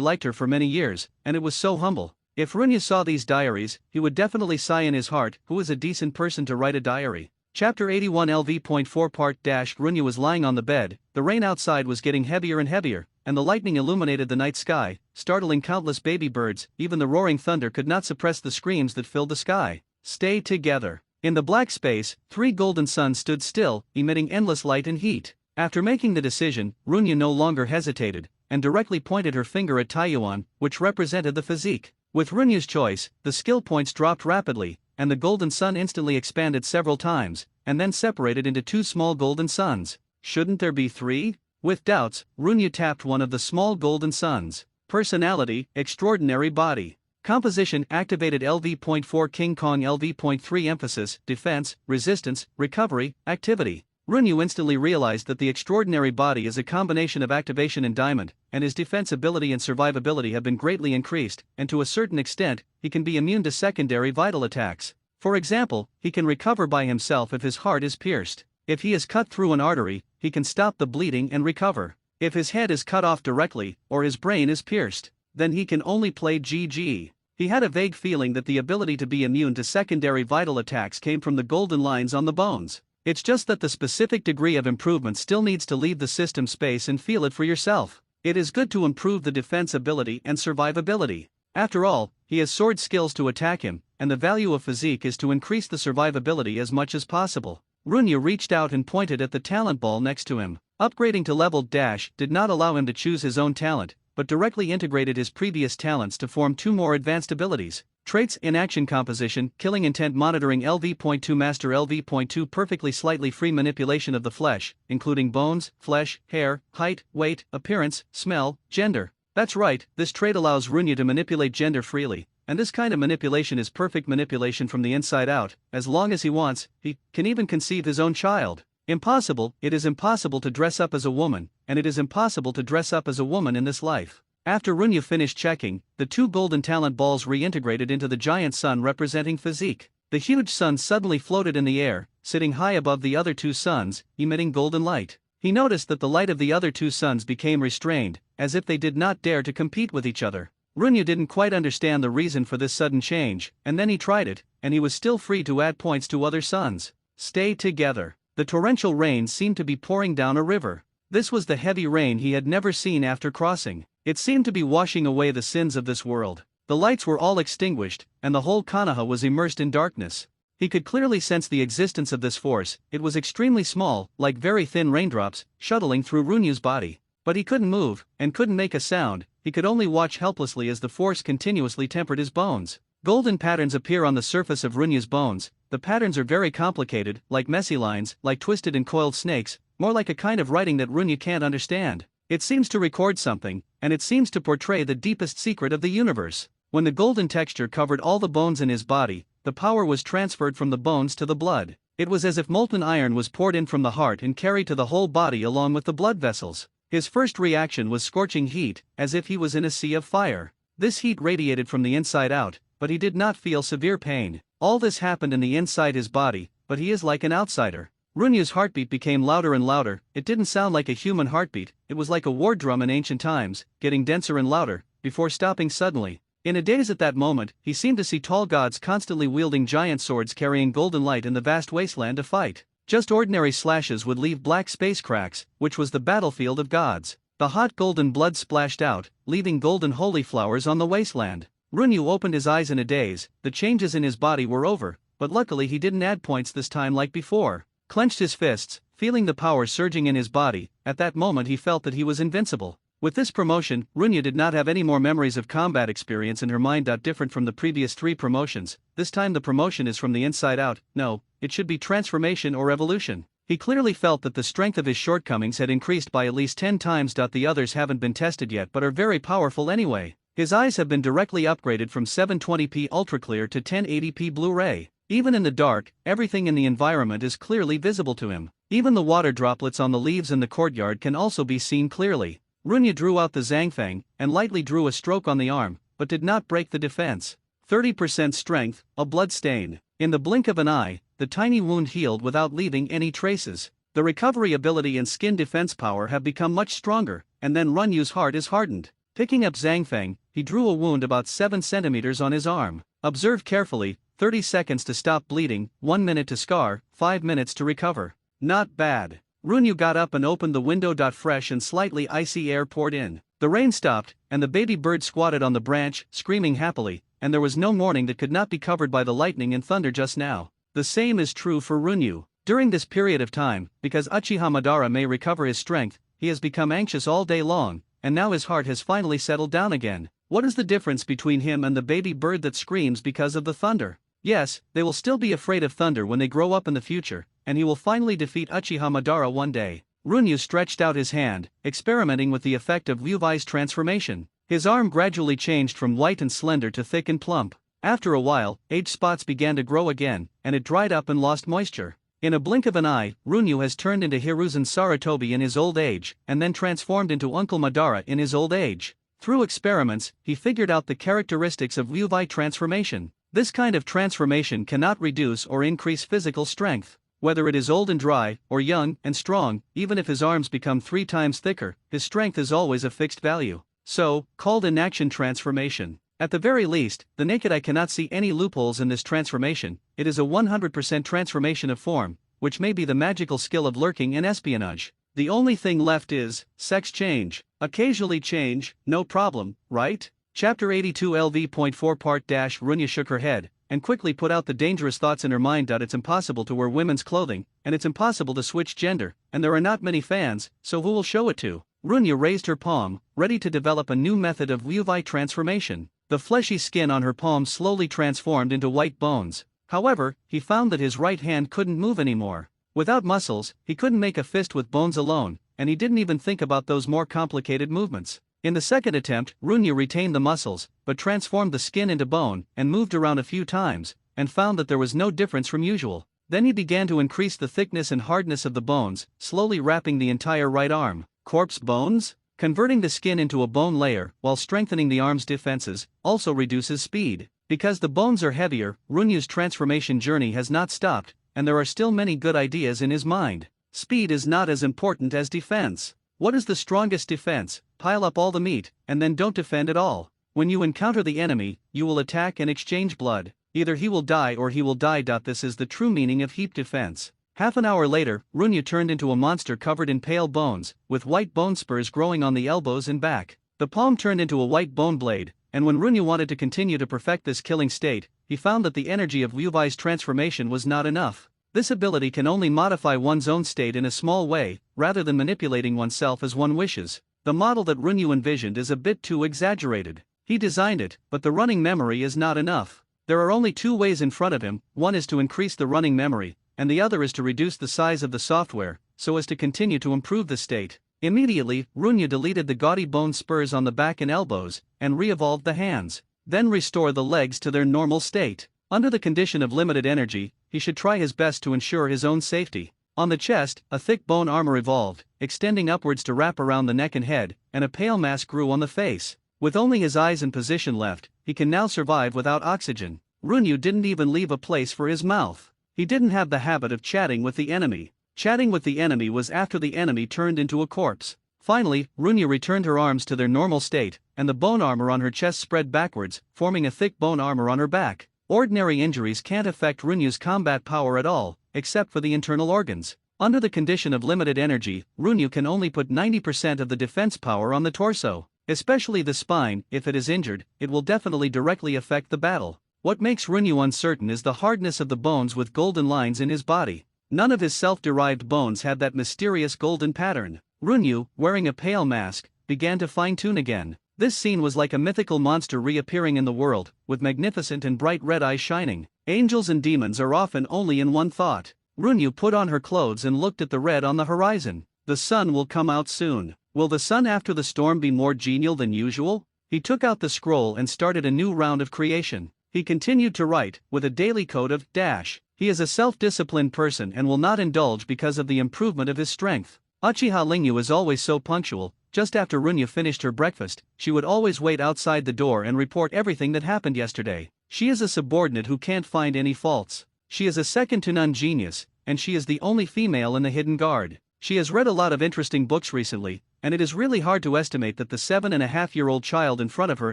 A: liked her for many years, and it was so humble. If Runya saw these diaries, he would definitely sigh in his heart, who is a decent person to write a diary. Chapter 81 LV.4 Part Runya was lying on the bed, the rain outside was getting heavier and heavier, and the lightning illuminated the night sky, startling countless baby birds. Even the roaring thunder could not suppress the screams that filled the sky. Stay together. In the black space, 3 golden suns stood still, emitting endless light and heat. After making the decision, Runya no longer hesitated, and directly pointed her finger at Taiyuan, which represented the physique. With Runya's choice, the skill points dropped rapidly, and the golden sun instantly expanded several times, and then separated into 2 small golden suns. Shouldn't there be 3? With doubts, Runya tapped one of the small golden suns. Personality, extraordinary body. Composition activated LV.4 King Kong LV.3 Emphasis, defense, resistance, recovery, activity. Runya instantly realized that the extraordinary body is a combination of activation and diamond, and his defense ability and survivability have been greatly increased, and to a certain extent, he can be immune to secondary vital attacks. For example, he can recover by himself if his heart is pierced. If he is cut through an artery, he can stop the bleeding and recover. If his head is cut off directly, or his brain is pierced, then he can only play GG. He had a vague feeling that the ability to be immune to secondary vital attacks came from the golden lines on the bones. It's just that the specific degree of improvement still needs to leave the system space and feel it for yourself. It is good to improve the defense ability and survivability. After all, he has sword skills to attack him, and the value of physique is to increase the survivability as much as possible. Runya reached out and pointed at the talent ball next to him. Upgrading to level did not allow him to choose his own talent, but directly integrated his previous talents to form 2 more advanced abilities. Traits: Inaction Composition, Killing Intent Monitoring LV.2 Master LV.2 Perfectly Slightly Free Manipulation of the Flesh, including bones, flesh, hair, height, weight, appearance, smell, gender. That's right, this trait allows Runya to manipulate gender freely, and this kind of manipulation is perfect manipulation from the inside out. As long as he wants, he can even conceive his own child. Impossible. It is impossible to dress up as a woman, and it is impossible to dress up as a woman in this life. After Runya finished checking, the 2 golden talent balls reintegrated into the giant sun representing physique. The huge sun suddenly floated in the air, sitting high above the other 2 suns, emitting golden light. He noticed that the light of the other 2 suns became restrained, as if they did not dare to compete with each other. Runya didn't quite understand the reason for this sudden change, and then he tried it, and he was still free to add points to other suns. Stay together. The torrential rain seemed to be pouring down a river. This was the heavy rain he had never seen after crossing. It seemed to be washing away the sins of this world. The lights were all extinguished, and the whole Konoha was immersed in darkness. He could clearly sense the existence of this force. It was extremely small, like very thin raindrops, shuttling through Runya's body. But he couldn't move, and couldn't make a sound. He could only watch helplessly as the force continuously tempered his bones. Golden patterns appear on the surface of Runyu's bones. The patterns are very complicated, like messy lines, like twisted and coiled snakes, more like a kind of writing that Runyu can't understand. It seems to record something, and it seems to portray the deepest secret of the universe. When the golden texture covered all the bones in his body, the power was transferred from the bones to the blood. It was as if molten iron was poured in from the heart and carried to the whole body along with the blood vessels. His first reaction was scorching heat, as if he was in a sea of fire. This heat radiated from the inside out, but he did not feel severe pain. All this happened in the inside his body, but he is like an outsider. Runyu's heartbeat became louder and louder. It didn't sound like a human heartbeat, it was like a war drum in ancient times, getting denser and louder, before stopping suddenly. In a daze at that moment, he seemed to see tall gods constantly wielding giant swords carrying golden light in the vast wasteland to fight. Just ordinary slashes would leave black space cracks, which was the battlefield of gods. The hot golden blood splashed out, leaving golden holy flowers on the wasteland. Runyu opened his eyes in a daze. The changes in his body were over, but luckily he didn't add points this time like before. Clenched his fists, feeling the power surging in his body. At that moment he felt that he was invincible. With this promotion, Runyu did not have any more memories of combat experience in her mind. Different from the previous 3 promotions, this time the promotion is from the inside out. No, it should be transformation or evolution. He clearly felt that the strength of his shortcomings had increased by at least 10 times. The others haven't been tested yet but are very powerful anyway. His eyes have been directly upgraded from 720p ultra clear to 1080p Blu-ray. Even in the dark, everything in the environment is clearly visible to him. Even the water droplets on the leaves in the courtyard can also be seen clearly. Runyu drew out the Zhangfang, and lightly drew a stroke on the arm, but did not break the defense. 30% strength, a blood stain. In the blink of an eye, the tiny wound healed without leaving any traces. The recovery ability and skin defense power have become much stronger, and then Runyu's heart is hardened. Picking up Zhangfang, he drew a wound about 7 centimeters on his arm. Observe carefully, 30 seconds to stop bleeding, 1 minute to scar, 5 minutes to recover. Not bad. Runyu got up and opened the window. Fresh and slightly icy air poured in. The rain stopped, and the baby bird squatted on the branch, screaming happily, and there was no morning that could not be covered by the lightning and thunder just now. The same is true for Runyu. During this period of time, because Uchiha Madara may recover his strength, he has become anxious all day long, and now his heart has finally settled down again. What is the difference between him and the baby bird that screams because of the thunder? Yes, they will still be afraid of thunder when they grow up in the future, and he will finally defeat Uchiha Madara one day. Runyu stretched out his hand, experimenting with the effect of Ryuvai's transformation. His arm gradually changed from white and slender to thick and plump. After a while, age spots began to grow again, and it dried up and lost moisture. In a blink of an eye, Runyu has turned into Hiruzen Sarutobi in his old age, and then transformed into Uncle Madara in his old age. Through experiments, he figured out the characteristics of Ryuvai transformation. This kind of transformation cannot reduce or increase physical strength. Whether it is old and dry, or young and strong, even if his arms become 3 times thicker, his strength is always a fixed value. So, called inaction transformation. At the very least, the naked eye cannot see any loopholes in this transformation. It is a 100% transformation of form, which may be the magical skill of lurking and espionage. The only thing left is sex change. Occasionally change, no problem, right? Chapter 82 LV.4 Part Runyu shook her head, and quickly put out the dangerous thoughts in her mind. It's impossible to wear women's clothing, and it's impossible to switch gender, and there are not many fans, so who will show it to? Runyu raised her palm, ready to develop a new method of Ryuvai transformation. The fleshy skin on her palm slowly transformed into white bones. However, he found that his right hand couldn't move anymore. Without muscles, he couldn't make a fist with bones alone, and he didn't even think about those more complicated movements. In the second attempt, Runyu retained the muscles, but transformed the skin into bone, and moved around a few times, and found that there was no difference from usual. Then he began to increase the thickness and hardness of the bones, slowly wrapping the entire right arm. Corpse bones? Converting the skin into a bone layer, while strengthening the arm's defenses, also reduces speed. Because the bones are heavier, Runyu's transformation journey has not stopped, and there are still many good ideas in his mind. Speed is not as important as defense. What is the strongest defense? Pile up all the meat, and then don't defend at all. When you encounter the enemy, you will attack and exchange blood. Either he will die or he will die. This is the true meaning of heap defense. Half an hour later, Runyu turned into a monster covered in pale bones, with white bone spurs growing on the elbows and back. The palm turned into a white bone blade, and when Runyu wanted to continue to perfect this killing state, he found that the energy of Ryuvai's transformation was not enough. This ability can only modify one's own state in a small way, rather than manipulating oneself as one wishes. The model that Runyu envisioned is a bit too exaggerated. He designed it, but the running memory is not enough. There are only two ways in front of him, one is to increase the running memory, and the other is to reduce the size of the software, so as to continue to improve the state. Immediately, Runyu deleted the gaudy bone spurs on the back and elbows, and re-evolved the hands. Then restore the legs to their normal state. Under the condition of limited energy, he should try his best to ensure his own safety. On the chest, a thick bone armor evolved, extending upwards to wrap around the neck and head, and a pale mask grew on the face. With only his eyes in position left, he can now survive without oxygen. Runyu didn't even leave a place for his mouth. He didn't have the habit of chatting with the enemy. Chatting with the enemy was after the enemy turned into a corpse. Finally, Runyu returned her arms to their normal state, and the bone armor on her chest spread backwards, forming a thick bone armor on her back. Ordinary injuries can't affect Runyu's combat power at all, except for the internal organs. Under the condition of limited energy, Runyu can only put 90% of the defense power on the torso. Especially the spine, if it is injured, it will definitely directly affect the battle. What makes Runyu uncertain is the hardness of the bones with golden lines in his body. None of his self-derived bones had that mysterious golden pattern. Runyu, wearing a pale mask, began to fine-tune again. This scene was like a mythical monster reappearing in the world, with magnificent and bright red eyes shining. Angels and demons are often only in one thought. Runyu put on her clothes and looked at the red on the horizon. The sun will come out soon. Will the sun after the storm be more genial than usual? He took out the scroll and started a new round of creation. He continued to write, with a daily code of dash. He is a self-disciplined person and will not indulge because of the improvement of his strength. Uchiha Lingyu is always so punctual. Just after Runyu finished her breakfast, she would always wait outside the door and report everything that happened yesterday. She is a subordinate who can't find any faults. She is a second-to-none genius, and she is the only female in the hidden guard. She has read a lot of interesting books recently, and it is really hard to estimate that the 7.5-year-old child in front of her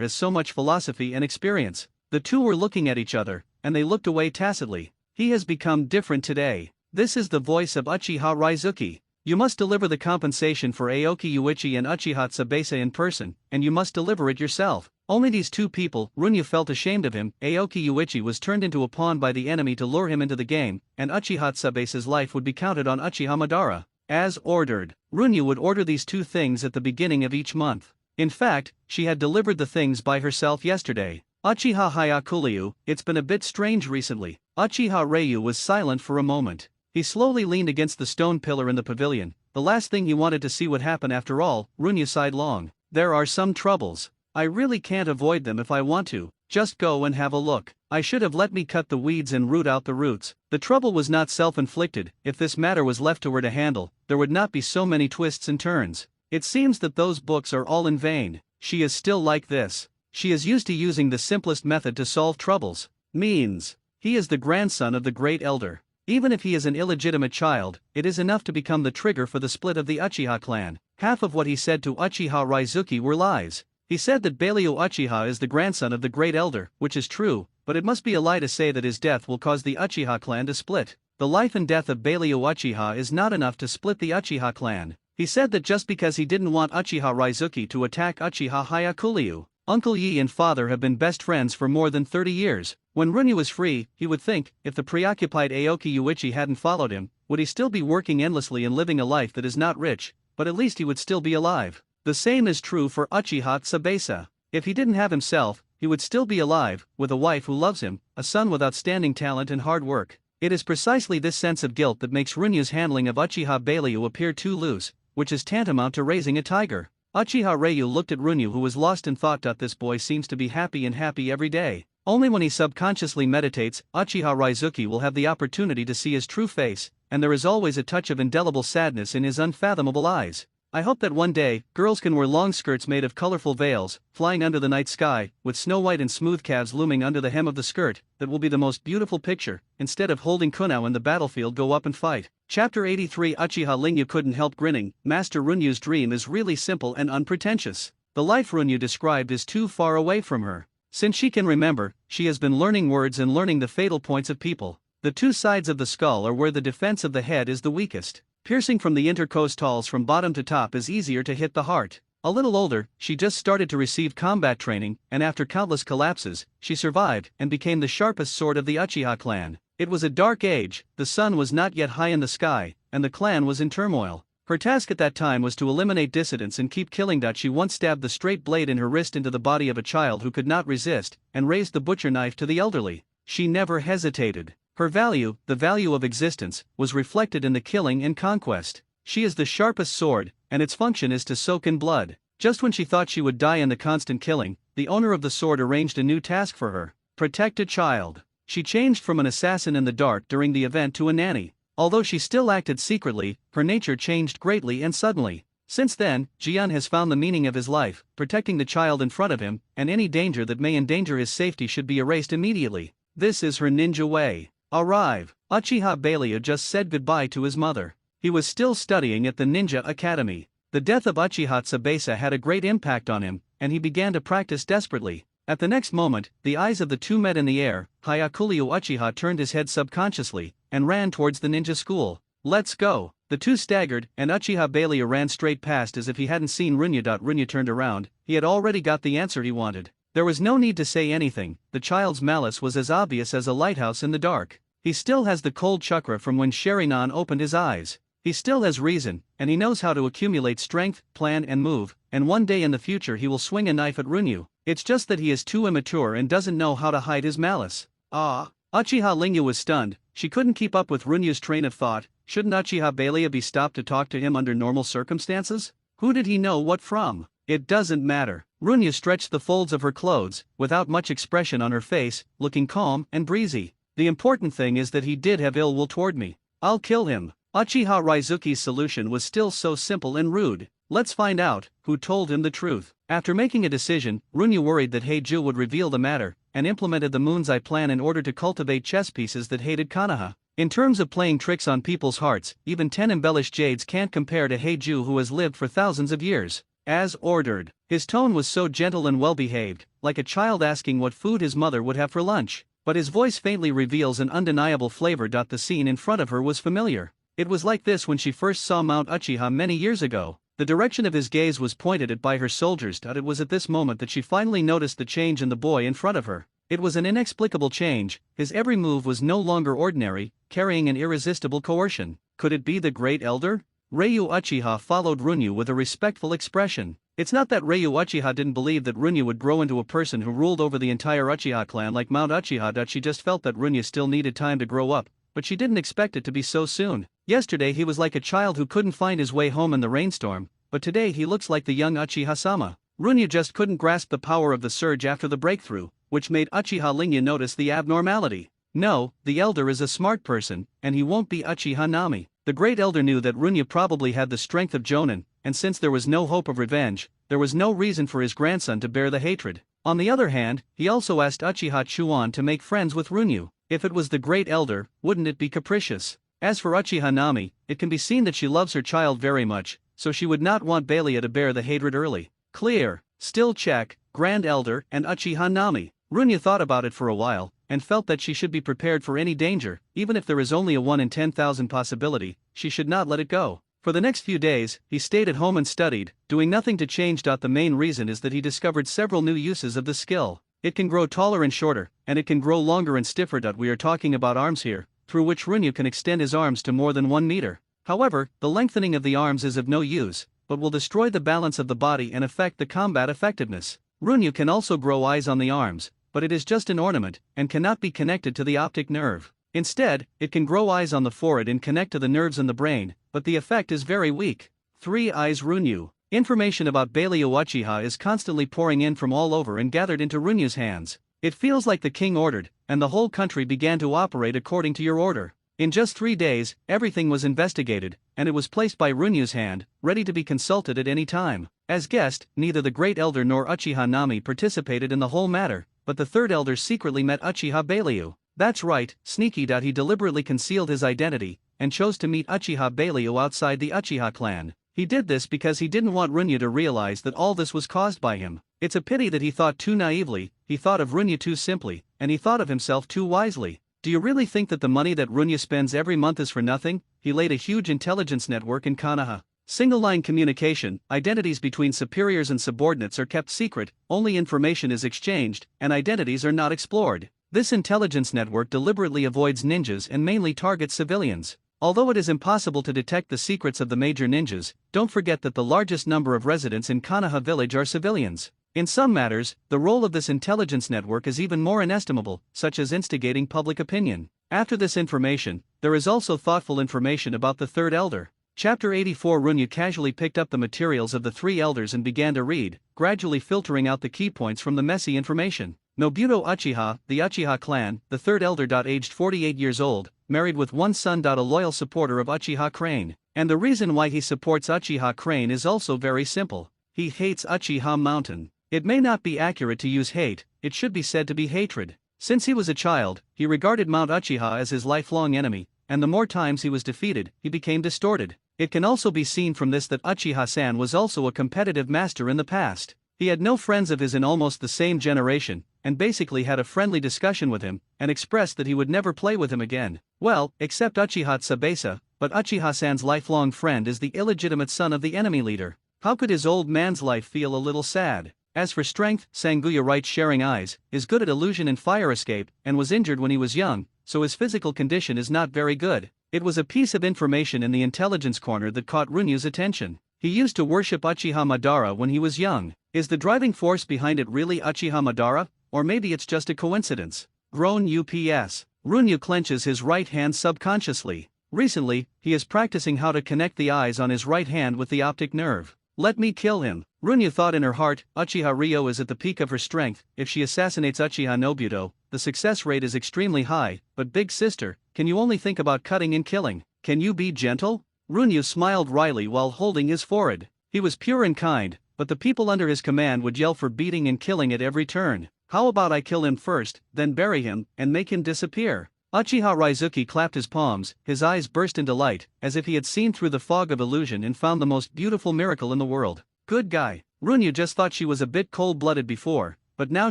A: has so much philosophy and experience. The two were looking at each other, and they looked away tacitly. He has become different today. This is the voice of Uchiha Raizuki. You must deliver the compensation for Aoki Yuichi and Uchiha Tsubasa in person, and you must deliver it yourself. Only these two people. Runyu felt ashamed of him. Aoki Yuichi was turned into a pawn by the enemy to lure him into the game, and Uchiha Tsubasa's life would be counted on Uchiha Madara. As ordered, Runyu would order these two things at the beginning of each month. In fact, she had delivered the things by herself yesterday. Uchiha Hyakuriu, it's been a bit strange recently. Uchiha Ryu was silent for a moment. He slowly leaned against the stone pillar in the pavilion. The last thing he wanted to see would happen after all. Runyu sighed long. There are some troubles. I really can't avoid them if I want to. Just go and have a look. I should have let me cut the weeds and root out the roots. The trouble was not self-inflicted. If this matter was left to her to handle, there would not be so many twists and turns. It seems that those books are all in vain. She is still like this. She is used to using the simplest method to solve troubles. Means. He is the grandson of the great elder. Even if he is an illegitimate child, it is enough to become the trigger for the split of the Uchiha clan. Half of what he said to Uchiha Raizuki were lies. He said that Baileyu Uchiha is the grandson of the great elder, which is true, but it must be a lie to say that his death will cause the Uchiha clan to split. The life and death of Baileyu Uchiha is not enough to split the Uchiha clan. He said that just because he didn't want Uchiha Raizuki to attack Uchiha Hyakuriu. Uncle Yi and father have been best friends for more than 30 years. When Runyu was free, he would think, if the preoccupied Aoki Yuichi hadn't followed him, would he still be working endlessly and living a life that is not rich, but at least he would still be alive. The same is true for Uchiha Tsubasa. If he didn't have himself, he would still be alive, with a wife who loves him, a son with outstanding talent and hard work. It is precisely this sense of guilt that makes Runyu's handling of Uchiha Baileyu appear too loose, which is tantamount to raising a tiger. Uchiha Ryu looked at Runyu, who was lost in thought. This boy seems to be happy every day. Only when he subconsciously meditates, Uchiha Raizuki will have the opportunity to see his true face, and there is always a touch of indelible sadness in his unfathomable eyes. I hope that one day, girls can wear long skirts made of colorful veils, flying under the night sky, with snow white and smooth calves looming under the hem of the skirt. That will be the most beautiful picture. Instead of holding kunao in the battlefield, go up and fight. Chapter 83. Uchiha Lingyu couldn't help grinning. Master Runyu's dream is really simple and unpretentious. The life Runyu described is too far away from her. Since she can remember, she has been learning words and learning the fatal points of people. The two sides of the skull are where the defense of the head is the weakest. Piercing from the intercostals from bottom to top is easier to hit the heart. A little older, she just started to receive combat training, and after countless collapses, she survived and became the sharpest sword of the Uchiha clan. It was a dark age, the sun was not yet high in the sky, and the clan was in turmoil. Her task at that time was to eliminate dissidents and keep killing. She once stabbed the straight blade in her wrist into the body of a child who could not resist, and raised the butcher knife to the elderly. She never hesitated. Her value, the value of existence, was reflected in the killing and conquest. She is the sharpest sword, and its function is to soak in blood. Just when she thought she would die in the constant killing, the owner of the sword arranged a new task for her: protect a child. She changed from an assassin in the dark during the event to a nanny. Although she still acted secretly, her nature changed greatly and suddenly. Since then, Jian has found the meaning of his life: protecting the child in front of him, and any danger that may endanger his safety should be erased immediately. This is her ninja way. Arrive. Uchiha Beilyu just said goodbye to his mother. He was still studying at the Ninja Academy. The death of Uchiha Tsubasa had a great impact on him, and he began to practice desperately. At the next moment, the eyes of the two met in the air. Hyakulyu Uchiha turned his head subconsciously, and ran towards the ninja school. Let's go. The two staggered, and Uchiha Beilyu ran straight past as if he hadn't seen Runya. Runya turned around. He had already got the answer he wanted. There was no need to say anything. The child's malice was as obvious as a lighthouse in the dark. He still has the cold chakra from when Sherinan opened his eyes. He still has reason, and he knows how to accumulate strength, plan and move, and one day in the future he will swing a knife at Runyu. It's just that he is too immature and doesn't know how to hide his malice. Ah! Uchiha Lingyu was stunned. She couldn't keep up with Runyu's train of thought. Shouldn't Uchiha Beilyu be stopped to talk to him under normal circumstances? Who did he know what from? It doesn't matter. Runya stretched the folds of her clothes, without much expression on her face, looking calm and breezy. The important thing is that he did have ill will toward me. I'll kill him. Uchiha Raizuki's solution was still so simple and rude. Let's find out who told him the truth. After making a decision, Runya worried that Heiju would reveal the matter, and implemented the Moon's Eye plan in order to cultivate chess pieces that hated Konoha. In terms of playing tricks on people's hearts, even 10 embellished jades can't compare to Heiju, who has lived for thousands of years. As ordered. His tone was so gentle and well-behaved, like a child asking what food his mother would have for lunch. But his voice faintly reveals an undeniable flavor. The scene in front of her was familiar. It was like this when she first saw Mount Uchiha many years ago. The direction of his gaze was pointed at by her soldiers. It was at this moment that she finally noticed the change in the boy in front of her. It was an inexplicable change. His every move was no longer ordinary, carrying an irresistible coercion. Could it be the Great Elder? Ryu Uchiha followed Runyu with a respectful expression. It's not that Ryu Uchiha didn't believe that Runyu would grow into a person who ruled over the entire Uchiha clan like Mount Uchiha. She just felt that Runyu still needed time to grow up, but she didn't expect it to be so soon. Yesterday he was like a child who couldn't find his way home in the rainstorm, but today he looks like the young Uchiha-sama. Runyu just couldn't grasp the power of the surge after the breakthrough, which made Uchiha Lingyu notice the abnormality. No, the elder is a smart person, and he won't be Uchiha Nami. The Great Elder knew that Runyu probably had the strength of Jonin, and since there was no hope of revenge, there was no reason for his grandson to bear the hatred. On the other hand, he also asked Uchiha Chuan to make friends with Runyu. If it was the Great Elder, wouldn't it be capricious? As for Uchiha Nami, it can be seen that she loves her child very much, so she would not want Beilyu to bear the hatred early. Clear. Still check, Grand Elder and Uchiha Nami. Runyu thought about it for a while, and felt that she should be prepared for any danger. Even if there is only a 1 in 10,000 possibility, she should not let it go. For the next few days, he stayed at home and studied, doing nothing to change. The main reason is that he discovered several new uses of the skill. It can grow taller and shorter, and it can grow longer and stiffer. We are talking about arms here, through which Runyu can extend his arms to more than 1 meter. However, the lengthening of the arms is of no use, but will destroy the balance of the body and affect the combat effectiveness. Runyu can also grow eyes on the arms, but it is just an ornament, and cannot be connected to the optic nerve. Instead, it can grow eyes on the forehead and connect to the nerves in the brain, but the effect is very weak. 3 Eyes Runyu. Information about Beilyu Uchiha is constantly pouring in from all over and gathered into Runyu's hands. It feels like the king ordered, and the whole country began to operate according to your order. In just 3 days, everything was investigated, and it was placed by Runyu's hand, ready to be consulted at any time. As guest, neither the Great Elder nor Uchiha Nami participated in the whole matter, but the third elder secretly met Uchiha Beilyu. That's right, sneaky. He deliberately concealed his identity, and chose to meet Uchiha Beilyu outside the Uchiha clan. He did this because he didn't want Runyu to realize that all this was caused by him. It's a pity that he thought too naively, he thought of Runyu too simply, and he thought of himself too wisely. Do you really think that the money that Runyu spends every month is for nothing? He laid a huge intelligence network in Konoha. Single-line communication, identities between superiors and subordinates are kept secret, only information is exchanged, and identities are not explored. This intelligence network deliberately avoids ninjas and mainly targets civilians. Although it is impossible to detect the secrets of the major ninjas, don't forget that the largest number of residents in Konoha village are civilians. In some matters, the role of this intelligence network is even more inestimable, such as instigating public opinion. After this information, there is also thoughtful information about the third elder. Chapter 84. Runyu casually picked up the materials of the three elders and began to read, gradually filtering out the key points from the messy information. Nobuto Uchiha, the Uchiha clan, the third elder. Aged 48 years old, married with one son. A loyal supporter of Uchiha Crane. And the reason why he supports Uchiha Crane is also very simple. He hates Uchiha Mountain. It may not be accurate to use hate, it should be said to be hatred. Since he was a child, he regarded Mount Uchiha as his lifelong enemy, and the more times he was defeated, he became distorted. It can also be seen from this that Uchiha-san was also a competitive master in the past. He had no friends of his in almost the same generation, and basically had a friendly discussion with him, and expressed that he would never play with him again. Well, except Uchiha Tsubasa, but Uchiha-san's lifelong friend is the illegitimate son of the enemy leader. How could his old man's life feel a little sad? As for strength, Sanguya writes Sharing Eyes, is good at illusion and fire escape, and was injured when he was young, so his physical condition is not very good. It was a piece of information in the intelligence corner that caught Runyu's attention. He used to worship Uchiha Madara when he was young. Is the driving force behind it really Uchiha Madara, or maybe it's just a coincidence? Groan UPS. Runyu clenches his right hand subconsciously. Recently, he is practicing how to connect the eyes on his right hand with the optic nerve. Let me kill him. Runyu thought in her heart, Uchiha Ryo is at the peak of her strength. If she assassinates Uchiha Nobuto, the success rate is extremely high, but big sister, can you only think about cutting and killing? Can you be gentle? Runyu smiled wryly while holding his forehead. He was pure and kind, but the people under his command would yell for beating and killing at every turn. How about I kill him first, then bury him, and make him disappear? Uchiha Raizuki clapped his palms, his eyes burst into light, as if he had seen through the fog of illusion and found the most beautiful miracle in the world. Good guy. Runyu just thought she was a bit cold-blooded before, but now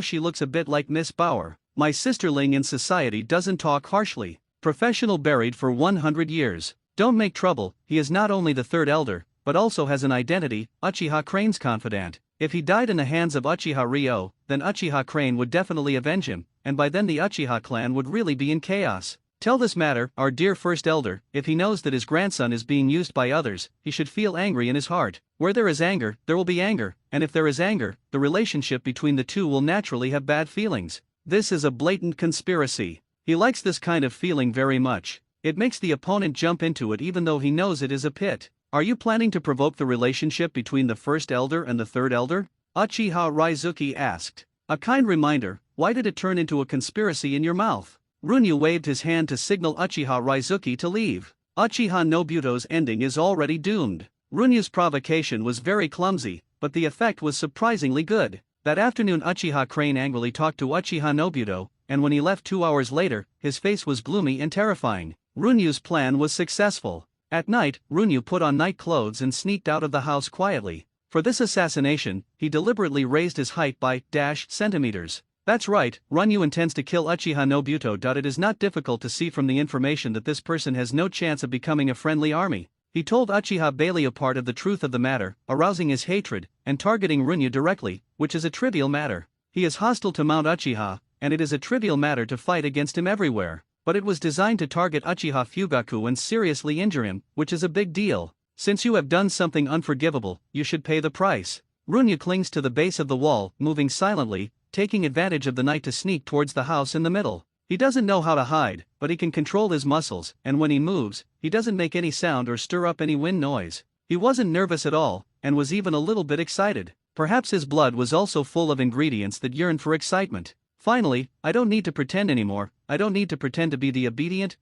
A: she looks a bit like Miss Bauer. My sisterling in society doesn't talk harshly. Professional buried for 100 years. Don't make trouble. He is not only the third elder, but also has an identity, Uchiha Crane's confidant. If he died in the hands of Uchiha Ryo, then Uchiha Crane would definitely avenge him, and by then the Uchiha clan would really be in chaos. Tell this matter, our dear first elder, if he knows that his grandson is being used by others, he should feel angry in his heart. Where there is anger, there will be anger, and if there is anger, the relationship between the two will naturally have bad feelings. This is a blatant conspiracy. He likes this kind of feeling very much. It makes the opponent jump into it even though he knows it is a pit. Are you planning to provoke the relationship between the first elder and the third elder? Uchiha Raizuki asked. A kind reminder, why did it turn into a conspiracy in your mouth? Runyu waved his hand to signal Uchiha Raizuki to leave. Uchiha Nobuto's ending is already doomed. Runyu's provocation was very clumsy, but the effect was surprisingly good. That afternoon Uchiha Crane angrily talked to Uchiha Nobuto, and when he left 2 hours later, his face was gloomy and terrifying. Runyu's plan was successful. At night, Runyu put on night clothes and sneaked out of the house quietly. For this assassination, he deliberately raised his height by centimeters. That's right, Runyu intends to kill Uchiha Nobuto. It is not difficult to see from the information that this person has no chance of becoming a friendly army. He told Uchiha Bailey a part of the truth of the matter, arousing his hatred, and targeting Runyu directly, which is a trivial matter. He is hostile to Mount Uchiha, and it is a trivial matter to fight against him everywhere. But it was designed to target Uchiha Fugaku and seriously injure him, which is a big deal. Since you have done something unforgivable, you should pay the price. Runyu clings to the base of the wall, moving silently, taking advantage of the night to sneak towards the house in the middle. He doesn't know how to hide, but he can control his muscles, and when he moves, he doesn't make any sound or stir up any wind noise. He wasn't nervous at all, and was even a little bit excited. Perhaps his blood was also full of ingredients that yearned for excitement. Finally, I don't need to pretend anymore. I don't need to pretend to be the obedient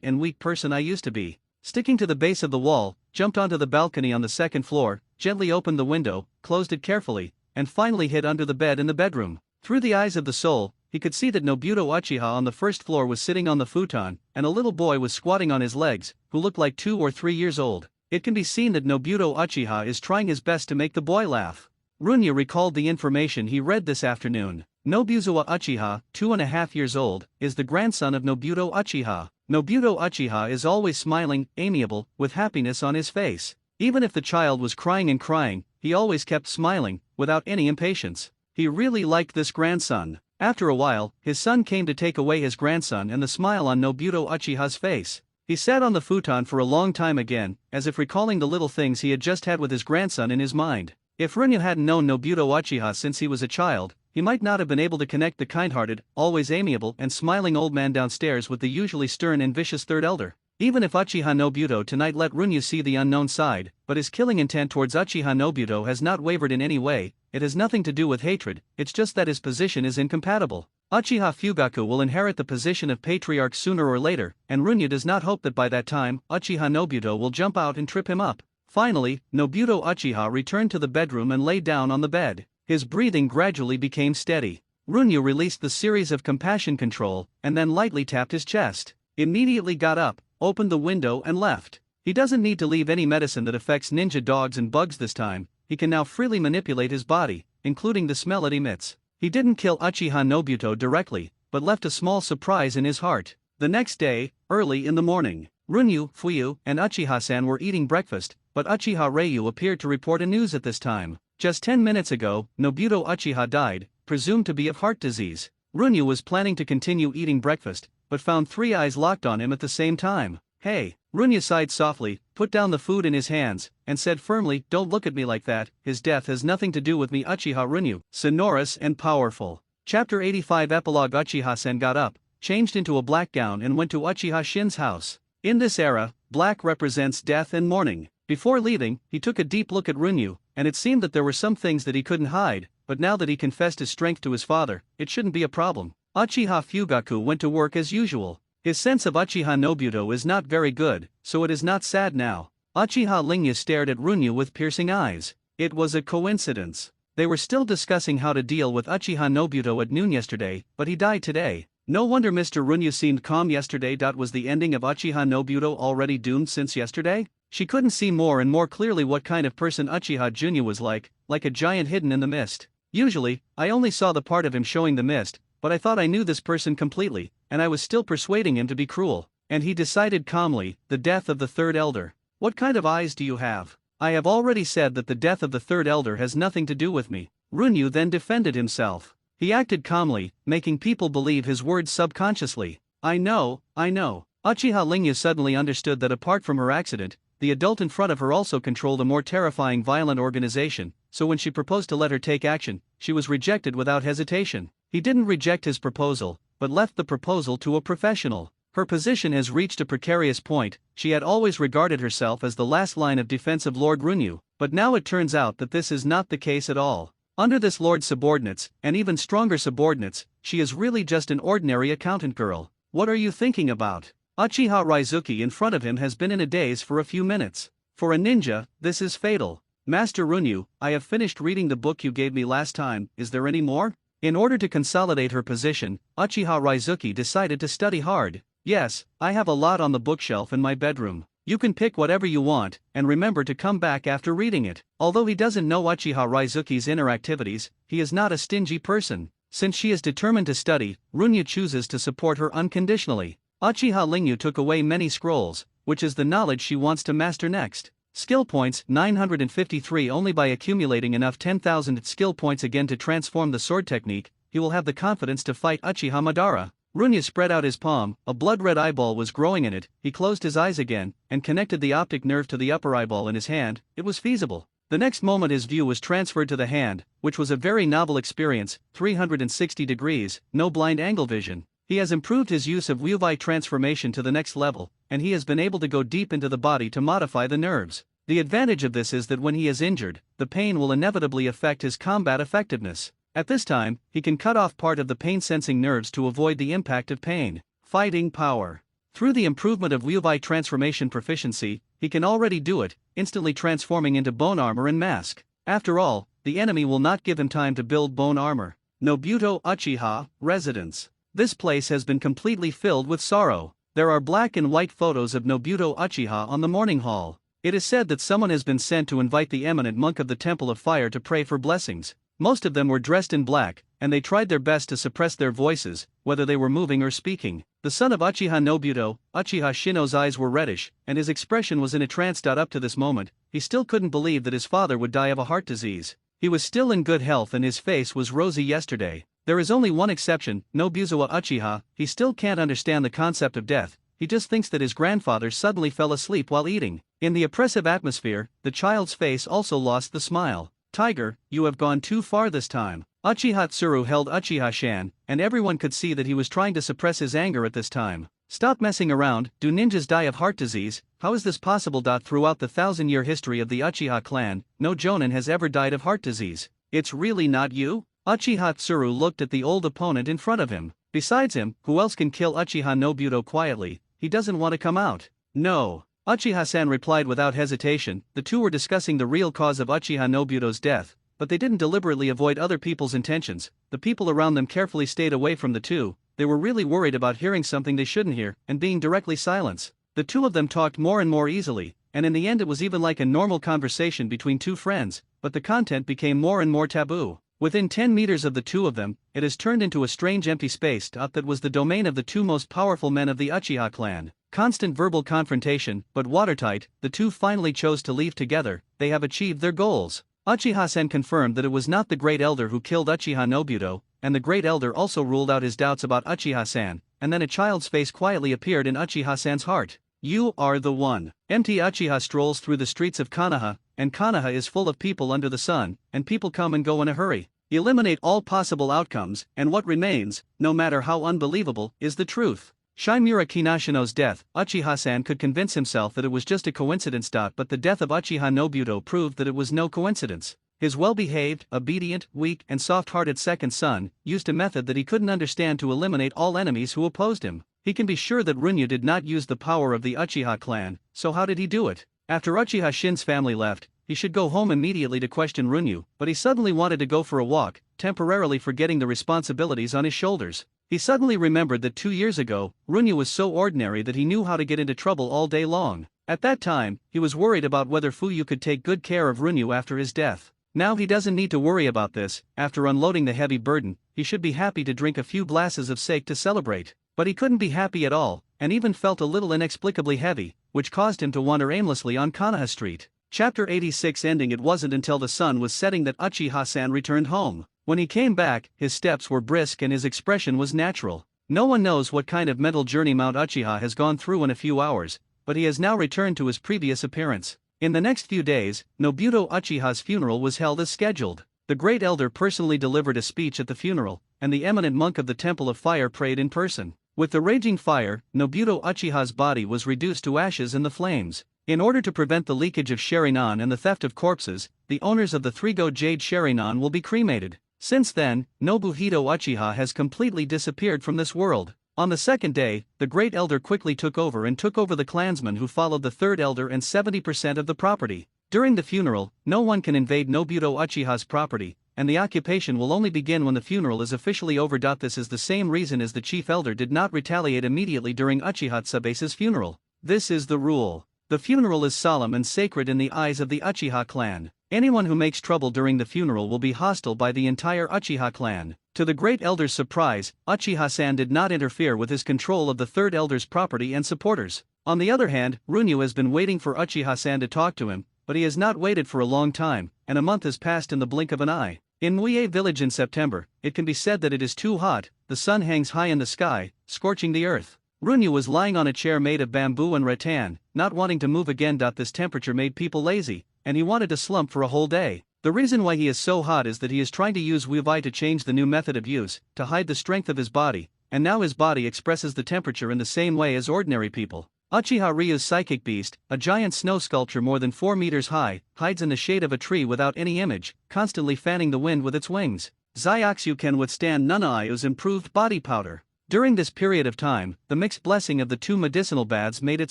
A: and weak person I used to be. Sticking to the base of the wall, jumped onto the balcony on the second floor, gently opened the window, closed it carefully, and finally hid under the bed in the bedroom. Through the eyes of the soul, he could see that Nobuto Uchiha on the first floor was sitting on the futon, and a little boy was squatting on his legs, who looked like 2 or 3 years old. It can be seen that Nobuto Uchiha is trying his best to make the boy laugh. Runyu recalled the information he read this afternoon. Nobuzawa Uchiha, 2.5 years old, is the grandson of Nobuto Uchiha. Nobuto Uchiha is always smiling, amiable, with happiness on his face. Even if the child was crying and crying, he always kept smiling, without any impatience. He really liked this grandson. After a while, his son came to take away his grandson and the smile on Nobuto Uchiha's face. He sat on the futon for a long time again, as if recalling the little things he had just had with his grandson in his mind. If Runya hadn't known Nobuto Uchiha since he was a child, he might not have been able to connect the kind-hearted, always amiable and smiling old man downstairs with the usually stern and vicious third elder. Even if Uchiha Nobuto tonight let Runya see the unknown side, but his killing intent towards Uchiha Nobuto has not wavered in any way. It has nothing to do with hatred, it's just that his position is incompatible. Uchiha Fugaku will inherit the position of patriarch sooner or later, and Runya does not hope that by that time, Uchiha Nobuto will jump out and trip him up. Finally, Nobuto Uchiha returned to the bedroom and lay down on the bed. His breathing gradually became steady. Runya released the series of compassion control, and then lightly tapped his chest. Immediately got up, opened the window and left. He doesn't need to leave any medicine that affects ninja dogs and bugs this time. He can now freely manipulate his body, including the smell it emits. He didn't kill Uchiha Nobuto directly, but left a small surprise in his heart. The next day, early in the morning, Runyu, Fuyu, and Uchiha-san were eating breakfast, but Uchiha Ryu appeared to report a news at this time. Just 10 minutes ago, Nobuto Uchiha died, presumed to be of heart disease. Runyu was planning to continue eating breakfast, but found three eyes locked on him at the same time. Hey! Runya sighed softly, put down the food in his hands, and said firmly, "Don't look at me like that, his death has nothing to do with me." Uchiha Runyu, sonorous and powerful. Chapter 85 Epilogue. Uchiha-sen got up, changed into a black gown and went to Uchiha Shin's house. In this era, black represents death and mourning. Before leaving, he took a deep look at Runyu, and it seemed that there were some things that he couldn't hide, but now that he confessed his strength to his father, it shouldn't be a problem. Uchiha Fugaku went to work as usual. His sense of Uchiha Nobuto is not very good, so it is not sad now. Uchiha Lingya stared at Runyu with piercing eyes. It was a coincidence. They were still discussing how to deal with Uchiha Nobuto at noon yesterday, but he died today. No wonder Mr. Runyu seemed calm yesterday. Was the ending of Uchiha Nobuto already doomed since yesterday? She couldn't see more and more clearly what kind of person Uchiha Junya was like a giant hidden in the mist. Usually, I only saw the part of him showing the mist, but I thought I knew this person completely, and I was still persuading him to be cruel. And he decided calmly, the death of the third elder. What kind of eyes do you have? I have already said that the death of the third elder has nothing to do with me. Runyu then defended himself. He acted calmly, making people believe his words subconsciously. I know. Uchiha Lingya suddenly understood that apart from her accident, the adult in front of her also controlled a more terrifying violent organization, so when she proposed to let her take action, she was rejected without hesitation. He didn't reject his proposal, but left the proposal to a professional. Her position has reached a precarious point. She had always regarded herself as the last line of defense of Lord Runyu, but now it turns out that this is not the case at all. Under this lord's subordinates, and even stronger subordinates, she is really just an ordinary accountant girl. What are you thinking about? Uchiha Raizuki in front of him has been in a daze for a few minutes. For a ninja, this is fatal. Master Runyu, I have finished reading the book you gave me last time. Is there any more? In order to consolidate her position, Uchiha Raizuki decided to study hard. Yes, I have a lot on the bookshelf in my bedroom. You can pick whatever you want, and remember to come back after reading it. Although he doesn't know Uchiha Raizuki's inner activities, he is not a stingy person. Since she is determined to study, Runya chooses to support her unconditionally. Uchiha Lingyu took away many scrolls, which is the knowledge she wants to master next. Skill points 953. Only by accumulating enough 10,000 skill points again to transform the sword technique, he will have the confidence to fight Uchiha Madara. Runya spread out his palm, a blood-red eyeball was growing in it. He closed his eyes again, and connected the optic nerve to the upper eyeball in his hand. It was feasible. The next moment his view was transferred to the hand, which was a very novel experience, 360 degrees, no blind angle vision. He has improved his use of Wuvai transformation to the next level, and he has been able to go deep into the body to modify the nerves. The advantage of this is that when he is injured, the pain will inevitably affect his combat effectiveness. At this time, he can cut off part of the pain-sensing nerves to avoid the impact of pain. Fighting power. Through the improvement of Wuvai transformation proficiency, he can already do it, instantly transforming into bone armor and mask. After all, the enemy will not give him time to build bone armor. Nobuto Uchiha, residence. This place has been completely filled with sorrow. There are black and white photos of Nobuto Uchiha on the morning hall. It is said that someone has been sent to invite the eminent monk of the Temple of Fire to pray for blessings. Most of them were dressed in black, and they tried their best to suppress their voices, whether they were moving or speaking. The son of Uchiha Nobuto, Uchiha Shino's eyes were reddish, and his expression was in a trance. Up to this moment, he still couldn't believe that his father would die of a heart disease. He was still in good health and his face was rosy yesterday. There is only one exception, Nobuzawa Uchiha. He still can't understand the concept of death. he just thinks that his grandfather suddenly fell asleep while eating. In the oppressive atmosphere, the child's face also lost the smile. Tiger, you have gone too far this time. Uchiha Tsuru held Uchiha-shan, and everyone could see that he was trying to suppress his anger at this time. Stop messing around, do ninjas die of heart disease? How is this possible? Throughout the 1,000-year history of the Uchiha clan, no jonin has ever died of heart disease. It's really not you? Uchiha Tsuru looked at the old opponent in front of him. Besides him, who else can kill Uchiha Nobuto quietly? He doesn't want to come out. No. Uchiha-san replied without hesitation. The two were discussing the real cause of Uchiha Nobuto's death, but they didn't deliberately avoid other people's intentions. The people around them carefully stayed away from the two. They were really worried about hearing something they shouldn't hear and being directly silenced. The two of them talked more and more easily, and in the end it was even like a normal conversation between two friends, but the content became more and more taboo. Within 10 meters of the two of them, it has turned into a strange empty space that was the domain of the two most powerful men of the Uchiha clan. Constant verbal confrontation, but watertight, the two finally chose to leave together. They have achieved their goals. Uchiha-sen confirmed that it was not the Great Elder who killed Uchiha Nobuto, and the Great Elder also ruled out his doubts about Uchiha-san, and then a child's face quietly appeared in Uchiha-san's heart. You are the one. Empty Uchiha strolls through the streets of Konoha, and Konoha is full of people under the sun, and people come and go in a hurry. Eliminate all possible outcomes, and what remains, no matter how unbelievable, is the truth. Shimura Kinashino's death, Uchiha-san could convince himself that it was just a coincidence. But the death of Uchiha Nobuto proved that it was no coincidence. His well-behaved, obedient, weak, and soft-hearted second son used a method that he couldn't understand to eliminate all enemies who opposed him. He can be sure that Runyu did not use the power of the Uchiha clan, so how did he do it? After Uchiha Shin's family left, he should go home immediately to question Runyu, but he suddenly wanted to go for a walk, temporarily forgetting the responsibilities on his shoulders. He suddenly remembered that 2 years ago, Runyu was so ordinary that he knew how to get into trouble all day long. At that time, he was worried about whether Fuyu could take good care of Runyu after his death. Now he doesn't need to worry about this. After unloading the heavy burden, he should be happy to drink a few glasses of sake to celebrate. But he couldn't be happy at all, and even felt a little inexplicably heavy, which caused him to wander aimlessly on Konoha Street. Chapter 86 ending. It wasn't until the sun was setting that Uchiha-san returned home. When he came back, his steps were brisk and his expression was natural. No one knows what kind of mental journey Mount Uchiha has gone through in a few hours, but he has now returned to his previous appearance. In the next few days, Nobuto Uchiha's funeral was held as scheduled. The Great Elder personally delivered a speech at the funeral, and the eminent monk of the Temple of Fire prayed in person. With the raging fire, Nobuto Uchiha's body was reduced to ashes in the flames. In order to prevent the leakage of Sharinan and the theft of corpses, the owners of the 3-go jade Sharinan will be cremated. Since then, Nobuhito Uchiha has completely disappeared from this world. On the second day, the Great Elder quickly took over the clansmen who followed the Third Elder and 70% of the property. During the funeral, no one can invade Nobuto Uchiha's property, and the occupation will only begin when the funeral is officially over. This is the same reason as the Chief Elder did not retaliate immediately during Uchiha Tsubase's funeral. This is the rule. The funeral is solemn and sacred in the eyes of the Uchiha clan. Anyone who makes trouble during the funeral will be hostile by the entire Uchiha clan. To the Great Elder's surprise, Uchiha-san did not interfere with his control of the Third Elder's property and supporters. On the other hand, Runyu has been waiting for Uchiha-san to talk to him, but he has not waited for a long time, and a month has passed in the blink of an eye. In Muye village in September, it can be said that it is too hot. The sun hangs high in the sky, scorching the earth. Runyu was lying on a chair made of bamboo and rattan, not wanting to move again. This temperature made people lazy, and he wanted to slump for a whole day. The reason why he is so hot is that he is trying to use Wubai to change the new method of use, to hide the strength of his body, and now his body expresses the temperature in the same way as ordinary people. Uchiha Ryu's psychic beast, a giant snow sculpture more than 4 meters high, hides in the shade of a tree without any image, constantly fanning the wind with its wings. Zyaxu can withstand Nunaiu's improved body powder. During this period of time, the mixed blessing of the 2 medicinal baths made it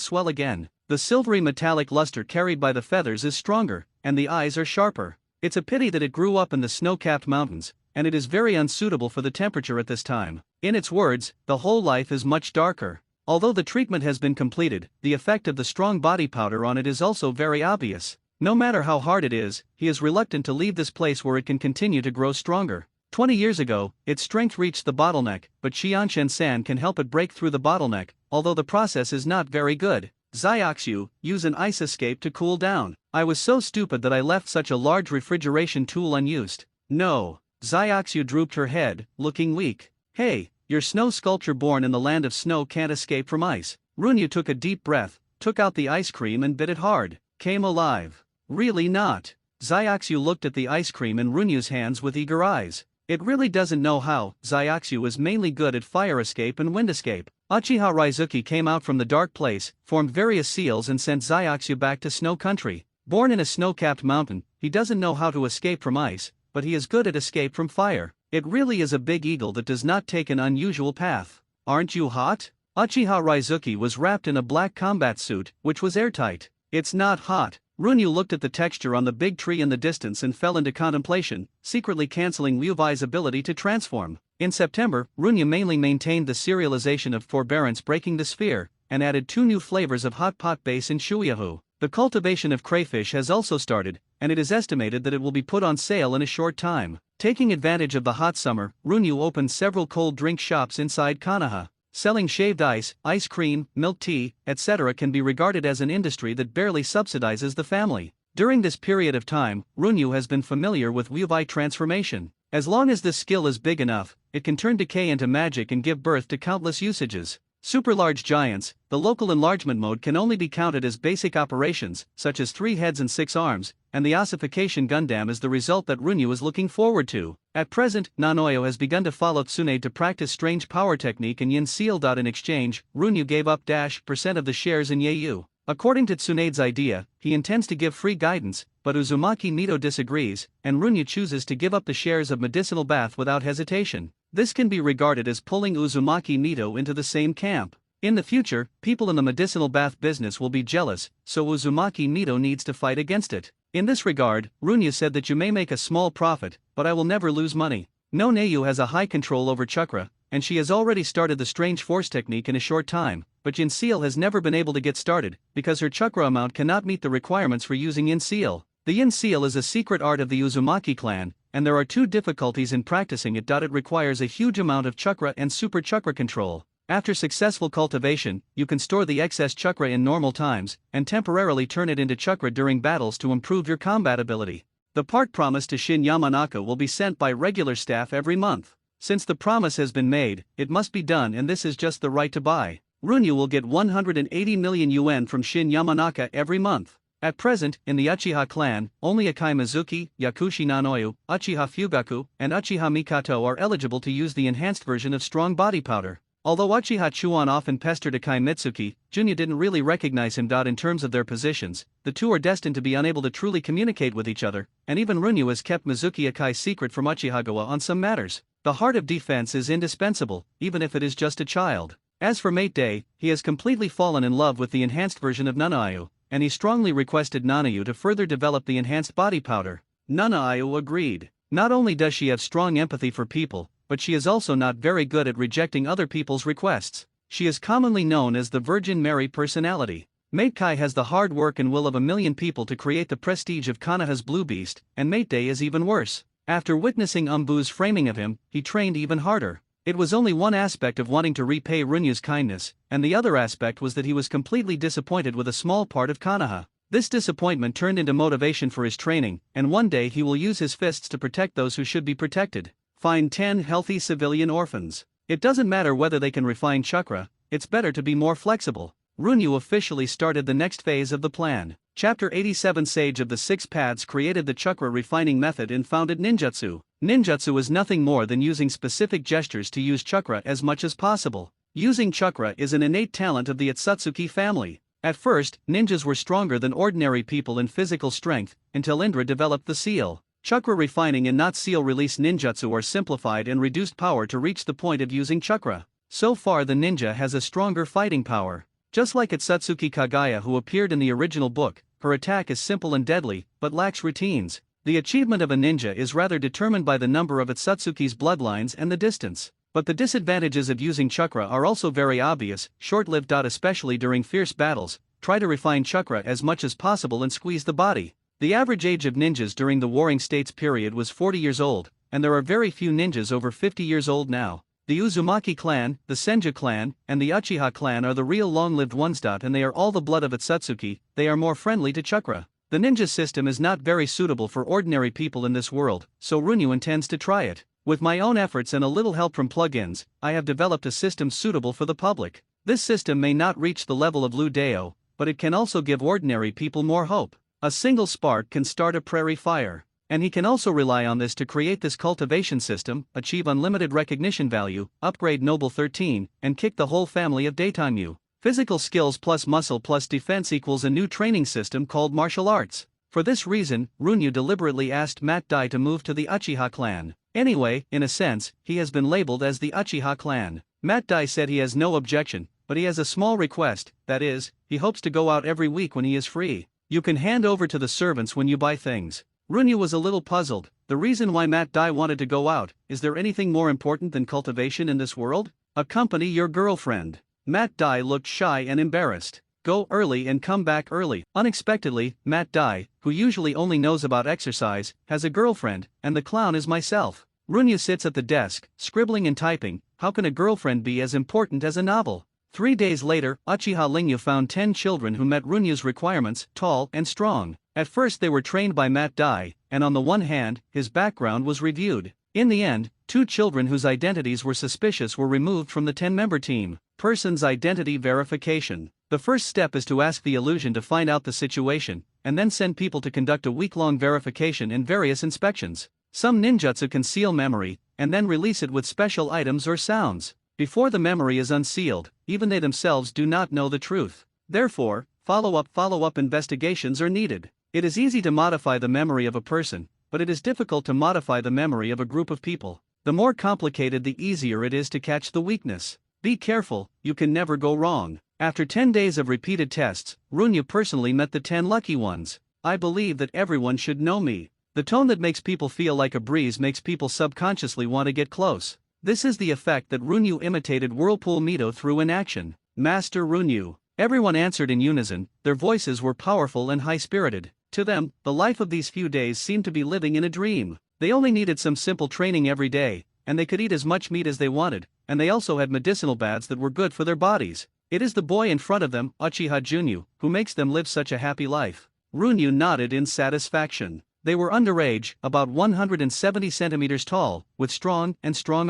A: swell again. The silvery metallic luster carried by the feathers is stronger, and the eyes are sharper. It's a pity that it grew up in the snow-capped mountains, and it is very unsuitable for the temperature at this time. In its words, the whole life is much darker. Although the treatment has been completed, the effect of the strong body powder on it is also very obvious. No matter how hard it is, he is reluctant to leave this place where it can continue to grow stronger. 20 years ago, its strength reached the bottleneck, but Xianshen-san can help it break through the bottleneck, although the process is not very good. Zyaxu, use an ice escape to cool down. I was so stupid that I left such a large refrigeration tool unused. No. Zyaxu drooped her head, looking weak. Hey, your snow sculpture born in the land of snow can't escape from ice. Runyu took a deep breath, took out the ice cream and bit it hard. Came alive. Really not. Zyaxu looked at the ice cream in Runyu's hands with eager eyes. It really doesn't know how. Zyaxu is mainly good at fire escape and wind escape. Uchiha Raizuki came out from the dark place, formed various seals and sent Zyaxu back to snow country. Born in a snow-capped mountain, he doesn't know how to escape from ice, but he is good at escape from fire. It really is a big eagle that does not take an unusual path. Aren't you hot? Uchiha Raizuki was wrapped in a black combat suit, which was airtight. It's not hot. Runyu looked at the texture on the big tree in the distance and fell into contemplation, secretly cancelling Liuvai's ability to transform. In September, Runyu mainly maintained the serialization of forbearance breaking the sphere, and added 2 new flavors of hot pot base in Shuyahu. The cultivation of crayfish has also started, and it is estimated that it will be put on sale in a short time. Taking advantage of the hot summer, Runyu opened several cold drink shops inside Konoha. Selling shaved ice, ice cream, milk tea, etc. can be regarded as an industry that barely subsidizes the family. During this period of time, Runyu has been familiar with Liuvai transformation. As long as this skill is big enough, it can turn decay into magic and give birth to countless usages. Super large giants, the local enlargement mode can only be counted as basic operations, such as 3 heads and 6 arms, and the ossification Gundam is the result that Runyu is looking forward to. At present, Nanoyo has begun to follow Tsunade to practice strange power technique and Yin Seal. In exchange, Runyu gave up % of the shares in Yeiyu. According to Tsunade's idea, he intends to give free guidance, but Uzumaki Mito disagrees, and Runyu chooses to give up the shares of Medicinal Bath without hesitation. This can be regarded as pulling Uzumaki Mito into the same camp. In the future, people in the medicinal bath business will be jealous, so Uzumaki Mito needs to fight against it. In this regard, Runyu said that you may make a small profit, but I will never lose money. No Neiyu has a high control over chakra, and she has already started the strange force technique in a short time, but Yin Seal has never been able to get started, because her chakra amount cannot meet the requirements for using Yin Seal. The Yin Seal is a secret art of the Uzumaki clan, and there are 2 difficulties in practicing it. It requires a huge amount of chakra and super chakra control. After successful cultivation, you can store the excess chakra in normal times, and temporarily turn it into chakra during battles to improve your combat ability. The part promised to Shin Yamanaka will be sent by regular staff every month. Since the promise has been made, it must be done, and this is just the right to buy. Runyu will get 180 million yuan from Shin Yamanaka every month. At present, in the Uchiha clan, only Akai Mizuki, Yakushi Nanoyu, Uchiha Fugaku, and Uchiha Mikato are eligible to use the enhanced version of strong body powder. Although Uchiha Chuan often pestered Akai Mitsuki, Junya didn't really recognize him. In terms of their positions, the two are destined to be unable to truly communicate with each other, and even Runyu has kept Mizuki Akai's secret from Uchihagawa on some matters. The heart of defense is indispensable, even if it is just a child. As for Mate Day, he has completely fallen in love with the enhanced version of Nanayu, and he strongly requested Nanayu to further develop the enhanced body powder. Nanayu agreed. Not only does she have strong empathy for people, but she is also not very good at rejecting other people's requests. She is commonly known as the Virgin Mary personality. Mate Kai has the hard work and will of a million people to create the prestige of Konoha's Blue Beast, and Mate Day is even worse. After witnessing Umbu's framing of him, he trained even harder. It was only one aspect of wanting to repay Runyu's kindness, and the other aspect was that he was completely disappointed with a small part of Konoha. This disappointment turned into motivation for his training, and one day he will use his fists to protect those who should be protected. Find 10 healthy civilian orphans. It doesn't matter whether they can refine chakra, it's better to be more flexible. Runyu officially started the next phase of the plan. Chapter 87 Sage of the Six Paths created the chakra refining method and founded ninjutsu. Ninjutsu is nothing more than using specific gestures to use chakra as much as possible. Using chakra is an innate talent of the Otsutsuki family. At first, ninjas were stronger than ordinary people in physical strength, until Indra developed the seal. Chakra refining and not seal release ninjutsu are simplified and reduced power to reach the point of using chakra. So far the ninja has a stronger fighting power. Just like Otsutsuki Kagaya, who appeared in the original book, her attack is simple and deadly, but lacks routines. The achievement of a ninja is rather determined by the number of Otsutsuki's bloodlines and the distance. But the disadvantages of using chakra are also very obvious, short-lived. Especially during fierce battles, try to refine chakra as much as possible and squeeze the body. The average age of ninjas during the Warring States period was 40 years old, and there are very few ninjas over 50 years old now. The Uzumaki clan, the Senju clan, and the Uchiha clan are the real long-lived ones. And they are all the blood of Otsutsuki. They are more friendly to chakra. The ninja system is not very suitable for ordinary people in this world, so Runyu intends to try it. With my own efforts and a little help from plugins, I have developed a system suitable for the public. This system may not reach the level of Lu Dao, but it can also give ordinary people more hope. A single spark can start a prairie fire. And he can also rely on this to create this cultivation system, achieve unlimited recognition value, upgrade Noble 13, and kick the whole family of daytime Yu. Physical skills plus muscle plus defense equals a new training system called martial arts. For this reason, Runyu deliberately asked Matt Dai to move to the Uchiha clan. Anyway, in a sense, he has been labeled as the Uchiha clan. Matt Dai said he has no objection, but he has a small request, that is, he hopes to go out every week when he is free. You can hand over to the servants when you buy things. Runyu was a little puzzled. The reason why Matt Dai wanted to go out, is there anything more important than cultivation in this world? Accompany your girlfriend. Matt Dai looked shy and embarrassed. Go early and come back early. Unexpectedly, Matt Dai, who usually only knows about exercise, has a girlfriend, and the clown is myself. Runyu sits at the desk, scribbling and typing. How can a girlfriend be as important as a novel? 3 days later, Uchiha Lingyu found 10 children who met Runyu's requirements, tall and strong. At first they were trained by Matt Dai, and on the one hand, his background was reviewed. In the end, 2 children whose identities were suspicious were removed from the 10-member team. Person's identity verification. The first step is to ask the illusion to find out the situation, and then send people to conduct a week-long verification and various inspections. Some ninjutsu conceal memory, and then release it with special items or sounds. Before the memory is unsealed, even they themselves do not know the truth. Therefore, follow-up investigations are needed. It is easy to modify the memory of a person, but it is difficult to modify the memory of a group of people. The more complicated, the easier it is to catch the weakness. Be careful, you can never go wrong. After 10 days of repeated tests, Runyu personally met the 10 lucky ones. I believe that everyone should know me. The tone that makes people feel like a breeze makes people subconsciously want to get close. This is the effect that Runyu imitated Whirlpool Mito through in action. Master Runyu. Everyone answered in unison, their voices were powerful and high-spirited. To them, the life of these few days seemed to be living in a dream. They only needed some simple training every day, and they could eat as much meat as they wanted, and they also had medicinal baths that were good for their bodies. It is the boy in front of them, Uchiha Junyu, who makes them live such a happy life. Runyu nodded in satisfaction. They were underage, about 170 centimeters tall, with strong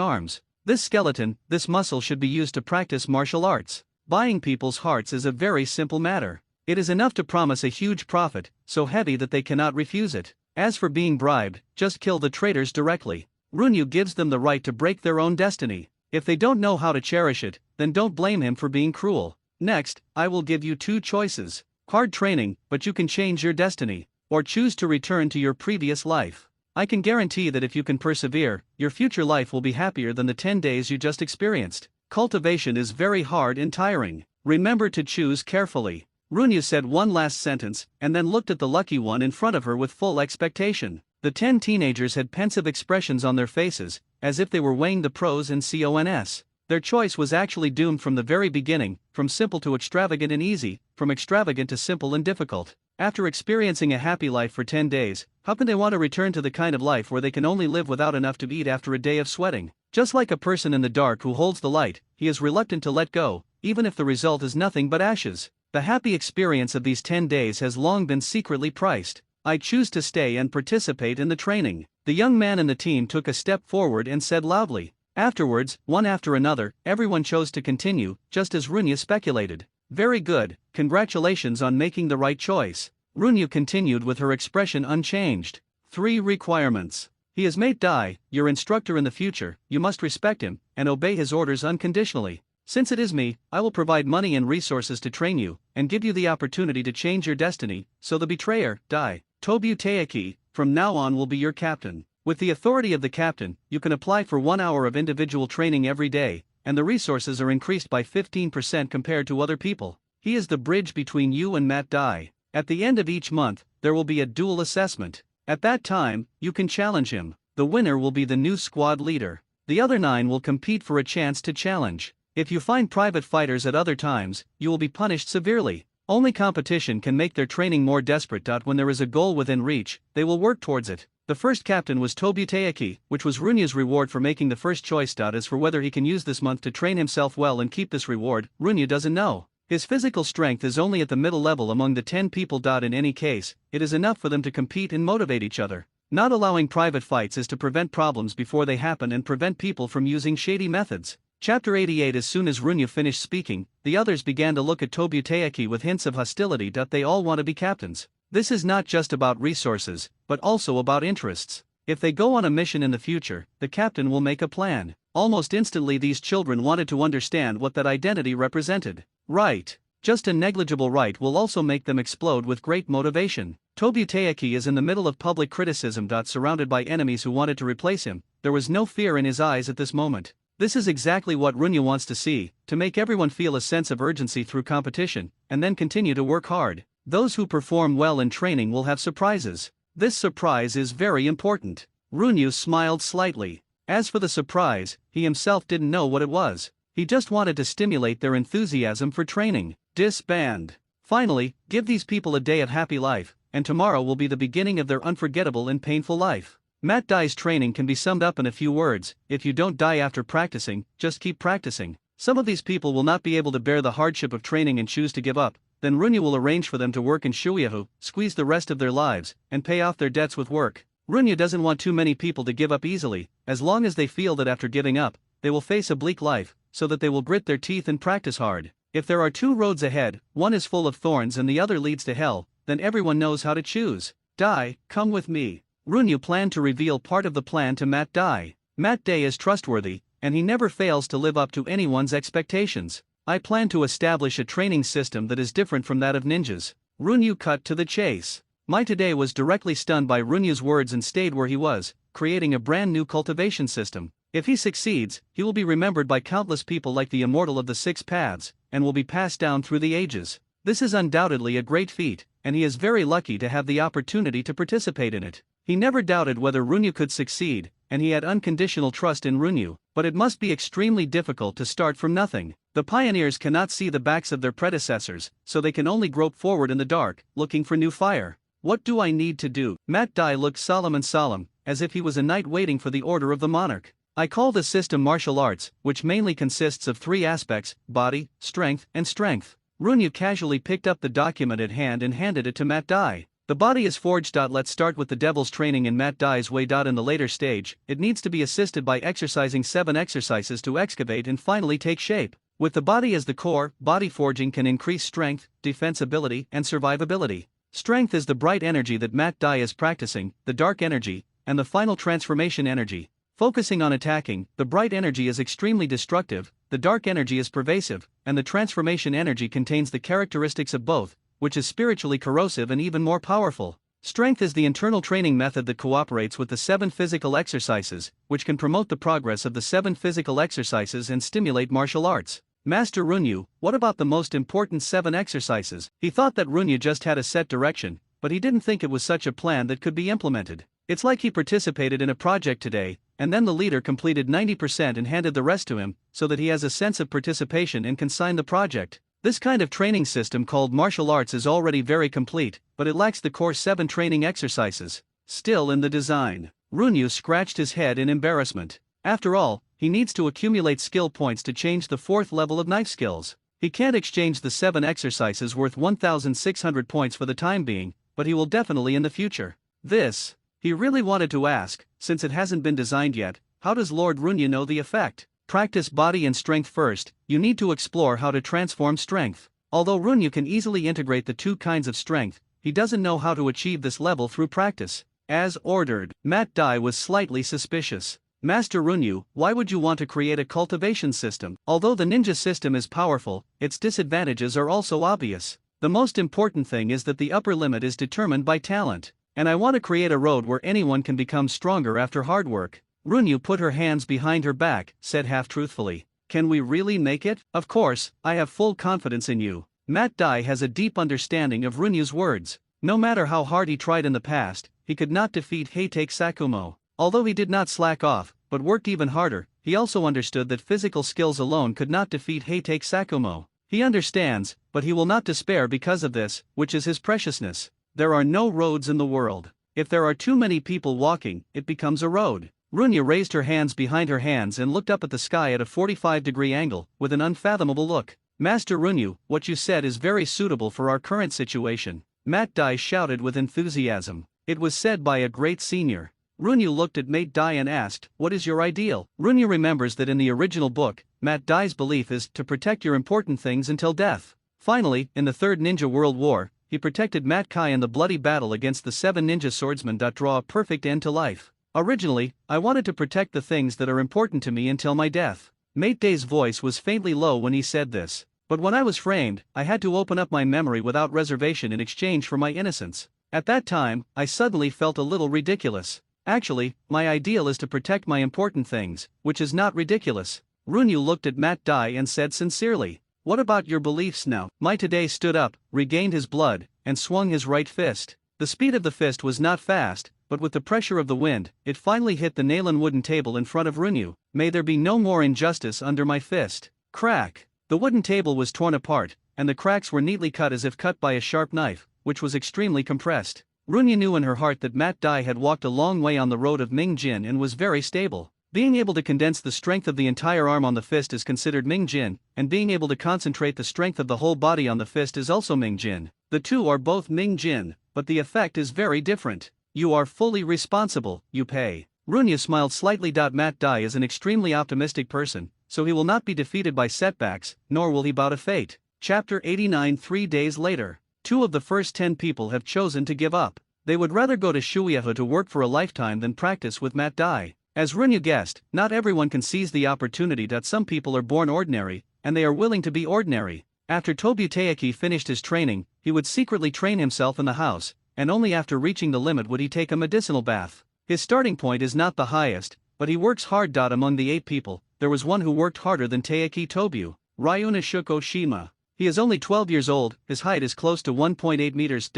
A: arms. This skeleton, this muscle should be used to practice martial arts. Buying people's hearts is a very simple matter. It is enough to promise a huge profit, so heavy that they cannot refuse it. As for being bribed, just kill the traitors directly. Runyu gives them the right to break their own destiny. If they don't know how to cherish it, then don't blame him for being cruel. Next, I will give you 2 choices. Hard training, but you can change your destiny. Or choose to return to your previous life. I can guarantee that if you can persevere, your future life will be happier than the 10 days you just experienced. Cultivation is very hard and tiring. Remember to choose carefully. Runyu said one last sentence, and then looked at the lucky one in front of her with full expectation. The 10 teenagers had pensive expressions on their faces, as if they were weighing the pros and cons. Their choice was actually doomed from the very beginning, from simple to extravagant and easy, from extravagant to simple and difficult. After experiencing a happy life for 10 days, how can they want to return to the kind of life where they can only live without enough to eat after a day of sweating? Just like a person in the dark who holds the light, he is reluctant to let go, even if the result is nothing but ashes. The happy experience of these 10 days has long been secretly priced. I choose to stay and participate in the training. The young man in the team took a step forward and said loudly. Afterwards, one after another, everyone chose to continue, just as Runyu speculated. Very good, congratulations on making the right choice. Runyu continued with her expression unchanged. 3 requirements. He is Mate Dai, your instructor in the future, you must respect him, and obey his orders unconditionally. Since it is me, I will provide money and resources to train you, and give you the opportunity to change your destiny, so the betrayer, Dai, Tobu Teiki, from now on will be your captain. With the authority of the captain, you can apply for 1 hour of individual training every day, and the resources are increased by 15% compared to other people. He is the bridge between you and Matt Dai. At the end of each month, there will be a dual assessment. At that time, you can challenge him. The winner will be the new squad leader. The other 9 will compete for a chance to challenge. If you find private fighters at other times, you will be punished severely. Only competition can make their training more desperate. When there is a goal within reach, they will work towards it. The first captain was Tobu Teiki, which was Runyu's reward for making the first choice. As for whether he can use this month to train himself well and keep this reward, Runyu doesn't know. His physical strength is only at the middle level among the 10 people. In any case, it is enough for them to compete and motivate each other. Not allowing private fights is to prevent problems before they happen and prevent people from using shady methods. Chapter 88. As soon as Runya finished speaking, the others began to look at Tobutayaki with hints of hostility. They all want to be captains. This is not just about resources, but also about interests. If they go on a mission in the future, the captain will make a plan. Almost instantly these children wanted to understand what that identity represented. Right. Just a negligible right will also make them explode with great motivation. Tobutayaki is in the middle of public criticism. Surrounded by enemies who wanted to replace him, there was no fear in his eyes at this moment. This is exactly what Runya wants to see, to make everyone feel a sense of urgency through competition, and then continue to work hard. Those who perform well in training will have surprises. This surprise is very important. Runya smiled slightly. As for the surprise, he himself didn't know what it was. He just wanted to stimulate their enthusiasm for training. Disband. Finally, give these people a day of happy life, and tomorrow will be the beginning of their unforgettable and painful life. Matt Dai's training can be summed up in a few words: if you don't die after practicing, just keep practicing. Some of these people will not be able to bear the hardship of training and choose to give up. Then Runya will arrange for them to work in Shuyahu, squeeze the rest of their lives, and pay off their debts with work. Runya doesn't want too many people to give up easily, as long as they feel that after giving up, they will face a bleak life, so that they will grit their teeth and practice hard. If there are two roads ahead, one is full of thorns and the other leads to hell, then everyone knows how to choose. Dai, come with me. Runya planned to reveal part of the plan to Matt Dai. Matt Dai is trustworthy, and he never fails to live up to anyone's expectations. I plan to establish a training system that is different from that of ninjas. Runya cut to the chase. Maitade was directly stunned by Runya's words and stayed where he was, creating a brand new cultivation system. If he succeeds, he will be remembered by countless people like the immortal of the Six Paths, and will be passed down through the ages. This is undoubtedly a great feat, and he is very lucky to have the opportunity to participate in it. He never doubted whether Runya could succeed, and he had unconditional trust in Runya, but it must be extremely difficult to start from nothing. The pioneers cannot see the backs of their predecessors, so they can only grope forward in the dark, looking for new fire. What do I need to do? Matt Dai looked solemn, as if he was a knight waiting for the order of the monarch. I call this system martial arts, which mainly consists of three aspects: body, strength, and strength. Runya casually picked up the document at hand and handed it to Matt Dai. The body is forged. Let's start with the devil's training in Matt Dai's way. In the later stage, it needs to be assisted by exercising 7 exercises to excavate and finally take shape. With the body as the core, body forging can increase strength, defensibility, and survivability. Strength is the bright energy that Matt Dai is practicing, the dark energy, and the final transformation energy. Focusing on attacking, the bright energy is extremely destructive, the dark energy is pervasive, and the transformation energy contains the characteristics of both, which is spiritually corrosive and even more powerful. Strength is the internal training method that cooperates with the 7 physical exercises, which can promote the progress of the 7 physical exercises and stimulate martial arts. Master Runya, what about the most important 7 exercises? He thought that Runya just had a set direction, but he didn't think it was such a plan that could be implemented. It's like he participated in a project today, and then the leader completed 90% and handed the rest to him, so that he has a sense of participation and can sign the project. This kind of training system called martial arts is already very complete, but it lacks the core 7 training exercises. Still in the design. Runya scratched his head in embarrassment. After all, he needs to accumulate skill points to change the 4th level of knife skills. He can't exchange the 7 exercises worth 1,600 points for the time being, but he will definitely in the future. This, he really wanted to ask, since it hasn't been designed yet, how does Lord Runya know the effect? Practice body and strength first. You need to explore how to transform strength. Although Runya can easily integrate the 2 kinds of strength, he doesn't know how to achieve this level through practice. As ordered, Matt Dai was slightly suspicious. Master Runya, why would you want to create a cultivation system? Although the ninja system is powerful, its disadvantages are also obvious. The most important thing is that the upper limit is determined by talent. And I want to create a road where anyone can become stronger after hard work. Runya put her hands behind her back, said half-truthfully. Can we really make it? Of course, I have full confidence in you. Matt Dai has a deep understanding of Runya's words. No matter how hard he tried in the past, he could not defeat Heitake Sakumo. Although he did not slack off, but worked even harder, he also understood that physical skills alone could not defeat Heitake Sakumo. He understands, but he will not despair because of this, which is his preciousness. There are no roads in the world. If there are too many people walking, it becomes a road. Runya raised her hands behind her hands and looked up at the sky at a 45-degree angle, with an unfathomable look. Master Runya, what you said is very suitable for our current situation. Matt Dai shouted with enthusiasm. It was said by a great senior. Runyu looked at Mate Dai and asked, "What is your ideal?" Runyu remembers that in the original book, Mate Dai's belief is to protect your important things until death. Finally, in the Third Ninja World War, he protected Mat Kai in the bloody battle against the 7 ninja swordsmen. Draw a perfect end to life. Originally, I wanted to protect the things that are important to me until my death. Mate Dai's voice was faintly low when he said this. But when I was framed, I had to open up my memory without reservation in exchange for my innocence. At that time, I suddenly felt a little ridiculous. Actually, my ideal is to protect my important things, which is not ridiculous. Runyu looked at Mat Dai and said sincerely, "What about your beliefs now?" Mate Dai stood up, regained his blood, and swung his right fist. The speed of the fist was not fast, but with the pressure of the wind, it finally hit the nailen wooden table in front of Runyu. "May there be no more injustice under my fist." Crack! The wooden table was torn apart, and the cracks were neatly cut as if cut by a sharp knife, which was extremely compressed. Runyu knew in her heart that Mat Dai had walked a long way on the road of Ming Jin and was very stable. Being able to condense the strength of the entire arm on the fist is considered Ming Jin, and being able to concentrate the strength of the whole body on the fist is also Ming Jin. The two are both Ming Jin, but the effect is very different. "You are fully responsible, you pay." Runyu smiled slightly. Mat Dai is an extremely optimistic person, so he will not be defeated by setbacks, nor will he bow to fate. Chapter 89. 3 days later. 2 of the first 10 people have chosen to give up. They would rather go to Shuiahu to work for a lifetime than practice with Mat Dai. As Runyu guessed, not everyone can seize the opportunity. Some people are born ordinary, and they are willing to be ordinary. After Tobutayaki finished his training, he would secretly train himself in the house, and only after reaching the limit would he take a medicinal bath. His starting point is not the highest, but he works hard. Among the 8 people, there was one who worked harder than Taiki Tobu, Ryuna Shuko Shima. He is only 12 years old, his height is close to 1.8 meters.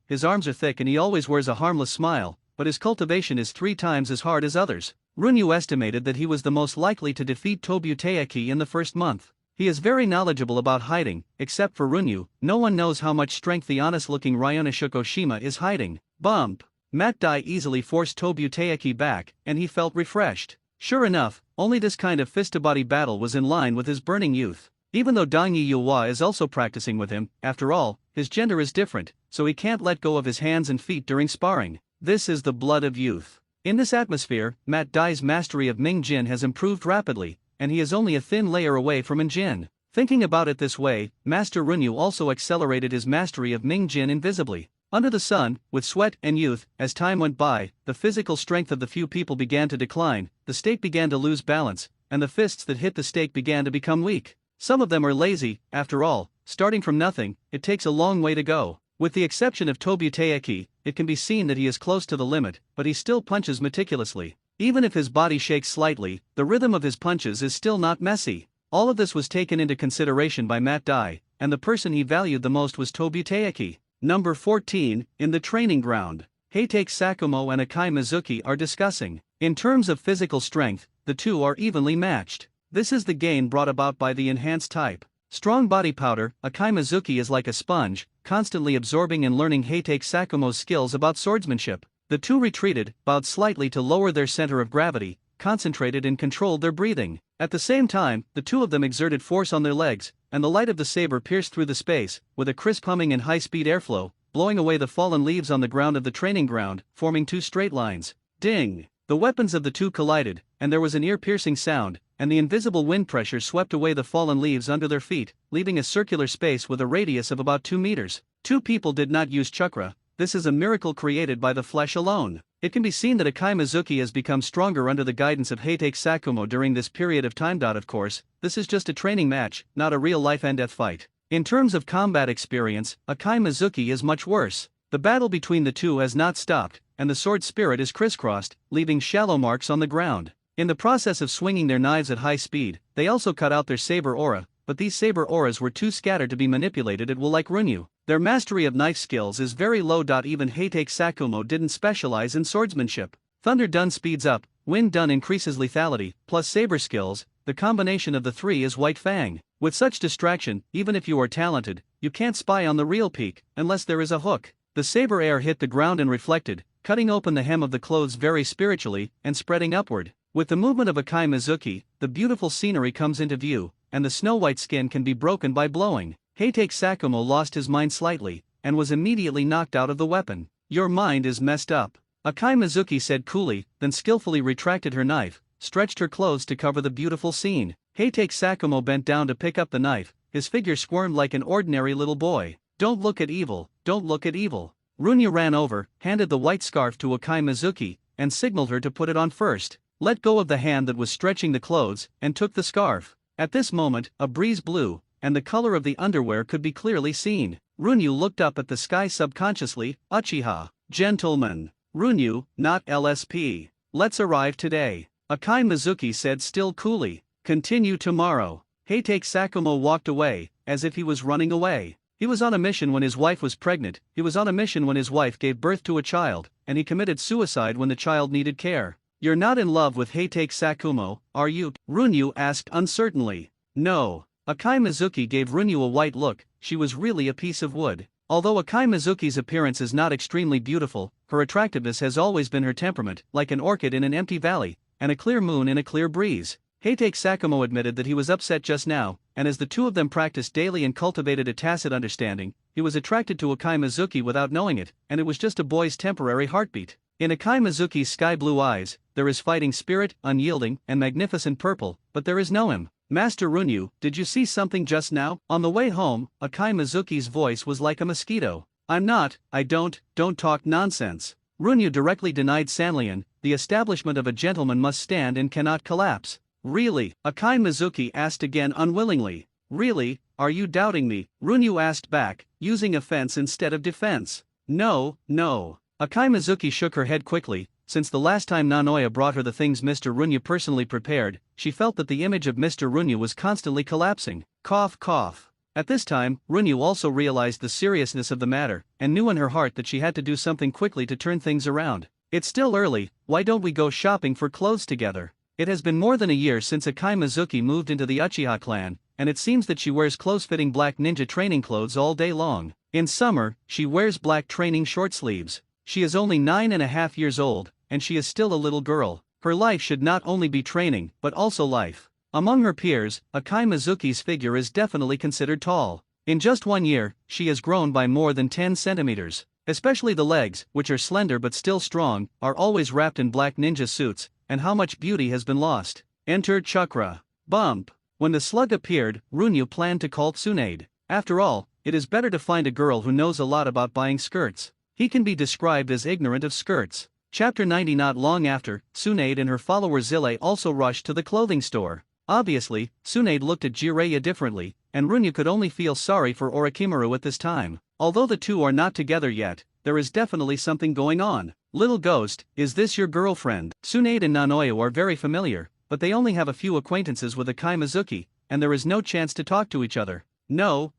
A: His arms are thick and he always wears a harmless smile, but his cultivation is 3 times as hard as others. Runyu estimated that he was the most likely to defeat Tobutayaki in the first month. He is very knowledgeable about hiding. Except for Runyu, no one knows how much strength the honest-looking Ryuna Shuko Shima is hiding. Bump! Mat Dai easily forced Tobutayaki back, and he felt refreshed. Sure enough, only this kind of fist-to-body battle was in line with his burning youth. Even though Dang Yihua is also practicing with him, after all, his gender is different, so he can't let go of his hands and feet during sparring. This is the blood of youth. In this atmosphere, Mat Dai's mastery of Ming Jin has improved rapidly, and he is only a thin layer away from Ming Jin. Thinking about it this way, Master Runyu also accelerated his mastery of Ming Jin invisibly. Under the sun, with sweat and youth, as time went by, the physical strength of the few people began to decline, the stake began to lose balance, and the fists that hit the stake began to become weak. Some of them are lazy. After all, starting from nothing, it takes a long way to go. With the exception of Tobutayaki, it can be seen that he is close to the limit, but he still punches meticulously. Even if his body shakes slightly, the rhythm of his punches is still not messy. All of this was taken into consideration by Mat Dai, and the person he valued the most was Tobutayaki. Number 14, in the training ground. Heitake Sakumo and Akai Mizuki are discussing. In terms of physical strength, the two are evenly matched. This is the gain brought about by the enhanced type. Strong body powder, Akai Mizuki is like a sponge, constantly absorbing and learning Heitake Sakumo's skills about swordsmanship. The two retreated, bowed slightly to lower their center of gravity, concentrated and controlled their breathing. At the same time, the two of them exerted force on their legs, and the light of the saber pierced through the space, with a crisp humming and high-speed airflow, blowing away the fallen leaves on the ground of the training ground, forming 2 straight lines. Ding! The weapons of the two collided, and there was an ear-piercing sound, and the invisible wind pressure swept away the fallen leaves under their feet, leaving a circular space with a radius of about 2 meters. 2 people did not use chakra. This is a miracle created by the flesh alone. It can be seen that Akai Mizuki has become stronger under the guidance of Heitake Sakumo during this period of time. Of course, this is just a training match, not a real life and death fight. In terms of combat experience, Akai Mizuki is much worse. The battle between the two has not stopped, and the sword spirit is crisscrossed, leaving shallow marks on the ground. In the process of swinging their knives at high speed, they also cut out their saber aura, but these saber auras were too scattered to be manipulated at will like Runyu. Their mastery of knife skills is very low. Even Heitake Sakumo didn't specialize in swordsmanship. Thunder Dun speeds up, Wind Dun increases lethality, plus saber skills, the combination of the 3 is White Fang. With such distraction, even if you are talented, you can't spy on the real peak, unless there is a hook. The saber air hit the ground and reflected, cutting open the hem of the clothes very spiritually, and spreading upward. With the movement of Akai Mizuki, the beautiful scenery comes into view, and the snow-white skin can be broken by blowing. Heitake Sakumo lost his mind slightly, and was immediately knocked out of the weapon. Your mind is messed up. Akai Mizuki said coolly, then skillfully retracted her knife, stretched her clothes to cover the beautiful scene. Heitake Sakumo bent down to pick up the knife, his figure squirmed like an ordinary little boy. Don't look at evil, don't look at evil. Runyu ran over, handed the white scarf to Akai Mizuki, and signaled her to put it on first, let go of the hand that was stretching the clothes, and took the scarf. At this moment, a breeze blew, and the color of the underwear could be clearly seen. Runyu looked up at the sky subconsciously. Uchiha. Gentlemen. Runyu, not LSP. Let's arrive today. Akai Mizuki said still coolly. Continue tomorrow. Heitake Sakumo walked away, as if he was running away. He was on a mission when his wife was pregnant, he was on a mission when his wife gave birth to a child, and he committed suicide when the child needed care. You're not in love with Heitake Sakumo, are you? Runyu asked uncertainly. No. Akai Mizuki gave Runyu a white look, she was really a piece of wood. Although Akai Mizuki's appearance is not extremely beautiful, her attractiveness has always been her temperament, like an orchid in an empty valley, and a clear moon in a clear breeze. Heitake Sakumo admitted that he was upset just now, and as the two of them practiced daily and cultivated a tacit understanding, he was attracted to Akai Mizuki without knowing it, and it was just a boy's temporary heartbeat. In Akai Mizuki's sky-blue eyes, there is fighting spirit, unyielding, and magnificent purple, but there is no him. Master Runyu, did you see something just now? On the way home, Akai Mizuki's voice was like a mosquito. Don't talk nonsense. Runyu directly denied Sanlian, the establishment of a gentleman must stand and cannot collapse. Really? Akai Mizuki asked again unwillingly. Really, are you doubting me? Runyu asked back, using offense instead of defense. No. Akai Mizuki shook her head quickly. Since the last time Nanoya brought her the things Mr. Runyu personally prepared, she felt that the image of Mr. Runyu was constantly collapsing. Cough cough. At this time, Runyu also realized the seriousness of the matter, and knew in her heart that she had to do something quickly to turn things around. It's still early, why don't we go shopping for clothes together? It has been more than a year since Akai Mizuki moved into the Uchiha clan, and it seems that she wears close-fitting black ninja training clothes all day long. In summer, she wears black training short sleeves. She is only 9.5 years old, and she is still a little girl. Her life should not only be training, but also life. Among her peers, Akai Mizuki's figure is definitely considered tall. In just 1 year, she has grown by more than 10 centimeters. Especially the legs, which are slender but still strong, are always wrapped in black ninja suits, and how much beauty has been lost. Enter Chakra. Bump. When the slug appeared, Runyu planned to call Tsunade. After all, it is better to find a girl who knows a lot about buying skirts. He can be described as ignorant of skirts. Chapter 90. Not long after, Tsunade and her follower Zille also rushed to the clothing store. Obviously, Tsunade looked at Jiraiya differently, and Runyu could only feel sorry for Orochimaru at this time. Although the two are not together yet, there is definitely something going on. Little ghost, is this your girlfriend? Tsunade and Nanoya are very familiar, but they only have a few acquaintances with Akai Mizuki, and there is no chance to talk to each other. No,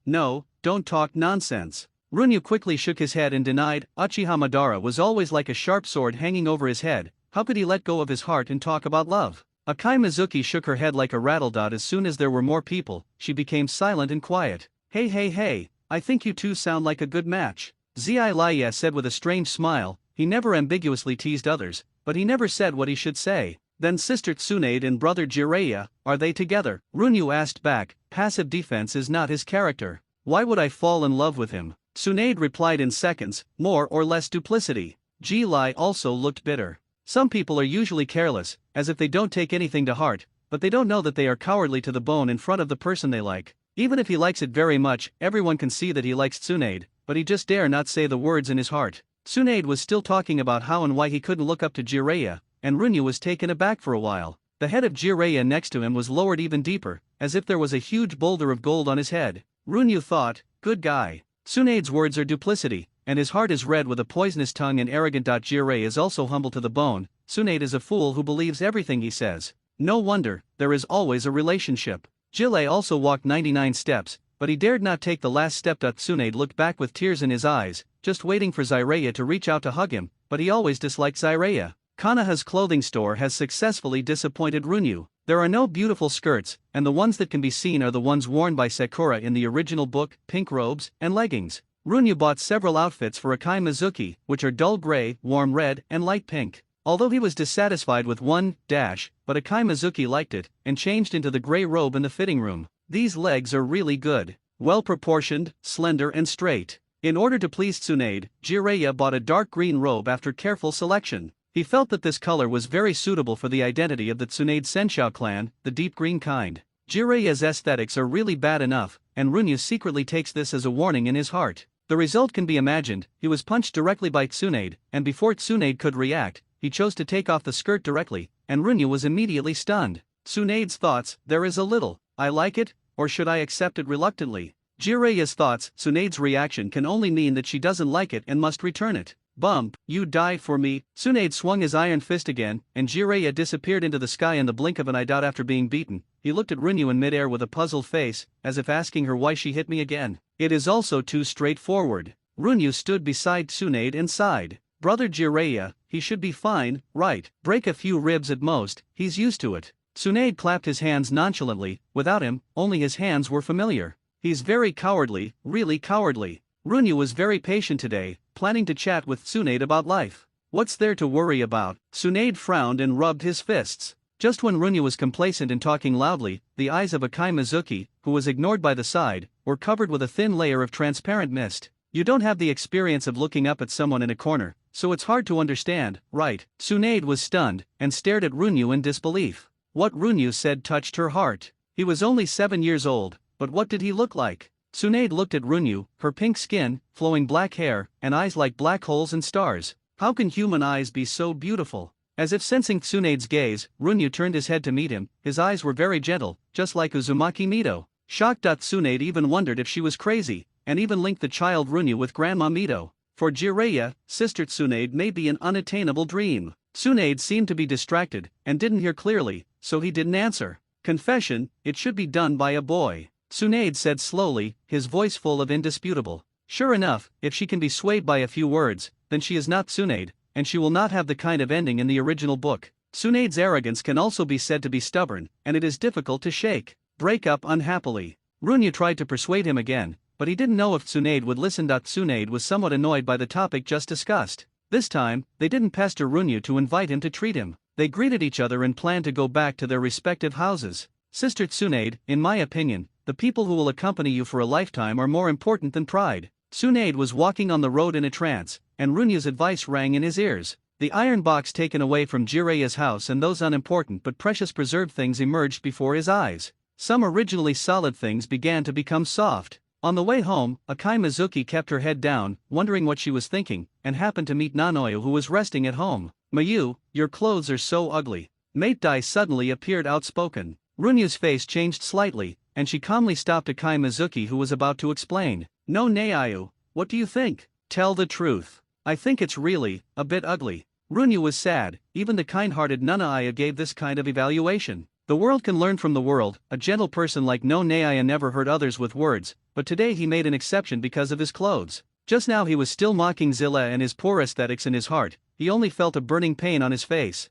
A: don't talk nonsense. Runyu quickly shook his head and denied. Uchiha Madara was always like a sharp sword hanging over his head. How could he let go of his heart and talk about love? Akai Mizuki shook her head like a rattledot. As soon as there were more people, she became silent and quiet. Hey, I think you two sound like a good match. Zilaya said with a strange smile. He never ambiguously teased others, but he never said what he should say. Then Sister Tsunade and brother Jiraiya, are they together? Runyu asked back. Passive defense is not his character. Why would I fall in love with him? Tsunade replied in seconds, more or less duplicity. Ji-Lai also looked bitter. Some people are usually careless, as if they don't take anything to heart, but they don't know that they are cowardly to the bone in front of the person they like. Even if he likes it very much, everyone can see that he likes Tsunade, but he just dare not say the words in his heart. Tsunade was still talking about how and why he couldn't look up to Jiraiya, and Runyu was taken aback for a while. The head of Jiraiya next to him was lowered even deeper, as if there was a huge boulder of gold on his head. Runyu thought, good guy. Tsunade's words are duplicity, and his heart is red with a poisonous tongue and arrogant. Jiraiya is also humble to the bone. Tsunade is a fool who believes everything he says. No wonder, there is always a relationship. Jile also walked 99 steps, but he dared not take the last step. Tsunade looked back with tears in his eyes, just waiting for Jiraiya to reach out to hug him, but he always disliked Jiraiya. Kanaha's clothing store has successfully disappointed Runyu. There are no beautiful skirts, and the ones that can be seen are the ones worn by Sakura in the original book, pink robes, and leggings. Runyu bought several outfits for Akai Mizuki, which are dull gray, warm red, and light pink. Although he was dissatisfied with one, but Akai Mizuki liked it, and changed into the gray robe in the fitting room. These legs are really good. Well proportioned, slender and straight. In order to please Tsunade, Jiraiya bought a dark green robe after careful selection. He felt that this color was very suitable for the identity of the Tsunade Senshou clan, the deep green kind. Jiraiya's aesthetics are really bad enough, and Runya secretly takes this as a warning in his heart. The result can be imagined. He was punched directly by Tsunade, and before Tsunade could react, he chose to take off the skirt directly, and Runya was immediately stunned. Tsunade's thoughts, there is a little, I like it, or should I accept it reluctantly? Jiraiya's thoughts, Tsunade's reaction can only mean that she doesn't like it and must return it. Bump, you die for me. Tsunade swung his iron fist again, and Jiraiya disappeared into the sky in the blink of an eye. After being beaten, he looked at Rinyu in midair with a puzzled face, as if asking her why she hit me again. It is also too straightforward. Rinyu stood beside Tsunade and sighed. Brother Jiraiya, he should be fine, right? Break a few ribs at most, he's used to it. Tsunade clapped his hands nonchalantly. Without him, only his hands were familiar. He's very cowardly, really cowardly. Rinyu was very patient today, planning to chat with Tsunade about life. What's there to worry about? Tsunade frowned and rubbed his fists. Just when Rinyu was complacent and talking loudly, the eyes of Akai Mizuki, who was ignored by the side, were covered with a thin layer of transparent mist. You don't have the experience of looking up at someone in a corner, so it's hard to understand, right? Tsunade was stunned, and stared at Rinyu in disbelief. What Rinyu said touched her heart. He was only 7 years old, but what did he look like? Tsunade looked at Rinyu, her pink skin, flowing black hair, and eyes like black holes and stars. How can human eyes be so beautiful? As if sensing Tsunade's gaze, Rinyu turned his head to meet him. His eyes were very gentle, just like Uzumaki Mito. Shocked, Tsunade even wondered if she was crazy, and even linked the child Rinyu with Grandma Mito. For Jiraiya, Sister Tsunade may be an unattainable dream. Tsunade seemed to be distracted, and didn't hear clearly, so he didn't answer. Confession, it should be done by a boy. Tsunade said slowly, his voice full of indisputable. Sure enough, if she can be swayed by a few words, then she is not Tsunade, and she will not have the kind of ending in the original book. Tsunade's arrogance can also be said to be stubborn, and it is difficult to shake. Break up unhappily. Rinyu tried to persuade him again, but he didn't know if Tsunade would listen. Tsunade was somewhat annoyed by the topic just discussed. This time, they didn't pester Rinyu to invite him to treat him. They greeted each other and planned to go back to their respective houses. Sister Tsunade, in my opinion, the people who will accompany you for a lifetime are more important than pride. Tsunade was walking on the road in a trance, and Rinyu's advice rang in his ears. The iron box taken away from Jiraiya's house and those unimportant but precious preserved things emerged before his eyes. Some originally solid things began to become soft. On the way home, Akai Mizuki kept her head down, wondering what she was thinking, and happened to meet Nanoyu, who was resting at home. Mayu, your clothes are so ugly. Mate Dai suddenly appeared outspoken. Rinyu's face changed slightly, and she calmly stopped Akai Mizuki, who was about to explain. No Neiayu, what do you think? Tell the truth. I think it's really a bit ugly. Rinyu was sad. Even the kind-hearted Nanaaya gave this kind of evaluation. The world can learn from the world. A gentle person like No Neiaya never hurt others with words, but today he made an exception because of his clothes. Just now he was still mocking Zilla and his poor aesthetics in his heart. He only felt a burning pain on his face.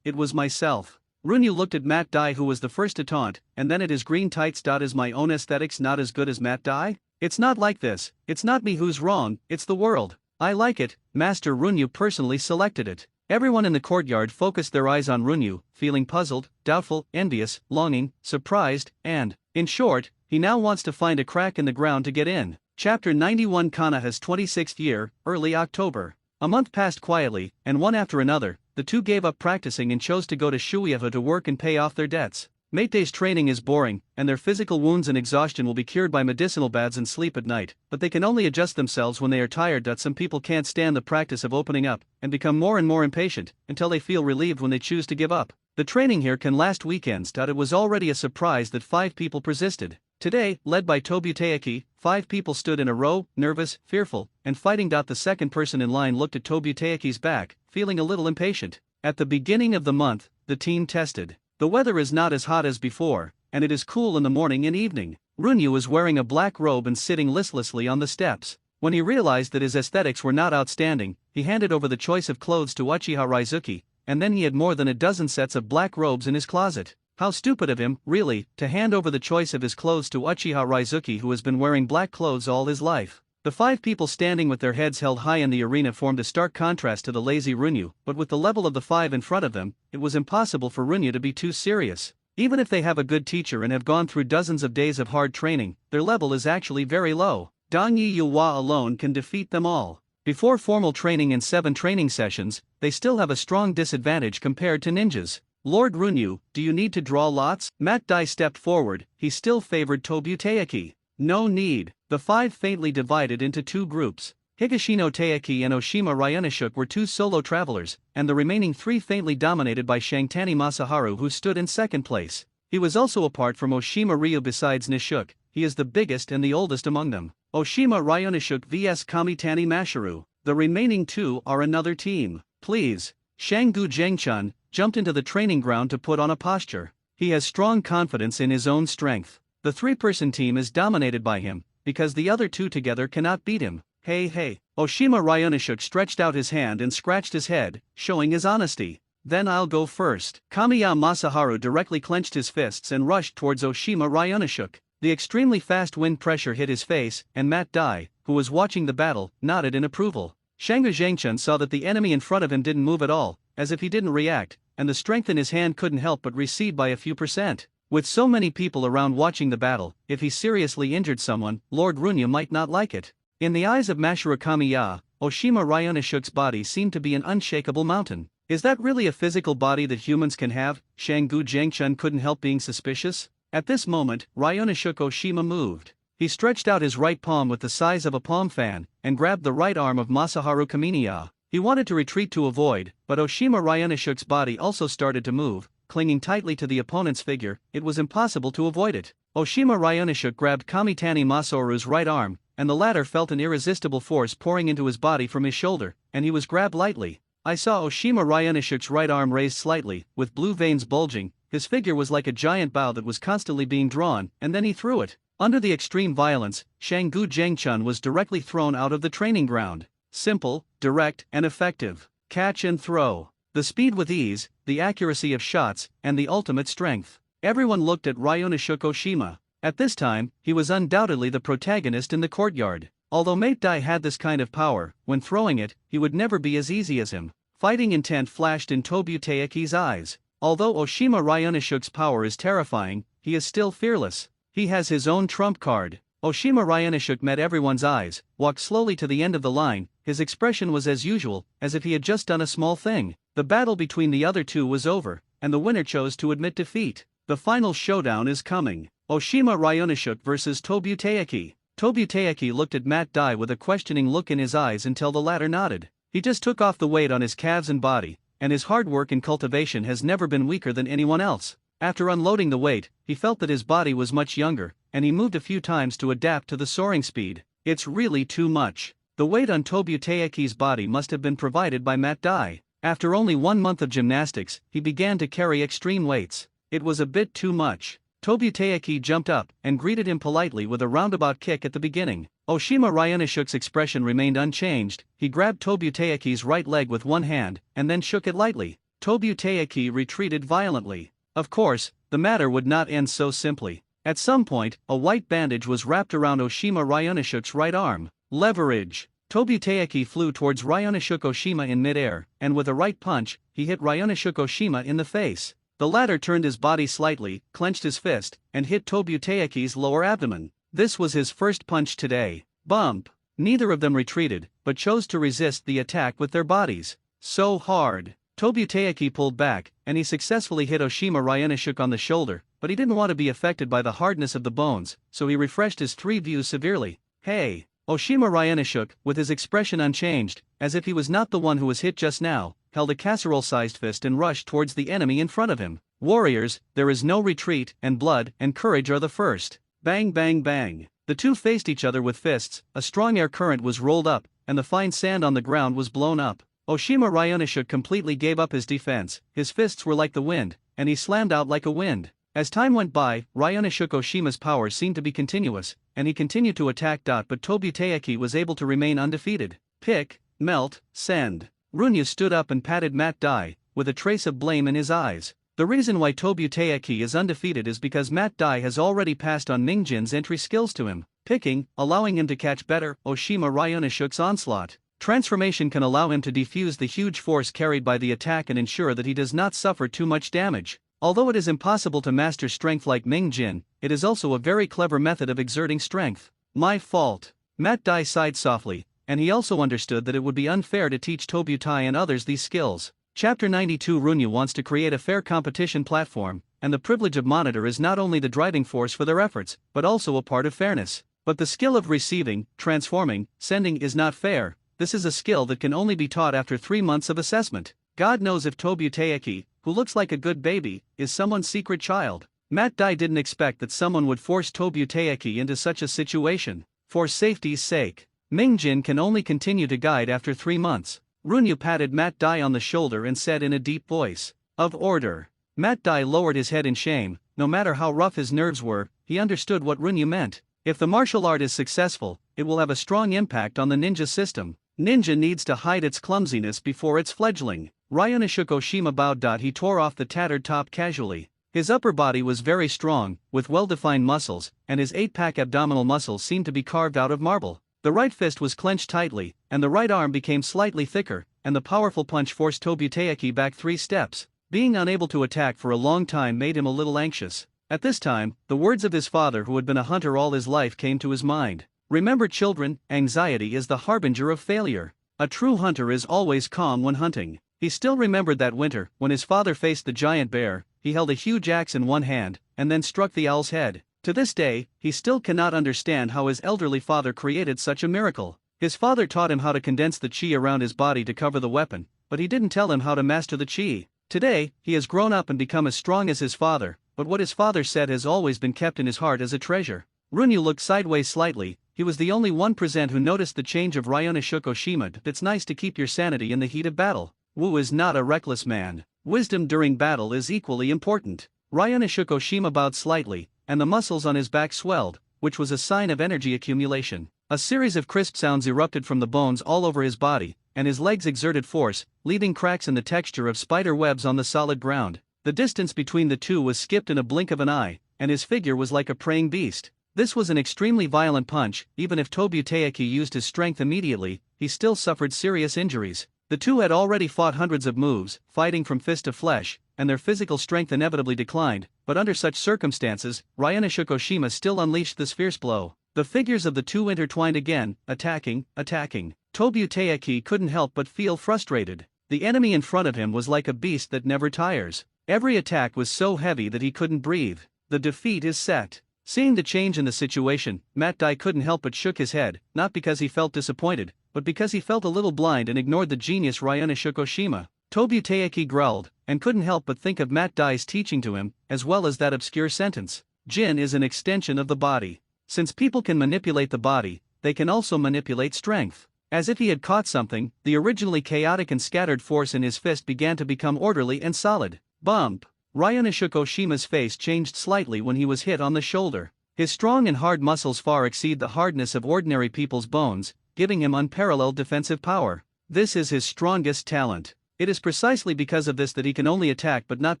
A: It was myself. Rinyu looked at Matt Dai, who was the first to taunt, and then at his green tights. Is my own aesthetics not as good as Matt Dai? It's not like this. It's not me who's wrong, it's the world. I like it. Master Rinyu personally selected it. Everyone in the courtyard focused their eyes on Rinyu, feeling puzzled, doubtful, envious, longing, surprised, and, in short, he now wants to find a crack in the ground to get in. Chapter 91. Kanaha's 26th year, early October. A month passed quietly, and one after another, the two gave up practicing and chose to go to Shueisha to work and pay off their debts. Mate's training is boring, and their physical wounds and exhaustion will be cured by medicinal baths and sleep at night, but they can only adjust themselves when they are tired. Some people can't stand the practice of opening up, and become more and more impatient, until they feel relieved when they choose to give up. The training here can last weekends. It was already a surprise that 5 people persisted. Today, led by Tobuteyaki, 5 people stood in a row, nervous, fearful, and fighting. The second person in line looked at Tobuteyaki's back, feeling a little impatient. At the beginning of the month, the team tested. The weather is not as hot as before, and it is cool in the morning and evening. Rinyu is wearing a black robe and sitting listlessly on the steps. When he realized that his aesthetics were not outstanding, he handed over the choice of clothes to Uchiha Raizuki, and then he had more than a dozen sets of black robes in his closet. How stupid of him, really, to hand over the choice of his clothes to Uchiha Raizuki, who has been wearing black clothes all his life. The 5 people standing with their heads held high in the arena formed a stark contrast to the lazy Rinyu, but with the level of the 5 in front of them, it was impossible for Rinyu to be too serious. Even if they have a good teacher and have gone through dozens of days of hard training, their level is actually very low. Dong Yi Yuhua alone can defeat them all. Before formal training in 7 training sessions, they still have a strong disadvantage compared to ninjas. Lord Runyu, do you need to draw lots? Matt Dai stepped forward, he still favored Tobu Taiki. No need. The 5 faintly divided into 2 groups. Higashino Taiki and Oshima Ryunosuke were 2 solo travelers, and the remaining 3 faintly dominated by Shangtani Masaharu, who stood in second place. He was also apart from Oshima Ryu. Besides Nishuk, he is the biggest and the oldest among them. Oshima Ryunosuke vs Kamitani Masharu. The remaining 2 are another team. Please. Shanggu Zhengchun jumped into the training ground to put on a posture. He has strong confidence in his own strength. The 3-person team is dominated by him, because the other 2 together cannot beat him. Hey. Oshima Ryunosuke stretched out his hand and scratched his head, showing his honesty. Then I'll go first. Kamiya Masaharu directly clenched his fists and rushed towards Oshima Ryunosuke. The extremely fast wind pressure hit his face, and Matt Dai, who was watching the battle, nodded in approval. Shanggu Zhengchun saw that the enemy in front of him didn't move at all, as if he didn't react, and the strength in his hand couldn't help but recede by a few percent. With so many people around watching the battle, if he seriously injured someone, Lord Runyu might not like it. In the eyes of Masharu Kamiya, Oshima Ryunosuke's body seemed to be an unshakable mountain. Is that really a physical body that humans can have? Shanggu Zhengchun couldn't help being suspicious. At this moment, Ryunosuke Oshima moved. He stretched out his right palm with the size of a palm fan, and grabbed the right arm of Masaharu Kamiya. He wanted to retreat to avoid, but Oshima Ryunosuke's body also started to move, clinging tightly to the opponent's figure. It was impossible to avoid it. Oshima Ryunosuke grabbed Kamitani Masaharu's right arm, and the latter felt an irresistible force pouring into his body from his shoulder, and he was grabbed lightly. I saw Oshima Ryunosuke's right arm raised slightly, with blue veins bulging. His figure was like a giant bow that was constantly being drawn, and then he threw it. Under the extreme violence, Shanggu Zhengchun was directly thrown out of the training ground. Simple, direct, and effective. Catch and throw. The speed with ease, the accuracy of shots, and the ultimate strength. Everyone looked at Ryunosuke Oshima. At this time, he was undoubtedly the protagonist in the courtyard. Although Mate Dai had this kind of power, when throwing it, he would never be as easy as him. Fighting intent flashed in Tobu Taiki's eyes. Although Oshima Ryunosuke's power is terrifying, he is still fearless. He has his own trump card. Oshima Ryunosuke met everyone's eyes, walked slowly to the end of the line. His expression was as usual, as if he had just done a small thing. The battle between the other 2 was over, and the winner chose to admit defeat. The final showdown is coming. Oshima Ryunosuke vs Tobu Taiki. Tobu Taiki looked at Matt Dai with a questioning look in his eyes until the latter nodded. He just took off the weight on his calves and body, and his hard work and cultivation has never been weaker than anyone else. After unloading the weight, he felt that his body was much younger, and he moved a few times to adapt to the soaring speed. It's really too much. The weight on Tobu Taiki's body must have been provided by Matt Dai. After only 1 month of gymnastics, he began to carry extreme weights. It was a bit too much. Tobu Taiki jumped up and greeted him politely with a roundabout kick at the beginning. Oshima Ryunosuke's expression remained unchanged. He grabbed Tobu Taiki's right leg with one hand, and then shook it lightly. Tobu Taiki retreated violently. Of course, the matter would not end so simply. At some point, a white bandage was wrapped around Oshima Ryunosuke's right arm. Leverage. Tobu Taiki flew towards Ryunosuke Oshima in midair, and with a right punch, he hit Ryunosuke Oshima in the face. The latter turned his body slightly, clenched his fist, and hit Tobu Taiki's lower abdomen. This was his first punch today. Bump. Neither of them retreated, but chose to resist the attack with their bodies. So hard. Tobu Taiki pulled back, and he successfully hit Oshima Ryunosuke on the shoulder, but he didn't want to be affected by the hardness of the bones, so he refreshed his 3 views severely. Hey! Oshima Ryunosuke, with his expression unchanged, as if he was not the one who was hit just now, held a casserole-sized fist and rushed towards the enemy in front of him. Warriors, there is no retreat, and blood and courage are the first. Bang bang bang. The 2 faced each other with fists. A strong air current was rolled up, and the fine sand on the ground was blown up. Oshima Ryunosuke completely gave up his defense. His fists were like the wind, and he slammed out like a wind. As time went by, Ryunosuke Oshima's power seemed to be continuous, and he continued to attack. But Tobu Taiki was able to remain undefeated. Pick, melt, send. Runyu stood up and patted Matt Dai, with a trace of blame in his eyes. The reason why Tobu Taiki is undefeated is because Matt Dai has already passed on Mingjin's entry skills to him. Picking, allowing him to catch better Oshima Ryunosuke's onslaught. Transformation can allow him to defuse the huge force carried by the attack and ensure that he does not suffer too much damage. Although it is impossible to master strength like Mingjin, it is also a very clever method of exerting strength. My fault. Matt Dai sighed softly, and he also understood that it would be unfair to teach Tobutai and others these skills. Chapter 92 Runya wants to create a fair competition platform, and the privilege of monitor is not only the driving force for their efforts, but also a part of fairness. But the skill of receiving, transforming, sending is not fair. This is a skill that can only be taught after 3 months of assessment. God knows if Tobuteiki, who looks like a good baby, is someone's secret child. Matt Dai didn't expect that someone would force Tobuteiki into such a situation. For safety's sake, Mingjin can only continue to guide after 3 months. Runyu patted Matt Dai on the shoulder and said in a deep voice, "Of order." Matt Dai lowered his head in shame. No matter how rough his nerves were, he understood what Runyu meant. If the martial art is successful, it will have a strong impact on the ninja system. Ninja needs to hide its clumsiness before its fledgling. Ryunosuke Oshima bowed. He tore off the tattered top casually. His upper body was very strong, with well-defined muscles, and his 8-pack abdominal muscles seemed to be carved out of marble. The right fist was clenched tightly, and the right arm became slightly thicker, and the powerful punch forced Tobuteiki back 3 steps. Being unable to attack for a long time made him a little anxious. At this time, the words of his father, who had been a hunter all his life, came to his mind. Remember, children, anxiety is the harbinger of failure. A true hunter is always calm when hunting. He still remembered that winter, when his father faced the giant bear. He held a huge axe in one hand, and then struck the owl's head. To this day, he still cannot understand how his elderly father created such a miracle. His father taught him how to condense the chi around his body to cover the weapon, but he didn't tell him how to master the chi. Today, he has grown up and become as strong as his father, but what his father said has always been kept in his heart as a treasure. Runyu looked sideways slightly. He was the only one present who noticed the change of Ryunosuke Oshima. It's nice to keep your sanity in the heat of battle. Wu is not a reckless man. Wisdom during battle is equally important. Ryunosuke Oshima bowed slightly, and the muscles on his back swelled, which was a sign of energy accumulation. A series of crisp sounds erupted from the bones all over his body, and his legs exerted force, leaving cracks in the texture of spider webs on the solid ground. The distance between the two was skipped in a blink of an eye, and his figure was like a praying beast. This was an extremely violent punch. Even if Tobuteiki used his strength immediately, he still suffered serious injuries. The two had already fought hundreds of moves, fighting from fist to flesh, and their physical strength inevitably declined, but under such circumstances, Ryunosuke Oshima still unleashed this fierce blow. The figures of the two intertwined again, attacking. Tobuteiki couldn't help but feel frustrated. The enemy in front of him was like a beast that never tires. Every attack was so heavy that he couldn't breathe. The defeat is set. Seeing the change in the situation, Matt Dai couldn't help but shook his head, not because he felt disappointed, but because he felt a little blind and ignored the genius Ryunosuke Oshima. Tobuteiki growled, and couldn't help but think of Matt Dai's teaching to him, as well as that obscure sentence. Jin is an extension of the body. Since people can manipulate the body, they can also manipulate strength. As if he had caught something, the originally chaotic and scattered force in his fist began to become orderly and solid. Bump! Ryunosuke Oshima's face changed slightly when he was hit on the shoulder. His strong and hard muscles far exceed the hardness of ordinary people's bones, giving him unparalleled defensive power. This is his strongest talent. It is precisely because of this that he can only attack but not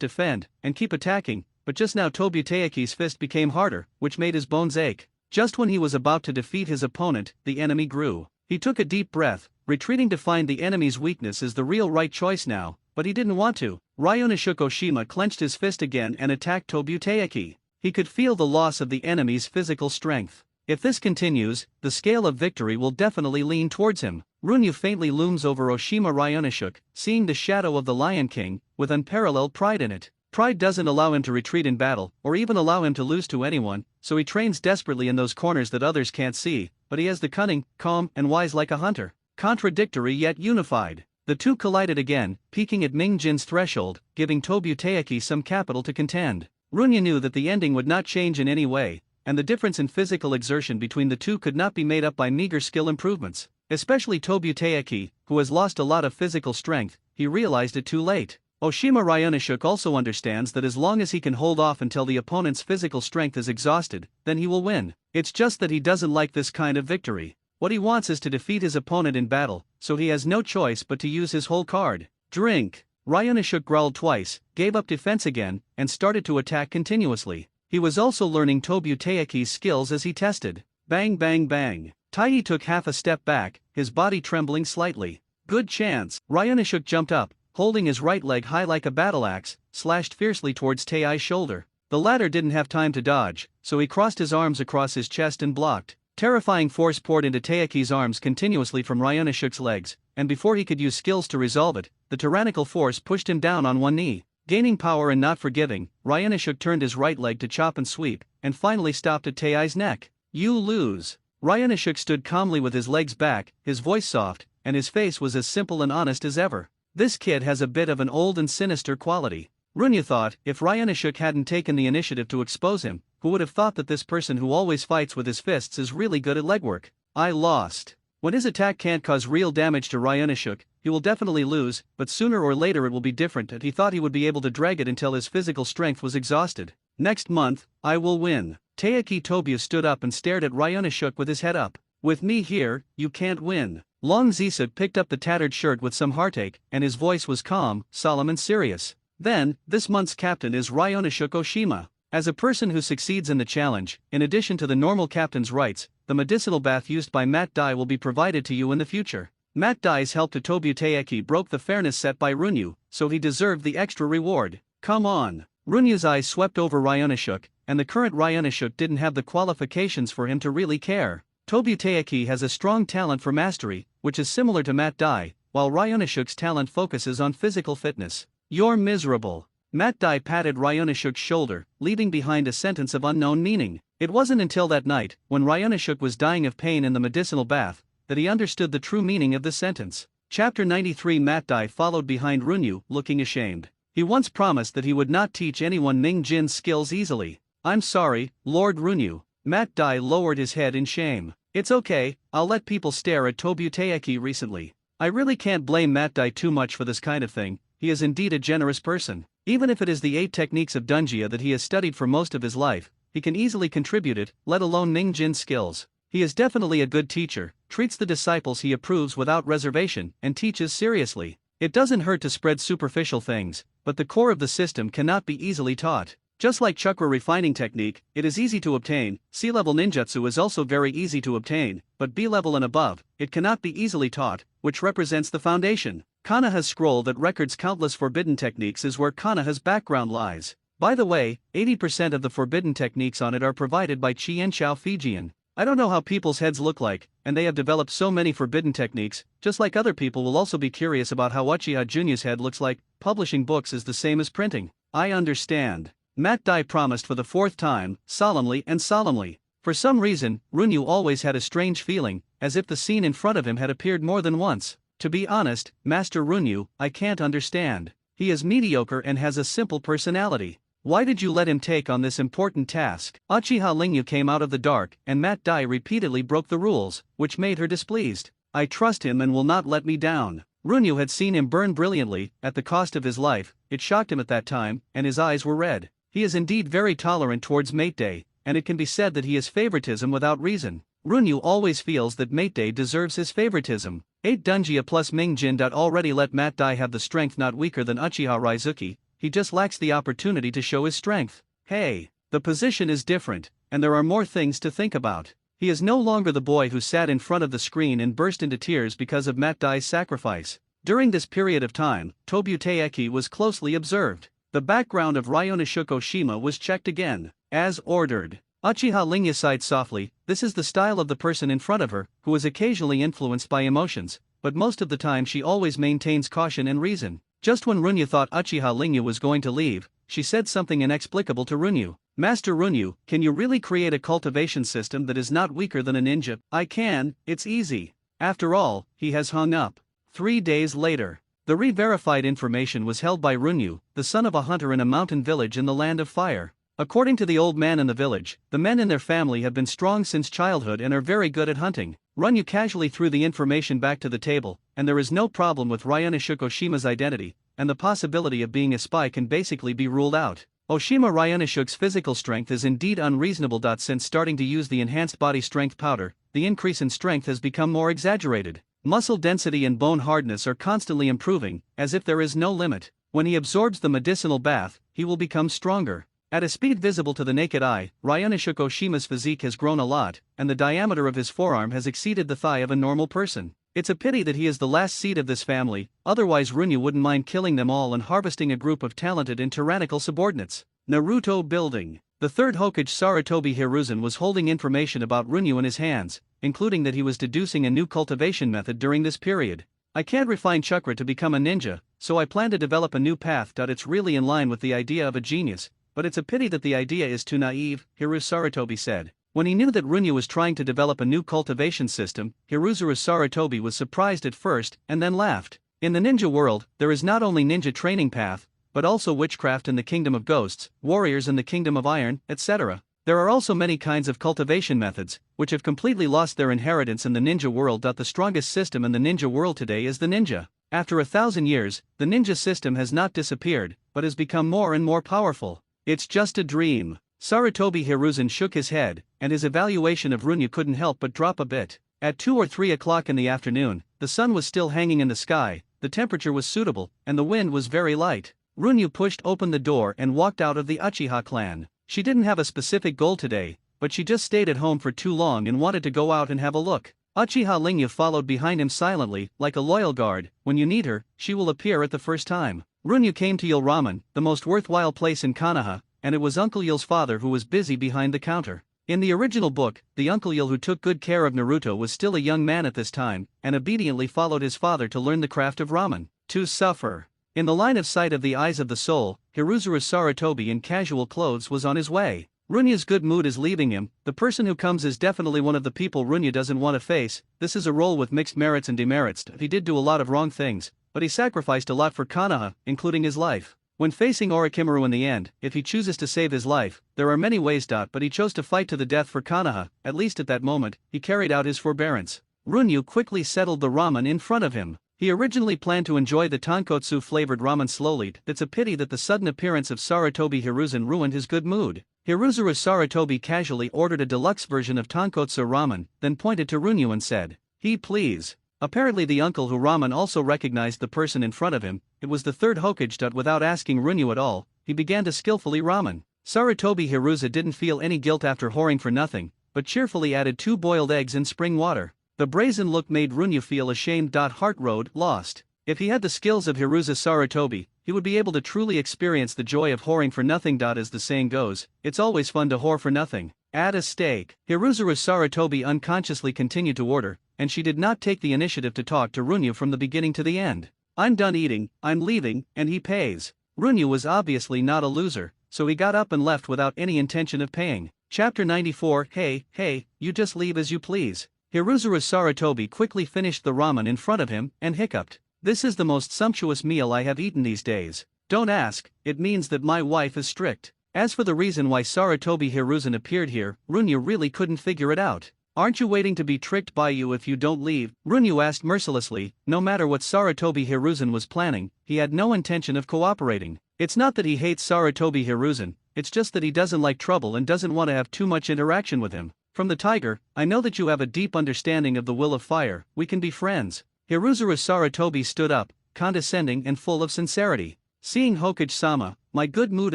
A: defend, and keep attacking. But just now Tobuteiki's fist became harder, which made his bones ache. Just when he was about to defeat his opponent, the enemy grew. He took a deep breath. Retreating to find the enemy's weakness is the real right choice now, but he didn't want to. Ryunosuke Oshima clenched his fist again and attacked Tobuteiki. He could feel the loss of the enemy's physical strength. If this continues, the scale of victory will definitely lean towards him. Runyu faintly looms over Oshima Ryunosuke, seeing the shadow of the Lion King, with unparalleled pride in it. Pride doesn't allow him to retreat in battle, or even allow him to lose to anyone, so he trains desperately in those corners that others can't see, but he has the cunning, calm, and wise like a hunter. Contradictory yet unified. The two collided again, peaking at Mingjin's threshold, giving Tobuteiki some capital to contend. Runyu knew that the ending would not change in any way, and the difference in physical exertion between the two could not be made up by meager skill improvements. Especially Tobuteiki, who has lost a lot of physical strength, he realized it too late. Oshima Ryunosuke also understands that as long as he can hold off until the opponent's physical strength is exhausted, then he will win. It's just that he doesn't like this kind of victory. What he wants is to defeat his opponent in battle, so he has no choice but to use his whole card. Drink! Ryunosuke growled twice, gave up defense again, and started to attack continuously. He was also learning Tobuteiki's skills as he tested. Bang bang bang. Tai took half a step back, his body trembling slightly. Good chance. Ryunosuke jumped up, holding his right leg high like a battle axe, slashed fiercely towards Tai's shoulder. The latter didn't have time to dodge, so he crossed his arms across his chest and blocked. Terrifying force poured into Taeki's arms continuously from Ryonosuke's legs, and before he could use skills to resolve it, the tyrannical force pushed him down on one knee. Gaining power and not forgiving, Ryonosuke turned his right leg to chop and sweep, and finally stopped at Taei's neck. You lose. Ryonosuke stood calmly with his legs back, his voice soft, and his face was as simple and honest as ever. This kid has a bit of an old and sinister quality. Runya thought, if Ryonosuke hadn't taken the initiative to expose him, who would have thought that this person who always fights with his fists is really good at legwork? I lost. When his attack can't cause real damage to Ryonosuke, he will definitely lose, but sooner or later it will be different, and he thought he would be able to drag it until his physical strength was exhausted. Next month, I will win. Taeki Tobiu stood up and stared at Ryonosuke with his head up. With me here, you can't win. Long Zisuk picked up the tattered shirt with some heartache, and his voice was calm, solemn and serious. Then, this month's captain is Ryonosuke Oshima. As a person who succeeds in the challenge, in addition to the normal captain's rights, the medicinal bath used by Mat Dai will be provided to you in the future. Mat Dai's help to Tobiu Taeki broke the fairness set by Runyu, so he deserved the extra reward. Come on. Runyu's eyes swept over Ryonosuke, and the current Ryonosuke didn't have the qualifications for him to really care. Tobiu Taeki has a strong talent for mastery, which is similar to Mat Dai, while Ryonosuke's talent focuses on physical fitness. You're miserable. Mat Dai patted Ryonosuke's shoulder, leaving behind a sentence of unknown meaning. It wasn't until that night, when Ryonosuke was dying of pain in the medicinal bath, that he understood the true meaning of the sentence. Chapter 93. Mat Dai followed behind Runyu, looking ashamed. He once promised that he would not teach anyone Ming Jin's skills easily. I'm sorry, Lord Runyu. Mat Dai lowered his head in shame. It's okay, I'll let people stare at Tobiu Taeki recently. I really can't blame Mat Dai too much for this kind of thing. He is indeed a generous person. Even if it is the 8 techniques of Dunjia that he has studied for most of his life, he can easily contribute it, let alone Ming Jin skills. He is definitely a good teacher, treats the disciples he approves without reservation, and teaches seriously. It doesn't hurt to spread superficial things, but the core of the system cannot be easily taught. Just like chakra refining technique, it is easy to obtain. C-level ninjutsu is also very easy to obtain, but B-level and above, it cannot be easily taught, which represents the foundation. Kanaha's scroll that records countless forbidden techniques is where Kanaha's background lies. By the way, 80% of the forbidden techniques on it are provided by Chien Chao Fijian. I don't know how people's heads look like, and they have developed so many forbidden techniques, just like other people will also be curious about how Uchiha Junior's head looks like. Publishing books is the same as printing. I understand. Mat Dai promised for the 4th time, solemnly and solemnly. For some reason, Runyu always had a strange feeling, as if the scene in front of him had appeared more than once. To be honest, Master Runyu, I can't understand. He is mediocre and has a simple personality. Why did you let him take on this important task? Uchiha Lingyu came out of the dark, and Mat Dai repeatedly broke the rules, which made her displeased. I trust him and will not let me down. Runyu had seen him burn brilliantly, at the cost of his life. It shocked him at that time, and his eyes were red. He is indeed very tolerant towards Mate Day, and it can be said that he is favoritism without reason. Runyu always feels that Mate Day deserves his favoritism. 8 Dunjia plus Ming Jin. Already let Mat Dai have the strength not weaker than Uchiha Raizuki, he just lacks the opportunity to show his strength. Hey, the position is different, and there are more things to think about. He is no longer the boy who sat in front of the screen and burst into tears because of Mat Dai's sacrifice. During this period of time, Tobiu Taeki was closely observed. The background of Ryonosuke Oshima was checked again, as ordered. Uchiha Lingyu sighed softly. This is the style of the person in front of her, who is occasionally influenced by emotions, but most of the time she always maintains caution and reason. Just when Runyu thought Uchiha Lingyu was going to leave, she said something inexplicable to Runyu. Master Runyu, can you really create a cultivation system that is not weaker than a ninja? I can, it's easy. After all, he has hung up. 3 days later. The re-verified information was held by Runyu, the son of a hunter in a mountain village in the Land of Fire. According to the old man in the village, the men in their family have been strong since childhood and are very good at hunting. Runyu casually threw the information back to the table, and there is no problem with Ryonosuke Oshima's identity, and the possibility of being a spy can basically be ruled out. Oshima Ryonosuke's physical strength is indeed unreasonable. Since starting to use the enhanced body strength powder, the increase in strength has become more exaggerated. Muscle density and bone hardness are constantly improving, as if there is no limit. When he absorbs the medicinal bath, he will become stronger. At a speed visible to the naked eye, Ryonosuke Oshima's physique has grown a lot, and the diameter of his forearm has exceeded the thigh of a normal person. It's a pity that he is the last seed of this family, otherwise Runyu wouldn't mind killing them all and harvesting a group of talented and tyrannical subordinates. Naruto Building. The third Hokage Sarutobi Hiruzen was holding information about Runyu in his hands, including that he was deducing a new cultivation method during this period. I can't refine chakra to become a ninja, so I plan to develop a new path. It's really in line with the idea of a genius, but it's a pity that the idea is too naive, Hiruzen Sarutobi said. When he knew that Runyu was trying to develop a new cultivation system, Hiruzen Sarutobi was surprised at first and then laughed. In the ninja world, there is not only ninja training path, but also witchcraft in the kingdom of ghosts, warriors in the kingdom of iron, etc. There are also many kinds of cultivation methods, which have completely lost their inheritance in the ninja world. The strongest system in the ninja world today is the ninja. After 1,000 years, the ninja system has not disappeared, but has become more and more powerful. It's just a dream. Sarutobi Hiruzen shook his head, and his evaluation of Runyu couldn't help but drop a bit. At 2 or 3 o'clock in the afternoon, the sun was still hanging in the sky, the temperature was suitable, and the wind was very light. Runyu pushed open the door and walked out of the Uchiha clan. She didn't have a specific goal today, but she just stayed at home for too long and wanted to go out and have a look. Uchiha Lingyu followed behind him silently, like a loyal guard. When you need her, she will appear at the first time. Runyu came to Yul Ramen, the most worthwhile place in Konoha, and it was Uncle Yul's father who was busy behind the counter. In the original book, the Uncle Yul who took good care of Naruto was still a young man at this time, and obediently followed his father to learn the craft of ramen. To suffer. In the line of sight of the eyes of the soul, Hiruzen Sarutobi in casual clothes was on his way. Runyu's good mood is leaving him. The person who comes is definitely one of the people Runyu doesn't want to face. This is a role with mixed merits and demerits. He did do a lot of wrong things, but he sacrificed a lot for Konoha, including his life. When facing Orochimaru in the end, if he chooses to save his life, there are many ways. But he chose to fight to the death for Konoha. At least at that moment, he carried out his forbearance. Runyu quickly settled the ramen in front of him. He originally planned to enjoy the tonkotsu flavored ramen slowly. It's a pity that the sudden appearance of Sarutobi Hiruzen ruined his good mood. Hiruzen Sarutobi casually ordered a deluxe version of tonkotsu ramen, then pointed to Runyu and said, "He please." Apparently the uncle who ramen also recognized the person in front of him. It was the third Hokage. Without asking Runyu at all, he began to skillfully ramen. Sarutobi Hiruzen didn't feel any guilt after whoring for nothing, but cheerfully added 2 boiled eggs in spring water. The brazen look made Runyu feel ashamed. Heart road lost. If he had the skills of Hiruzen Sarutobi, he would be able to truly experience the joy of whoring for nothing. As the saying goes, it's always fun to whore for nothing. Add a steak. Hiruzen Sarutobi unconsciously continued to order, and she did not take the initiative to talk to Runyu from the beginning to the end. I'm done eating, I'm leaving, and he pays. Runyu was obviously not a loser, so he got up and left without any intention of paying. Chapter 94. Hey, you just leave as you please. Hiruzen Sarutobi quickly finished the ramen in front of him and hiccuped. This is the most sumptuous meal I have eaten these days. Don't ask, it means that my wife is strict. As for the reason why Sarutobi Hiruzen appeared here, Runyu really couldn't figure it out. Aren't you waiting to be tricked by you if you don't leave? Runyu asked mercilessly. No matter what Sarutobi Hiruzen was planning, he had no intention of cooperating. It's not that he hates Sarutobi Hiruzen, it's just that he doesn't like trouble and doesn't want to have too much interaction with him. From the tiger, I know that you have a deep understanding of the will of fire. We can be friends. Hiruzen Sarutobi stood up, condescending and full of sincerity. Seeing Hokage-sama, my good mood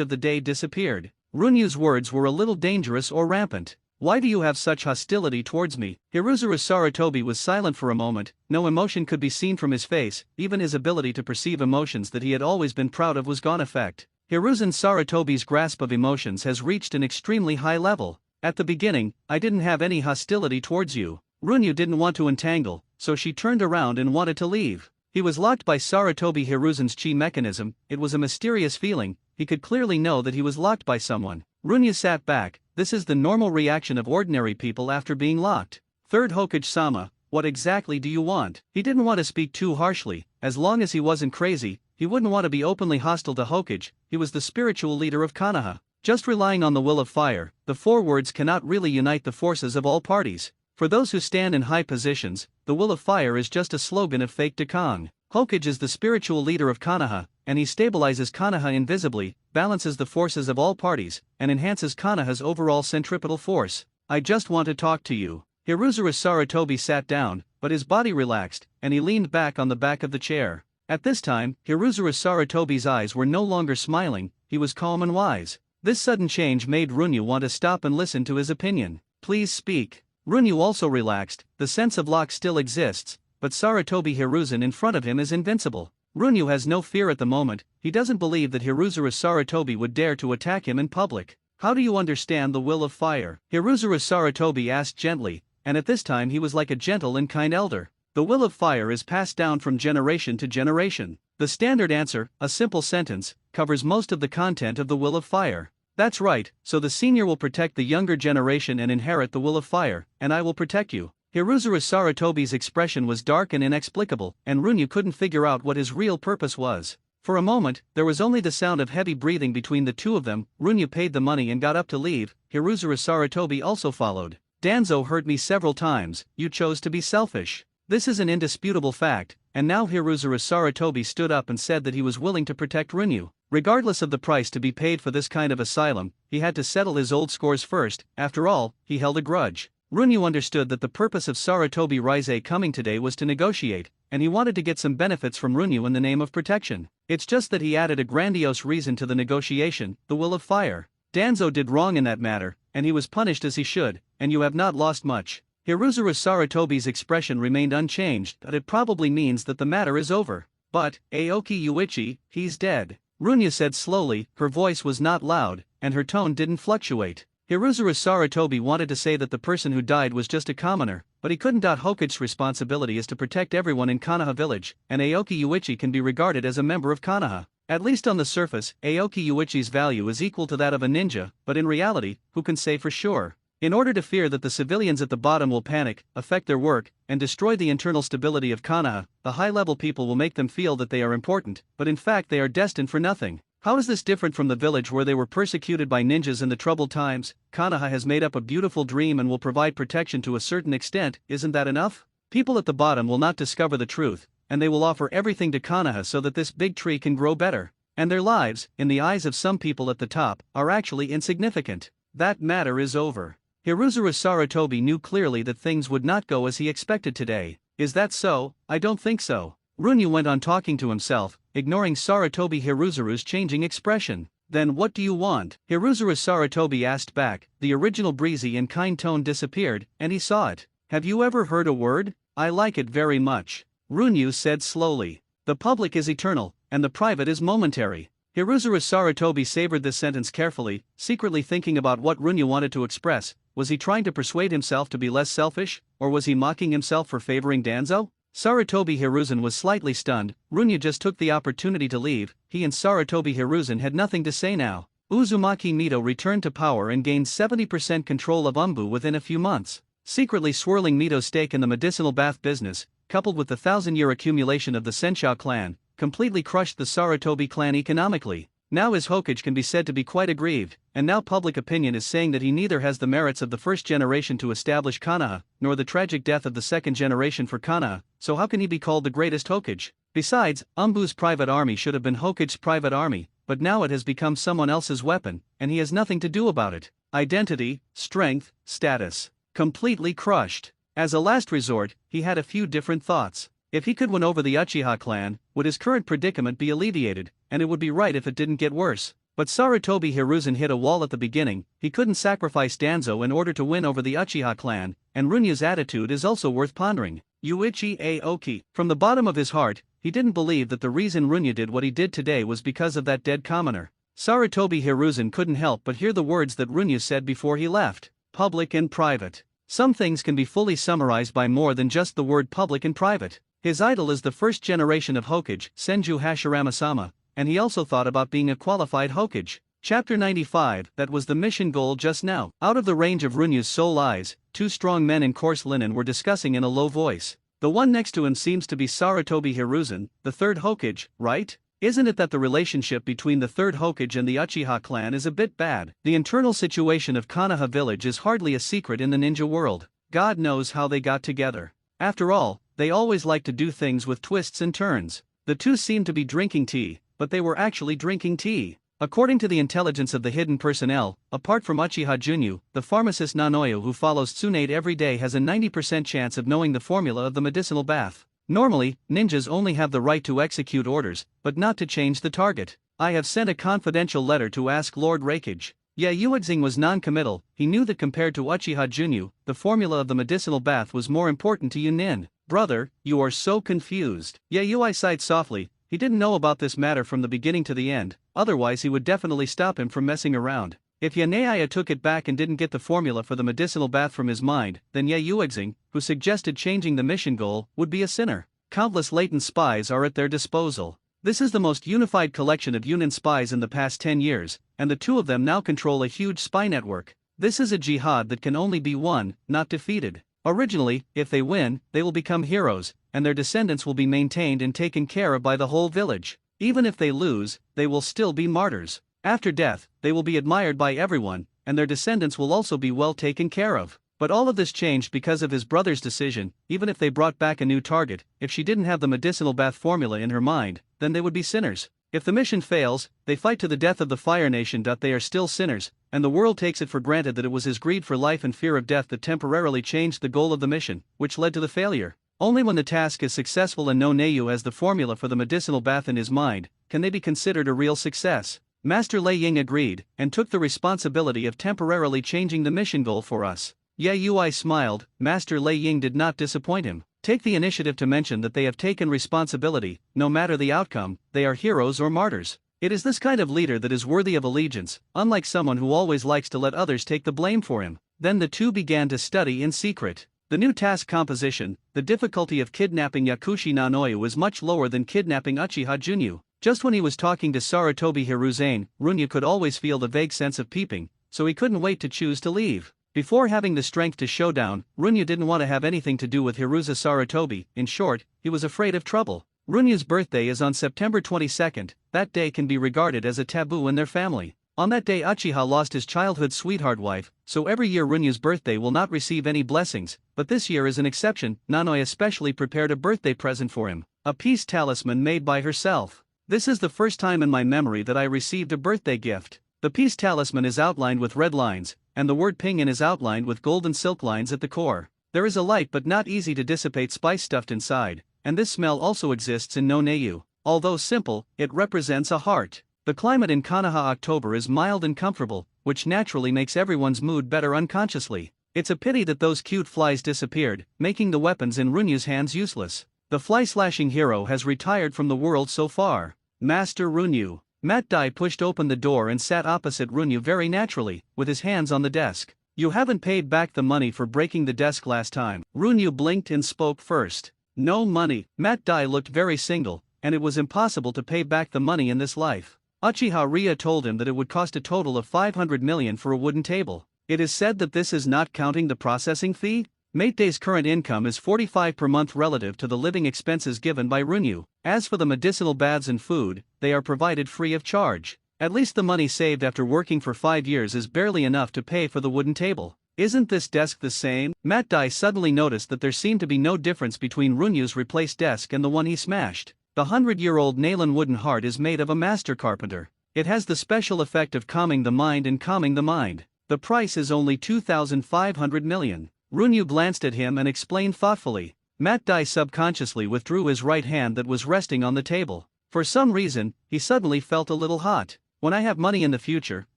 A: of the day disappeared. Runyu's words were a little dangerous or rampant. Why do you have such hostility towards me? Hiruzen Sarutobi was silent for a moment. No emotion could be seen from his face. Even his ability to perceive emotions that he had always been proud of was gone. Effect. Hiruzen Sarutobi's grasp of emotions has reached an extremely high level. At the beginning, I didn't have any hostility towards you. Runyu didn't want to entangle, so she turned around and wanted to leave. He was locked by Sarutobi Hiruzen's chi mechanism. It was a mysterious feeling. He could clearly know that he was locked by someone. Runyu sat back. This is the normal reaction of ordinary people after being locked. Third Hokage-sama, what exactly do you want? He didn't want to speak too harshly. As long as he wasn't crazy, he wouldn't want to be openly hostile to Hokage. He was the spiritual leader of Konoha. Just relying on the will of fire, the 4 words cannot really unite the forces of all parties. For those who stand in high positions, the will of fire is just a slogan of fake Dekong. Hokage is the spiritual leader of Konoha, and he stabilizes Konoha invisibly, balances the forces of all parties, and enhances Konoha's overall centripetal force. I just want to talk to you. Hiruzen Sarutobi sat down, but his body relaxed, and he leaned back on the back of the chair. At this time, Hiruzen Sarutobi's eyes were no longer smiling, he was calm and wise. This sudden change made Runyu want to stop and listen to his opinion. Please speak. Runyu also relaxed. The sense of lock still exists, but Sarutobi Hiruzen in front of him is invincible. Runyu has no fear at the moment. He doesn't believe that Hiruzen Sarutobi would dare to attack him in public. How do you understand the will of fire? Hiruzuru Sarutobi asked gently, and at this time he was like a gentle and kind elder. The will of fire is passed down from generation to generation. The standard answer, a simple sentence, covers most of the content of the will of fire. That's right, so the senior will protect the younger generation and inherit the will of fire, and I will protect you. Hiruzuru Sarutobi's expression was dark and inexplicable, and Runyu couldn't figure out what his real purpose was. For a moment, there was only the sound of heavy breathing between the two of them. Runyu paid the money and got up to leave. Hiruzuru Sarutobi also followed. Danzo hurt me several times, you chose to be selfish. This is an indisputable fact, and now Hiruzuru Sarutobi stood up and said that he was willing to protect Runyu. Regardless of the price to be paid for this kind of asylum, he had to settle his old scores first. After all, he held a grudge. Runyu understood that the purpose of Sarutobi Rise coming today was to negotiate, and he wanted to get some benefits from Runyu in the name of protection. It's just that he added a grandiose reason to the negotiation, the will of fire. Danzo did wrong in that matter, and he was punished as he should, and you have not lost much. Hiruzuru Sarutobi's expression remained unchanged, but it probably means that the matter is over. But, Aoki Yuichi, he's dead. Runyu said slowly, her voice was not loud, and her tone didn't fluctuate. Hiruzuru Sarutobi wanted to say that the person who died was just a commoner, but he couldn't. Hokage's responsibility is to protect everyone in Konoha village, and Aoki Yuichi can be regarded as a member of Konoha. At least on the surface, Aoki Yuichi's value is equal to that of a ninja, but in reality, who can say for sure? In order to fear that the civilians at the bottom will panic, affect their work, and destroy the internal stability of Konoha, the high-level people will make them feel that they are important, but in fact they are destined for nothing. How is this different from the village where they were persecuted by ninjas in the troubled times? Konoha has made up a beautiful dream and will provide protection to a certain extent, isn't that enough? People at the bottom will not discover the truth, and they will offer everything to Konoha so that this big tree can grow better. And their lives, in the eyes of some people at the top, are actually insignificant. That matter is over. Hiruzuru Sarutobi knew clearly that things would not go as he expected today. Is that so? I don't think so. Runyu went on talking to himself, ignoring Sarutobi Hiruzuru's changing expression. Then what do you want? Hiruzuru Sarutobi asked back. The original breezy and kind tone disappeared, and he saw it. Have you ever heard a word? I like it very much. Runyu said slowly. The public is eternal, and the private is momentary. Hiruzuru Sarutobi savored this sentence carefully, secretly thinking about what Runyu wanted to express. Was he trying to persuade himself to be less selfish, or was he mocking himself for favoring Danzo? Sarutobi Hiruzen was slightly stunned. Runyu just took the opportunity to leave. He and Sarutobi Hiruzen had nothing to say now. Uzumaki Mito returned to power and gained 70% control of Umbu within a few months. Secretly swirling Mito's stake in the medicinal bath business, coupled with the 1,000-year accumulation of the Senshou clan, completely crushed the Sarutobi clan economically. Now his Hokage can be said to be quite aggrieved, and now public opinion is saying that he neither has the merits of the first generation to establish Konoha, nor the tragic death of the second generation for Konoha, so how can he be called the greatest Hokage? Besides, Umbu's private army should have been Hokage's private army, but now it has become someone else's weapon, and he has nothing to do about it. Identity, strength, status. Completely crushed. As a last resort, he had a few different thoughts. If he could win over the Uchiha clan, would his current predicament be alleviated, and it would be right if it didn't get worse. But Sarutobi Hiruzen hit a wall at the beginning. He couldn't sacrifice Danzo in order to win over the Uchiha clan, and Runyu's attitude is also worth pondering. Yuichi Aoki. From the bottom of his heart, he didn't believe that the reason Runyu did what he did today was because of that dead commoner. Sarutobi Hiruzen couldn't help but hear the words that Runyu said before he left. Public and private. Some things can be fully summarized by more than just the word public and private. His idol is the first generation of Hokage, Senju Hashirama-sama, and he also thought about being a qualified Hokage. Chapter 95. That was the mission goal just now. Out of the range of Runyu's soul eyes, two strong men in coarse linen were discussing in a low voice. The one next to him seems to be Sarutobi Hiruzen, the third Hokage, right? Isn't it that the relationship between the third Hokage and the Uchiha clan is a bit bad? The internal situation of Konoha village is hardly a secret in the ninja world. God knows how they got together. After all, they always like to do things with twists and turns. The two seemed to be drinking tea, but they were actually drinking tea. According to the intelligence of the hidden personnel, apart from Uchiha Junyu, the pharmacist Nanoyo who follows Tsunade every day has a 90% chance of knowing the formula of the medicinal bath. Normally, ninjas only have the right to execute orders, but not to change the target. I have sent a confidential letter to ask Lord Raikage. Yuexing was non-committal. He knew that compared to Uchiha Junyu, the formula of the medicinal bath was more important to Yunin. Brother, you are so confused. Yui sighed softly. He didn't know about this matter from the beginning to the end, otherwise he would definitely stop him from messing around. If Yanaya took it back and didn't get the formula for the medicinal bath from his mind, then Ye Yuexing, who suggested changing the mission goal, would be a sinner. Countless latent spies are at their disposal. This is the most unified collection of Yunnan spies in the past 10 years, and the two of them now control a huge spy network. This is a jihad that can only be won, not defeated. Originally, if they win, they will become heroes, and their descendants will be maintained and taken care of by the whole village. Even if they lose, they will still be martyrs. After death, they will be admired by everyone, and their descendants will also be well taken care of. But all of this changed because of his brother's decision. Even if they brought back a new target, if she didn't have the medicinal bath formula in her mind, then they would be sinners. If the mission fails, they fight to the death of the Fire Nation. They are still sinners, and the world takes it for granted that it was his greed for life and fear of death that temporarily changed the goal of the mission, which led to the failure. Only when the task is successful and no Neyu has the formula for the medicinal bath in his mind, can they be considered a real success. Master Lei Ying agreed, and took the responsibility of temporarily changing the mission goal for us. Ye Yui smiled. Master Lei Ying did not disappoint him. Take the initiative to mention that they have taken responsibility. No matter the outcome, they are heroes or martyrs. It is this kind of leader that is worthy of allegiance, unlike someone who always likes to let others take the blame for him. Then the two began to study in secret. The new task composition, the difficulty of kidnapping Yakushi Nanoyu is much lower than kidnapping Uchiha Junyu. Just when he was talking to Sarutobi Hiruzane, Runyu could always feel the vague sense of peeping, so he couldn't wait to choose to leave. Before having the strength to show down, Runyu didn't want to have anything to do with Hiruza Sarutobi. In short, he was afraid of trouble. Runyu's birthday is on September 22nd. That day can be regarded as a taboo in their family. On that day Uchiha lost his childhood sweetheart wife, so every year Runyu's birthday will not receive any blessings, but this year is an exception. Nanoi especially prepared a birthday present for him, a peace talisman made by herself. This is the first time in my memory that I received a birthday gift. The peace talisman is outlined with red lines, and the word Pinyin is outlined with golden silk lines at the core. There is a light but not easy to dissipate spice stuffed inside, and this smell also exists in no Neyu. Although simple, it represents a heart. The climate in Konoha October is mild and comfortable, which naturally makes everyone's mood better unconsciously. It's a pity that those cute flies disappeared, making the weapons in Runyu's hands useless. The fly-slashing hero has retired from the world so far. Master Runyu. Matt Dai pushed open the door and sat opposite Runyu very naturally, with his hands on the desk. You haven't paid back the money for breaking the desk last time. Runyu blinked and spoke first. No money. Matt Dai looked very single, and it was impossible to pay back the money in this life. Uchiha Ria told him that it would cost a total of 500 million for a wooden table. It is said that this is not counting the processing fee? Mate Dai's current income is 45 per month relative to the living expenses given by Runyu. As for the medicinal baths and food, they are provided free of charge. At least the money saved after working for 5 years is barely enough to pay for the wooden table. Isn't this desk the same? Matt Dai suddenly noticed that there seemed to be no difference between Runyu's replaced desk and the one he smashed. The 100-year-old Nalan wooden heart is made of a master carpenter. It has the special effect of calming the mind and calming the mind. The price is only 2,500 million. Runyu glanced at him and explained thoughtfully. Matt Dai subconsciously withdrew his right hand that was resting on the table. For some reason, he suddenly felt a little hot. When I have money in the future,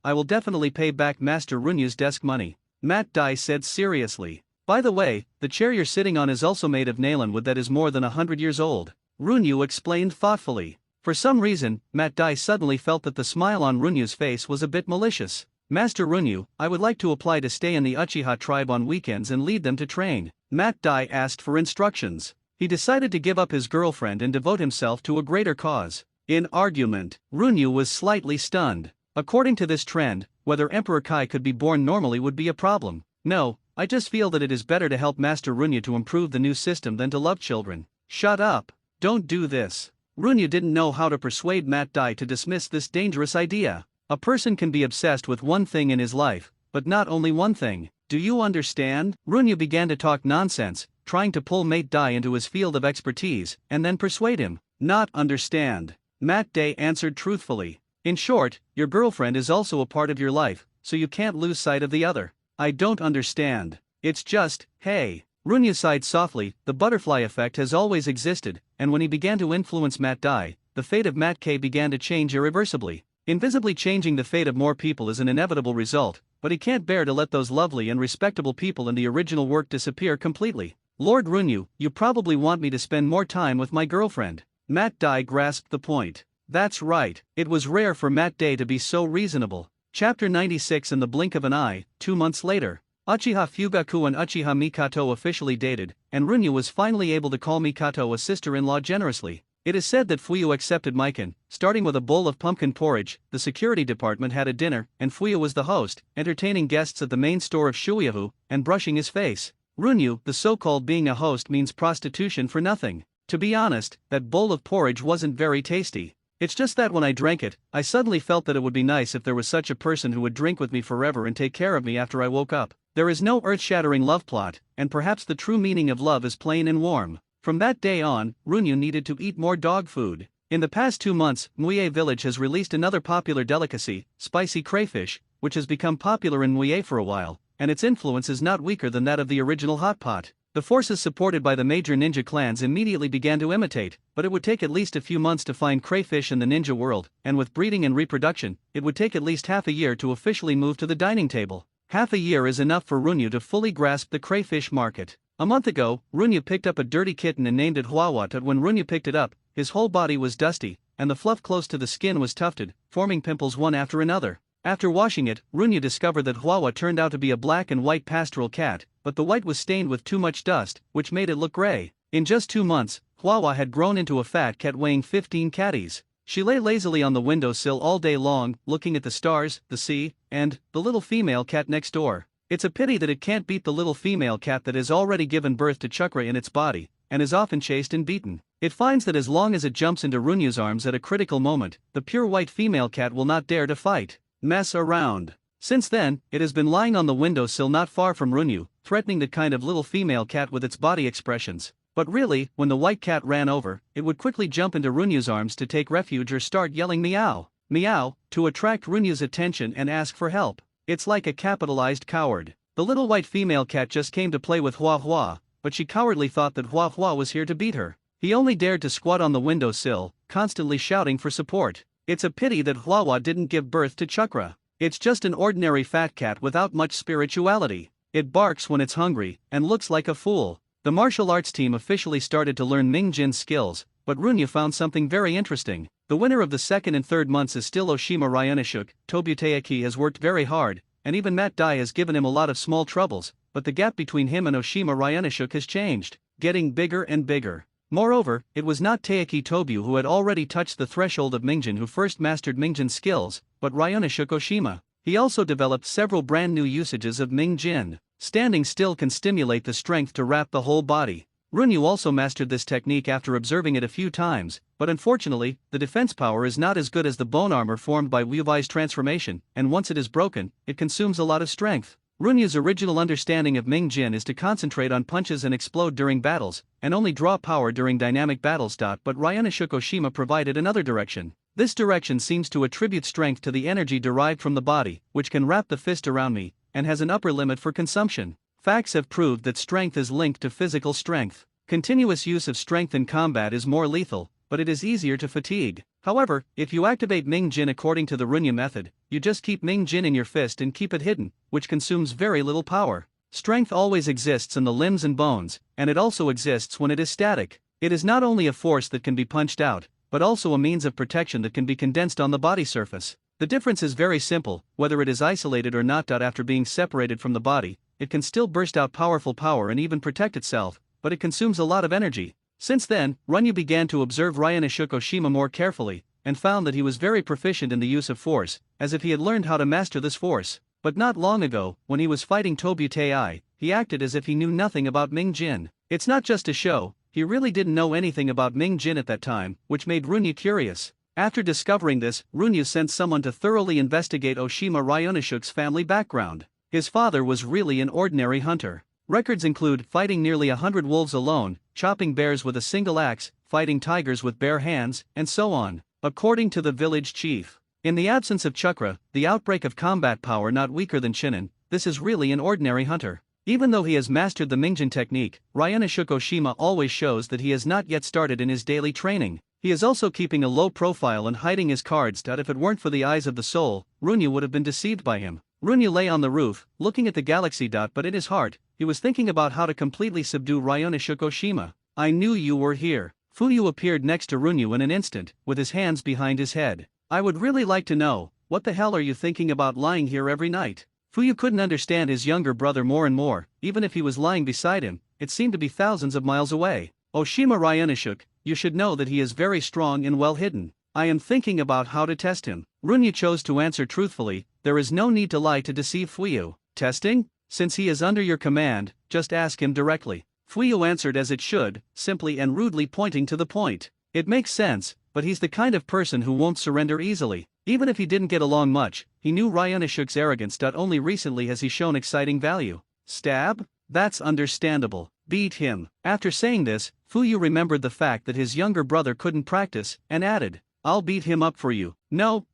A: I will definitely pay back Master Runyu's desk money. Matt Dai said seriously. By the way, the chair you're sitting on is also made of Nalan wood that is more than 100 years old. Runyu explained thoughtfully. For some reason, Matt Dai suddenly felt that the smile on Runyu's face was a bit malicious. Master Runyu, I would like to apply to stay in the Uchiha tribe on weekends and lead them to train. Matt Dai asked for instructions. He decided to give up his girlfriend and devote himself to a greater cause. In argument, Runyu was slightly stunned. According to this trend, whether Emperor Kai could be born normally would be a problem. No, I just feel that it is better to help Master Runyu to improve the new system than to love children. Shut up. Don't do this. Runyu didn't know how to persuade Matt Dai to dismiss this dangerous idea. A person can be obsessed with one thing in his life, but not only one thing. Do you understand? Runyu began to talk nonsense, trying to pull Mate Dai into his field of expertise, and then persuade him. Not understand. Matt Dai answered truthfully. In short, your girlfriend is also a part of your life, so you can't lose sight of the other. I don't understand. It's just, hey. Runyu sighed softly. The butterfly effect has always existed, and when he began to influence Matt Dai, the fate of Matt K began to change irreversibly. Invisibly changing the fate of more people is an inevitable result, but he can't bear to let those lovely and respectable people in the original work disappear completely. Lord Runyu, you probably want me to spend more time with my girlfriend. Matt Dai grasped the point. That's right, it was rare for Matt Dai to be so reasonable. Chapter 96. In the blink of an eye, 2 months later, Uchiha Fugaku and Uchiha Mikato officially dated, and Runyu was finally able to call Mikato a sister-in-law generously. It is said that Fuyu accepted Mikan, starting with a bowl of pumpkin porridge. The security department had a dinner, and Fuyu was the host, entertaining guests at the main store of Shuyahu, and brushing his face. Runyu, the so-called being a host means prostitution for nothing. To be honest, that bowl of porridge wasn't very tasty. It's just that when I drank it, I suddenly felt that it would be nice if there was such a person who would drink with me forever and take care of me after I woke up. There is no earth-shattering love plot, and perhaps the true meaning of love is plain and warm. From that day on, Runyu needed to eat more dog food. In the past 2 months, Muye Village has released another popular delicacy, spicy crayfish, which has become popular in Muye for a while, and its influence is not weaker than that of the original hot pot. The forces supported by the major ninja clans immediately began to imitate, but it would take at least a few months to find crayfish in the ninja world, and with breeding and reproduction, it would take at least half a year to officially move to the dining table. Half a year is enough for Runyu to fully grasp the crayfish market. A month ago, Runyu picked up a dirty kitten and named it Huawat. When Runyu picked it up, his whole body was dusty, and the fluff close to the skin was tufted, forming pimples one after another. After washing it, Runyu discovered that Huawa turned out to be a black and white pastoral cat, but the white was stained with too much dust, which made it look gray. In just 2 months, Huawa had grown into a fat cat weighing 15 catties. She lay lazily on the windowsill all day long, looking at the stars, the sea, and the little female cat next door. It's a pity that it can't beat the little female cat that has already given birth to chakra in its body, and is often chased and beaten. It finds that as long as it jumps into Runyu's arms at a critical moment, the pure white female cat will not dare to mess around. Since then, it has been lying on the windowsill not far from Runyu, threatening the kind of little female cat with its body expressions. But really, when the white cat ran over, it would quickly jump into Runyu's arms to take refuge or start yelling meow, meow, to attract Runyu's attention and ask for help. It's like a capitalized coward. The little white female cat just came to play with Hua Hua, but she cowardly thought that Hua Hua was here to beat her. He only dared to squat on the windowsill, constantly shouting for support. It's a pity that Hua didn't give birth to Chakra. It's just an ordinary fat cat without much spirituality. It barks when it's hungry, and looks like a fool. The martial arts team officially started to learn Ming Jin skills, but Runyu found something very interesting. The winner of the 2nd and 3rd months is still Oshima Ryunosuke. Tobuteyaki has worked very hard, and even Matt Dai has given him a lot of small troubles, but the gap between him and Oshima Ryunosuke has changed, getting bigger and bigger. Moreover, it was not Taiki Tobu who had already touched the threshold of Mingjin who first mastered Mingjin skills, but Ryunosuke Oshima. He also developed several brand new usages of Mingjin. Standing still can stimulate the strength to wrap the whole body. Runyu also mastered this technique after observing it a few times, but unfortunately, the defense power is not as good as the bone armor formed by Wuvai's transformation, and once it is broken, it consumes a lot of strength. Runyu's original understanding of Ming Jin is to concentrate on punches and explode during battles, and only draw power during dynamic battles. But Ryunosuke Oshima provided another direction. This direction seems to attribute strength to the energy derived from the body, which can wrap the fist around me, and has an upper limit for consumption. Facts have proved that strength is linked to physical strength. Continuous use of strength in combat is more lethal, but it is easier to fatigue. However, if you activate Ming Jin according to the Runyu method, you just keep Ming Jin in your fist and keep it hidden, which consumes very little power. Strength always exists in the limbs and bones, and it also exists when it is static. It is not only a force that can be punched out, but also a means of protection that can be condensed on the body surface. The difference is very simple: whether it is isolated or not. After being separated from the body, it can still burst out powerful power and even protect itself, but it consumes a lot of energy. Since then, Runyu began to observe Ryunosuke Oshima more carefully, and found that he was very proficient in the use of force, as if he had learned how to master this force. But not long ago, when he was fighting Tobutei, he acted as if he knew nothing about Ming Jin. It's not just a show, he really didn't know anything about Ming Jin at that time, which made Runyu curious. After discovering this, Runyu sent someone to thoroughly investigate Oshima Ryunosuke's family background. His father was really an ordinary hunter. Records include fighting nearly 100 wolves alone, chopping bears with a single axe, fighting tigers with bare hands, and so on. According to the village chief, in the absence of chakra, the outbreak of combat power not weaker than Chinin, this is really an ordinary hunter. Even though he has mastered the Mingjin technique, Ryunosuke Oshima always shows that he has not yet started in his daily training. He is also keeping a low profile and hiding his cards. If it weren't for the eyes of the soul, Runyu would have been deceived by him. Runyu lay on the roof, looking at the galaxy. But in his heart, he was thinking about how to completely subdue Ryunosuke Oshima. I knew you were here. Fuyu appeared next to Runyu in an instant, with his hands behind his head. I would really like to know, what the hell are you thinking about lying here every night? Fuyu couldn't understand his younger brother more and more. Even if he was lying beside him, it seemed to be thousands of miles away. Oshima Ryonosuke, you should know that he is very strong and well hidden. I am thinking about how to test him. Runyu chose to answer truthfully. There is no need to lie to deceive Fuyu. Testing? Since he is under your command, just ask him directly. Fuyu answered as it should, simply and rudely pointing to the point. It makes sense, but he's the kind of person who won't surrender easily. Even if he didn't get along much, he knew Ryonosuke's arrogance. Only recently has he shown exciting value. Stab? That's understandable. Beat him. After saying this, Fuyu remembered the fact that his younger brother couldn't practice, and added, I'll beat him up for you. No,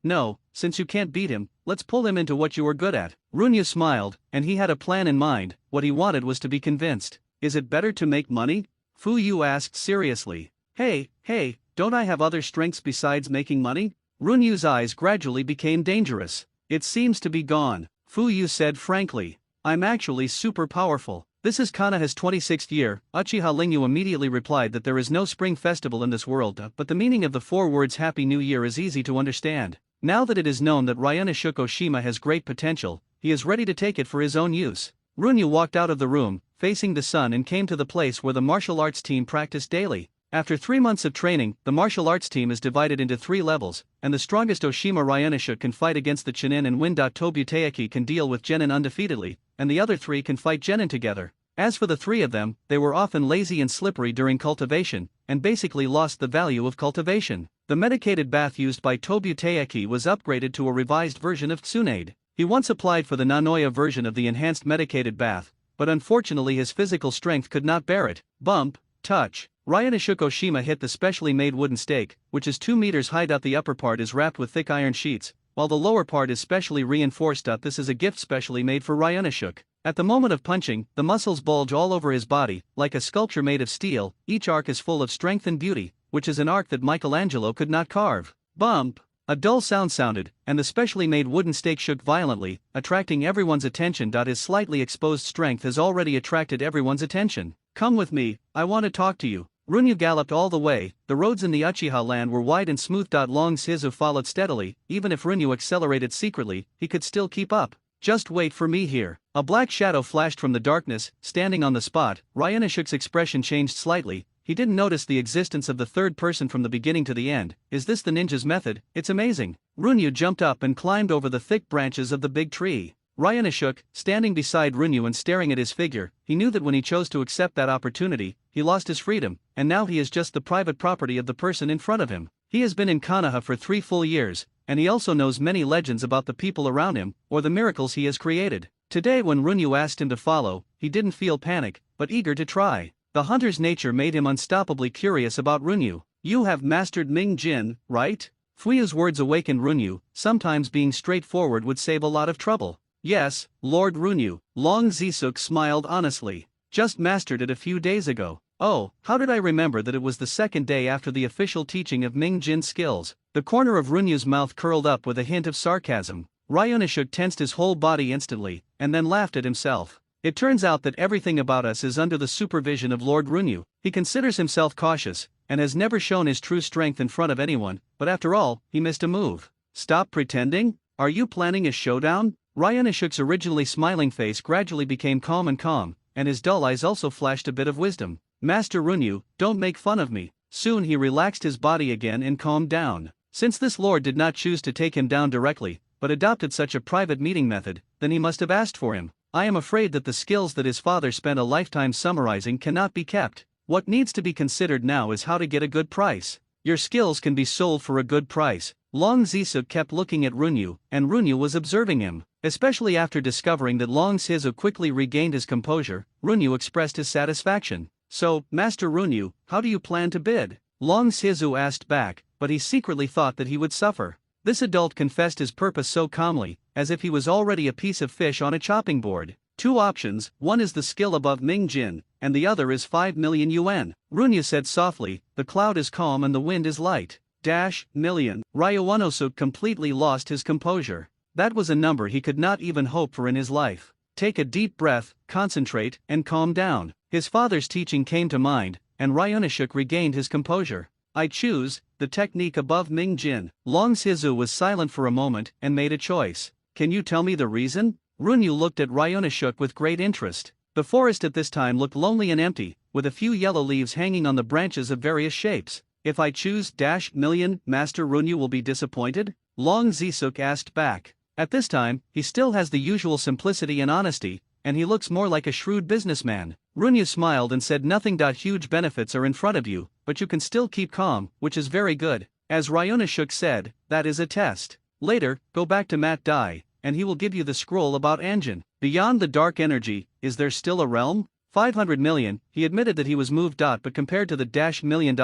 A: since you can't beat him, let's pull him into what you are good at. Runyu smiled, and he had a plan in mind. What he wanted was to be convinced. Is it better to make money? Fuyu asked seriously. Hey, don't I have other strengths besides making money? Runyu's eyes gradually became dangerous. It seems to be gone. Fuyu said frankly. I'm actually super powerful. This is Kanaha's 26th year. Uchiha Lingyu immediately replied that there is no spring festival in this world, but the meaning of the 4 words Happy New Year is easy to understand. Now that it is known that Ryonosuke Oshima has great potential, he is ready to take it for his own use. Runyu walked out of the room, facing the sun, and came to the place where the martial arts team practiced daily. After 3 months of training, the martial arts team is divided into 3 levels, and the strongest Oshima Ryonosuke can fight against the Chunin and win. Tobuteiki can deal with Genin undefeatedly, and the other 3 can fight Genin together. As for the 3 of them, they were often lazy and slippery during cultivation, and basically lost the value of cultivation. The medicated bath used by Tobuteiki was upgraded to a revised version of Tsunade. He once applied for the Nanoya version of the enhanced medicated bath, but unfortunately his physical strength could not bear it. Bump, touch. Ryonosuke Oshima hit the specially made wooden stake, which is 2 meters high. The upper part is wrapped with thick iron sheets, while the lower part is specially reinforced. This is a gift specially made for Ryonosuke. At the moment of punching, the muscles bulge all over his body, like a sculpture made of steel. Each arc is full of strength and beauty, which is an arc that Michelangelo could not carve. Bump! A dull sound sounded, and the specially made wooden stake shook violently, attracting everyone's attention. His slightly exposed strength has already attracted everyone's attention. Come with me, I want to talk to you. Runyu galloped all the way. The roads in the Uchiha land were wide and smooth. Long Shizu followed steadily. Even if Runyu accelerated secretly, he could still keep up. Just wait for me here. A black shadow flashed from the darkness, standing on the spot. Ryonosuke's expression changed slightly. He didn't notice the existence of the third person from the beginning to the end. Is this the ninja's method? It's amazing. Runyu jumped up and climbed over the thick branches of the big tree. Ryonosuke, standing beside Runyu and staring at his figure, he knew that when he chose to accept that opportunity, he lost his freedom, and now he is just the private property of the person in front of him. He has been in Konoha for 3 full years, and he also knows many legends about the people around him, or the miracles he has created. Today when Runyu asked him to follow, he didn't feel panic, but eager to try. The hunter's nature made him unstoppably curious about Runyu. You have mastered Ming Jin, right? Fuyu's words awakened Runyu. Sometimes being straightforward would save a lot of trouble. Yes, Lord Runyu. Long Zisuk smiled honestly. Just mastered it a few days ago. Oh, how did I remember that it was the 2nd day after the official teaching of Ming Jin's skills? The corner of Runyu's mouth curled up with a hint of sarcasm. Ryonosuke tensed his whole body instantly, and then laughed at himself. It turns out that everything about us is under the supervision of Lord Runyu. He considers himself cautious, and has never shown his true strength in front of anyone, but after all, he missed a move. Stop pretending? Are you planning a showdown? Ryonosuke's originally smiling face gradually became calm, and his dull eyes also flashed a bit of wisdom. Master Runyu, don't make fun of me. Soon he relaxed his body again and calmed down. Since this lord did not choose to take him down directly, but adopted such a private meeting method, then he must have asked for him. I am afraid that the skills that his father spent a lifetime summarizing cannot be kept. What needs to be considered now is how to get a good price. Your skills can be sold for a good price. Long Zisuk kept looking at Runyu, and Runyu was observing him. Especially after discovering that Long Shizu quickly regained his composure, Runyu expressed his satisfaction. So, Master Runyu, how do you plan to bid? Long Shizu asked back, but he secretly thought that he would suffer. This adult confessed his purpose so calmly, as if he was already a piece of fish on a chopping board. 2 options, one is the skill above Ming Jin, and the other is 5 million yuan. Runyu said softly, the cloud is calm and the wind is light. Million. Ryonosuke completely lost his composure. That was a number he could not even hope for in his life. Take a deep breath, concentrate, and calm down. His father's teaching came to mind, and Ryonosuke regained his composure. I choose the technique above Ming Jin. Long Shizu was silent for a moment and made a choice. Can you tell me the reason? Runyu looked at Ryonashuk with great interest. The forest at this time looked lonely and empty, with a few yellow leaves hanging on the branches of various shapes. If I choose -million, Master Runyu will be disappointed? Long Zisuk asked back. At this time, he still has the usual simplicity and honesty, and he looks more like a shrewd businessman. Runyu smiled and said nothing. Huge benefits are in front of you, but you can still keep calm, which is very good. As Ryonashuk said, that is a test. Later, go back to Mat Dai, and he will give you the scroll about Anjin. Beyond the dark energy, is there still a realm? 500 million, he admitted that he was moved. But compared to the $1 million,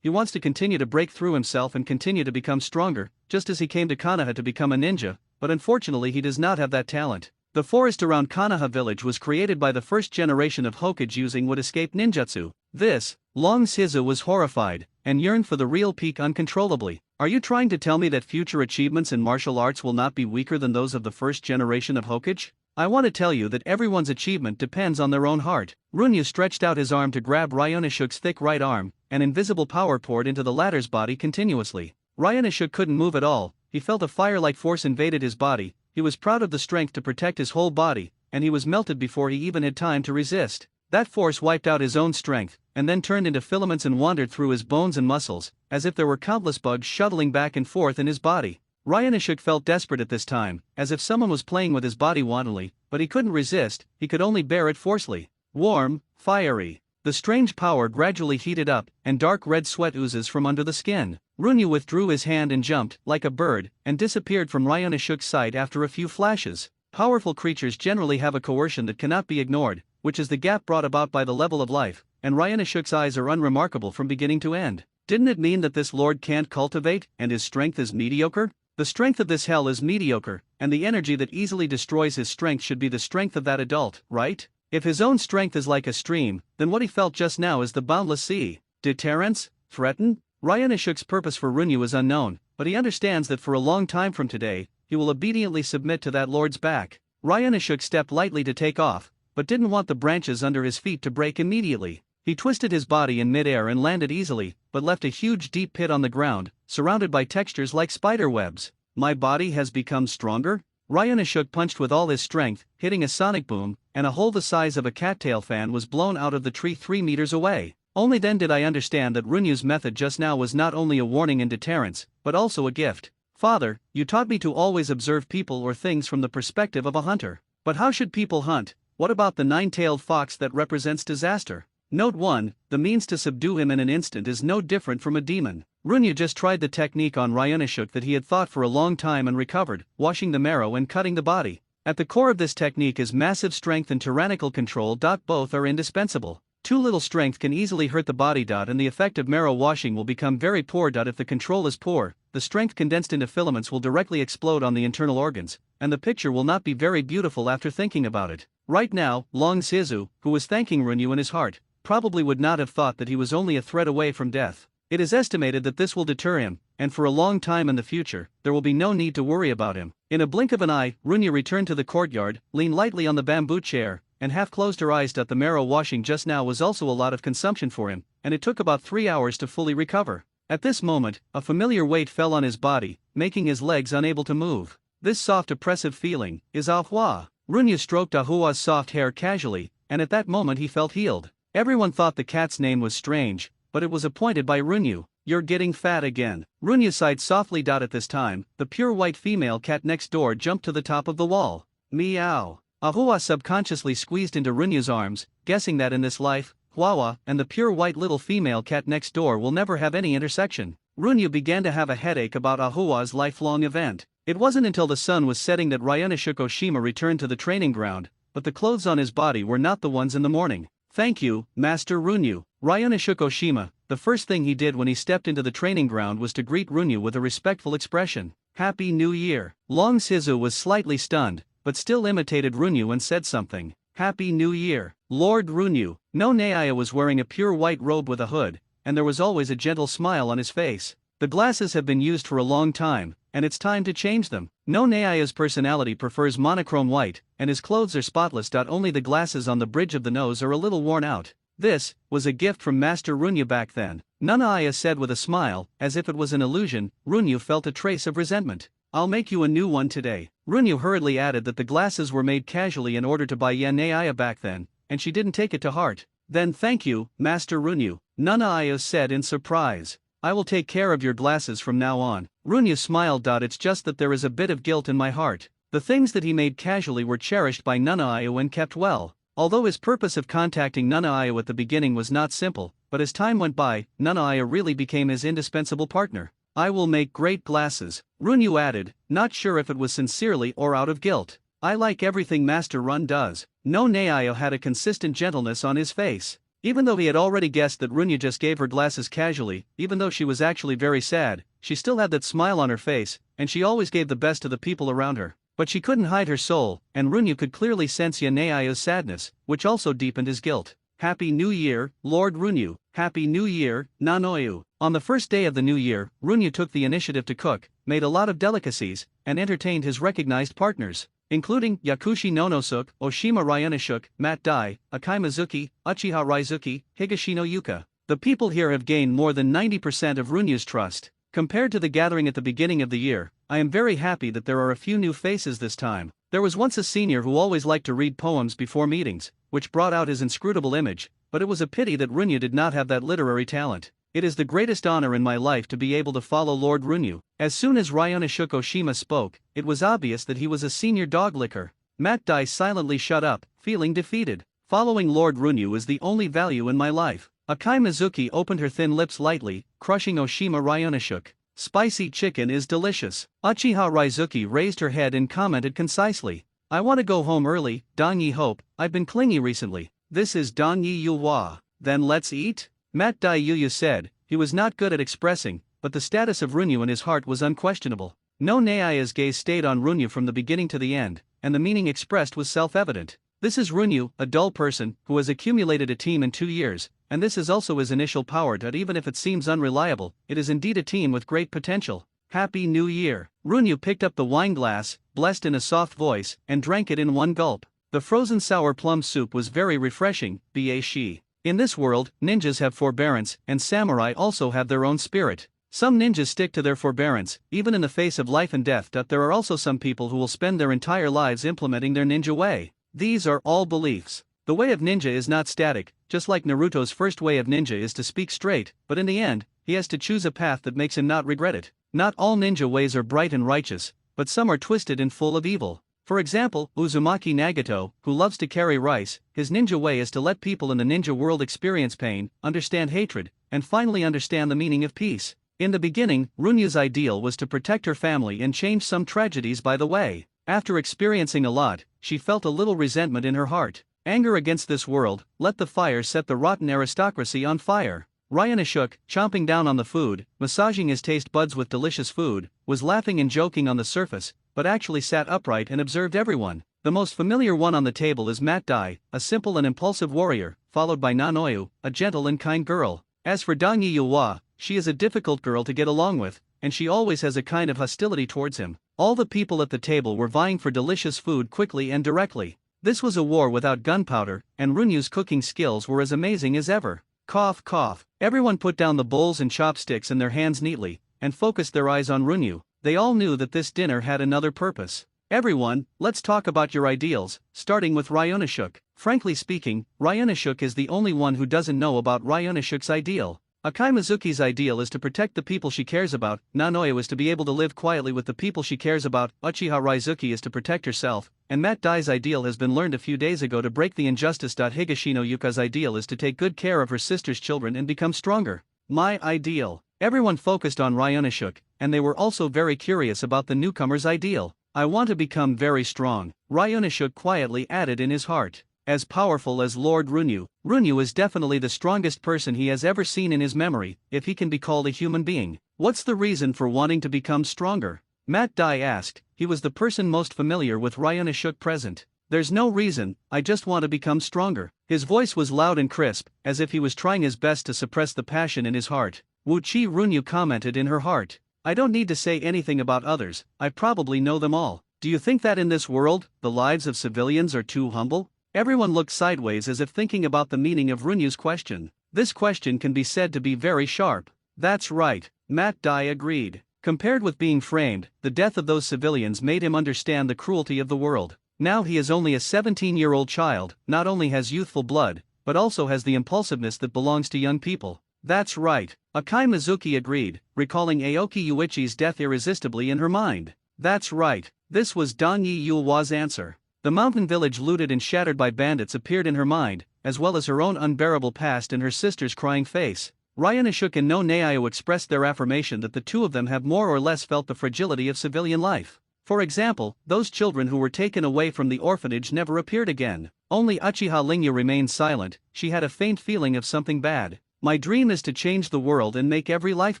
A: he wants to continue to break through himself and continue to become stronger, just as he came to Konoha to become a ninja, but unfortunately he does not have that talent. The forest around Konoha village was created by the first generation of Hokage using what escaped ninjutsu. This, Long Shizu was horrified, and yearned for the real peak uncontrollably. Are you trying to tell me that future achievements in martial arts will not be weaker than those of the first generation of Hokage? I want to tell you that everyone's achievement depends on their own heart. Runyu stretched out his arm to grab Ryonashuk's thick right arm, and invisible power poured into the latter's body continuously. Ryonashuk couldn't move at all, he felt a fire-like force invaded his body. He was proud of the strength to protect his whole body, and he was melted before he even had time to resist. That force wiped out his own strength, and then turned into filaments and wandered through his bones and muscles, as if there were countless bugs shuttling back and forth in his body. Ryonashuk felt desperate at this time, as if someone was playing with his body wantonly, but he couldn't resist, he could only bear it forcefully. Warm, fiery. The strange power gradually heated up, and dark red sweat oozes from under the skin. Runyu withdrew his hand and jumped, like a bird, and disappeared from Ryonashuk's sight after a few flashes. Powerful creatures generally have a coercion that cannot be ignored, which is the gap brought about by the level of life, and Ryonashuk's eyes are unremarkable from beginning to end. Didn't it mean that this lord can't cultivate, and his strength is mediocre? The strength of this hell is mediocre, and the energy that easily destroys his strength should be the strength of that adult, right? If his own strength is like a stream, then what he felt just now is the boundless sea. Deterrence? Threaten? Ryonashuk's purpose for Runyu is unknown, but he understands that for a long time from today, he will obediently submit to that lord's back. Ryonashuk stepped lightly to take off, but didn't want the branches under his feet to break immediately. He twisted his body in midair and landed easily, but left a huge deep pit on the ground, surrounded by textures like spider webs. My body has become stronger? Ryonashuk punched with all his strength, hitting a sonic boom, and a hole the size of a cattail fan was blown out of the tree 3 meters away. Only then did I understand that Runyu's method just now was not only a warning and deterrence, but also a gift. Father, you taught me to always observe people or things from the perspective of a hunter. But how should people hunt? What about the 9-tailed fox that represents disaster? Note 1, the means to subdue him in an instant is no different from a demon. Runyu just tried the technique on Ryonashuk that he had thought for a long time and recovered, washing the marrow and cutting the body. At the core of this technique is massive strength and tyrannical control. Both are indispensable. Too little strength can easily hurt the body. And the effect of marrow washing will become very poor. If the control is poor, the strength condensed into filaments will directly explode on the internal organs, and the picture will not be very beautiful after thinking about it. Right now, Long Shizu, who was thanking Runyu in his heart, probably would not have thought that he was only a thread away from death. It is estimated that this will deter him, and for a long time in the future, there will be no need to worry about him. In a blink of an eye, Runyu returned to the courtyard, leaned lightly on the bamboo chair, and half closed her eyes. The marrow washing just now was also a lot of consumption for him, and it took about 3 hours to fully recover. At this moment, a familiar weight fell on his body, making his legs unable to move. This soft oppressive feeling is Ahua. Runyu stroked Ahua's soft hair casually, and at that moment he felt healed. Everyone thought the cat's name was strange, but it was appointed by Runyu. You're getting fat again. Runyu sighed softly. At this time, the pure white female cat next door jumped to the top of the wall. Meow. Ahua subconsciously squeezed into Runyu's arms, guessing that in this life, Huawa and the pure white little female cat next door will never have any intersection. Runyu began to have a headache about Ahua's lifelong event. It wasn't until the sun was setting that Ryonashuk Oshima returned to the training ground, but the clothes on his body were not the ones in the morning. Thank you, Master Runyu. Ryonashuk Oshima, the first thing he did when he stepped into the training ground was to greet Runyu with a respectful expression. Happy New Year. Long Shizu was slightly stunned, but still imitated Runyu and said something. Happy New Year. Lord Runyu. No Naya was wearing a pure white robe with a hood, and there was always a gentle smile on his face. The glasses have been used for a long time, and it's time to change them. No Naya's personality prefers monochrome white, and his clothes are spotless. Only the glasses on the bridge of the nose are a little worn out. This was a gift from Master Runyu back then. Nanaaya said with a smile, as if it was an illusion. Runyu felt a trace of resentment. I'll make you a new one today. Runyu hurriedly added that the glasses were made casually in order to buy Nanaaya back then, and she didn't take it to heart. Then thank you, Master Runyu, Nanaaya said in surprise. I will take care of your glasses from now on. Runyu smiled. It's just that there is a bit of guilt in my heart. The things that he made casually were cherished by Nanaaya and kept well. Although his purpose of contacting Nanaaya at the beginning was not simple, but as time went by, Nanaaya really became his indispensable partner. I will make great glasses, Runyu added, not sure if it was sincerely or out of guilt. I like everything Master Run does. No, Nanaaya had a consistent gentleness on his face. Even though he had already guessed that Runyu just gave her glasses casually, even though she was actually very sad, she still had that smile on her face, and she always gave the best to the people around her. But she couldn't hide her soul, and Runyu could clearly sense Nanaya's sadness, which also deepened his guilt. Happy New Year, Lord Runyu. Happy New Year, Nanoyu. On the first day of the new year, Runyu took the initiative to cook, made a lot of delicacies, and entertained his recognized partners, including Yakushi Nonosuke, Oshima Ryunosuke, Matt Dai, Akai Mizuki, Uchiha Raizuki, Higashino Yuka. The people here have gained more than 90% of Runyu's trust. Compared to the gathering at the beginning of the year, I am very happy that there are a few new faces this time. There was once a senior who always liked to read poems before meetings, which brought out his inscrutable image, but it was a pity that Runyu did not have that literary talent. It is the greatest honor in my life to be able to follow Lord Runyu. As soon as Ryunosuke Oshima spoke, it was obvious that he was a senior dog licker. Matt Dai silently shut up, feeling defeated. Following Lord Runyu is the only value in my life. Akai Mizuki opened her thin lips lightly, crushing Oshima Ryunosuke. Spicy chicken is delicious. Uchiha Raizuki raised her head and commented concisely. I want to go home early, Dongyi Hope, I've been clingy recently. This is Dongyi Yuwa. Then let's eat? Matt Dai Yuya said. He was not good at expressing, but the status of Runyu in his heart was unquestionable. No, Nanaya's gaze stayed on Runyu from the beginning to the end, and the meaning expressed was self-evident. This is Runyu, a dull person, who has accumulated a team in 2 years, and this is also his initial power. That even if it seems unreliable, it is indeed a team with great potential. Happy New Year. Runyu picked up the wine glass, blessed in a soft voice, and drank it in one gulp. The frozen sour plum soup was very refreshing, ba-shi. In this world, ninjas have forbearance, and samurai also have their own spirit. Some ninjas stick to their forbearance, even in the face of life and death. There are also some people who will spend their entire lives implementing their ninja way. These are all beliefs. The way of ninja is not static, just like Naruto's first way of ninja is to speak straight, but in the end, he has to choose a path that makes him not regret it. Not all ninja ways are bright and righteous, but some are twisted and full of evil. For example, Uzumaki Nagato, who loves to carry rice, his ninja way is to let people in the ninja world experience pain, understand hatred, and finally understand the meaning of peace. In the beginning, Runyu's ideal was to protect her family and change some tragedies by the way. After experiencing a lot, she felt a little resentment in her heart. Anger against this world, let the fire set the rotten aristocracy on fire. Ryunosuke, chomping down on the food, massaging his taste buds with delicious food, was laughing and joking on the surface, but actually sat upright and observed everyone. The most familiar one on the table is Matt Dai, a simple and impulsive warrior, followed by Nanoyu, a gentle and kind girl. As for Dongyi Yuwa, she is a difficult girl to get along with, and she always has a kind of hostility towards him. All the people at the table were vying for delicious food quickly and directly. This was a war without gunpowder, and Runyu's cooking skills were as amazing as ever. Cough, cough. Everyone put down the bowls and chopsticks in their hands neatly, and focused their eyes on Runyu. They all knew that this dinner had another purpose. Everyone, let's talk about your ideals, starting with Ryunosuke. Frankly speaking, Ryunosuke is the only one who doesn't know about Ryunosuke's ideal. Akai Mizuki's ideal is to protect the people she cares about, Nanoyu is to be able to live quietly with the people she cares about, Uchiha Raizuki is to protect herself, and Matt Dai's ideal has been learned a few days ago to break the injustice. Higashino Yuka's ideal is to take good care of her sister's children and become stronger. My ideal. Everyone focused on Ryunosuke, and they were also very curious about the newcomer's ideal. I want to become very strong, Ryunosuke quietly added in his heart. As powerful as Lord Runyu. Runyu is definitely the strongest person he has ever seen in his memory, if he can be called a human being. What's the reason for wanting to become stronger? Matt Dai asked. He was the person most familiar with Ryunosuke present. There's no reason, I just want to become stronger. His voice was loud and crisp, as if he was trying his best to suppress the passion in his heart. Wuchi Runyu commented in her heart. I don't need to say anything about others, I probably know them all. Do you think that in this world, the lives of civilians are too humble? Everyone looked sideways as if thinking about the meaning of Runyu's question. This question can be said to be very sharp. That's right, Matt Dai agreed. Compared with being framed, the death of those civilians made him understand the cruelty of the world. Now he is only a 17-year-old child, not only has youthful blood, but also has the impulsiveness that belongs to young people. That's right, Akai Mizuki agreed, recalling Aoki Yuichi's death irresistibly in her mind. That's right, this was Dan Yi Yulwa's answer. The mountain village looted and shattered by bandits appeared in her mind, as well as her own unbearable past and her sister's crying face. Ryan Ashok and No Naiyo expressed their affirmation that the two of them have more or less felt the fragility of civilian life. For example, those children who were taken away from the orphanage never appeared again. Only Uchiha Lingyu remained silent. She had a faint feeling of something bad. My dream is to change the world and make every life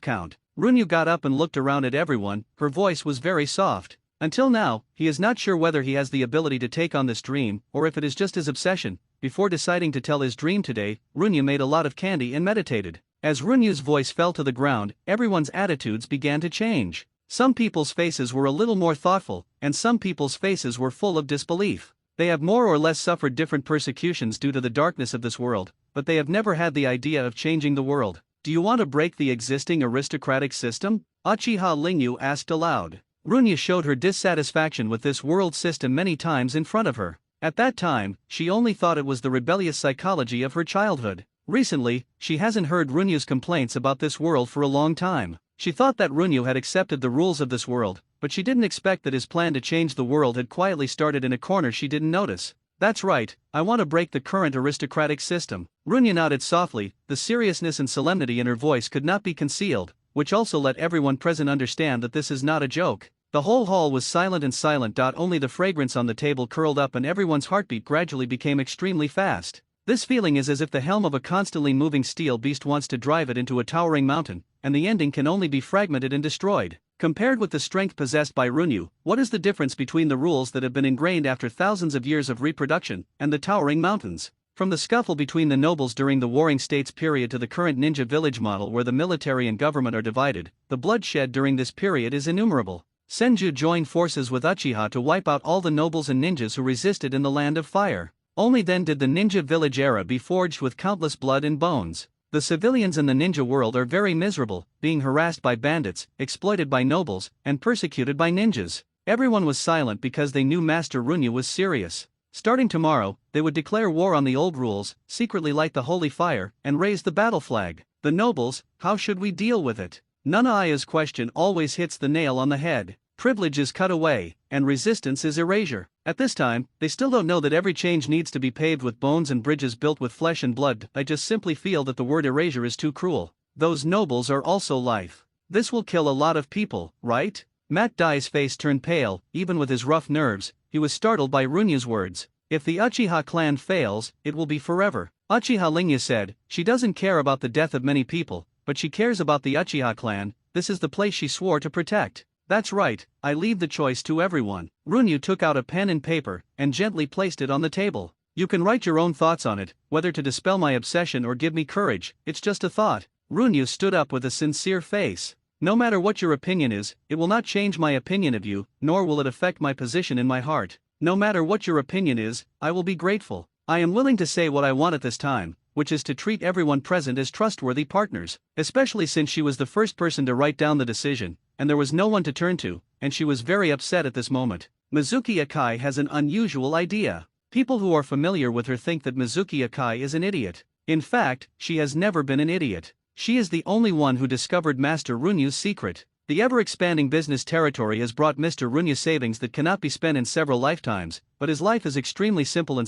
A: count. Runyu got up and looked around at everyone. Her voice was very soft. Until now, he is not sure whether he has the ability to take on this dream, or if it is just his obsession. Before deciding to tell his dream today, Runyu made a lot of candy and meditated. As Runyu's voice fell to the ground, everyone's attitudes began to change. Some people's faces were a little more thoughtful, and some people's faces were full of disbelief. They have more or less suffered different persecutions due to the darkness of this world, but they have never had the idea of changing the world. Do you want to break the existing aristocratic system? Uchiha Lingyu asked aloud. Runyu showed her dissatisfaction with this world system many times in front of her. At that time, she only thought it was the rebellious psychology of her childhood. Recently, she hasn't heard Runyu's complaints about this world for a long time. She thought that Runyu had accepted the rules of this world, but she didn't expect that his plan to change the world had quietly started in a corner she didn't notice. That's right, I want to break the current aristocratic system. Runyu nodded softly, the seriousness and solemnity in her voice could not be concealed, which also let everyone present understand that this is not a joke. The whole hall was silent and silent. Only the fragrance on the table curled up and everyone's heartbeat gradually became extremely fast. This feeling is as if the helm of a constantly moving steel beast wants to drive it into a towering mountain, and the ending can only be fragmented and destroyed. Compared with the strength possessed by Runyu, what is the difference between the rules that have been ingrained after thousands of years of reproduction, and the towering mountains? From the scuffle between the nobles during the Warring States period to the current ninja village model where the military and government are divided, the bloodshed during this period is innumerable. Senju joined forces with Uchiha to wipe out all the nobles and ninjas who resisted in the Land of Fire. Only then did the ninja village era be forged with countless blood and bones. The civilians in the ninja world are very miserable, being harassed by bandits, exploited by nobles, and persecuted by ninjas. Everyone was silent because they knew Master Runyu was serious. Starting tomorrow, they would declare war on the old rules, secretly light the holy fire, and raise the battle flag. The nobles, how should we deal with it? Nana-Aya's question always hits the nail on the head. Privilege is cut away, and resistance is erasure. At this time, they still don't know that every change needs to be paved with bones and bridges built with flesh and blood. I just simply feel that the word erasure is too cruel. Those nobles are also life. This will kill a lot of people, right? Matt Dai's face turned pale. Even with his rough nerves, he was startled by Runyu's words. If the Uchiha clan fails, it will be forever. Uchiha Lingyu said, she doesn't care about the death of many people, but she cares about the Uchiha clan. This is the place she swore to protect. That's right, I leave the choice to everyone. Runyu took out a pen and paper, and gently placed it on the table. You can write your own thoughts on it, whether to dispel my obsession or give me courage, it's just a thought. Runyu stood up with a sincere face. No matter what your opinion is, it will not change my opinion of you, nor will it affect my position in my heart. No matter what your opinion is, I will be grateful. I am willing to say what I want at this time, which is to treat everyone present as trustworthy partners, especially since she was the first person to write down the decision, and there was no one to turn to, and she was very upset at this moment. Mizuki Akai has an unusual idea. People who are familiar with her think that Mizuki Akai is an idiot. In fact, she has never been an idiot. She is the only one who discovered Master Runyu's secret. The ever-expanding business territory has brought Mr. Runyu savings that cannot be spent in several lifetimes, but his life is extremely simple.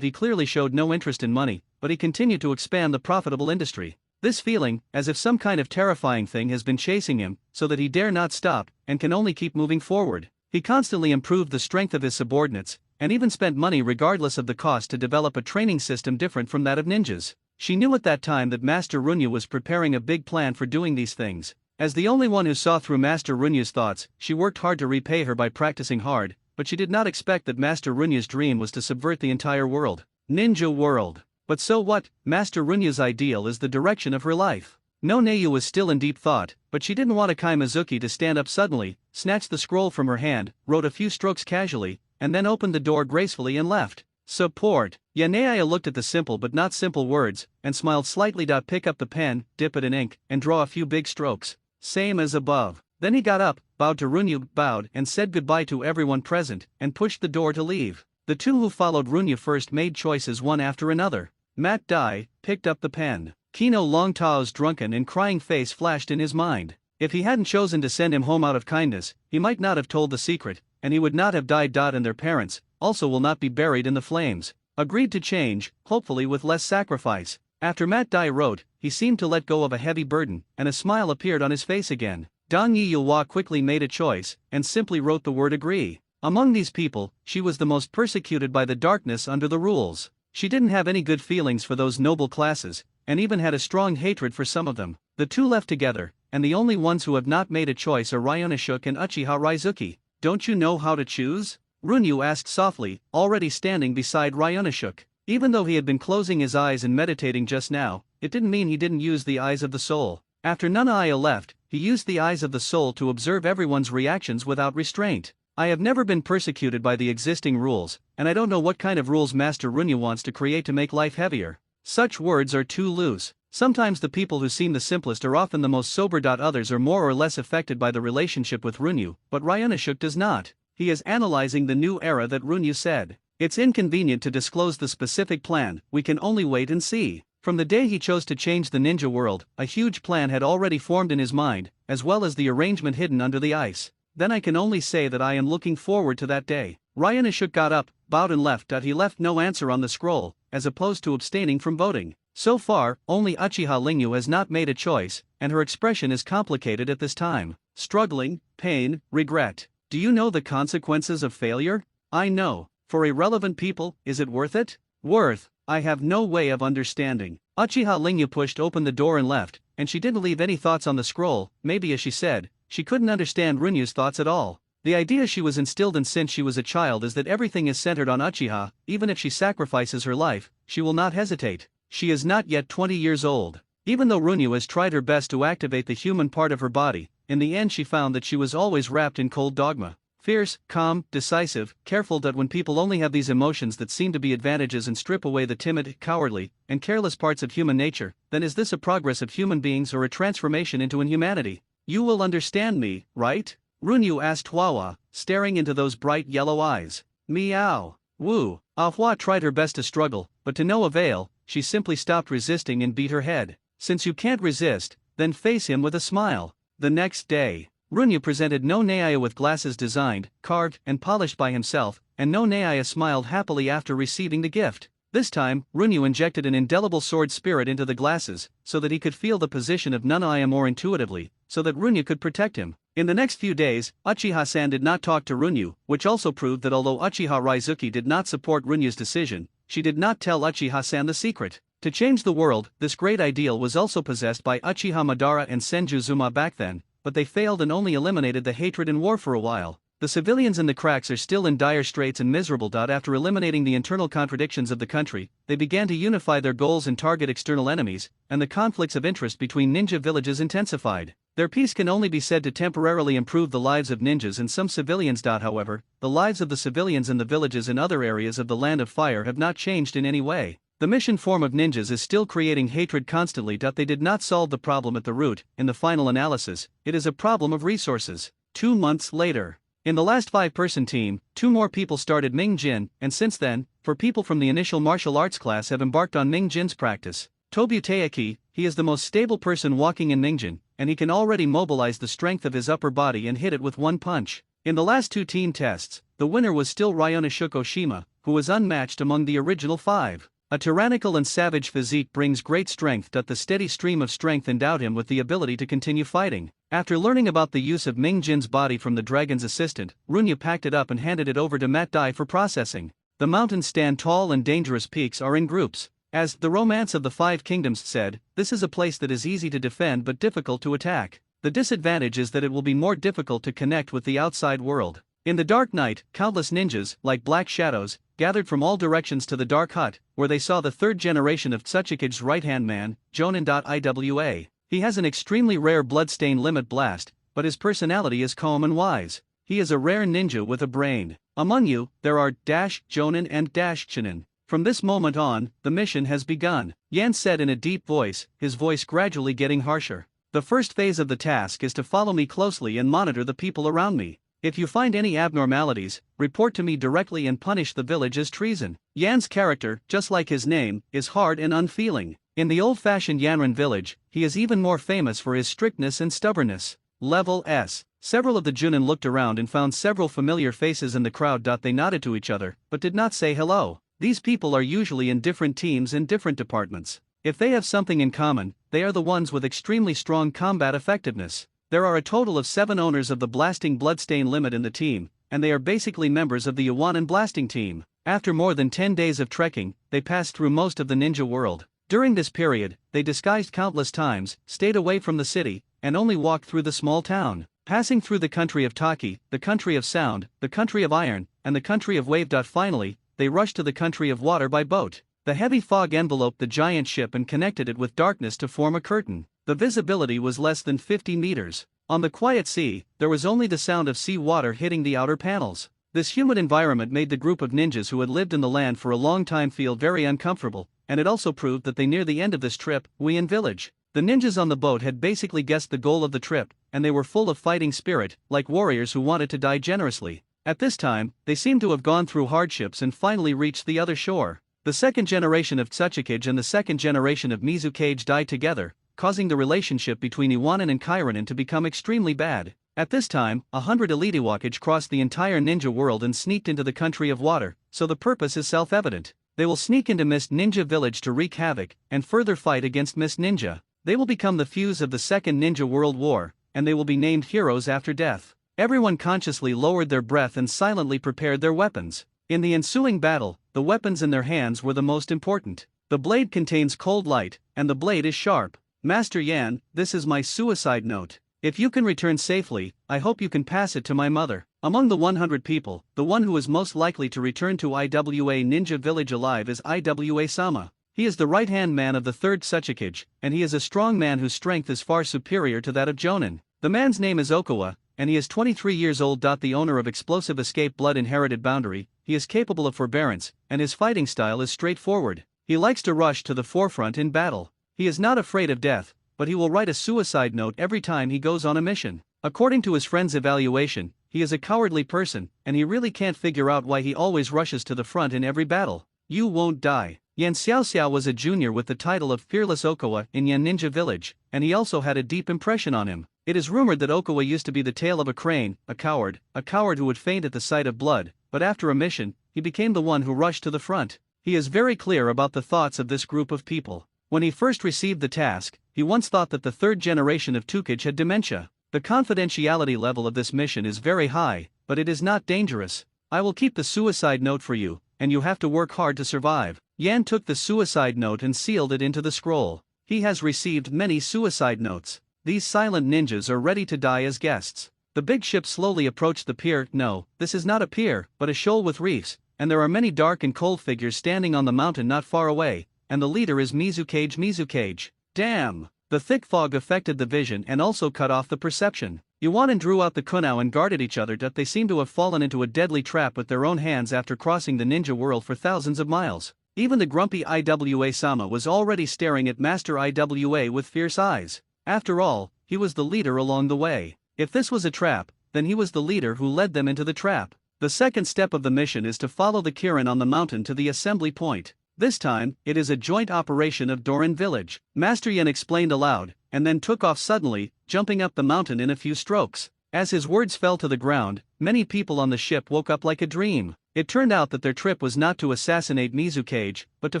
A: He clearly showed no interest in money, but he continued to expand the profitable industry. This feeling, as if some kind of terrifying thing has been chasing him, so that he dare not stop, and can only keep moving forward. He constantly improved the strength of his subordinates, and even spent money regardless of the cost to develop a training system different from that of ninjas. She knew at that time that Master Runyu was preparing a big plan for doing these things. As the only one who saw through Master Runyu's thoughts, she worked hard to repay her by practicing hard, but she did not expect that Master Runyu's dream was to subvert the entire world. Ninja world. But so what? Master Runyu's ideal is the direction of her life. No Neiyu was still in deep thought, but she didn't want Akai Mizuki to stand up suddenly, snatch the scroll from her hand, wrote a few strokes casually, and then opened the door gracefully and left. Support. Yanaya looked at the simple but not simple words, and smiled slightly. Pick up the pen, dip it in ink, and draw a few big strokes. Same as above. Then he got up, bowed to Runyu, bowed and said goodbye to everyone present, and pushed the door to leave. The two who followed Runyu first made choices one after another. Matt Dai picked up the pen. Kino Longtao's drunken and crying face flashed in his mind. If he hadn't chosen to send him home out of kindness, he might not have told the secret, and he would not have died. And their parents also will not be buried in the flames. Agreed to change, hopefully with less sacrifice. After Matt Dai wrote, he seemed to let go of a heavy burden, and a smile appeared on his face again. Dong Yiyuhua quickly made a choice, and simply wrote the word agree. Among these people, she was the most persecuted by the darkness under the rules. She didn't have any good feelings for those noble classes, and even had a strong hatred for some of them. The two left together, and the only ones who have not made a choice are Ryonosuke and Uchiha Raizuki. Don't you know how to choose? Runyu asked softly, already standing beside Ryonosuke. Even though he had been closing his eyes and meditating just now, it didn't mean he didn't use the eyes of the soul. After Nanaya left, he used the eyes of the soul to observe everyone's reactions without restraint. I have never been persecuted by the existing rules, and I don't know what kind of rules Master Runyu wants to create to make life heavier. Such words are too loose. Sometimes the people who seem the simplest are often the most sober. Others are more or less affected by the relationship with Runyu, but Ryonosuke does not. He is analyzing the new era that Runyu said. It's inconvenient to disclose the specific plan, we can only wait and see. From the day he chose to change the ninja world, a huge plan had already formed in his mind, as well as the arrangement hidden under the ice. Then I can only say that I am looking forward to that day. Ryonosuke got up, bowed and left. He left no answer on the scroll, as opposed to abstaining from voting. So far, only Uchiha Lingyu has not made a choice, and her expression is complicated at this time. Struggling, pain, regret. Do you know the consequences of failure? I know. For irrelevant people, is it worth it? Worth, I have no way of understanding. Uchiha Lingyu pushed open the door and left, and she didn't leave any thoughts on the scroll. Maybe, as she said, she couldn't understand Runyu's thoughts at all. The idea she was instilled in since she was a child is that everything is centered on Uchiha. Even if she sacrifices her life, she will not hesitate. She is not yet 20 years old. Even though Runyu has tried her best to activate the human part of her body, in the end she found that she was always wrapped in cold dogma. Fierce, calm, decisive, careful. That when people only have these emotions that seem to be advantages and strip away the timid, cowardly, and careless parts of human nature, then is this a progress of human beings or a transformation into inhumanity? You will understand me, right? Runyu asked Hua, staring into those bright yellow eyes. Meow. Woo. Hua tried her best to struggle, but to no avail. She simply stopped resisting and beat her head. Since you can't resist, then face him with a smile. The next day, Runyu presented no Naya with glasses designed, carved, and polished by himself, and no Naya smiled happily after receiving the gift. This time, Runyu injected an indelible sword spirit into the glasses, so that he could feel the position of Nanaya more intuitively, so that Runyu could protect him. In the next few days, Uchiha-san did not talk to Runyu, which also proved that although Uchiha Raizuki did not support Runyu's decision, she did not tell Uchiha-san the secret. To change the world, this great ideal was also possessed by Uchiha Madara and Senju Zuma back then, but they failed and only eliminated the hatred and war for a while. The civilians in the cracks are still in dire straits and miserable. After eliminating the internal contradictions of the country, they began to unify their goals and target external enemies, and the conflicts of interest between ninja villages intensified. Their peace can only be said to temporarily improve the lives of ninjas and some civilians. However, the lives of the civilians in the villages and other areas of the Land of Fire have not changed in any way. The mission form of ninjas is still creating hatred constantly. They did not solve the problem at the root. In the final analysis, it is a problem of resources. 2 months later, in the last 5-person team, 2 more people started Ming Jin, and since then, 4 people from the initial martial arts class have embarked on Ming Jin's practice. Tobu Teiki, he is the most stable person walking in Ming Jin, and he can already mobilize the strength of his upper body and hit it with one punch. In the last 2 team tests, the winner was still Ryonosuke Oshima, who was unmatched among the original 5. A tyrannical and savage physique brings great strength. The steady stream of strength endowed him with the ability to continue fighting. After learning about the use of Ming Jin's body from the dragon's assistant, Runyu packed it up and handed it over to Matt Dai for processing. The mountains stand tall and dangerous peaks are in groups. As The Romance of the 5 Kingdoms said, this is a place that is easy to defend but difficult to attack. The disadvantage is that it will be more difficult to connect with the outside world. In the dark night, countless ninjas, like black shadows, gathered from all directions to the dark hut, where they saw the 3rd generation of Tsuchikage's right-hand man, Jonin.Iwa. He has an extremely rare blood-stained limit blast, but his personality is calm and wise. He is a rare ninja with a brain. Among you, there are Jonin and Chinin. From this moment on, the mission has begun, Yan said in a deep voice, his voice gradually getting harsher. The first phase of the task is to follow me closely and monitor the people around me. If you find any abnormalities, report to me directly and punish the village as treason. Yan's character, just like his name, is hard and unfeeling. In the old-fashioned Yanran village, he is even more famous for his strictness and stubbornness. Level S. Several of the Junin looked around and found several familiar faces in the crowd. They nodded to each other, but did not say hello. These people are usually in different teams and different departments. If they have something in common, they are the ones with extremely strong combat effectiveness. There are a total of 7 owners of the Blasting Bloodstain limit in the team, and they are basically members of the Iwanan Blasting team. After more than 10 days of trekking, they passed through most of the ninja world. During this period, they disguised countless times, stayed away from the city, and only walked through the small town. Passing through the country of Taki, the country of sound, the country of iron, and the country of wave. Finally, they rushed to the country of water by boat. The heavy fog enveloped the giant ship and connected it with darkness to form a curtain. The visibility was less than 50 meters. On the quiet sea, there was only the sound of sea water hitting the outer panels. This humid environment made the group of ninjas who had lived in the land for a long time feel very uncomfortable, and it also proved that they near the end of this trip, Wuyan village. The ninjas on the boat had basically guessed the goal of the trip, and they were full of fighting spirit, like warriors who wanted to die generously. At this time, they seemed to have gone through hardships and finally reached the other shore. The second generation of Tsuchikage and the second generation of Mizukage died together, causing the relationship between Iwanan and Kairanen to become extremely bad. At this time, 100 Elite Iwakage crossed the entire ninja world and sneaked into the country of water, so the purpose is self-evident. They will sneak into Mist Ninja village to wreak havoc, and further fight against Mist Ninja. They will become the fuse of the Second Ninja World War, and they will be named heroes after death. Everyone consciously lowered their breath and silently prepared their weapons. In the ensuing battle, the weapons in their hands were the most important. The blade contains cold light, and the blade is sharp. Master Yan, this is my suicide note. If you can return safely, I hope you can pass it to my mother. Among the 100 people, the one who is most likely to return to Iwa Ninja Village alive is Iwa-sama. He is the right-hand man of the third Tsuchikage, and he is a strong man whose strength is far superior to that of Jonin. The man's name is Okawa, and he is 23 years old. The owner of Explosive Escape Blood Inherited Boundary, he is capable of forbearance, and his fighting style is straightforward. He likes to rush to the forefront in battle. He is not afraid of death, but he will write a suicide note every time he goes on a mission. According to his friend's evaluation, he is a cowardly person, and he really can't figure out why he always rushes to the front in every battle. You won't die. Yan Xiaoxiao was a junior with the title of Fearless Okawa in Yan Ninja Village, and he also had a deep impression on him. It is rumored that Okawa used to be the tail of a crane, a coward who would faint at the sight of blood, but after a mission, he became the one who rushed to the front. He is very clear about the thoughts of this group of people. When he first received the task, he once thought that the third generation of Tukage had dementia. The confidentiality level of this mission is very high, but it is not dangerous. I will keep the suicide note for you, and you have to work hard to survive. Yan took the suicide note and sealed it into the scroll. He has received many suicide notes. These silent ninjas are ready to die as guests. The big ship slowly approached the pier. No, this is not a pier, but a shoal with reefs, and there are many dark and cold figures standing on the mountain not far away, and the leader is Mizukage. Damn! The thick fog affected the vision and also cut off the perception. Iwanan drew out the kunao and guarded each other. They seem to have fallen into a deadly trap with their own hands after crossing the ninja world for thousands of miles. Even the grumpy Iwa-sama was already staring at Master Iwa with fierce eyes. After all, he was the leader along the way. If this was a trap, then he was the leader who led them into the trap. The second step of the mission is to follow the Kirin on the mountain to the assembly point. This time, it is a joint operation of Doran village. Master Yan explained aloud, and then took off suddenly, jumping up the mountain in a few strokes. As his words fell to the ground, many people on the ship woke up like a dream. It turned out that their trip was not to assassinate Mizukage, but to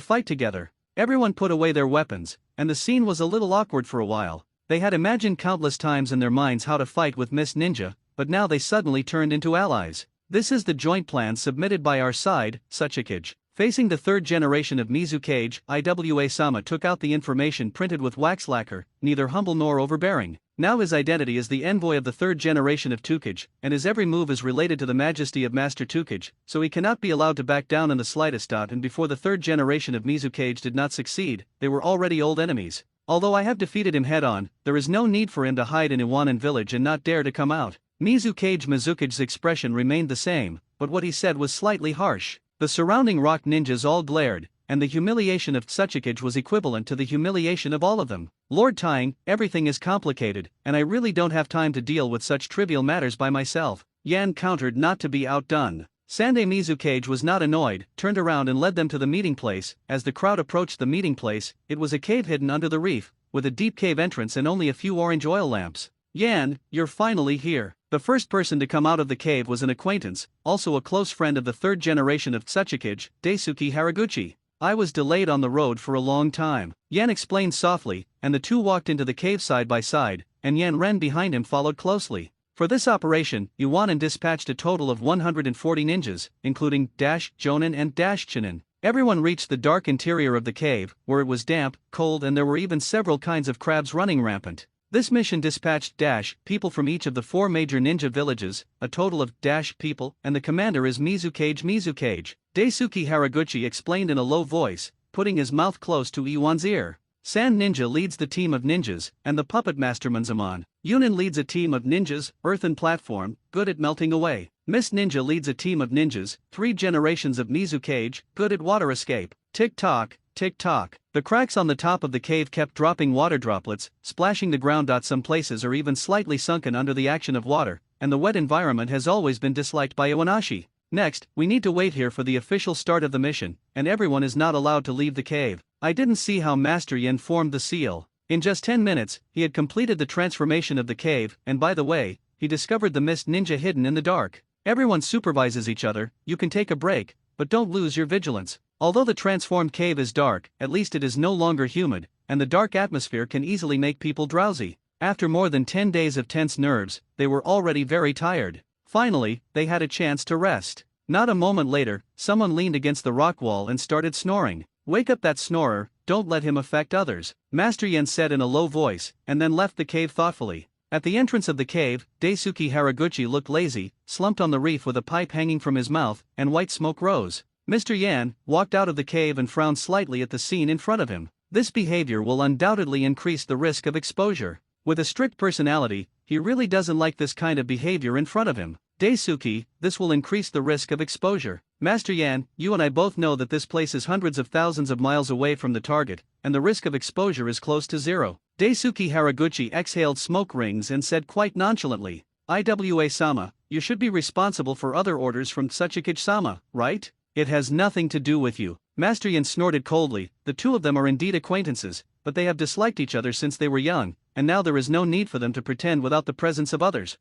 A: fight together. Everyone put away their weapons, and the scene was a little awkward for a while. They had imagined countless times in their minds how to fight with Miss Ninja, but now they suddenly turned into allies. This is the joint plan submitted by our side, Tsuchikage. Facing the third generation of Mizukage, Iwa-sama took out the information printed with wax lacquer, neither humble nor overbearing. Now his identity is the envoy of the third generation of Tukage, and his every move is related to the majesty of Master Tukage, so he cannot be allowed to back down in the slightest. And before the third generation of Mizukage did not succeed, they were already old enemies. Although I have defeated him head-on, there is no need for him to hide in Iwanan village and not dare to come out. Mizukage's expression remained the same, but what he said was slightly harsh. The surrounding rock ninjas all glared, and the humiliation of Tsuchikage was equivalent to the humiliation of all of them. Lord Tying, everything is complicated, and I really don't have time to deal with such trivial matters by myself, Yan countered, not to be outdone. Sande Mizukage was not annoyed, turned around and led them to the meeting place. As the crowd approached the meeting place, it was a cave hidden under the reef, with a deep cave entrance and only a few orange oil lamps. Yan, you're finally here. The first person to come out of the cave was an acquaintance, also a close friend of the third generation of Tsuchikage, Daisuke Haraguchi. I was delayed on the road for a long time, Yan explained softly, and the two walked into the cave side by side, and Yan Ren behind him followed closely. For this operation, Yuanin dispatched a total of 140 ninjas, including Jonin and Chinin. Everyone reached the dark interior of the cave, where it was damp, cold, and there were even several kinds of crabs running rampant. This mission dispatched people from each of the 4 major ninja villages, a total of people, and the commander is Mizukage. Daisuke Haraguchi explained in a low voice, putting his mouth close to Iwan's ear. Sand Ninja leads the team of ninjas, and the puppet master Manzaman. Yunin leads a team of ninjas, earthen platform, good at melting away. Mist Ninja leads a team of ninjas, 3 generations of Mizukage, good at water escape. Tick-tock, tick-tock. The cracks on the top of the cave kept dropping water droplets, splashing the ground. Some places are even slightly sunken under the action of water, and the wet environment has always been disliked by Iwanashi. Next, we need to wait here for the official start of the mission, and everyone is not allowed to leave the cave. I didn't see how Master Yin formed the seal. In just 10 minutes, he had completed the transformation of the cave, and by the way, he discovered the Mist Ninja hidden in the dark. Everyone supervises each other. You can take a break, but don't lose your vigilance. Although the transformed cave is dark, at least it is no longer humid, and the dark atmosphere can easily make people drowsy. After more than 10 days of tense nerves, they were already very tired. Finally, they had a chance to rest. Not a moment later, someone leaned against the rock wall and started snoring. Wake up that snorer, don't let him affect others, Master Yen said in a low voice, and then left the cave thoughtfully. At the entrance of the cave, Daisuke Haraguchi looked lazy, slumped on the reef with a pipe hanging from his mouth, and white smoke rose. Mr. Yan walked out of the cave and frowned slightly at the scene in front of him. This behavior will undoubtedly increase the risk of exposure. With a strict personality, he really doesn't like this kind of behavior in front of him. Daisuke, this will increase the risk of exposure. Master Yan, you and I both know that this place is hundreds of thousands of miles away from the target, and the risk of exposure is close to zero. Daisuke Haraguchi exhaled smoke rings and said quite nonchalantly, Iwa-sama, you should be responsible for other orders from Tsuchikage-sama, right? It has nothing to do with you. Master Yan snorted coldly. The two of them are indeed acquaintances, but they have disliked each other since they were young, and now there is no need for them to pretend without the presence of others.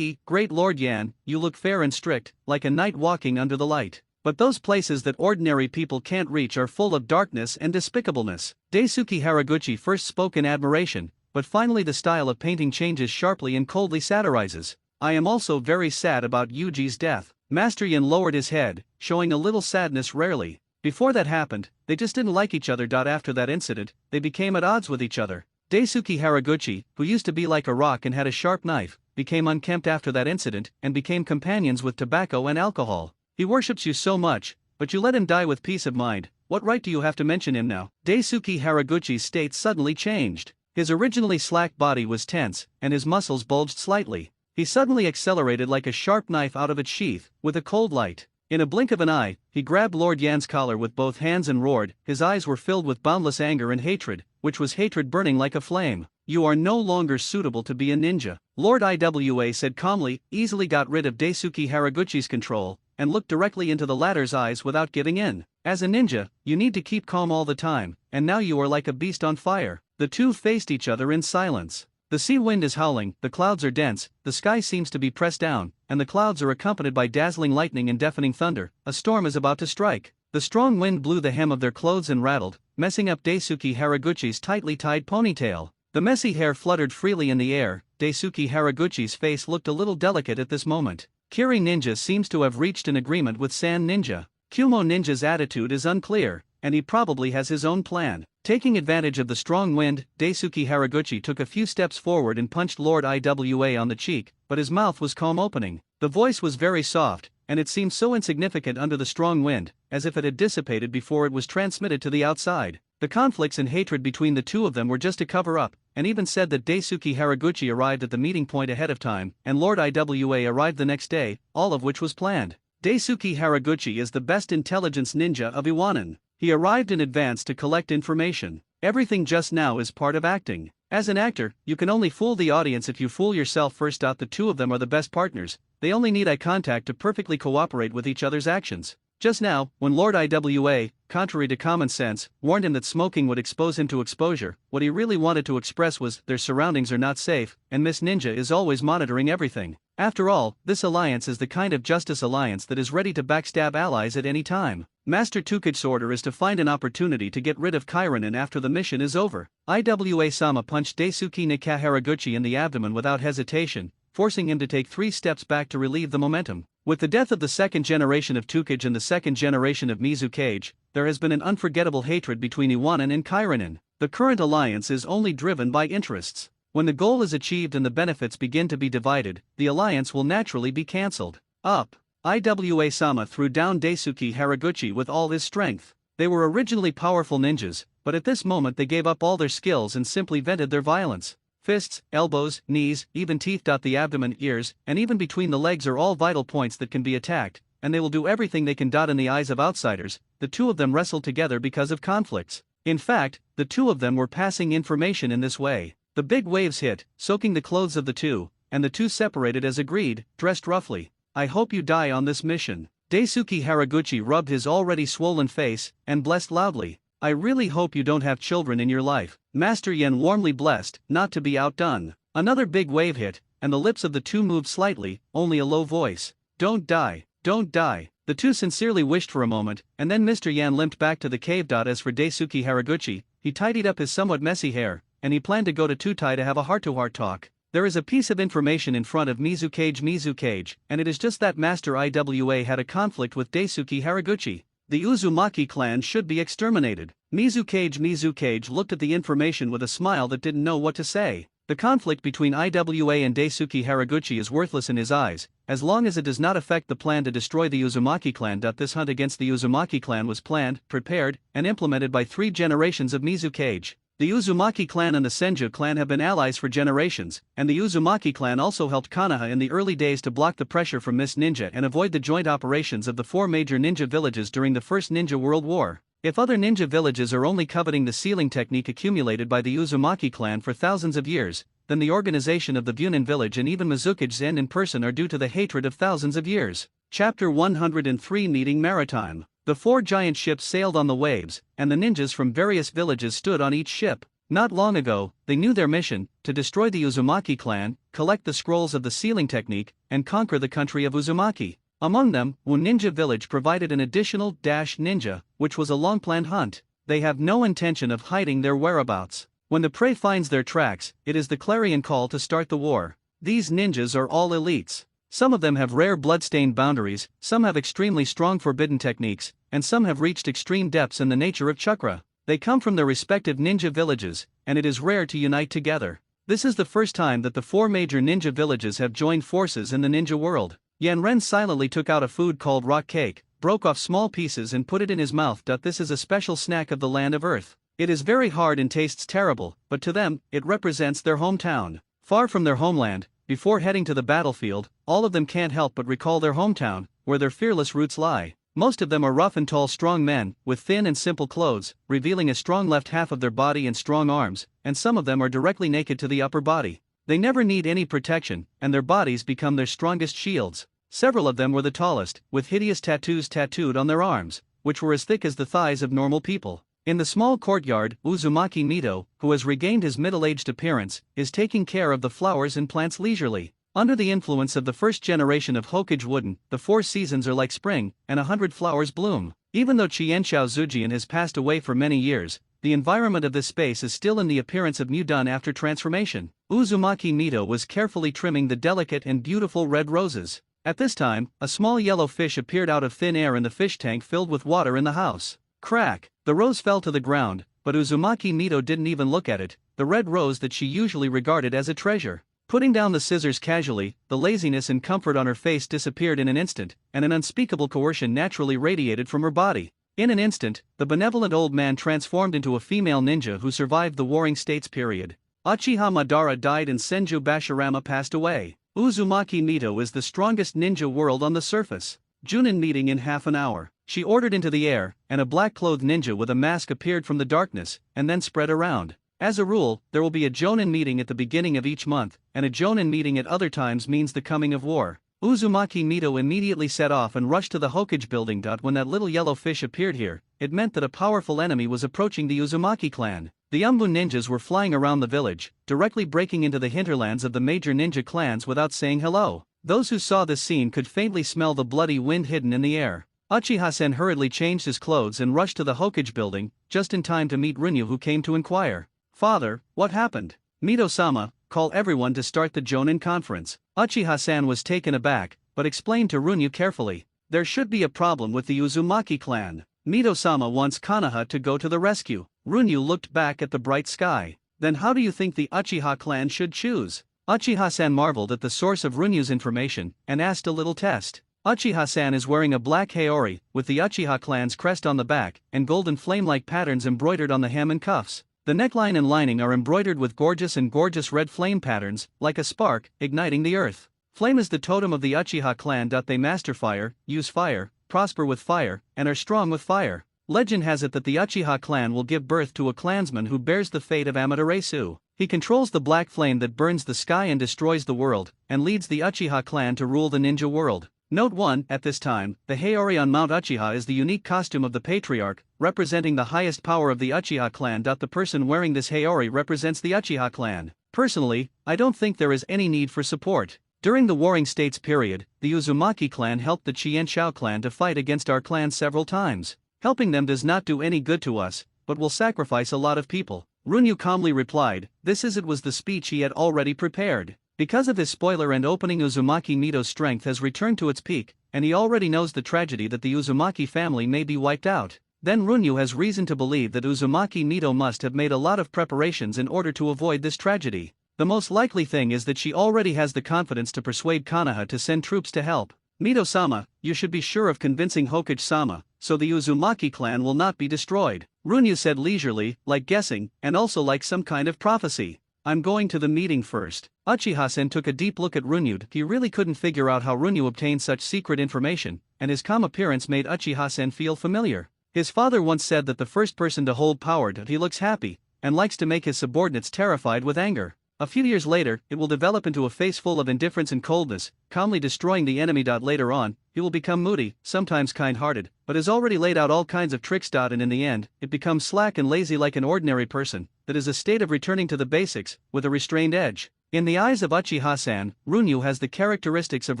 A: Great Lord Yan, you look fair and strict, like a knight walking under the light. But those places that ordinary people can't reach are full of darkness and despicableness. Daisuke Haraguchi first spoke in admiration, but finally the style of painting changes sharply and coldly satirizes. I am also very sad about Yuji's death. Master Yin lowered his head, showing a little sadness rarely. Before that happened, they just didn't like each other. After that incident, they became at odds with each other. Daisuke Haraguchi, who used to be like a rock and had a sharp knife, became unkempt after that incident and became companions with tobacco and alcohol. He worships you so much, but you let him die with peace of mind. What right do you have to mention him now? Daisuke Haraguchi's state suddenly changed. His originally slack body was tense, and his muscles bulged slightly. He suddenly accelerated like a sharp knife out of its sheath, with a cold light. In a blink of an eye, he grabbed Lord Yan's collar with both hands and roared. His eyes were filled with boundless anger and hatred, which was hatred burning like a flame. You are no longer suitable to be a ninja. Lord Iwa said calmly, easily got rid of Daisuke Haraguchi's control, and looked directly into the latter's eyes without giving in. As a ninja, you need to keep calm all the time, and now you are like a beast on fire. The two faced each other in silence. The sea wind is howling, the clouds are dense, the sky seems to be pressed down, and the clouds are accompanied by dazzling lightning and deafening thunder. A storm is about to strike. The strong wind blew the hem of their clothes and rattled, messing up Daisuke Haraguchi's tightly tied ponytail. The messy hair fluttered freely in the air. Daisuke Haraguchi's face looked a little delicate at this moment. Kiri Ninja seems to have reached an agreement with Sand Ninja. Kumo Ninja's attitude is unclear, and he probably has his own plan. Taking advantage of the strong wind, Daisuke Haraguchi took a few steps forward and punched Lord Iwa on the cheek, but his mouth was calm opening. The voice was very soft, and it seemed so insignificant under the strong wind, as if it had dissipated before it was transmitted to the outside. The conflicts and hatred between the two of them were just a cover-up, and even said that Daisuke Haraguchi arrived at the meeting point ahead of time, and Lord Iwa arrived the next day, all of which was planned. Daisuke Haraguchi is the best intelligence ninja of Iwanan. He arrived in advance to collect information. Everything just now is part of acting. As an actor, you can only fool the audience if you fool yourself first. The two of them are the best partners. They only need eye contact to perfectly cooperate with each other's actions. Just now, when Lord Iwa, contrary to common sense, warned him that smoking would expose him to exposure, what he really wanted to express was, their surroundings are not safe, and Miss Ninja is always monitoring everything. After all, this alliance is the kind of justice alliance that is ready to backstab allies at any time. Master Tukij's order is to find an opportunity to get rid of Kairanen after the mission is over. Iwa-sama punched Daisuke Haraguchi in the abdomen without hesitation, forcing him to take 3 steps back to relieve the momentum. With the death of the second generation of Tukij and the second generation of Mizukage, there has been an unforgettable hatred between Iwanan and Kairanen. The current alliance is only driven by interests. When the goal is achieved and the benefits begin to be divided, the alliance will naturally be cancelled. Up! Iwa-sama threw down Daisuke Haraguchi with all his strength. They were originally powerful ninjas, but at this moment they gave up all their skills and simply vented their violence. Fists, elbows, knees, even teeth. The abdomen, ears, and even between the legs are all vital points that can be attacked, and they will do everything they can. In the eyes of outsiders, the two of them wrestled together because of conflicts. In fact, the two of them were passing information in this way. The big waves hit, soaking the clothes of the two, and the two separated as agreed, dressed roughly. I hope you die on this mission. Daisuke Haraguchi rubbed his already swollen face, and blessed loudly. I really hope you don't have children in your life. Master Yen warmly blessed, not to be outdone. Another big wave hit, and the lips of the two moved slightly, only a low voice. Don't die, don't die. The two sincerely wished for a moment, and then Mr. Yan limped back to the cave. As for Daisuke Haraguchi, he tidied up his somewhat messy hair, and he planned to go to Tutai to have a heart-to-heart talk. There is a piece of information in front of Mizukage, and it is just that Master Iwa had a conflict with Daisuke Haraguchi. The Uzumaki clan should be exterminated. Mizukage looked at the information with a smile that didn't know what to say. The conflict between Iwa and Daisuke Haraguchi is worthless in his eyes, as long as it does not affect the plan to destroy the Uzumaki clan. This hunt against the Uzumaki clan was planned, prepared, and implemented by 3 generations of Mizukage. The Uzumaki clan and the Senju clan have been allies for generations, and the Uzumaki clan also helped Konoha in the early days to block the pressure from Miss Ninja and avoid the joint operations of the 4 major ninja villages during the First Ninja World War. If other ninja villages are only coveting the sealing technique accumulated by the Uzumaki clan for thousands of years, then the organization of the Bunin village and even Mizukage's end in person are due to the hatred of thousands of years. Chapter 103 Meeting Maritime. The 4 giant ships sailed on the waves, and the ninjas from various villages stood on each ship. Not long ago, they knew their mission, to destroy the Uzumaki clan, collect the scrolls of the sealing technique, and conquer the country of Uzumaki. Among them, Wu Ninja Village provided an additional ninja, which was a long-planned hunt. They have no intention of hiding their whereabouts. When the prey finds their tracks, it is the clarion call to start the war. These ninjas are all elites. Some of them have rare blood-stained boundaries, some have extremely strong forbidden techniques, and some have reached extreme depths in the nature of chakra. They come from their respective ninja villages, and it is rare to unite together. This is the first time that the 4 major ninja villages have joined forces in the ninja world. Yanren silently took out a food called rock cake, broke off small pieces and put it in his mouth. This is a special snack of the land of Earth. It is very hard and tastes terrible, but to them, it represents their hometown. Far from their homeland, before heading to the battlefield, all of them can't help but recall their hometown, where their fearless roots lie. Most of them are rough and tall strong men, with thin and simple clothes, revealing a strong left half of their body and strong arms, and some of them are directly naked to the upper body. They never need any protection, and their bodies become their strongest shields. Several of them were the tallest, with hideous tattoos tattooed on their arms, which were as thick as the thighs of normal people. In the small courtyard, Uzumaki Mito, who has regained his middle-aged appearance, is taking care of the flowers and plants leisurely. Under the influence of the first generation of Hokage Wooden, the 4 seasons are like spring, and 100 flowers bloom. Even though Chienshao Zujian has passed away for many years, the environment of this space is still in the appearance of new done after transformation. Uzumaki Mito was carefully trimming the delicate and beautiful red roses. At this time, a small yellow fish appeared out of thin air in the fish tank filled with water in the house. Crack! The rose fell to the ground, but Uzumaki Mito didn't even look at it, the red rose that she usually regarded as a treasure. Putting down the scissors casually, the laziness and comfort on her face disappeared in an instant, and an unspeakable coercion naturally radiated from her body. In an instant, the benevolent old man transformed into a female ninja who survived the Warring States period. Uchiha Madara died and Senju Bashirama passed away. Uzumaki Mito is the strongest ninja world on the surface. Junin meeting in half an hour. She ordered into the air, and a black-clothed ninja with a mask appeared from the darkness, and then spread around. As a rule, there will be a Jonin meeting at the beginning of each month, and a Jonin meeting at other times means the coming of war. Uzumaki Mito immediately set off and rushed to the Hokage building. When that little yellow fish appeared here, it meant that a powerful enemy was approaching the Uzumaki clan. The Umbun ninjas were flying around the village, directly breaking into the hinterlands of the major ninja clans without saying hello. Those who saw this scene could faintly smell the bloody wind hidden in the air. Uchiha-sen hurriedly changed his clothes and rushed to the Hokage building, just in time to meet Runyu, who came to inquire. "Father, what happened?" "Mito-sama, call everyone to start the Jonin conference." Uchiha-san was taken aback, but explained to Runyu carefully. "There should be a problem with the Uzumaki clan. Mito-sama wants Konoha to go to the rescue." Runyu looked back at the bright sky. "Then how do you think the Uchiha clan should choose?" Uchiha-san marveled at the source of Runyu's information, and asked a little test. Uchiha-san is wearing a black haori, with the Uchiha clan's crest on the back, and golden flame-like patterns embroidered on the hem and cuffs. The neckline and lining are embroidered with gorgeous red flame patterns, like a spark, igniting the earth. Flame is the totem of the Uchiha clan. They master fire, use fire, prosper with fire, and are strong with fire. Legend has it that the Uchiha clan will give birth to a clansman who bears the fate of Amaterasu. He controls the black flame that burns the sky and destroys the world, and leads the Uchiha clan to rule the ninja world. Note 1. At this time, the Haori on Mount Uchiha is the unique costume of the patriarch, representing the highest power of the Uchiha clan. The person wearing this Haori represents the Uchiha clan. Personally, I don't think there is any need for support. During the Warring States period, the Uzumaki clan helped the Qianshao clan to fight against our clan several times. Helping them does not do any good to us, but will sacrifice a lot of people. Runyu calmly replied. It was the speech he had already prepared. Because of his spoiler and opening, Uzumaki Mito's strength has returned to its peak, and he already knows the tragedy that the Uzumaki family may be wiped out. Then Runyu has reason to believe that Uzumaki Mito must have made a lot of preparations in order to avoid this tragedy. The most likely thing is that she already has the confidence to persuade Konoha to send troops to help. "Mito-sama, you should be sure of convincing Hokage-sama, so the Uzumaki clan will not be destroyed," Runyu said leisurely, like guessing, and also like some kind of prophecy. "I'm going to the meeting first." Uchiha-sen took a deep look at Runyu. He really couldn't figure out how Runyu obtained such secret information, and his calm appearance made Uchiha-sen feel familiar. His father once said that the first person to hold power, he looks happy, and likes to make his subordinates terrified with anger. A few years later, it will develop into a face full of indifference and coldness, calmly destroying the enemy. Later on, he will become moody, sometimes kind-hearted, but has already laid out all kinds of tricks. And in the end, it becomes slack and lazy like an ordinary person. That is a state of returning to the basics, with a restrained edge. In the eyes of Uchiha-san, Runyu has the characteristics of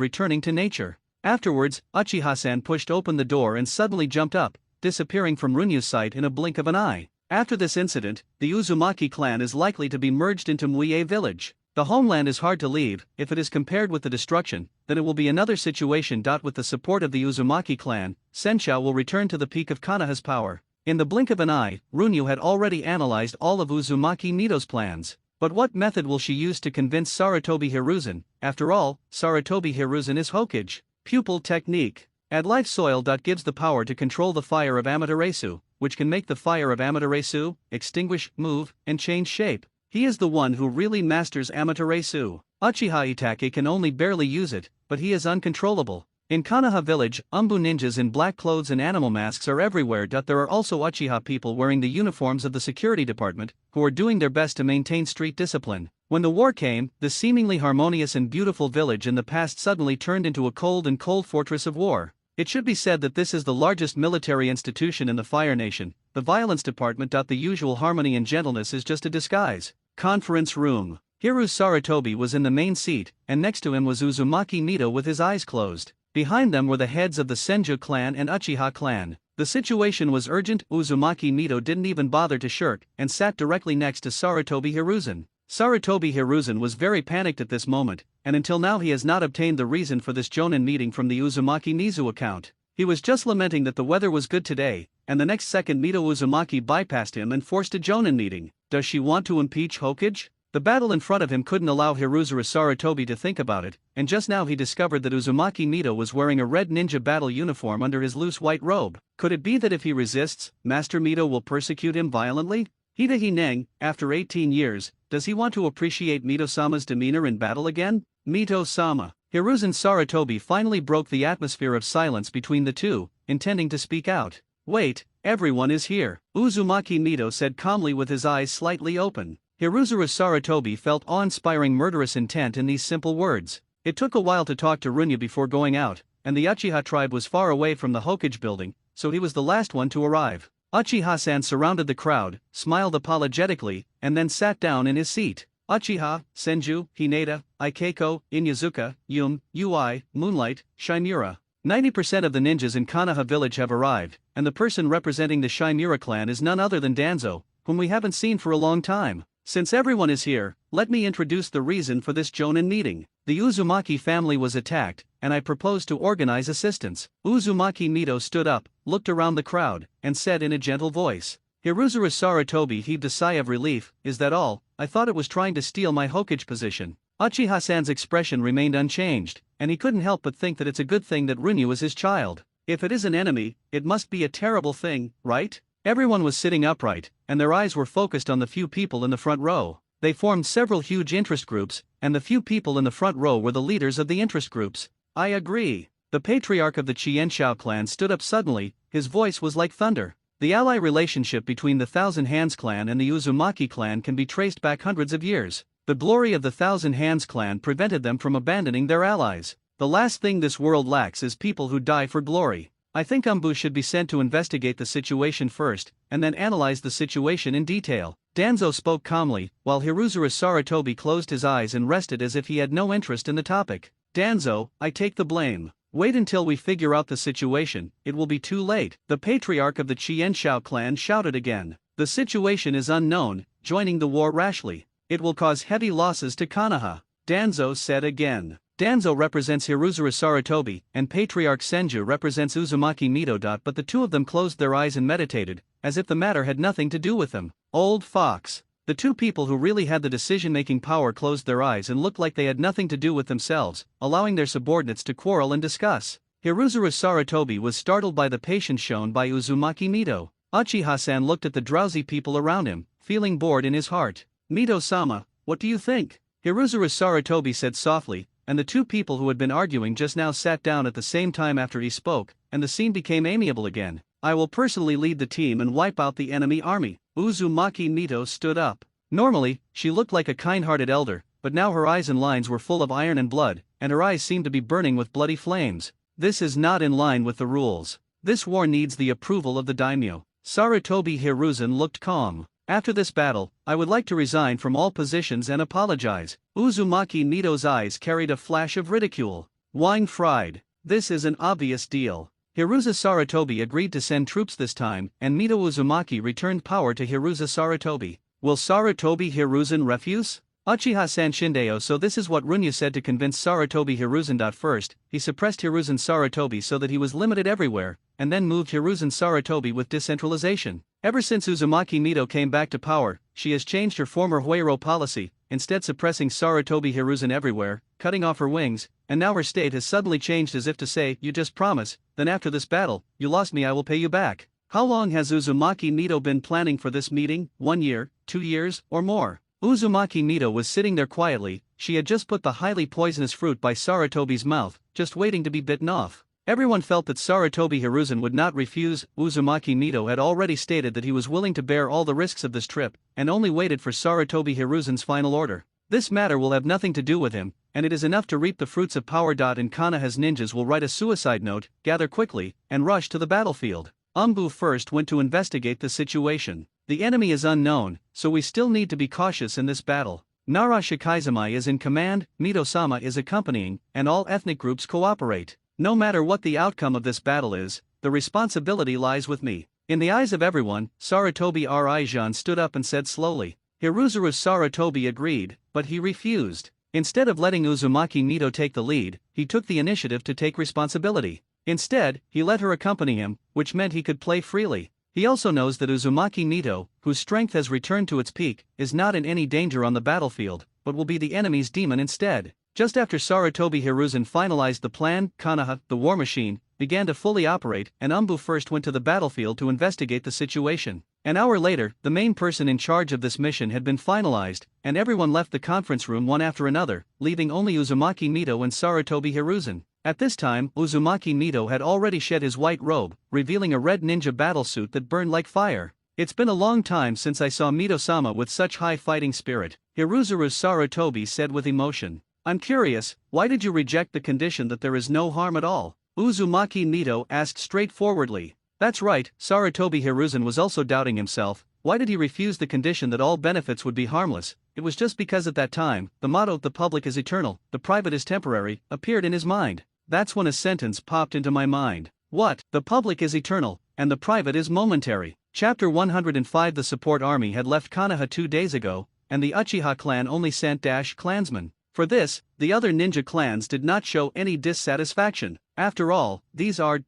A: returning to nature. Afterwards, Uchiha-san pushed open the door and suddenly jumped up, disappearing from Runyu's sight in a blink of an eye. After this incident, the Uzumaki clan is likely to be merged into Muie village. The homeland is hard to leave. If it is compared with the destruction, then it will be another situation. With the support of the Uzumaki clan, Senshou will return to the peak of Konoha's power. In the blink of an eye, Runyu had already analyzed all of Uzumaki Mito's plans. But what method will she use to convince Sarutobi Hiruzen? After all, Sarutobi Hiruzen is Hokage. Pupil technique. Add life soil. Gives the power to control the fire of Amaterasu, which can make the fire of Amaterasu extinguish, move, and change shape. He is the one who really masters Amaterasu. Uchiha Itake can only barely use it, but he is uncontrollable. In Konoha village, Umbu ninjas in black clothes and animal masks are everywhere. There are also Uchiha people wearing the uniforms of the security department, who are doing their best to maintain street discipline. When the war came, the seemingly harmonious and beautiful village in the past suddenly turned into a cold fortress of war. It should be said that this is the largest military institution in the Fire Nation. The violence department. The usual harmony and gentleness is just a disguise. Conference room. Hiru Sarutobi was in the main seat, and next to him was Uzumaki Mito with his eyes closed. Behind them were the heads of the Senju clan and Uchiha clan. The situation was urgent. Uzumaki Mito didn't even bother to shirk, and sat directly next to Sarutobi Hiruzen. Sarutobi Hiruzen was very panicked at this moment, and until now he has not obtained the reason for this Jonin meeting from the Uzumaki Mizu account. He was just lamenting that the weather was good today, and the next second Mito Uzumaki bypassed him and forced a Jonin meeting. Does she want to impeach Hokage? The battle in front of him couldn't allow Hiruzuru Sarutobi to think about it, and just now he discovered that Uzumaki Mito was wearing a red ninja battle uniform under his loose white robe. Could it be that if he resists, Master Mito will persecute him violently? Hidehi Neng, after 18 years, does he want to appreciate Mito-sama's demeanor in battle again? Mito-sama. Hiruzen Sarutobi finally broke the atmosphere of silence between the two, intending to speak out. Wait, everyone is here, Uzumaki Mito said calmly with his eyes slightly open. Hiruzuru Sarutobi felt awe-inspiring murderous intent in these simple words. It took a while to talk to Runya before going out, and the Uchiha tribe was far away from the Hokage building, so he was the last one to arrive. Uchiha-san surrounded the crowd, smiled apologetically, and then sat down in his seat. Uchiha, Senju, Hinata, Ikeiko, Inyazuka, Yum, Ui, Moonlight, Shimura. 90% of the ninjas in Konoha village have arrived, and the person representing the Shimura clan is none other than Danzo, whom we haven't seen for a long time. Since everyone is here, let me introduce the reason for this Jonin meeting. The Uzumaki family was attacked, and I propose to organize assistance. Uzumaki Mito stood up, looked around the crowd, and said in a gentle voice. Hiruzuru Sarutobi heaved a sigh of relief. Is that all? I thought it was trying to steal my Hokage position. Uchiha-san's expression remained unchanged, and he couldn't help but think that it's a good thing that Runyu is his child. If it is an enemy, it must be a terrible thing, right? Everyone was sitting upright, and their eyes were focused on the few people in the front row. They formed several huge interest groups, and the few people in the front row were the leaders of the interest groups. I agree. The patriarch of the Qianshao clan stood up suddenly, his voice was like thunder. The ally relationship between the Thousand Hands clan and the Uzumaki clan can be traced back hundreds of years. The glory of the Thousand Hands clan prevented them from abandoning their allies. The last thing this world lacks is people who die for glory. I think Umbu should be sent to investigate the situation first, and then analyze the situation in detail. Danzo spoke calmly, while Hiruzuru Sarutobi closed his eyes and rested as if he had no interest in the topic. Danzo, I take the blame. Wait until we figure out the situation, it will be too late. The patriarch of the Qianshao clan shouted again. The situation is unknown, joining the war rashly. It will cause heavy losses to Konoha. Danzo said again. Danzo represents Hiruzuru Sarutobi, and Patriarch Senju represents Uzumaki Mito. But the two of them closed their eyes and meditated, as if the matter had nothing to do with them. Old fox. The two people who really had the decision-making power closed their eyes and looked like they had nothing to do with themselves, allowing their subordinates to quarrel and discuss. Hiruzuru Sarutobi was startled by the patience shown by Uzumaki Mito. Uchiha-san looked at the drowsy people around him, feeling bored in his heart. Mito-sama, what do you think? Hiruzuru Sarutobi said softly, and the two people who had been arguing just now sat down at the same time after he spoke, and the scene became amiable again. I will personally lead the team and wipe out the enemy army. Uzumaki Mito stood up. Normally, she looked like a kind-hearted elder, but now her eyes and lines were full of iron and blood, and her eyes seemed to be burning with bloody flames. This is not in line with the rules. This war needs the approval of the daimyo. Sarutobi Hiruzen looked calm. After this battle, I would like to resign from all positions and apologize. Uzumaki Mito's eyes carried a flash of ridicule. Wine fried. This is an obvious deal. Hiruzen Sarutobi agreed to send troops this time, and Mito Uzumaki returned power to Hiruzen Sarutobi. Will Sarutobi Hiruzen refuse? Uchiha-san Shindeo. So this is what Runya said to convince Sarutobi Hiruzen. First, he suppressed Hiruzen Sarutobi so that he was limited everywhere, and then moved Hiruzen Sarutobi with decentralization. Ever since Uzumaki Mito came back to power, she has changed her former Huero policy, instead suppressing Sarutobi Hiruzen everywhere, cutting off her wings, and now her state has suddenly changed as if to say, you just promise, then after this battle, you lost me, I will pay you back. How long has Uzumaki Mito been planning for this meeting? 1 year, 2 years, or more? Uzumaki Mito was sitting there quietly. She had just put the highly poisonous fruit by Sarutobi's mouth, just waiting to be bitten off. Everyone felt that Sarutobi Hiruzen would not refuse. Uzumaki Mito had already stated that he was willing to bear all the risks of this trip, and only waited for Sarutobi Hiruzen's final order. This matter will have nothing to do with him, and it is enough to reap the fruits of power. And Konoha's ninjas will write a suicide note, gather quickly, and rush to the battlefield. Umbu first went to investigate the situation. The enemy is unknown, so we still need to be cautious in this battle. Nara Shikaizumai is in command, Mito-sama is accompanying, and all ethnic groups cooperate. No matter what the outcome of this battle is, the responsibility lies with me. In the eyes of everyone, Sarutobi Rijan stood up and said slowly. Hiruzuru Sarutobi agreed, but he refused. Instead of letting Uzumaki Mito take the lead, he took the initiative to take responsibility. Instead, he let her accompany him, which meant he could play freely. He also knows that Uzumaki Nito, whose strength has returned to its peak, is not in any danger on the battlefield, but will be the enemy's demon instead. Just after Sarutobi Hiruzen finalized the plan, Konoha, the war machine, began to fully operate, and Umbu first went to the battlefield to investigate the situation. An hour later, the main person in charge of this mission had been finalized, and everyone left the conference room one after another, leaving only Uzumaki Nito and Sarutobi Hiruzen. At this time, Uzumaki Nito had already shed his white robe, revealing a red ninja battlesuit that burned like fire. It's been a long time since I saw Mito-sama with such high fighting spirit, Hiruzuru Sarutobi said with emotion. I'm curious, why did you reject the condition that there is no harm at all? Uzumaki Nito asked straightforwardly. That's right, Sarutobi Hiruzen was also doubting himself. Why did he refuse the condition that all benefits would be harmless? It was just because at that time, the motto "the public is eternal, the private is temporary" appeared in his mind. That's when a sentence popped into my mind. What? The public is eternal, and the private is momentary. Chapter 105. The support army had left Konoha 2 days ago, and the Uchiha clan only sent clansmen. For this, the other ninja clans did not show any dissatisfaction. After all, these are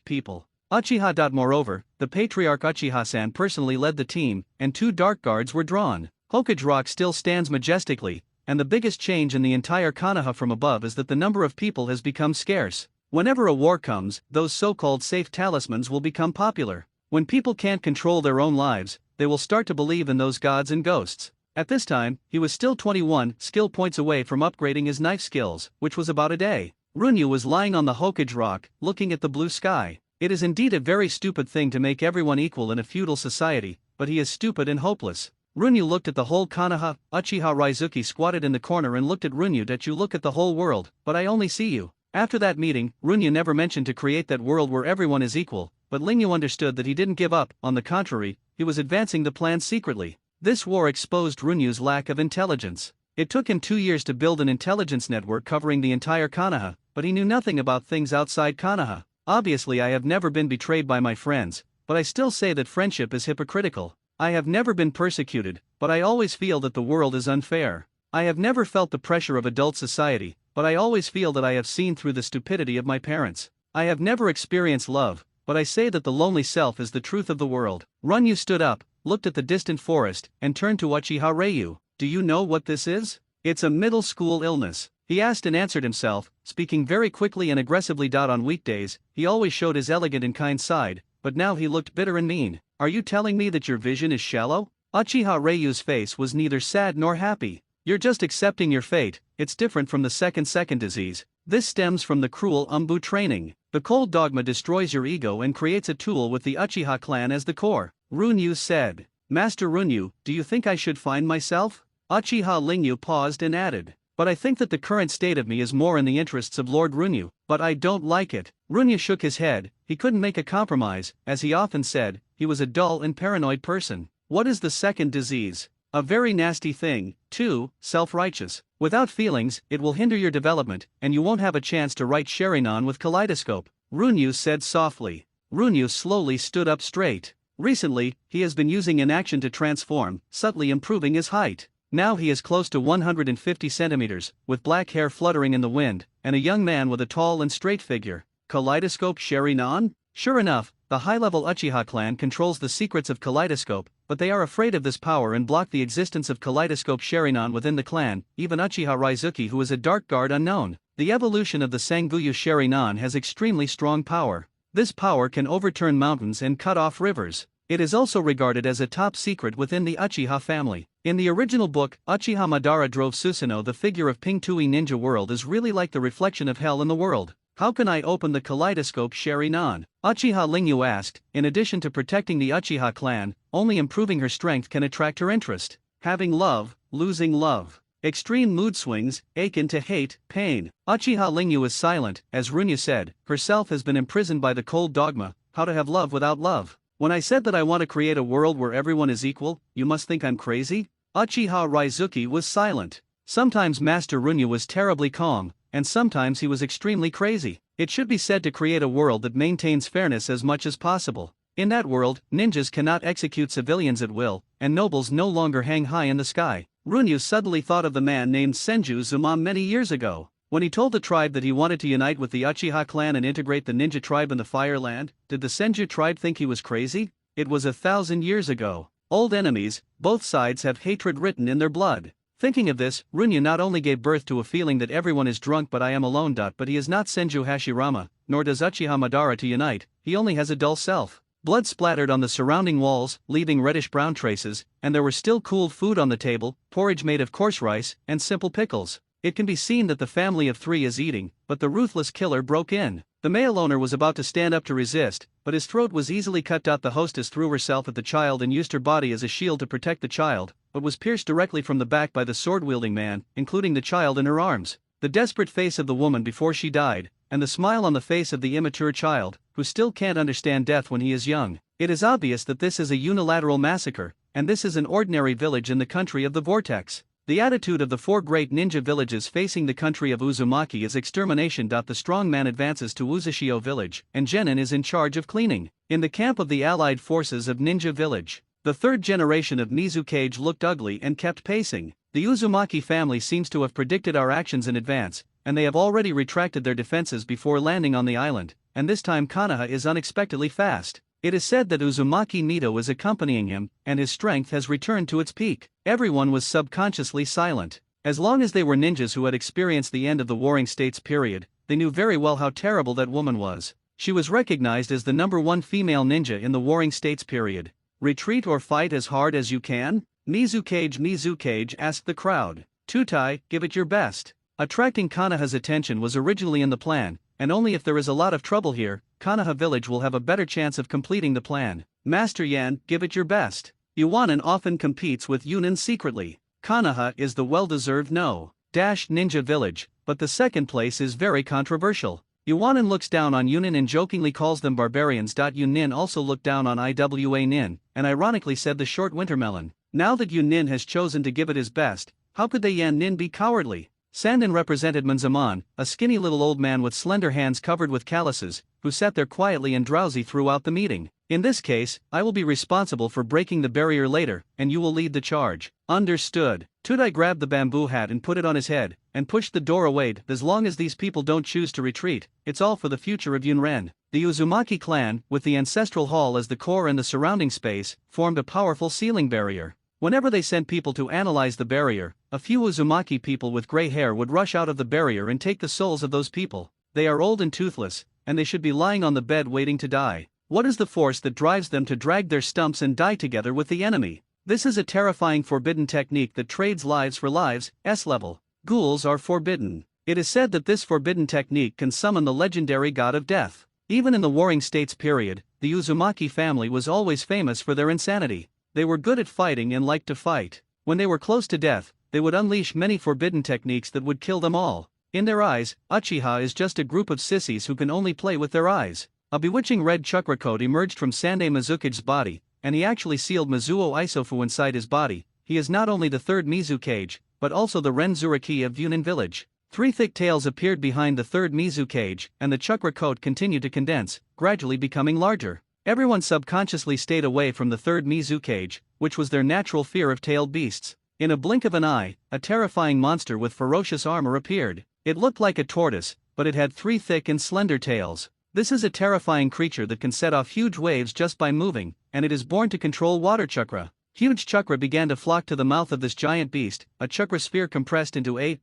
A: people. Uchiha. Moreover, the patriarch Uchiha-san personally led the team, and 2 dark guards were drawn. Hokage Rock still stands majestically, and the biggest change in the entire Konoha from above is that the number of people has become scarce. Whenever a war comes, those so-called safe talismans will become popular. When people can't control their own lives, they will start to believe in those gods and ghosts. At this time, he was still 21 skill points away from upgrading his knife skills, which was about a day. Runyu was lying on the Hokage Rock, looking at the blue sky. It is indeed a very stupid thing to make everyone equal in a feudal society, but he is stupid and hopeless. Runyu looked at the whole Konoha. Uchiha Raizuki squatted in the corner and looked at Runyu. That you look at the whole world, but I only see you. After that meeting, Runyu never mentioned to create that world where everyone is equal, but Lingyu understood that he didn't give up. On the contrary, he was advancing the plan secretly. This war exposed Runyu's lack of intelligence. It took him 2 years to build an intelligence network covering the entire Konoha, but he knew nothing about things outside Konoha. Obviously, I have never been betrayed by my friends, but I still say that friendship is hypocritical. I have never been persecuted, but I always feel that the world is unfair. I have never felt the pressure of adult society, but I always feel that I have seen through the stupidity of my parents. I have never experienced love, but I say that the lonely self is the truth of the world. Runyu stood up, looked at the distant forest, and turned to Uchiha Ryu. Do you know what this is? It's a middle school illness. He asked and answered himself, speaking very quickly and aggressively. On weekdays, he always showed his elegant and kind side, but now he looked bitter and mean. Are you telling me that your vision is shallow? Uchiha Ryu's face was neither sad nor happy. You're just accepting your fate. It's different from the second disease. This stems from the cruel Umbu training. The cold dogma destroys your ego and creates a tool with the Uchiha clan as the core. Runyu said. Master Runyu, do you think I should find myself? Uchiha Lingyu paused and added. But I think that the current state of me is more in the interests of Lord Runyu, but I don't like it. Runyu shook his head. He couldn't make a compromise. As he often said, he was a dull and paranoid person. What is the second disease? A very nasty thing, too, self-righteous. Without feelings, it will hinder your development, and you won't have a chance to write Sharingan with Kaleidoscope, Runyu said softly. Runyu slowly stood up straight. Recently, he has been using inaction to transform, subtly improving his height. Now he is close to 150 centimeters, with black hair fluttering in the wind, and a young man with a tall and straight figure. Kaleidoscope Sharingan? Sure enough, the high-level Uchiha clan controls the secrets of Kaleidoscope, but they are afraid of this power and block the existence of Kaleidoscope Sharingan within the clan. Even Uchiha Raizuki, who is a dark guard unknown. The evolution of the Sanguyu Sharingan has extremely strong power. This power can overturn mountains and cut off rivers. It is also regarded as a top secret within the Uchiha family. In the original book, Uchiha Madara drove Susanoo. The figure of Ping-Tui Ninja World is really like the reflection of hell in the world. How can I open the Kaleidoscope Sharingan? Uchiha Lingyu asked. In addition to protecting the Uchiha clan, only improving her strength can attract her interest. Having love, losing love. Extreme mood swings, akin to hate, pain. Uchiha Lingyu is silent. As Runyu said, herself has been imprisoned by the cold dogma, how to have love without love. When I said that I want to create a world where everyone is equal, you must think I'm crazy? Uchiha Raizuki was silent. Sometimes Master Runyu was terribly calm, and sometimes he was extremely crazy. It should be said to create a world that maintains fairness as much as possible. In that world, ninjas cannot execute civilians at will, and nobles no longer hang high in the sky. Runyu suddenly thought of the man named Senju Zuma many years ago. When he told the tribe that he wanted to unite with the Uchiha clan and integrate the ninja tribe in the Fire Land, did the Senju tribe think he was crazy? it was 1,000 years ago. Old enemies, both sides have hatred written in their blood. Thinking of this, Runya not only gave birth to a feeling that everyone is drunk but I am alone. But he is not Senju Hashirama, nor does Uchiha Madara to unite, he only has a dull self. Blood splattered on the surrounding walls, leaving reddish-brown traces, and there were still cooled food on the table, porridge made of coarse rice, and simple pickles. It can be seen that the family of 3 is eating, but the ruthless killer broke in. The male owner was about to stand up to resist, but his throat was easily cut. The hostess threw herself at the child and used her body as a shield to protect the child, but was pierced directly from the back by the sword-wielding man, including the child in her arms. The desperate face of the woman before she died, and the smile on the face of the immature child, who still can't understand death when he is young. It is obvious that this is a unilateral massacre, and this is an ordinary village in the country of the vortex. The attitude of the 4 great ninja villages facing the country of Uzumaki is extermination. The strong man advances to Uzushio village, and Genin is in charge of cleaning. In the camp of the allied forces of Ninja village, the 3rd generation of Mizukage looked ugly and kept pacing. The Uzumaki family seems to have predicted our actions in advance, and they have already retracted their defenses before landing on the island, and this time Konoha is unexpectedly fast. It is said that Uzumaki Nito is accompanying him, and his strength has returned to its peak. Everyone was subconsciously silent. As long as they were ninjas who had experienced the end of the Warring States period, they knew very well how terrible that woman was. She was recognized as the #1 female ninja in the Warring States period. Retreat or fight as hard as you can? Mizukage asked the crowd. Tutai, give it your best. Attracting Konoha's attention was originally in the plan, and only if there is a lot of trouble here, Konoha village will have a better chance of completing the plan. Master Yan, give it your best. Yuanan often competes with Yunin secretly. Konoha is the well-deserved ninja village, but the 2nd place is very controversial. Yuanan looks down on Yunin and jokingly calls them barbarians. Yunin also looked down on Iwa Nin, and ironically said the short wintermelon. Now that Yunin has chosen to give it his best, how could they Yan Nin be cowardly? Sandin represented Manzaman, a skinny little old man with slender hands covered with calluses, who sat there quietly and drowsy throughout the meeting. In this case, I will be responsible for breaking the barrier later, and you will lead the charge. Understood. Tudai grabbed the bamboo hat and put it on his head, and pushed the door away. As long as these people don't choose to retreat, it's all for the future of Yunren. The Uzumaki clan, with the ancestral hall as the core and the surrounding space, formed a powerful sealing barrier. Whenever they sent people to analyze the barrier, a few Uzumaki people with gray hair would rush out of the barrier and take the souls of those people. They are old and toothless, and they should be lying on the bed waiting to die. What is the force that drives them to drag their stumps and die together with the enemy? This is a terrifying forbidden technique that trades lives for lives. S-level. Ghouls are forbidden. It is said that this forbidden technique can summon the legendary god of death. Even in the Warring States period, the Uzumaki family was always famous for their insanity. They were good at fighting and liked to fight. When they were close to death, they would unleash many forbidden techniques that would kill them all. In their eyes, Uchiha is just a group of sissies who can only play with their eyes. A bewitching red chakra code emerged from Sandei Mizukage's body, and he actually sealed Mizuo Isofu inside his body. He is not only the 3rd Mizukage, but also the Renzuraki of Yunin village. 3 thick tails appeared behind the 3rd Mizukage, and the chakra code continued to condense, gradually becoming larger. Everyone subconsciously stayed away from the 3rd Mizukage, which was their natural fear of tailed beasts. In a blink of an eye, a terrifying monster with ferocious armor appeared. It looked like a tortoise, but it had 3 thick and slender tails. This is a terrifying creature that can set off huge waves just by moving, and it is born to control water chakra. Huge chakra began to flock to the mouth of this giant beast, a chakra sphere compressed into a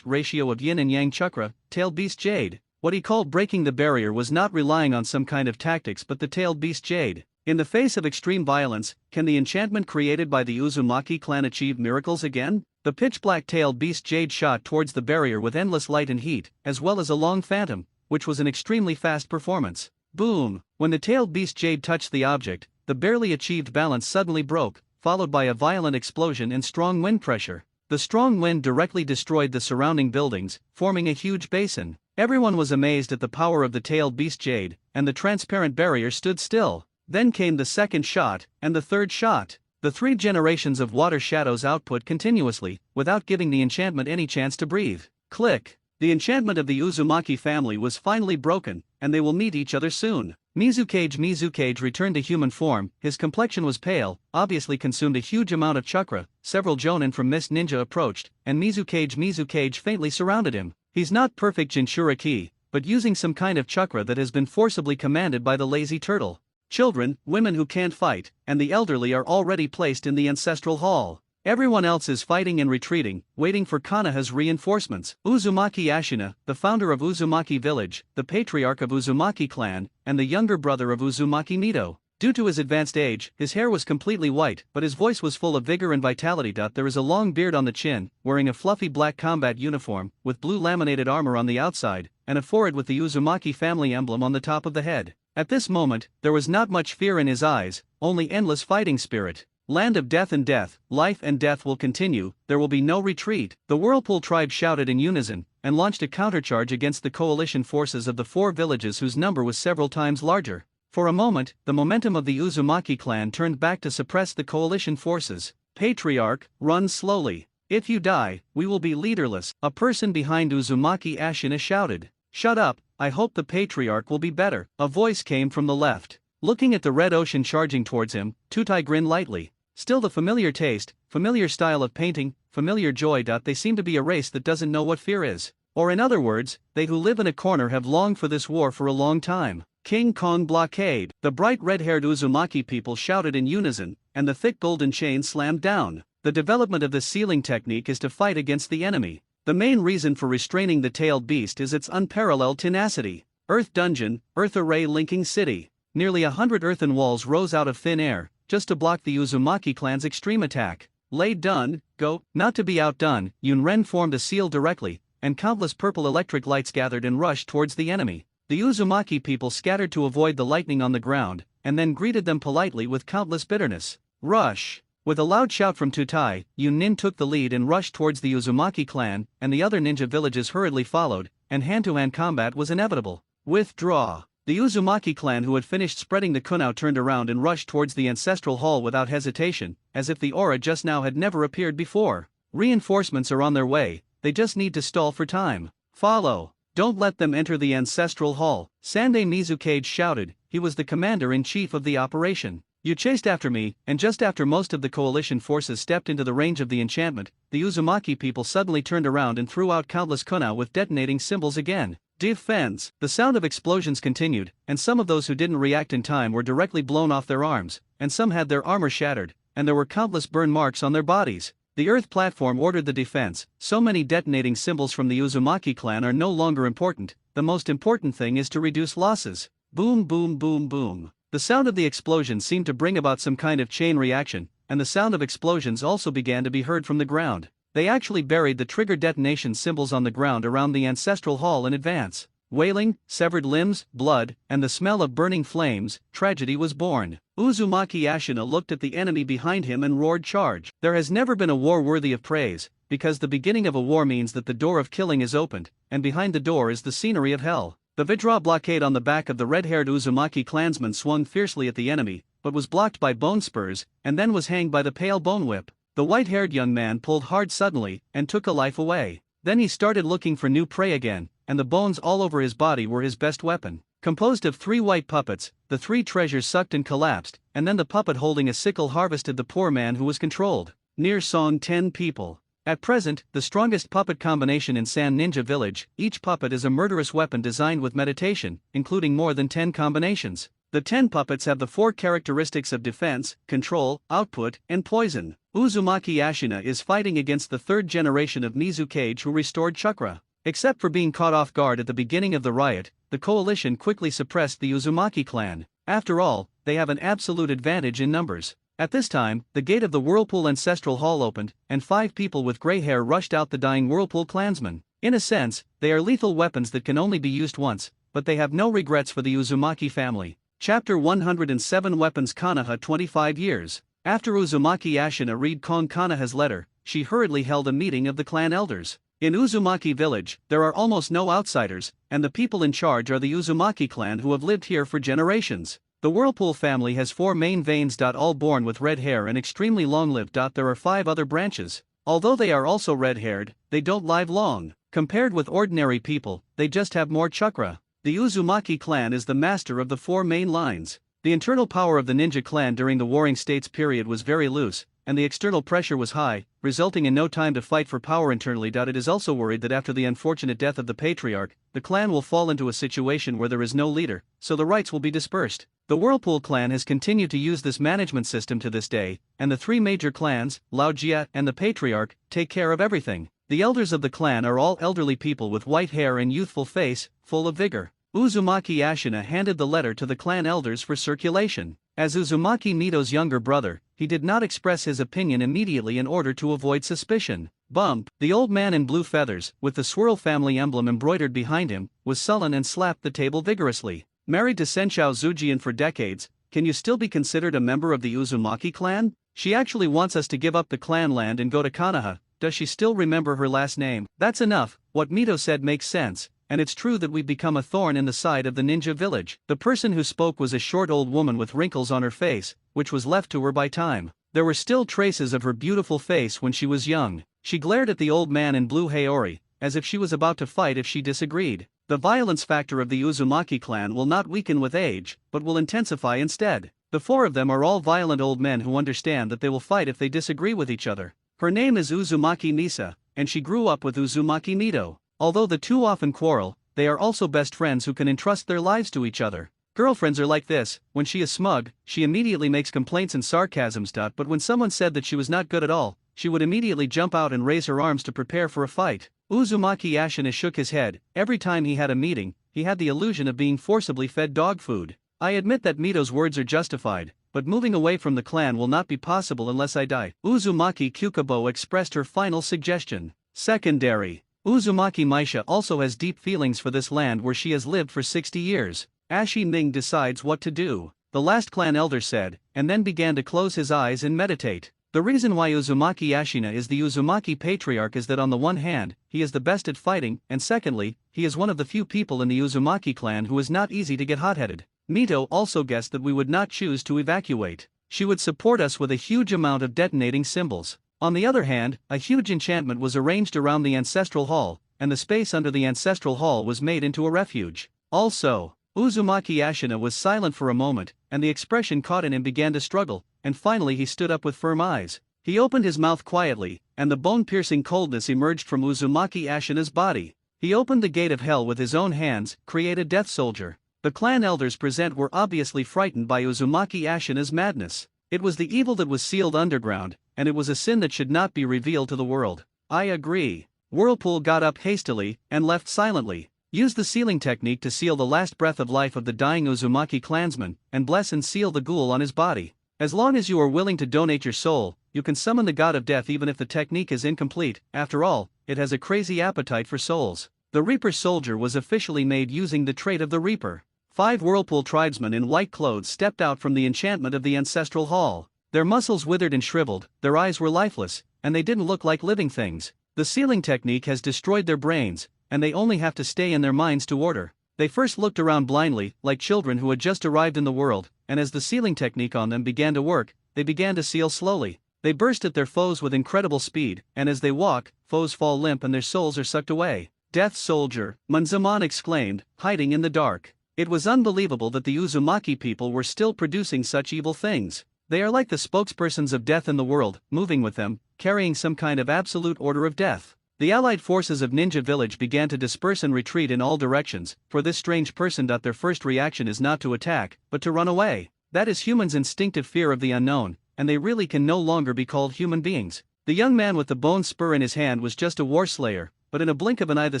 A: ratio of yin and yang chakra. Tailed beast Jade. What he called breaking the barrier was not relying on some kind of tactics but the tailed beast Jade. In the face of extreme violence, can the enchantment created by the Uzumaki clan achieve miracles again? The pitch-black tailed beast Jade shot towards the barrier with endless light and heat, as well as a long phantom, which was an extremely fast performance. Boom! When the tailed beast Jade touched the object, the barely achieved balance suddenly broke, followed by a violent explosion and strong wind pressure. The strong wind directly destroyed the surrounding buildings, forming a huge basin. Everyone was amazed at the power of the tailed beast Jade, and the transparent barrier stood still. Then came the 2nd shot, and the 3rd shot. The 3 generations of water shadows output continuously, without giving the enchantment any chance to breathe. Click. The enchantment of the Uzumaki family was finally broken, and they will meet each other soon. Mizukage returned to human form. His complexion was pale, obviously consumed a huge amount of chakra. Several jonin from Mist Ninja approached, and Mizukage faintly surrounded him. He's not perfect Jinchuriki, but using some kind of chakra that has been forcibly commanded by the lazy turtle. Children, women who can't fight, and the elderly are already placed in the ancestral hall. Everyone else is fighting and retreating, waiting for Konoha's reinforcements. Uzumaki Ashina, the founder of Uzumaki village, the patriarch of Uzumaki clan, and the younger brother of Uzumaki Nido. Due to his advanced age, his hair was completely white, but his voice was full of vigor and vitality. There is a long beard on the chin, wearing a fluffy black combat uniform, with blue laminated armor on the outside, and a forehead with the Uzumaki family emblem on the top of the head. At this moment, there was not much fear in his eyes, only endless fighting spirit. Land of death and death, life and death will continue, there will be no retreat. The Whirlpool tribe shouted in unison, and launched a countercharge against the coalition forces of the 4 villages whose number was several times larger. For a moment, the momentum of the Uzumaki clan turned back to suppress the coalition forces. Patriarch, run slowly. If you die, we will be leaderless. A person behind Uzumaki Ashina shouted. Shut up, I hope the patriarch will be better. A voice came from the left. Looking at the red ocean charging towards him, Tutai grinned lightly. Still the familiar taste, familiar style of painting, familiar joy. They seem to be a race that doesn't know what fear is. Or in other words, they who live in a corner have longed for this war for a long time. King Kong blockade. The bright red-haired Uzumaki people shouted in unison, and the thick golden chain slammed down. The development of this sealing technique is to fight against the enemy. The main reason for restraining the tailed beast is its unparalleled tenacity. Earth Dungeon, Earth Array linking city. Nearly 100 earthen walls rose out of thin air, just to block the Uzumaki clan's extreme attack. Laid done, go. Not to be outdone, Yunren formed a seal directly, and countless purple electric lights gathered and rushed towards the enemy. The Uzumaki people scattered to avoid the lightning on the ground, and then greeted them politely with countless bitterness. Rush! With a loud shout from Tutai, Yunin took the lead and rushed towards the Uzumaki clan, and the other ninja villages hurriedly followed, and hand-to-hand combat was inevitable. Withdraw! The Uzumaki clan who had finished spreading the kunao turned around and rushed towards the ancestral hall without hesitation, as if the aura just now had never appeared before. Reinforcements are on their way, they just need to stall for time. Follow! Don't let them enter the ancestral hall, Sandei Mizukage shouted. He was the commander-in-chief of the operation. You chased after me, and just after most of the coalition forces stepped into the range of the enchantment, the Uzumaki people suddenly turned around and threw out countless kunao with detonating symbols again. Defense! The sound of explosions continued, and some of those who didn't react in time were directly blown off their arms, and some had their armor shattered, and there were countless burn marks on their bodies. The Earth platform ordered the defense. So many detonating symbols from the Uzumaki clan are no longer important, the most important thing is to reduce losses. Boom boom boom boom. The sound of the explosion seemed to bring about some kind of chain reaction, and the sound of explosions also began to be heard from the ground. They actually buried the trigger detonation symbols on the ground around the ancestral hall in advance. Wailing, severed limbs, blood, and the smell of burning flames, tragedy was born. Uzumaki Ashina looked at the enemy behind him and roared charge. There has never been a war worthy of praise, because the beginning of a war means that the door of killing is opened, and behind the door is the scenery of hell. The Vidra blockade on the back of the red-haired Uzumaki clansman swung fiercely at the enemy, but was blocked by bone spurs, and then was hanged by the pale bone whip. The white-haired young man pulled hard suddenly, and took a life away. Then he started looking for new prey again, and the bones all over his body were his best weapon. Composed of 3 white puppets, the 3 treasures sucked and collapsed, and then the puppet holding a sickle harvested the poor man who was controlled. Near song 10 people. At present, the strongest puppet combination in San Ninja Village, each puppet is a murderous weapon designed with meditation, including more than 10 combinations. The 10 puppets have the 4 characteristics of defense, control, output, and poison. Uzumaki Ashina is fighting against the 3rd generation of Mizukage who restored chakra. Except for being caught off guard at the beginning of the riot, the coalition quickly suppressed the Uzumaki clan. After all, they have an absolute advantage in numbers. At this time, the gate of the Whirlpool Ancestral Hall opened, and 5 people with gray hair rushed out the dying Whirlpool clansmen. In a sense, they are lethal weapons that can only be used once, but they have no regrets for the Uzumaki family. Chapter 107 Weapons Konoha 25 years. After Uzumaki Ashina read Kong Konoha's letter, she hurriedly held a meeting of the clan elders. In Uzumaki village, there are almost no outsiders, and the people in charge are the Uzumaki clan who have lived here for generations. The Whirlpool family has 4 main veins. All born with red hair and extremely long-lived. There are 5 other branches. Although they are also red-haired, they don't live long. Compared with ordinary people, they just have more chakra. The Uzumaki clan is the master of the 4 main lines. The internal power of the ninja clan during the Warring States period was very loose, and the external pressure was high, resulting in no time to fight for power internally. It is also worried that after the unfortunate death of the patriarch, the clan will fall into a situation where there is no leader, so the rights will be dispersed. The Whirlpool clan has continued to use this management system to this day, and the three major clans, Lao Jia and the patriarch, take care of everything. The elders of the clan are all elderly people with white hair and youthful face, full of vigor. Uzumaki Ashina handed the letter to the clan elders for circulation. As Uzumaki Mito's younger brother, he did not express his opinion immediately in order to avoid suspicion. Bump, the old man in blue feathers, with the swirl family emblem embroidered behind him, was sullen and slapped the table vigorously. Married to Senshao Zujian for decades, can you still be considered a member of the Uzumaki clan? She actually wants us to give up the clan land and go to Konoha. Does she still remember her last name? That's enough. What Mito said makes sense, and it's true that we've become a thorn in the side of the ninja village. The person who spoke was a short old woman with wrinkles on her face, which was left to her by time. There were still traces of her beautiful face when she was young. She glared at the old man in blue Haori, as if she was about to fight if she disagreed. The violence factor of the Uzumaki clan will not weaken with age, but will intensify instead. The four of them are all violent old men who understand that they will fight if they disagree with each other. Her name is Uzumaki Misa, and she grew up with Uzumaki Mito. Although the two often quarrel, they are also best friends who can entrust their lives to each other. Girlfriends are like this: when she is smug, she immediately makes complaints and sarcasms. But when someone said that she was not good at all, she would immediately jump out and raise her arms to prepare for a fight. Uzumaki Ashina shook his head. Every time he had a meeting, he had the illusion of being forcibly fed dog food. I admit that Mito's words are justified, but moving away from the clan will not be possible unless I die. Uzumaki Kyukubo expressed her final suggestion. Secondary. Uzumaki Maisha also has deep feelings for this land where she has lived for 60 years. Ashi Ming decides what to do. The last clan elder said, and then began to close his eyes and meditate. The reason why Uzumaki Ashina is the Uzumaki patriarch is that on the one hand, he is the best at fighting, and secondly, he is one of the few people in the Uzumaki clan who is not easy to get hot-headed. Mito also guessed that we would not choose to evacuate. She would support us with a huge amount of detonating symbols. On the other hand, a huge enchantment was arranged around the ancestral hall, and the space under the ancestral hall was made into a refuge. Also, Uzumaki Ashina was silent for a moment, and the expression caught in him began to struggle, and finally he stood up with firm eyes. He opened his mouth quietly, and the bone-piercing coldness emerged from Uzumaki Ashina's body. He opened the gate of hell with his own hands, create a death soldier. The clan elders present were obviously frightened by Uzumaki Ashina's madness. It was the evil that was sealed underground, and it was a sin that should not be revealed to the world. I agree. Whirlpool got up hastily, and left silently. Use the sealing technique to seal the last breath of life of the dying Uzumaki clansman, and bless and seal the ghoul on his body. As long as you are willing to donate your soul, you can summon the god of death even if the technique is incomplete. After all, it has a crazy appetite for souls. The Reaper soldier was officially made using the trait of the Reaper. 5 Whirlpool tribesmen in white clothes stepped out from the enchantment of the ancestral hall. Their muscles withered and shriveled, their eyes were lifeless, and they didn't look like living things. The sealing technique has destroyed their brains, and they only have to stay in their minds to order. They first looked around blindly, like children who had just arrived in the world, and as the sealing technique on them began to work, they began to seal slowly. They burst at their foes with incredible speed, and as they walk, foes fall limp and their souls are sucked away. Death soldier, Munzaman exclaimed, hiding in the dark. It was unbelievable that the Uzumaki people were still producing such evil things. They are like the spokespersons of death in the world, moving with them, carrying some kind of absolute order of death. The allied forces of Ninja Village began to disperse and retreat in all directions. For this strange person, their first reaction is not to attack, but to run away. That is humans' instinctive fear of the unknown, and they really can no longer be called human beings. The young man with the bone spur in his hand was just a war slayer, but in a blink of an eye the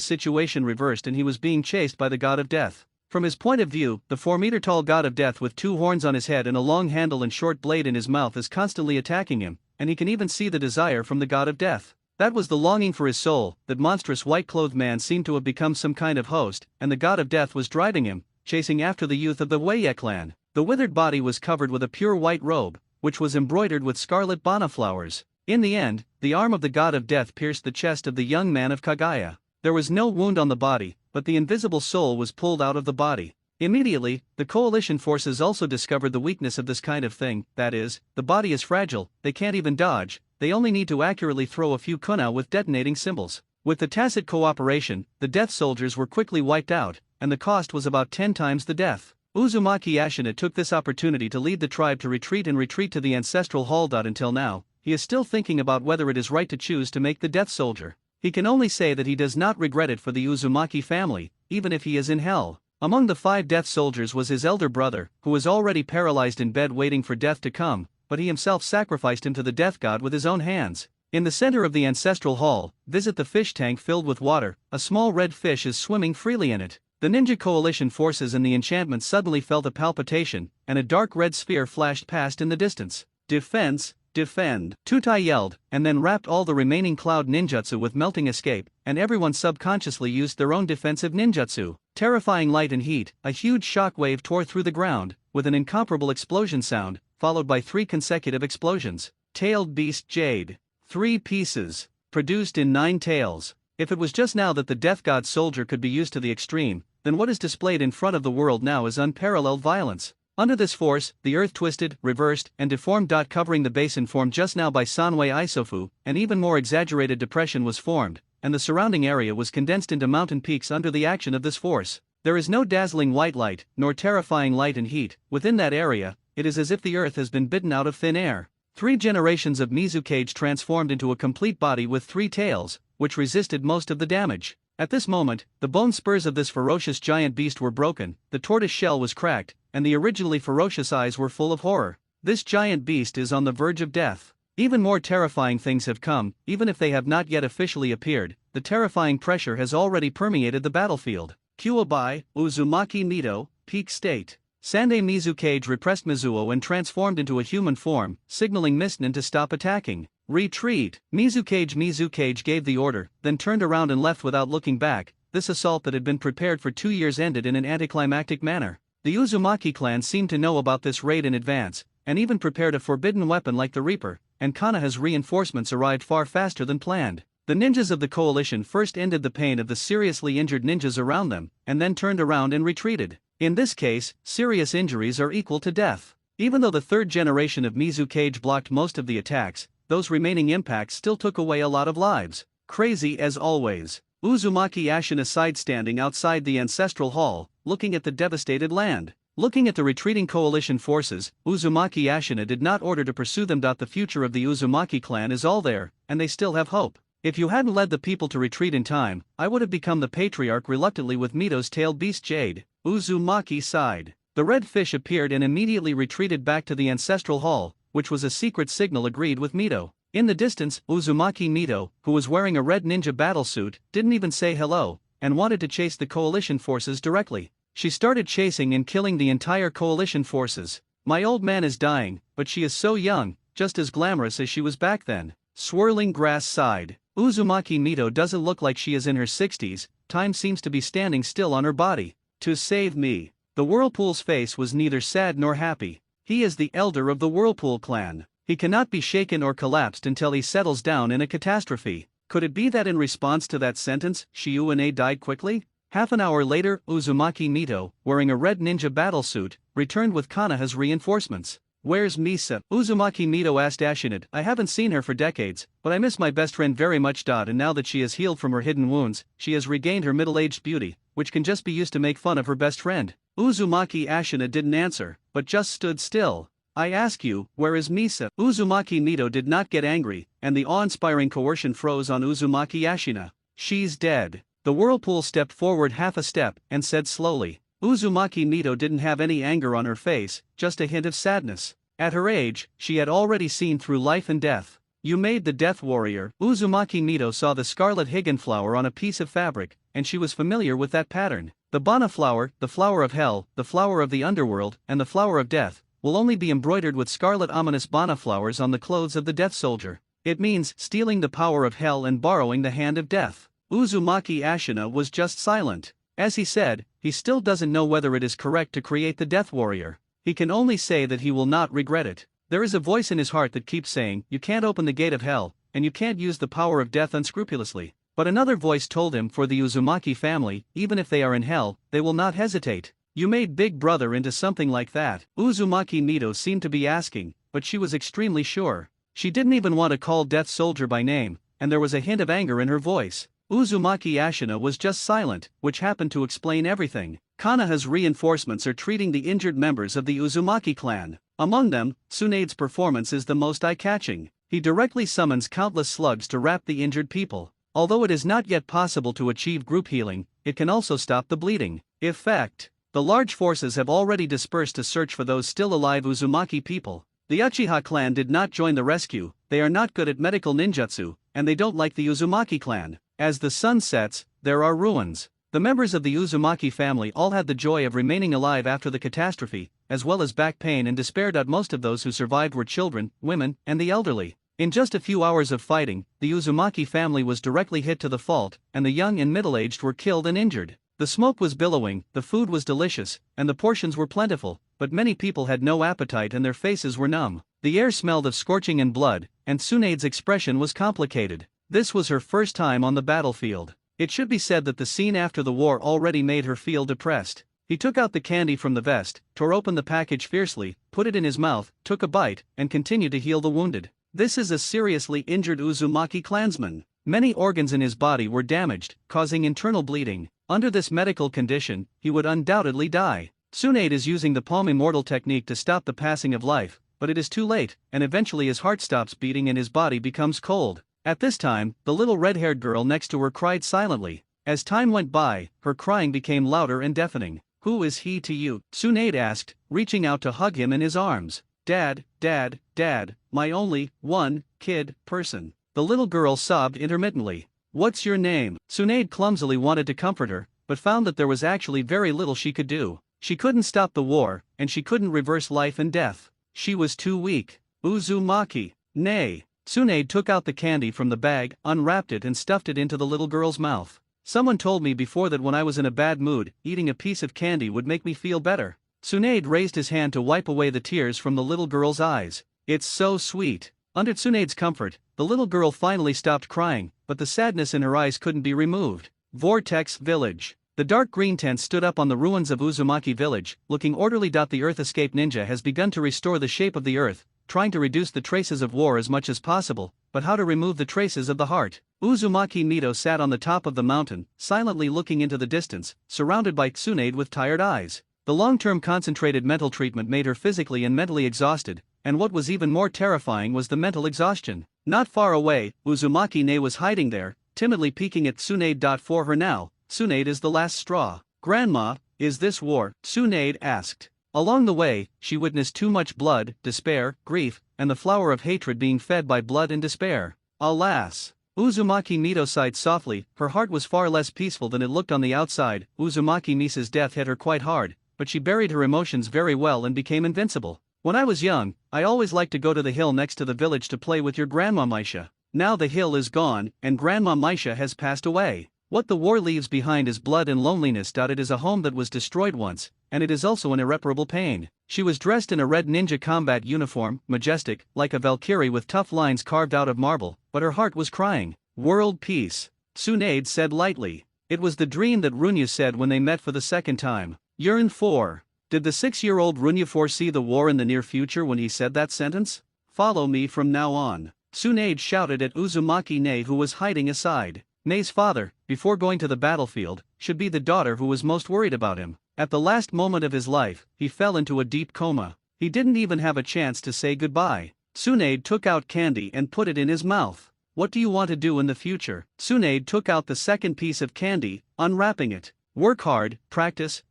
A: situation reversed and he was being chased by the god of death. From his point of view, the 4-meter-tall god of death with 2 horns on his head and a long handle and short blade in his mouth is constantly attacking him, and he can even see the desire from the god of death. That was the longing for his soul. That monstrous white-clothed man seemed to have become some kind of host, and the god of death was driving him, chasing after the youth of the Weye clan. The withered body was covered with a pure white robe, which was embroidered with scarlet bana flowers. In the end, the arm of the god of death pierced the chest of the young man of Kagaya. There was no wound on the body, but the invisible soul was pulled out of the body. Immediately, the coalition forces also discovered the weakness of this kind of thing, that is, the body is fragile, they can't even dodge, they only need to accurately throw a few kunai with detonating symbols. With the tacit cooperation, the death soldiers were quickly wiped out, and the cost was about 10 times the death. Uzumaki Ashina took this opportunity to lead the tribe to retreat to the ancestral hall. Until now, he is still thinking about whether it is right to choose to make the Death Soldier. He can only say that he does not regret it for the Uzumaki family, even if he is in hell. Among the 5 Death Soldiers was his elder brother, who was already paralyzed in bed waiting for death to come, but he himself sacrificed him to the death god with his own hands. In the center of the ancestral hall, visit the fish tank filled with water. A small red fish is swimming freely in it. The ninja coalition forces and the enchantment suddenly felt a palpitation, and a dark red sphere flashed past in the distance. Defense, defend, Tutai yelled, and then wrapped all the remaining cloud ninjutsu with melting escape, and everyone subconsciously used their own defensive ninjutsu. Terrifying light and heat, a huge shock wave tore through the ground, with an incomparable explosion sound, followed by 3 consecutive explosions. Tailed Beast Jade. 3 pieces. Produced in 9 tails. If it was just now that the Death God Soldier could be used to the extreme, then what is displayed in front of the world now is unparalleled violence. Under this force, the earth twisted, reversed, and deformed. Covering the basin formed just now by Sanwei Isofu, an even more exaggerated depression was formed, and the surrounding area was condensed into mountain peaks under the action of this force. There is no dazzling white light, nor terrifying light and heat. Within that area, it is as if the earth has been bitten out of thin air. 3 generations of Mizukage transformed into a complete body with 3 tails, which resisted most of the damage. At this moment, the bone spurs of this ferocious giant beast were broken, the tortoise shell was cracked, and the originally ferocious eyes were full of horror. This giant beast is on the verge of death. Even more terrifying things have come, even if they have not yet officially appeared. The terrifying pressure has already permeated the battlefield. Kuobai, Uzumaki Mito, peak state. Sandei Mizukage repressed Mizuo and transformed into a human form, signaling Misten to stop attacking. Retreat. Mizukage gave the order, then turned around and left without looking back. This assault that had been prepared for 2 years ended in an anticlimactic manner. The Uzumaki clan seemed to know about this raid in advance, and even prepared a forbidden weapon like the Reaper, and Kanaha's reinforcements arrived far faster than planned. The ninjas of the coalition first ended the pain of the seriously injured ninjas around them, and then turned around and retreated. In this case, serious injuries are equal to death. Even though the 3rd generation of Mizukage blocked most of the attacks, those remaining impacts still took away a lot of lives. Crazy as always. Uzumaki Ashina sidestanding outside the ancestral hall, looking at the devastated land. Looking at the retreating coalition forces, Uzumaki Ashina did not order to pursue them. The future of the Uzumaki clan is all there, and they still have hope. If you hadn't led the people to retreat in time, I would have become the patriarch reluctantly with Mito's tailed beast Jade. Uzumaki sighed. The red fish appeared and immediately retreated back to the ancestral hall, which was a secret signal agreed with Mito. In the distance, Uzumaki Mito, who was wearing a red ninja battlesuit, didn't even say hello, and wanted to chase the coalition forces directly. She started chasing and killing the entire coalition forces. My old man is dying, but she is so young, just as glamorous as she was back then. Swirling grass sighed. Uzumaki Mito doesn't look like she is in her 60s, time seems to be standing still on her body. To save me. The Whirlpool's face was neither sad nor happy. He is the elder of the Whirlpool clan. He cannot be shaken or collapsed until he settles down in a catastrophe. Could it be that in response to that sentence, Shiuane died quickly? Half an hour later, Uzumaki Mito, wearing a red ninja battlesuit, returned with Kanaha's reinforcements. Where's Misa? Uzumaki Mito asked Ashinid. I haven't seen her for decades, but I miss my best friend very much. And now that she has healed from her hidden wounds, she has regained her middle-aged beauty, which can just be used to make fun of her best friend. Uzumaki Ashina didn't answer, but just stood still. I ask you, where is Misa? Uzumaki Mito did not get angry, and the awe-inspiring coercion froze on Uzumaki Ashina. She's dead. The Whirlpool stepped forward half a step and said slowly. Uzumaki Mito didn't have any anger on her face, just a hint of sadness. At her age, she had already seen through life and death. You made the Death Warrior. Uzumaki Mito saw the scarlet higan flower on a piece of fabric, and she was familiar with that pattern. The Bana flower, the flower of hell, the flower of the underworld, and the flower of death, will only be embroidered with scarlet ominous Bana flowers on the clothes of the Death Soldier. It means stealing the power of hell and borrowing the hand of death. Uzumaki Ashina was just silent. As he said, he still doesn't know whether it is correct to create the Death Warrior. He can only say that he will not regret it. There is a voice in his heart that keeps saying, you can't open the gate of hell, and you can't use the power of death unscrupulously. But another voice told him for the Uzumaki family, even if they are in hell, they will not hesitate. You made Big Brother into something like that. Uzumaki Mito seemed to be asking, but she was extremely sure. She didn't even want to call Death Soldier by name, and there was a hint of anger in her voice. Uzumaki Ashina was just silent, which happened to explain everything. Kanaha's reinforcements are treating the injured members of the Uzumaki clan. Among them, Tsunade's performance is the most eye-catching. He directly summons countless slugs to wrap the injured people. Although it is not yet possible to achieve group healing, it can also stop the bleeding. Effect. The large forces have already dispersed to search for those still alive Uzumaki people. The Uchiha clan did not join the rescue, they are not good at medical ninjutsu, and they don't like the Uzumaki clan. As the sun sets, there are ruins. The members of the Uzumaki family all had the joy of remaining alive after the catastrophe, as well as back pain and despair. Most of those who survived were children, women, and the elderly. In just a few hours of fighting, the Uzumaki family was directly hit to the fault, and the young and middle-aged were killed and injured. The smoke was billowing, the food was delicious, and the portions were plentiful, but many people had no appetite and their faces were numb. The air smelled of scorching and blood, and Tsunade's expression was complicated. This was her first time on the battlefield. It should be said that the scene after the war already made her feel depressed. He took out the candy from the vest, tore open the package fiercely, put it in his mouth, took a bite, and continued to heal the wounded. This is a seriously injured Uzumaki clansman. Many organs in his body were damaged, causing internal bleeding. Under this medical condition, he would undoubtedly die. Tsunade is using the palm immortal technique to stop the passing of life, but it is too late, and eventually his heart stops beating and his body becomes cold. At this time, the little red-haired girl next to her cried silently. As time went by, her crying became louder and deafening. "Who is he to you?" Tsunade asked, reaching out to hug him in his arms. "Dad, Dad, Dad, my only person." The little girl sobbed intermittently. "What's your name?" Tsunade clumsily wanted to comfort her, but found that there was actually very little she could do. She couldn't stop the war, and she couldn't reverse life and death. She was too weak. "Uzumaki." "Nay." Tsunade took out the candy from the bag, unwrapped it and stuffed it into the little girl's mouth. "Someone told me before that when I was in a bad mood, eating a piece of candy would make me feel better." Tsunade raised his hand to wipe away the tears from the little girl's eyes. "It's so sweet." Under Tsunade's comfort, the little girl finally stopped crying, but the sadness in her eyes couldn't be removed. Vortex Village. The dark green tent stood up on the ruins of Uzumaki village, looking orderly. The Earth Escape Ninja has begun to restore the shape of the earth, trying to reduce the traces of war as much as possible, but how to remove the traces of the heart? Uzumaki Mito sat on the top of the mountain, silently looking into the distance, surrounded by Tsunade with tired eyes. The long-term concentrated mental treatment made her physically and mentally exhausted, and what was even more terrifying was the mental exhaustion. Not far away, Uzumaki Ne was hiding there, timidly peeking at Tsunade. For her now, Tsunade is the last straw. "Grandma, is this war?" Tsunade asked. Along the way, she witnessed too much blood, despair, grief, and the flower of hatred being fed by blood and despair. Alas! Uzumaki Mito sighed softly. Her heart was far less peaceful than it looked on the outside. Uzumaki Misa's death hit her quite hard, but she buried her emotions very well and became invincible. "When I was young, I always liked to go to the hill next to the village to play with your grandma Maisha. Now the hill is gone, and Grandma Maisha has passed away. What the war leaves behind is blood and loneliness. It is a home that was destroyed once, and it is also an irreparable pain." She was dressed in a red ninja combat uniform, majestic, like a Valkyrie with tough lines carved out of marble, but her heart was crying. "World peace," Tsunade said lightly. It was the dream that Runya said when they met for the second time. Yearn 4. Did the 6-year-old Runya foresee the war in the near future when he said that sentence? "Follow me from now on," Tsunade shouted at Uzumaki Ne, who was hiding aside. Ne's father, before going to the battlefield, should be the daughter who was most worried about him. At the last moment of his life, he fell into a deep coma. He didn't even have a chance to say goodbye. Tsunade took out candy and put it in his mouth. "What do you want to do in the future?" Tsunade took out the second piece of candy, unwrapping it. "Work hard, practice,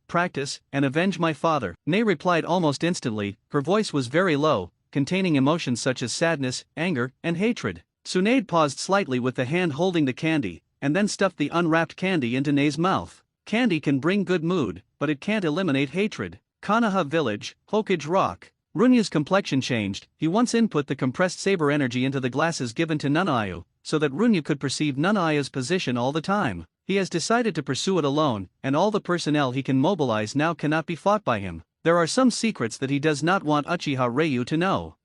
A: and avenge my father," Ne replied almost instantly. Her voice was very low, containing emotions such as sadness, anger, and hatred. Tsunade paused slightly with the hand holding the candy, and then stuffed the unwrapped candy into Ne's mouth. Candy can bring good mood, but it can't eliminate hatred. Konoha Village, Hokage Rock. Runya's complexion changed. He once input the compressed saber energy into the glasses given to Nunayu, so that Runya could perceive Nunayu's position all the time. He has decided to pursue it alone, and all the personnel he can mobilize now cannot be fought by him. There are some secrets that he does not want Uchiha Ryu to know.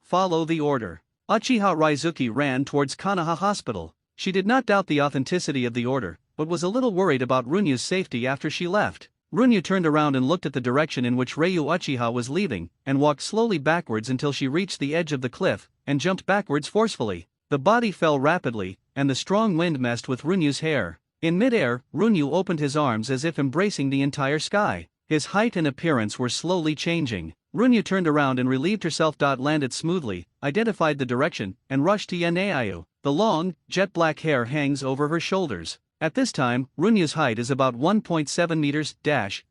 A: Follow the order. Uchiha Raizuki ran towards Konoha Hospital. She did not doubt the authenticity of the order, but was a little worried about Runya's safety after she left. Runya turned around and looked at the direction in which Ryu Uchiha was leaving, and walked slowly backwards until she reached the edge of the cliff, and jumped backwards forcefully. The body fell rapidly, and the strong wind messed with Runya's hair. In midair, Runyu opened his arms as if embracing the entire sky. His height and appearance were slowly changing. Runyu turned around and relieved herself. Landed smoothly, identified the direction, and rushed to Yaneiyu. The long, jet black hair hangs over her shoulders. At this time, Runyu's height is about 1.7 meters,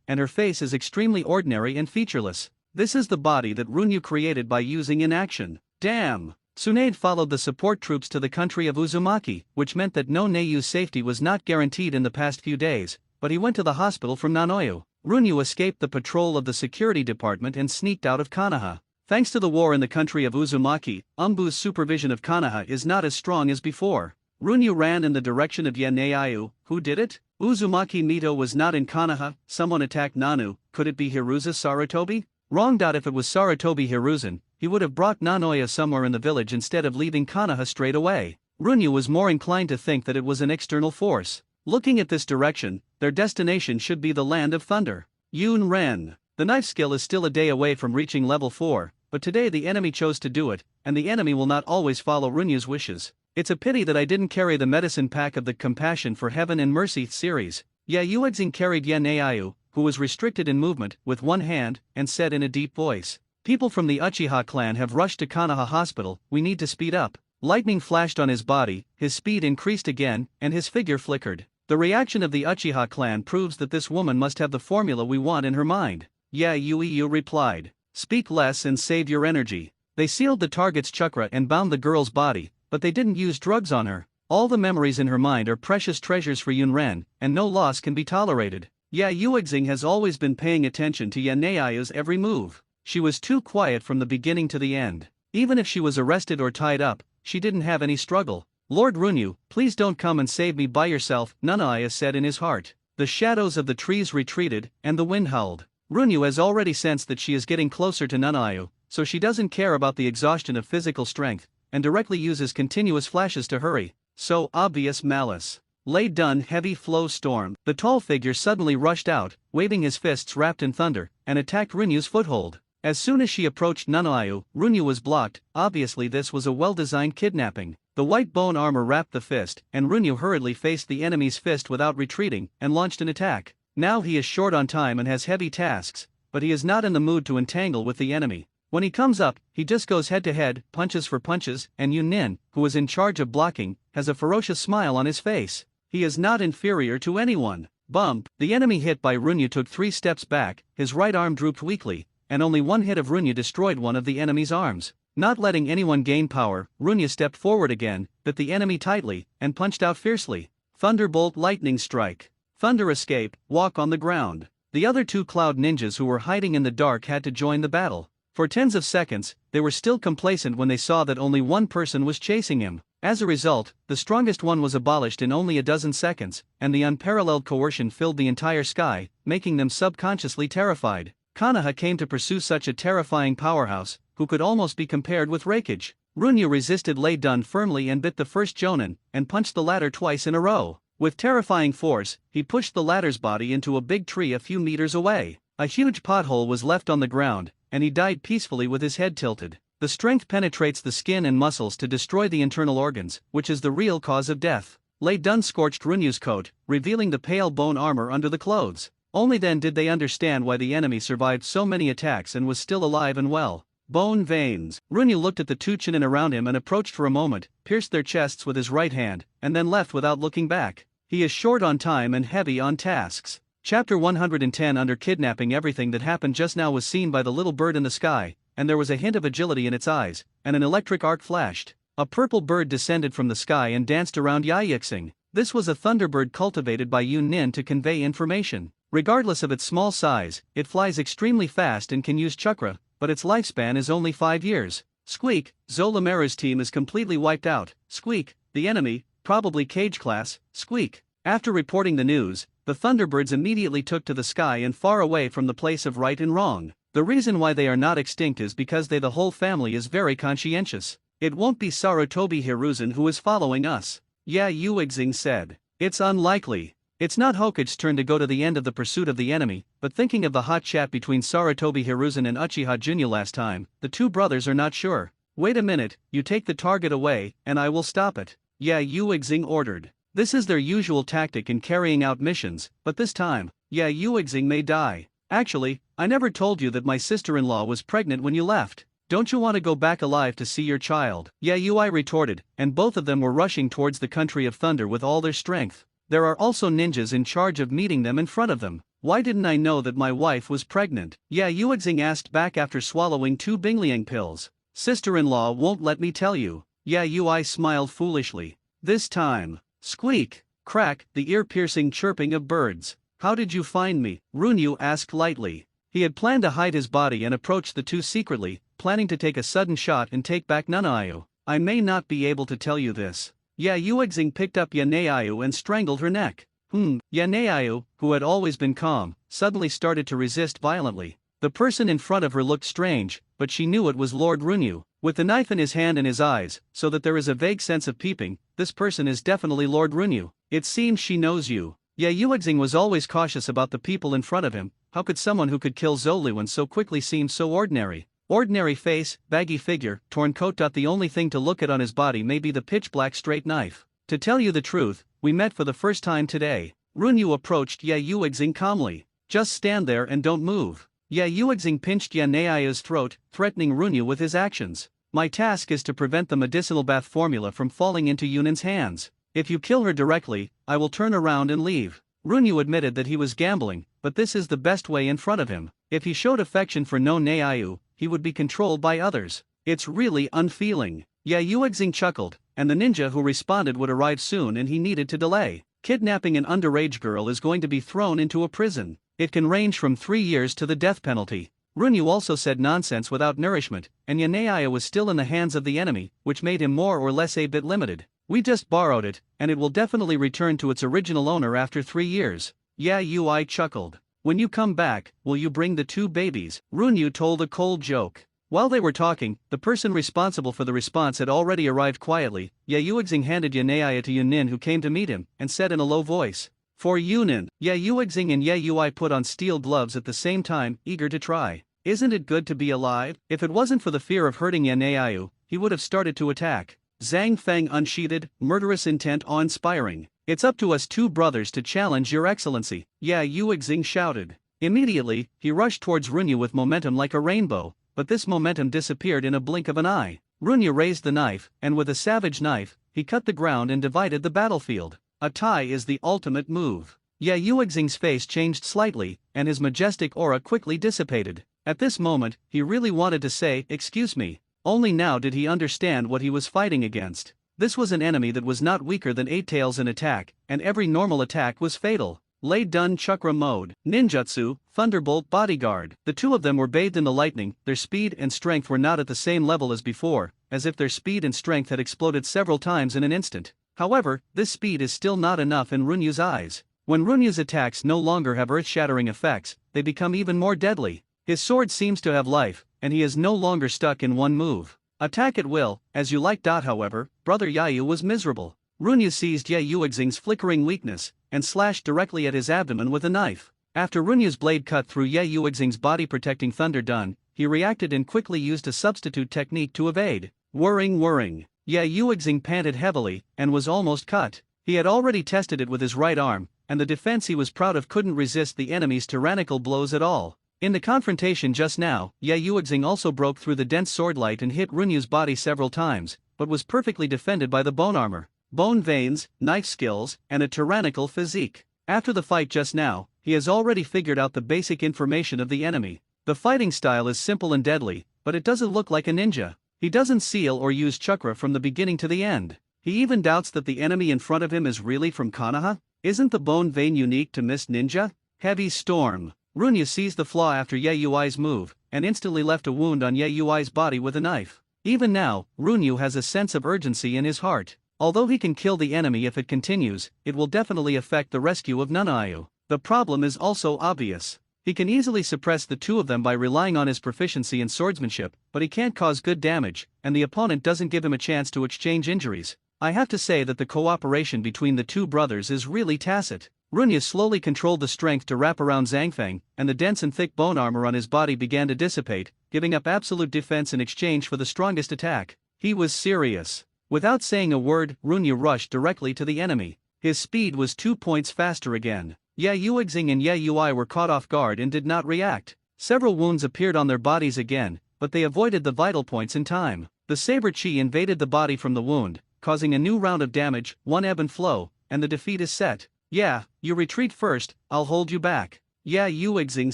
A: and her face is extremely ordinary and featureless. This is the body that Runyu created by using in action. Damn! Tsunade followed the support troops to the country of Uzumaki, which meant that no Neiyu's safety was not guaranteed in the past few days, but he went to the hospital from Nanoyu. Runyu escaped the patrol of the security department and sneaked out of Konoha. Thanks to the war in the country of Uzumaki, Umbu's supervision of Konoha is not as strong as before. Runyu ran in the direction of Yaneiyu. Who did it? Uzumaki Mito was not in Konoha. Someone attacked Nanu. Could it be Hiruza Sarutobi? Wrong. If it was Sarutobi Hiruzen, he would have brought Nanoya somewhere in the village instead of leaving Konoha straight away. Runyu was more inclined to think that it was an external force. Looking at this direction, their destination should be the Land of Thunder. Yun Ren. The knife skill is still a day away from reaching level 4, but today the enemy chose to do it, and the enemy will not always follow Runyu's wishes. It's a pity that I didn't carry the medicine pack of the Compassion for Heaven and Mercy series. Yuexing carried Yaneiyu, who was restricted in movement, with one hand, and said in a deep voice, "People from the Uchiha clan have rushed to Konoha Hospital. We need to speed up." Lightning flashed on his body, his speed increased again, and his figure flickered. The reaction of the Uchiha clan proves that this woman must have the formula we want in her mind. Yuiyu replied, "Speak less and save your energy." They sealed the target's chakra and bound the girl's body, but they didn't use drugs on her. All the memories in her mind are precious treasures for Yunren, and no loss can be tolerated. Yuexing has always been paying attention to Yaneiyu's every move. She was too quiet from the beginning to the end. Even if she was arrested or tied up, she didn't have any struggle. "Lord Runyu, please don't come and save me by yourself," Nanaia said in his heart. The shadows of the trees retreated, and the wind howled. Runyu has already sensed that she is getting closer to Nanaia, so she doesn't care about the exhaustion of physical strength, and directly uses continuous flashes to hurry. So obvious malice. Lay done heavy flow storm. The tall figure suddenly rushed out, waving his fists wrapped in thunder, and attacked Runyu's foothold. As soon as she approached Nanaia, Runyu was blocked. Obviously this was a well-designed kidnapping. The white bone armor wrapped the fist, and Runyu hurriedly faced the enemy's fist without retreating, and launched an attack. Now he is short on time and has heavy tasks, but he is not in the mood to entangle with the enemy. When he comes up, he just goes head-to-head, punches for punches, and Yunin, who is in charge of blocking, has a ferocious smile on his face. He is not inferior to anyone. Bump! The enemy hit by Runyu took 3 steps back, his right arm drooped weakly, and only one hit of Runyu destroyed one of the enemy's arms. Not letting anyone gain power, Runyu stepped forward again, bit the enemy tightly, and punched out fiercely. Thunderbolt lightning strike. Thunder escape, walk on the ground. The other 2 cloud ninjas who were hiding in the dark had to join the battle. For tens of seconds, they were still complacent when they saw that only one person was chasing him. As a result, the strongest one was abolished in only a dozen seconds, and the unparalleled coercion filled the entire sky, making them subconsciously terrified. Konoha came to pursue such a terrifying powerhouse, who could almost be compared with Reikage. Runyu resisted Lay Dun firmly and bit the first Jonin, and punched the latter twice in a row. With terrifying force, he pushed the latter's body into a big tree a few meters away. A huge pothole was left on the ground, and he died peacefully with his head tilted. The strength penetrates the skin and muscles to destroy the internal organs, which is the real cause of death. Lay Dun scorched Runyu's coat, revealing the pale bone armor under the clothes. Only then did they understand why the enemy survived so many attacks and was still alive and well. Bone veins. Runyu looked at the 2 Chunin around him and approached for a moment, pierced their chests with his right hand, and then left without looking back. He is short on time and heavy on tasks. Chapter 110 Under kidnapping. Everything that happened just now was seen by the little bird in the sky, and there was a hint of agility in its eyes, and an electric arc flashed. A purple bird descended from the sky and danced around Yuexing. This was a thunderbird cultivated by Yunin to convey information. Regardless of its small size, it flies extremely fast and can use chakra, but its lifespan is only 5 years. Squeak! Zolamaru's team is completely wiped out. Squeak! The enemy, probably Cage class. Squeak! After reporting the news, the Thunderbirds immediately took to the sky and far away from the place of right and wrong. The reason why they are not extinct is because the whole family is very conscientious. It won't be Sarutobi Hiruzen who is following us. Yuexing said. It's unlikely. It's not Hokage's turn to go to the end of the pursuit of the enemy, but thinking of the hot chat between Sarutobi Hiruzen and Uchiha Junya last time, the 2 brothers are not sure. Wait a minute, you take the target away, and I will stop it. Yuexing ordered. This is their usual tactic in carrying out missions, but this time, Yuexing may die. Actually, I never told you that my sister-in-law was pregnant when you left. Don't you want to go back alive to see your child? Yayoi retorted, and both of them were rushing towards the country of thunder with all their strength. There are also ninjas in charge of meeting them in front of them. Why didn't I know that my wife was pregnant? Yuexing asked back after swallowing 2 Bingliang pills. Sister-in-law won't let me tell you. Yui smiled foolishly. This time. Squeak, crack, the ear-piercing chirping of birds. How did you find me? Runyu asked lightly. He had planned to hide his body and approach the two secretly, planning to take a sudden shot and take back Nanayu. I may not be able to tell you this. Yuexing picked up Yaneiyu and strangled her neck. Yaneiyu, who had always been calm, suddenly started to resist violently. The person in front of her looked strange, but she knew it was Lord Runyu. With the knife in his hand and his eyes, so that there is a vague sense of peeping, this person is definitely Lord Runyu. It seems she knows you. Yuexing was always cautious about the people in front of him. How could someone who could kill Zoluan so quickly seem so ordinary? Ordinary face, baggy figure, torn coat. The only thing to look at on his body may be the pitch-black straight knife. To tell you the truth, we met for the first time today. Runyu approached Yuexing calmly. Just stand there and don't move. Yuexing pinched Yaneiyu's throat, threatening Runyu with his actions. My task is to prevent the medicinal bath formula from falling into Yunin's hands. If you kill her directly, I will turn around and leave. Runyu admitted that he was gambling, but this is the best way in front of him. If he showed affection for no Neiyu, he would be controlled by others. It's really unfeeling. Yuexing chuckled, and the ninja who responded would arrive soon and he needed to delay. Kidnapping an underage girl is going to be thrown into a prison. It can range from 3 years to the death penalty. Runyu also said nonsense without nourishment, and Yaneiyu was still in the hands of the enemy, which made him more or less a bit limited. We just borrowed it, and it will definitely return to its original owner after 3 years. Yui chuckled. When you come back, will you bring the 2 babies? Runyu told a cold joke. While they were talking, the person responsible for the response had already arrived quietly. Yuexing handed Yaneiyu to Yunin, who came to meet him, and said in a low voice, "For Yunin." Yuexing and Yui put on steel gloves at the same time, eager to try. Isn't it good to be alive? If it wasn't for the fear of hurting Yaneiyu, he would have started to attack. Zhang Feng unsheathed, murderous intent awe-inspiring. It's up to us 2 brothers to challenge your excellency. Yuexing shouted. Immediately, he rushed towards Runyu with momentum like a rainbow, but this momentum disappeared in a blink of an eye. Runyu raised the knife, and with a savage knife, he cut the ground and divided the battlefield. A tie is the ultimate move. Yuexing's face changed slightly, and his majestic aura quickly dissipated. At this moment, he really wanted to say, "Excuse me." Only now did he understand what he was fighting against. This was an enemy that was not weaker than 8 tails in attack, and every normal attack was fatal. Lay Dun Chakra Mode, Ninjutsu, Thunderbolt Bodyguard. The 2 of them were bathed in the lightning. Their speed and strength were not at the same level as before, as if their speed and strength had exploded several times in an instant. However, this speed is still not enough in Runyu's eyes. When Runyu's attacks no longer have earth-shattering effects, they become even more deadly. His sword seems to have life, and he is no longer stuck in one move. Attack at will, as you like. However, Brother Yayu was miserable. Runyu seized Yuexing's flickering weakness, and slashed directly at his abdomen with a knife. After Runyu's blade cut through Yuexing's body protecting Thunder Dun, he reacted and quickly used a substitute technique to evade. Whirring. Yuexing panted heavily, and was almost cut. He had already tested it with his right arm, and the defense he was proud of couldn't resist the enemy's tyrannical blows at all. In the confrontation just now, Yuexing also broke through the dense swordlight and hit Runyu's body several times, but was perfectly defended by the bone armor, bone veins, knife skills, and a tyrannical physique. After the fight just now, he has already figured out the basic information of the enemy. The fighting style is simple and deadly, but it doesn't look like a ninja. He doesn't seal or use chakra from the beginning to the end. He even doubts that the enemy in front of him is really from Konoha. Isn't the bone vein unique to Mist Ninja? Heavy Storm. Runyu seized the flaw after Yui's move, and instantly left a wound on Yui's body with a knife. Even now, Runyu has a sense of urgency in his heart. Although he can kill the enemy if it continues, it will definitely affect the rescue of Nanayu. The problem is also obvious. He can easily suppress the 2 of them by relying on his proficiency in swordsmanship, but he can't cause good damage, and the opponent doesn't give him a chance to exchange injuries. I have to say that the cooperation between the 2 brothers is really tacit. Runyu slowly controlled the strength to wrap around Zhangfeng, and the dense and thick bone armor on his body began to dissipate, giving up absolute defense in exchange for the strongest attack. He was serious. Without saying a word, Runyu rushed directly to the enemy. His speed was 2 points faster again. Ye Yuexing and Ye Yui were caught off guard and did not react. Several wounds appeared on their bodies again, but they avoided the vital points in time. The saber chi invaded the body from the wound, causing a new round of damage, one ebb and flow, and the defeat is set. Yeah, you retreat first, I'll hold you back. Ye Yuexing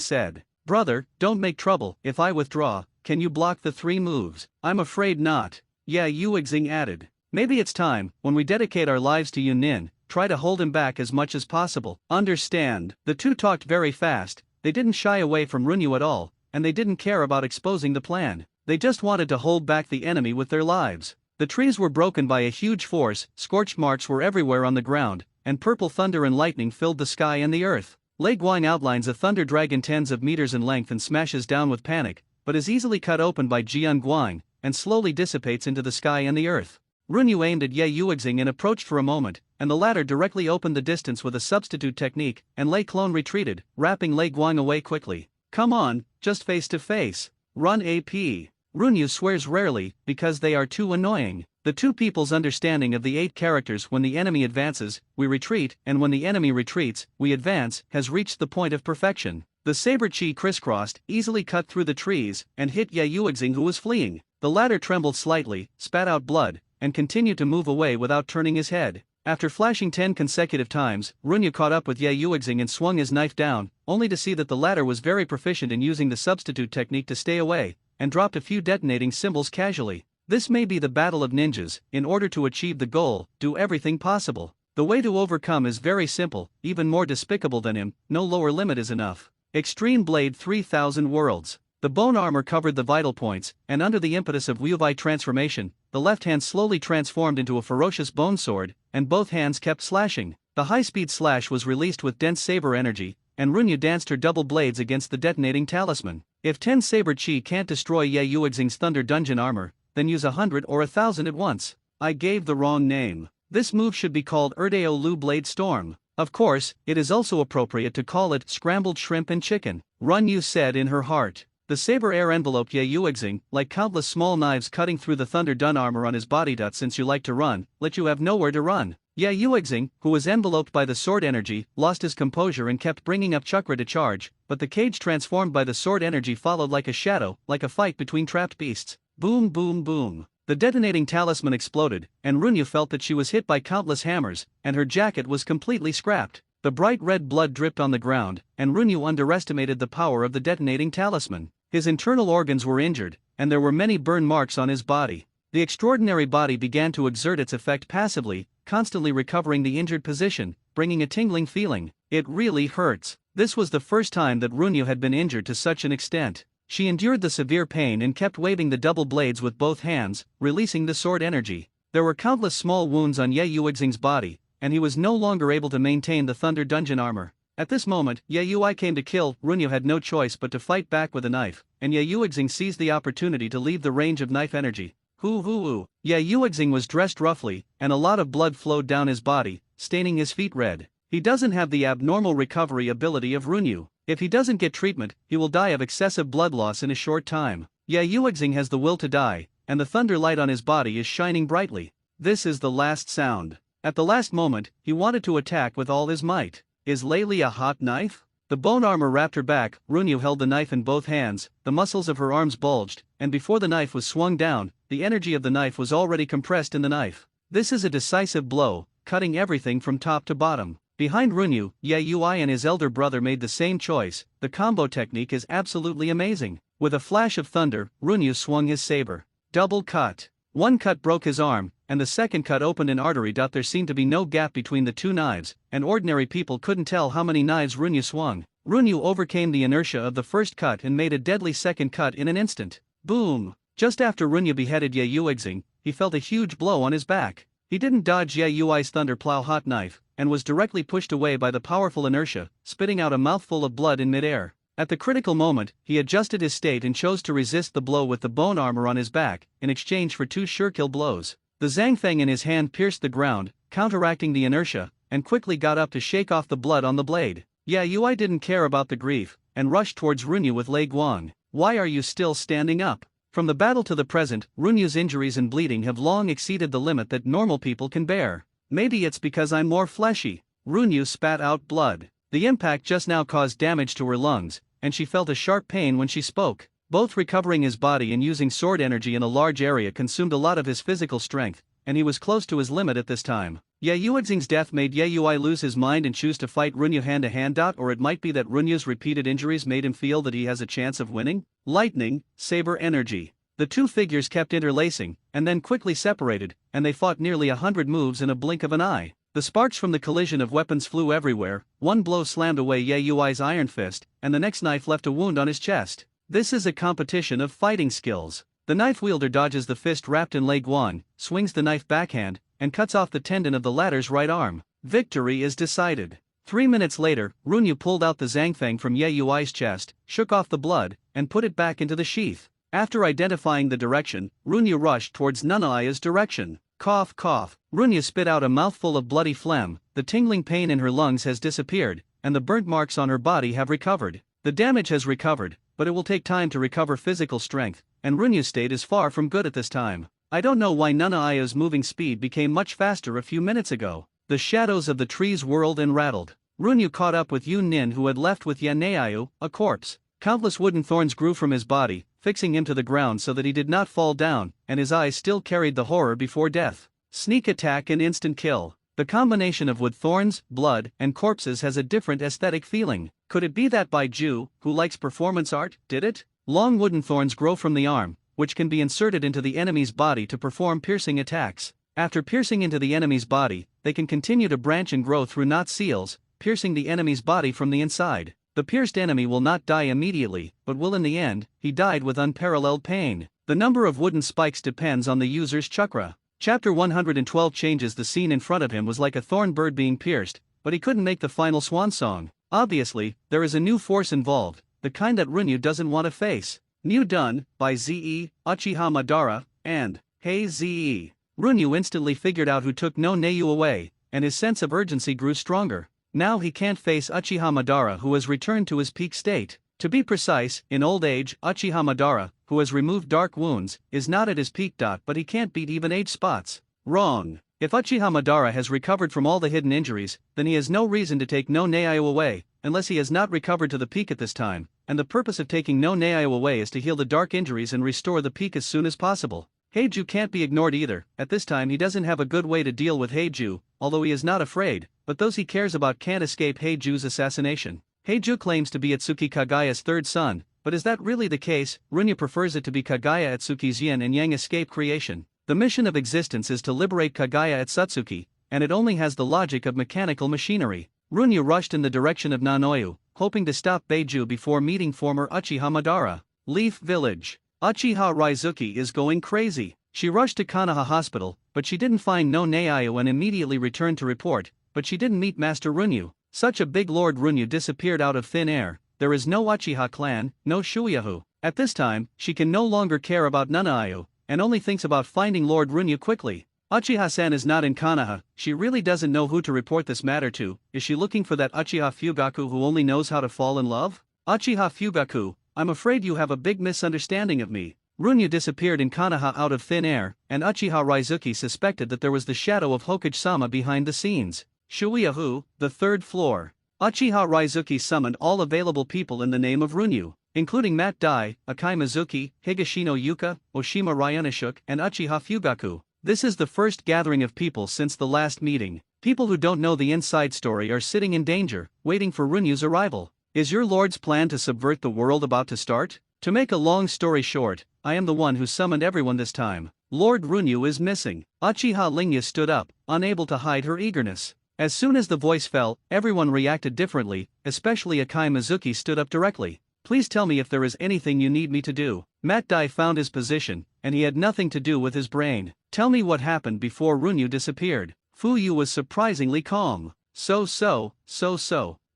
A: said. Brother, don't make trouble. If I withdraw, can you block the 3 moves? I'm afraid not. Ye Yuexing added. Maybe it's time, when we dedicate our lives to Yunin, try to hold him back as much as possible. Understand? The two talked very fast. They didn't shy away from Runyu at all, and they didn't care about exposing the plan. They just wanted to hold back the enemy with their lives. The trees were broken by a huge force, scorched marks were everywhere on the ground, and purple thunder and lightning filled the sky and the earth. Lei Guang outlines a thunder dragon tens of meters in length and smashes down with panic, but is easily cut open by Jian Guang, and slowly dissipates into the sky and the earth. Runyu aimed at Ye Yuexing and approached for a moment, and the latter directly opened the distance with a substitute technique, and Lei Clone retreated, wrapping Lei Guang away quickly. Come on, just face to face. Run AP. Runyu swears rarely, because they are too annoying. The two people's understanding of the 8 characters when the enemy advances, we retreat, and when the enemy retreats, we advance, has reached the point of perfection. The saber chi crisscrossed, easily cut through the trees, and hit Ye Yuexing who was fleeing. The latter trembled slightly, spat out blood, and continued to move away without turning his head. After flashing 10 consecutive times, Runyu caught up with Ye Yuexing and swung his knife down, only to see that the latter was very proficient in using the substitute technique to stay away, and dropped a few detonating symbols casually. This may be the battle of ninjas. In order to achieve the goal, do everything possible. The way to overcome is very simple, even more despicable than him, no lower limit is enough. Extreme Blade 3000 Worlds. The bone armor covered the vital points, and under the impetus of Wuyubai transformation, the left hand slowly transformed into a ferocious bone sword, and both hands kept slashing. The high-speed slash was released with dense saber energy, and Runyu danced her double blades against the detonating talisman. If 10 saber chi can't destroy Ye Yuexing's thunder dungeon armor, then use 100 or 1,000 at once. I gave the wrong name. This move should be called Erdeo Lu Blade Storm. Of course, it is also appropriate to call it Scrambled Shrimp and Chicken. Runyu said in her heart. The saber air enveloped Ye Yuexing, like countless small knives cutting through the thunder dun armor on his body. Since you like to run, let you have nowhere to run. Ye Yuexing, who was enveloped by the sword energy, lost his composure and kept bringing up chakra to charge, but the cage transformed by the sword energy followed like a shadow, like a fight between trapped beasts. Boom boom boom. The detonating talisman exploded, and Runyu felt that she was hit by countless hammers, and her jacket was completely scrapped. The bright red blood dripped on the ground, and Runyu underestimated the power of the detonating talisman. His internal organs were injured, and there were many burn marks on his body. The extraordinary body began to exert its effect passively, constantly recovering the injured position, bringing a tingling feeling. It really hurts. This was the first time that Runyu had been injured to such an extent. She endured the severe pain and kept waving the double blades with both hands, releasing the sword energy. There were countless small wounds on Ye Yuexing's body, and he was no longer able to maintain the thunder dungeon armor. At this moment, Ye Yui came to kill. Runyu had no choice but to fight back with a knife, and Ye Yuexing seized the opportunity to leave the range of knife energy. Hoo. Ye Yuexing was dressed roughly, and a lot of blood flowed down his body, staining his feet red. He doesn't have the abnormal recovery ability of Runyu. If he doesn't get treatment, he will die of excessive blood loss in a short time. Ye Yuexing has the will to die, and the thunder light on his body is shining brightly. This is the last sound. At the last moment, he wanted to attack with all his might. Is Layli a hot knife? The bone armor wrapped her back. Runyu held the knife in both hands, the muscles of her arms bulged, and before the knife was swung down, the energy of the knife was already compressed in the knife. This is a decisive blow, cutting everything from top to bottom. Behind Runyu, Ye Yui and his elder brother made the same choice. The combo technique is absolutely amazing. With a flash of thunder, Runyu swung his saber. Double cut. One cut broke his arm, and the second cut opened an artery. There seemed to be no gap between the two knives, and ordinary people couldn't tell how many knives Runyu swung. Runyu overcame the inertia of the first cut and made a deadly second cut in an instant. Boom! Just after Runyu beheaded Ye Yuexing, he felt a huge blow on his back. He didn't dodge Ye Yui's thunder plow hot knife, and was directly pushed away by the powerful inertia, spitting out a mouthful of blood in midair. At the critical moment, he adjusted his state and chose to resist the blow with the bone armor on his back, in exchange for 2 sure-kill blows. The Zhangfeng in his hand pierced the ground, counteracting the inertia, and quickly got up to shake off the blood on the blade. Ye Yui didn't care about the grief, and rushed towards Runyu with Lei Guang. Why are you still standing up? From the battle to the present, Runyu's injuries and bleeding have long exceeded the limit that normal people can bear. Maybe it's because I'm more fleshy. Runyu spat out blood. The impact just now caused damage to her lungs, and she felt a sharp pain when she spoke. Both recovering his body and using sword energy in a large area consumed a lot of his physical strength, and he was close to his limit at this time. Ye Yuexing's death made Ye Yui lose his mind and choose to fight Runyu hand-to-hand. Or it might be that Runyu's repeated injuries made him feel that he has a chance of winning. Lightning, saber energy. The two figures kept interlacing, and then quickly separated, and they fought nearly 100 moves in a blink of an eye. The sparks from the collision of weapons flew everywhere. One blow slammed away Ye Yui's iron fist, and the next knife left a wound on his chest. This is a competition of fighting skills. The knife wielder dodges the fist wrapped in Lei Guan, swings the knife backhand, and cuts off the tendon of the latter's right arm. Victory is decided. 3 minutes later, Runyu pulled out the Zhangfeng from Ye Yui's chest, shook off the blood, and put it back into the sheath. After identifying the direction, Runyu rushed towards Nanaya's direction. Cough, cough. Runyu spit out a mouthful of bloody phlegm. The tingling pain in her lungs has disappeared, and the burnt marks on her body have recovered. The damage has recovered, but it will take time to recover physical strength, and Runyu's state is far from good at this time. I don't know why Nanaya's moving speed became much faster a few minutes ago. The shadows of the trees whirled and rattled. Runyu caught up with Yun Nin, who had left with Yaneiyu, a corpse. Countless wooden thorns grew from his body, fixing him to the ground so that he did not fall down, and his eyes still carried the horror before death. Sneak attack and instant kill. The combination of wood thorns, blood, and corpses has a different aesthetic feeling. Could it be that Baiju, who likes performance art, did it? Long wooden thorns grow from the arm, which can be inserted into the enemy's body to perform piercing attacks. After piercing into the enemy's body, they can continue to branch and grow through knot seals, piercing the enemy's body from the inside. The pierced enemy will not die immediately, but will in the end. He died with unparalleled pain. The number of wooden spikes depends on the user's chakra. Chapter 112 changes. The scene in front of him was like a thorn bird being pierced, but he couldn't make the final swan song. Obviously, there is a new force involved, the kind that Runyu doesn't want to face. New done, by Ze, Uchiha Madara, and Hey Ze. Runyu instantly figured out who took no Neiyu away, and his sense of urgency grew stronger. Now he can't face Uchiha Madara, who has returned to his peak state. To be precise, in old age, Uchiha Madara, who has removed dark wounds, is not at his peak. But he can't beat even age spots. Wrong. If Uchiha Madara has recovered from all the hidden injuries, then he has no reason to take no Neiyu away, unless he has not recovered to the peak at this time, and the purpose of taking no Neiyu away is to heal the dark injuries and restore the peak as soon as possible. Heiju can't be ignored either. At this time he doesn't have a good way to deal with Heiju, although he is not afraid, but those he cares about can't escape Heiju's assassination. Heiju claims to be Atsuki Kagaya's third son, but is that really the case? Runyu prefers it to be Kagaya Atsuki's yin and yang escape creation. The mission of existence is to liberate Kagaya Atsutsuki, and it only has the logic of mechanical machinery. Runyu rushed in the direction of Nanoyu, hoping to stop Beiju before meeting former Uchiha Madara. Leaf Village. Uchiha Raizuki is going crazy. She rushed to Konoha Hospital, but she didn't find no Neiyu and immediately returned to report, but she didn't meet Master Runyu. Such a big Lord Runyu disappeared out of thin air. There is no Uchiha clan, no Shuyahu. At this time, she can no longer care about Nanayu, and only thinks about finding Lord Runyu quickly. Uchiha-san is not in Konoha. She really doesn't know who to report this matter to. Is she looking for that Uchiha Fugaku who only knows how to fall in love? Uchiha Fugaku, I'm afraid you have a big misunderstanding of me. Runyu disappeared in Konoha out of thin air, and Uchiha Raizuki suspected that there was the shadow of Hokage-sama behind the scenes. Shuyahu, the third floor. Uchiha Raizuki summoned all available people in the name of Runyu, including Matt Dai, Akai Mizuki, Higashino Yuka, Oshima Ryanashuk, and Uchiha Fugaku. This is the first gathering of people since the last meeting. People who don't know the inside story are sitting in danger, waiting for Runyu's arrival. Is your lord's plan to subvert the world about to start? To make a long story short, I am the one who summoned everyone this time. Lord Runyu is missing. Uchiha Lingya stood up, unable to hide her eagerness. As soon as the voice fell, everyone reacted differently, especially Akai Mizuki stood up directly. Please tell me if there is anything you need me to do. Matt Dai found his position, and he had nothing to do with his brain. Tell me what happened before Runyu disappeared. Fu Yu was surprisingly calm. So.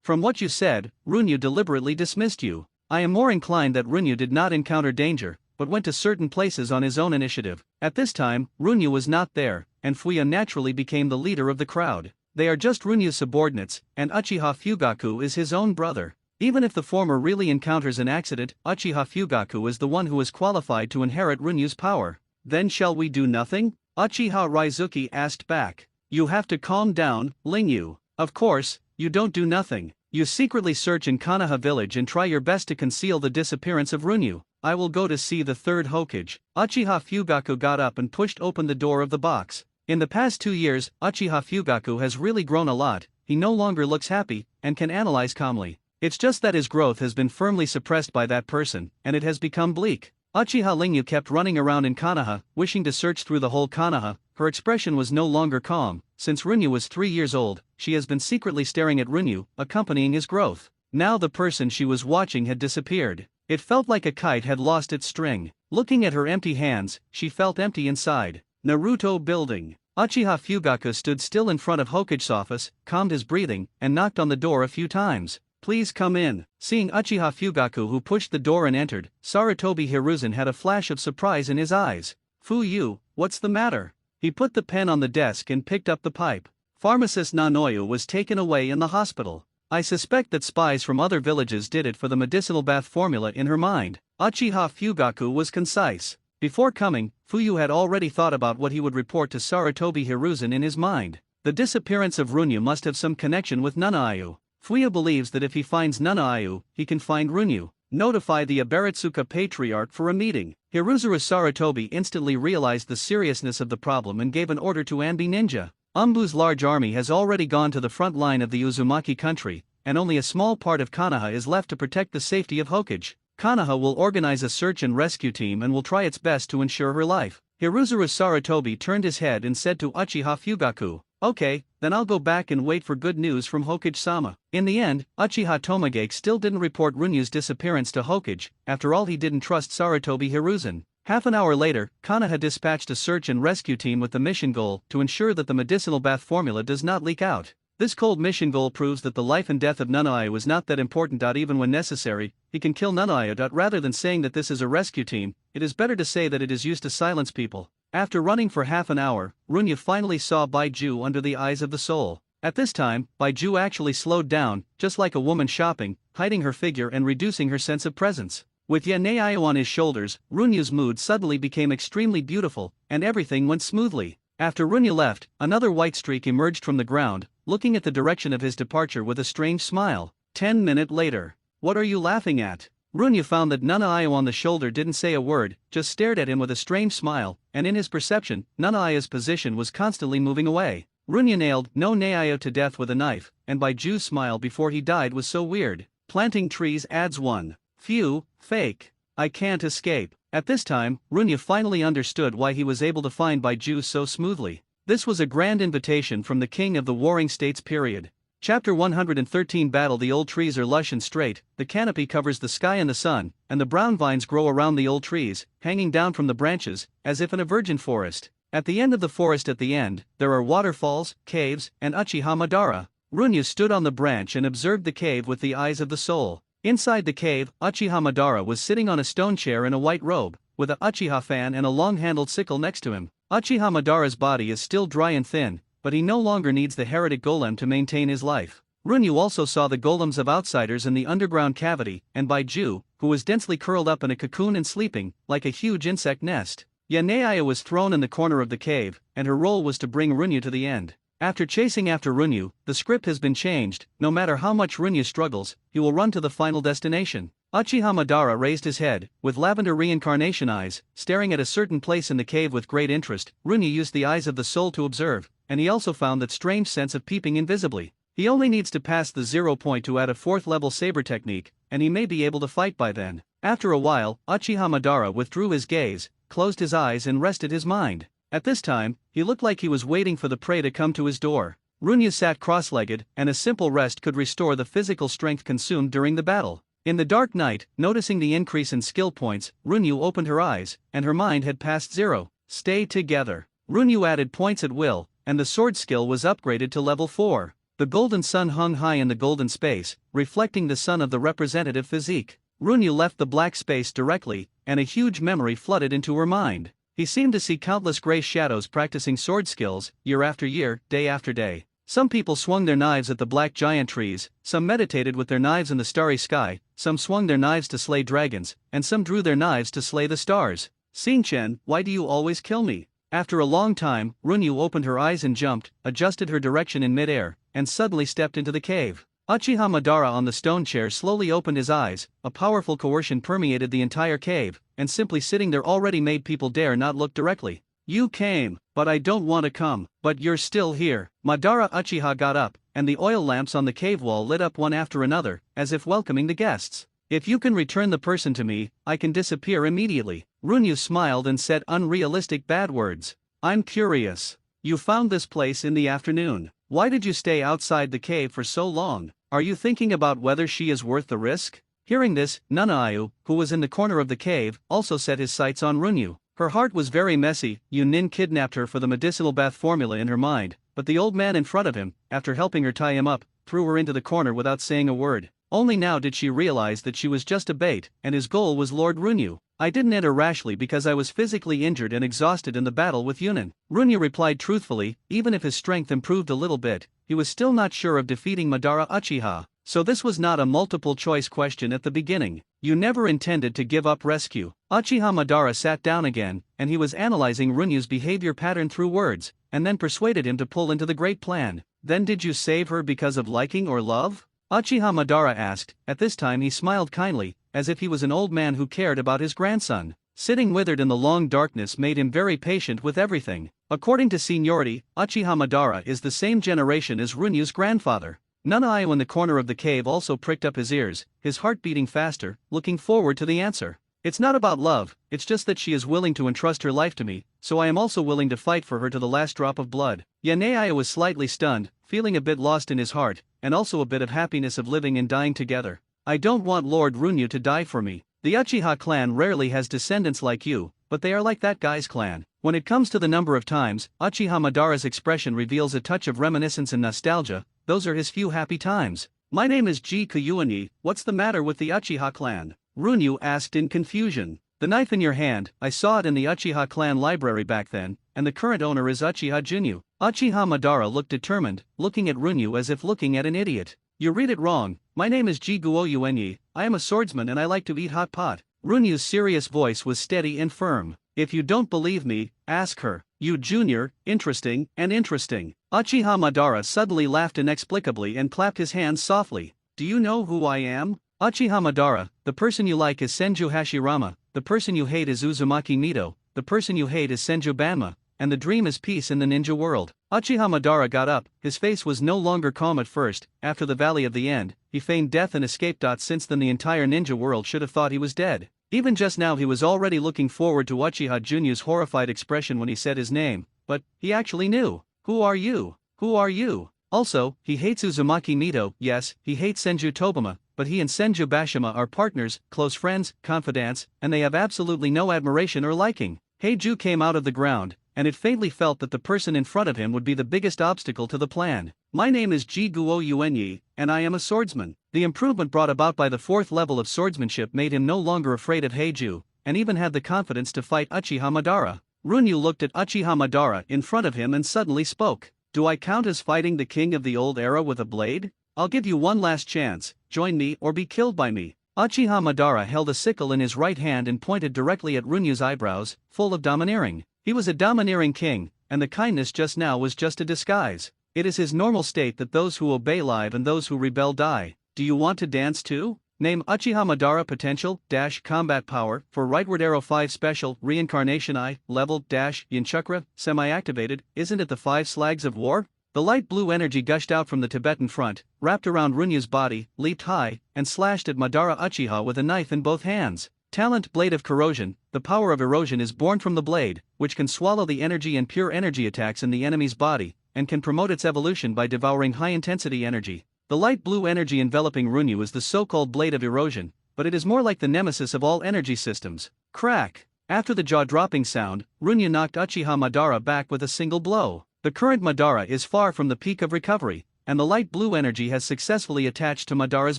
A: From what you said, Runyu deliberately dismissed you. I am more inclined that Runyu did not encounter danger, but went to certain places on his own initiative. At this time, Runyu was not there, and Fuya naturally became the leader of the crowd. They are just Runyu's subordinates, and Uchiha Fugaku is his own brother. Even if the former really encounters an accident, Uchiha Fugaku is the one who is qualified to inherit Runyu's power. Then shall we do nothing? Uchiha Raizuki asked back. You have to calm down, Lingyu. Of course, you don't do nothing. You secretly search in Konoha village and try your best to conceal the disappearance of Runyu. I will go to see the third Hokage. Uchiha Fugaku got up and pushed open the door of the box. In the past 2 years, Uchiha Fugaku has really grown a lot. He no longer looks happy, and can analyze calmly. It's just that his growth has been firmly suppressed by that person, and it has become bleak. Uchiha Lingyu kept running around in Konoha, wishing to search through the whole Konoha. Her expression was no longer calm. Since Runyu was 3 years old, she has been secretly staring at Runyu, accompanying his growth. Now the person she was watching had disappeared. It felt like a kite had lost its string. Looking at her empty hands, she felt empty inside. Naruto building. Uchiha Fugaku stood still in front of Hokage's office, calmed his breathing, and knocked on the door a few times. Please come in. Seeing Uchiha Fugaku, who pushed the door and entered, Sarutobi Hiruzen had a flash of surprise in his eyes. Fu, what's the matter? He put the pen on the desk and picked up the pipe. Pharmacist Nanoyu was taken away in the hospital. I suspect that spies from other villages did it for the medicinal bath formula in her mind. Uchiha Fugaku was concise. Before coming, Fuyu had already thought about what he would report to Sarutobi Hiruzen in his mind. The disappearance of Runyu must have some connection with Nanayu. Fuyu believes that if he finds Nanayu, he can find Runyu. Notify the Abaratsuka Patriarch for a meeting. Hiruzuru Sarutobi instantly realized the seriousness of the problem and gave an order to Anbi Ninja. Umbu's large army has already gone to the front line of the Uzumaki country, and only a small part of Konoha is left to protect the safety of Hokage. Konoha will organize a search and rescue team and will try its best to ensure her life. Hiruzuru Sarutobi turned his head and said to Uchiha Fugaku, "Okay, then I'll go back and wait for good news from Hokage-sama." In the end, Uchiha Tomagake still didn't report Runyu's disappearance to Hokage. After all, he didn't trust Sarutobi Hiruzen. Half an hour later, Konoha dispatched a search and rescue team with the mission goal to ensure that the medicinal bath formula does not leak out. This cold mission goal proves that the life and death of Nanayu was not that important. Even when necessary, he can kill Nanayu. Rather than saying that this is a rescue team, it is better to say that it is used to silence people. After running for half an hour, Runyu finally saw Baiju under the eyes of the soul. At this time, Baiju actually slowed down, just like a woman shopping, hiding her figure and reducing her sense of presence. With Nanayu on his shoulders, Runyu's mood suddenly became extremely beautiful, and everything went smoothly. After Runyu left, another white streak emerged from the ground, looking at the direction of his departure with a strange smile. 10 minutes later. What are you laughing at? Runyu found that Nanayu on the shoulder didn't say a word, just stared at him with a strange smile, and in his perception, Nanayu's position was constantly moving away. Runyu nailed no Nanayu to death with a knife, and Baiju's smile before he died was so weird. Planting trees adds 1. Phew, fake. I can't escape. At this time, Runyu finally understood why he was able to find Baiju so smoothly. This was a grand invitation from the king of the Warring States period. Chapter 113 Battle. The old trees are lush and straight, the canopy covers the sky and the sun, and the brown vines grow around the old trees, hanging down from the branches, as if in a virgin forest. At the end of the forest there are waterfalls, caves, and Uchiha Madara. Runyu stood on the branch and observed the cave with the eyes of the soul. Inside the cave, Uchiha Madara was sitting on a stone chair in a white robe, with a Uchiha fan and a long-handled sickle next to him. Uchiha Madara's body is still dry and thin, but he no longer needs the heretic golem to maintain his life. Runyu also saw the golems of outsiders in the underground cavity, and Baiju, who was densely curled up in a cocoon and sleeping, like a huge insect nest. Nanayu was thrown in the corner of the cave, and her role was to bring Runyu to the end. After chasing after Runyu, the script has been changed. No matter how much Runyu struggles, he will run to the final destination. Uchiha Madara raised his head, with lavender reincarnation eyes, staring at a certain place in the cave with great interest. Runyu used the eyes of the soul to observe, and he also found that strange sense of peeping invisibly. He only needs to pass the 0 point to add a 4th level saber technique, and he may be able to fight by then. After a while, Uchiha Madara withdrew his gaze, closed his eyes and rested his mind. At this time, he looked like he was waiting for the prey to come to his door. Runyu sat cross-legged, and a simple rest could restore the physical strength consumed during the battle. In the dark night, noticing the increase in skill points, Runyu opened her eyes, and her mind had passed 0. Stay together. Runyu added points at will, and the sword skill was upgraded to level 4. The golden sun hung high in the golden space, reflecting the sun of the representative physique. Runyu left the black space directly, and a huge memory flooded into her mind. He seemed to see countless gray shadows practicing sword skills, year after year, day after day. Some people swung their knives at the black giant trees, some meditated with their knives in the starry sky, some swung their knives to slay dragons, and some drew their knives to slay the stars. Xingchen, why do you always kill me? After a long time, Runyu opened her eyes and jumped, adjusted her direction in midair, and suddenly stepped into the cave. Uchiha Madara on the stone chair slowly opened his eyes, a powerful coercion permeated the entire cave, and simply sitting there already made people dare not look directly. You came, but I don't want to come, but you're still here. Madara Uchiha got up, and the oil lamps on the cave wall lit up one after another, as if welcoming the guests. If you can return the person to me, I can disappear immediately. Runyu smiled and said unrealistic bad words. I'm curious. You found this place in the afternoon. Why did you stay outside the cave for so long? Are you thinking about whether she is worth the risk? Hearing this, Nanayu, who was in the corner of the cave, also set his sights on Runyu. Her heart was very messy. Yunin kidnapped her for the medicinal bath formula in her mind, but the old man in front of him, after helping her tie him up, threw her into the corner without saying a word. Only now did she realize that she was just a bait, and his goal was Lord Runyu. I didn't enter rashly because I was physically injured and exhausted in the battle with Yunin. Runyu replied truthfully. Even if his strength improved a little bit, he was still not sure of defeating Madara Uchiha, so this was not a multiple-choice question at the beginning. You never intended to give up rescue. Uchiha Madara sat down again, and he was analyzing Runyu's behavior pattern through words, and then persuaded him to pull into the great plan. Then did you save her because of liking or love? Uchiha Madara asked. At this time he smiled kindly, as if he was an old man who cared about his grandson. Sitting withered in the long darkness made him very patient with everything. According to seniority, Uchiha Madara is the same generation as Runyu's grandfather. Nanayu in the corner of the cave also pricked up his ears, his heart beating faster, looking forward to the answer. It's not about love, it's just that she is willing to entrust her life to me, so I am also willing to fight for her to the last drop of blood. Nanayu was slightly stunned, feeling a bit lost in his heart, and also a bit of happiness of living and dying together. I don't want Lord Runyu to die for me. The Uchiha clan rarely has descendants like you, but they are like that guy's clan. When it comes to the number of times, Uchiha Madara's expression reveals a touch of reminiscence and nostalgia. Those are his few happy times. My name is Ji Kuyuani, what's the matter with the Uchiha clan? Runyu asked in confusion. The knife in your hand, I saw it in the Uchiha clan library back then, and the current owner is Uchiha Junyu. Uchiha Madara looked determined, looking at Runyu as if looking at an idiot. You read it wrong. My name is Ji Guoyuenyi, I am a swordsman and I like to eat hot pot. Runyu's serious voice was steady and firm. If you don't believe me, ask her. You junior, interesting, and interesting. Uchiha Madara suddenly laughed inexplicably and clapped his hands softly. Do you know who I am? Uchiha Madara, the person you like is Senju Hashirama, the person you hate is Uzumaki Mito, the person you hate is Senju Banma, and the dream is peace in the ninja world. Uchiha Madara got up, his face was no longer calm at first. After the Valley of the End, he feigned death and escaped. Since then the entire ninja world should have thought he was dead. Even just now he was already looking forward to Uchiha Junyu's horrified expression when he said his name, but he actually knew. Who are you? Who are you? Also, he hates Uzumaki Mito. Yes, he hates Senju Tobama, but he and Senju Bashima are partners, close friends, confidants, and they have absolutely no admiration or liking. Heiju came out of the ground, and it faintly felt that the person in front of him would be the biggest obstacle to the plan. My name is Ji Guoyuenyi, and I am a swordsman. The improvement brought about by the 4th level of swordsmanship made him no longer afraid of Heiju, and even had the confidence to fight Uchiha Madara. Runyu looked at Uchiha Madara in front of him and suddenly spoke. Do I count as fighting the king of the old era with a blade? I'll give you one last chance, join me or be killed by me. Uchiha Madara held a sickle in his right hand and pointed directly at Runyu's eyebrows, full of domineering. He was a domineering king, and the kindness just now was just a disguise. It is his normal state that those who obey live and those who rebel die. Do you want to dance too? Name Uchiha Madara potential, combat power, for rightward arrow 5 special, reincarnation I, level, yin chakra, semi-activated, isn't it the 5 slags of war? The light blue energy gushed out from the Tibetan front, wrapped around Runyu's body, leaped high, and slashed at Madara Uchiha with a knife in both hands. Talent Blade of Corrosion. The power of erosion is born from the blade, which can swallow the energy and pure energy attacks in the enemy's body, and can promote its evolution by devouring high-intensity energy. The light blue energy enveloping Runyu is the so-called Blade of Erosion, but it is more like the nemesis of all energy systems. Crack! After the jaw-dropping sound, Runyu knocked Uchiha Madara back with a single blow. The current Madara is far from the peak of recovery, and the light blue energy has successfully attached to Madara's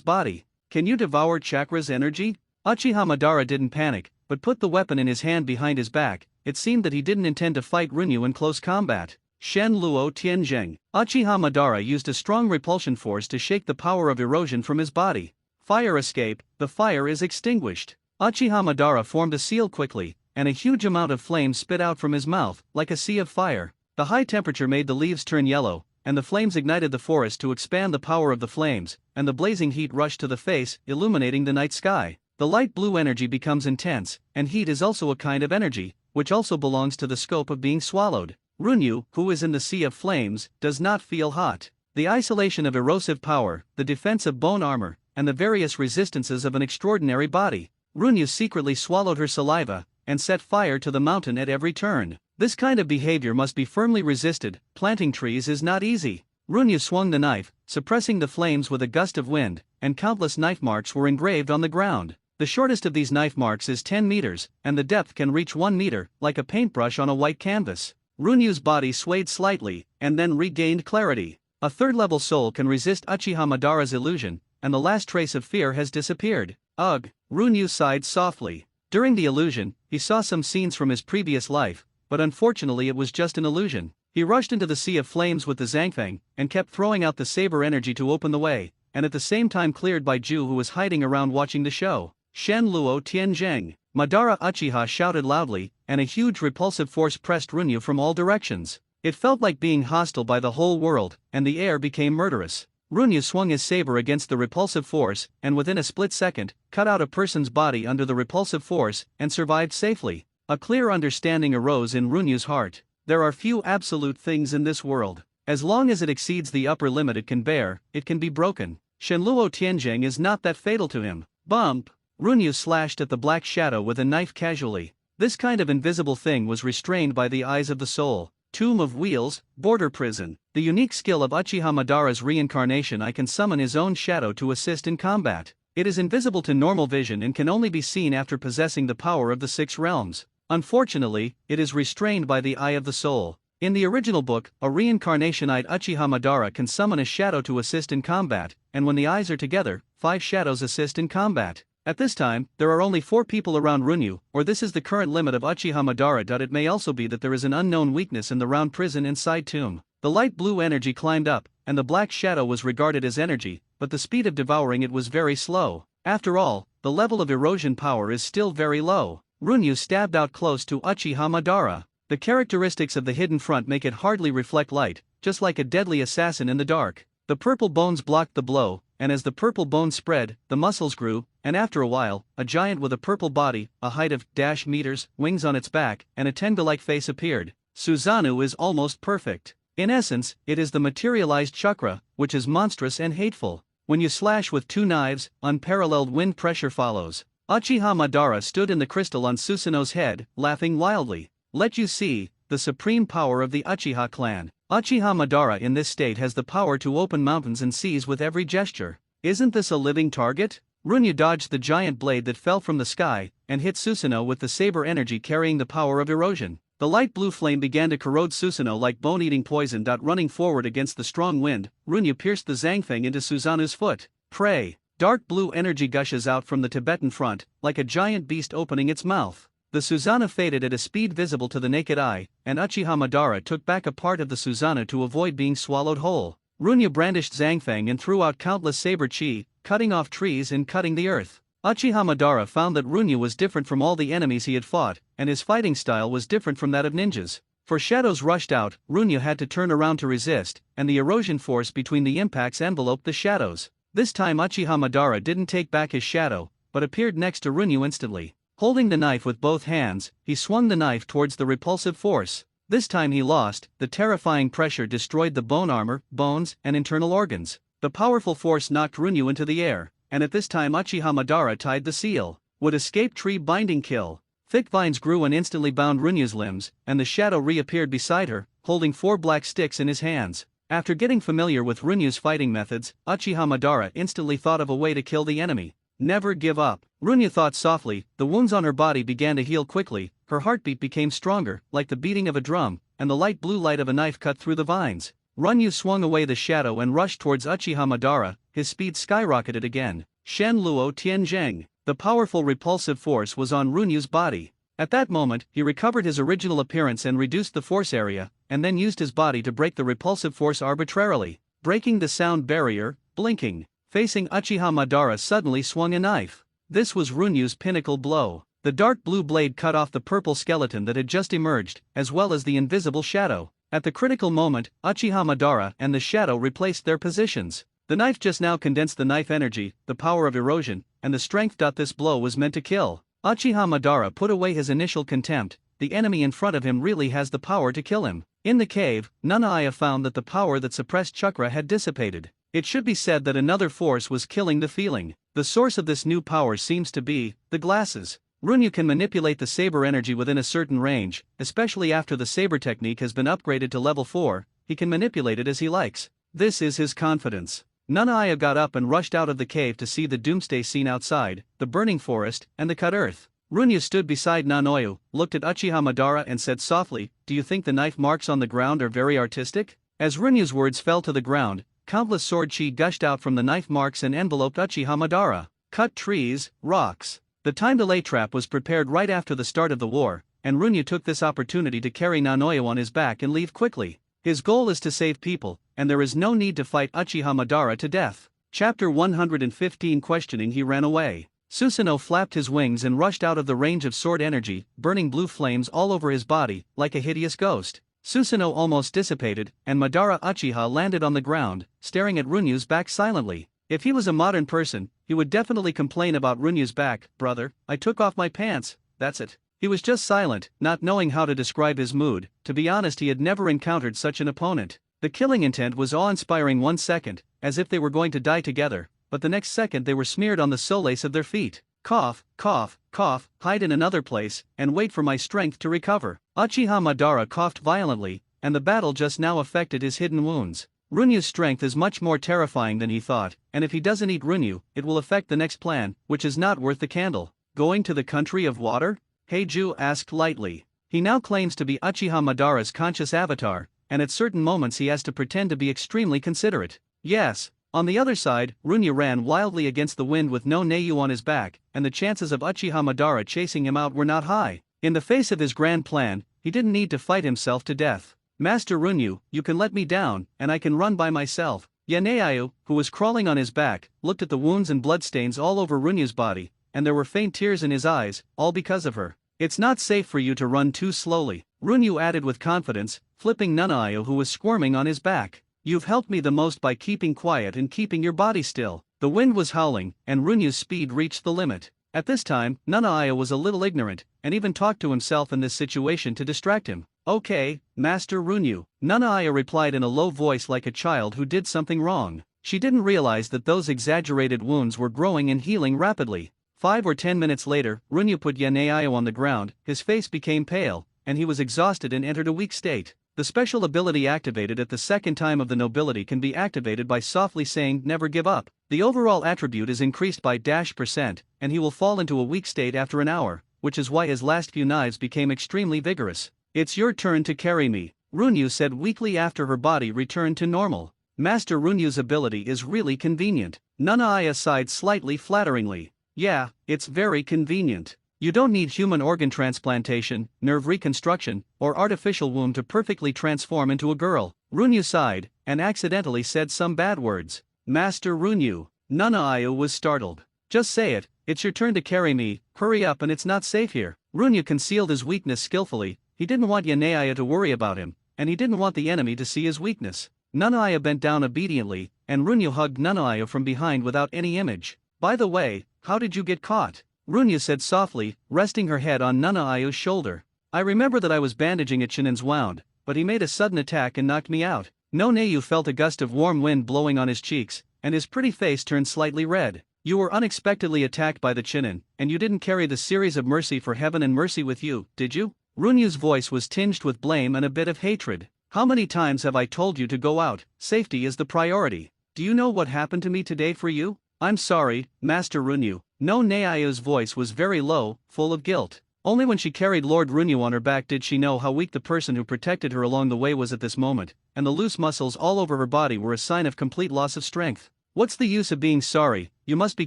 A: body. Can you devour chakra's energy? Uchiha Madara didn't panic, but put the weapon in his hand behind his back. It seemed that he didn't intend to fight Runyu in close combat. Shen Luo Tianzheng. Uchiha Madara used a strong repulsion force to shake the power of erosion from his body. Fire escape, the fire is extinguished. Uchiha Madara formed a seal quickly, and a huge amount of flame spit out from his mouth, like a sea of fire. The high temperature made the leaves turn yellow, and the flames ignited the forest to expand the power of the flames, and the blazing heat rushed to the face, illuminating the night sky. The light blue energy becomes intense, and heat is also a kind of energy, which also belongs to the scope of being swallowed. Runyu, who is in the sea of flames, does not feel hot. The isolation of erosive power, the defense of bone armor, and the various resistances of an extraordinary body. Runyu secretly swallowed her saliva, and set fire to the mountain at every turn. This kind of behavior must be firmly resisted. Planting trees is not easy. Runyu swung the knife, suppressing the flames with a gust of wind, and countless knife marks were engraved on the ground. The shortest of these knife marks is 10 meters, and the depth can reach 1 meter, like a paintbrush on a white canvas. Runyu's body swayed slightly, and then regained clarity. A third-level soul can resist Uchiha Madara's illusion, and the last trace of fear has disappeared. Ugh! Runyu sighed softly. During the illusion, he saw some scenes from his previous life, but unfortunately it was just an illusion. He rushed into the sea of flames with the Zangfang, and kept throwing out the saber energy to open the way, and at the same time cleared by Ju, who was hiding around watching the show. Shen Luo Tianzheng. Madara Uchiha shouted loudly, and a huge repulsive force pressed Runyu from all directions. It felt like being hostile by the whole world, and the air became murderous. Runyu swung his saber against the repulsive force, and within a split second, cut out a person's body under the repulsive force, and survived safely. A clear understanding arose in Runyu's heart. There are few absolute things in this world. As long as it exceeds the upper limit it can bear, it can be broken. Shenluo Tianzheng is not that fatal to him. Bump! Runyu slashed at the black shadow with a knife casually. This kind of invisible thing was restrained by the eyes of the soul. Tomb of Wheels, Border Prison. The unique skill of Uchiha Madara's reincarnation. I can summon his own shadow to assist in combat. It is invisible to normal vision and can only be seen after possessing the power of the 6 realms. Unfortunately, it is restrained by the eye of the soul. In the original book, a reincarnation-eyed Uchiha Madara can summon a shadow to assist in combat, and when the eyes are together, 5 shadows assist in combat. At this time, there are only 4 people around Runyu, or this is the current limit of Uchiha Madara. It may also be that there is an unknown weakness in the round prison inside tomb. The light blue energy climbed up, and the black shadow was regarded as energy, but the speed of devouring it was very slow. After all, the level of erosion power is still very low. Runyu stabbed out close to Uchiha Madara. The characteristics of the hidden front make it hardly reflect light, just like a deadly assassin in the dark. The purple bones blocked the blow, and as the purple bones spread, the muscles grew, and after a while, a giant with a purple body, a height of -meters, wings on its back, and a tenga-like face appeared. Susanoo is almost perfect. In essence, it is the materialized chakra, which is monstrous and hateful. When you slash with 2 knives, unparalleled wind pressure follows. Uchiha Madara stood in the crystal on Susanoo's head, laughing wildly. Let you see, the supreme power of the Uchiha clan. Uchiha Madara in this state has the power to open mountains and seas with every gesture. Isn't this a living target? Runyu dodged the giant blade that fell from the sky, and hit Susanoo with the saber energy carrying the power of erosion. The light blue flame began to corrode Susanoo like bone-eating poison. Running forward against the strong wind, Runyu pierced the Zangfang into Susanoo's foot. Pray! Dark blue energy gushes out from the Tibetan front, like a giant beast opening its mouth. The Susanoo faded at a speed visible to the naked eye, and Uchiha Madara took back a part of the Susanoo to avoid being swallowed whole. Runyu brandished Zangfang and threw out countless saber chi, cutting off trees and cutting the earth. Uchiha Madara found that Runyu was different from all the enemies he had fought, and his fighting style was different from that of ninjas. For shadows rushed out, Runyu had to turn around to resist, and the erosion force between the impacts enveloped the shadows. This time Uchiha Madara didn't take back his shadow, but appeared next to Runyu instantly. Holding the knife with both hands, he swung the knife towards the repulsive force. This time he lost. The terrifying pressure destroyed the bone armor, bones, and internal organs. The powerful force knocked Runyu into the air, and at this time Uchiha Madara tied the seal. Would escape tree binding kill. Thick vines grew and instantly bound Runyu's limbs, and the shadow reappeared beside her, holding 4 black sticks in his hands. After getting familiar with Runyu's fighting methods, Uchiha Madara instantly thought of a way to kill the enemy. Never give up. Runyu thought softly. The wounds on her body began to heal quickly, her heartbeat became stronger, like the beating of a drum, and the light blue light of a knife cut through the vines. Runyu swung away the shadow and rushed towards Uchiha Madara, his speed skyrocketed again. Shen Luo Tianzheng. The powerful repulsive force was on Runyu's body. At that moment, he recovered his original appearance and reduced the force area, and then used his body to break the repulsive force arbitrarily. Breaking the sound barrier, blinking. Facing Uchiha Madara suddenly swung a knife. This was Runyu's pinnacle blow. The dark blue blade cut off the purple skeleton that had just emerged, as well as the invisible shadow. At the critical moment, Uchiha Madara and the shadow replaced their positions. The knife just now condensed the knife energy, the power of erosion, and the strength. This blow was meant to kill. Uchiha Madara put away his initial contempt. The enemy in front of him really has the power to kill him. In the cave, Nanaya found that the power that suppressed chakra had dissipated. It should be said that another force was killing the feeling. The source of this new power seems to be the glasses. Runyu can manipulate the saber energy within a certain range, especially after the saber technique has been upgraded to level 4, he can manipulate it as he likes. This is his confidence. Nanaya got up and rushed out of the cave to see the doomsday scene outside, the burning forest, and the cut earth. Runyu stood beside Nanoyu, looked at Uchiha Madara and said softly, "Do you think the knife marks on the ground are very artistic?" As Runyu's words fell to the ground, countless sword chi gushed out from the knife marks and enveloped Uchiha Madara. Cut trees, rocks. The time delay trap was prepared right after the start of the war, and Runyu took this opportunity to carry Nanoyu on his back and leave quickly. His goal is to save people, and there is no need to fight Uchiha Madara to death. Chapter 115 Questioning. He ran away. Susanoo flapped his wings and rushed out of the range of sword energy, burning blue flames all over his body, like a hideous ghost. Susanoo almost dissipated, and Madara Uchiha landed on the ground, staring at Runyu's back silently. If he was a modern person, he would definitely complain about Runyu's back. "Brother, I took off my pants, that's it." He was just silent, not knowing how to describe his mood. To be honest, he had never encountered such an opponent. The killing intent was awe-inspiring 1 second, as if they were going to die together, but the next second they were smeared on the solace of their feet. Cough, cough, cough, hide in another place, and wait for my strength to recover. Uchiha Madara coughed violently, and the battle just now affected his hidden wounds. Runyu's strength is much more terrifying than he thought, and if he doesn't eat Runyu, it will affect the next plan, which is not worth the candle. Going to the country of water? Heiju asked lightly. He now claims to be Uchiha Madara's conscious avatar, and at certain moments he has to pretend to be extremely considerate. Yes. On the other side, Runyu ran wildly against the wind with no Neiyu on his back, and the chances of Uchiha Madara chasing him out were not high. In the face of his grand plan, he didn't need to fight himself to death. "Master Runyu, you can let me down, and I can run by myself." Yaneiyu, who was crawling on his back, looked at the wounds and bloodstains all over Runyu's body, and there were faint tears in his eyes, all because of her. "It's not safe for you to run too slowly," Runyu added with confidence, flipping Nanaiyu, who was squirming on his back. "You've helped me the most by keeping quiet and keeping your body still." The wind was howling, and Runyu's speed reached the limit. At this time, Nanaiyu was a little ignorant, and even talked to himself in this situation to distract him. "Okay, Master Runyu," Nanaiyu replied in a low voice like a child who did something wrong. She didn't realize that those exaggerated wounds were growing and healing rapidly. 5 or 10 minutes later, Runyu put Yaneiyu on the ground, his face became pale, and he was exhausted and entered a weak state. The special ability activated at the second time of the nobility can be activated by softly saying "never give up." The overall attribute is increased by %, and he will fall into a weak state after an hour, which is why his last few knives became extremely vigorous. "It's your turn to carry me," Runyu said weakly after her body returned to normal. Master Runyu's ability is really convenient. Nanaiyu sighed slightly flatteringly. "Yeah, it's very convenient. You don't need human organ transplantation, nerve reconstruction, or artificial womb to perfectly transform into a girl." Runyu sighed, and accidentally said some bad words. "Master Runyu." Nanaiyu was startled. "Just say it, it's your turn to carry me, hurry up, and it's not safe here." Runyu concealed his weakness skillfully. He didn't want Yaneiyu to worry about him, and he didn't want the enemy to see his weakness. Nanaiyu bent down obediently, and Runyu hugged Nanaiyu from behind without any image. "By the way, how did you get caught?" Runyu said softly, resting her head on Nanaiyu's shoulder. "I remember that I was bandaging at Shinin's wound, but he made a sudden attack and knocked me out." No Neiyu felt a gust of warm wind blowing on his cheeks, and his pretty face turned slightly red. "You were unexpectedly attacked by the Chinin, and you didn't carry the series of mercy for heaven and mercy with you, did you?" Runyu's voice was tinged with blame and a bit of hatred. "How many times have I told you to go out? Safety is the priority. Do you know what happened to me today for you?" "I'm sorry, Master Runyu." No Neiyu's voice was very low, full of guilt. Only when she carried Lord Runyu on her back did she know how weak the person who protected her along the way was at this moment, and the loose muscles all over her body were a sign of complete loss of strength. "What's the use of being sorry? You must be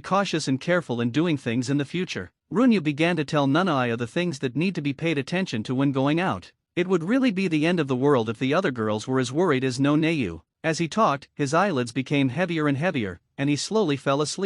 A: cautious and careful in doing things in the future." Runyu began to tell Nanaiyu the things that need to be paid attention to when going out. It would really be the end of the world if the other girls were as worried as no Neiyu. As he talked, his eyelids became heavier and heavier, and he slowly fell asleep.